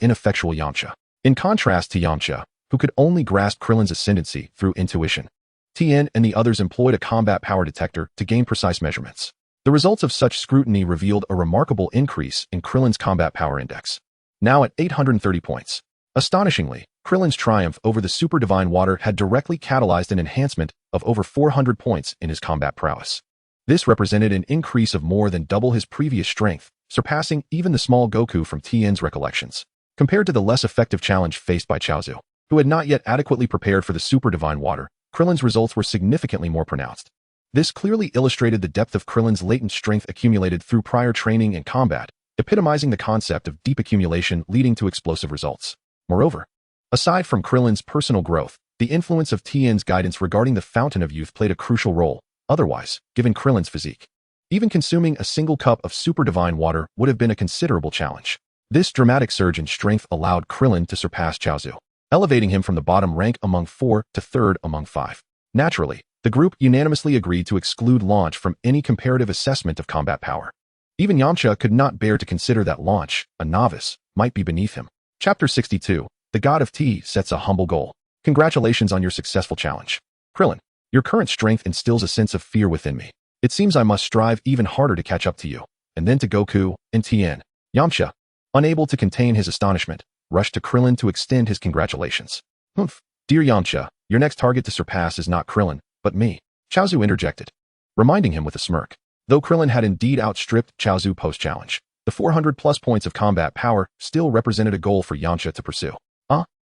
ineffectual Yamcha. In contrast to Yamcha, who could only grasp Krillin's ascendancy through intuition, Tien and the others employed a combat power detector to gain precise measurements. The results of such scrutiny revealed a remarkable increase in Krillin's combat power index, now at 830 points. Astonishingly, Krillin's triumph over the super divine water had directly catalyzed an enhancement of over 400 points in his combat prowess. This represented an increase of more than double his previous strength, surpassing even the small Goku from Tien's recollections. Compared to the less effective challenge faced by Chaozu, who had not yet adequately prepared for the super divine water, Krillin's results were significantly more pronounced. This clearly illustrated the depth of Krillin's latent strength accumulated through prior training and combat, epitomizing the concept of deep accumulation leading to explosive results. Moreover, aside from Krillin's personal growth, the influence of Tien's guidance regarding the Fountain of Youth played a crucial role. Otherwise, given Krillin's physique, even consuming a single cup of super divine water would have been a considerable challenge. This dramatic surge in strength allowed Krillin to surpass Chaozu, elevating him from the bottom rank among 4 to third among 5. Naturally, the group unanimously agreed to exclude Launch from any comparative assessment of combat power. Even Yamcha could not bear to consider that Launch, a novice, might be beneath him. Chapter 62. The God of Tea sets a humble goal. Congratulations on your successful challenge. Krillin, your current strength instills a sense of fear within me. It seems I must strive even harder to catch up to you, and then to Goku and Tien. Yamcha, unable to contain his astonishment, rushed to Krillin to extend his congratulations. Humph, dear Yamcha, your next target to surpass is not Krillin, but me. Chaozu interjected, reminding him with a smirk. Though Krillin had indeed outstripped Chaozu post-challenge, the 400+ points of combat power still represented a goal for Yamcha to pursue.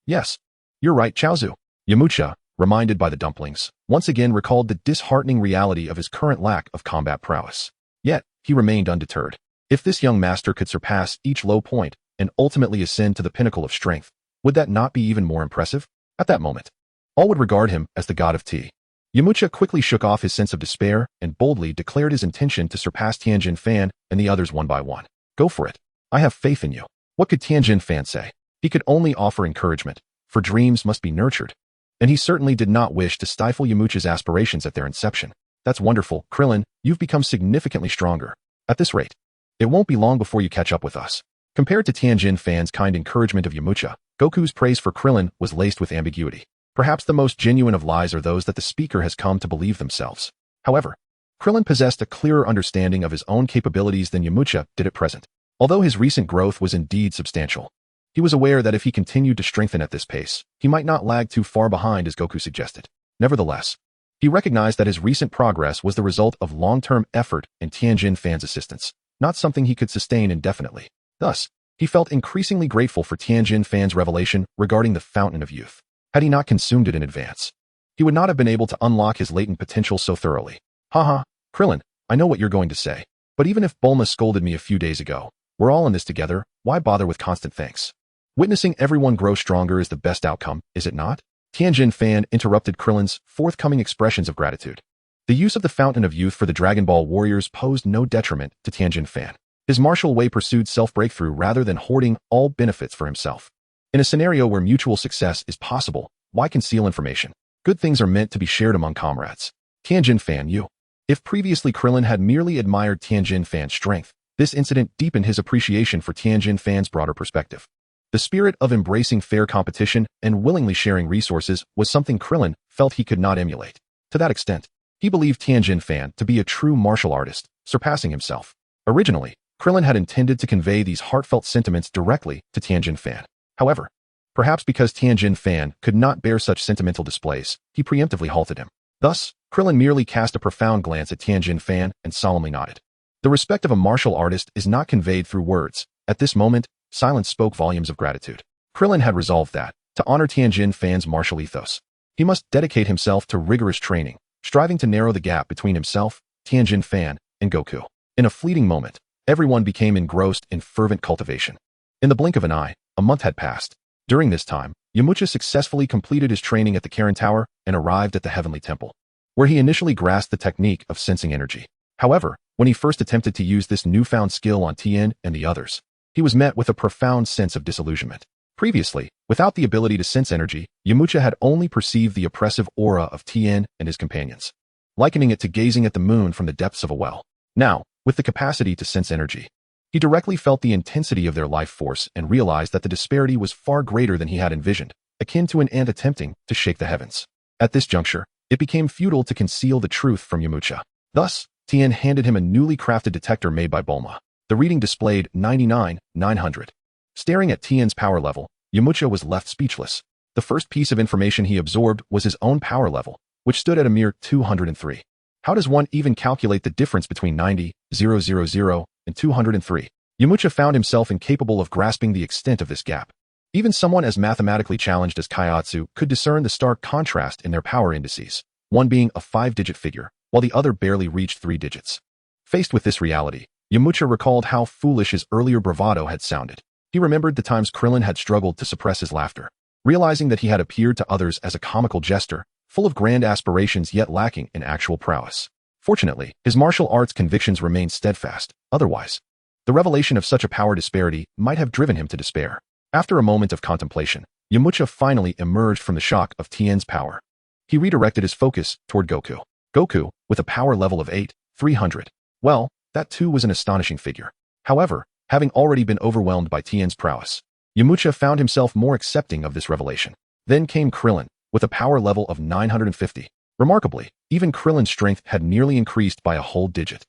Yes. You're right, Chaozu. Yamcha, reminded by the dumplings, once again recalled the disheartening reality of his current lack of combat prowess. Yet, he remained undeterred. If this young master could surpass each low point and ultimately ascend to the pinnacle of strength, would that not be even more impressive? At that moment, all would regard him as the god of tea. Yamcha quickly shook off his sense of despair and boldly declared his intention to surpass Tien Shinhan and the others one by one. Go for it. I have faith in you. What could Tien Shinhan say? He could only offer encouragement, for dreams must be nurtured. And he certainly did not wish to stifle Yamcha's aspirations at their inception. That's wonderful, Krillin, you've become significantly stronger. At this rate, it won't be long before you catch up with us. Compared to Tien Shinhan's kind encouragement of Yamcha, Goku's praise for Krillin was laced with ambiguity. Perhaps the most genuine of lies are those that the speaker has come to believe themselves. However, Krillin possessed a clearer understanding of his own capabilities than Yamcha did at present. Although his recent growth was indeed substantial, he was aware that if he continued to strengthen at this pace, he might not lag too far behind as Goku suggested. Nevertheless, he recognized that his recent progress was the result of long-term effort and Tien Shinhan's assistance, not something he could sustain indefinitely. Thus, he felt increasingly grateful for Tien Shinhan's revelation regarding the Fountain of Youth. Had he not consumed it in advance, he would not have been able to unlock his latent potential so thoroughly. Haha, Krillin, I know what you're going to say, but even if Bulma scolded me a few days ago, we're all in this together, why bother with constant thanks? Witnessing everyone grow stronger is the best outcome, is it not? Tien Shinhan interrupted Krillin's forthcoming expressions of gratitude. The use of the Fountain of Youth for the Dragon Ball warriors posed no detriment to Tien Shinhan. His martial way pursued self-breakthrough rather than hoarding all benefits for himself. In a scenario where mutual success is possible, why conceal information? Good things are meant to be shared among comrades. Tien Shinhan, you. If previously Krillin had merely admired Tien Shinhan's strength, this incident deepened his appreciation for Tien Shinhan's broader perspective. The spirit of embracing fair competition and willingly sharing resources was something Krillin felt he could not emulate. To that extent, he believed Tien Shinhan to be a true martial artist, surpassing himself. Originally, Krillin had intended to convey these heartfelt sentiments directly to Tien Shinhan. However, perhaps because Tien Shinhan could not bear such sentimental displays, he preemptively halted him. Thus, Krillin merely cast a profound glance at Tien Shinhan and solemnly nodded. The respect of a martial artist is not conveyed through words. At this moment, silence spoke volumes of gratitude. Krillin had resolved that, to honor Tien Shinhan's martial ethos, he must dedicate himself to rigorous training, striving to narrow the gap between himself, Tien Shinhan, and Goku. In a fleeting moment, everyone became engrossed in fervent cultivation. In the blink of an eye, a month had passed. During this time, Yamcha successfully completed his training at the Karen Tower and arrived at the Heavenly Temple, where he initially grasped the technique of sensing energy. However, when he first attempted to use this newfound skill on Tien and the others, he was met with a profound sense of disillusionment. Previously, without the ability to sense energy, Yamcha had only perceived the oppressive aura of Tien and his companions, likening it to gazing at the moon from the depths of a well. Now, with the capacity to sense energy, he directly felt the intensity of their life force and realized that the disparity was far greater than he had envisioned, akin to an ant attempting to shake the heavens. At this juncture, it became futile to conceal the truth from Yamcha. Thus, Tien handed him a newly crafted detector made by Bulma. The reading displayed 99,900. Staring at Tien's power level, Yamcha was left speechless. The first piece of information he absorbed was his own power level, which stood at a mere 203. How does one even calculate the difference between 90,000 and 203? Yamcha found himself incapable of grasping the extent of this gap. Even someone as mathematically challenged as Kaiatsu could discern the stark contrast in their power indices, one being a 5-digit figure, while the other barely reached 3 digits. Faced with this reality, Yamcha recalled how foolish his earlier bravado had sounded. He remembered the times Krillin had struggled to suppress his laughter, realizing that he had appeared to others as a comical jester, full of grand aspirations yet lacking in actual prowess. Fortunately, his martial arts convictions remained steadfast. Otherwise, the revelation of such a power disparity might have driven him to despair. After a moment of contemplation, Yamcha finally emerged from the shock of Tien's power. He redirected his focus toward Goku. Goku, with a power level of 8,300. Well, that too was an astonishing figure. However, having already been overwhelmed by Tien's prowess, Yamcha found himself more accepting of this revelation. Then came Krillin, with a power level of 950. Remarkably, even Krillin's strength had nearly increased by a whole digit.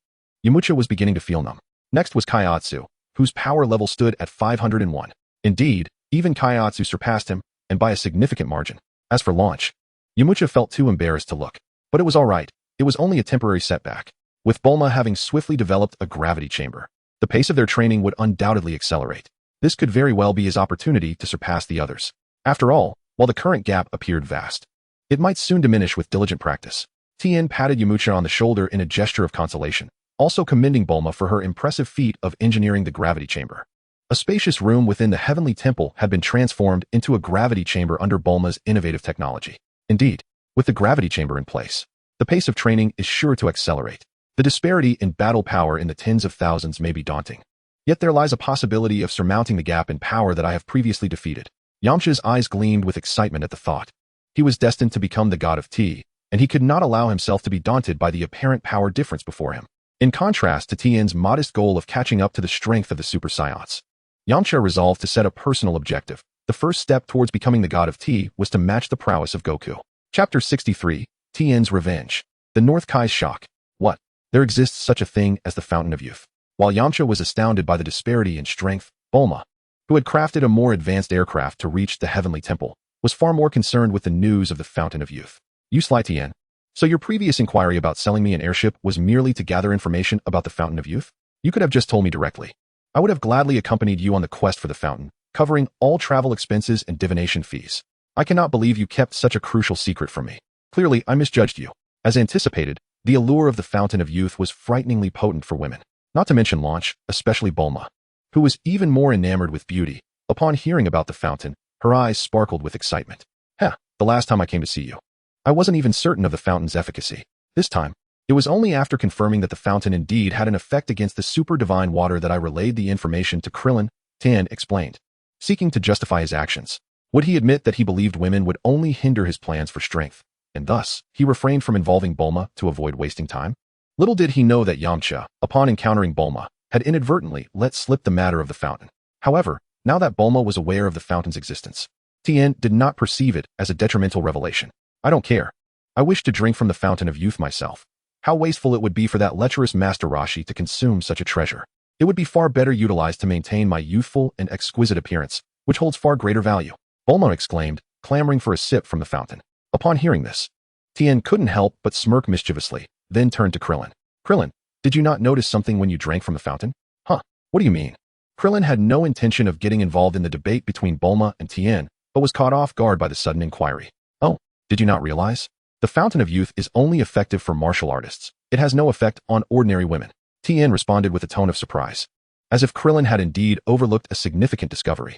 Yamcha was beginning to feel numb. Next was Kaiatsu, whose power level stood at 501. Indeed, even Kaiatsu surpassed him, and by a significant margin. As for launch, Yamcha felt too embarrassed to look. But it was alright, it was only a temporary setback. With Bulma having swiftly developed a gravity chamber, the pace of their training would undoubtedly accelerate. This could very well be his opportunity to surpass the others. After all, while the current gap appeared vast, it might soon diminish with diligent practice. Tien patted Yamcha on the shoulder in a gesture of consolation, also commending Bulma for her impressive feat of engineering the gravity chamber. A spacious room within the Heavenly Temple had been transformed into a gravity chamber under Bulma's innovative technology. Indeed, with the gravity chamber in place, the pace of training is sure to accelerate. The disparity in battle power in the tens of thousands may be daunting. Yet there lies a possibility of surmounting the gap in power that I have previously defeated. Yamcha's eyes gleamed with excitement at the thought. He was destined to become the god of tea, and he could not allow himself to be daunted by the apparent power difference before him. In contrast to Tien's modest goal of catching up to the strength of the Super Saiyans, Yamcha resolved to set a personal objective. The first step towards becoming the god of tea was to match the prowess of Goku. Chapter 63, Tien's Revenge. The North Kai's shock. What? There exists such a thing as the Fountain of Youth. While Yamcha was astounded by the disparity in strength, Bulma, who had crafted a more advanced aircraft to reach the Heavenly Temple, was far more concerned with the news of the Fountain of Youth. You sly Tien. So your previous inquiry about selling me an airship was merely to gather information about the Fountain of Youth? You could have just told me directly. I would have gladly accompanied you on the quest for the fountain, covering all travel expenses and divination fees. I cannot believe you kept such a crucial secret from me. Clearly, I misjudged you. As anticipated, the allure of the Fountain of Youth was frighteningly potent for women, not to mention Launch, especially Bulma, who was even more enamored with beauty. Upon hearing about the fountain, her eyes sparkled with excitement. The last time I came to see you, I wasn't even certain of the fountain's efficacy. This time, it was only after confirming that the fountain indeed had an effect against the super divine water that I relayed the information to Krillin. Tien explained, seeking to justify his actions. Would he admit that he believed women would only hinder his plans for strength, and thus, he refrained from involving Bulma to avoid wasting time? Little did he know that Yamcha, upon encountering Bulma, had inadvertently let slip the matter of the fountain. However, now that Bulma was aware of the fountain's existence, Tien did not perceive it as a detrimental revelation. I don't care. I wish to drink from the Fountain of Youth myself. How wasteful it would be for that lecherous Master Roshi to consume such a treasure. It would be far better utilized to maintain my youthful and exquisite appearance, which holds far greater value. Bulma exclaimed, clamoring for a sip from the fountain. Upon hearing this, Tien couldn't help but smirk mischievously, then turned to Krillin. Krillin, did you not notice something when you drank from the fountain? What do you mean? Krillin had no intention of getting involved in the debate between Bulma and Tien, but was caught off guard by the sudden inquiry. Oh, did you not realize? The Fountain of Youth is only effective for martial artists. It has no effect on ordinary women. Tien responded with a tone of surprise, as if Krillin had indeed overlooked a significant discovery.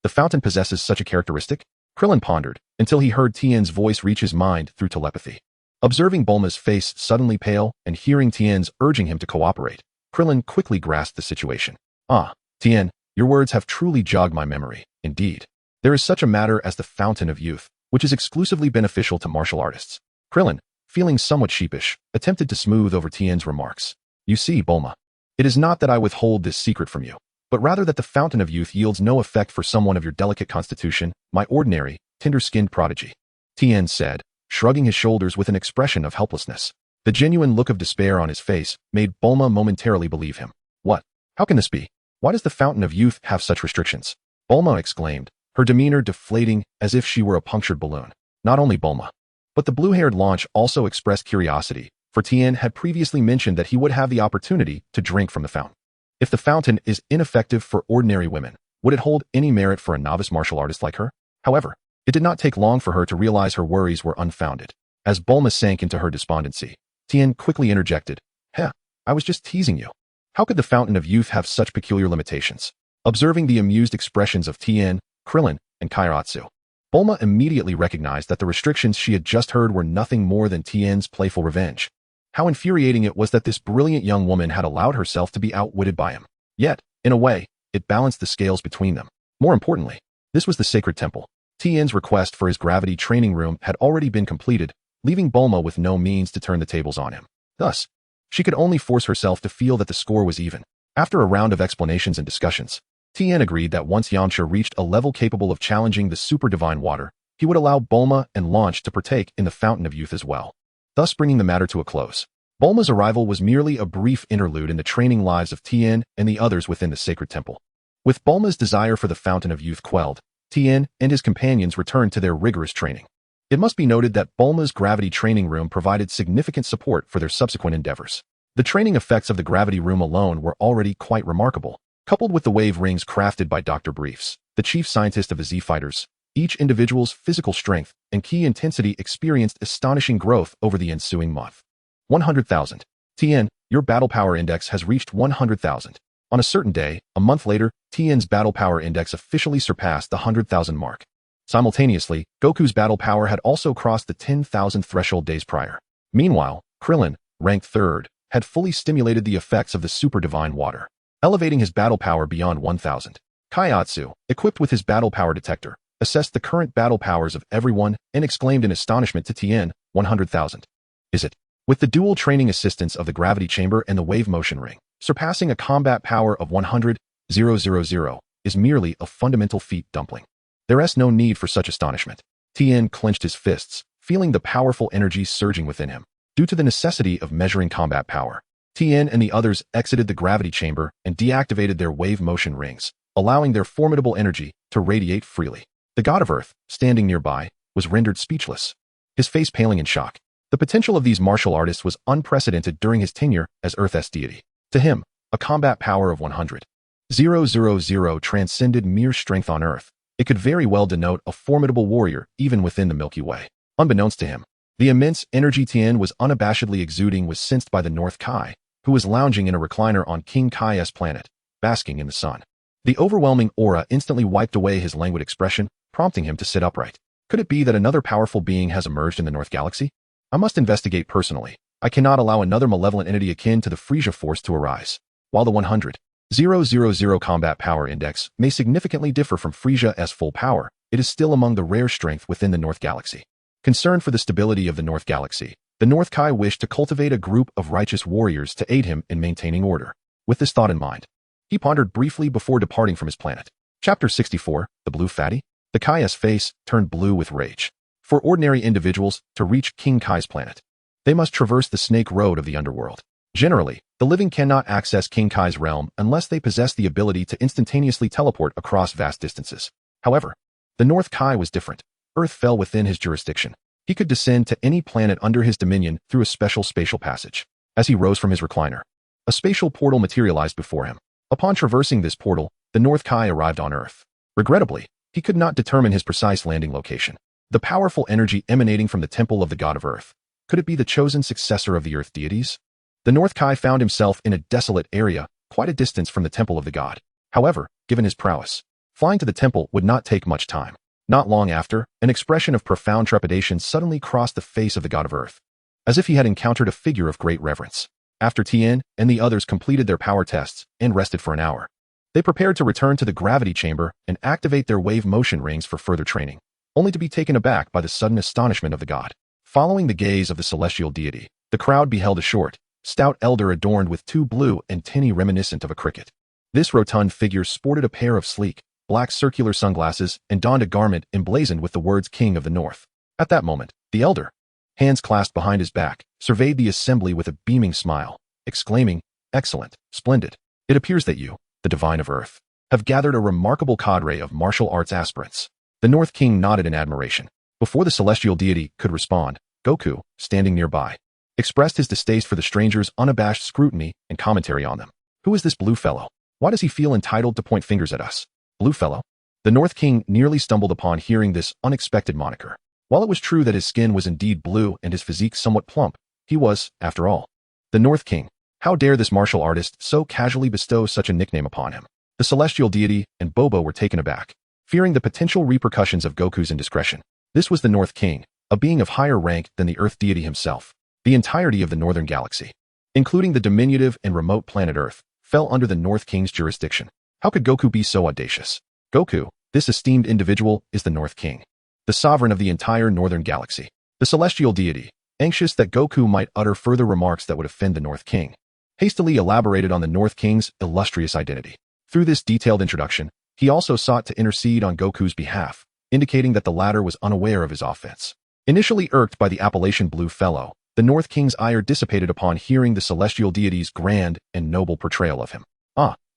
The fountain possesses such a characteristic? Krillin pondered, until he heard Tien's voice reach his mind through telepathy. Observing Bulma's face suddenly pale and hearing Tien's urging him to cooperate, Krillin quickly grasped the situation. Ah, Tien, your words have truly jogged my memory. Indeed. There is such a matter as the Fountain of Youth, which is exclusively beneficial to martial artists. Krillin, feeling somewhat sheepish, attempted to smooth over Tien's remarks. You see, Bulma, it is not that I withhold this secret from you, but rather that the Fountain of Youth yields no effect for someone of your delicate constitution, my ordinary, tender-skinned prodigy. Tien said, shrugging his shoulders with an expression of helplessness. The genuine look of despair on his face made Bulma momentarily believe him. What? How can this be? Why does the Fountain of Youth have such restrictions? Bulma exclaimed, her demeanor deflating as if she were a punctured balloon. Not only Bulma, but the blue-haired launch also expressed curiosity, for Tien had previously mentioned that he would have the opportunity to drink from the fountain. If the fountain is ineffective for ordinary women, would it hold any merit for a novice martial artist like her? However, it did not take long for her to realize her worries were unfounded. As Bulma sank into her despondency, Tien quickly interjected, Heh, I was just teasing you. How could the Fountain of Youth have such peculiar limitations? Observing the amused expressions of Tien, Krillin, and Kairatsu, Bulma immediately recognized that the restrictions she had just heard were nothing more than Tien's playful revenge. How infuriating it was that this brilliant young woman had allowed herself to be outwitted by him. Yet, in a way, it balanced the scales between them. More importantly, this was the sacred temple. Tien's request for his gravity training room had already been completed, leaving Bulma with no means to turn the tables on him. Thus, she could only force herself to feel that the score was even. After a round of explanations and discussions, Tien agreed that once Yamcha reached a level capable of challenging the super divine water, he would allow Bulma and Launch to partake in the Fountain of Youth as well, thus bringing the matter to a close. Bulma's arrival was merely a brief interlude in the training lives of Tien and the others within the sacred temple. With Bulma's desire for the Fountain of Youth quelled, Tien and his companions returned to their rigorous training. It must be noted that Bulma's gravity training room provided significant support for their subsequent endeavors. The training effects of the gravity room alone were already quite remarkable. Coupled with the wave rings crafted by Dr. Briefs, the chief scientist of the Z-Fighters, each individual's physical strength and key intensity experienced astonishing growth over the ensuing month. 100,000. Tien, your battle power index has reached 100,000. On a certain day, a month later, Tien's battle power index officially surpassed the 100,000 mark. Simultaneously, Goku's battle power had also crossed the 10,000 threshold days prior. Meanwhile, Krillin, ranked third, had fully stimulated the effects of the super divine water, elevating his battle power beyond 1,000. Kaiatsu, equipped with his battle power detector, assessed the current battle powers of everyone and exclaimed in astonishment to Tien, 100,000. Is it? With the dual training assistance of the gravity chamber and the wave motion ring, surpassing a combat power of 100,000 is merely a fundamental feat dumpling. There is no need for such astonishment. Tien clenched his fists, feeling the powerful energy surging within him. Due to the necessity of measuring combat power, Tien and the others exited the gravity chamber and deactivated their wave motion rings, allowing their formidable energy to radiate freely. The god of Earth, standing nearby, was rendered speechless, his face paling in shock. The potential of these martial artists was unprecedented during his tenure as Earth's deity. To him, a combat power of 100,000 transcended mere strength on Earth. It could very well denote a formidable warrior even within the Milky Way. Unbeknownst to him, the immense energy Tien was unabashedly exuding was sensed by the North Kai, who was lounging in a recliner on King Kai's planet, basking in the sun. The overwhelming aura instantly wiped away his languid expression, prompting him to sit upright. Could it be that another powerful being has emerged in the North Galaxy? I must investigate personally. I cannot allow another malevolent entity akin to the Frieza force to arise. While the 100,000 combat power index may significantly differ from Frieza's full power, it is still among the rare strength within the North Galaxy. Concerned for the stability of the North Galaxy, the North Kai wished to cultivate a group of righteous warriors to aid him in maintaining order. With this thought in mind, he pondered briefly before departing from his planet. Chapter 64, The Blue Fatty? The Kai's face turned blue with rage. For ordinary individuals to reach King Kai's planet, they must traverse the snake road of the underworld. Generally, the living cannot access King Kai's realm unless they possess the ability to instantaneously teleport across vast distances. However, the North Kai was different. Earth fell within his jurisdiction. He could descend to any planet under his dominion through a special spatial passage. As he rose from his recliner, a spatial portal materialized before him. Upon traversing this portal, the North Kai arrived on Earth. Regrettably, he could not determine his precise landing location. The powerful energy emanating from the temple of the god of Earth. Could it be the chosen successor of the Earth deities? The North Kai found himself in a desolate area, quite a distance from the temple of the god. However, given his prowess, Flying to the temple would not take much time. Not long after, an expression of profound trepidation suddenly crossed the face of the god of earth, as if he had encountered a figure of great reverence. After Tien and the others completed their power tests and rested for an hour, they prepared to return to the gravity chamber and activate their wave motion rings for further training, only to be taken aback by the sudden astonishment of the god. Following the gaze of the celestial deity, the crowd beheld a short, stout elder adorned with two blue antennae reminiscent of a cricket. This rotund figure sported a pair of sleek, black circular sunglasses and donned a garment emblazoned with the words King of the North. At that moment, the elder, hands clasped behind his back, surveyed the assembly with a beaming smile, exclaiming, "Excellent, splendid. It appears that you, the divine of earth, have gathered a remarkable cadre of martial arts aspirants." The North King nodded in admiration. Before the celestial deity could respond, Goku, standing nearby, expressed his distaste for the stranger's unabashed scrutiny and commentary on them. "Who is this blue fellow? Why does he feel entitled to point fingers at us?" Blue fellow? The North King nearly stumbled upon hearing this unexpected moniker. While it was true that his skin was indeed blue and his physique somewhat plump, he was, after all, the North King. How dare this martial artist so casually bestow such a nickname upon him? The celestial deity and Bobo were taken aback, fearing the potential repercussions of Goku's indiscretion. This was the North King, a being of higher rank than the Earth deity himself. The entirety of the Northern Galaxy, including the diminutive and remote planet Earth, fell under the North King's jurisdiction. How could Goku be so audacious? Goku, this esteemed individual, is the North King, the sovereign of the entire Northern Galaxy. The celestial deity, anxious that Goku might utter further remarks that would offend the North King, hastily elaborated on the North King's illustrious identity. Through this detailed introduction, he also sought to intercede on Goku's behalf, indicating that the latter was unaware of his offense. Initially irked by the appellation Blue Fellow, the North King's ire dissipated upon hearing the celestial deity's grand and noble portrayal of him.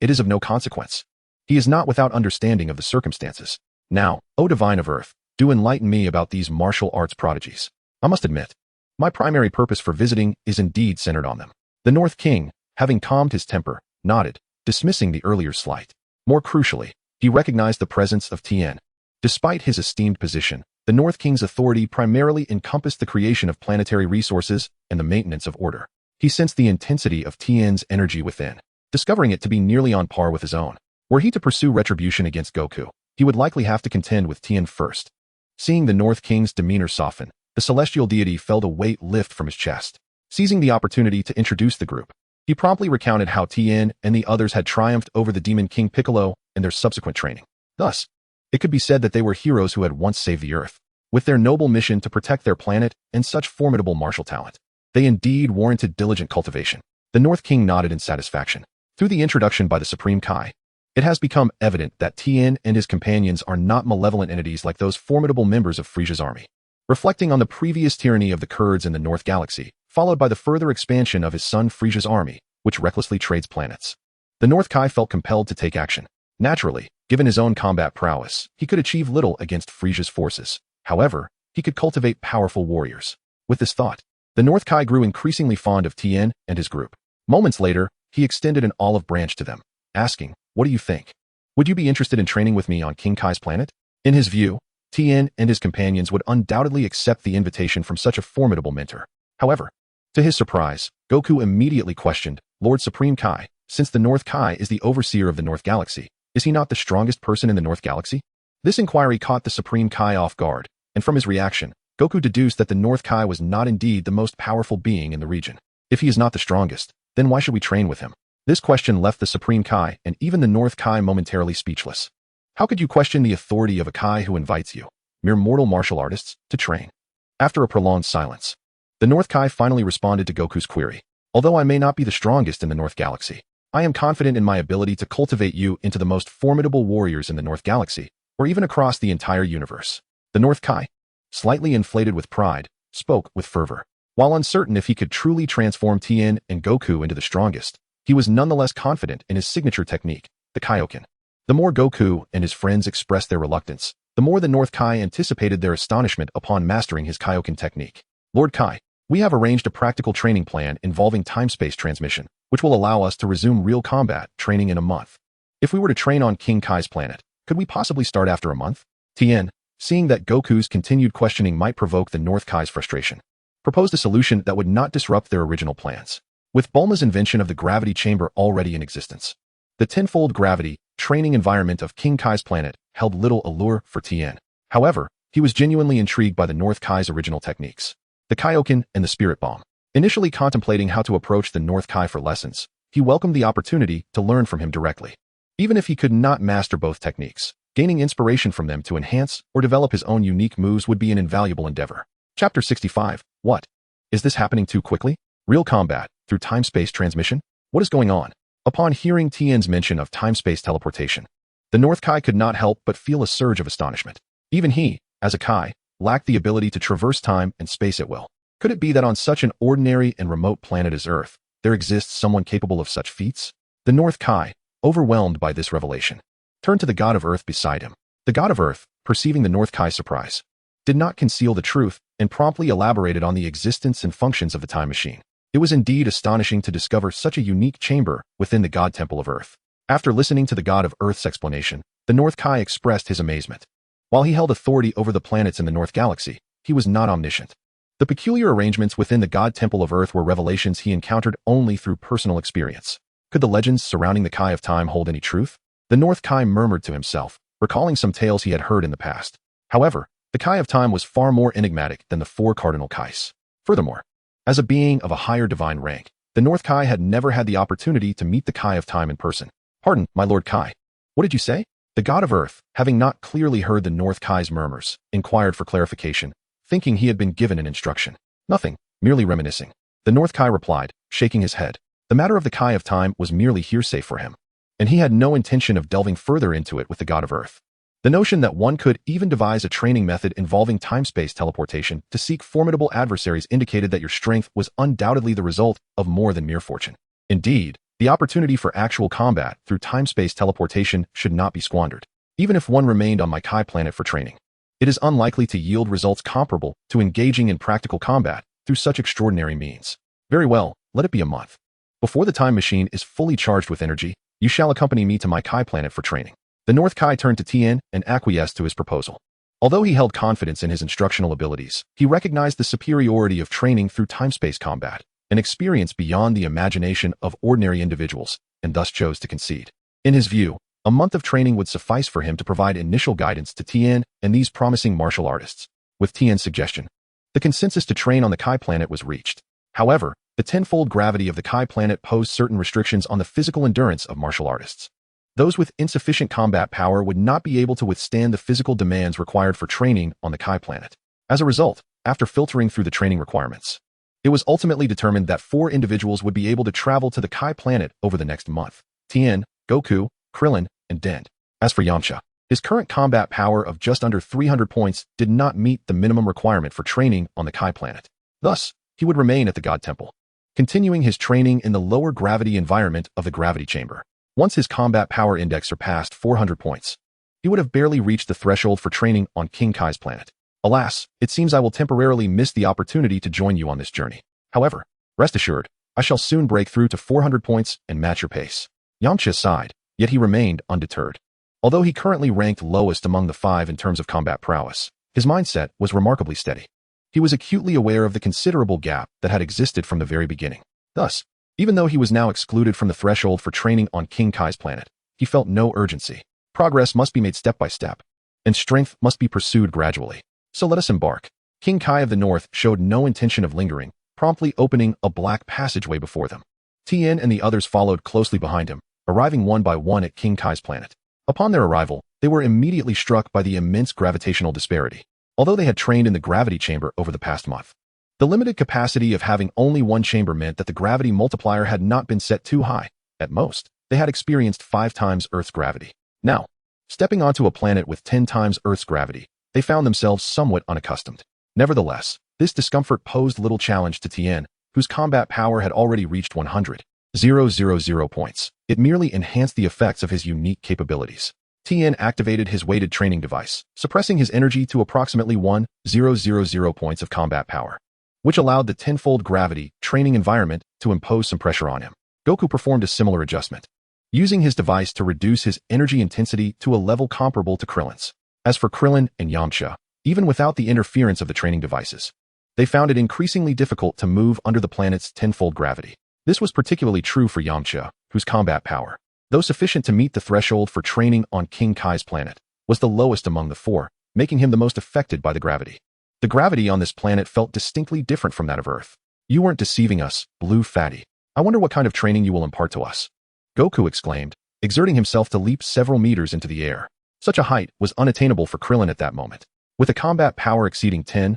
It is of no consequence. He is not without understanding of the circumstances. Now, O divine of earth, do enlighten me about these martial arts prodigies. I must admit, my primary purpose for visiting is indeed centered on them. The North King, having calmed his temper, nodded, dismissing the earlier slight. More crucially, he recognized the presence of Tien. Despite his esteemed position, the North King's authority primarily encompassed the creation of planetary resources and the maintenance of order. He sensed the intensity of Tien's energy within, discovering it to be nearly on par with his own. Were he to pursue retribution against Goku, he would likely have to contend with Tien first. Seeing the North King's demeanor soften, the celestial deity felt a weight lift from his chest. Seizing the opportunity to introduce the group, he promptly recounted how Tien and the others had triumphed over the demon King Piccolo in their subsequent training. Thus, it could be said that they were heroes who had once saved the Earth. With their noble mission to protect their planet and such formidable martial talent, they indeed warranted diligent cultivation. The North King nodded in satisfaction. Through the introduction by the Supreme Kai, it has become evident that Tien and his companions are not malevolent entities like those formidable members of Frieza's army. Reflecting on the previous tyranny of the Kurds in the North Galaxy, followed by the further expansion of his son Frieza's army, which recklessly trades planets, the North Kai felt compelled to take action. Naturally, given his own combat prowess, he could achieve little against Frieza's forces. However, he could cultivate powerful warriors. With this thought, the North Kai grew increasingly fond of Tien and his group. Moments later, he extended an olive branch to them, asking, "What do you think? Would you be interested in training with me on King Kai's planet?" In his view, Tien and his companions would undoubtedly accept the invitation from such a formidable mentor. However, to his surprise, Goku immediately questioned, "Lord Supreme Kai, since the North Kai is the overseer of the North Galaxy, is he not the strongest person in the North Galaxy?" This inquiry caught the Supreme Kai off guard, and from his reaction, Goku deduced that the North Kai was not indeed the most powerful being in the region. If he is not the strongest, then why should we train with him? This question left the Supreme Kai and even the North Kai momentarily speechless. How could you question the authority of a Kai who invites you, mere mortal martial artists, to train? After a prolonged silence, the North Kai finally responded to Goku's query. "Although I may not be the strongest in the North Galaxy, I am confident in my ability to cultivate you into the most formidable warriors in the North Galaxy, or even across the entire universe." The North Kai, slightly inflated with pride, spoke with fervor. While uncertain if he could truly transform Tien and Goku into the strongest, he was nonetheless confident in his signature technique, the Kaioken. The more Goku and his friends expressed their reluctance, the more the North Kai anticipated their astonishment upon mastering his Kaioken technique. "Lord Kai, we have arranged a practical training plan involving time-space transmission, which will allow us to resume real combat training in a month. If we were to train on King Kai's planet, could we possibly start after a month?" Tien, seeing that Goku's continued questioning might provoke the North Kai's frustration, proposed a solution that would not disrupt their original plans. With Bulma's invention of the gravity chamber already in existence, the tenfold gravity training environment of King Kai's planet held little allure for Tien. However, he was genuinely intrigued by the North Kai's original techniques, the Kaioken and the Spirit Bomb. Initially contemplating how to approach the North Kai for lessons, he welcomed the opportunity to learn from him directly. Even if he could not master both techniques, gaining inspiration from them to enhance or develop his own unique moves would be an invaluable endeavor. Chapter 65. What? Is this happening too quickly? Real combat, through time-space transmission? What is going on? Upon hearing Tien's mention of time-space teleportation, the North Kai could not help but feel a surge of astonishment. Even he, as a Kai, lacked the ability to traverse time and space at will. Could it be that on such an ordinary and remote planet as Earth, there exists someone capable of such feats? The North Kai, overwhelmed by this revelation, turned to the god of Earth beside him. The god of Earth, perceiving the North Kai's surprise, did not conceal the truth and promptly elaborated on the existence and functions of the time machine. It was indeed astonishing to discover such a unique chamber within the God Temple of Earth. After listening to the god of Earth's explanation, the North Kai expressed his amazement. While he held authority over the planets in the North Galaxy, he was not omniscient. The peculiar arrangements within the God Temple of Earth were revelations he encountered only through personal experience. Could the legends surrounding the Kai of Time hold any truth? The North Kai murmured to himself, recalling some tales he had heard in the past. However, the Kai of Time was far more enigmatic than the four cardinal Kais. Furthermore, as a being of a higher divine rank, the North Kai had never had the opportunity to meet the Kai of Time in person. Pardon, my Lord Kai. What did you say? The god of Earth, having not clearly heard the North Kai's murmurs, inquired for clarification, thinking he had been given an instruction. Nothing, merely reminiscing. The North Kai replied, shaking his head. The matter of the Kai of Time was merely hearsay for him, and he had no intention of delving further into it with the god of Earth. The notion that one could even devise a training method involving time-space teleportation to seek formidable adversaries indicated that your strength was undoubtedly the result of more than mere fortune. Indeed, the opportunity for actual combat through time-space teleportation should not be squandered. Even if one remained on my Kai planet for training, it is unlikely to yield results comparable to engaging in practical combat through such extraordinary means. Very well, let it be a month. Before the time machine is fully charged with energy, you shall accompany me to my Kai planet for training. The North Kai turned to Tien and acquiesced to his proposal. Although he held confidence in his instructional abilities, he recognized the superiority of training through time-space combat, an experience beyond the imagination of ordinary individuals, and thus chose to concede. In his view, a month of training would suffice for him to provide initial guidance to Tien and these promising martial artists. With Tien's suggestion, the consensus to train on the Kai planet was reached. However, the tenfold gravity of the Kai planet posed certain restrictions on the physical endurance of martial artists. Those with insufficient combat power would not be able to withstand the physical demands required for training on the Kai planet. As a result, after filtering through the training requirements, it was ultimately determined that 4 individuals would be able to travel to the Kai planet over the next month: Tien, Goku, Krillin, and Dend. As for Yamcha, his current combat power of just under 300 points did not meet the minimum requirement for training on the Kai planet. Thus, he would remain at the God Temple, continuing his training in the lower gravity environment of the gravity chamber. Once his combat power index surpassed 400 points, he would have barely reached the threshold for training on King Kai's planet. Alas, it seems I will temporarily miss the opportunity to join you on this journey. However, rest assured, I shall soon break through to 400 points and match your pace. Yamcha sighed, yet he remained undeterred. Although he currently ranked lowest among the 5 in terms of combat prowess, his mindset was remarkably steady. He was acutely aware of the considerable gap that had existed from the very beginning. Thus, even though he was now excluded from the threshold for training on King Kai's planet, he felt no urgency. Progress must be made step by step, and strength must be pursued gradually. So let us embark. King Kai of the North showed no intention of lingering, promptly opening a black passageway before them. Tien and the others followed closely behind him, arriving one by one at King Kai's planet. Upon their arrival, they were immediately struck by the immense gravitational disparity. Although they had trained in the gravity chamber over the past month, the limited capacity of having only one chamber meant that the gravity multiplier had not been set too high. At most, they had experienced 5 times Earth's gravity. Now, stepping onto a planet with 10 times Earth's gravity, they found themselves somewhat unaccustomed. Nevertheless, this discomfort posed little challenge to Tien, whose combat power had already reached 100,000 points. It merely enhanced the effects of his unique capabilities. Tien activated his weighted training device, suppressing his energy to approximately 1,000 points of combat power, which allowed the tenfold gravity training environment to impose some pressure on him. Goku performed a similar adjustment, using his device to reduce his energy intensity to a level comparable to Krillin's. As for Krillin and Yamcha, even without the interference of the training devices, they found it increasingly difficult to move under the planet's tenfold gravity. This was particularly true for Yamcha, whose combat power, though sufficient to meet the threshold for training on King Kai's planet, was the lowest among the four, making him the most affected by the gravity. The gravity on this planet felt distinctly different from that of Earth. You weren't deceiving us, Blue Fatty. I wonder what kind of training you will impart to us. Goku exclaimed, exerting himself to leap several meters into the air. Such a height was unattainable for Krillin at that moment. With a combat power exceeding 10,000,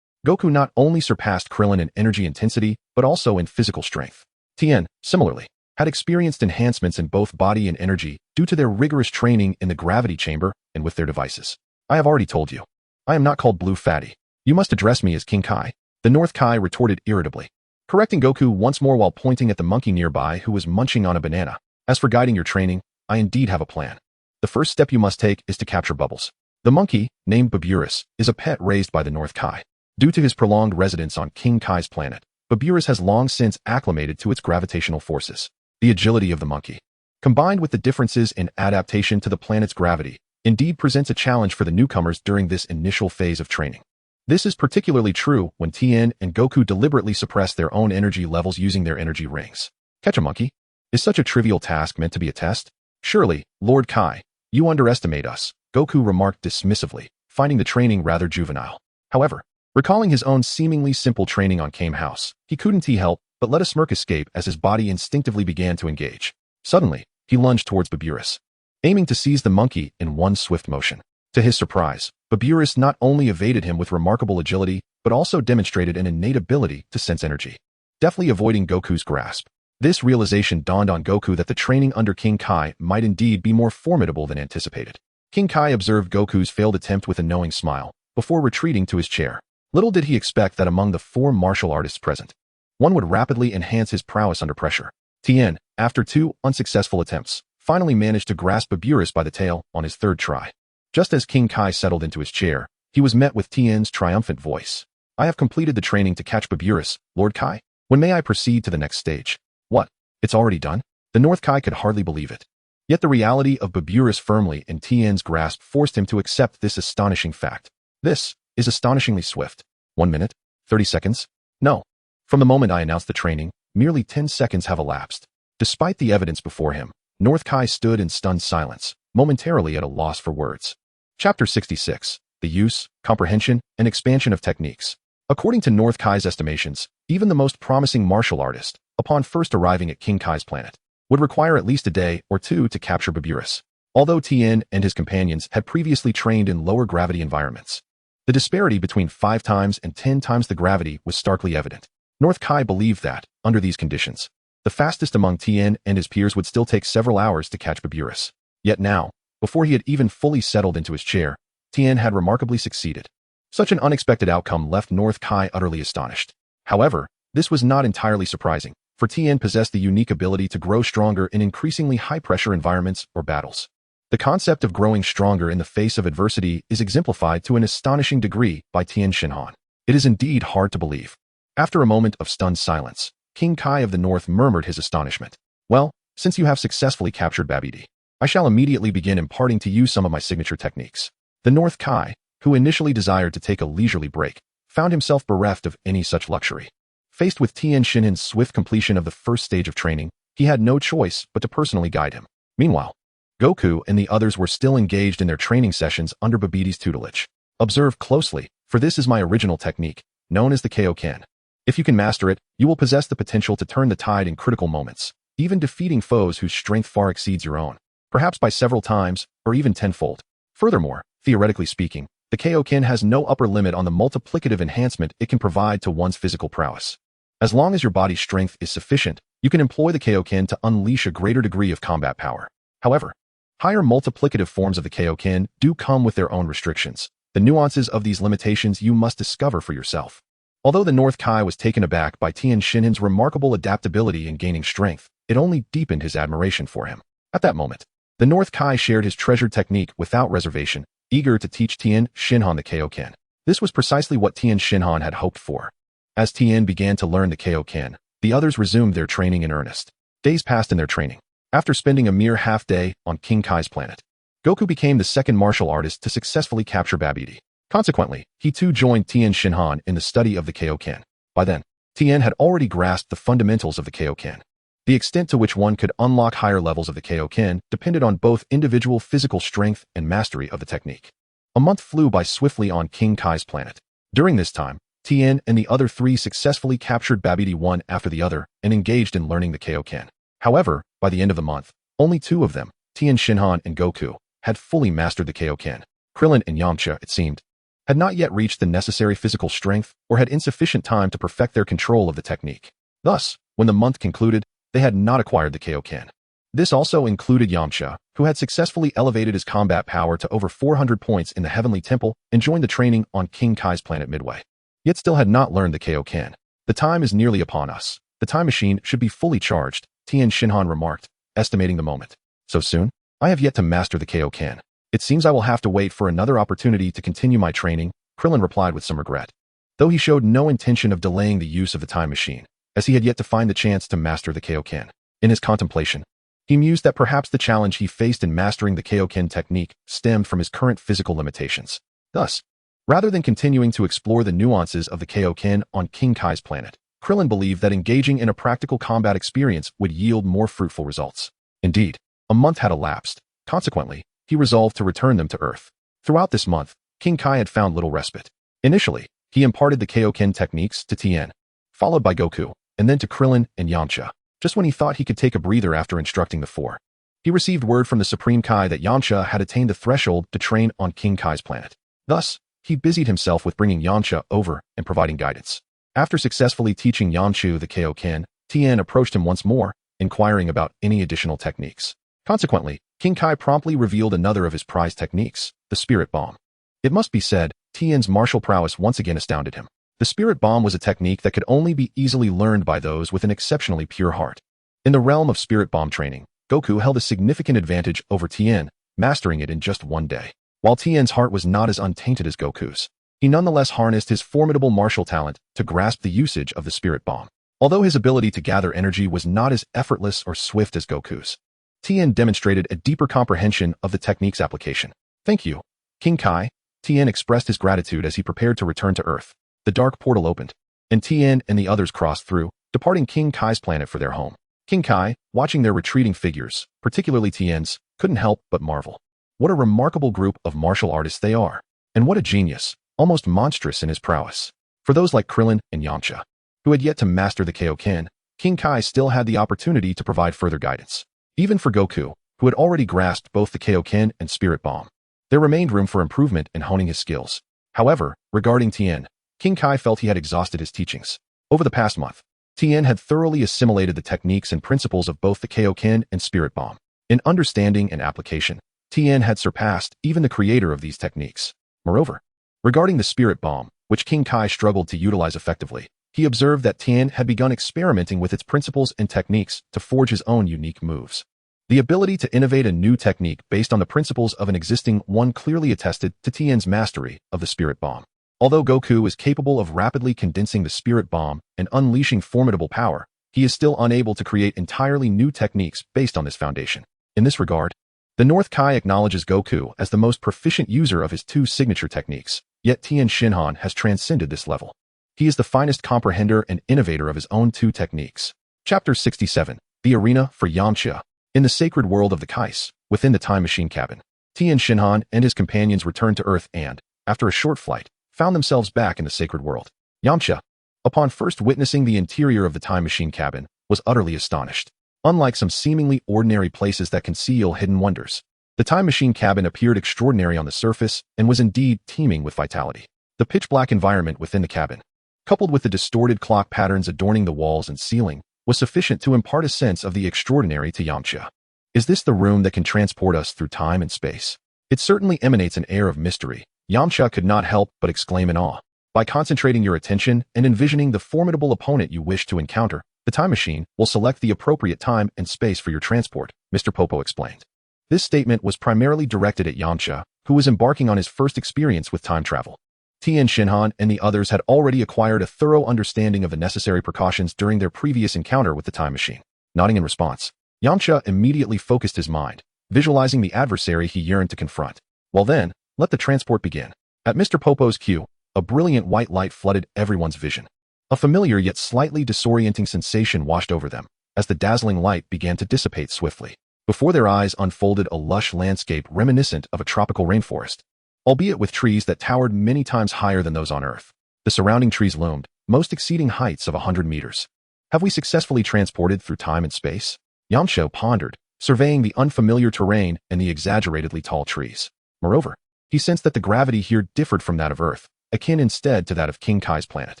Goku not only surpassed Krillin in energy intensity, but also in physical strength. Tien, similarly, had experienced enhancements in both body and energy due to their rigorous training in the gravity chamber and with their devices. I have already told you. I am not called Blue Fatty. You must address me as King Kai. The North Kai retorted irritably, correcting Goku once more while pointing at the monkey nearby who was munching on a banana. As for guiding your training, I indeed have a plan. The first step you must take is to capture Bubbles. The monkey, named Baburus, is a pet raised by the North Kai. Due to his prolonged residence on King Kai's planet, Baburus has long since acclimated to its gravitational forces. The agility of the monkey, combined with the differences in adaptation to the planet's gravity, indeed presents a challenge for the newcomers during this initial phase of training. This is particularly true when Tien and Goku deliberately suppress their own energy levels using their energy rings. Catch a monkey? Is such a trivial task meant to be a test? Surely, Lord Kai, you underestimate us, Goku remarked dismissively, finding the training rather juvenile. However, recalling his own seemingly simple training on Kame House, he couldn't help but let a smirk escape as his body instinctively began to engage. Suddenly, he lunged towards Baburus, aiming to seize the monkey in one swift motion. To his surprise, Baburus not only evaded him with remarkable agility, but also demonstrated an innate ability to sense energy, deftly avoiding Goku's grasp. This realization dawned on Goku that the training under King Kai might indeed be more formidable than anticipated. King Kai observed Goku's failed attempt with a knowing smile, before retreating to his chair. Little did he expect that among the four martial artists present, one would rapidly enhance his prowess under pressure. Tien, after 2 unsuccessful attempts, finally managed to grasp Baburus by the tail on his third try. Just as King Kai settled into his chair, he was met with Tien's triumphant voice. I have completed the training to catch Baburus, Lord Kai. When may I proceed to the next stage? What? It's already done? The North Kai could hardly believe it. Yet the reality of Baburus firmly in Tien's grasp forced him to accept this astonishing fact. This is astonishingly swift. 1 minute? 30 seconds? No. From the moment I announced the training, merely 10 seconds have elapsed. Despite the evidence before him, North Kai stood in stunned silence, momentarily at a loss for words. Chapter 66. The Use, Comprehension, and Expansion of Techniques. According to North Kai's estimations, even the most promising martial artist, upon first arriving at King Kai's planet, would require at least a day or two to capture Baburus. Although Tien and his companions had previously trained in lower gravity environments, the disparity between 5 times and 10 times the gravity was starkly evident. North Kai believed that, under these conditions, the fastest among Tien and his peers would still take several hours to catch Baburus. Yet now, before he had even fully settled into his chair, Tien had remarkably succeeded. Such an unexpected outcome left North Kai utterly astonished. However, this was not entirely surprising, for Tien possessed the unique ability to grow stronger in increasingly high-pressure environments or battles. The concept of growing stronger in the face of adversity is exemplified to an astonishing degree by Tien Shinhan. It is indeed hard to believe. After a moment of stunned silence, King Kai of the North murmured his astonishment. Well, since you have successfully captured Babidi, I shall immediately begin imparting to you some of my signature techniques. The North Kai, who initially desired to take a leisurely break, found himself bereft of any such luxury. Faced with Tien Shinhan's swift completion of the first stage of training, he had no choice but to personally guide him. Meanwhile, Goku and the others were still engaged in their training sessions under Babidi's tutelage. Observe closely, for this is my original technique, known as the Kaioken. If you can master it, you will possess the potential to turn the tide in critical moments, even defeating foes whose strength far exceeds your own, perhaps by several times, or even tenfold. Furthermore, theoretically speaking, the Kaioken has no upper limit on the multiplicative enhancement it can provide to one's physical prowess. As long as your body's strength is sufficient, you can employ the Kaioken to unleash a greater degree of combat power. However, higher multiplicative forms of the Kaioken do come with their own restrictions. The nuances of these limitations you must discover for yourself. Although the North Kai was taken aback by Tien Shinhan's remarkable adaptability in gaining strength, it only deepened his admiration for him. At that moment, the North Kai shared his treasured technique without reservation, eager to teach Tien Shinhan the Kaioken. This was precisely what Tien Shinhan had hoped for. As Tien began to learn the Kaioken, the others resumed their training in earnest. Days passed in their training. After spending a mere half-day on King Kai's planet, Goku became the second martial artist to successfully capture Babidi. Consequently, he too joined Tien Shinhan in the study of the Kaioken. By then, Tien had already grasped the fundamentals of the Kaioken. The extent to which one could unlock higher levels of the Kaioken depended on both individual physical strength and mastery of the technique. A month flew by swiftly on King Kai's planet. During this time, Tien and the other three successfully captured Babidi one after the other and engaged in learning the Kaioken. However, by the end of the month, only two of them, Tien Shinhan and Goku, had fully mastered the Kaioken. Krillin and Yamcha, it seemed, had not yet reached the necessary physical strength or had insufficient time to perfect their control of the technique. Thus, when the month concluded, they had not acquired the Kaioken. This also included Yamcha, who had successfully elevated his combat power to over 400 points in the Heavenly Temple and joined the training on King Kai's planet midway, yet still had not learned the Kaioken. The time is nearly upon us. The time machine should be fully charged, Tien Shinhan remarked, estimating the moment. So soon? I have yet to master the Kaioken. It seems I will have to wait for another opportunity to continue my training, Krillin replied with some regret. Though he showed no intention of delaying the use of the time machine, as he had yet to find the chance to master the Kaioken. In his contemplation, he mused that perhaps the challenge he faced in mastering the Kaioken technique stemmed from his current physical limitations. Thus, rather than continuing to explore the nuances of the Kaioken on King Kai's planet, Krillin believed that engaging in a practical combat experience would yield more fruitful results. Indeed, a month had elapsed. Consequently, he resolved to return them to Earth. Throughout this month, King Kai had found little respite. Initially, he imparted the Kaioken techniques to Tien, followed by Goku, and then to Krillin and Yamcha, just when he thought he could take a breather after instructing the four. He received word from the Supreme Kai that Yamcha had attained the threshold to train on King Kai's planet. Thus, he busied himself with bringing Yamcha over and providing guidance. After successfully teaching Yamcha the Kaioken, Tien approached him once more, inquiring about any additional techniques. Consequently, King Kai promptly revealed another of his prized techniques, the Spirit Bomb. It must be said, Tien's martial prowess once again astounded him. The Spirit Bomb was a technique that could only be easily learned by those with an exceptionally pure heart. In the realm of Spirit Bomb training, Goku held a significant advantage over Tien, mastering it in just one day. While Tien's heart was not as untainted as Goku's, he nonetheless harnessed his formidable martial talent to grasp the usage of the Spirit Bomb. Although his ability to gather energy was not as effortless or swift as Goku's, Tien demonstrated a deeper comprehension of the technique's application. Thank you, King Kai. Tien expressed his gratitude as he prepared to return to Earth. The dark portal opened, and Tien and the others crossed through, departing King Kai's planet for their home. King Kai, watching their retreating figures, particularly Tien's, couldn't help but marvel. What a remarkable group of martial artists they are, and what a genius, almost monstrous in his prowess. For those like Krillin and Yamcha, who had yet to master the Kaioken, King Kai still had the opportunity to provide further guidance. Even for Goku, who had already grasped both the Kaioken and Spirit Bomb, there remained room for improvement in honing his skills. However, regarding Tien, King Kai felt he had exhausted his teachings. Over the past month, Tien had thoroughly assimilated the techniques and principles of both the Kaioken and Spirit Bomb. In understanding and application, Tien had surpassed even the creator of these techniques. Moreover, regarding the Spirit Bomb, which King Kai struggled to utilize effectively, he observed that Tien had begun experimenting with its principles and techniques to forge his own unique moves. The ability to innovate a new technique based on the principles of an existing one clearly attested to Tien's mastery of the Spirit Bomb. Although Goku is capable of rapidly condensing the Spirit Bomb and unleashing formidable power, he is still unable to create entirely new techniques based on this foundation. In this regard, the North Kai acknowledges Goku as the most proficient user of his two signature techniques, yet Tien Shinhan has transcended this level. He is the finest comprehender and innovator of his own two techniques. Chapter 67, The Arena for Yamcha. In the sacred world of the Kais, within the time machine cabin, Tien Shinhan and his companions returned to Earth and, after a short flight, found themselves back in the sacred world. Yamcha, upon first witnessing the interior of the time machine cabin, was utterly astonished. Unlike some seemingly ordinary places that conceal hidden wonders, the time machine cabin appeared extraordinary on the surface and was indeed teeming with vitality. The pitch-black environment within the cabin, coupled with the distorted clock patterns adorning the walls and ceiling, was sufficient to impart a sense of the extraordinary to Yamcha. Is this the room that can transport us through time and space? It certainly emanates an air of mystery. Yamcha could not help but exclaim in awe. By concentrating your attention and envisioning the formidable opponent you wish to encounter, the time machine will select the appropriate time and space for your transport, Mr. Popo explained. This statement was primarily directed at Yamcha, who was embarking on his first experience with time travel. Tien Shinhan and the others had already acquired a thorough understanding of the necessary precautions during their previous encounter with the time machine. Nodding in response, Yamcha immediately focused his mind, visualizing the adversary he yearned to confront. Well then, let the transport begin. At Mr. Popo's cue, a brilliant white light flooded everyone's vision. A familiar yet slightly disorienting sensation washed over them. as the dazzling light began to dissipate swiftly. Before their eyes unfolded a lush landscape reminiscent of a tropical rainforest, albeit with trees that towered many times higher than those on Earth. The surrounding trees loomed, most exceeding heights of 100 meters. Have we successfully transported through time and space? Yamcha pondered, surveying the unfamiliar terrain and the exaggeratedly tall trees. Moreover, he sensed that the gravity here differed from that of Earth, akin instead to that of King Kai's planet,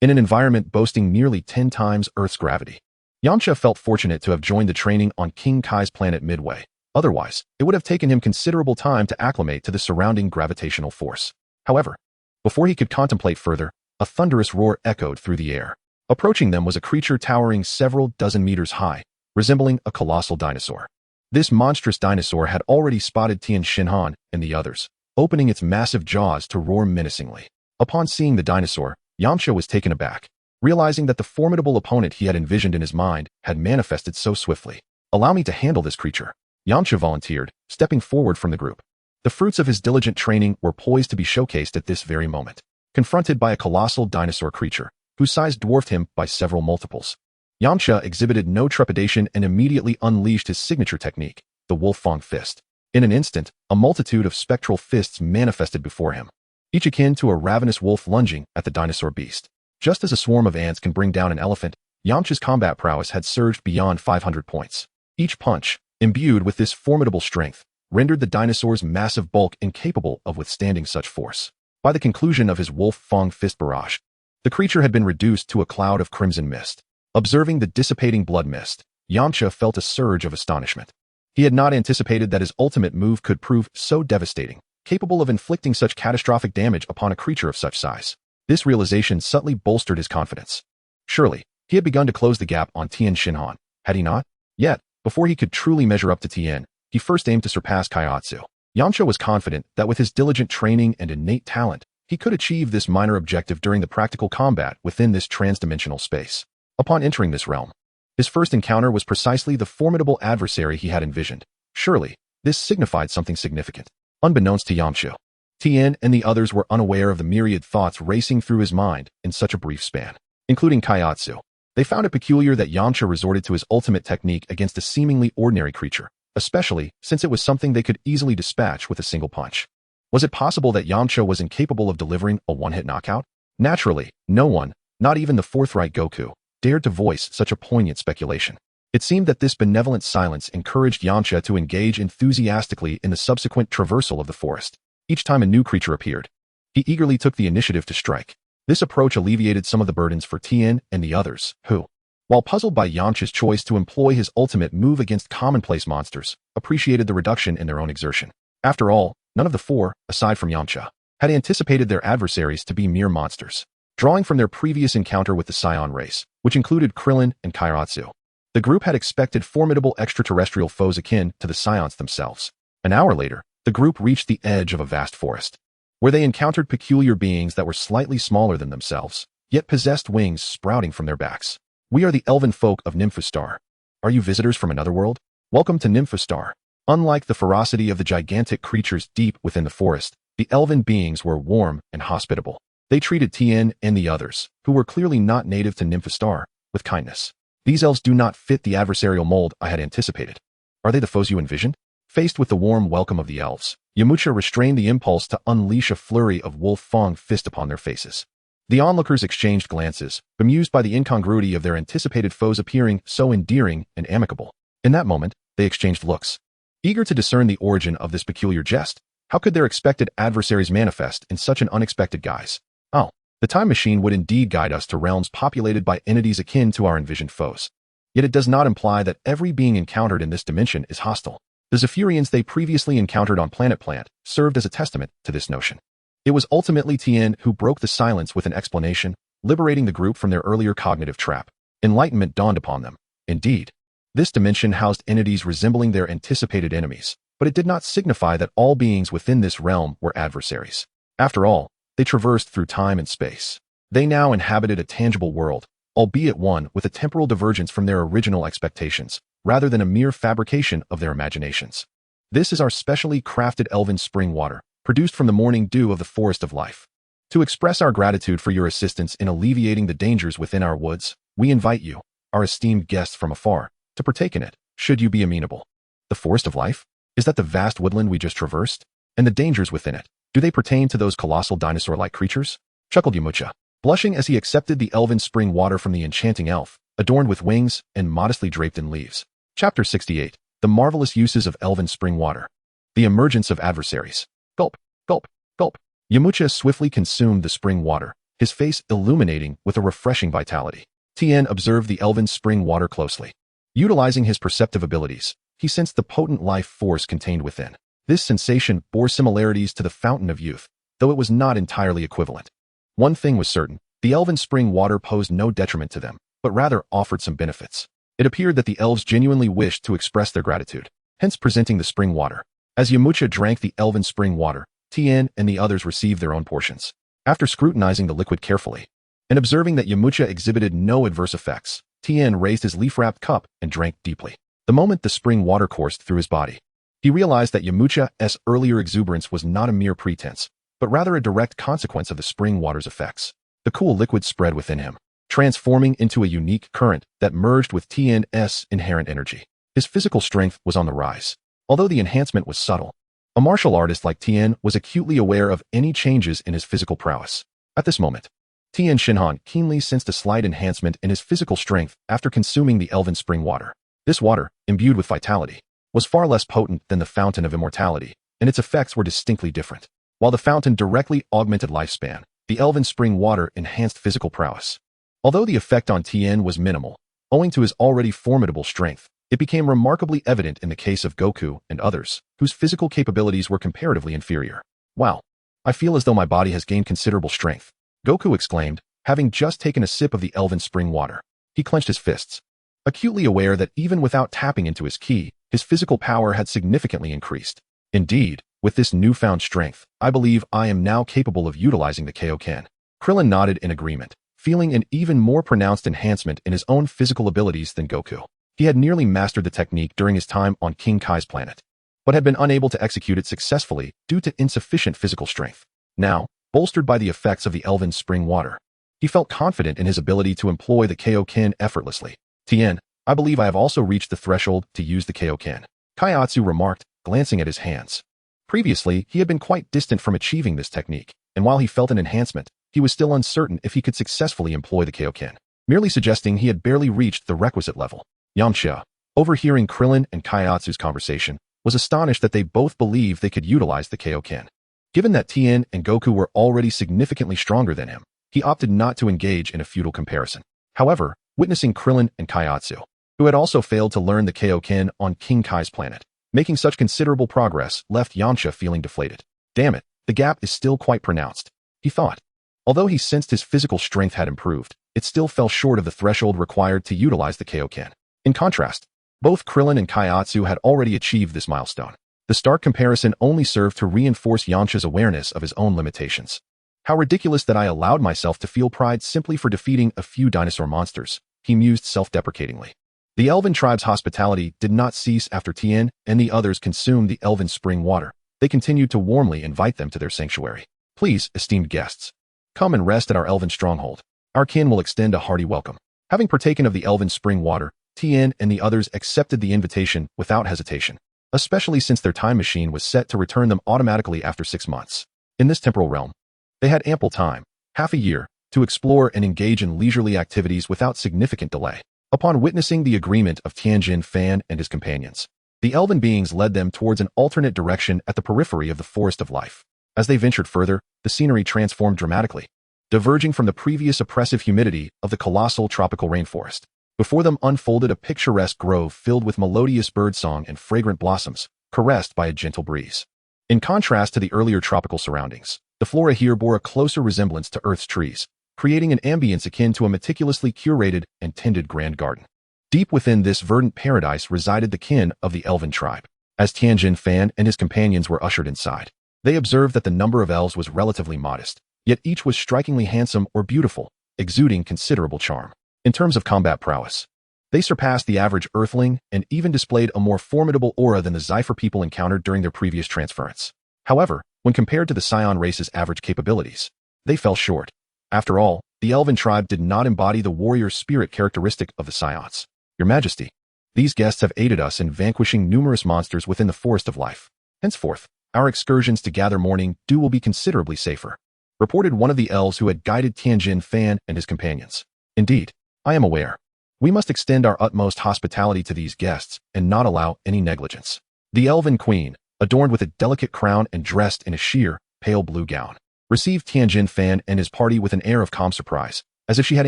in an environment boasting nearly 10 times Earth's gravity. Yamcha felt fortunate to have joined the training on King Kai's planet midway. Otherwise, it would have taken him considerable time to acclimate to the surrounding gravitational force. However, before he could contemplate further, a thunderous roar echoed through the air. Approaching them was a creature towering several dozen meters high, resembling a colossal dinosaur. This monstrous dinosaur had already spotted Tien Shinhan and the others, opening its massive jaws to roar menacingly. Upon seeing the dinosaur, Yamcha was taken aback, realizing that the formidable opponent he had envisioned in his mind had manifested so swiftly. "Allow me to handle this creature," Yamcha volunteered, stepping forward from the group. The fruits of his diligent training were poised to be showcased at this very moment. Confronted by a colossal dinosaur creature, whose size dwarfed him by several multiples, Yamcha exhibited no trepidation and immediately unleashed his signature technique, the Wolf Fang Fist. In an instant, a multitude of spectral fists manifested before him, each akin to a ravenous wolf lunging at the dinosaur beast. Just as a swarm of ants can bring down an elephant, Yamcha's combat prowess had surged beyond 500 points. Each punch, imbued with this formidable strength, rendered the dinosaur's massive bulk incapable of withstanding such force. By the conclusion of his Wolf Fang Fist barrage, the creature had been reduced to a cloud of crimson mist. Observing the dissipating blood mist, Yamcha felt a surge of astonishment. He had not anticipated that his ultimate move could prove so devastating, capable of inflicting such catastrophic damage upon a creature of such size. This realization subtly bolstered his confidence. Surely, he had begun to close the gap on Tien Shinhan, had he not? Yet, before he could truly measure up to Tien, he first aimed to surpass Kaiatsu. Yamcha was confident that with his diligent training and innate talent, he could achieve this minor objective during the practical combat within this transdimensional space. Upon entering this realm, his first encounter was precisely the formidable adversary he had envisioned. Surely, this signified something significant. Unbeknownst to Yamcha, Tien and the others were unaware of the myriad thoughts racing through his mind in such a brief span, including Kaiatsu. They found it peculiar that Yamcha resorted to his ultimate technique against a seemingly ordinary creature, especially since it was something they could easily dispatch with a single punch. Was it possible that Yamcha was incapable of delivering a one-hit knockout? Naturally, no one, not even the forthright Goku, dared to voice such a poignant speculation. It seemed that this benevolent silence encouraged Yamcha to engage enthusiastically in the subsequent traversal of the forest. Each time a new creature appeared, he eagerly took the initiative to strike. This approach alleviated some of the burdens for Tien and the others, who, while puzzled by Yamcha's choice to employ his ultimate move against commonplace monsters, appreciated the reduction in their own exertion. After all, none of the four, aside from Yamcha, had anticipated their adversaries to be mere monsters. Drawing from their previous encounter with the Saiyan race, which included Krillin and Kairatsu, the group had expected formidable extraterrestrial foes akin to the Saiyans themselves. An hour later, the group reached the edge of a vast forest, where they encountered peculiar beings that were slightly smaller than themselves, yet possessed wings sprouting from their backs. "We are the elven folk of Nymphostar. Are you visitors from another world? Welcome to Nymphostar." Unlike the ferocity of the gigantic creatures deep within the forest, the elven beings were warm and hospitable. They treated Tien and the others, who were clearly not native to Nymphostar, with kindness. "These elves do not fit the adversarial mold I had anticipated. Are they the foes you envisioned?" Faced with the warm welcome of the elves, Yamcha restrained the impulse to unleash a flurry of Wolf Fang Fist upon their faces. The onlookers exchanged glances, bemused by the incongruity of their anticipated foes appearing so endearing and amicable. In that moment, they exchanged looks, eager to discern the origin of this peculiar jest. How could their expected adversaries manifest in such an unexpected guise? Oh, the time machine would indeed guide us to realms populated by entities akin to our envisioned foes. Yet it does not imply that every being encountered in this dimension is hostile. The Zephyrians they previously encountered on Planet Plant served as a testament to this notion. It was ultimately Tien who broke the silence with an explanation, liberating the group from their earlier cognitive trap. Enlightenment dawned upon them. Indeed, this dimension housed entities resembling their anticipated enemies, but it did not signify that all beings within this realm were adversaries. After all, they traversed through time and space. They now inhabited a tangible world, albeit one with a temporal divergence from their original expectations, rather than a mere fabrication of their imaginations. This is our specially crafted elven spring water, produced from the morning dew of the forest of life. To express our gratitude for your assistance in alleviating the dangers within our woods, we invite you. our esteemed guests from afar, to partake in it, should you be amenable. The forest of life? Is that the vast woodland we just traversed? And the dangers within it, do they pertain to those colossal dinosaur-like creatures? Chuckled Yamucha, blushing as he accepted the elven spring water from the enchanting elf, adorned with wings and modestly draped in leaves. Chapter 68. The Marvelous Uses of Elven Spring Water. The Emergence of Adversaries. Gulp, gulp, gulp. Yamucha swiftly consumed the spring water, his face illuminating with a refreshing vitality. Tien observed the elven spring water closely. Utilizing his perceptive abilities, he sensed the potent life force contained within. This sensation bore similarities to the fountain of youth, though it was not entirely equivalent. One thing was certain, the elven spring water posed no detriment to them, but rather offered some benefits. It appeared that the elves genuinely wished to express their gratitude, hence presenting the spring water. As Yamucha drank the elven spring water, Tien and the others received their own portions. After scrutinizing the liquid carefully, and observing that Yamucha exhibited no adverse effects, Tien raised his leaf-wrapped cup and drank deeply. The moment the spring water coursed through his body, he realized that Yamucha's earlier exuberance was not a mere pretense, but rather a direct consequence of the spring water's effects. The cool liquid spread within him, transforming into a unique current that merged with Tien's inherent energy. His physical strength was on the rise. Although the enhancement was subtle, a martial artist like Tien was acutely aware of any changes in his physical prowess. At this moment, Tien Shinhan keenly sensed a slight enhancement in his physical strength after consuming the elven spring water. This water, imbued with vitality, was far less potent than the fountain of immortality, and its effects were distinctly different. While the fountain directly augmented lifespan, the elven spring water enhanced physical prowess. Although the effect on Tien was minimal, owing to his already formidable strength, it became remarkably evident in the case of Goku and others, whose physical capabilities were comparatively inferior. Wow, I feel as though my body has gained considerable strength, Goku exclaimed, having just taken a sip of the elven spring water. He clenched his fists, acutely aware that even without tapping into his ki, his physical power had significantly increased. Indeed, with this newfound strength, I believe I am now capable of utilizing the Kaioken. Krillin nodded in agreement, feeling an even more pronounced enhancement in his own physical abilities than Goku. He had nearly mastered the technique during his time on King Kai's planet, but had been unable to execute it successfully due to insufficient physical strength. Now, bolstered by the effects of the elven spring water, he felt confident in his ability to employ the Kaioken effortlessly. Tien, I believe I have also reached the threshold to use the Kaioken, Kaiatsu remarked, glancing at his hands. Previously, he had been quite distant from achieving this technique, and while he felt an enhancement, he was still uncertain if he could successfully employ the Kaioken, merely suggesting he had barely reached the requisite level. Yamcha, overhearing Krillin and Kaiatsu's conversation, was astonished that they both believed they could utilize the Kaioken. Given that Tien and Goku were already significantly stronger than him, he opted not to engage in a futile comparison. However, witnessing Krillin and Kaiatsu, who had also failed to learn the Kaioken on King Kai's planet, making such considerable progress left Yamcha feeling deflated. Damn it, the gap is still quite pronounced, he thought. Although he sensed his physical strength had improved, it still fell short of the threshold required to utilize the Kaioken. In contrast, both Krillin and Kaiatsu had already achieved this milestone. The stark comparison only served to reinforce Yamcha's awareness of his own limitations. How ridiculous that I allowed myself to feel pride simply for defeating a few dinosaur monsters, he mused self-deprecatingly. The elven tribe's hospitality did not cease after Tien and the others consumed the elven spring water. They continued to warmly invite them to their sanctuary. Please, esteemed guests, come and rest at our elven stronghold. Our kin will extend a hearty welcome. Having partaken of the elven spring water, Tien and the others accepted the invitation without hesitation, especially since their time machine was set to return them automatically after 6 months. In this temporal realm, they had ample time, half a year, to explore and engage in leisurely activities without significant delay. Upon witnessing the agreement of Tien Shinhan and his companions, the elven beings led them towards an alternate direction at the periphery of the forest of life. As they ventured further, the scenery transformed dramatically, diverging from the previous oppressive humidity of the colossal tropical rainforest. Before them unfolded a picturesque grove filled with melodious birdsong and fragrant blossoms, caressed by a gentle breeze. In contrast to the earlier tropical surroundings, the flora here bore a closer resemblance to Earth's trees, creating an ambience akin to a meticulously curated and tended grand garden. Deep within this verdant paradise resided the kin of the elven tribe. As Tien Shinhan and his companions were ushered inside, they observed that the number of elves was relatively modest, yet each was strikingly handsome or beautiful, exuding considerable charm. In terms of combat prowess, they surpassed the average earthling and even displayed a more formidable aura than the Zypher people encountered during their previous transference. However, when compared to the Saiyan race's average capabilities, they fell short. After all, the elven tribe did not embody the warrior spirit characteristic of the Saiyans. Your Majesty, these guests have aided us in vanquishing numerous monsters within the Forest of Life. Henceforth, our excursions to gather morning dew will be considerably safer, reported one of the elves who had guided Tien Shinhan and his companions. Indeed, I am aware. We must extend our utmost hospitality to these guests and not allow any negligence. The elven queen, adorned with a delicate crown and dressed in a sheer, pale blue gown, received Tien Shinhan and his party with an air of calm surprise, as if she had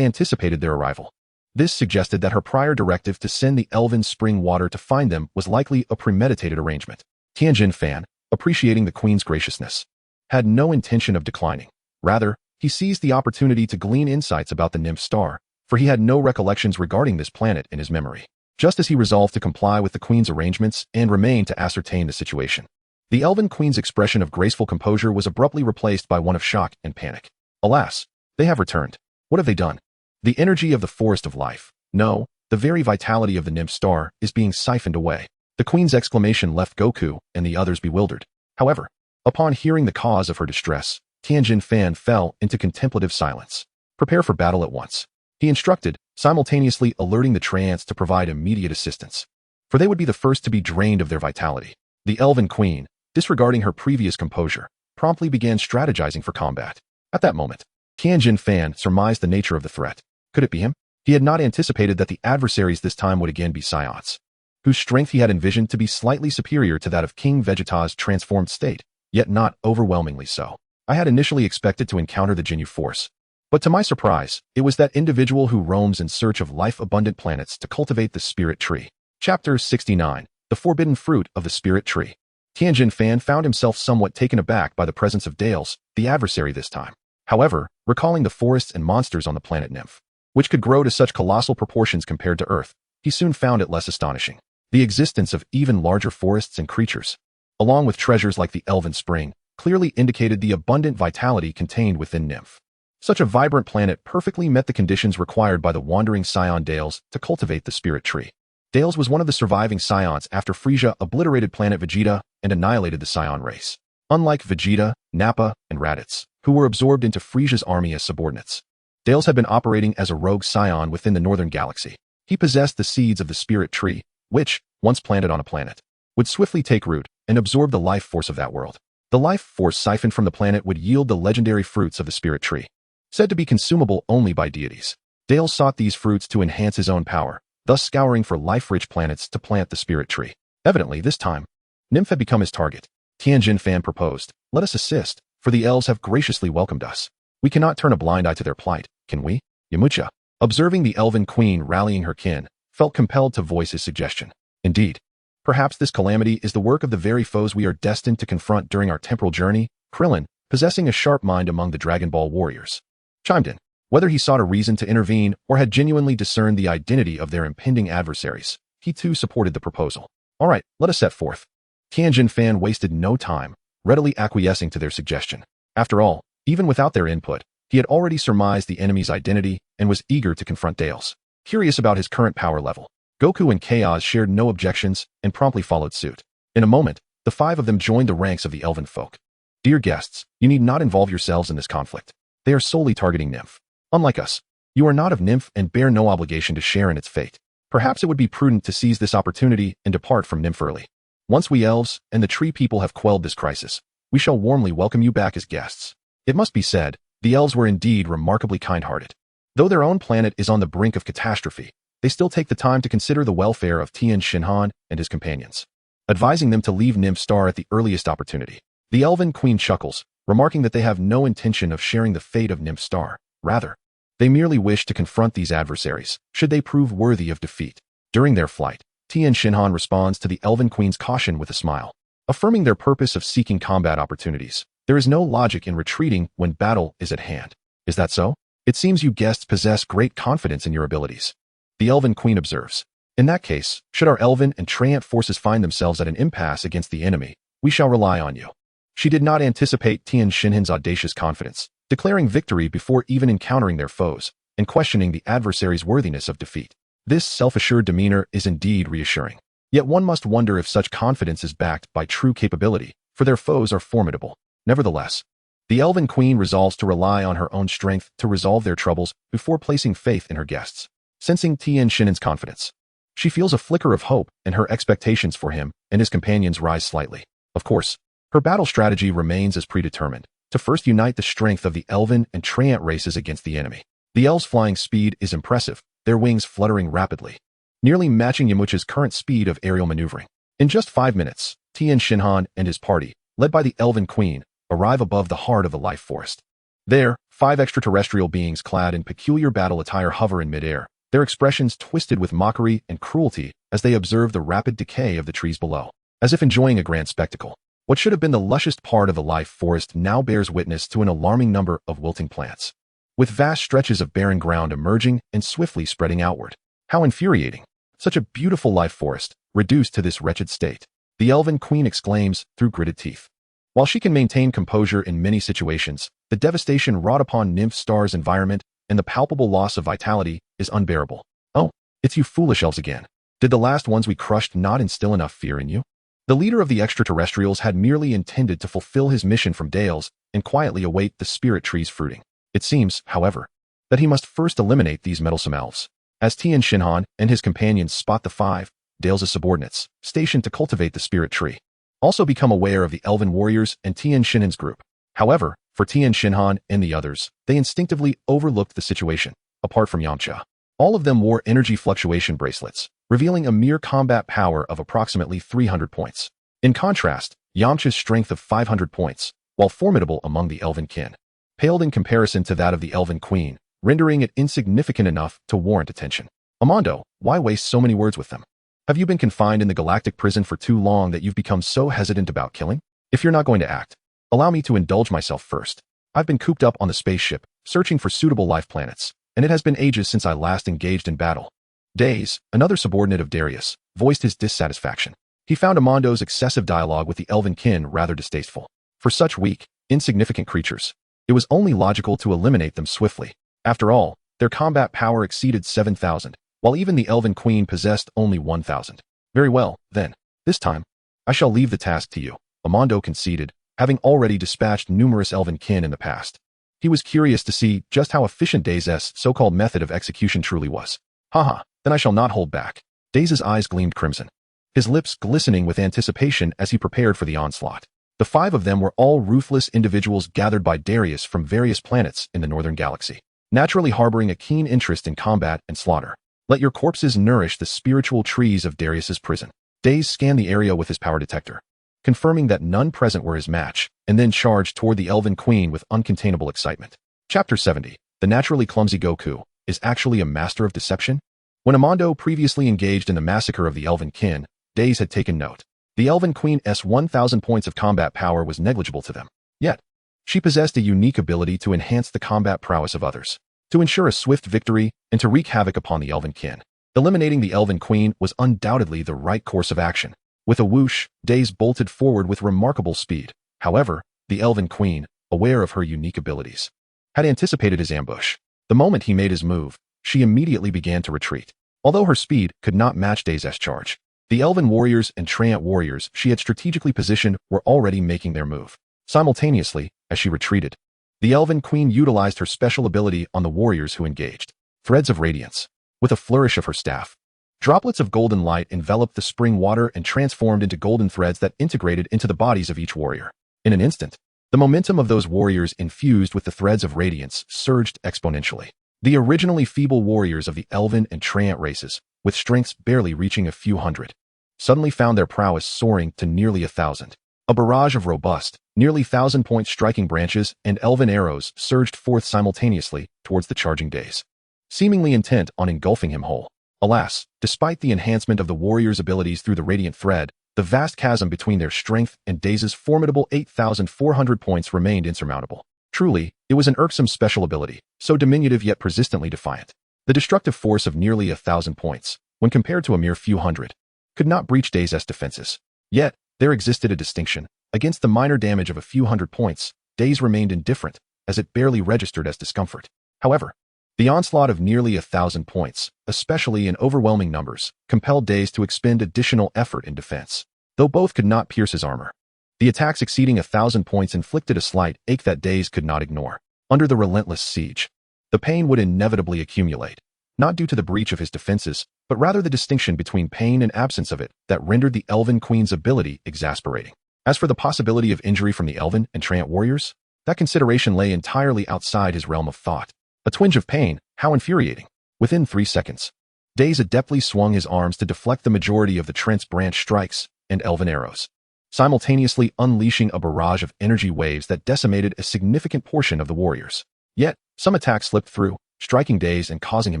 anticipated their arrival. This suggested that her prior directive to send the elven spring water to find them was likely a premeditated arrangement. Tien Shinhan, appreciating the queen's graciousness, had no intention of declining. Rather, he seized the opportunity to glean insights about the nymph star, for he had no recollections regarding this planet in his memory. Just as he resolved to comply with the queen's arrangements and remain to ascertain the situation, the elven queen's expression of graceful composure was abruptly replaced by one of shock and panic. Alas, they have returned. What have they done? The energy of the Forest of Life, no, the very vitality of the nymph star, is being siphoned away. The queen's exclamation left Goku and the others bewildered. However, upon hearing the cause of her distress, Tien Shinhan fell into contemplative silence. Prepare for battle at once, he instructed, simultaneously alerting the trance to provide immediate assistance, for they would be the first to be drained of their vitality. The elven queen, disregarding her previous composure, promptly began strategizing for combat. At that moment, Tien Shinhan surmised the nature of the threat. Could it be him? He had not anticipated that the adversaries this time would again be Saiyans, whose strength he had envisioned to be slightly superior to that of King Vegeta's transformed state, yet not overwhelmingly so. I had initially expected to encounter the Jinyu force, but to my surprise, it was that individual who roams in search of life-abundant planets to cultivate the spirit tree. Chapter 69, The Forbidden Fruit of the Spirit Tree. Tien Shinhan found himself somewhat taken aback by the presence of Dales, the adversary this time. However, recalling the forests and monsters on the planet Nymph, which could grow to such colossal proportions compared to Earth, he soon found it less astonishing. The existence of even larger forests and creatures, along with treasures like the Elven Spring, clearly indicated the abundant vitality contained within Nymph. Such a vibrant planet perfectly met the conditions required by the wandering Saiyan Dales to cultivate the spirit tree. Dales was one of the surviving Saiyans after Frieza obliterated planet Vegeta and annihilated the Saiyan race. Unlike Vegeta, Nappa, and Raditz, who were absorbed into Frieza's army as subordinates, Dales had been operating as a rogue Saiyan within the Northern Galaxy. He possessed the seeds of the spirit tree, which, once planted on a planet, would swiftly take root and absorb the life force of that world. The life force siphoned from the planet would yield the legendary fruits of the spirit tree, said to be consumable only by deities. Dale sought these fruits to enhance his own power, thus scouring for life-rich planets to plant the spirit tree. Evidently, this time, Nymph had become his target. Tien Shinhan proposed, "Let us assist, for the elves have graciously welcomed us. We cannot turn a blind eye to their plight, can we?" Yamucha, observing the elven queen rallying her kin, felt compelled to voice his suggestion. Indeed, perhaps this calamity is the work of the very foes we are destined to confront during our temporal journey. Krillin, possessing a sharp mind among the Dragon Ball warriors, chimed in. Whether he sought a reason to intervene or had genuinely discerned the identity of their impending adversaries, he too supported the proposal. All right, let us set forth. Tien Shinhan wasted no time, readily acquiescing to their suggestion. After all, even without their input, he had already surmised the enemy's identity and was eager to confront Dales. Curious about his current power level, Goku and Chaos shared no objections and promptly followed suit. In a moment, the five of them joined the ranks of the elven folk. Dear guests, you need not involve yourselves in this conflict. They are solely targeting Nymph. Unlike us, you are not of Nymph and bear no obligation to share in its fate. Perhaps it would be prudent to seize this opportunity and depart from Nymph early. Once we elves and the tree people have quelled this crisis, we shall warmly welcome you back as guests. It must be said, the elves were indeed remarkably kind-hearted. Though their own planet is on the brink of catastrophe, they still take the time to consider the welfare of Tien Shinhan and his companions, advising them to leave Nymph Star at the earliest opportunity. The elven queen chuckles, remarking that they have no intention of sharing the fate of Nymph Star. Rather, they merely wish to confront these adversaries, should they prove worthy of defeat. During their flight, Tien Shinhan responds to the elven queen's caution with a smile, affirming their purpose of seeking combat opportunities. There is no logic in retreating when battle is at hand. Is that so? It seems you guests possess great confidence in your abilities. The elven queen observes. In that case, should our elven and Treant forces find themselves at an impasse against the enemy, we shall rely on you. She did not anticipate Tien Shinhan's audacious confidence, declaring victory before even encountering their foes, and questioning the adversary's worthiness of defeat. This self-assured demeanor is indeed reassuring. Yet one must wonder if such confidence is backed by true capability, for their foes are formidable. Nevertheless, The Elven Queen resolves to rely on her own strength to resolve their troubles before placing faith in her guests. Sensing Tien Shinhan's confidence, she feels a flicker of hope, and her expectations for him and his companions rise slightly. Of course, her battle strategy remains as predetermined, to first unite the strength of the Elven and Treant races against the enemy. The elves' flying speed is impressive, their wings fluttering rapidly, nearly matching Yamucha's current speed of aerial maneuvering. In just 5 minutes, Tien Shinhan and his party, led by the Elven Queen, arrive above the heart of the life forest. There, 5 extraterrestrial beings clad in peculiar battle attire hover in midair, their expressions twisted with mockery and cruelty as they observe the rapid decay of the trees below. As if enjoying a grand spectacle, what should have been the lushest part of the life forest now bears witness to an alarming number of wilting plants, with vast stretches of barren ground emerging and swiftly spreading outward. How infuriating! Such a beautiful life forest, reduced to this wretched state, the Elven Queen exclaims through gritted teeth. While she can maintain composure in many situations, the devastation wrought upon Nymph Star's environment and the palpable loss of vitality is unbearable. Oh, it's you foolish elves again. Did the last ones we crushed not instill enough fear in you? The leader of the extraterrestrials had merely intended to fulfill his mission from Dales and quietly await the spirit trees fruiting. It seems, however, that he must first eliminate these meddlesome elves. As Tien Shinhan and his companions spot the 5 Dales' subordinates, stationed to cultivate the spirit tree, also become aware of the Elven warriors and Tien Shinhan's group. However, for Tien Shinhan and the others, they instinctively overlooked the situation. Apart from Yamcha, all of them wore energy fluctuation bracelets, revealing a mere combat power of approximately 300 points. In contrast, Yamcha's strength of 500 points, while formidable among the Elven kin, paled in comparison to that of the Elven Queen, rendering it insignificant enough to warrant attention. Amando, why waste so many words with them? Have you been confined in the galactic prison for too long that you've become so hesitant about killing? If you're not going to act, allow me to indulge myself first. I've been cooped up on the spaceship, searching for suitable life planets, and it has been ages since I last engaged in battle. Days, another subordinate of Darius, voiced his dissatisfaction. He found Amando's excessive dialogue with the Elven kin rather distasteful. For such weak, insignificant creatures, it was only logical to eliminate them swiftly. After all, their combat power exceeded 7,000, while even the Elven Queen possessed only 1,000. Very well, then. This time, I shall leave the task to you, Amando conceded, having already dispatched numerous Elven kin in the past. He was curious to see just how efficient Daze's so-called method of execution truly was. Haha, then I shall not hold back. Daze's eyes gleamed crimson, his lips glistening with anticipation as he prepared for the onslaught. The 5 of them were all ruthless individuals gathered by Darius from various planets in the northern galaxy, naturally harboring a keen interest in combat and slaughter. Let your corpses nourish the spiritual trees of Darius's prison. Daze scanned the area with his power detector, confirming that none present were his match, and then charged toward the Elven Queen with uncontainable excitement. Chapter 70. The naturally clumsy Goku is actually a master of deception? When Amando previously engaged in the massacre of the Elven kin, Daze had taken note. The Elven Queen's 1,000 points of combat power was negligible to them. Yet, she possessed a unique ability to enhance the combat prowess of others, to ensure a swift victory and to wreak havoc upon the Elven kin. Eliminating the Elven Queen was undoubtedly the right course of action. With a whoosh, Daze bolted forward with remarkable speed. However, the Elven Queen, aware of her unique abilities, had anticipated his ambush. The moment he made his move, she immediately began to retreat. Although her speed could not match Daze's charge, the Elven warriors and Treant warriors she had strategically positioned were already making their move. Simultaneously, as she retreated, the Elven Queen utilized her special ability on the warriors who engaged. Threads of radiance. With a flourish of her staff, droplets of golden light enveloped the spring water and transformed into golden threads that integrated into the bodies of each warrior. In an instant, the momentum of those warriors infused with the threads of radiance surged exponentially. The originally feeble warriors of the Elven and Treant races, with strengths barely reaching a few hundred, suddenly found their prowess soaring to nearly 1,000. A barrage of robust, nearly 1,000-point striking branches and Elven arrows surged forth simultaneously towards the charging Daze, seemingly intent on engulfing him whole. Alas, despite the enhancement of the warrior's abilities through the radiant thread, the vast chasm between their strength and Daze's formidable 8,400 points remained insurmountable. Truly, it was an irksome special ability, so diminutive yet persistently defiant. The destructive force of nearly 1,000 points, when compared to a mere few hundred, could not breach Daze's defenses. Yet, there existed a distinction. Against the minor damage of a few hundred points, Daze remained indifferent, as it barely registered as discomfort. However, the onslaught of nearly 1,000 points, especially in overwhelming numbers, compelled Daze to expend additional effort in defense. Though both could not pierce his armor, The attacks exceeding 1,000 points inflicted a slight ache that Days could not ignore. Under the relentless siege, the pain would inevitably accumulate, not due to the breach of his defenses, but rather the distinction between pain and absence of it that rendered the Elven Queen's ability exasperating. As for the possibility of injury from the Elven and Treant warriors, that consideration lay entirely outside his realm of thought. A twinge of pain, how infuriating. Within 3 seconds, Days adeptly swung his arms to deflect the majority of the Treant's branch strikes and Elven arrows, simultaneously unleashing a barrage of energy waves that decimated a significant portion of the warriors. Yet, some attacks slipped through, striking Days and causing him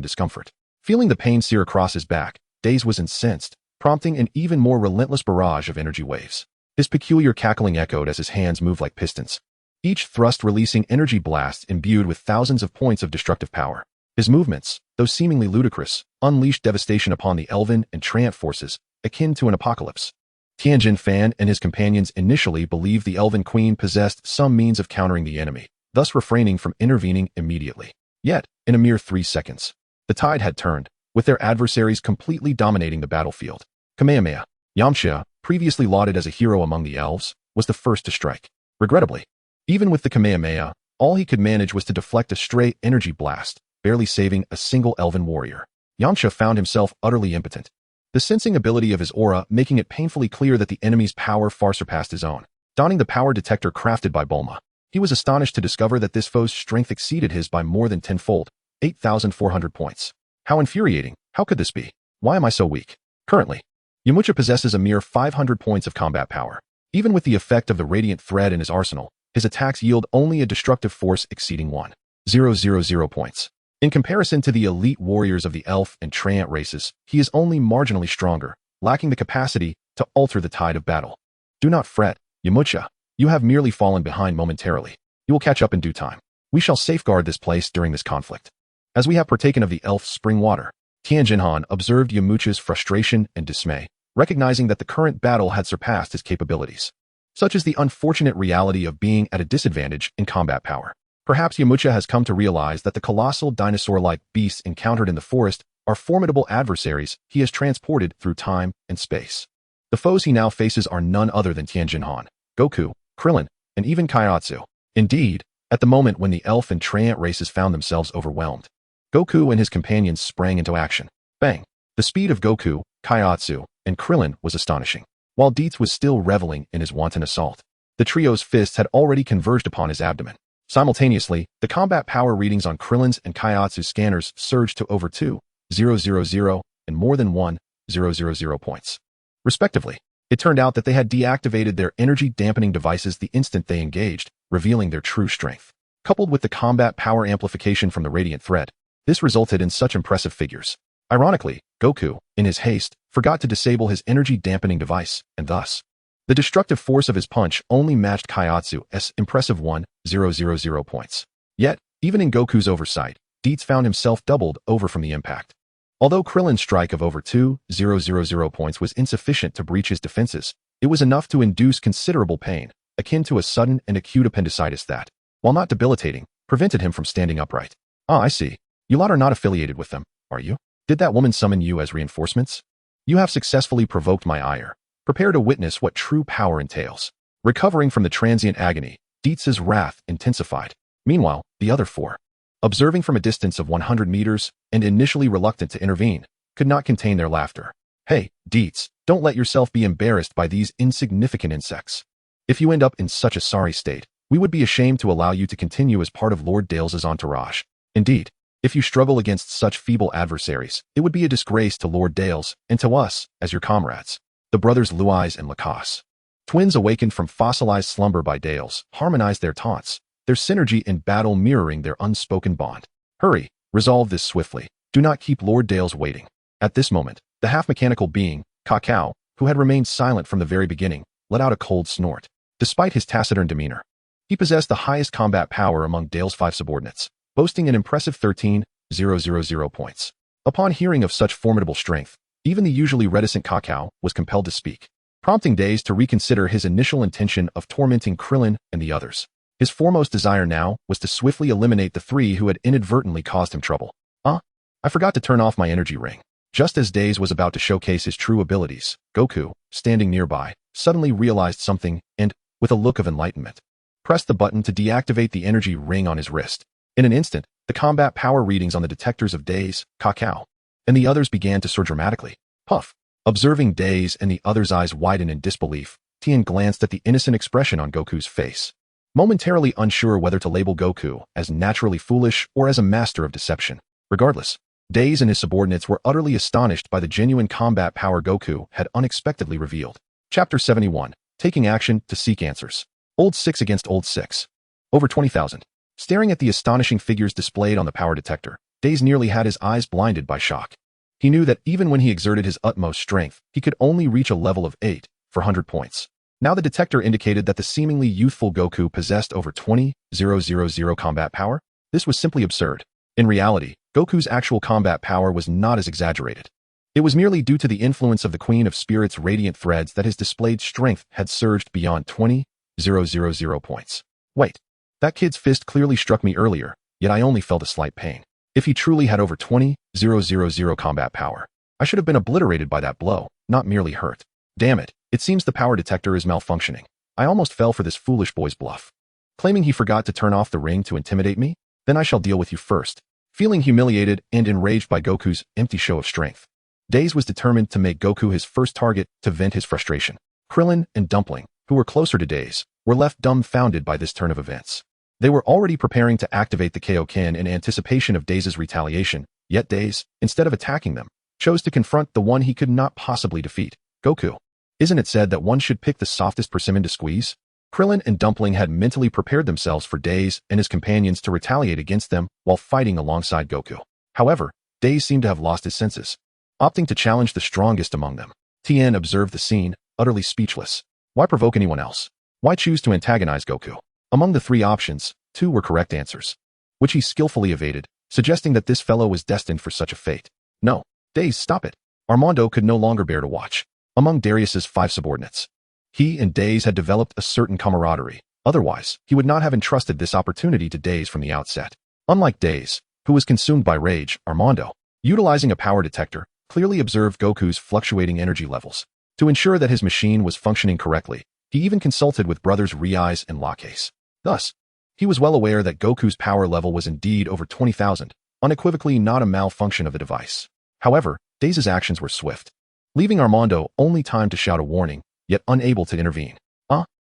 discomfort. Feeling the pain sear across his back, Days was incensed, prompting an even more relentless barrage of energy waves. His peculiar cackling echoed as his hands moved like pistons, each thrust releasing energy blasts imbued with thousands of points of destructive power. His movements, though seemingly ludicrous, unleashed devastation upon the Elven and Treant forces, akin to an apocalypse. Tien Shinhan and his companions initially believed the Elven Queen possessed some means of countering the enemy, thus refraining from intervening immediately. Yet, in a mere 3 seconds, the tide had turned, with their adversaries completely dominating the battlefield. Kamehameha. Yamcha, previously lauded as a hero among the elves, was the first to strike. Regrettably, even with the Kamehameha, all he could manage was to deflect a stray energy blast, barely saving a single Elven warrior. Yamcha found himself utterly impotent, the sensing ability of his aura making it painfully clear that the enemy's power far surpassed his own. Donning the power detector crafted by Bulma, he was astonished to discover that this foe's strength exceeded his by more than tenfold, 8,400 points. How infuriating! How could this be? Why am I so weak? Currently, Yamcha possesses a mere 500 points of combat power. Even with the effect of the Radiant Thread in his arsenal, his attacks yield only a destructive force exceeding 1,000 points. In comparison to the elite warriors of the Elf and Treant races, he is only marginally stronger, lacking the capacity to alter the tide of battle. Do not fret, Yamcha. You have merely fallen behind momentarily. You will catch up in due time. We shall safeguard this place during this conflict. As we have partaken of the elf spring water, Tien Shinhan observed Yamcha's frustration and dismay, recognizing that the current battle had surpassed his capabilities. Such is the unfortunate reality of being at a disadvantage in combat power. Perhaps Yamcha has come to realize that the colossal dinosaur-like beasts encountered in the forest are formidable adversaries he has transported through time and space. The foes he now faces are none other than Tien Shinhan, Goku, Krillin, and even Kaiatsu. Indeed, at the moment when the Elf and Treant races found themselves overwhelmed, Goku and his companions sprang into action. Bang! The speed of Goku, Kaiatsu, and Krillin was astonishing. While Raditz was still reveling in his wanton assault, the trio's fists had already converged upon his abdomen. Simultaneously, the combat power readings on Krillin's and Kaiatsu's scanners surged to over 2,000 and more than 1,000 points, respectively. It turned out that they had deactivated their energy-dampening devices the instant they engaged, revealing their true strength. Coupled with the combat power amplification from the Radiant Thread, this resulted in such impressive figures. Ironically, Goku, in his haste, forgot to disable his energy-dampening device, and thus, the destructive force of his punch only matched Kaiatsu's impressive 1,000 points. Yet, even in Goku's oversight, Raditz found himself doubled over from the impact. Although Krillin's strike of over 2,000 points was insufficient to breach his defenses, it was enough to induce considerable pain, akin to a sudden and acute appendicitis that, while not debilitating, prevented him from standing upright. Ah, I see. You lot are not affiliated with them, are you? Did that woman summon you as reinforcements? You have successfully provoked my ire. Prepare to witness what true power entails. Recovering from the transient agony, Raditz's wrath intensified. Meanwhile, the other four, observing from a distance of 100 meters and initially reluctant to intervene, could not contain their laughter. Hey, Raditz, don't let yourself be embarrassed by these insignificant insects. If you end up in such a sorry state, we would be ashamed to allow you to continue as part of Lord Dales's entourage. Indeed, if you struggle against such feeble adversaries, it would be a disgrace to Lord Dales and to us as your comrades. The brothers Luis and Lacoste, twins awakened from fossilized slumber by Dales, harmonized their taunts, their synergy in battle mirroring their unspoken bond. Hurry, resolve this swiftly. Do not keep Lord Dales waiting. At this moment, the half-mechanical being, Kakao, who had remained silent from the very beginning, let out a cold snort. Despite his taciturn demeanor, he possessed the highest combat power among Dale's 5 subordinates, boasting an impressive 13,000 points. Upon hearing of such formidable strength, even the usually reticent Kakao was compelled to speak, prompting Days to reconsider his initial intention of tormenting Krillin and the others. His foremost desire now was to swiftly eliminate the 3 who had inadvertently caused him trouble. I forgot to turn off my energy ring. Just as Days was about to showcase his true abilities, Goku, standing nearby, suddenly realized something and, with a look of enlightenment. Pressed the button to deactivate the energy ring on his wrist. In an instant, the combat power readings on the detectors of Days, Kakao, and the others began to soar dramatically. Puff. Observing Days and the other's eyes widen in disbelief, Tien glanced at the innocent expression on Goku's face, momentarily unsure whether to label Goku as naturally foolish or as a master of deception. Regardless, Days and his subordinates were utterly astonished by the genuine combat power Goku had unexpectedly revealed. Chapter 71. Taking action to seek answers. Old 6 against Old 6. Over 20,000. Staring at the astonishing figures displayed on the power detector, Days nearly had his eyes blinded by shock. He knew that even when he exerted his utmost strength, he could only reach a level of 8 for 100 points. Now the detector indicated that the seemingly youthful Goku possessed over 20,000 combat power. This was simply absurd. In reality, Goku's actual combat power was not as exaggerated. It was merely due to the influence of the Queen of Spirits' radiant threads that his displayed strength had surged beyond 20,000 points. Wait, that kid's fist clearly struck me earlier, yet I only felt a slight pain. If he truly had over 20,000 combat power, I should have been obliterated by that blow, not merely hurt. Damn it, it seems the power detector is malfunctioning. I almost fell for this foolish boy's bluff. Claiming he forgot to turn off the ring to intimidate me? Then I shall deal with you first. Feeling humiliated and enraged by Goku's empty show of strength, Days was determined to make Goku his first target to vent his frustration. Krillin and Dumpling, who were closer to Days, were left dumbfounded by this turn of events. They were already preparing to activate the Kaioken in anticipation of Days' retaliation, yet Days, instead of attacking them, chose to confront the one he could not possibly defeat, Goku. Isn't it said that one should pick the softest persimmon to squeeze? Krillin and Dumpling had mentally prepared themselves for Days and his companions to retaliate against them while fighting alongside Goku. However, Days seemed to have lost his senses, opting to challenge the strongest among them. Tien observed the scene, utterly speechless. Why provoke anyone else? Why choose to antagonize Goku? Among the three options, 2 were correct answers, which he skillfully evaded, suggesting that this fellow was destined for such a fate. No, Days, stop it. Armando could no longer bear to watch. Among Darius's 5 subordinates, he and Days had developed a certain camaraderie. Otherwise, he would not have entrusted this opportunity to Days from the outset. Unlike Days, who was consumed by rage, Armando, utilizing a power detector, clearly observed Goku's fluctuating energy levels. To ensure that his machine was functioning correctly, he even consulted with brothers Rize and Laques. Thus, he was well aware that Goku's power level was indeed over 20,000, unequivocally not a malfunction of the device. However, Days' actions were swift, leaving Armando only time to shout a warning, yet unable to intervene.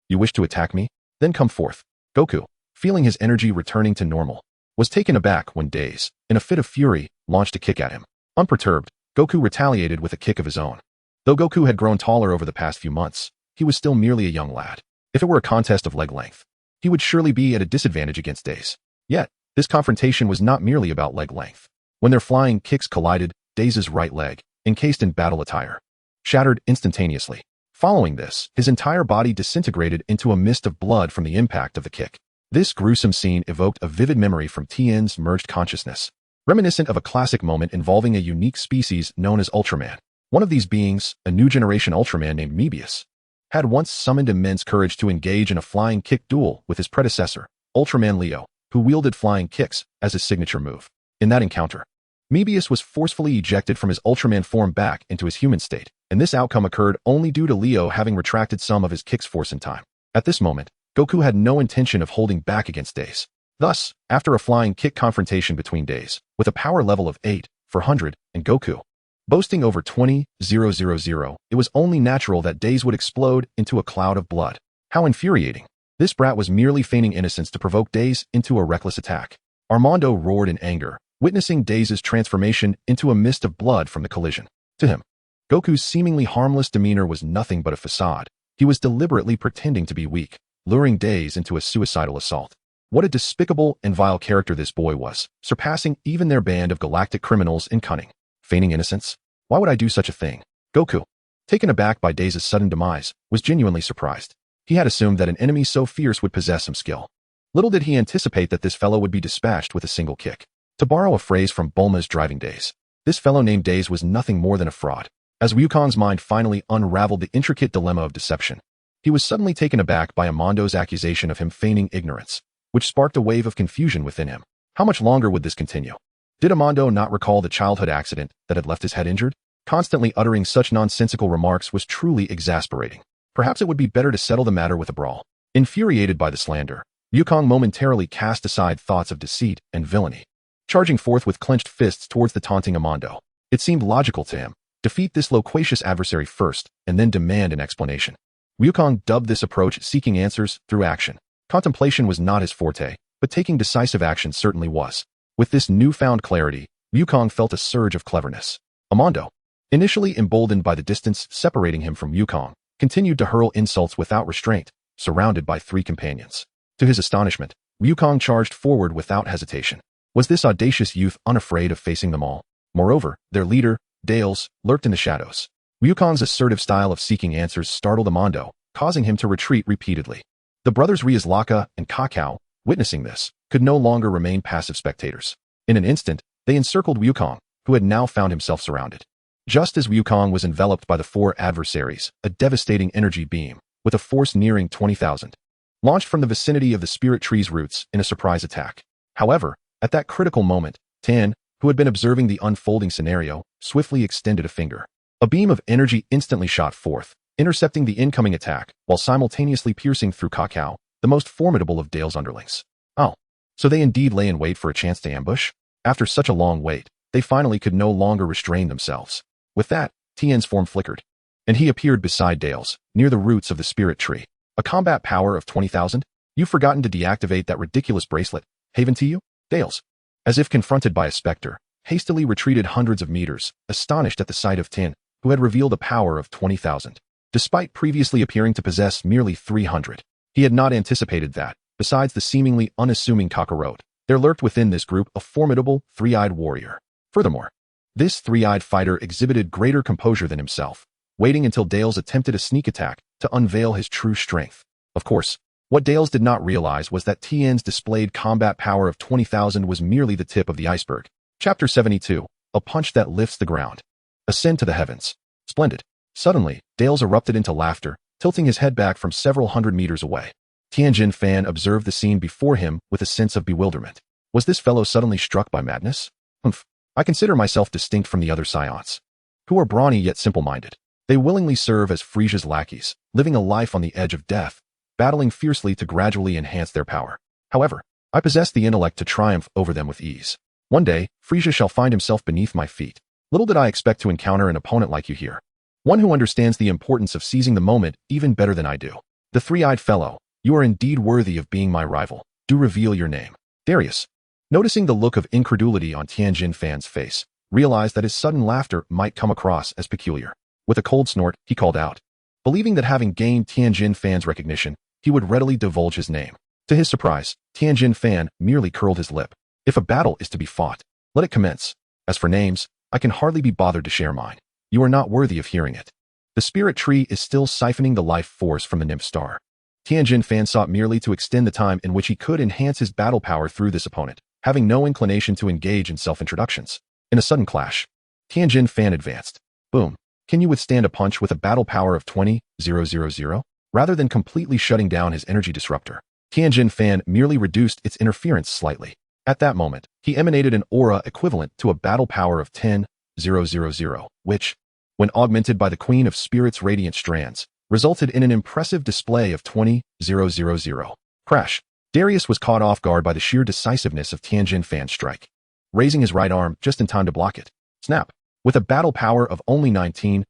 You wish to attack me? Then come forth. Goku, feeling his energy returning to normal, was taken aback when Days, in a fit of fury, launched a kick at him. Unperturbed, Goku retaliated with a kick of his own. Though Goku had grown taller over the past few months, he was still merely a young lad. If it were a contest of leg length, he would surely be at a disadvantage against Days. Yet, this confrontation was not merely about leg length. When their flying kicks collided, Days' right leg, encased in battle attire, shattered instantaneously. Following this, his entire body disintegrated into a mist of blood from the impact of the kick. This gruesome scene evoked a vivid memory from Tien's merged consciousness, reminiscent of a classic moment involving a unique species known as Ultraman. One of these beings, a new generation Ultraman named Mebius, had once summoned immense courage to engage in a flying kick duel with his predecessor, Ultraman Leo, who wielded flying kicks as his signature move. In that encounter, Mebius was forcefully ejected from his Ultraman form back into his human state, and this outcome occurred only due to Leo having retracted some of his kick's force in time. At this moment, Goku had no intention of holding back against Days. Thus, after a flying kick confrontation between Days, with a power level of 8 for 100, and Goku, boasting over 20,000, it was only natural that Days would explode into a cloud of blood. How infuriating. This brat was merely feigning innocence to provoke Days into a reckless attack. Armando roared in anger, witnessing Days' transformation into a mist of blood from the collision. To him, Goku's seemingly harmless demeanor was nothing but a facade. He was deliberately pretending to be weak, luring Days into a suicidal assault. What a despicable and vile character this boy was, surpassing even their band of galactic criminals in cunning. Feigning innocence? Why would I do such a thing? Goku, taken aback by Days' sudden demise, was genuinely surprised. He had assumed that an enemy so fierce would possess some skill. Little did he anticipate that this fellow would be dispatched with a single kick. To borrow a phrase from Bulma's Driving Days, this fellow named Days was nothing more than a fraud. As Wukong's mind finally unraveled the intricate dilemma of deception, he was suddenly taken aback by Amondo's accusation of him feigning ignorance, which sparked a wave of confusion within him. How much longer would this continue? Did Amondo not recall the childhood accident that had left his head injured? Constantly uttering such nonsensical remarks was truly exasperating. Perhaps it would be better to settle the matter with a brawl. Infuriated by the slander, Wukong momentarily cast aside thoughts of deceit and villainy, charging forth with clenched fists towards the taunting Amando. It seemed logical to him. Defeat this loquacious adversary first, and then demand an explanation. Wukong dubbed this approach seeking answers through action. Contemplation was not his forte, but taking decisive action certainly was. With this newfound clarity, Wukong felt a surge of cleverness. Amando, initially emboldened by the distance separating him from Wukong, continued to hurl insults without restraint, surrounded by 3 companions. To his astonishment, Wukong charged forward without hesitation. Was this audacious youth unafraid of facing them all? Moreover, their leader, Dales, lurked in the shadows. Wukong's assertive style of seeking answers startled Amando, causing him to retreat repeatedly. The brothers Riazlaka and Kakao, witnessing this, could no longer remain passive spectators. In an instant, they encircled Wukong, who had now found himself surrounded. Just as Wukong was enveloped by the 4 adversaries, a devastating energy beam, with a force nearing 20,000, launched from the vicinity of the spirit tree's roots in a surprise attack. However, at that critical moment, Tien, who had been observing the unfolding scenario, swiftly extended a finger. A beam of energy instantly shot forth, intercepting the incoming attack, while simultaneously piercing through Kakao, the most formidable of Dale's underlings. Oh, so they indeed lay in wait for a chance to ambush? After such a long wait, they finally could no longer restrain themselves. With that, Tien's form flickered, and he appeared beside Dale's, near the roots of the spirit tree. A combat power of 20,000? You've forgotten to deactivate that ridiculous bracelet. Haven to you? Dales, as if confronted by a specter, hastily retreated hundreds of meters, astonished at the sight of Tien, who had revealed a power of 20,000. Despite previously appearing to possess merely 300, he had not anticipated that, besides the seemingly unassuming Kakarot, there lurked within this group a formidable, 3-eyed warrior. Furthermore, this 3-eyed fighter exhibited greater composure than himself, waiting until Dales attempted a sneak attack to unveil his true strength. Of course, what Dales did not realize was that Tien's displayed combat power of 20,000 was merely the tip of the iceberg. Chapter 72, A Punch That Lifts the Ground. Ascend to the heavens. Splendid. Suddenly, Dales erupted into laughter, tilting his head back from several hundred meters away. Tien Shinhan observed the scene before him with a sense of bewilderment. Was this fellow suddenly struck by madness? Humph. I consider myself distinct from the other Saiyans, who are brawny yet simple-minded. They willingly serve as Frieza's lackeys, living a life on the edge of death, battling fiercely to gradually enhance their power. However, I possess the intellect to triumph over them with ease. One day, Frieza shall find himself beneath my feet. Little did I expect to encounter an opponent like you here. One who understands the importance of seizing the moment even better than I do. The 3-eyed fellow, you are indeed worthy of being my rival. Do reveal your name. Darius, noticing the look of incredulity on Tien Shinhan's face, realized that his sudden laughter might come across as peculiar. With a cold snort, he called out, believing that having gained Tien Shinhan's recognition, he would readily divulge his name. To his surprise, Tien Shinhan merely curled his lip. If a battle is to be fought, let it commence. As for names, I can hardly be bothered to share mine. You are not worthy of hearing it. The spirit tree is still siphoning the life force from the nymph star. Tien Shinhan sought merely to extend the time in which he could enhance his battle power through this opponent, having no inclination to engage in self-introductions. In a sudden clash, Tien Shinhan advanced. Boom. Can you withstand a punch with a battle power of 20,000? Rather than completely shutting down his energy disruptor, Tien Shinhan merely reduced its interference slightly. At that moment, he emanated an aura equivalent to a battle power of 10,000, which, when augmented by the Queen of Spirits' radiant strands, resulted in an impressive display of 20,000. Crash. Darius was caught off guard by the sheer decisiveness of Tien Shinhan's strike, raising his right arm just in time to block it. Snap. With a battle power of only 19,000,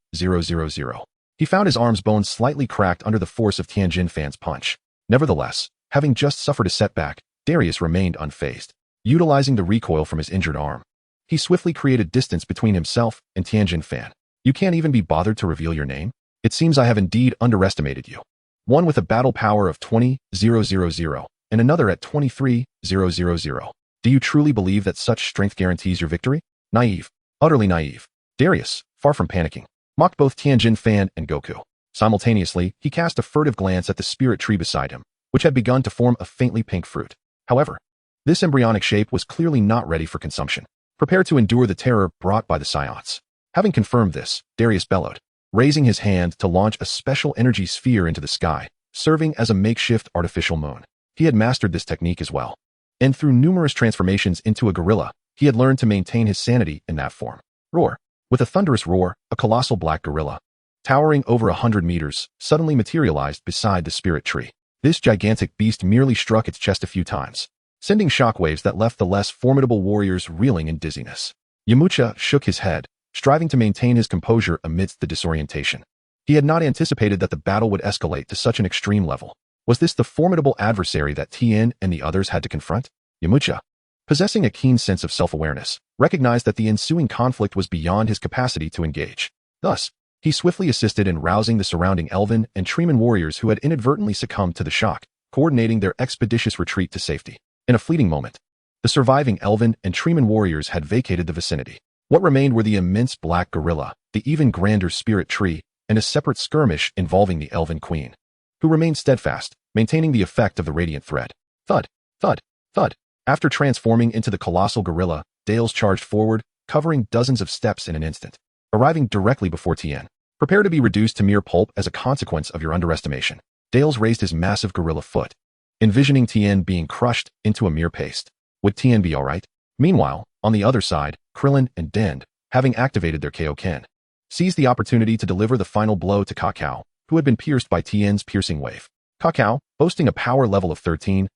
he found his arm's bones slightly cracked under the force of Tien Shinhan's punch. Nevertheless, having just suffered a setback, Darius remained unfazed. Utilizing the recoil from his injured arm, he swiftly created distance between himself and Tien Shinhan. You can't even be bothered to reveal your name? It seems I have indeed underestimated you. One with a battle power of 20,000 and another at 23,000. Do you truly believe that such strength guarantees your victory? Naive. Utterly naive. Darius, far from panicking, mocked both Tien Shinhan and Goku. Simultaneously, he cast a furtive glance at the spirit tree beside him, which had begun to form a faintly pink fruit. However, this embryonic shape was clearly not ready for consumption, prepared to endure the terror brought by the Saiyans. Having confirmed this, Darius bellowed, raising his hand to launch a special energy sphere into the sky, serving as a makeshift artificial moon. He had mastered this technique as well, and through numerous transformations into a gorilla, he had learned to maintain his sanity in that form. Roar. With a thunderous roar, a colossal black gorilla, towering over 100 meters, suddenly materialized beside the spirit tree. This gigantic beast merely struck its chest a few times, sending shockwaves that left the less formidable warriors reeling in dizziness. Yamcha shook his head, striving to maintain his composure amidst the disorientation. He had not anticipated that the battle would escalate to such an extreme level. Was this the formidable adversary that Tien and the others had to confront? Yamcha, possessing a keen sense of self-awareness, recognized that the ensuing conflict was beyond his capacity to engage. Thus, he swiftly assisted in rousing the surrounding Elven and Treeman warriors who had inadvertently succumbed to the shock, coordinating their expeditious retreat to safety. In a fleeting moment, the surviving Elven and Treeman warriors had vacated the vicinity. What remained were the immense black gorilla, the even grander spirit tree, and a separate skirmish involving the Elven Queen, who remained steadfast, maintaining the effect of the radiant thread. Thud, thud, thud. After transforming into the colossal gorilla, Dales charged forward, covering dozens of steps in an instant, arriving directly before Tien. Prepare to be reduced to mere pulp as a consequence of your underestimation. Dales raised his massive gorilla foot, envisioning Tien being crushed into a mere paste. Would Tien be alright? Meanwhile, on the other side, Krillin and Dend, having activated their Kaioken, seized the opportunity to deliver the final blow to Kakao, who had been pierced by Tien's piercing wave. Kakao, boasting a power level of 13,000,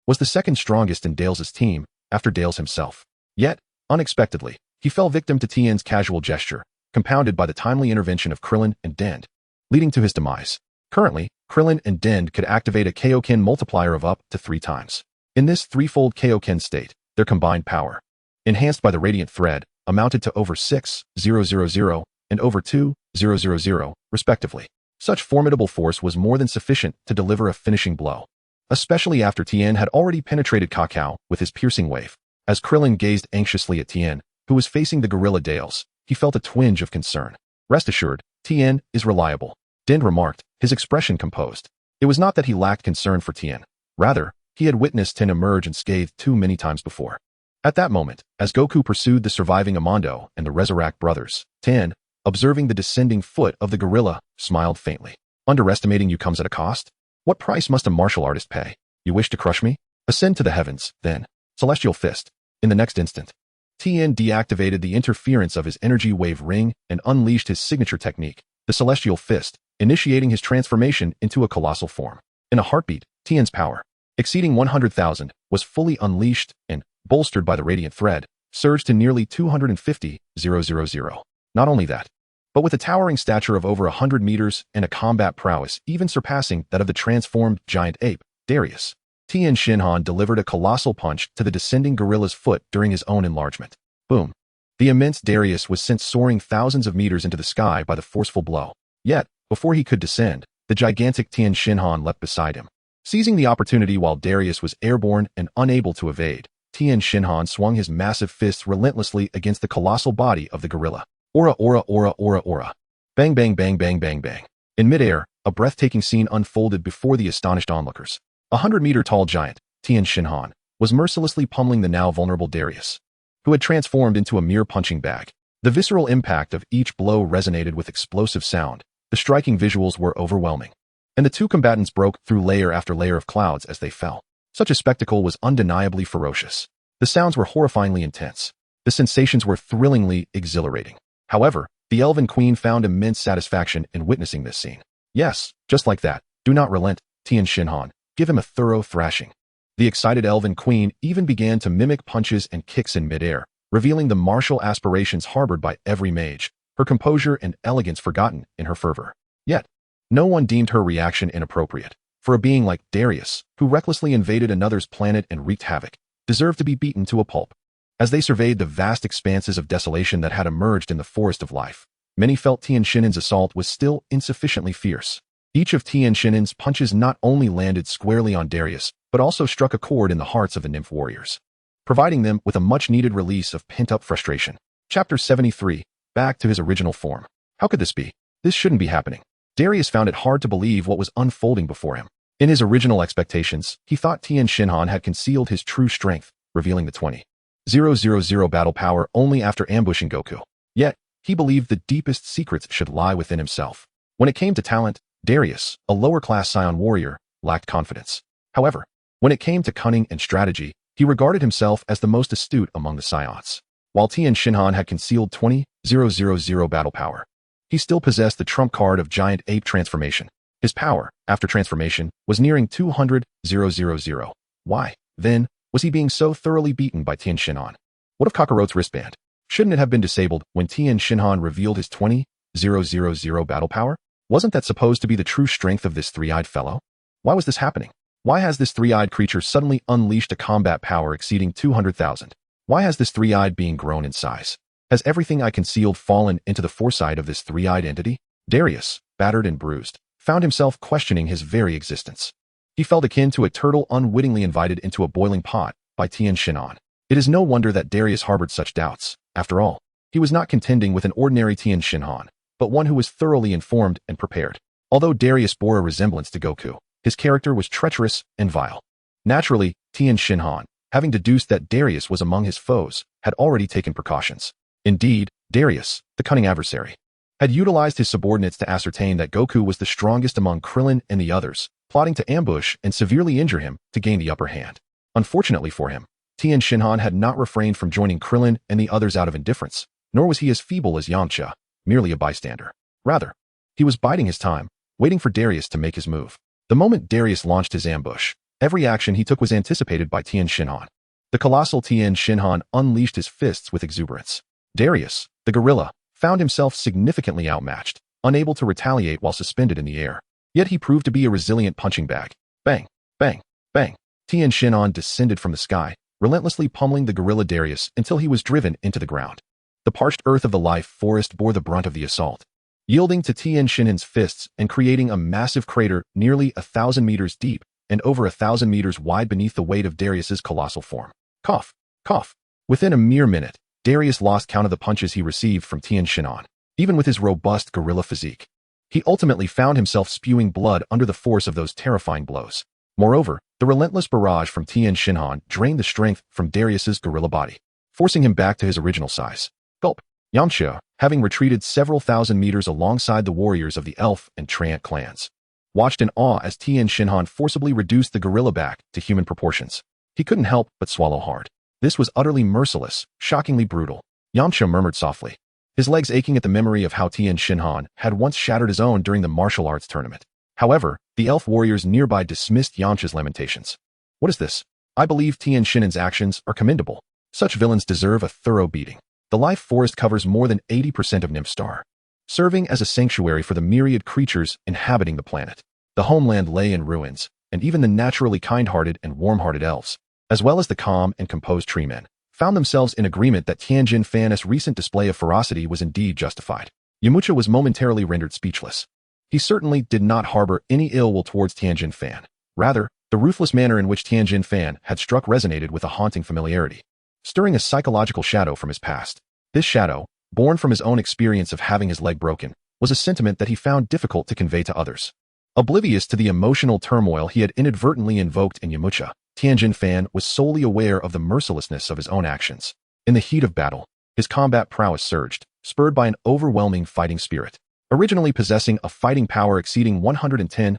was the second strongest in Dales' team, after Dales himself. Yet, unexpectedly, he fell victim to Tien's casual gesture, compounded by the timely intervention of Krillin and Dend, leading to his demise. Currently, Krillin and Dend could activate a Kaioken multiplier of up to 3 times. In this threefold Kaioken state, their combined power, enhanced by the radiant thread, amounted to over 6,000 and over 2,000, respectively. Such formidable force was more than sufficient to deliver a finishing blow, especially after Tien had already penetrated Kakao with his piercing wave. As Krillin gazed anxiously at Tien, who was facing the gorilla Dales, he felt a twinge of concern. Rest assured, Tien is reliable, Dend remarked, his expression composed. It was not that he lacked concern for Tien. Rather, he had witnessed Tien emerge unscathed too many times before. At that moment, as Goku pursued the surviving Amando and the Resurrect brothers, Tien, observing the descending foot of the gorilla, smiled faintly. Underestimating you comes at a cost? What price must a martial artist pay? You wish to crush me? Ascend to the heavens, then. Celestial Fist. In the next instant, Tien deactivated the interference of his energy wave ring and unleashed his signature technique, the Celestial Fist, initiating his transformation into a colossal form. In a heartbeat, Tien's power, exceeding 100,000, was fully unleashed and, bolstered by the radiant thread, surged to nearly 250,000. Not only that, but with a towering stature of over 100 meters and a combat prowess even surpassing that of the transformed giant ape, Darius, Tien Shinhan delivered a colossal punch to the descending gorilla's foot during his own enlargement. Boom. The immense Darius was sent soaring thousands of meters into the sky by the forceful blow. Yet, before he could descend, the gigantic Tien Shinhan leapt beside him. Seizing the opportunity while Darius was airborne and unable to evade, Tien Shinhan swung his massive fists relentlessly against the colossal body of the gorilla. Aura, aura, aura, aura, aura. Bang, bang, bang, bang, bang, bang. In midair, a breathtaking scene unfolded before the astonished onlookers. 100-meter-tall giant, Tien Shinhan, was mercilessly pummeling the now vulnerable Darius, who had transformed into a mere punching bag. The visceral impact of each blow resonated with explosive sound. The striking visuals were overwhelming, and the two combatants broke through layer after layer of clouds as they fell. Such a spectacle was undeniably ferocious. The sounds were horrifyingly intense. The sensations were thrillingly exhilarating. However, the Elven Queen found immense satisfaction in witnessing this scene. Yes, just like that. Do not relent, Tien Shinhan. Give him a thorough thrashing. The excited Elven Queen even began to mimic punches and kicks in midair, revealing the martial aspirations harbored by every mage, her composure and elegance forgotten in her fervor. Yet, no one deemed her reaction inappropriate. For a being like Darius, who recklessly invaded another's planet and wreaked havoc, deserved to be beaten to a pulp. As they surveyed the vast expanses of desolation that had emerged in the forest of life, many felt Tien Shinhan's assault was still insufficiently fierce. Each of Tien Shinhan's punches not only landed squarely on Darius, but also struck a chord in the hearts of the nymph warriors, providing them with a much-needed release of pent-up frustration. Chapter 73. Back to his original form. How could this be? This shouldn't be happening. Darius found it hard to believe what was unfolding before him. In his original expectations, he thought Tien Shinhan had concealed his true strength, revealing the 20,000 battle power only after ambushing Goku. Yet, he believed the deepest secrets should lie within himself. When it came to talent, Darius, a lower-class Saiyan warrior, lacked confidence. However, when it came to cunning and strategy, he regarded himself as the most astute among the Saiyans. While Tien Shinhan had concealed 20,000 battle power, he still possessed the trump card of giant ape transformation. His power, after transformation, was nearing 200,000. Why, then, was he being so thoroughly beaten by Tien Shinhan? What of Kakarote's wristband? Shouldn't it have been disabled when Tien Shinhan revealed his 20,000 battle power? Wasn't that supposed to be the true strength of this three-eyed fellow? Why was this happening? Why has this three-eyed creature suddenly unleashed a combat power exceeding 200,000? Why has this three-eyed being grown in size? Has everything I concealed fallen into the foresight of this three-eyed entity? Darius, battered and bruised, found himself questioning his very existence. He felt akin to a turtle unwittingly invited into a boiling pot by Tien Shinhan. It is no wonder that Darius harbored such doubts. After all, he was not contending with an ordinary Tien Shinhan, but one who was thoroughly informed and prepared. Although Darius bore a resemblance to Goku, his character was treacherous and vile. Naturally, Tien Shinhan, having deduced that Darius was among his foes, had already taken precautions. Indeed, Darius, the cunning adversary, had utilized his subordinates to ascertain that Goku was the strongest among Krillin and the others, plotting to ambush and severely injure him to gain the upper hand. Unfortunately for him, Tien Shinhan had not refrained from joining Krillin and the others out of indifference, nor was he as feeble as Yamcha, merely a bystander. Rather, he was biding his time, waiting for Darius to make his move. The moment Darius launched his ambush, every action he took was anticipated by Tien Shinhan. The colossal Tien Shinhan unleashed his fists with exuberance. Darius, the gorilla, found himself significantly outmatched, unable to retaliate while suspended in the air. Yet he proved to be a resilient punching bag. Bang, bang, bang. Tien Shinhan descended from the sky, relentlessly pummeling the gorilla Darius until he was driven into the ground. The parched earth of the life forest bore the brunt of the assault, yielding to Tien Shinhan's fists and creating a massive crater nearly 1,000 meters deep and over 1,000 meters wide beneath the weight of Darius's colossal form. Cough, cough. Within a mere minute, Darius lost count of the punches he received from Tien Shinhan, even with his robust gorilla physique. He ultimately found himself spewing blood under the force of those terrifying blows. Moreover, the relentless barrage from Tien Shinhan drained the strength from Darius's gorilla body, forcing him back to his original size. Gulp. Yamcha, having retreated several thousand meters alongside the warriors of the Elf and Treant clans, watched in awe as Tien Shinhan forcibly reduced the gorilla back to human proportions. He couldn't help but swallow hard. This was utterly merciless, shockingly brutal. Yamcha murmured softly, his legs aching at the memory of how Tien Shinhan had once shattered his own during the martial arts tournament. However, the elf warriors nearby dismissed Yamcha's lamentations. What is this? I believe Tien Shinhan's actions are commendable. Such villains deserve a thorough beating. The life forest covers more than 80% of Nymphstar, serving as a sanctuary for the myriad creatures inhabiting the planet. The homeland lay in ruins, and even the naturally kind-hearted and warm-hearted elves, as well as the calm and composed treemen, found themselves in agreement that Tien Shinhan's recent display of ferocity was indeed justified. Yamcha was momentarily rendered speechless. He certainly did not harbor any ill will towards Tien Shinhan. Rather, the ruthless manner in which Tien Shinhan had struck resonated with a haunting familiarity, stirring a psychological shadow from his past. This shadow, born from his own experience of having his leg broken, was a sentiment that he found difficult to convey to others. Oblivious to the emotional turmoil he had inadvertently invoked in Yamcha, Tien Shinhan was solely aware of the mercilessness of his own actions. In the heat of battle, his combat prowess surged, spurred by an overwhelming fighting spirit, originally possessing a fighting power exceeding 110,000.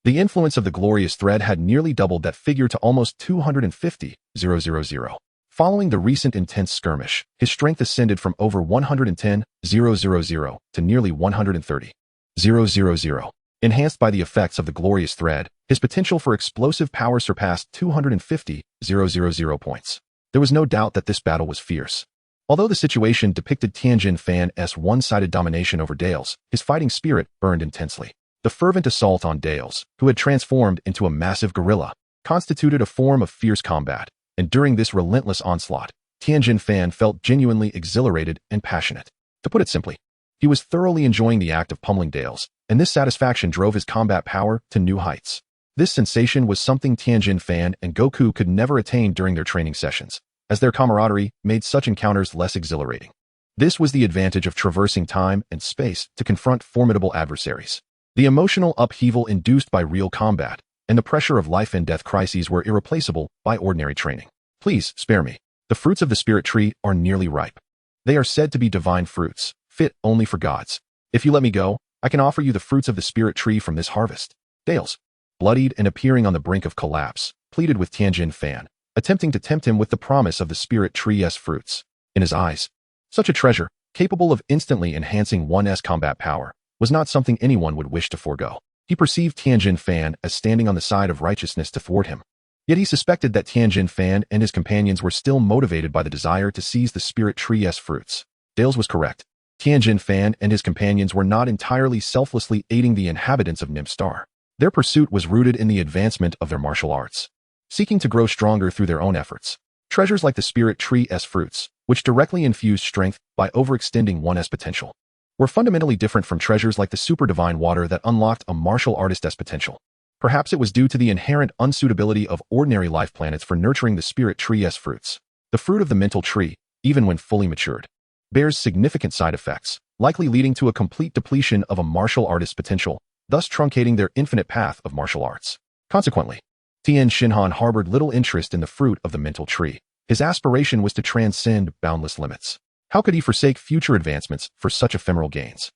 The influence of the glorious thread had nearly doubled that figure to almost 250,000. Following the recent intense skirmish, his strength ascended from over 110,000 to nearly 130,000. Enhanced by the effects of the glorious thread, his potential for explosive power surpassed 250,000 points. There was no doubt that this battle was fierce. Although the situation depicted Tien Shinhan's one-sided domination over Dales, his fighting spirit burned intensely. The fervent assault on Dales, who had transformed into a massive gorilla, constituted a form of fierce combat, and during this relentless onslaught, Tien Shinhan felt genuinely exhilarated and passionate. To put it simply, he was thoroughly enjoying the act of pummeling Dales, and this satisfaction drove his combat power to new heights. This sensation was something Tien Shinhan and Goku could never attain during their training sessions, as their camaraderie made such encounters less exhilarating. This was the advantage of traversing time and space to confront formidable adversaries. The emotional upheaval induced by real combat and the pressure of life and death crises were irreplaceable by ordinary training. Please spare me. The fruits of the spirit tree are nearly ripe. They are said to be divine fruits, fit only for gods. If you let me go, I can offer you the fruits of the spirit tree from this harvest. Dales, bloodied and appearing on the brink of collapse, pleaded with Tien Shinhan, attempting to tempt him with the promise of the spirit tree's fruits. In his eyes, such a treasure, capable of instantly enhancing one's combat power, was not something anyone would wish to forego. He perceived Tien Shinhan as standing on the side of righteousness to thwart him. Yet he suspected that Tien Shinhan and his companions were still motivated by the desire to seize the spirit tree's fruits. Dales was correct. Tien Shinhan and his companions were not entirely selflessly aiding the inhabitants of Nymph Star. Their pursuit was rooted in the advancement of their martial arts, seeking to grow stronger through their own efforts. Treasures like the spirit tree's fruits, which directly infused strength by overextending one's potential, were fundamentally different from treasures like the super divine water that unlocked a martial artist's potential. Perhaps it was due to the inherent unsuitability of ordinary life planets for nurturing the spirit tree's fruits. The fruit of the mental tree, even when fully matured, bears significant side effects, likely leading to a complete depletion of a martial artist's potential, thus truncating their infinite path of martial arts. Consequently, Tien Shinhan harbored little interest in the fruit of the mental tree. His aspiration was to transcend boundless limits. How could he forsake future advancements for such ephemeral gains?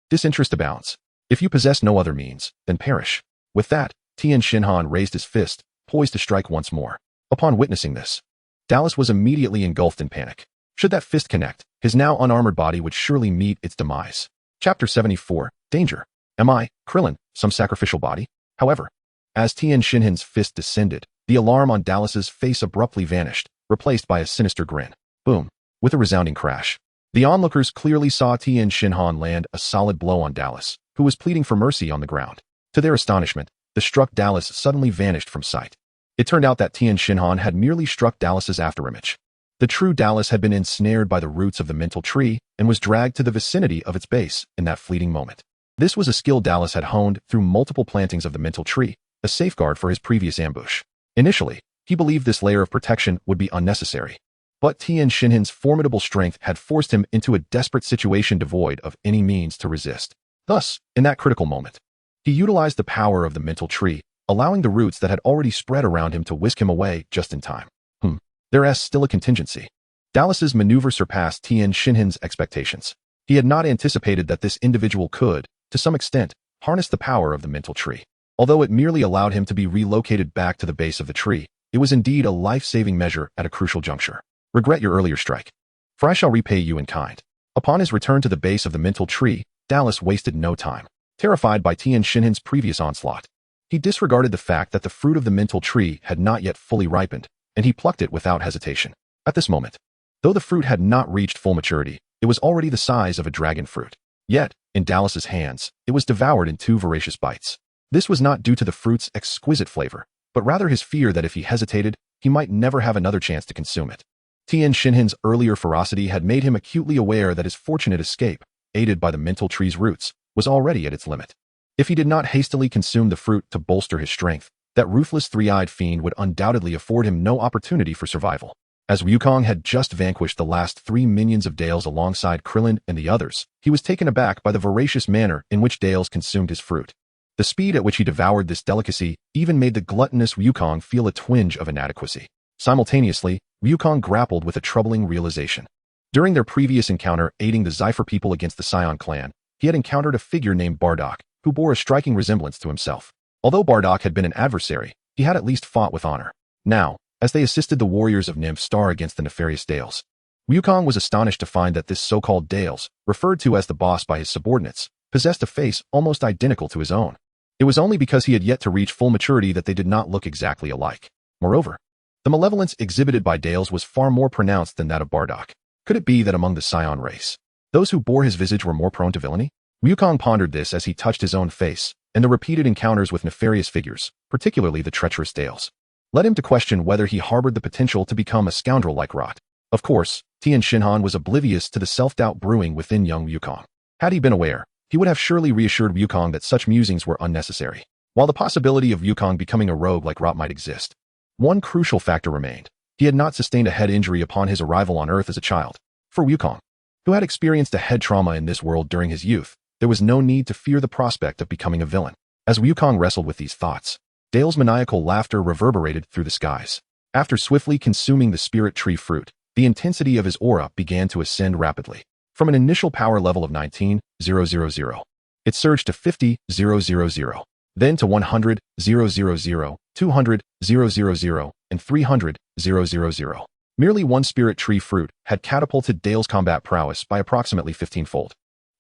Disinterest abounds. If you possess no other means, then perish. With that, Tien Shinhan raised his fist, poised to strike once more. Upon witnessing this, Dallas was immediately engulfed in panic. Should that fist connect, his now unarmored body would surely meet its demise. Chapter 74, Danger. Am I, Krillin, some sacrificial body? However, as Tien Shinhan's fist descended, the alarm on Dallas's face abruptly vanished, replaced by a sinister grin. Boom. With a resounding crash, the onlookers clearly saw Tien Shinhan land a solid blow on Dallas, who was pleading for mercy on the ground. To their astonishment, the struck Dallas suddenly vanished from sight. It turned out that Tien Shinhan had merely struck Dallas's afterimage. The true Dallas had been ensnared by the roots of the mental tree and was dragged to the vicinity of its base in that fleeting moment. This was a skill Dallas had honed through multiple plantings of the mental tree, a safeguard for his previous ambush. Initially, he believed this layer of protection would be unnecessary. But Tien Shinhan's formidable strength had forced him into a desperate situation devoid of any means to resist. Thus, in that critical moment, he utilized the power of the mental tree, allowing the roots that had already spread around him to whisk him away just in time. There's still a contingency. Dallas's maneuver surpassed Tien Shinhan's expectations. He had not anticipated that this individual could, to some extent, harness the power of the mental tree. Although it merely allowed him to be relocated back to the base of the tree, it was indeed a life-saving measure at a crucial juncture. Regret your earlier strike, for I shall repay you in kind. Upon his return to the base of the mental tree, Dallas wasted no time. Terrified by Tien Shinhan's previous onslaught, he disregarded the fact that the fruit of the mental tree had not yet fully ripened, and he plucked it without hesitation. At this moment, though the fruit had not reached full maturity, it was already the size of a dragon fruit. Yet, in Dallas's hands, it was devoured in 2 voracious bites. This was not due to the fruit's exquisite flavor, but rather his fear that if he hesitated, he might never have another chance to consume it. Tien Shinhan's earlier ferocity had made him acutely aware that his fortunate escape, aided by the mental tree's roots, was already at its limit. If he did not hastily consume the fruit to bolster his strength, that ruthless three-eyed fiend would undoubtedly afford him no opportunity for survival. As Wukong had just vanquished the last 3 minions of Dales alongside Krillin and the others, he was taken aback by the voracious manner in which Dales consumed his fruit. The speed at which he devoured this delicacy even made the gluttonous Wukong feel a twinge of inadequacy. Simultaneously, Wukong grappled with a troubling realization. During their previous encounter aiding the Zephyr people against the Saiyan clan, he had encountered a figure named Bardock, who bore a striking resemblance to himself. Although Bardock had been an adversary, he had at least fought with honor. Now, as they assisted the warriors of Nymph Star against the nefarious Dales, Wukong was astonished to find that this so-called Dales, referred to as the boss by his subordinates, possessed a face almost identical to his own. It was only because he had yet to reach full maturity that they did not look exactly alike. Moreover, the malevolence exhibited by Dales was far more pronounced than that of Bardock. Could it be that among the Saiyan race, those who bore his visage were more prone to villainy? Wukong pondered this as he touched his own face, and the repeated encounters with nefarious figures, particularly the treacherous Dales, led him to question whether he harbored the potential to become a scoundrel like Rot. Of course, Tien Shinhan was oblivious to the self-doubt brewing within young Wukong. Had he been aware, he would have surely reassured Wukong that such musings were unnecessary. While the possibility of Wukong becoming a rogue like Rot might exist, one crucial factor remained. He had not sustained a head injury upon his arrival on Earth as a child. For Wukong, who had experienced a head trauma in this world during his youth, there was no need to fear the prospect of becoming a villain. As Wukong wrestled with these thoughts, Dale's maniacal laughter reverberated through the skies. After swiftly consuming the spirit tree fruit, the intensity of his aura began to ascend rapidly. From an initial power level of 19,000, it surged to 50,000, then to 100,000, 200,000, and 300,000. Merely one spirit tree fruit had catapulted Dale's combat prowess by approximately 15-fold.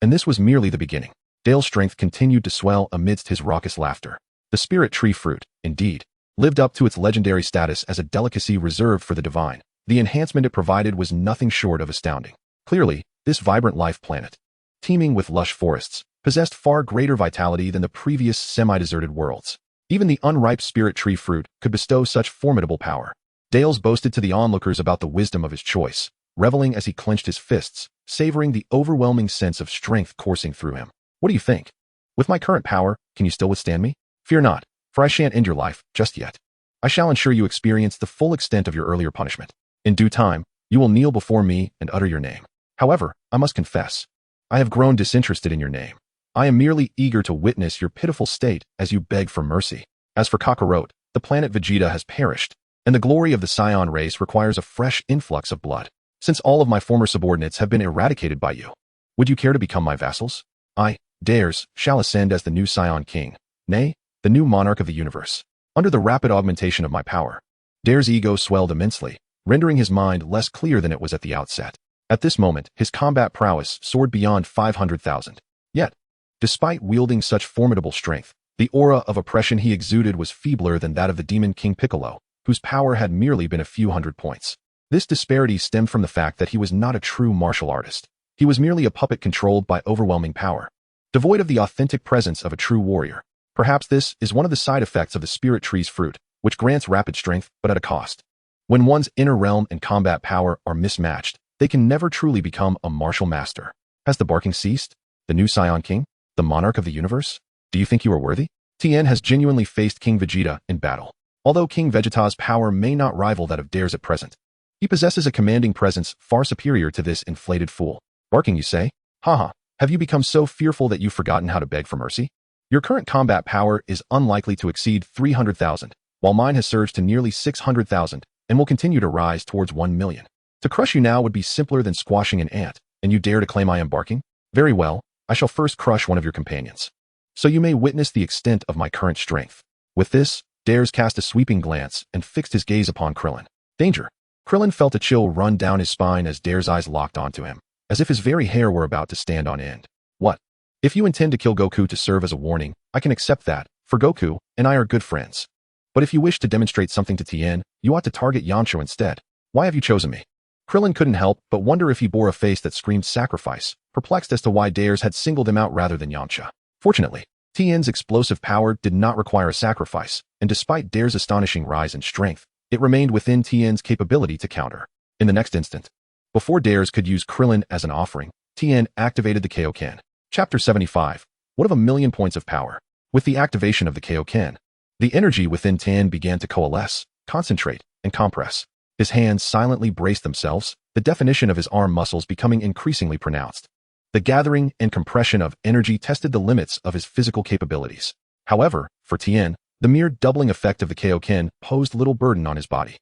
And this was merely the beginning. Dale's strength continued to swell amidst his raucous laughter. The spirit tree fruit, indeed, lived up to its legendary status as a delicacy reserved for the divine. The enhancement it provided was nothing short of astounding. Clearly, this vibrant life planet, teeming with lush forests, possessed far greater vitality than the previous semi-deserted worlds. Even the unripe spirit tree fruit could bestow such formidable power. Dales boasted to the onlookers about the wisdom of his choice, reveling as he clenched his fists, savoring the overwhelming sense of strength coursing through him. What do you think? With my current power, can you still withstand me? Fear not, for I shan't end your life just yet. I shall ensure you experience the full extent of your earlier punishment. In due time, you will kneel before me and utter your name. However, I must confess, I have grown disinterested in your name. I am merely eager to witness your pitiful state as you beg for mercy. As for Kakarot, the planet Vegeta has perished, and the glory of the Saiyan race requires a fresh influx of blood. Since all of my former subordinates have been eradicated by you, would you care to become my vassals? I, Dares, shall ascend as the new Saiyan king, nay, the new monarch of the universe. Under the rapid augmentation of my power, Dares' ego swelled immensely, rendering his mind less clear than it was at the outset. At this moment, his combat prowess soared beyond 500,000. Yet, despite wielding such formidable strength, the aura of oppression he exuded was feebler than that of the demon King Piccolo, whose power had merely been a few hundred points. This disparity stemmed from the fact that he was not a true martial artist. He was merely a puppet controlled by overwhelming power, devoid of the authentic presence of a true warrior. Perhaps this is one of the side effects of the spirit tree's fruit, which grants rapid strength, but at a cost. When one's inner realm and combat power are mismatched, they can never truly become a martial master. Has the barking ceased? The new Saiyan king? The monarch of the universe? Do you think you are worthy? Tien has genuinely faced King Vegeta in battle. Although King Vegeta's power may not rival that of Dares at present, he possesses a commanding presence far superior to this inflated fool. Barking, you say? Haha, have you become so fearful that you've forgotten how to beg for mercy? Your current combat power is unlikely to exceed 300,000, while mine has surged to nearly 600,000 and will continue to rise towards 1 million. To crush you now would be simpler than squashing an ant, and you dare to claim I am barking? Very well, I shall first crush one of your companions, so you may witness the extent of my current strength. With this, Dares cast a sweeping glance and fixed his gaze upon Krillin. Danger! Krillin felt a chill run down his spine as Dares' eyes locked onto him, as if his very hair were about to stand on end. What? If you intend to kill Goku to serve as a warning, I can accept that, for Goku and I are good friends. But if you wish to demonstrate something to Tien, you ought to target Yamcha instead. Why have you chosen me? Krillin couldn't help but wonder if he bore a face that screamed sacrifice, perplexed as to why Dares had singled him out rather than Yamcha. Fortunately, Tien's explosive power did not require a sacrifice, and despite Dares' astonishing rise in strength, it remained within Tien's capability to counter. In the next instant, before Dares could use Krillin as an offering, Tien activated the Kaioken. Chapter 75. What of a million points of power? With the activation of the Kaioken, the energy within Tien began to coalesce, concentrate, and compress. His hands silently braced themselves, the definition of his arm muscles becoming increasingly pronounced. The gathering and compression of energy tested the limits of his physical capabilities. However, for Tien, the mere doubling effect of the Kaioken posed little burden on his body.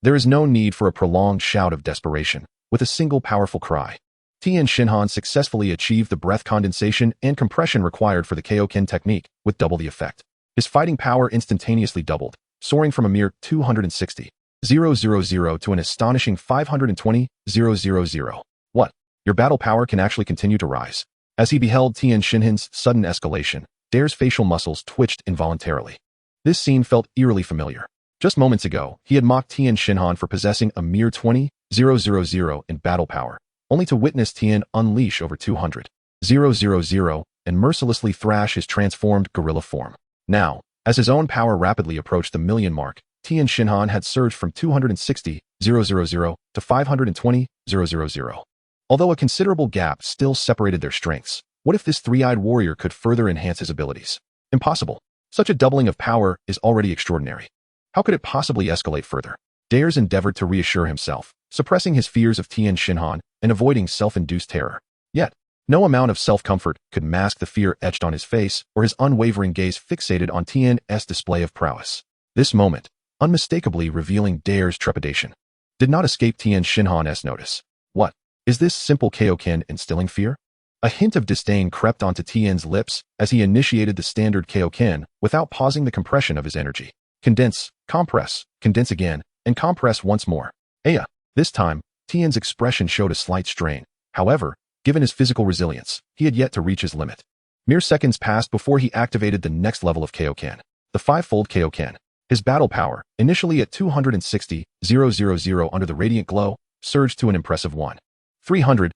There is no need for a prolonged shout of desperation. With a single powerful cry, Tien Shinhan successfully achieved the breath condensation and compression required for the Kaioken technique with double the effect. His fighting power instantaneously doubled, soaring from a mere 260,000 to an astonishing 520,000. What? Your battle power can actually continue to rise. As he beheld Tien Shinhan's sudden escalation, Dares' facial muscles twitched involuntarily. This scene felt eerily familiar. Just moments ago, he had mocked Tien Shinhan for possessing a mere 20,000 in battle power, only to witness Tien unleash over 200,000 and mercilessly thrash his transformed gorilla form. Now, as his own power rapidly approached the million mark, Tien Shinhan had surged from 260,000 to 520,000. Although a considerable gap still separated their strengths, what if this three-eyed warrior could further enhance his abilities? Impossible. Such a doubling of power is already extraordinary. How could it possibly escalate further? Dares endeavored to reassure himself, suppressing his fears of Tien Shinhan and avoiding self-induced terror. Yet, no amount of self-comfort could mask the fear etched on his face or his unwavering gaze fixated on Tien's display of prowess. This moment, unmistakably revealing Dares' trepidation, did not escape Tien Shinhan's notice. What? Is this simple Kaioken instilling fear? A hint of disdain crept onto Tien's lips as he initiated the standard Kaioken without pausing the compression of his energy. Condense, compress, condense again, and compress once more. Aya! This time, Tien's expression showed a slight strain. However, given his physical resilience, he had yet to reach his limit. Mere seconds passed before he activated the next level of Kaioken, the five-fold Kaioken. His battle power, initially at 260,000 under the radiant glow, surged to an impressive 300,000.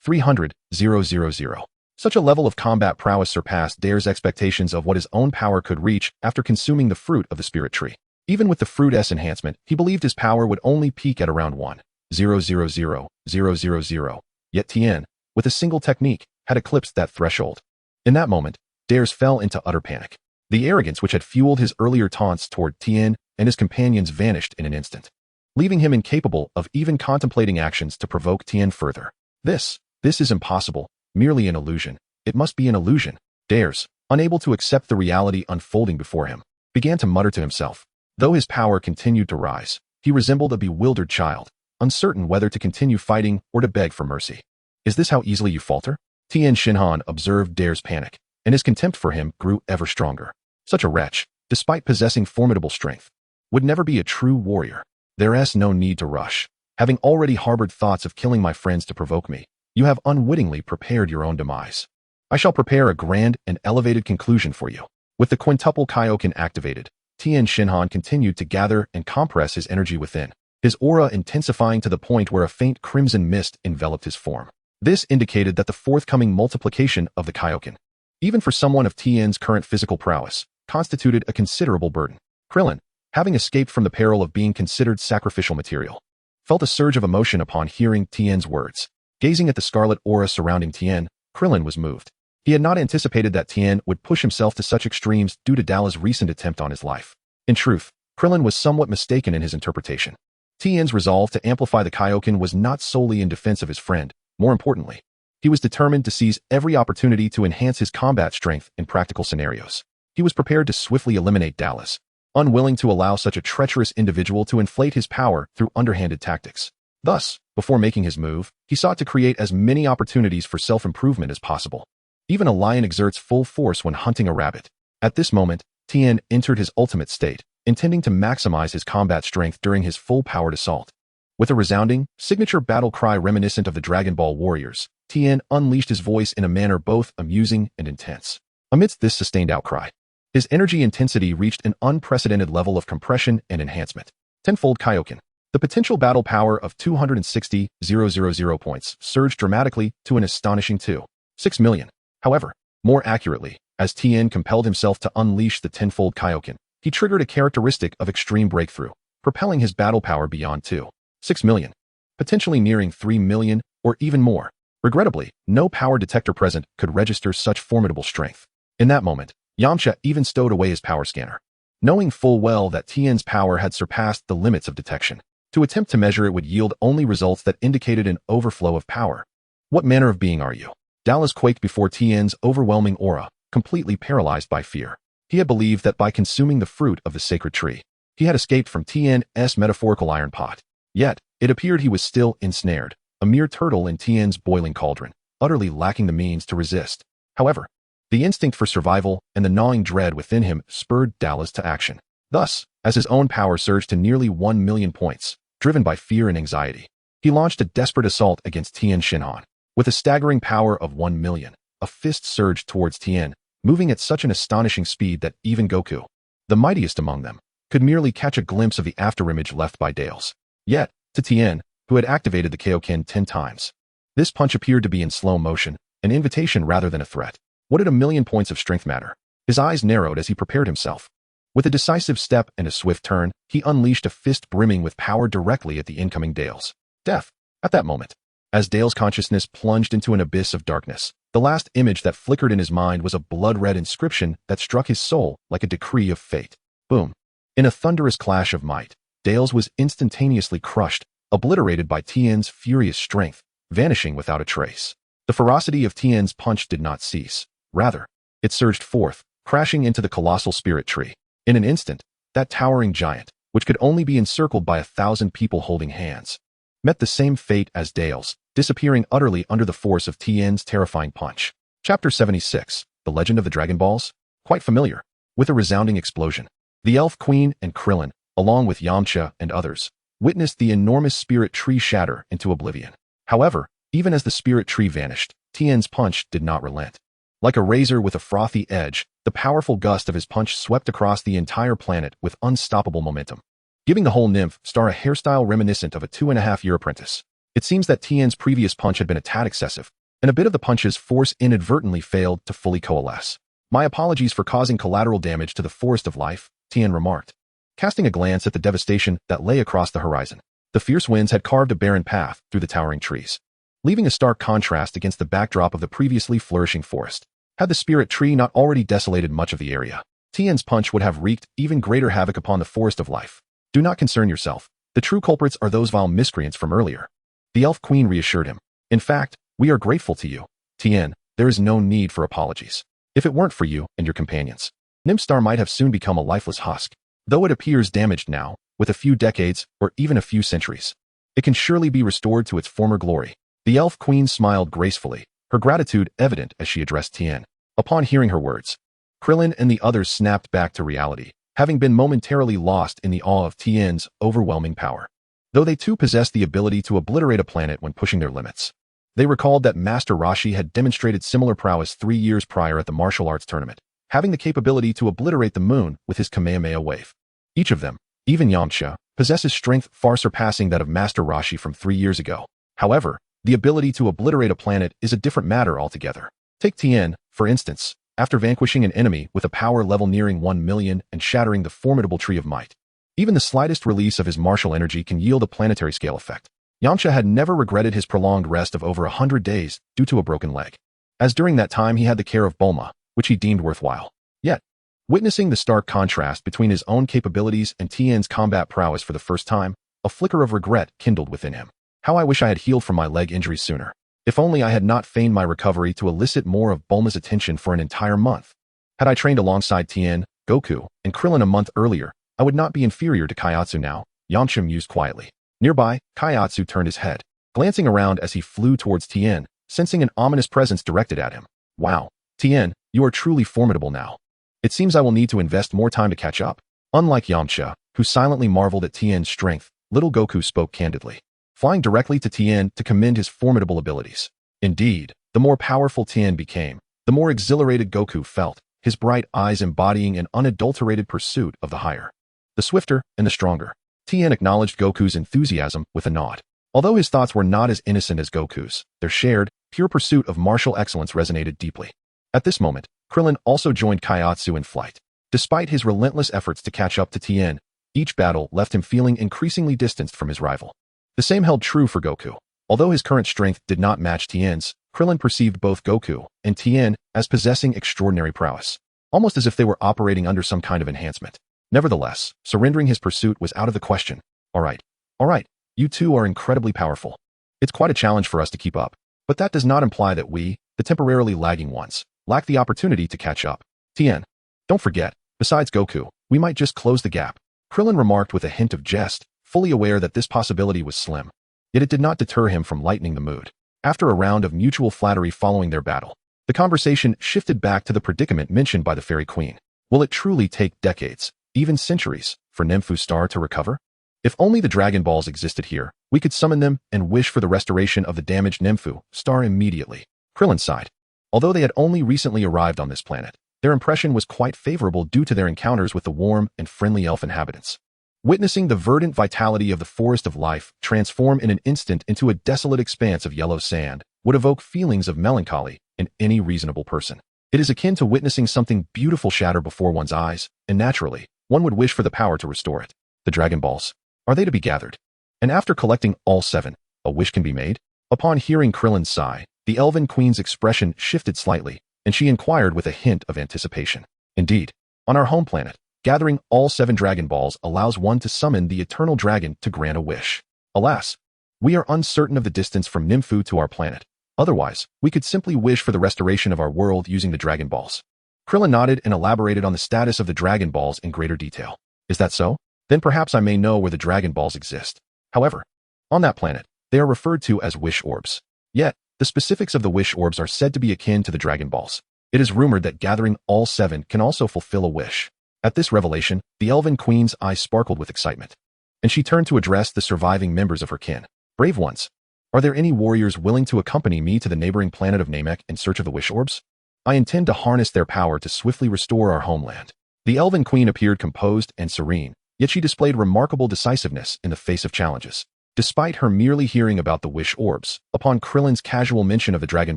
300,000. Such a level of combat prowess surpassed Dare's expectations of what his own power could reach after consuming the fruit of the spirit tree. Even with the Fruit S enhancement, he believed his power would only peak at around 1,000,000. Yet Tien, with a single technique, had eclipsed that threshold. In that moment, Dares fell into utter panic. The arrogance which had fueled his earlier taunts toward Tien and his companions vanished in an instant, leaving him incapable of even contemplating actions to provoke Tien further. This is impossible, merely an illusion. It must be an illusion. Dares, unable to accept the reality unfolding before him, began to mutter to himself. Though his power continued to rise, he resembled a bewildered child, uncertain whether to continue fighting or to beg for mercy. Is this how easily you falter? Tien Shinhan observed Dare's panic, and his contempt for him grew ever stronger. Such a wretch, despite possessing formidable strength, would never be a true warrior. There's no need to rush. Having already harbored thoughts of killing my friends to provoke me, you have unwittingly prepared your own demise. I shall prepare a grand and elevated conclusion for you. With the quintuple Kaioken activated, Tien Shinhan continued to gather and compress his energy within, his aura intensifying to the point where a faint crimson mist enveloped his form. This indicated that the forthcoming multiplication of the Kaioken, even for someone of Tien's current physical prowess, constituted a considerable burden. Krillin, having escaped from the peril of being considered sacrificial material, felt a surge of emotion upon hearing Tien's words. Gazing at the scarlet aura surrounding Tien, Krillin was moved. He had not anticipated that Tien would push himself to such extremes due to Dalla's recent attempt on his life. In truth, Krillin was somewhat mistaken in his interpretation. Tien's resolve to amplify the Kaioken was not solely in defense of his friend. More importantly, he was determined to seize every opportunity to enhance his combat strength in practical scenarios. He was prepared to swiftly eliminate Dallas, unwilling to allow such a treacherous individual to inflate his power through underhanded tactics. Thus, before making his move, he sought to create as many opportunities for self-improvement as possible. Even a lion exerts full force when hunting a rabbit. At this moment, Tien entered his ultimate state, intending to maximize his combat strength during his full-powered assault. With a resounding, signature battle cry reminiscent of the Dragon Ball warriors, Tien unleashed his voice in a manner both amusing and intense. Amidst this sustained outcry, his energy intensity reached an unprecedented level of compression and enhancement. Tenfold Kaioken. The potential battle power of 260,000 points surged dramatically to an astonishing 2.6 million. However, more accurately, as Tien compelled himself to unleash the tenfold Kaioken, he triggered a characteristic of extreme breakthrough, propelling his battle power beyond 2.6 million, potentially nearing 3 million or even more. Regrettably, no power detector present could register such formidable strength. In that moment, Yamcha even stowed away his power scanner, knowing full well that Tien's power had surpassed the limits of detection. To attempt to measure it would yield only results that indicated an overflow of power. What manner of being are you? Dallas quaked before Tien's overwhelming aura, completely paralyzed by fear. He had believed that by consuming the fruit of the sacred tree, he had escaped from Tien's metaphorical iron pot. Yet, it appeared he was still ensnared, a mere turtle in Tien's boiling cauldron, utterly lacking the means to resist. However, the instinct for survival and the gnawing dread within him spurred Dallas to action. Thus, as his own power surged to nearly 1 million points, driven by fear and anxiety, he launched a desperate assault against Tien Shinhan. With a staggering power of 1 million, a fist surged towards Tien, moving at such an astonishing speed that even Goku, the mightiest among them, could merely catch a glimpse of the afterimage left by Dales. Yet, to Tien, who had activated the Kaioken 10 times, this punch appeared to be in slow motion, an invitation rather than a threat. What did a million points of strength matter? His eyes narrowed as he prepared himself. With a decisive step and a swift turn, he unleashed a fist brimming with power directly at the incoming Dales. Death. At that moment, as Dale's consciousness plunged into an abyss of darkness, the last image that flickered in his mind was a blood-red inscription that struck his soul like a decree of fate. Boom. In a thunderous clash of might, Dales was instantaneously crushed, obliterated by Tien's furious strength, vanishing without a trace. The ferocity of Tien's punch did not cease. Rather, it surged forth, crashing into the colossal spirit tree. In an instant, that towering giant, which could only be encircled by 1,000 people holding hands, met the same fate as Dale's, disappearing utterly under the force of Tien's terrifying punch. Chapter 76, The Legend of the Dragon Balls? Quite familiar. With a resounding explosion, the Elf Queen and Krillin, along with Yamcha and others, witnessed the enormous spirit tree shatter into oblivion. However, even as the spirit tree vanished, Tien's punch did not relent. Like a razor with a frothy edge, the powerful gust of his punch swept across the entire planet with unstoppable momentum, giving the whole nymph star a hairstyle reminiscent of a 2.5-year apprentice. It seems that Tien's previous punch had been a tad excessive, and a bit of the punch's force inadvertently failed to fully coalesce. My apologies for causing collateral damage to the forest of life, Tien remarked, casting a glance at the devastation that lay across the horizon. The fierce winds had carved a barren path through the towering trees, leaving a stark contrast against the backdrop of the previously flourishing forest. Had the spirit tree not already desolated much of the area, Tien's punch would have wreaked even greater havoc upon the forest of life. Do not concern yourself. The true culprits are those vile miscreants from earlier. The elf queen reassured him. In fact, we are grateful to you, Tien. There is no need for apologies. If it weren't for you and your companions, Nymphstar might have soon become a lifeless husk. Though it appears damaged now, with a few decades or even a few centuries, it can surely be restored to its former glory. The elf queen smiled gracefully, her gratitude evident as she addressed Tien. Upon hearing her words, Krillin and the others snapped back to reality, having been momentarily lost in the awe of Tien's overwhelming power. Though they too possessed the ability to obliterate a planet when pushing their limits, they recalled that Master Roshi had demonstrated similar prowess 3 years prior at the martial arts tournament, having the capability to obliterate the moon with his Kamehameha wave. Each of them, even Yamcha, possesses strength far surpassing that of Master Roshi from 3 years ago. However, the ability to obliterate a planet is a different matter altogether. Take Tien, for instance, after vanquishing an enemy with a power level nearing 1 million and shattering the formidable Tree of Might. Even the slightest release of his martial energy can yield a planetary scale effect. Yamcha had never regretted his prolonged rest of over 100 days due to a broken leg, as during that time he had the care of Bulma, which he deemed worthwhile. Yet, witnessing the stark contrast between his own capabilities and Tien's combat prowess for the first time, a flicker of regret kindled within him. How I wish I had healed from my leg injuries sooner. If only I had not feigned my recovery to elicit more of Bulma's attention for an entire month. Had I trained alongside Tien, Goku, and Krillin a month earlier, I would not be inferior to Kaiatsu now, Yamcha mused quietly. Nearby, Kaiatsu turned his head, glancing around as he flew towards Tien, sensing an ominous presence directed at him. Wow, Tien, you are truly formidable now. It seems I will need to invest more time to catch up. Unlike Yamcha, who silently marveled at Tien's strength, little Goku spoke candidly, flying directly to Tien to commend his formidable abilities. Indeed, the more powerful Tien became, the more exhilarated Goku felt, his bright eyes embodying an unadulterated pursuit of the higher, the swifter, and the stronger. Tien acknowledged Goku's enthusiasm with a nod. Although his thoughts were not as innocent as Goku's, their shared, pure pursuit of martial excellence resonated deeply. At this moment, Krillin also joined Kaiatsu in flight. Despite his relentless efforts to catch up to Tien, each battle left him feeling increasingly distanced from his rival. The same held true for Goku. Although his current strength did not match Tien's, Krillin perceived both Goku and Tien as possessing extraordinary prowess, almost as if they were operating under some kind of enhancement. Nevertheless, surrendering his pursuit was out of the question. All right, you two are incredibly powerful. It's quite a challenge for us to keep up, but that does not imply that we, the temporarily lagging ones, lack the opportunity to catch up. Tien, don't forget, besides Goku, we might just close the gap, Krillin remarked with a hint of jest, fully aware that this possibility was slim. Yet it did not deter him from lightening the mood. After a round of mutual flattery following their battle, the conversation shifted back to the predicament mentioned by the Fairy Queen. Will it truly take decades, even centuries, for Nymphstar to recover? If only the Dragon Balls existed here, we could summon them and wish for the restoration of the damaged Nymphstar immediately. Krillin sighed. Although they had only recently arrived on this planet, their impression was quite favorable due to their encounters with the warm and friendly elf inhabitants. Witnessing the verdant vitality of the forest of life transform in an instant into a desolate expanse of yellow sand would evoke feelings of melancholy in any reasonable person. It is akin to witnessing something beautiful shatter before one's eyes, and naturally, one would wish for the power to restore it. The Dragon Balls. Are they to be gathered? And after collecting all 7, a wish can be made? Upon hearing Krillin's sigh, the Elven Queen's expression shifted slightly, and she inquired with a hint of anticipation. Indeed, on our home planet, gathering all 7 Dragon Balls allows one to summon the Eternal Dragon to grant a wish. Alas, we are uncertain of the distance from Nymphu to our planet. Otherwise, we could simply wish for the restoration of our world using the Dragon Balls. Krillin nodded and elaborated on the status of the Dragon Balls in greater detail. Is that so? Then perhaps I may know where the Dragon Balls exist. However, on that planet, they are referred to as Wish Orbs. Yet, the specifics of the Wish Orbs are said to be akin to the Dragon Balls. It is rumored that gathering all 7 can also fulfill a wish. At this revelation, the Elven Queen's eyes sparkled with excitement, and she turned to address the surviving members of her kin. Brave ones, Are there any warriors willing to accompany me to the neighboring planet of Namek in search of the wish orbs? I intend to harness their power to swiftly restore our homeland. The Elven Queen appeared composed and serene, yet she displayed remarkable decisiveness in the face of challenges. Despite her merely hearing about the wish orbs, upon Krillin's casual mention of the Dragon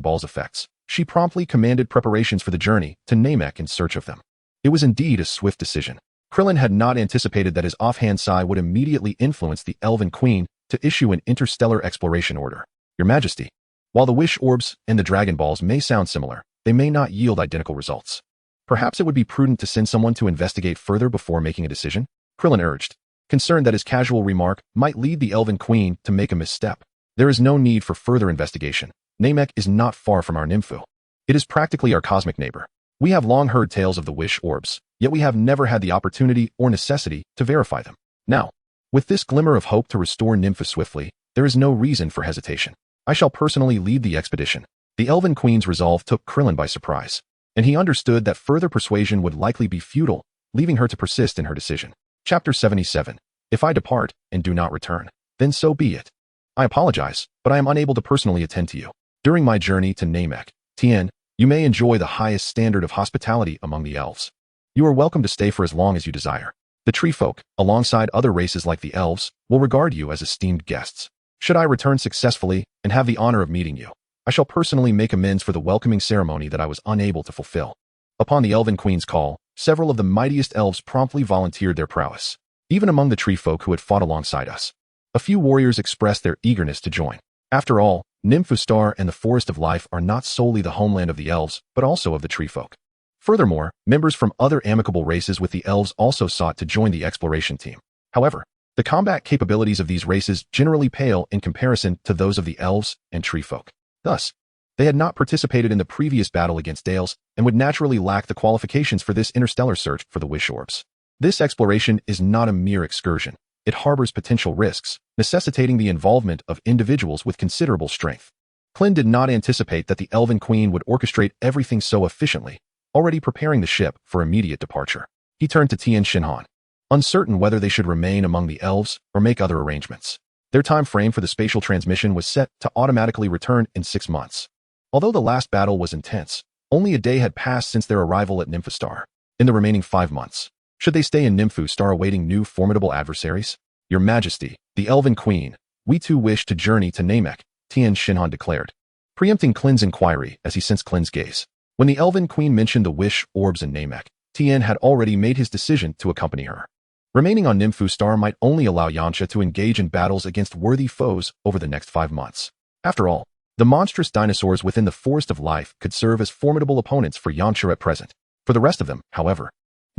Ball's effects, she promptly commanded preparations for the journey to Namek in search of them. It was indeed a swift decision. Krillin had not anticipated that his offhand sigh would immediately influence the Elven Queen to issue an interstellar exploration order. Your Majesty, while the wish orbs and the Dragon Balls may sound similar, they may not yield identical results. Perhaps it would be prudent to send someone to investigate further before making a decision, Krillin urged, concerned that his casual remark might lead the Elven Queen to make a misstep. There is no need for further investigation. Namek is not far from our Nymphu. It is practically our cosmic neighbor. We have long heard tales of the wish orbs, yet we have never had the opportunity or necessity to verify them. Now, with this glimmer of hope to restore Nymphu swiftly, there is no reason for hesitation. I shall personally lead the expedition. The Elven Queen's resolve took Krillin by surprise, and he understood that further persuasion would likely be futile, leaving her to persist in her decision. Chapter 77. If I depart and do not return, then so be it. I apologize, but I am unable to personally attend to you. During my journey to Namek, Tien, you may enjoy the highest standard of hospitality among the elves. You are welcome to stay for as long as you desire. The tree folk, alongside other races like the elves, will regard you as esteemed guests. Should I return successfully and have the honor of meeting you, I shall personally make amends for the welcoming ceremony that I was unable to fulfill. Upon the Elven Queen's call, several of the mightiest elves promptly volunteered their prowess, even among the tree folk who had fought alongside us. A few warriors expressed their eagerness to join. After all, Nymphu Star and the Forest of Life are not solely the homeland of the elves, but also of the tree folk. Furthermore, members from other amicable races with the elves also sought to join the exploration team. However, the combat capabilities of these races generally pale in comparison to those of the elves and tree folk. Thus, they had not participated in the previous battle against Dales and would naturally lack the qualifications for this interstellar search for the wish orbs. This exploration is not a mere excursion. It harbors potential risks, necessitating the involvement of individuals with considerable strength. Klin did not anticipate that the Elven Queen would orchestrate everything so efficiently, already preparing the ship for immediate departure. He turned to Tien Shinhan, uncertain whether they should remain among the elves or make other arrangements. Their time frame for the spatial transmission was set to automatically return in 6 months. Although the last battle was intense, only a day had passed since their arrival at Nymphu Star. In the remaining 5 months, should they stay in Nymphu Star awaiting new formidable adversaries? Your Majesty, the Elven Queen, we too wish to journey to Namek, Tien Shinhan declared, preempting Klin's inquiry as he sensed Klin's gaze. When the Elven Queen mentioned the wish orbs in Namek, Tien had already made his decision to accompany her. Remaining on Nymphu Star might only allow Yansha to engage in battles against worthy foes over the next 5 months. After all, the monstrous dinosaurs within the Forest of Life could serve as formidable opponents for Yansha at present. For the rest of them, however,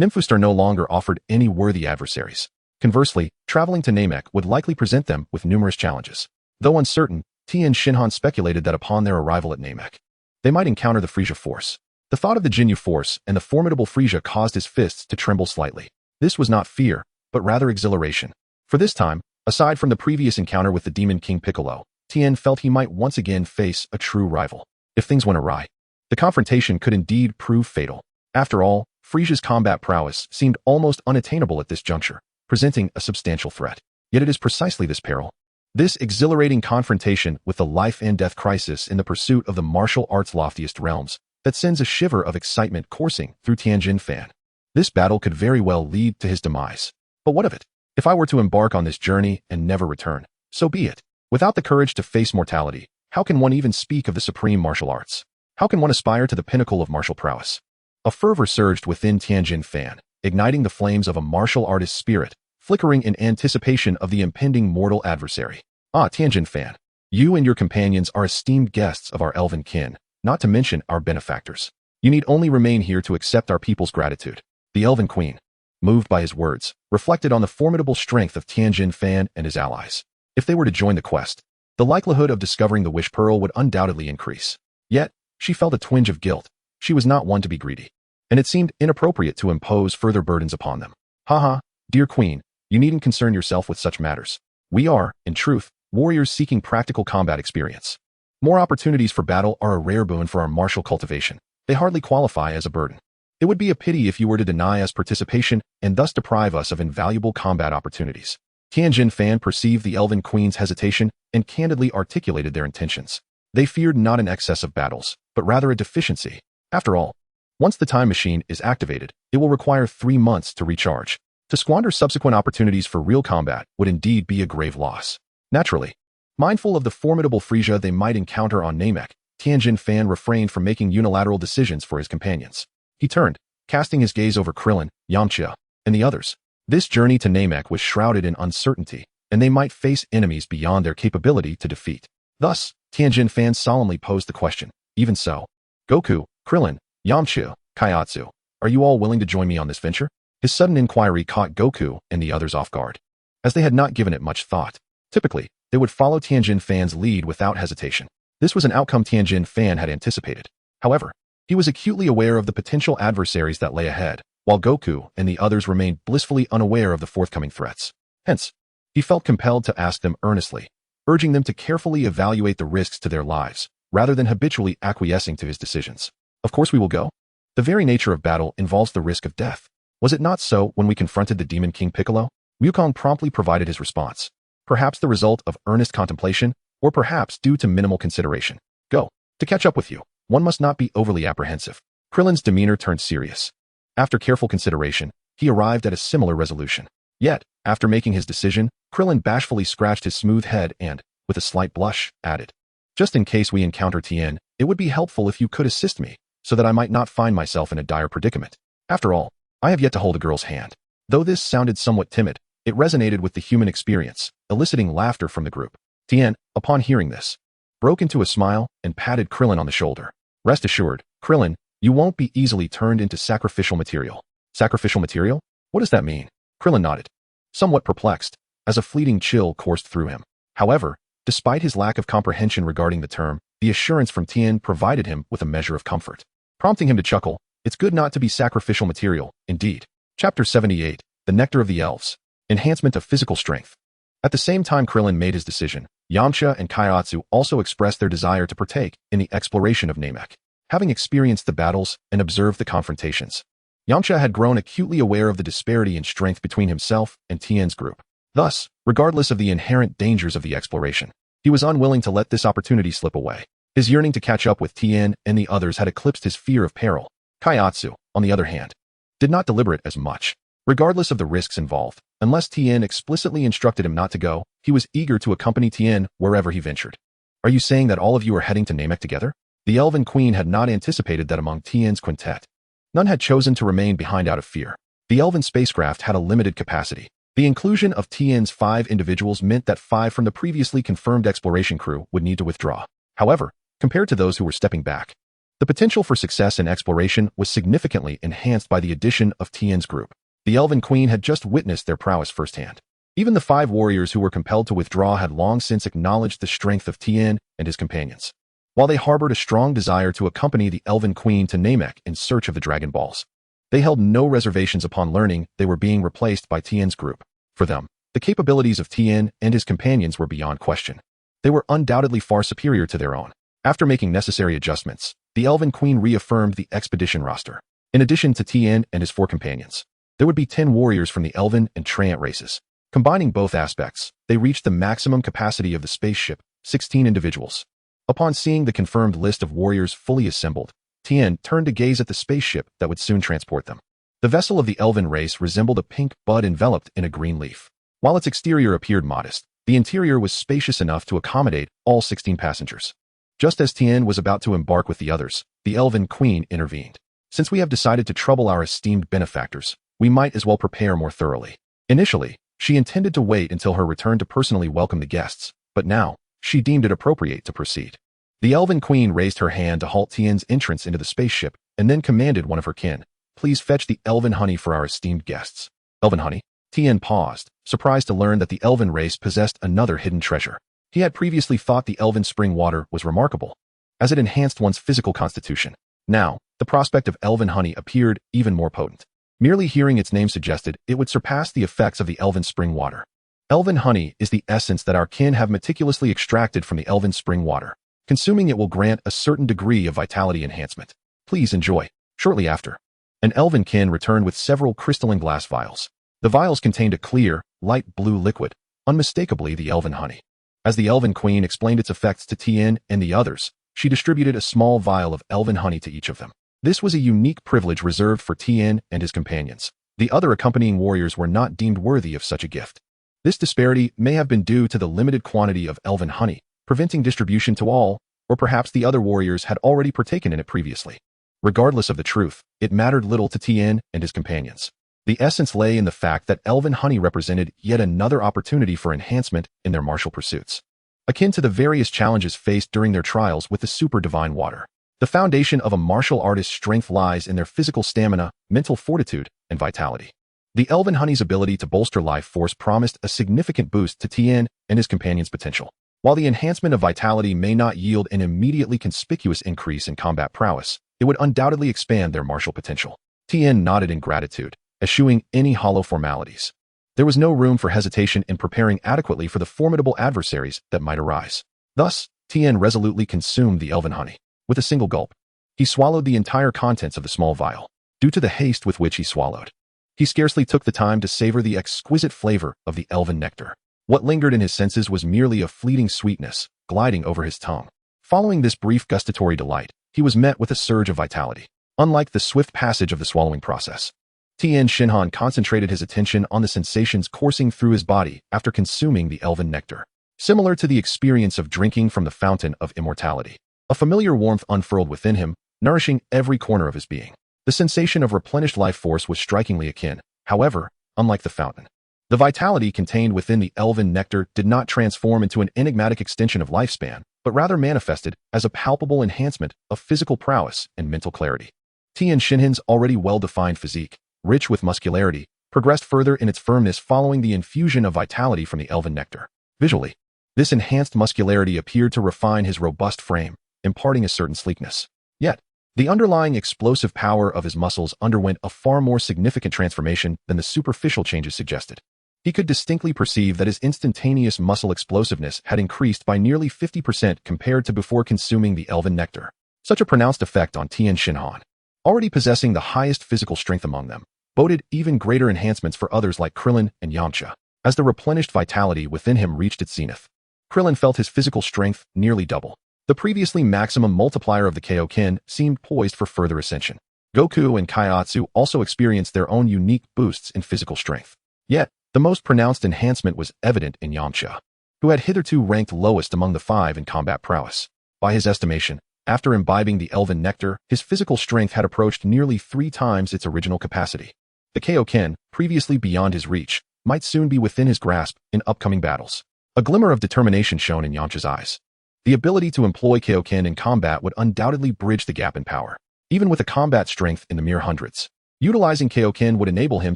Nymphu Star no longer offered any worthy adversaries. Conversely, traveling to Namek would likely present them with numerous challenges. Though uncertain, Tien Shinhan speculated that upon their arrival at Namek, they might encounter the Frieza force. The thought of the Jinyu force and the formidable Frieza caused his fists to tremble slightly. This was not fear, but rather exhilaration. For this time, aside from the previous encounter with the demon King Piccolo, Tien felt he might once again face a true rival. If things went awry, the confrontation could indeed prove fatal. After all, Frieza's combat prowess seemed almost unattainable at this juncture, presenting a substantial threat. Yet it is precisely this peril, this exhilarating confrontation with the life and death crisis in the pursuit of the martial arts' loftiest realms, that sends a shiver of excitement coursing through Tien Shinhan. This battle could very well lead to his demise. But what of it? If I were to embark on this journey and never return, so be it. Without the courage to face mortality, how can one even speak of the supreme martial arts? How can one aspire to the pinnacle of martial prowess? A fervor surged within Tien Shinhan, igniting the flames of a martial artist's spirit, flickering in anticipation of the impending mortal adversary. Ah, Tien Shinhan, you and your companions are esteemed guests of our elven kin, not to mention our benefactors. You need only remain here to accept our people's gratitude. The Elven Queen, moved by his words, reflected on the formidable strength of Tien Shinhan and his allies. If they were to join the quest, the likelihood of discovering the Wish Pearl would undoubtedly increase. Yet, she felt a twinge of guilt. She was not one to be greedy, and it seemed inappropriate to impose further burdens upon them. Haha, dear Queen, you needn't concern yourself with such matters. We are, in truth, warriors seeking practical combat experience. More opportunities for battle are a rare boon for our martial cultivation. They hardly qualify as a burden. It would be a pity if you were to deny us participation and thus deprive us of invaluable combat opportunities. Tien Shinhan perceived the Elven Queen's hesitation and candidly articulated their intentions. They feared not an excess of battles, but rather a deficiency. After all, once the time machine is activated, it will require 3 months to recharge. To squander subsequent opportunities for real combat would indeed be a grave loss. Naturally, mindful of the formidable Frieza they might encounter on Namek, Tien Shinhan refrained from making unilateral decisions for his companions. He turned, casting his gaze over Krillin, Yamcha, and the others. This journey to Namek was shrouded in uncertainty, and they might face enemies beyond their capability to defeat. Thus, Tien Shinhan solemnly posed the question, even so, Goku, Krillin, Yamcha, Kaiatsu, are you all willing to join me on this venture? His sudden inquiry caught Goku and the others off guard, as they had not given it much thought. Typically, they would follow Tien Shinhan's lead without hesitation. This was an outcome Tien Shinhan had anticipated. However, he was acutely aware of the potential adversaries that lay ahead, while Goku and the others remained blissfully unaware of the forthcoming threats. Hence, he felt compelled to ask them earnestly, urging them to carefully evaluate the risks to their lives, rather than habitually acquiescing to his decisions. Of course we will go. The very nature of battle involves the risk of death. Was it not so when we confronted the demon King Piccolo? Wukong promptly provided his response, perhaps the result of earnest contemplation, or perhaps due to minimal consideration. Go. To catch up with you, one must not be overly apprehensive. Krillin's demeanor turned serious. After careful consideration, he arrived at a similar resolution. Yet, after making his decision, Krillin bashfully scratched his smooth head and, with a slight blush, added, just in case we encounter Tien, it would be helpful if you could assist me, so that I might not find myself in a dire predicament. After all, I have yet to hold a girl's hand. Though this sounded somewhat timid, it resonated with the human experience, eliciting laughter from the group. Tien, upon hearing this, broke into a smile and patted Krillin on the shoulder. Rest assured, Krillin, you won't be easily turned into sacrificial material. Sacrificial material? What does that mean? Krillin nodded, somewhat perplexed, as a fleeting chill coursed through him. However, despite his lack of comprehension regarding the term, the assurance from Tien provided him with a measure of comfort, prompting him to chuckle. It's good not to be sacrificial material, indeed. Chapter 78, The Nectar of the Elves. Enhancement of Physical Strength. At the same time Krillin made his decision, Yamcha and Kaiatsu also expressed their desire to partake in the exploration of Namek. Having experienced the battles and observed the confrontations, Yamcha had grown acutely aware of the disparity in strength between himself and Tien's group. Thus, regardless of the inherent dangers of the exploration, he was unwilling to let this opportunity slip away. His yearning to catch up with Tien and the others had eclipsed his fear of peril. Kaiatsu, on the other hand, did not deliberate as much. Regardless of the risks involved, unless Tien explicitly instructed him not to go, he was eager to accompany Tien wherever he ventured. Are you saying that all of you are heading to Namek together? The Elven Queen had not anticipated that among Tien's quintet, none had chosen to remain behind out of fear. The Elven spacecraft had a limited capacity. The inclusion of Tien's 5 individuals meant that 5 from the previously confirmed exploration crew would need to withdraw. However, compared to those who were stepping back, the potential for success in exploration was significantly enhanced by the addition of Tien's group. The Elven Queen had just witnessed their prowess firsthand. Even the 5 warriors who were compelled to withdraw had long since acknowledged the strength of Tien and his companions. While they harbored a strong desire to accompany the Elven Queen to Namek in search of the Dragon Balls, they held no reservations upon learning they were being replaced by Tien's group. For them, the capabilities of Tien and his companions were beyond question. They were undoubtedly far superior to their own. After making necessary adjustments, the Elven Queen reaffirmed the expedition roster. In addition to Tien and his 4 companions, there would be 10 warriors from the Elven and Treant races. Combining both aspects, they reached the maximum capacity of the spaceship, 16 individuals. Upon seeing the confirmed list of warriors fully assembled, Tien turned to gaze at the spaceship that would soon transport them. The vessel of the Elven race resembled a pink bud enveloped in a green leaf. While its exterior appeared modest, the interior was spacious enough to accommodate all 16 passengers. Just as Tien was about to embark with the others, the Elven Queen intervened. Since we have decided to trouble our esteemed benefactors, we might as well prepare more thoroughly. Initially, she intended to wait until her return to personally welcome the guests, but now, she deemed it appropriate to proceed. The Elven Queen raised her hand to halt Tien's entrance into the spaceship and then commanded one of her kin, please fetch the elven honey for our esteemed guests. Elven honey? Tien paused, surprised to learn that the elven race possessed another hidden treasure. He had previously thought the elven spring water was remarkable, as it enhanced one's physical constitution. Now, the prospect of elven honey appeared even more potent. Merely hearing its name suggested it would surpass the effects of the elven spring water. Elven honey is the essence that our kin have meticulously extracted from the elven spring water. Consuming it will grant a certain degree of vitality enhancement. Please enjoy. Shortly after, an elven kin returned with several crystalline glass vials. The vials contained a clear, light blue liquid, unmistakably the elven honey. As the Elven Queen explained its effects to Tien and the others, she distributed a small vial of elven honey to each of them. This was a unique privilege reserved for Tien and his companions. The other accompanying warriors were not deemed worthy of such a gift. This disparity may have been due to the limited quantity of elven honey, preventing distribution to all, or perhaps the other warriors had already partaken in it previously. Regardless of the truth, it mattered little to Tien and his companions. The essence lay in the fact that elven honey represented yet another opportunity for enhancement in their martial pursuits. Akin to the various challenges faced during their trials with the super divine water, the foundation of a martial artist's strength lies in their physical stamina, mental fortitude, and vitality. The elven honey's ability to bolster life force promised a significant boost to Tien and his companions' potential. While the enhancement of vitality may not yield an immediately conspicuous increase in combat prowess, it would undoubtedly expand their martial potential. Tien nodded in gratitude, eschewing any hollow formalities. There was no room for hesitation in preparing adequately for the formidable adversaries that might arise. Thus, Tien resolutely consumed the elven honey. With a single gulp, he swallowed the entire contents of the small vial. Due to the haste with which he swallowed, he scarcely took the time to savor the exquisite flavor of the elven nectar. What lingered in his senses was merely a fleeting sweetness, gliding over his tongue. Following this brief gustatory delight, he was met with a surge of vitality. Unlike the swift passage of the swallowing process, Tien Shinhan concentrated his attention on the sensations coursing through his body after consuming the elven nectar. Similar to the experience of drinking from the fountain of immortality, a familiar warmth unfurled within him, nourishing every corner of his being. The sensation of replenished life force was strikingly akin, however, unlike the fountain. The vitality contained within the elven nectar did not transform into an enigmatic extension of lifespan, but rather manifested as a palpable enhancement of physical prowess and mental clarity. Tien Shinhan's already well-defined physique, rich with muscularity, progressed further in its firmness following the infusion of vitality from the elven nectar. Visually, this enhanced muscularity appeared to refine his robust frame, imparting a certain sleekness. Yet, the underlying explosive power of his muscles underwent a far more significant transformation than the superficial changes suggested. He could distinctly perceive that his instantaneous muscle explosiveness had increased by nearly 50% compared to before consuming the elven nectar. Such a pronounced effect on Tien Shinhan, already possessing the highest physical strength among them, boded even greater enhancements for others like Krillin and Yamcha. As the replenished vitality within him reached its zenith, Krillin felt his physical strength nearly double. The previously maximum multiplier of the Kaioken seemed poised for further ascension. Goku and Kaiatsu also experienced their own unique boosts in physical strength. Yet, the most pronounced enhancement was evident in Yamcha, who had hitherto ranked lowest among the five in combat prowess. By his estimation, after imbibing the elven nectar, his physical strength had approached nearly 3 times its original capacity. The Kaioken, previously beyond his reach, might soon be within his grasp in upcoming battles. A glimmer of determination shone in Yamcha's eyes. The ability to employ Kaioken in combat would undoubtedly bridge the gap in power, even with a combat strength in the mere hundreds. Utilizing Kaioken would enable him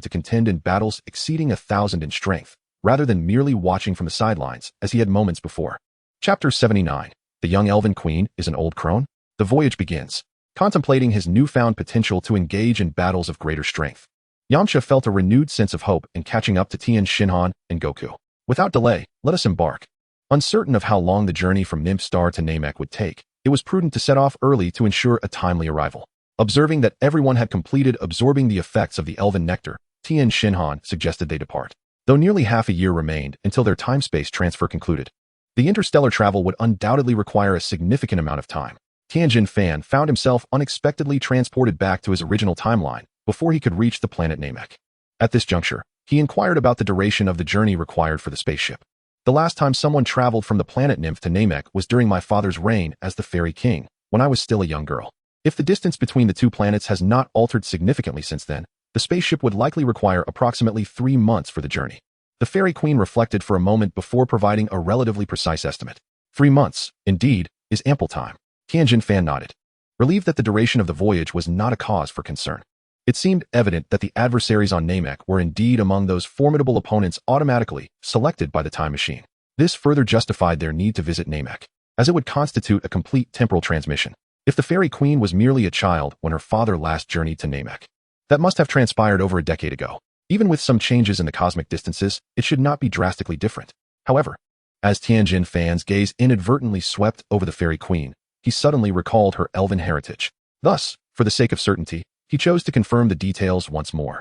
to contend in battles exceeding 1,000 in strength, rather than merely watching from the sidelines, as he had moments before. Chapter 79. The young elven queen is an old crone? The voyage begins. Contemplating his newfound potential to engage in battles of greater strength, Yamcha felt a renewed sense of hope in catching up to Tien Shinhan and Goku. Without delay, let us embark. Uncertain of how long the journey from Nymph Star to Namek would take, it was prudent to set off early to ensure a timely arrival. Observing that everyone had completed absorbing the effects of the elven nectar, Tien Shinhan suggested they depart. Though nearly half a year remained until their time-space transfer concluded, the interstellar travel would undoubtedly require a significant amount of time. Tien Shinhan found himself unexpectedly transported back to his original timeline before he could reach the planet Namek. At this juncture, he inquired about the duration of the journey required for the spaceship. The last time someone traveled from the planet Nymph to Namek was during my father's reign as the Fairy King, when I was still a young girl. If the distance between the two planets has not altered significantly since then, the spaceship would likely require approximately 3 months for the journey. The Fairy Queen reflected for a moment before providing a relatively precise estimate. 3 months, indeed, is ample time. Tien Shinhan nodded, relieved that the duration of the voyage was not a cause for concern. It seemed evident that the adversaries on Namek were indeed among those formidable opponents automatically selected by the time machine. This further justified their need to visit Namek, as it would constitute a complete temporal transmission. If the Fairy Queen was merely a child when her father last journeyed to Namek, that must have transpired over a decade ago. Even with some changes in the cosmic distances, it should not be drastically different. However, as Tien Shinhan's gaze inadvertently swept over the Fairy Queen, he suddenly recalled her elven heritage. Thus, for the sake of certainty, he chose to confirm the details once more.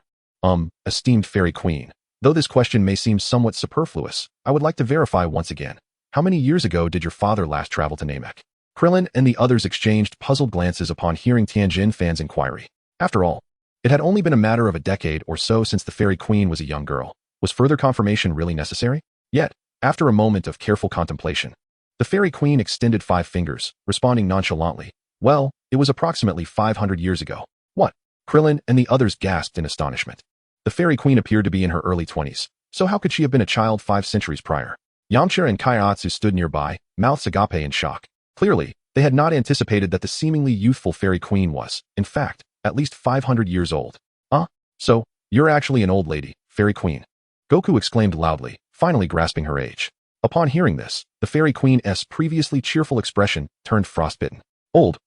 Esteemed Fairy Queen, Though this question may seem somewhat superfluous, I would like to verify once again. How many years ago did your father last travel to Namek? Krillin and the others exchanged puzzled glances upon hearing Tien Shinhan's inquiry. After all, it had only been a matter of a decade or so since the Fairy Queen was a young girl. Was further confirmation really necessary? Yet, after a moment of careful contemplation, the Fairy Queen extended 5 fingers, responding nonchalantly. Well, it was approximately 500 years ago. What? Krillin and the others gasped in astonishment. The Fairy Queen appeared to be in her early 20s, so how could she have been a child 5 centuries prior? Yamcha and Kaiatsu stood nearby, mouths agape in shock. Clearly, they had not anticipated that the seemingly youthful Fairy Queen was, in fact, at least 500 years old. So, you're actually an old lady, Fairy Queen. Goku exclaimed loudly, finally grasping her age. Upon hearing this, the Fairy Queen's previously cheerful expression turned frostbitten. Old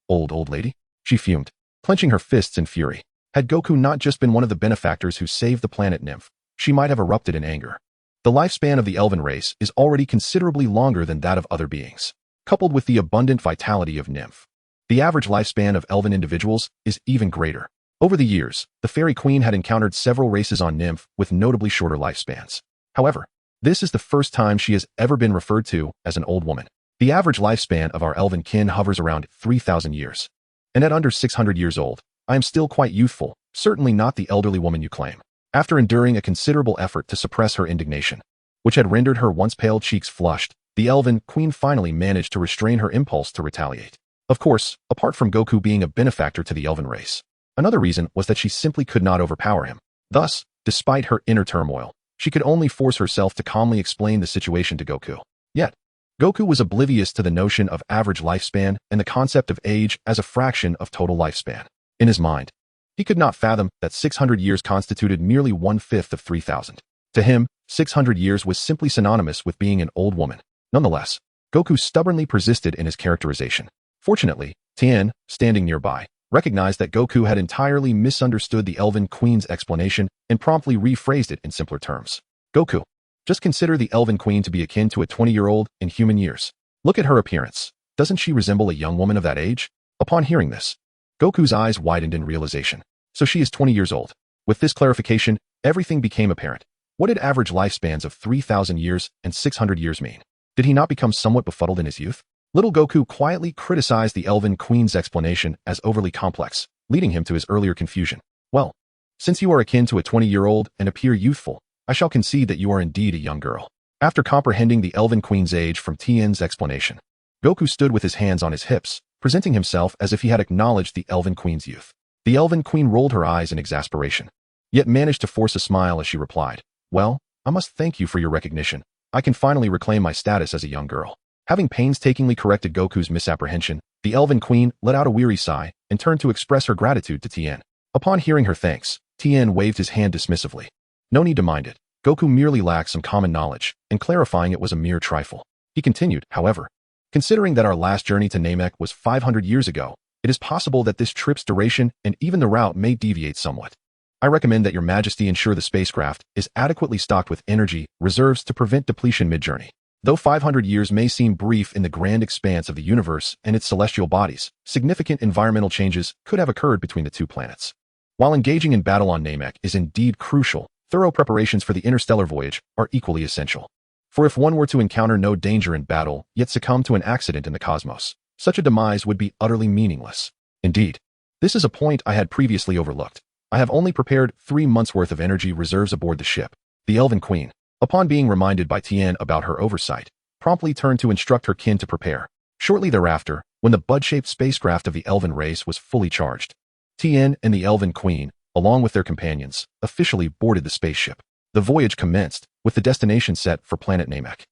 lady? She fumed, clenching her fists in fury. Had Goku not just been one of the benefactors who saved the planet Nymph, she might have erupted in anger. The lifespan of the elven race is already considerably longer than that of other beings. Coupled with the abundant vitality of Nymph, the average lifespan of elven individuals is even greater. Over the years, the Fairy Queen had encountered several races on Nymph with notably shorter lifespans. However, this is the first time she has ever been referred to as an old woman. The average lifespan of our elven kin hovers around 3,000 years. And at under 600 years old, I am still quite youthful, certainly not the elderly woman you claim. After enduring a considerable effort to suppress her indignation, which had rendered her once pale cheeks flushed, the elven queen finally managed to restrain her impulse to retaliate. Of course, apart from Goku being a benefactor to the elven race, another reason was that she simply could not overpower him. Thus, despite her inner turmoil, she could only force herself to calmly explain the situation to Goku. Yet, Goku was oblivious to the notion of average lifespan and the concept of age as a fraction of total lifespan. In his mind, he could not fathom that 600 years constituted merely 1/5 of 3,000. To him, 600 years was simply synonymous with being an old woman. Nonetheless, Goku stubbornly persisted in his characterization. Fortunately, Tien, standing nearby, recognized that Goku had entirely misunderstood the Elven Queen's explanation and promptly rephrased it in simpler terms. Goku, just consider the Elven Queen to be akin to a 20-year-old in human years. Look at her appearance. Doesn't she resemble a young woman of that age? Upon hearing this, Goku's eyes widened in realization. So she is 20 years old. With this clarification, everything became apparent. What did average lifespans of 3,000 years and 600 years mean? Did he not become somewhat befuddled in his youth? Little Goku quietly criticized the Elven Queen's explanation as overly complex, leading him to his earlier confusion. Well, since you are akin to a 20-year-old and appear youthful, I shall concede that you are indeed a young girl. After comprehending the Elven Queen's age from Tien's explanation, Goku stood with his hands on his hips, presenting himself as if he had acknowledged the Elven Queen's youth. The Elven Queen rolled her eyes in exasperation, yet managed to force a smile as she replied, "Well, I must thank you for your recognition. I can finally reclaim my status as a young girl." Having painstakingly corrected Goku's misapprehension, the Elven Queen let out a weary sigh and turned to express her gratitude to Tien. Upon hearing her thanks, Tien waved his hand dismissively. No need to mind it. Goku merely lacked some common knowledge, and clarifying it was a mere trifle. He continued, however, considering that our last journey to Namek was 500 years ago, it is possible that this trip's duration and even the route may deviate somewhat. I recommend that your Majesty ensure the spacecraft is adequately stocked with energy reserves to prevent depletion mid-journey. Though 500 years may seem brief in the grand expanse of the universe and its celestial bodies, significant environmental changes could have occurred between the two planets. While engaging in battle on Namek is indeed crucial, thorough preparations for the interstellar voyage are equally essential. For if one were to encounter no danger in battle, yet succumb to an accident in the cosmos, such a demise would be utterly meaningless. Indeed, this is a point I had previously overlooked. I have only prepared 3 months' worth of energy reserves aboard the ship. The Elven Queen, upon being reminded by Tien about her oversight, promptly turned to instruct her kin to prepare. Shortly thereafter, when the bud-shaped spacecraft of the Elven race was fully charged, Tien and the Elven Queen, along with their companions, officially boarded the spaceship. The voyage commenced, with the destination set for planet Namek.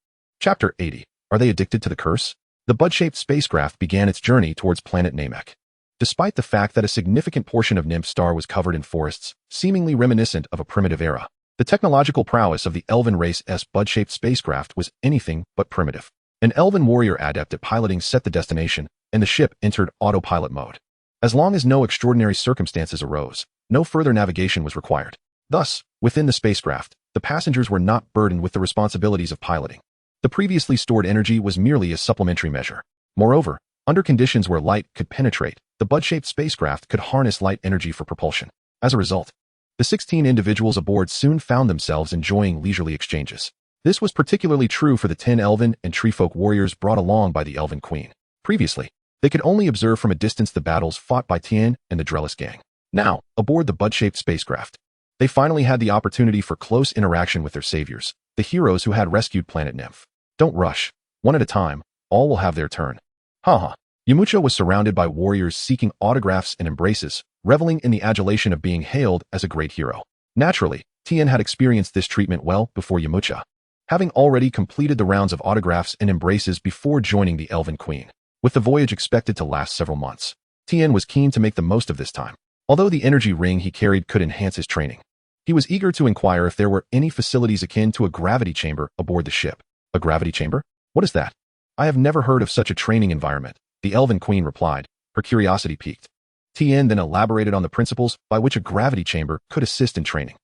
Chapter 80. Are they addicted to the curse? The bud-shaped spacecraft began its journey towards planet Namek. Despite the fact that a significant portion of Nymph Star was covered in forests, seemingly reminiscent of a primitive era, the technological prowess of the Elven race's bud-shaped spacecraft was anything but primitive. An Elven warrior adept at piloting set the destination, and the ship entered autopilot mode. As long as no extraordinary circumstances arose, no further navigation was required. Thus, within the spacecraft, the passengers were not burdened with the responsibilities of piloting. The previously stored energy was merely a supplementary measure. Moreover, under conditions where light could penetrate, the bud-shaped spacecraft could harness light energy for propulsion. As a result, The 16 individuals aboard soon found themselves enjoying leisurely exchanges. This was particularly true for the 10 elven and treefolk warriors brought along by the Elven Queen. Previously, they could only observe from a distance the battles fought by Tien and the Drellis gang. Now, aboard the bud-shaped spacecraft, they finally had the opportunity for close interaction with their saviors, the heroes who had rescued Planet Nymph. Don't rush. One at a time, all will have their turn. Haha. Yamcha was surrounded by warriors seeking autographs and embraces, reveling in the adulation of being hailed as a great hero. Naturally, Tien had experienced this treatment well before Yamcha, having already completed the rounds of autographs and embraces before joining the Elven Queen. With the voyage expected to last several months, Tien was keen to make the most of this time. Although the energy ring he carried could enhance his training, he was eager to inquire if there were any facilities akin to a gravity chamber aboard the ship. A gravity chamber? What is that? I have never heard of such a training environment, the Elven Queen replied, her curiosity piqued. Tien then elaborated on the principles by which a gravity chamber could assist in training.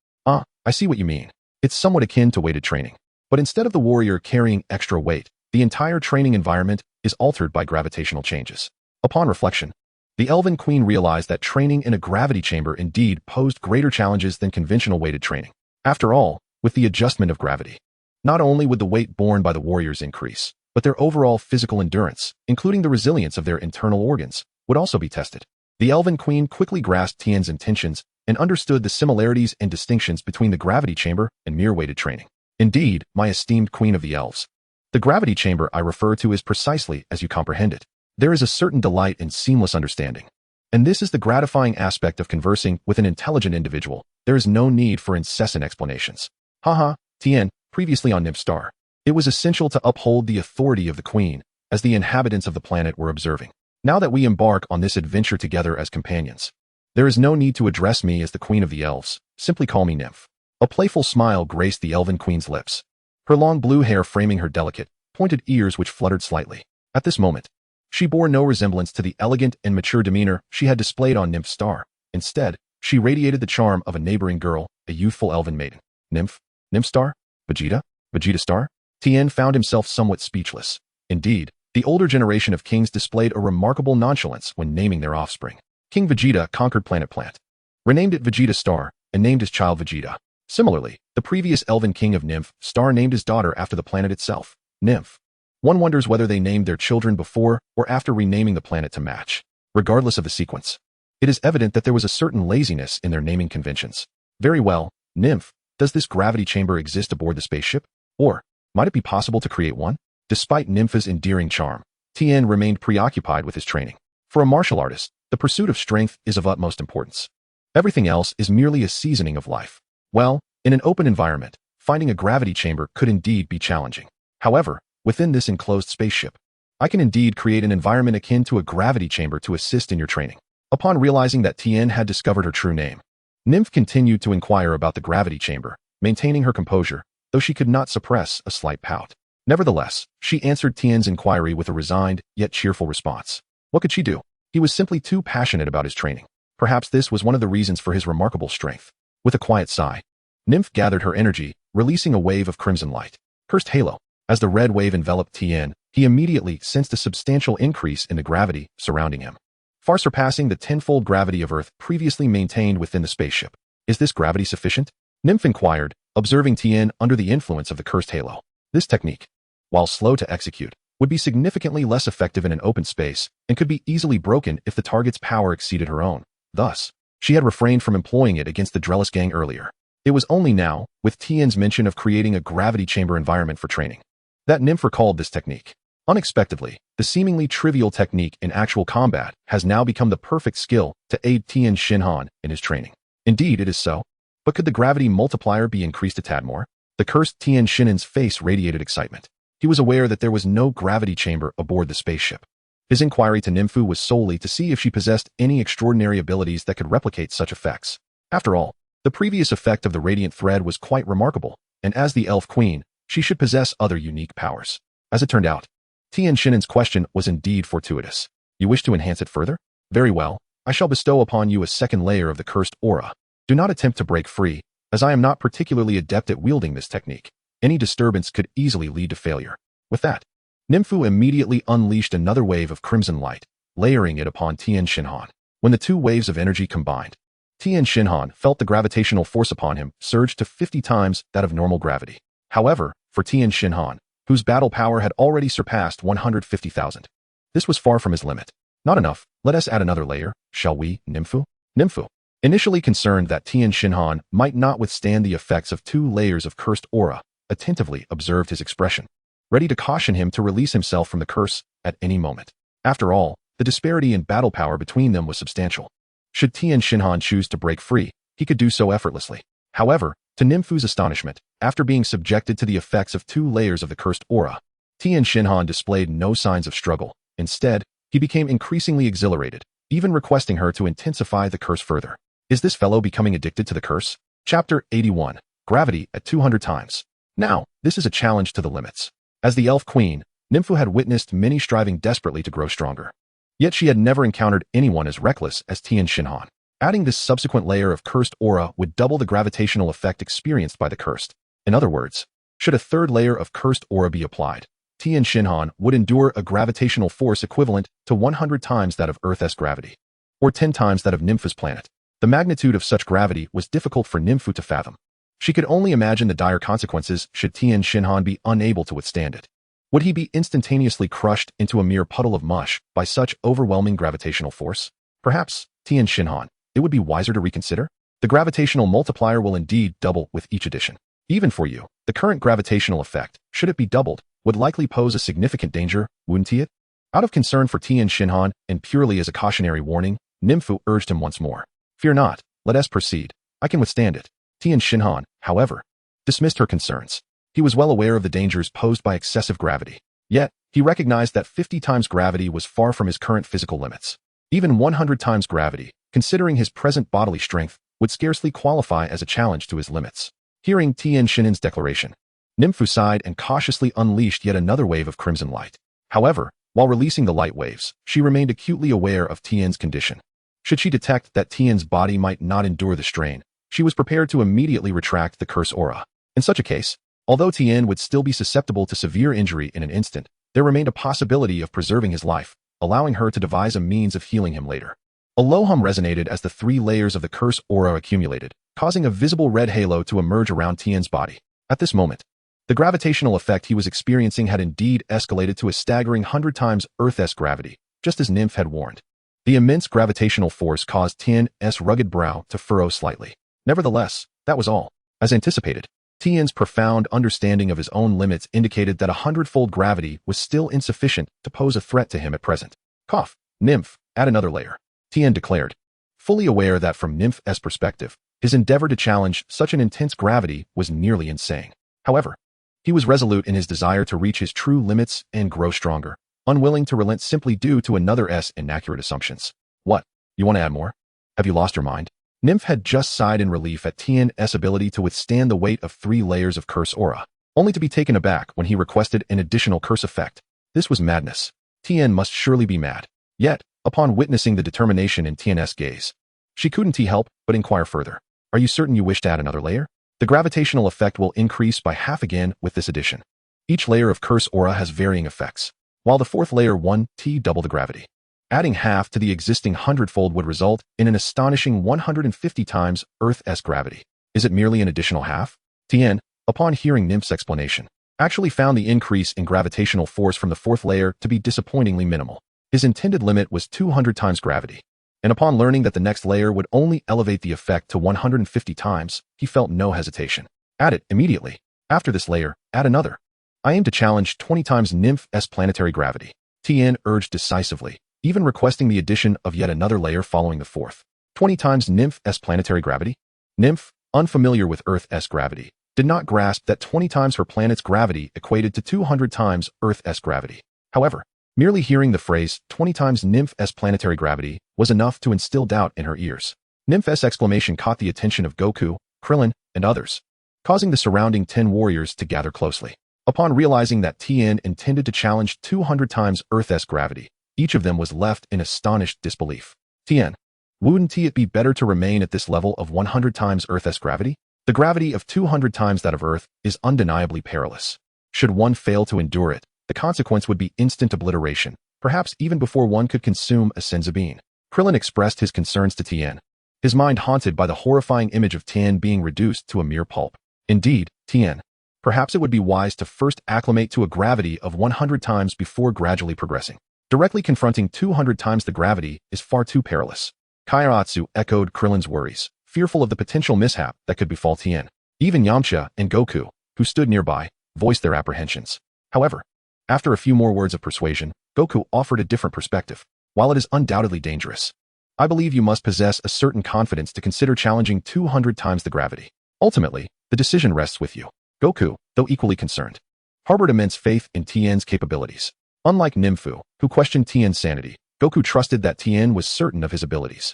I see what you mean. It's somewhat akin to weighted training. But instead of the warrior carrying extra weight, the entire training environment is altered by gravitational changes. Upon reflection, the Elven Queen realized that training in a gravity chamber indeed posed greater challenges than conventional weighted training. After all, with the adjustment of gravity, not only would the weight borne by the warriors increase, but their overall physical endurance, including the resilience of their internal organs, would also be tested. The Elven Queen quickly grasped Tien's intentions and understood the similarities and distinctions between the gravity chamber and mere weighted training. Indeed, my esteemed Queen of the Elves, the gravity chamber I refer to is precisely as you comprehend it. There is a certain delight in seamless understanding. And this is the gratifying aspect of conversing with an intelligent individual. There is no need for incessant explanations. Haha, Tien, previously on Nib Star, it was essential to uphold the authority of the Queen, as the inhabitants of the planet were observing. Now that we embark on this adventure together as companions, there is no need to address me as the Queen of the Elves. Simply call me Nymph. A playful smile graced the Elven Queen's lips, her long blue hair framing her delicate, pointed ears which fluttered slightly. At this moment, she bore no resemblance to the elegant and mature demeanor she had displayed on Nymph Star. Instead, she radiated the charm of a neighboring girl, a youthful elven maiden. Nymph? Nymph Star? Vegeta? Vegeta Star? Tien found himself somewhat speechless. Indeed, the older generation of kings displayed a remarkable nonchalance when naming their offspring. King Vegeta conquered Planet Plant, renamed it Vegeta Star, and named his child Vegeta. Similarly, the previous elven king of Nymph Star named his daughter after the planet itself, Nymph. One wonders whether they named their children before or after renaming the planet to match. Regardless of the sequence, it is evident that there was a certain laziness in their naming conventions. Very well, Nymph, does this gravity chamber exist aboard the spaceship? Or might it be possible to create one? Despite Nymph's endearing charm, Tien remained preoccupied with his training. For a martial artist, the pursuit of strength is of utmost importance. Everything else is merely a seasoning of life. Well, in an open environment, finding a gravity chamber could indeed be challenging. However, within this enclosed spaceship, I can indeed create an environment akin to a gravity chamber to assist in your training. Upon realizing that Tien had discovered her true name, Nymph continued to inquire about the gravity chamber, maintaining her composure, though she could not suppress a slight pout. Nevertheless, she answered Tien's inquiry with a resigned, yet cheerful response. What could she do? He was simply too passionate about his training. Perhaps this was one of the reasons for his remarkable strength. With a quiet sigh, Nymph gathered her energy, releasing a wave of crimson light. Cursed halo. As the red wave enveloped Tien, he immediately sensed a substantial increase in the gravity surrounding him, far surpassing the tenfold gravity of Earth previously maintained within the spaceship. Is this gravity sufficient? Nymph inquired, observing Tien under the influence of the cursed halo. This technique, while slow to execute, would be significantly less effective in an open space and could be easily broken if the target's power exceeded her own. Thus, she had refrained from employing it against the Drellis gang earlier. It was only now, with Tien's mention of creating a gravity chamber environment for training, that Nymph recalled this technique. Unexpectedly, the seemingly trivial technique in actual combat has now become the perfect skill to aid Tien Shinhan in his training. Indeed, it is so. But could the gravity multiplier be increased a tad more? The cursed Tien Shinhan's face radiated excitement. He was aware that there was no gravity chamber aboard the spaceship. His inquiry to Nymphu was solely to see if she possessed any extraordinary abilities that could replicate such effects. After all, the previous effect of the radiant thread was quite remarkable, and as the Elf Queen, she should possess other unique powers. As it turned out, Tien Shinhan's question was indeed fortuitous. You wish to enhance it further? Very well, I shall bestow upon you a second layer of the cursed aura. Do not attempt to break free, as I am not particularly adept at wielding this technique. Any disturbance could easily lead to failure. With that, Nymphu immediately unleashed another wave of crimson light, layering it upon Tien Shinhan. When the two waves of energy combined, Tien Shinhan felt the gravitational force upon him surge to 50 times that of normal gravity. However, for Tien Shinhan, whose battle power had already surpassed 150,000, this was far from his limit. Not enough, let us add another layer, shall we, Nymphu? Nymphu, initially concerned that Tien Shinhan might not withstand the effects of 2 layers of cursed aura, attentively observed his expression, ready to caution him to release himself from the curse at any moment. After all, the disparity in battle power between them was substantial. Should Tien Shinhan choose to break free, he could do so effortlessly. However, to Nymphu's astonishment, after being subjected to the effects of 2 layers of the cursed aura, Tien Shinhan displayed no signs of struggle. Instead, he became increasingly exhilarated, even requesting her to intensify the curse further. Is this fellow becoming addicted to the curse? Chapter 81. Gravity at 200 times. Now, this is a challenge to the limits. As the elf queen, Nymphu had witnessed many striving desperately to grow stronger. Yet she had never encountered anyone as reckless as Tien Shinhan. Adding this subsequent layer of cursed aura would double the gravitational effect experienced by the cursed. In other words, should a 3rd layer of cursed aura be applied, Tien Shinhan would endure a gravitational force equivalent to 100 times that of Earth's gravity, or 10 times that of Nymphu's planet. The magnitude of such gravity was difficult for Nymphu to fathom. She could only imagine the dire consequences should Tien Shinhan be unable to withstand it. Would he be instantaneously crushed into a mere puddle of mush by such overwhelming gravitational force? Perhaps, Tien Shinhan, it would be wiser to reconsider? The gravitational multiplier will indeed double with each addition. Even for you, the current gravitational effect, should it be doubled, would likely pose a significant danger, wouldn't it? Out of concern for Tien Shinhan and purely as a cautionary warning, Nymphu urged him once more. Fear not, let us proceed. I can withstand it. Tien Shinhan, however, dismissed her concerns. He was well aware of the dangers posed by excessive gravity. Yet, he recognized that 50 times gravity was far from his current physical limits. Even 100 times gravity, considering his present bodily strength, would scarcely qualify as a challenge to his limits. Hearing Tien Shinhan's declaration, Nymphu sighed and cautiously unleashed yet another wave of crimson light. However, while releasing the light waves, she remained acutely aware of Tien's condition. Should she detect that Tien's body might not endure the strain, she was prepared to immediately retract the curse aura. In such a case, although Tien would still be susceptible to severe injury in an instant, there remained a possibility of preserving his life, allowing her to devise a means of healing him later. A low hum resonated as the 3 layers of the curse aura accumulated, causing a visible red halo to emerge around Tien's body. At this moment, the gravitational effect he was experiencing had indeed escalated to a staggering 100 times Earth's gravity, just as Nymph had warned. The immense gravitational force caused Tien's rugged brow to furrow slightly. Nevertheless, that was all. As anticipated, Tien's profound understanding of his own limits indicated that 100-fold gravity was still insufficient to pose a threat to him at present. Cough, Nymph, add another layer, Tien declared, fully aware that from Nymph's perspective, his endeavor to challenge such an intense gravity was nearly insane. However, he was resolute in his desire to reach his true limits and grow stronger, unwilling to relent simply due to another's inaccurate assumptions. What? You want to add more? Have you lost your mind? Nymph had just sighed in relief at Tien's ability to withstand the weight of 3 layers of curse aura, only to be taken aback when he requested an additional curse effect. This was madness. Tien must surely be mad. Yet, upon witnessing the determination in Tien's gaze, she couldn't help but inquire further. Are you certain you wish to add another layer? The gravitational effect will increase by half again with this addition. Each layer of curse aura has varying effects, while the 4th layer 1t double the gravity. Adding half to the existing 100-fold would result in an astonishing 150 times Earth's gravity. Is it merely an additional half? Tien, upon hearing Nymph's explanation, actually found the increase in gravitational force from the 4th layer to be disappointingly minimal. His intended limit was 200 times gravity, and upon learning that the next layer would only elevate the effect to 150 times, he felt no hesitation. Add it immediately. After this layer, add another. I aim to challenge 20 times Nymph's planetary gravity, Tien urged decisively, even requesting the addition of yet another layer following the 4th. 20 times Nymph's planetary gravity? Nymph, unfamiliar with Earth's gravity, did not grasp that 20 times her planet's gravity equated to 200 times Earth's gravity. However, merely hearing the phrase 20 times Nymph's planetary gravity was enough to instill doubt in her ears. Nymph's exclamation caught the attention of Goku, Krillin, and others, causing the surrounding 10 warriors to gather closely. Upon realizing that Tien intended to challenge 200 times Earth's gravity, each of them was left in astonished disbelief. Tien, wouldn't it be better to remain at this level of 100 times Earth's gravity? The gravity of 200 times that of Earth is undeniably perilous. Should one fail to endure it, the consequence would be instant obliteration, perhaps even before one could consume a senzu bean. Krillin expressed his concerns to Tien, his mind haunted by the horrifying image of Tien being reduced to a mere pulp. Indeed, Tien. Perhaps it would be wise to first acclimate to a gravity of 100 times before gradually progressing. Directly confronting 200 times the gravity is far too perilous. Kairatsu echoed Krillin's worries, fearful of the potential mishap that could befall Tien. Even Yamcha and Goku, who stood nearby, voiced their apprehensions. However, after a few more words of persuasion, Goku offered a different perspective. While it is undoubtedly dangerous, I believe you must possess a certain confidence to consider challenging 200 times the gravity. Ultimately, the decision rests with you. Goku, though equally concerned, harbored immense faith in Tien's capabilities. Unlike Nymphu, who questioned Tien's sanity, Goku trusted that Tien was certain of his abilities.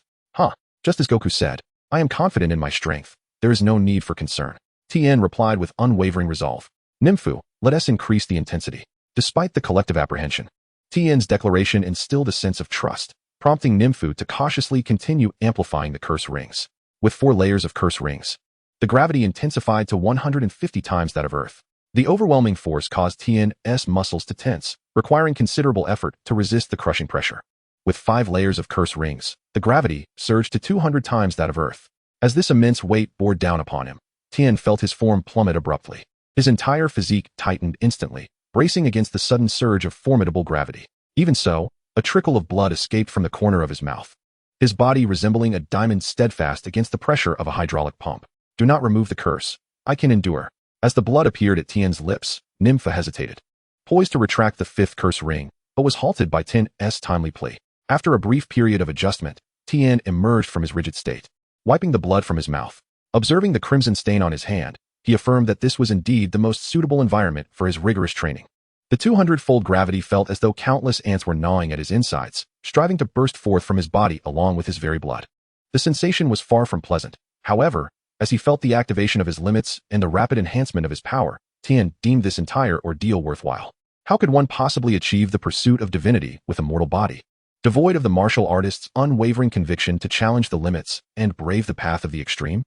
Just as Goku said, I am confident in my strength. There is no need for concern. Tien replied with unwavering resolve. Nymphu, let us increase the intensity. Despite the collective apprehension, Tien's declaration instilled a sense of trust, prompting Nymphu to cautiously continue amplifying the curse rings. With 4 layers of curse rings, the gravity intensified to 150 times that of Earth. The overwhelming force caused Tien's muscles to tense, requiring considerable effort to resist the crushing pressure. With 5 layers of curse rings, the gravity surged to 200 times that of Earth. As this immense weight bore down upon him, Tien felt his form plummet abruptly. His entire physique tightened instantly, bracing against the sudden surge of formidable gravity. Even so, a trickle of blood escaped from the corner of his mouth, his body resembling a diamond steadfast against the pressure of a hydraulic pump. Do not remove the curse. I can endure. As the blood appeared at Tien's lips, Nympha hesitated, poised to retract the 5th curse ring, but was halted by Tien's timely plea. After a brief period of adjustment, Tien emerged from his rigid state, wiping the blood from his mouth. Observing the crimson stain on his hand, he affirmed that this was indeed the most suitable environment for his rigorous training. The 200-fold gravity felt as though countless ants were gnawing at his insides, striving to burst forth from his body along with his very blood. The sensation was far from pleasant. However, as he felt the activation of his limits and the rapid enhancement of his power, Tien deemed this entire ordeal worthwhile. How could one possibly achieve the pursuit of divinity with a mortal body? Devoid of the martial artist's unwavering conviction to challenge the limits and brave the path of the extreme?